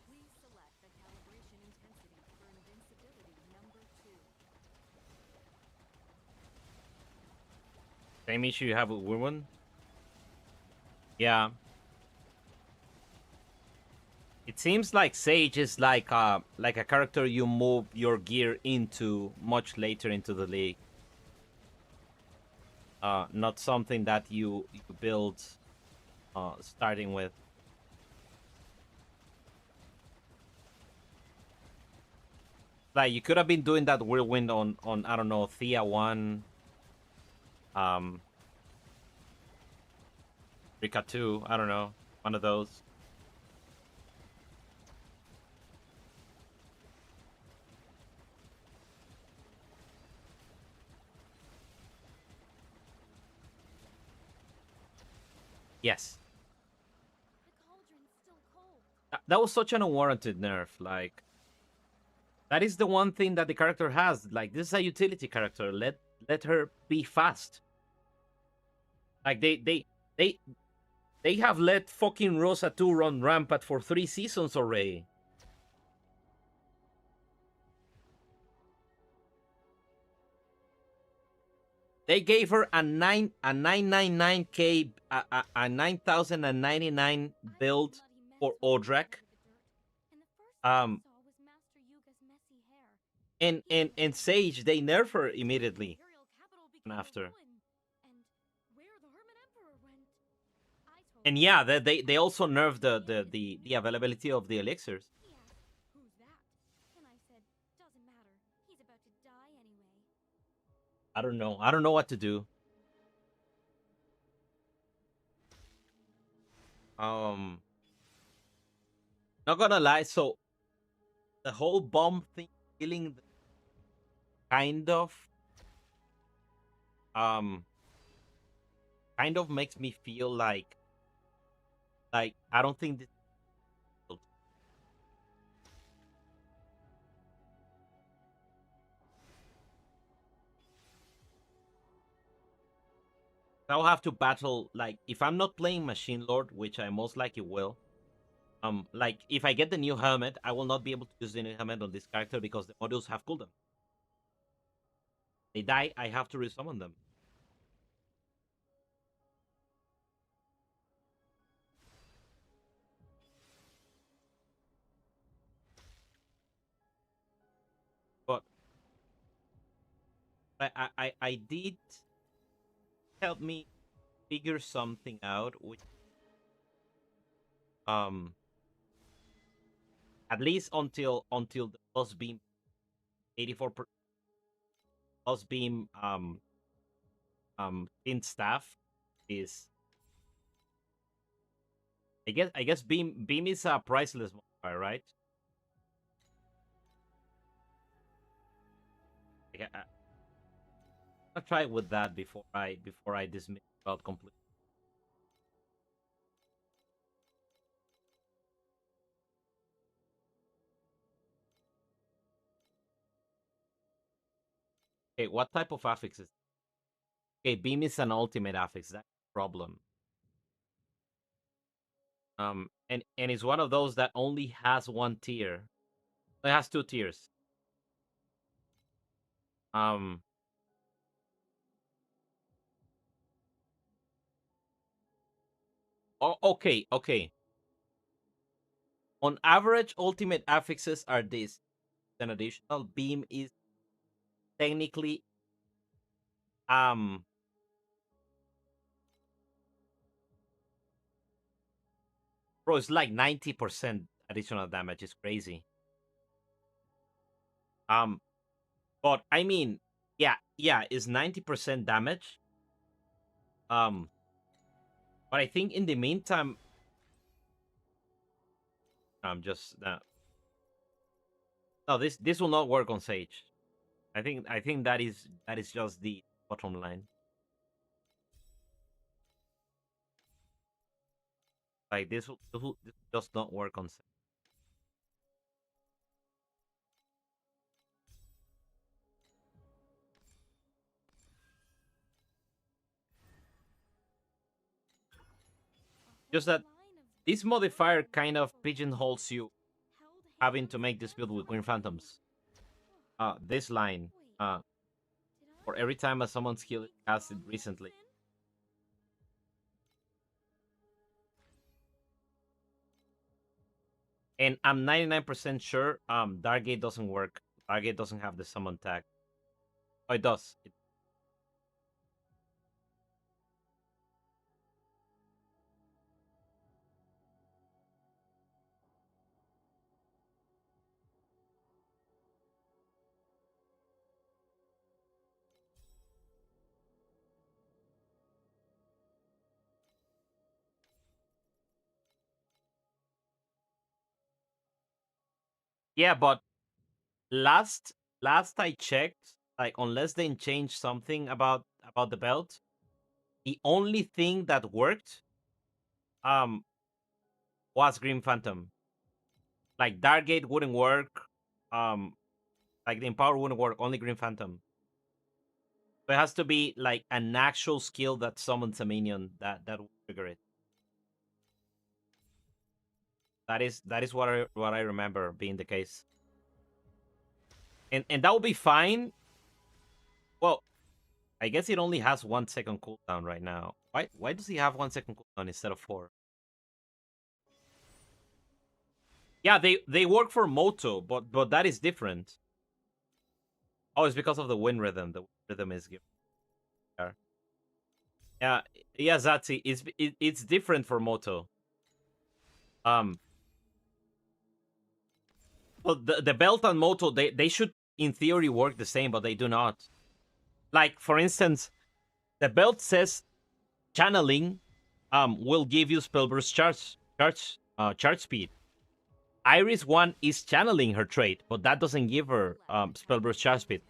Please select the calibration intensity for invincibility number 2. Same issue you have with Wirwin? Yeah. It seems like Sage is like a character you move your gear into much later into the league. Not something that you build starting with. Like, you could have been doing that Whirlwind on I don't know, Thea 1, Rika 2, I don't know, one of those. Yes. That was such an unwarranted nerf. Like, that is the one thing that the character has. Like, this is a utility character. Let her be fast. Like, they have let fucking Rosa 2 run rampant for 3 seasons already. They gave her a 999k, a 9099 build for Odrek. And Sage, they nerf her immediately after. And yeah, they also nerfed the availability of the elixirs. Who's that? And I said, doesn't matter. He's about to die anyway. I don't know. I don't know what to do. Not gonna lie. So the whole bomb thing, killing, kind of makes me feel like I don't think this. I'll have to battle, like, if I'm not playing Machine Lord, which I most likely will. Like, if I get the new helmet, I will not be able to use the new helmet on this character because the modules have cooldown. They die, I have to resummon them. But I did help me figure something out, which at least until the plus beam 84 plus beam in staff is, I guess beam is a priceless modifier, right? I'll try with that before I dismiss about completely. Okay, what type of affix is? Okay, beam is an ultimate affix. That's the problem. And it's one of those that only has one tier. It has two tiers. Oh, okay. On average, ultimate affixes are this. An additional beam is technically bro, it's like 90% additional damage. It's crazy. But I mean, yeah, it's 90% damage. But I think in the meantime, I'm just no, this will not work on Sage. I think that is just the bottom line. Like this will just not work on Sage. Just that this modifier kind of pigeonholes you having to make this build with Green Phantoms. This line, for every time a summon skill is casted recently. And I'm 99% sure Darkgate doesn't work. Darkgate doesn't have the summon tag. Oh, it does. Yeah, but last I checked, like unless they changed something about the belt, the only thing that worked was Green Phantom. Like Darkgate wouldn't work. Like the Empower wouldn't work, only Green Phantom. So it has to be like an actual skill that summons a minion that will trigger it. That is what I remember being the case. And that will be fine. Well, I guess it only has 1 second cooldown right now. Why does he have 1 second cooldown instead of 4? Yeah, they work for Moto, but that is different. Oh, it's because of the wind rhythm. The wind rhythm is given. Yeah, yeah, Zazi. It's different for Moto. Well, the belt and Moto, they should in theory work the same, but they do not. Like for instance, the belt says channeling will give you spellburst charge speed. Iris 1 is channeling her trait, but that doesn't give her spellburst charge speed.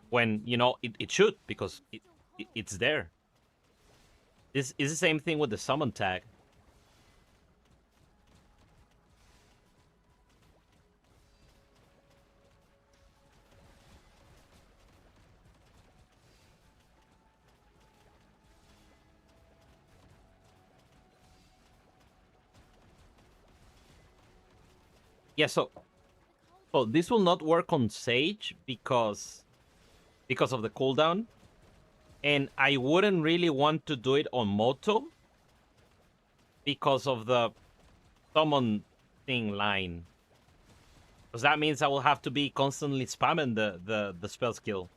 When it should, because it's there. This is the same thing with the summon tag. Yeah, so this will not work on Sage because of the cooldown, and I wouldn't really want to do it on Moto because of the summon thing line. Because that means I will have to be constantly spamming the spell skill.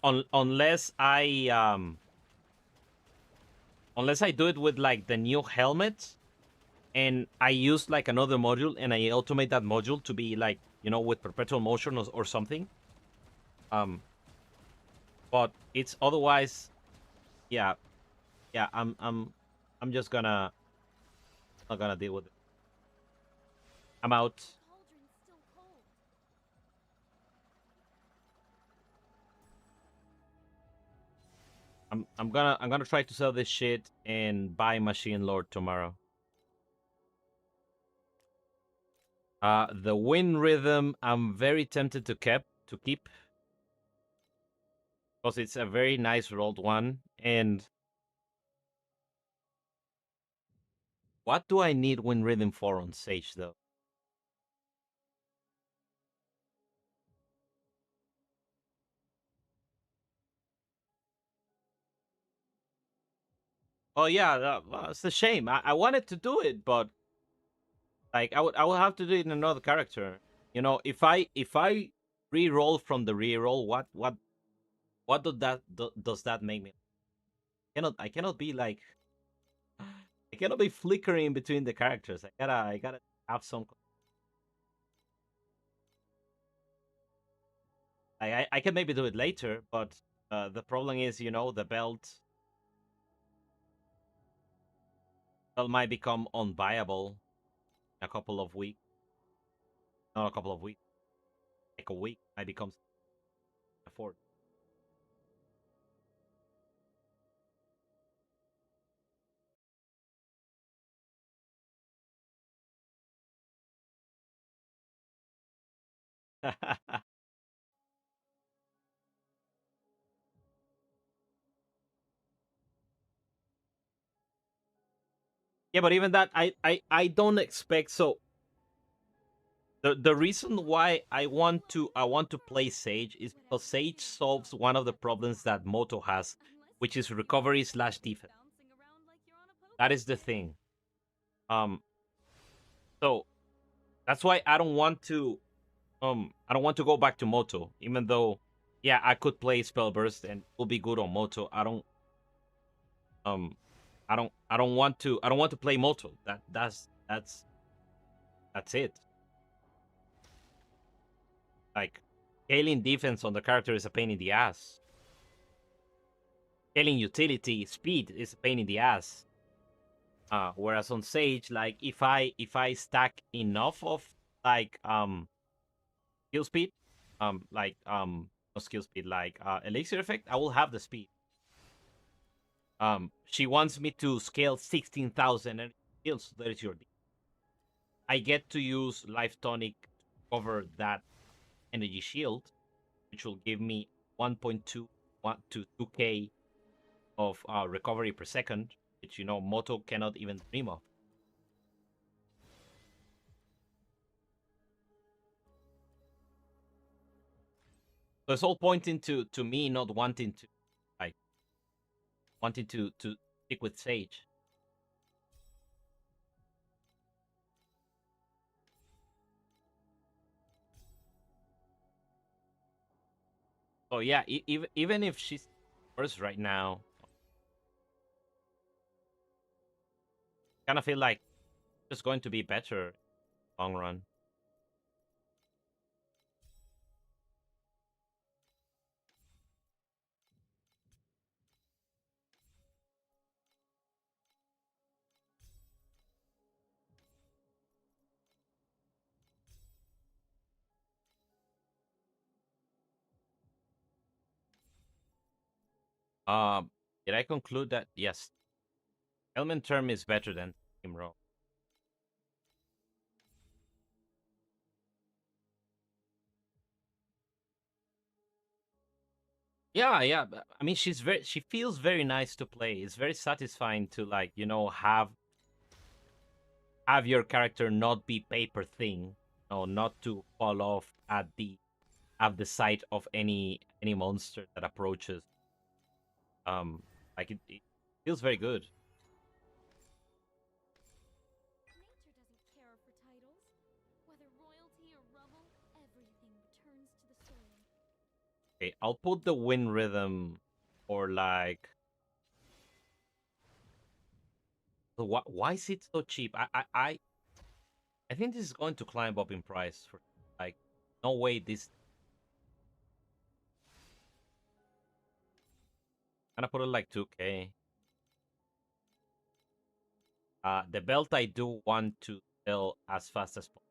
Unless I do it with like the new helmet, and I use like another module, and I automate that module to be like with perpetual motion or something. But it's otherwise, yeah. I'm just not gonna deal with it. I'm out. I'm gonna try to sell this shit and buy Machine Lord tomorrow. The wind rhythm I'm very tempted to keep because it's a very nice rolled one. And what do I need wind rhythm for on Sage though? Oh yeah, it's a shame. I wanted to do it, but like I would have to do it in another character. If I re-roll from the re-roll, what does that make me? I cannot be like I cannot be flickering between the characters. I gotta have some. I can maybe do it later, but the problem is, the belt might become unviable in a couple of weeks. Not a couple of weeks, like a week. I become afford. Yeah, but even that, I don't expect so. The reason why I want to play Sage is because Sage solves one of the problems that Moto has, which is recovery / defense. That is the thing. So that's why I don't want to go back to Moto, even though yeah, I could play Spellburst and it will be good on Moto. I don't want to play Moto. That's it. Like, scaling defense on the character is a pain in the ass. Scaling utility speed is a pain in the ass. Whereas on Sage, like if I stack enough of like skill speed, not skill speed, like elixir effect, I will have the speed. She wants me to scale 16,000 and skills. There is your. I get to use Life Tonic to cover that energy shield, which will give me 1.2 to 2k of recovery per second, which Moto cannot even dream of. So it's all pointing to me not wanting to stick with Sage. Oh yeah, even if she's worse right now, kind of feel like it's going to be better long run. Did I conclude that yes, element term is better than team roll? Yeah, yeah. I mean, she feels very nice to play. It's very satisfying to like, you know, have your character not be paper thin, or not to fall off at the sight of any monster that approaches. Like it feels very good. Nature doesn't care for titles. Whether royalty or rubble, everything returns to the soil. Okay, I'll put the wind rhythm, or like. So why is it so cheap? I think this is going to climb up in price. For like, no way this. Gonna put it like 2K. The belt I do want to sell as fast as possible.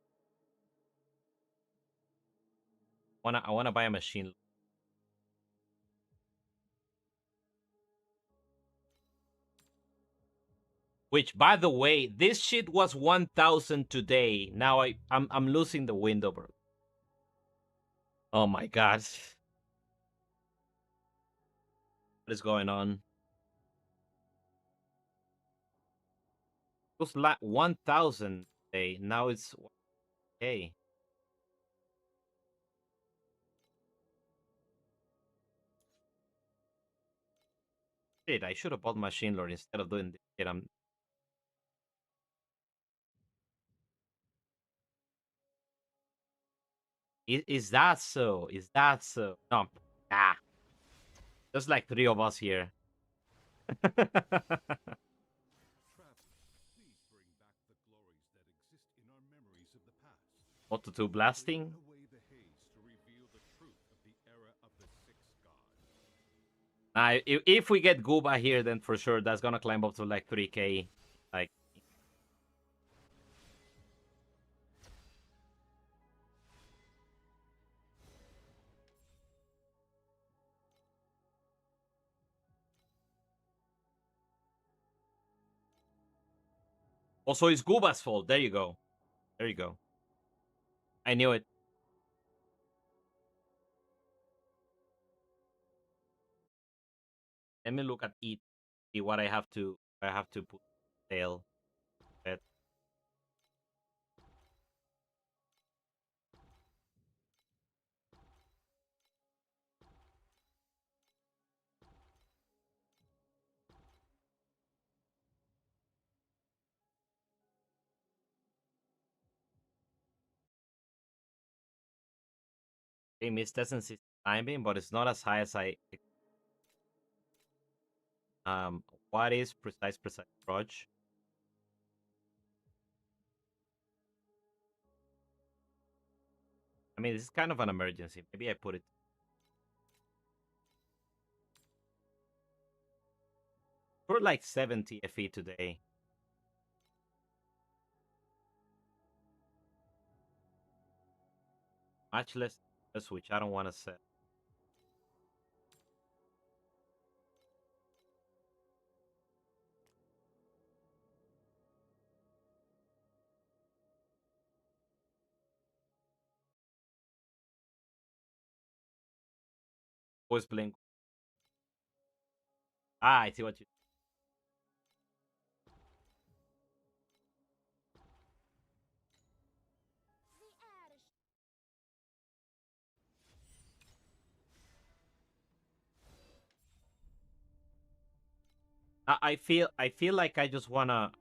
I wanna buy a machine. Which, by the way, this shit was 1,000 today. Now I'm losing the window, bro. Oh my god. What is going on? It was like 1,000 today. Now it's okay. Shit, I should have bought machine lord instead of doing this shit. Is that so? Is that so? No. Ah. There's like 3 of us here. Auto 2 blasting. If we get Gooba here, then for sure that's gonna climb up to like 3K. Like. Also, it's Gooba's fault. There you go. There you go. I knew it. Let me look at it. See what I have to put sale. Bet. Okay, Mist doesn't see climbing, but it's not as high as I. What is precise approach? I mean, this is kind of an emergency. Maybe I put it. For like 70 FE today. Much less which I don't want to set. Voice blink. Ah, I see what you. I feel like I just wanna.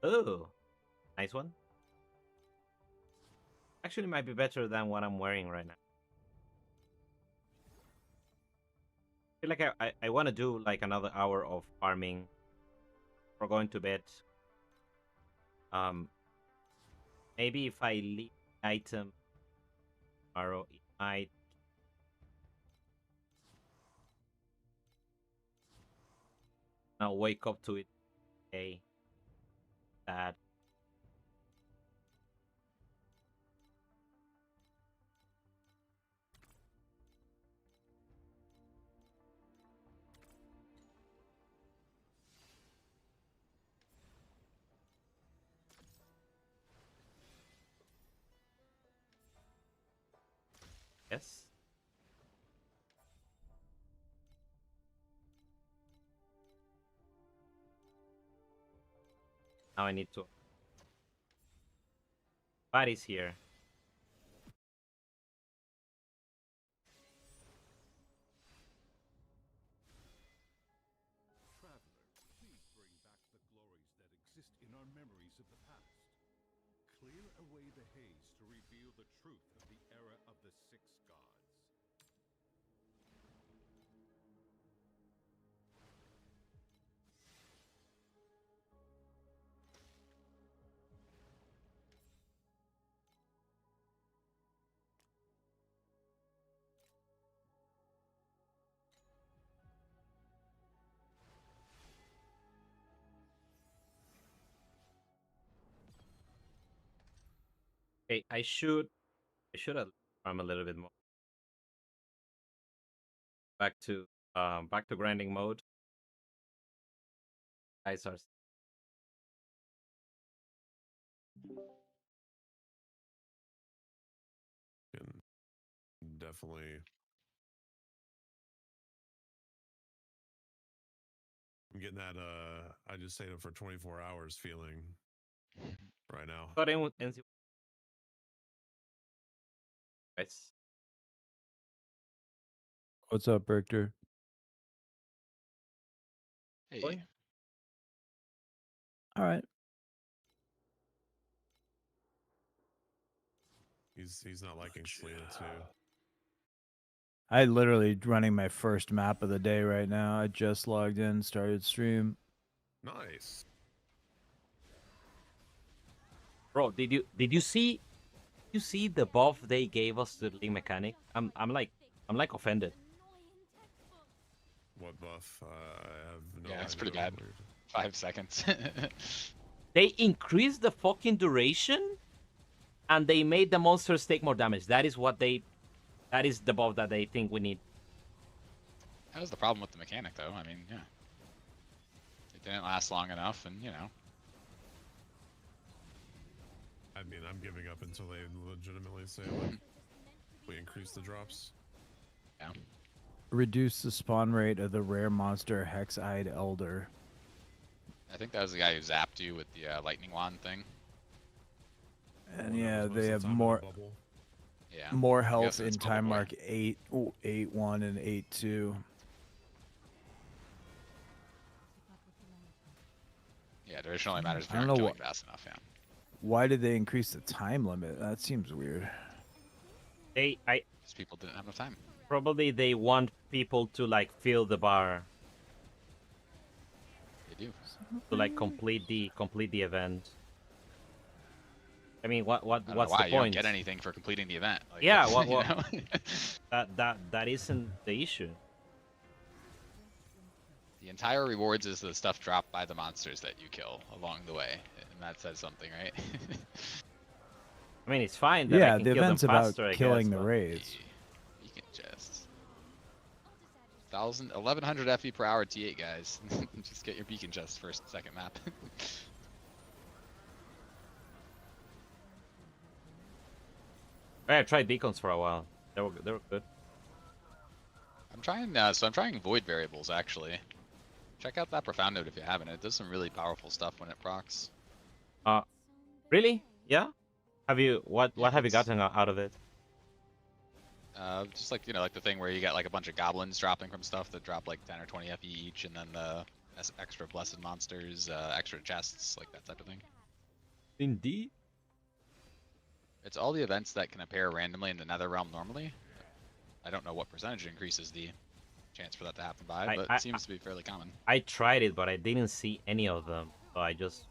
Oh, nice one. Actually, might be better than what I'm wearing right now. feel like I want to do like another hour of farming for going to bed. Maybe if I leave the item tomorrow, it might. I'll wake up to it. Okay. Sad. Yes. Now I need to. Body's here. Traveler, please bring back the glories that exist in our memories of the past. Clear away the haze to reveal the truth of the era of the six gods. Okay, I should have farm a little bit more. Back to grinding mode. Guys are Can definitely. I'm getting that I just stayed up for 24 hours feeling right now. Guys. What's up, Richter? Hey. All right. He's not liking Selena too. I literally running my first map of the day right now. I just logged in, started stream. Nice. Bro, did you see the buff they gave us to the league mechanic? I'm like offended. What buff? I have no Yeah, it's idea. pretty bad. 5 seconds. They increased the fucking duration, and they made the monsters take more damage. That is the buff that they think we need. That was the problem with the mechanic, though. I mean, yeah. It didn't last long enough, and, you know. I mean, I'm giving up until they legitimately say, like, we increase the drops. Yeah. Reduce the spawn rate of the rare monster Hex-Eyed Elder. I think that was the guy who zapped you with the lightning wand thing. And yeah, they have more Yeah. more I guess health that's in time probably- mark 8.1 and 8.2. Yeah, duration only matters if I you're don't not know killing what. fast enough, yeah. Why did they increase the time limit? That seems weird. Because people didn't have enough time. Probably they want people to like fill the bar. They do. To like complete the event. I mean, I don't know what's why the you don't point? get anything for completing the event. Like, Yeah, you know? that isn't the issue. The entire rewards is the stuff dropped by the monsters that you kill along the way, and that says something, right? I mean, it's fine that I Yeah, can the kill them event's about faster, I killing guess, the but- raids. Beacon chests. 1100 FE per hour T8, guys. Just get your beacon chest first, second map. I tried beacons for a while. They were good. I'm trying, so I'm trying void variables actually. Check out that profound node if you haven't. It does some really powerful stuff when it procs. Really? Yeah. Have you what have you gotten out of it? Just like, you know, like the thing where you get like a bunch of goblins dropping from stuff that drop like 10 or 20 FE each, and then the extra blessed monsters, extra chests, like that type of thing. Indeed. It's all the events that can appear randomly in the Nether Realm normally. I don't know what percentage it increases the chance for that to happen by, but I- it seems to be fairly common. I tried it, but I didn't see any of them, so I just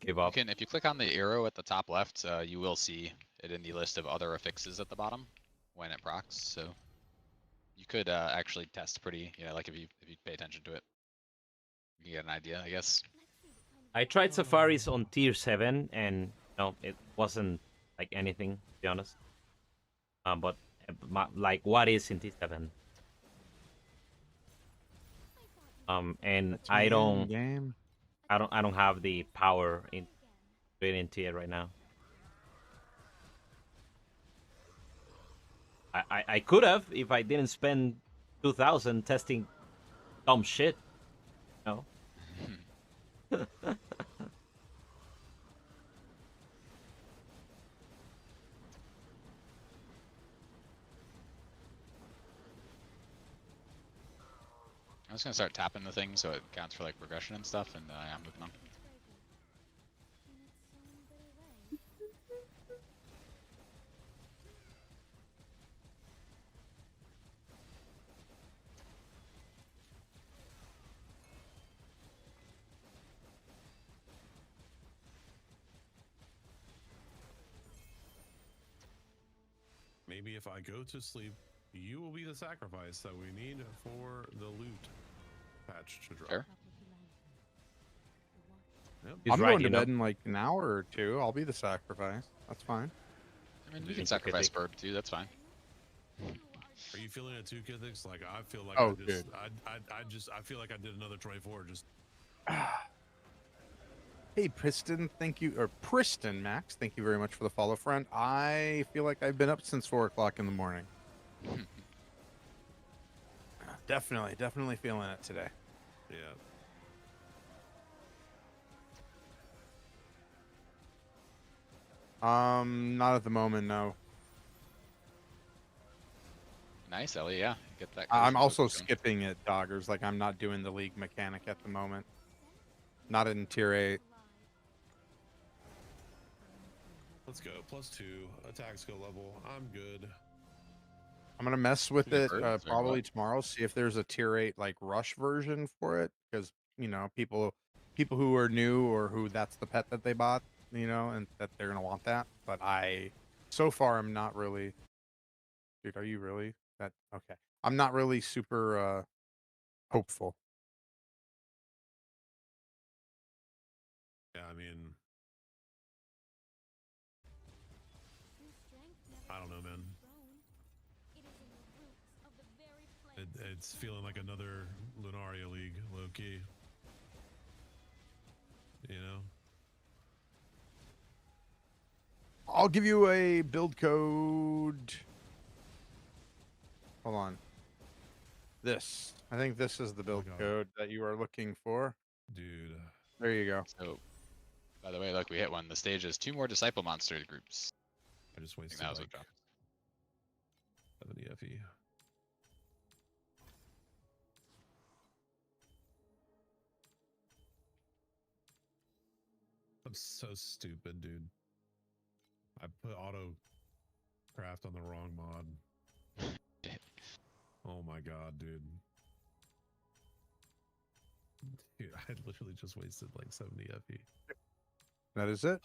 gave You up. can, if you click on the arrow at the top left, you will see it in the list of other affixes at the bottom when it procs. So you could actually test pretty, like if you pay attention to it, you can get an idea, I guess. I tried Safaris on tier 7, and no, it wasn't like anything, to be honest. But like, what is in tier 7? And I don't have the power in tier right now. I could have if I didn't spend 2,000 testing dumb shit. No. I'm just gonna start tapping the thing so it counts for like progression and stuff, and I am moving on. Maybe if I go to sleep, you will be the sacrifice that we need for the loot patch to drop. Sure. Yep. I'm going to bed in like an hour or two. I'll be the sacrifice. That's fine. I mean, you can sacrifice Bird too. That's fine. Are you feeling it too, Kithix? Like I feel like Oh, I feel like I did another 24. Just Hey, Priston, thank you, or Priston Max, thank you very much for the follow, friend. I feel like I've been up since 4 o'clock in the morning. Definitely feeling it today. Yeah. Not at the moment, no. Nice, Ellie. Yeah, get that. I'm also skipping it, Doggers. Like I'm not doing the league mechanic at the moment. Not in tier 8. let's go. +2 attack skill level. I'm good. I'm gonna mess with it Very probably well. tomorrow. See if there's a tier 8 like rush version for it, because people who are new or who that's the pet that they bought, and that they're gonna want that. But so far I'm not really. Dude, are you really that okay? I'm not really super hopeful. Yeah, I mean, I don't know, man. It's feeling like another Lunaria League, low key. I'll give you a build code. Hold on. I think this is the build code that you are looking for. Dude. There you go. So, by the way, look, we hit one. The stage is 2 more disciple monster groups. I just wasted that was like what dropped. 70 FE. I'm so stupid, dude. I put auto craft on the wrong mod. Oh my god, dude. Dude, I literally just wasted like 70 FE. That is it.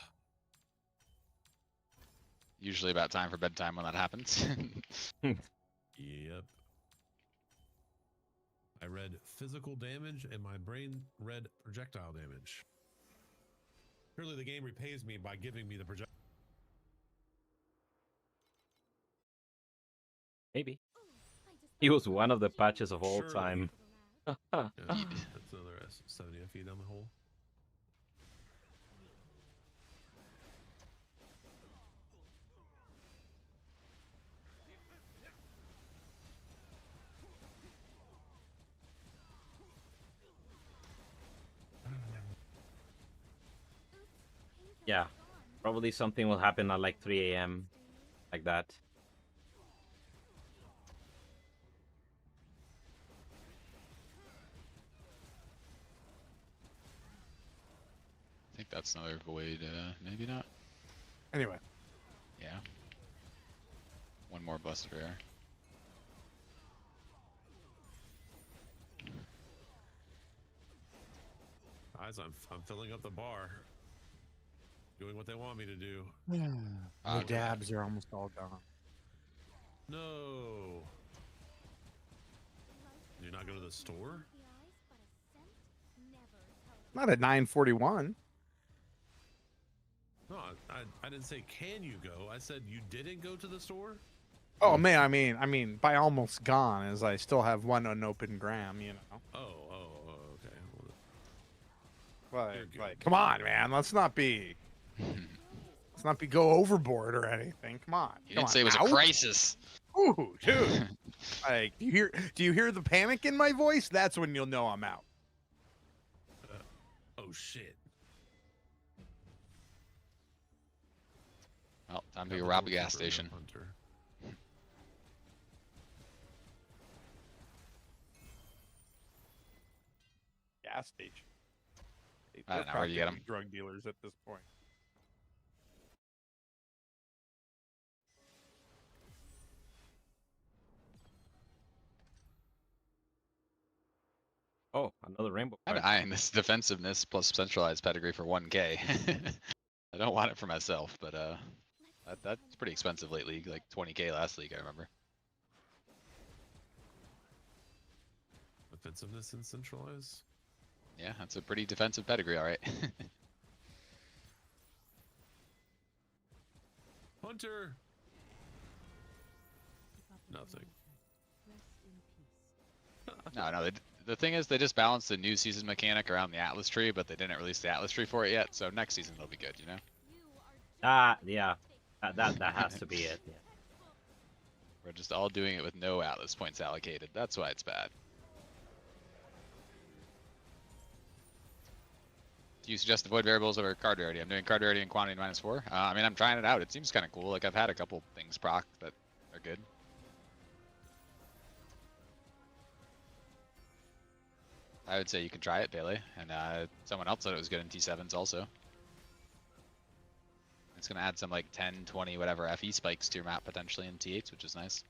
Usually about time for bedtime when that happens. Yep. I read physical damage and my brain read projectile damage. Surely the game repays me by giving me the projectile. Maybe. He was one of the patches of all time. Yeah, that's another 70 FE down the hole. Yeah, probably something will happen at like 3 a.m. like that. I think that's another void, maybe not. Anyway. Yeah. One more blessed rare. Guys, I'm filling up the bar. Doing what they want me to do. The dabs are almost all gone. No. Do you not go to the store? Not at 9:41. No, I didn't say can you go. I said you didn't go to the store. Oh man, I mean, by almost gone, as I still have one unopened gram, you know. Okay. Well, Like, come on, man. Let's not be go overboard or anything. Come on. You didn't say it was a crisis. Ooh, dude. Like, do you hear the panic in my voice? That's when you'll know I'm out. Oh shit. Well, time to go rob a gas station. Gas station. I don't know where you get them. Drug dealers at this point. Oh, another rainbow. I'm eyeing this defensiveness plus centralized pedigree for 1K. I don't want it for myself, but that's pretty expensive lately. Like 20K last league, I remember. Defensiveness and centralized. Yeah, that's a pretty defensive pedigree, all right. Hunter. Nothing. No. The thing is, they just balanced the new season mechanic around the Atlas tree, but they didn't release the Atlas tree for it yet. So next season they'll be good, you know. Yeah. That has to be it. Yeah. We're just all doing it with no Atlas points allocated. That's why it's bad. Do you suggest avoid variables over card rarity? I'm doing card rarity and quantity -4. I mean, I'm trying it out. It seems kind of cool. Like, I've had a couple things proc that are good. I would say you can try it, Bailey. And someone else said it was good in T7s also. It's going to add some like 10, 20, whatever FE spikes to your map potentially in T8s, which is nice.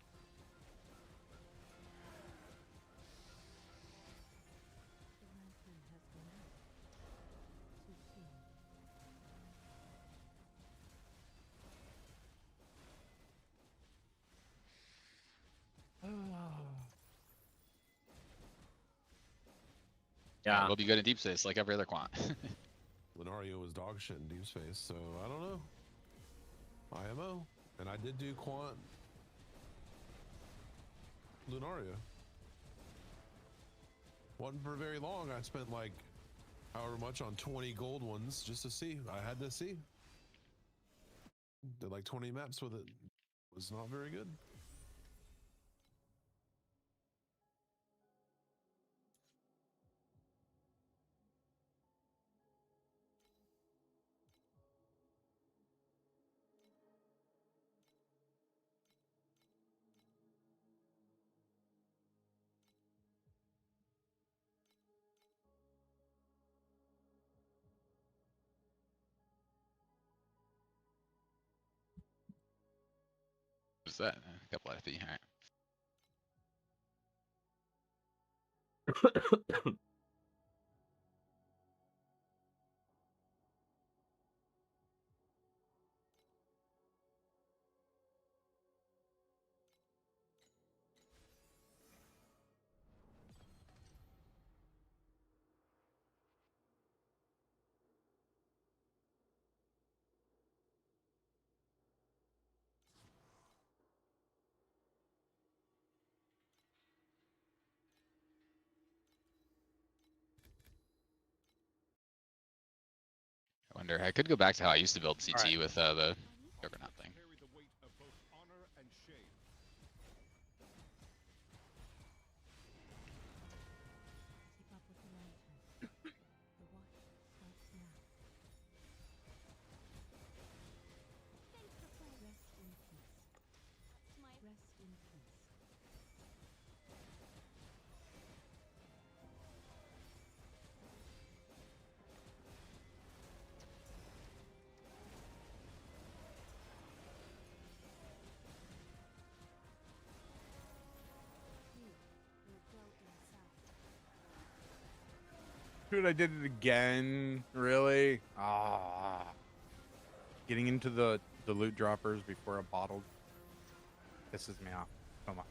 Yeah. We'll be good in deep space like every other quant. Lunario was dog shit in deep space, so I don't know. IMO. And I did do quant Lunario. Wasn't for very long. I spent like however much on 20 gold ones just to see. I had to see. Did like 20 maps with it. Was not very good. What's that? A couple FE, alright. I wonder, I could go back to how I used to build CT with the Juggernaut thing. Dude, I did it again. Really? Ah. Getting into the loot droppers before a bottle pisses me off. Come on.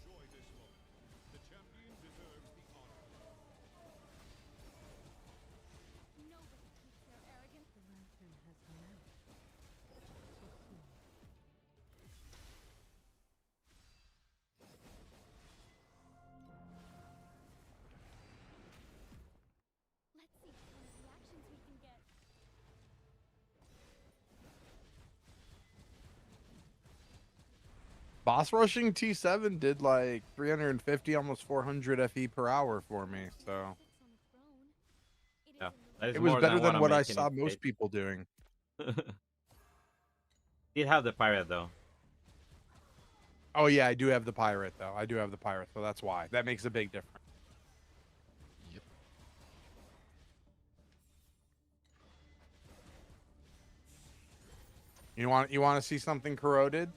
Enjoy this moment. The champion deserves the honor. Nobody keeps their arrogance. The lantern has gone out. Too soon. Let's see what kind of reactions we can get. Boss rushing T7 did like 350, almost 400 FE per hour for me. So Yeah, that is it was more better what than I'm what I making saw it most take. people doing. Did have the pirate though. Oh yeah, I do have the pirate though. I do have the pirate, so that's why. That makes a big difference. Yep. You want to see something corroded?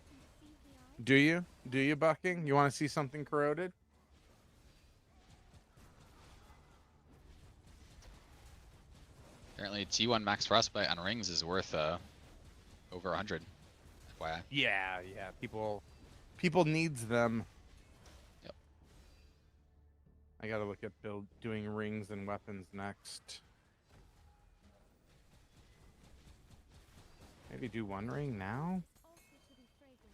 Do you? Do you, Bucking? You want to see something corroded? Apparently, T1 max frostbite on rings is worth over 100. FYI. Yeah, yeah. People needs them. Yep. I gotta look at doing rings and weapons next. Maybe do one ring now? Wait, do you smell something?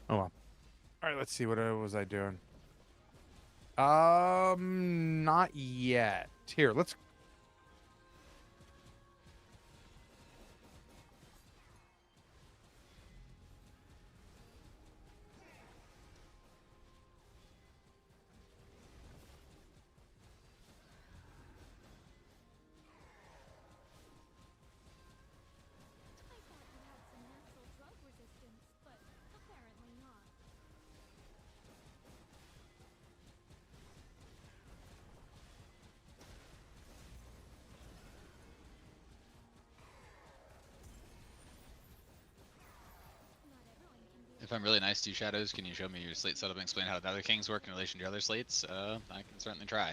Oh well. All right, let's see. What was I doing? Not yet. Here, let's. I thought you had some natural drug resistance, but apparently not. If I'm really nice to you, Shadows, can you show me your slate setup and explain how the other kings work in relation to your other slates? I can certainly try.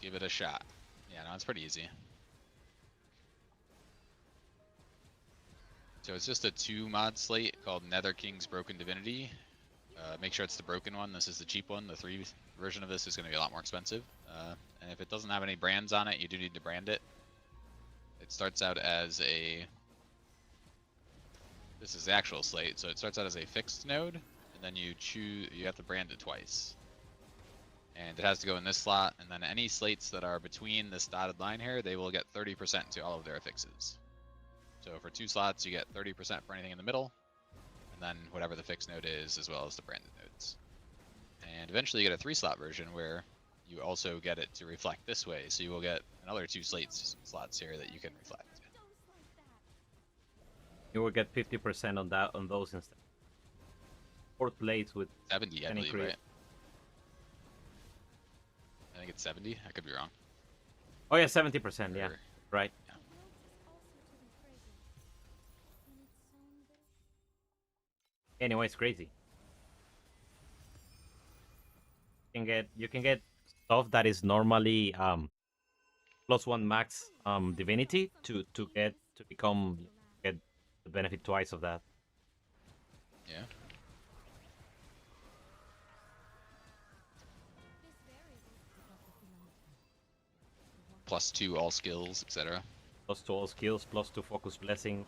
Give it a shot. Yeah, no, it's pretty easy. So it's just a 2-mod slate called Nether King's Broken Divinity. Make sure it's the broken one. This is the cheap one. The 3 version of this is going to be a lot more expensive. And if it doesn't have any brands on it, you do need to brand it. It starts out as a... This is the actual slate, so it starts out as a fixed node, and then you have to brand it twice. And it has to go in this slot, and then any slates that are between this dotted line here, they will get 30% to all of their affixes. So for 2 slots, you get 30% for anything in the middle, and then whatever the fixed node is, as well as the branded nodes. And eventually you get a 3-slot version where you also get it to reflect this way, so you will get another 2 slots here that you can reflect. You will get 50% on those instead. 4 plates with 70, I any believe, crit. right? I think it's 70. I could be wrong. Oh yeah, 70%. Yeah, right. Yeah. Anyway, it's crazy. You can get stuff that is normally +1 max divinity to get the benefit twice of that. Yeah. +2 all skills, etc. +2 all skills, +2 focus blessing.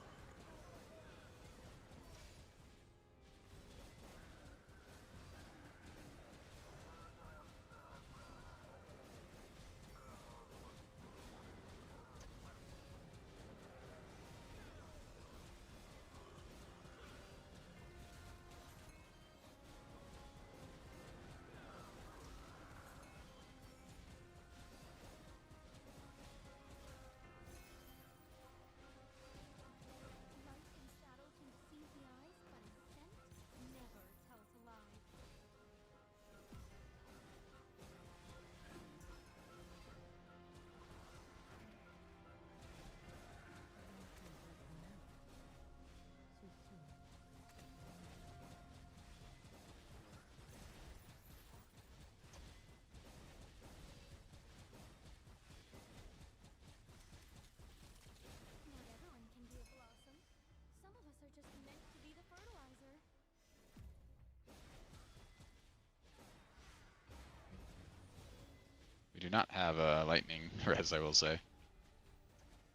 do not have a lightning res, I will say.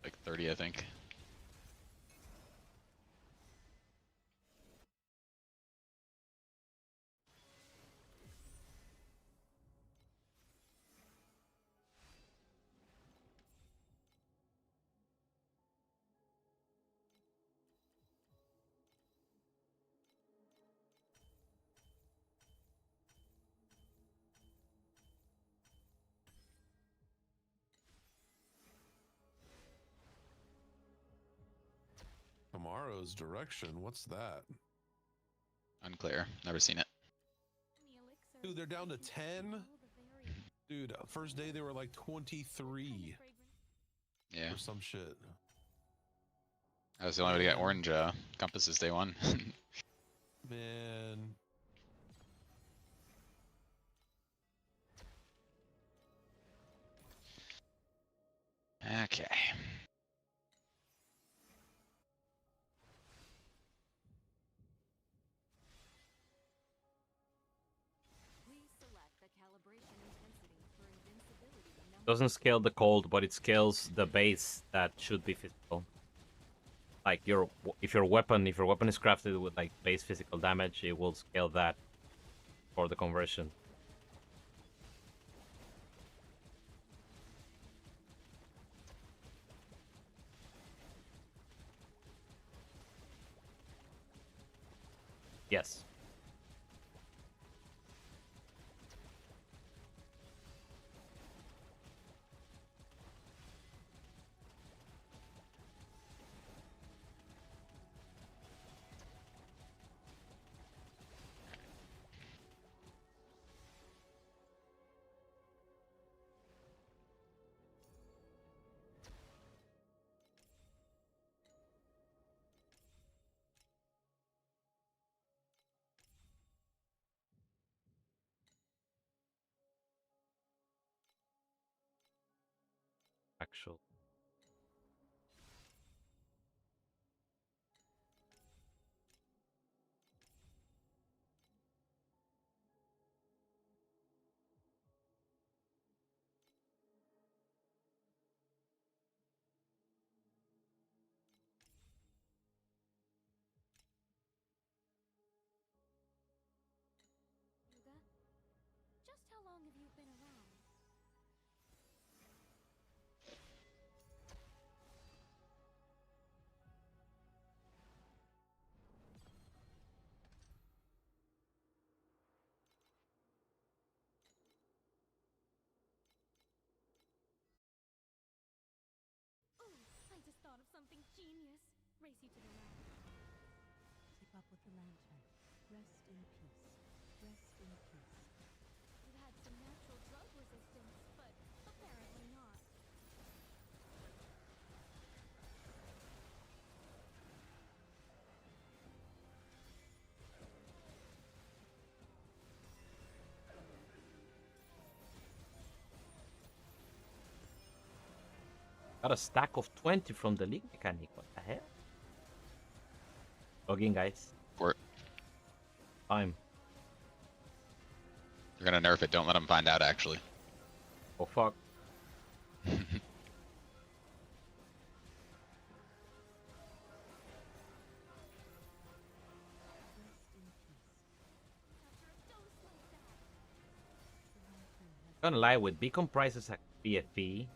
Like 30, I think. Tomorrow's direction. What's that? Unclear. Never seen it. Dude, they're down to 10. Dude, first day they were like 23. Yeah. Or some shit. That was the only way to get orange compasses day one. Man. Okay. Doesn't scale the cold, but it scales the base that should be physical. Like if your weapon is crafted with like base physical damage, it will scale that for the conversion. Yes. Actual. Yuga, just how long have you been around? Ooh, I just thought of something genius. Race you to the lab. Keep up with the lantern. Rest in peace. Rest in peace. You had some natural drug resistance, but apparently not. Got a stack of 20 from the league mechanic. What the hell? Log in, guys. For it. Time. They're gonna nerf it. Don't let them find out, actually. Oh, fuck. Gonna lie, with beacon prices at BFP,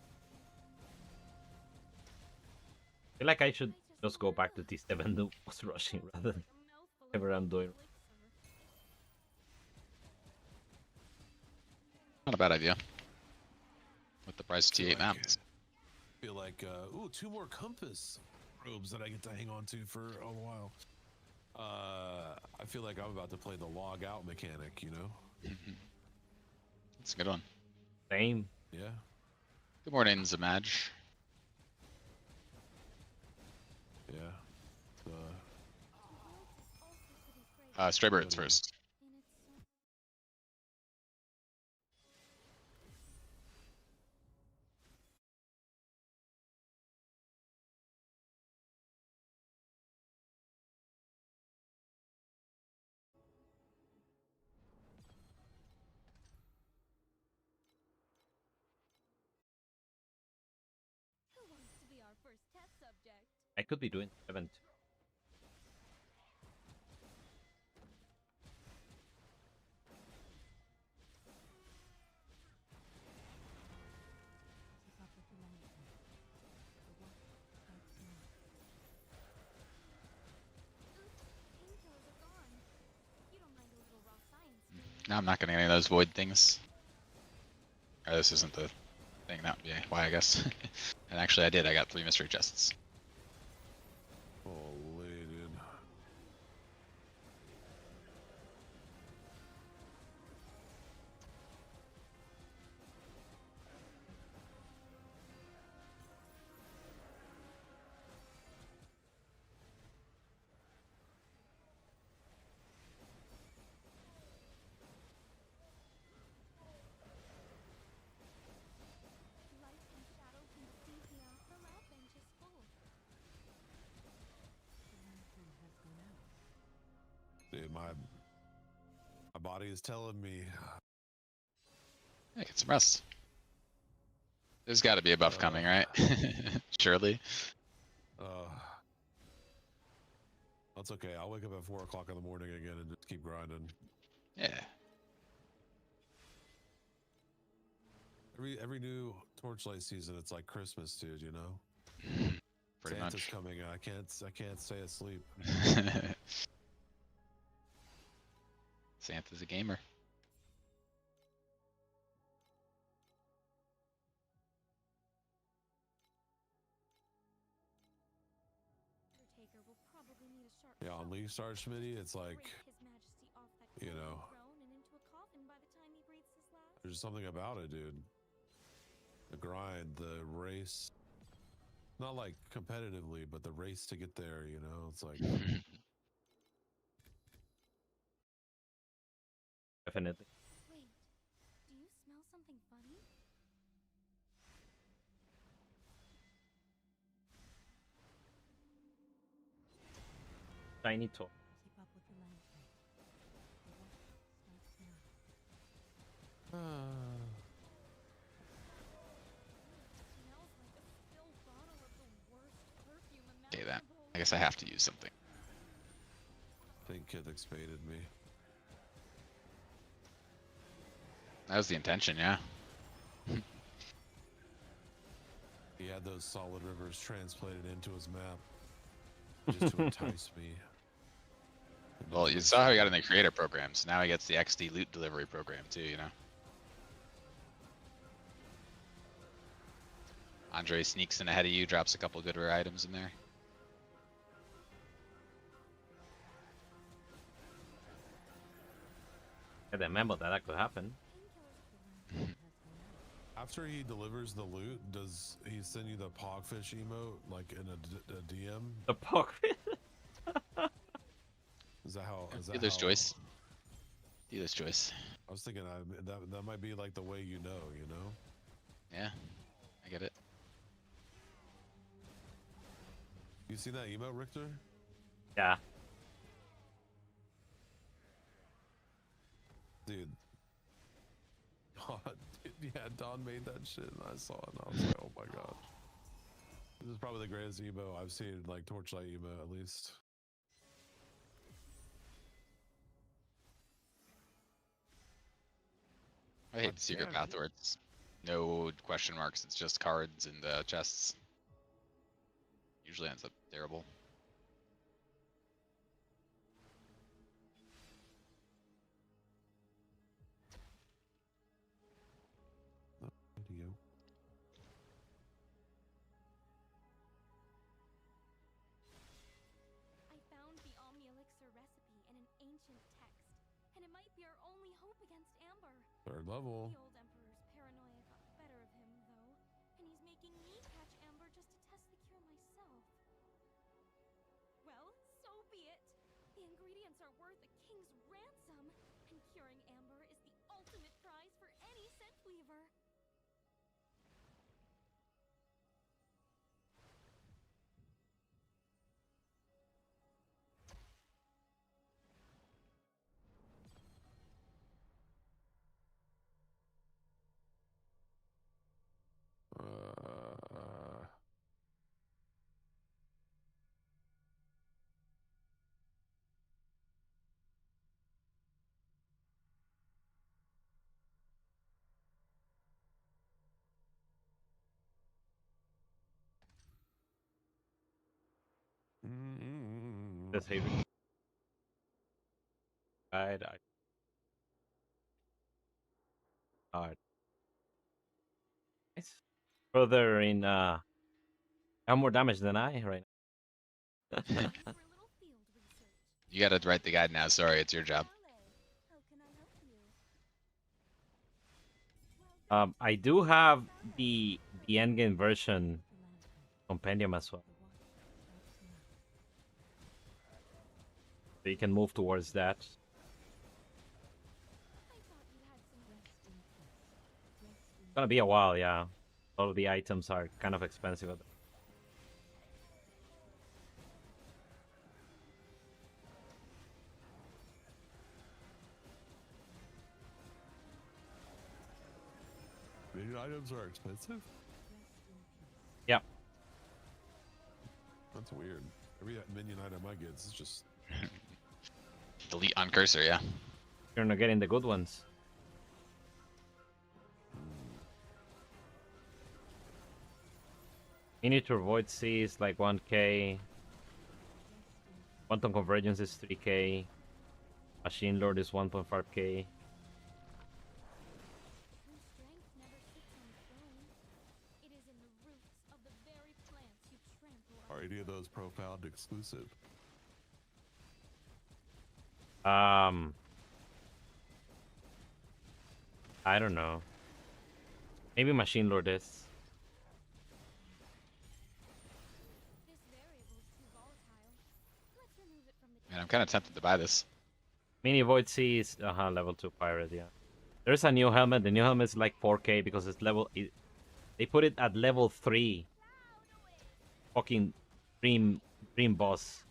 I feel like I should just go back to T7 do boss rushing rather than whatever I'm doing. Not a bad idea. With the price of T8 maps. Feel like, ooh, 2 more compass robes that I get to hang on to for a while. I feel like I'm about to play the log out mechanic, you know? That's a good one. Same. Yeah. Good morning, Zamaj. Yeah. Stray Birds first. I could be doing 7 too. Keep up with the lantern. The watch starts now. Painkillers are gone. You don't mind a little raw science, do you? No, I'm not getting any of those void things. Or this isn't the thing. That would be why, I guess. And actually, I did. I got 3 mystery chests. Holy dude. Light and shadow can see here. The lab bench is full. The lantern has gone out. Dude, my body is telling me. Hey, get some rest. There's got to be a buff coming, right? Surely. That's okay. I'll wake up at 4 o'clock in the morning again and just keep grinding. Yeah. Every new torchlight season, it's like Christmas, dude. You know. Pretty Santa's much. coming. I can't stay asleep. Santa's a gamer. Undertaker will probably need a sharp Yeah, on shovel League to Star Schmitty, it's like, break His Majesty off that you know, throne and into a coffin by the time he breathes his last. there's something about it, dude. The grind, the race. Not like competitively, but the race to get there, you know? It's like, Definitely. Wait, do you smell something funny? Tiny toy. Keep up with the lantern. The watch starts now. Smells like a spilled bottle of the worst perfume Okay, then. imaginable. I guess I have to use something. I think Kithix baited me. That was the intention, yeah. He had those solid rivers transplanted into his map just to entice me. Well, you saw how he got in the creator program, so now he gets the XD loot delivery program too, you know? Andre sneaks in ahead of you, drops a couple good rare items in there. I remember that could happen. After he delivers the loot, does he send you the pogfish emote like in a DM? The pogfish? Is that how? Is that Dealer's how, choice. Dealer's choice. I was thinking that might be like the way you know, you know? Yeah, I get it. You seen that emote, Richter? Yeah. Dude. Yeah, Don made that shit and I saw it and I was like, oh my god. This is probably the greatest emo I've seen, like Torchlight emo at least. I hate the secret path where it's no question marks, it's just cards and chests. Usually ends up terrible. Video. I found the Omni Elixir recipe in an ancient text, and it might be our only hope against Amber. 3rd level. The old Emperor's paranoia got the better of him, though, and he's making me catch Amber just to test the cure myself. Well, so be it. The ingredients are worth a king's ransom, and curing Amber is the ultimate prize for any scent weaver. This heavy. Alright. Alright. Nice. Brother in have more damage than I right now. You gotta write the guide now. Sorry, it's your job. I do have the endgame version compendium as well. So you can move towards that. It's gonna be a while, yeah. All of the items are kind of expensive. Minion items are expensive? Yep. That's weird. Every minion item I get is just... Delete on cursor, yeah. You're not getting the good ones. Miniature Void Sea is like 1k. Quantum Convergence is 3k. Machine Lord is 1.5k. Are any of those profound exclusive? I don't know. Maybe Machine Lord is. Man, I'm kind of tempted to buy this. Mini Void Sea is level 2 pirate, yeah. There's a new helmet. The new helmet is like 4k because it's they put it at level 3. Fucking dream boss.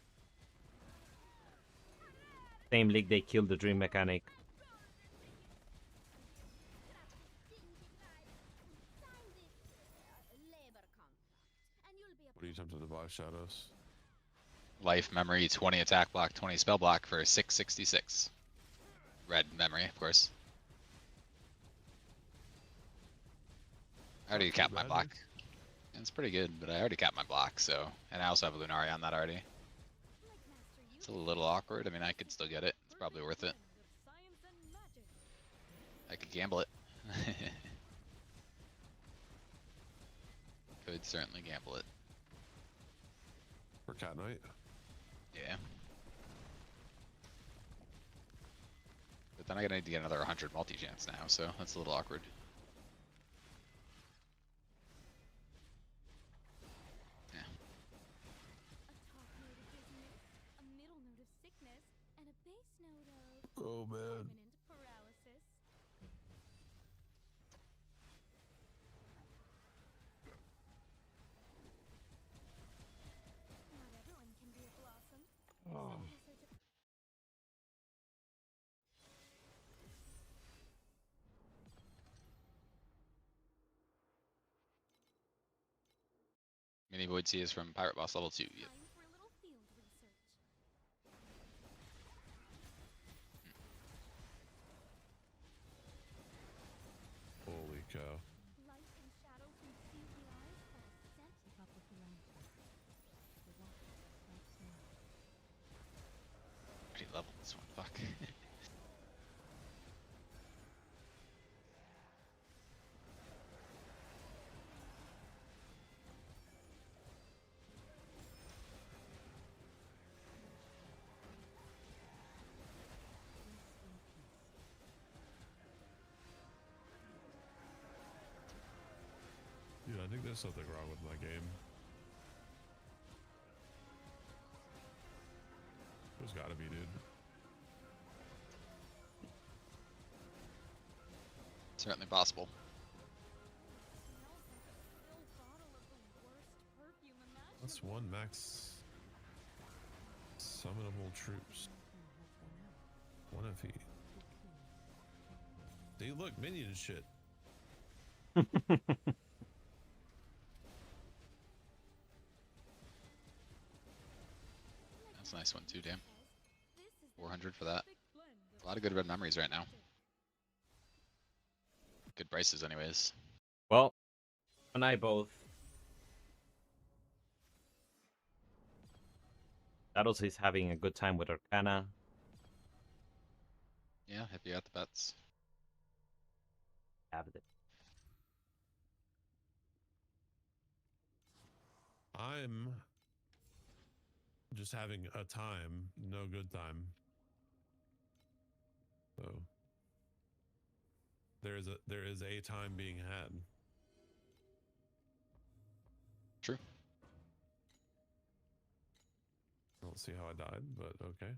Same league they killed the dream mechanic. What are you tempted to buy, Shadows? Life, memory, 20 attack block, 20 spell block for 666. Red memory, of course. I already capped my block. It's pretty good, but I already capped my block, so... And I also have a Lunari on that already. It's a little awkward. I mean, I could still get it. It's probably worth it. I could gamble it. Could certainly gamble it. For Cat Knight? Yeah. But then I'm gonna need to get another 100 multi-chance now, so that's a little awkward. Yeah. Oh man. Oh. Mini Void Sea is from Pirate Boss level 2. Yep. Holy cow. Pretty level this one, fuck. Dude, I think there's something wrong with my game. There's gotta be, dude. Certainly possible. That's one max summonable troops. One FE. See, look, minion shit. That's a nice one too, damn. 400 for that. A lot of good red memories right now. Good prices anyways. Well, and I both. Daros is having a good time with Arcana. Yeah, if you got the bets. Have it. I'm just having a time, no good time. So there is a time being had. True. I don't see how I died, but okay.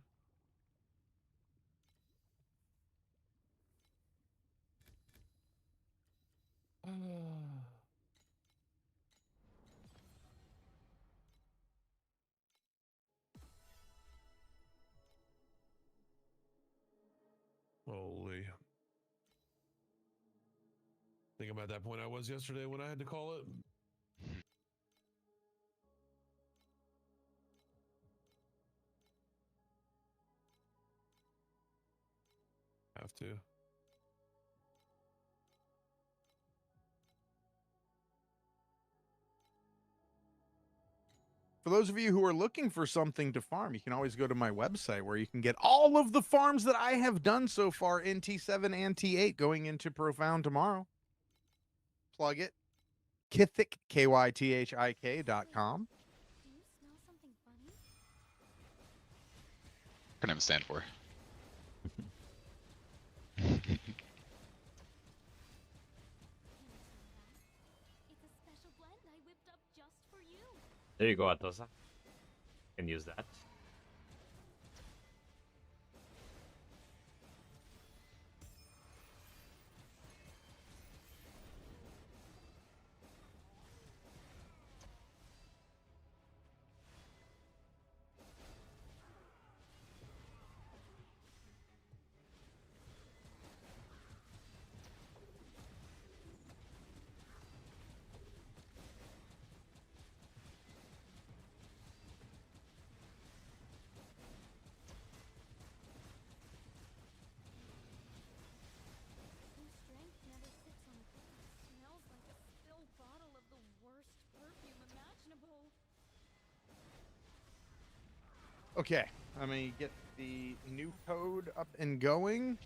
Holy. I think I'm at that point I was yesterday when I had to call it. Have to. For those of you who are looking for something to farm, you can always go to my website where you can get all of the farms that I have done so far in T7 and T8 going into Profound tomorrow. Plug it. Kythik, KYTHIK.com. Do you smell something funny? Acronym stand for. It's a special blend I whipped up just for you. There you go, Atosa. Can use that. Your strength never sits on the ground. Smells like a spilled bottle of the worst perfume imaginable. Okay, let me get the new code up and going.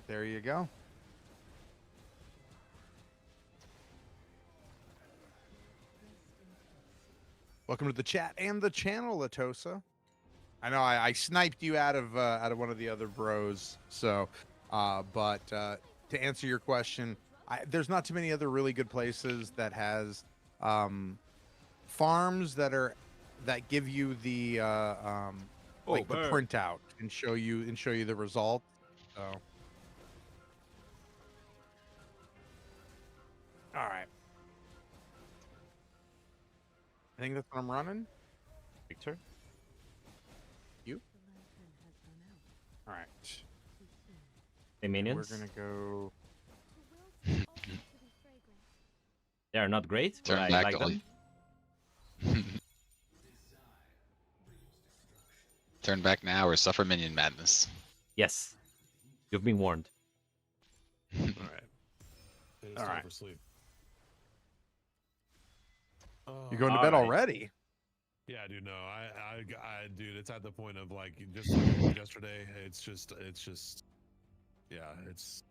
There you go. Welcome to the chat and the channel, Atosa. I know I sniped you out of one of the other bros, so but to answer your question, there's not too many other really good places that has farms that give you the like the printout and show you the result. So all right. I think that's what I'm running. Victor? You? All right. The minions? We're going to go... They are not great, but Turn I back like only. them. Turn back now or suffer minion madness. Yes. You've been warned. All right. It's All time right. for sleep. You're going to bed Alright. already? Yeah, dude. No, dude. It's at the point of like just like yesterday. It's just, yeah. It's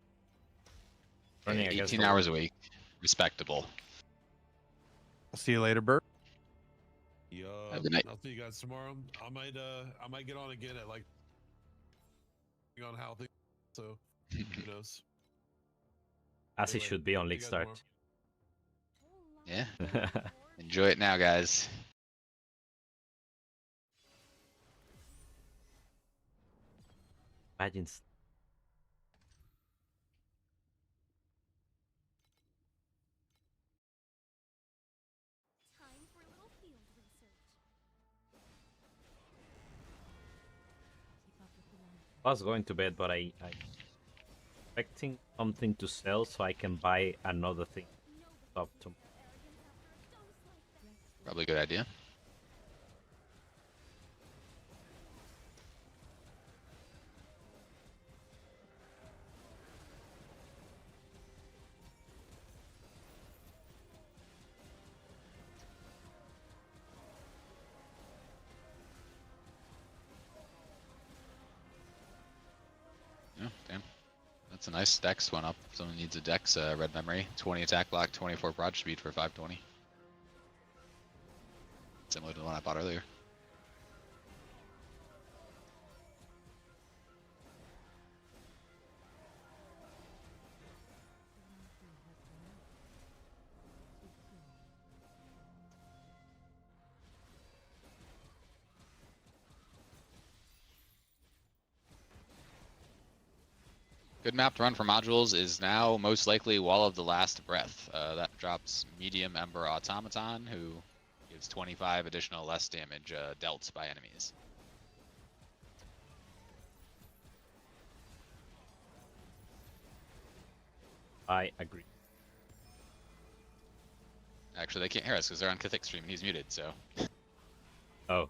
Running against 18 the hours wall. a week, respectable. I'll see you later, Bert. Have a good night. I'll see you guys tomorrow. I might get on again at like on how things. So who knows? As it Anyway, should be on see League you guys Start. Yeah. Enjoy it now, guys. Imagine. Time for a little field research. I was going to bed, but I expecting something to sell so I can buy another thing. Up to Probably a good idea. That's a nice dex one up. If someone needs a dex, red memory. 20 attack block, 24 broad speed for 520. Similar to the one I bought earlier. Good map to run for modules is now most likely Wall of the Last Breath. That drops medium Ember Automaton, who gives 25 additional less damage dealt by enemies. I agree. Actually, they can't hear us because they're on Kithik stream and he's muted, so. Oh.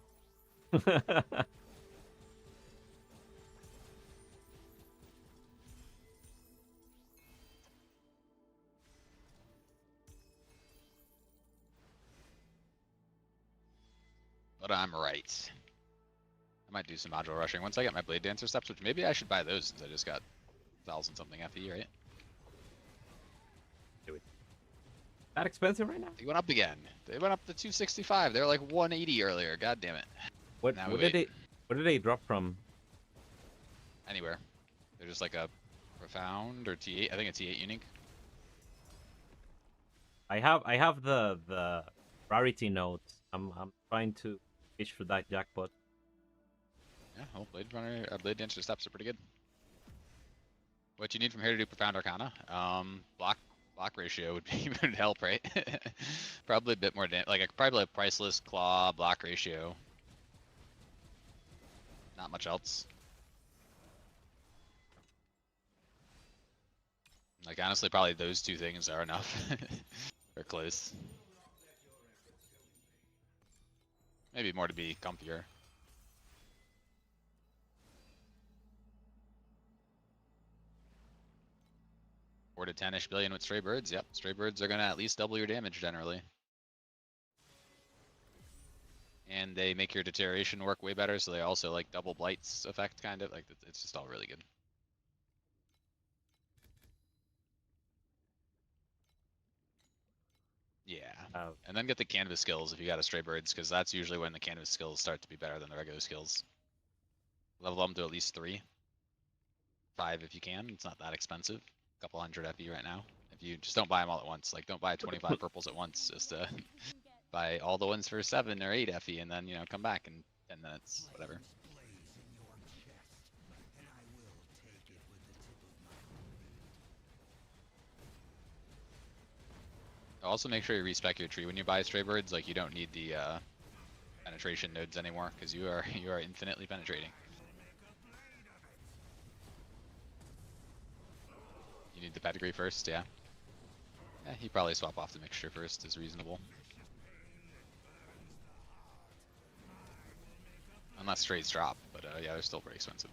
But I'm right. I might do some module rushing once I get my Blade Dancer steps, which maybe I should buy those since I just got 1,000 something FE, right? Do it. That expensive right now? They went up again. They went up to 265. They were like 180 earlier. God damn it. What did they drop from? Anywhere. They're just like a profound or T8. I think a T8 unique. I have the rarity note. I'm trying to fish for that jackpot. Yeah, well, Blade Dancer steps are pretty good. What you need from here to do Profound Arcana? Block ratio would help, right? Probably a bit more like probably a Priceless Claw block ratio. Not much else. Like honestly, probably those two things are enough. Or close. Maybe more to be comfier. 4 to 10-ish billion with Stray Birds. Yep, Stray Birds are gonna at least double your damage generally. And they make your deterioration work way better, so they also like double Blight's effect, kind of. Like, it's just all really good. Yeah. And then get the canvas skills if you got a Stray Birds, because that's usually when the canvas skills start to be better than the regular skills. Level them to at least 3. 5 if you can. It's not that expensive. A couple hundred FE right now. If you just don't buy them all at once. Like, don't buy 25 purples at once. Just buy all the ones for 7 or 8 FE and then, you know, come back in 10 minutes, whatever. Also make sure you respec your tree when you buy Stray Birds. Like, you don't need the penetration nodes anymore because you are infinitely penetrating. You need the pedigree first, yeah. Yeah, you probably swap off the mixture first is reasonable. Unless strays drop, but yeah, they're still pretty expensive.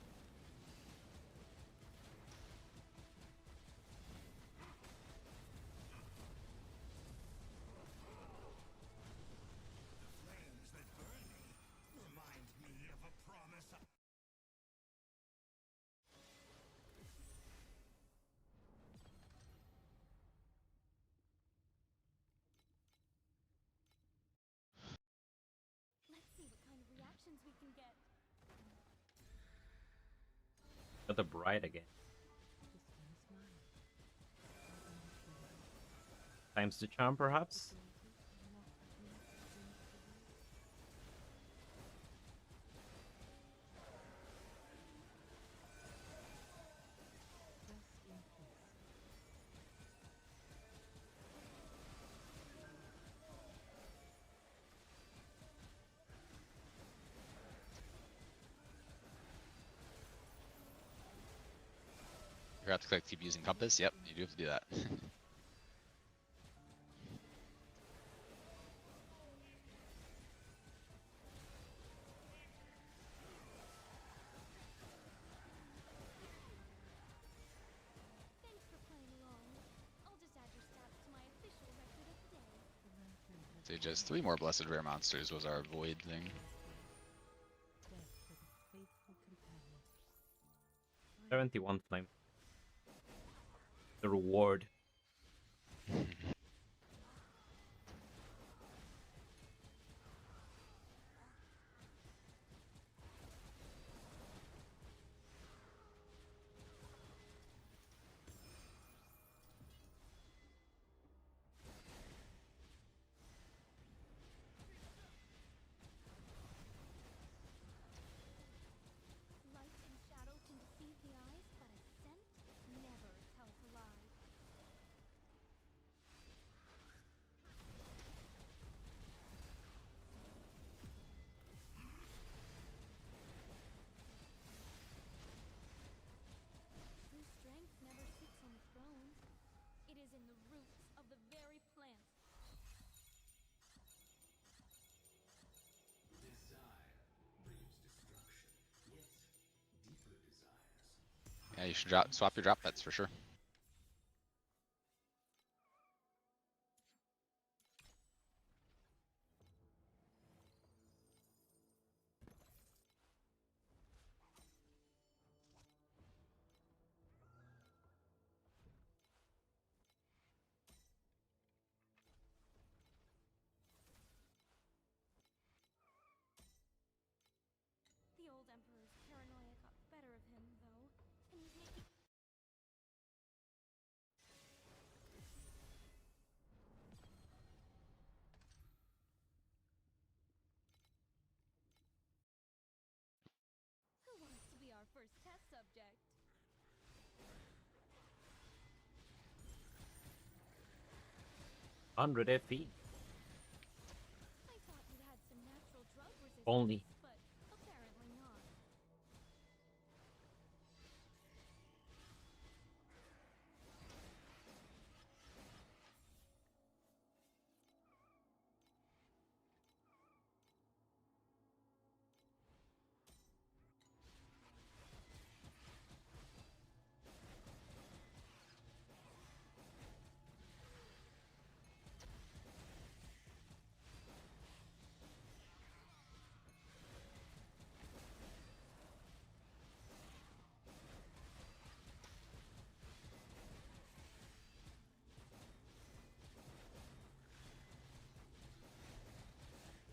We can get. Got the bride again. Times the charm, perhaps? You have to click keep using compass. Yep, you do have to do that. Thanks for playing along. I'll just add your stats to my official record of the day. So just 3 more blessed rare monsters was our void thing. 71 flame. the reward. Light and shadow can deceive the eyes, but a scent never tells a lie. True strength never sits on the throne. It is in the roots of the very plants. Yeah, you should swap your drop bets for sure. The old emperor's paranoia got the better of him, though, and he's making... Who wants to be our first test subject? 100 FE. I thought you had some natural drug resistance, Only. but apparently not.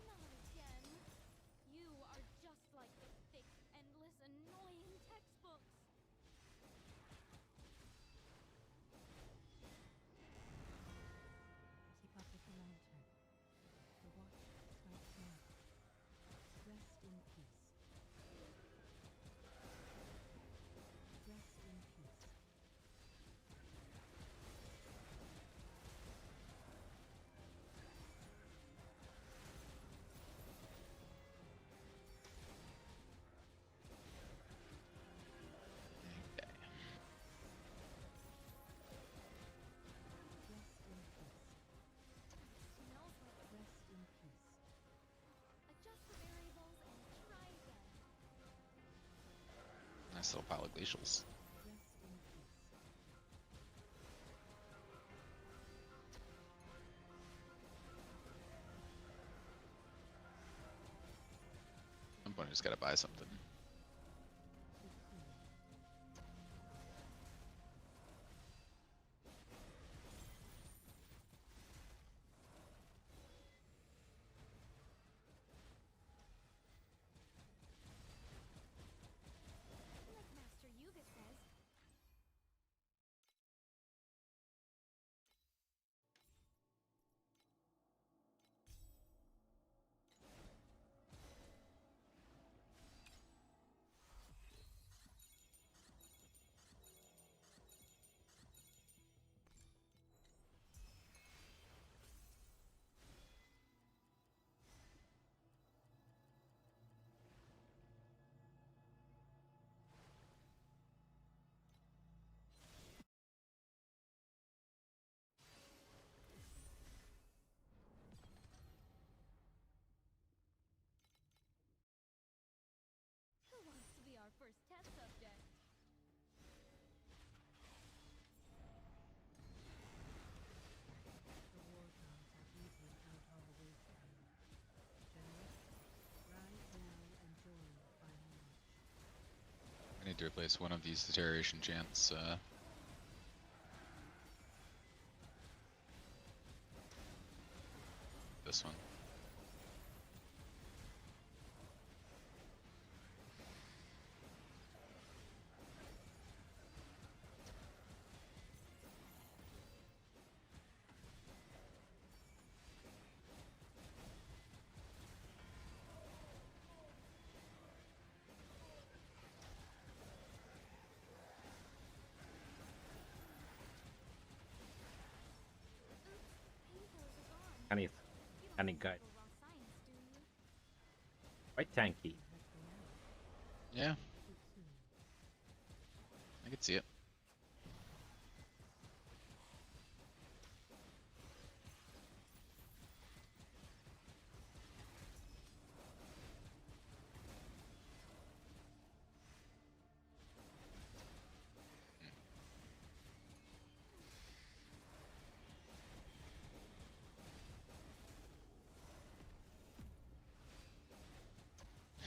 Not again. You are just like the thick, endless, annoying textbooks. Keep up with the lantern. The watch strikes now. Rest in peace. Rest in peace. Rest in peace. Smells like a... Rest in peace. Adjust the variables and try again. Nice little pile of glacials. Rest in peace. At some point, I just gotta buy something. Like Master Yuga says, who wants to be our first test subject? The war gods are eating out our wasteland. General, rise now and join the final march. I need to replace one of these deterioration chants this one. Any guide. Quite tanky. Yeah. I could see it.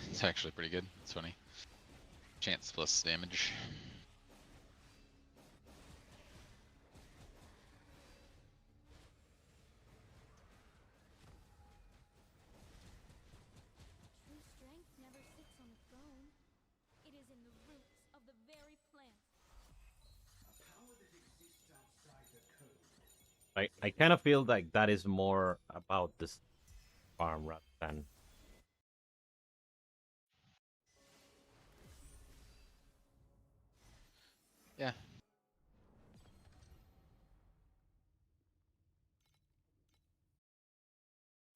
It's actually pretty good. It's funny. Chance plus damage. True strength never sits on a throne. It is in the roots of the very plant. I kind of feel like that is more about this farm rather than. Yeah.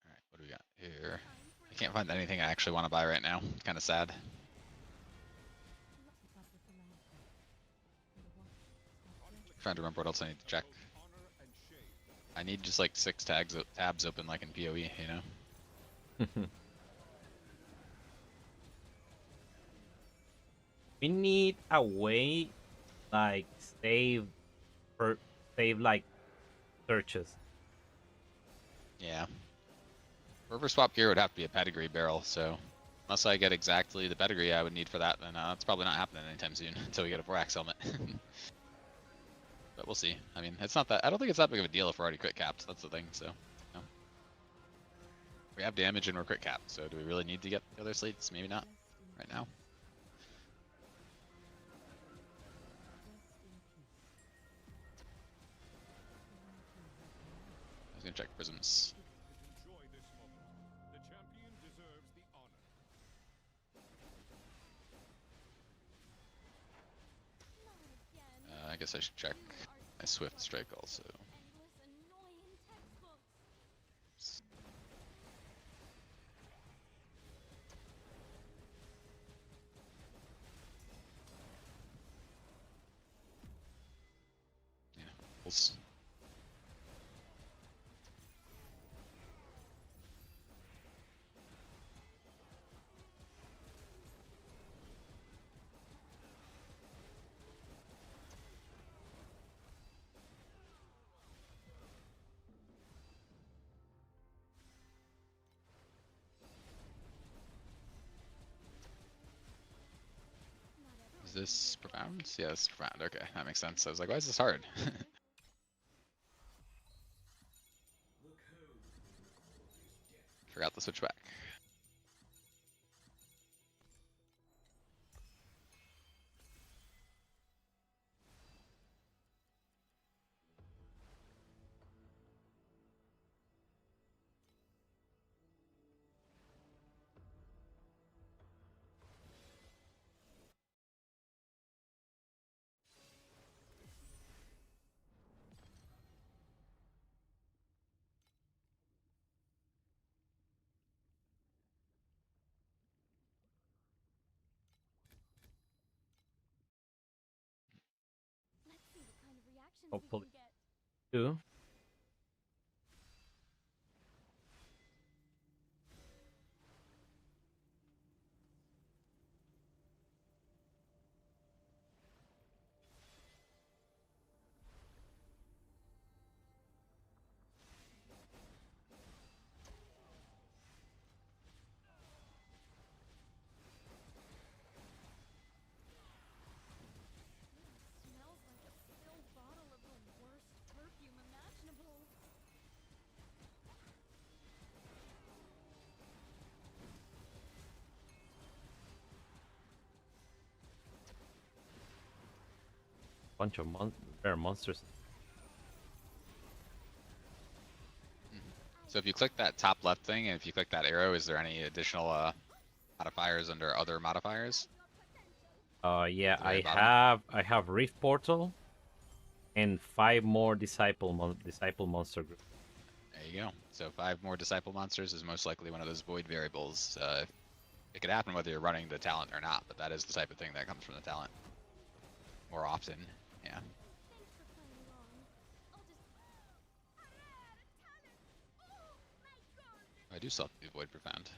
Alright, what do we got here? I can't find anything I actually want to buy right now. Kind of sad. Trying to remember what else I need to check. I need just like 6 tabs open like in PoE, you know? We need a way, like save like searches. Yeah. River swap gear would have to be a pedigree barrel, so unless I get exactly the pedigree I would need for that, then that's probably not happening anytime soon until we get a Vorax helmet. But we'll see. I mean, it's not that. I don't think it's that big of a deal if we're already crit capped. That's the thing. So, no. We have damage and we're crit capped. So, do we really need to get the other slates? Maybe not. Right now. I was gonna check prisms. Enjoy this moment. The champion deserves the honor. I guess I should check my Swift Strike also. Yeah, we'll Is this profound? Yeah, it's profound. Okay, that makes sense. I was like, why is this hard? Forgot the switch back. Let's see what kind of reactions Hopefully. we can get. Two. Smells like a spilled bottle of the worst perfume imaginable. bunch of rare monsters. So if you click that top left thing, and if you click that arrow, is there any additional modifiers under other modifiers? Yeah, the very I bottom? have Rift Portal, and 5 more Disciple monster group. There you go. So 5 more disciple monsters is most likely one of those void variables. It could happen whether you're running the talent or not, but that is the type of thing that comes from the talent. More often, yeah. I do still have to do Void Profound.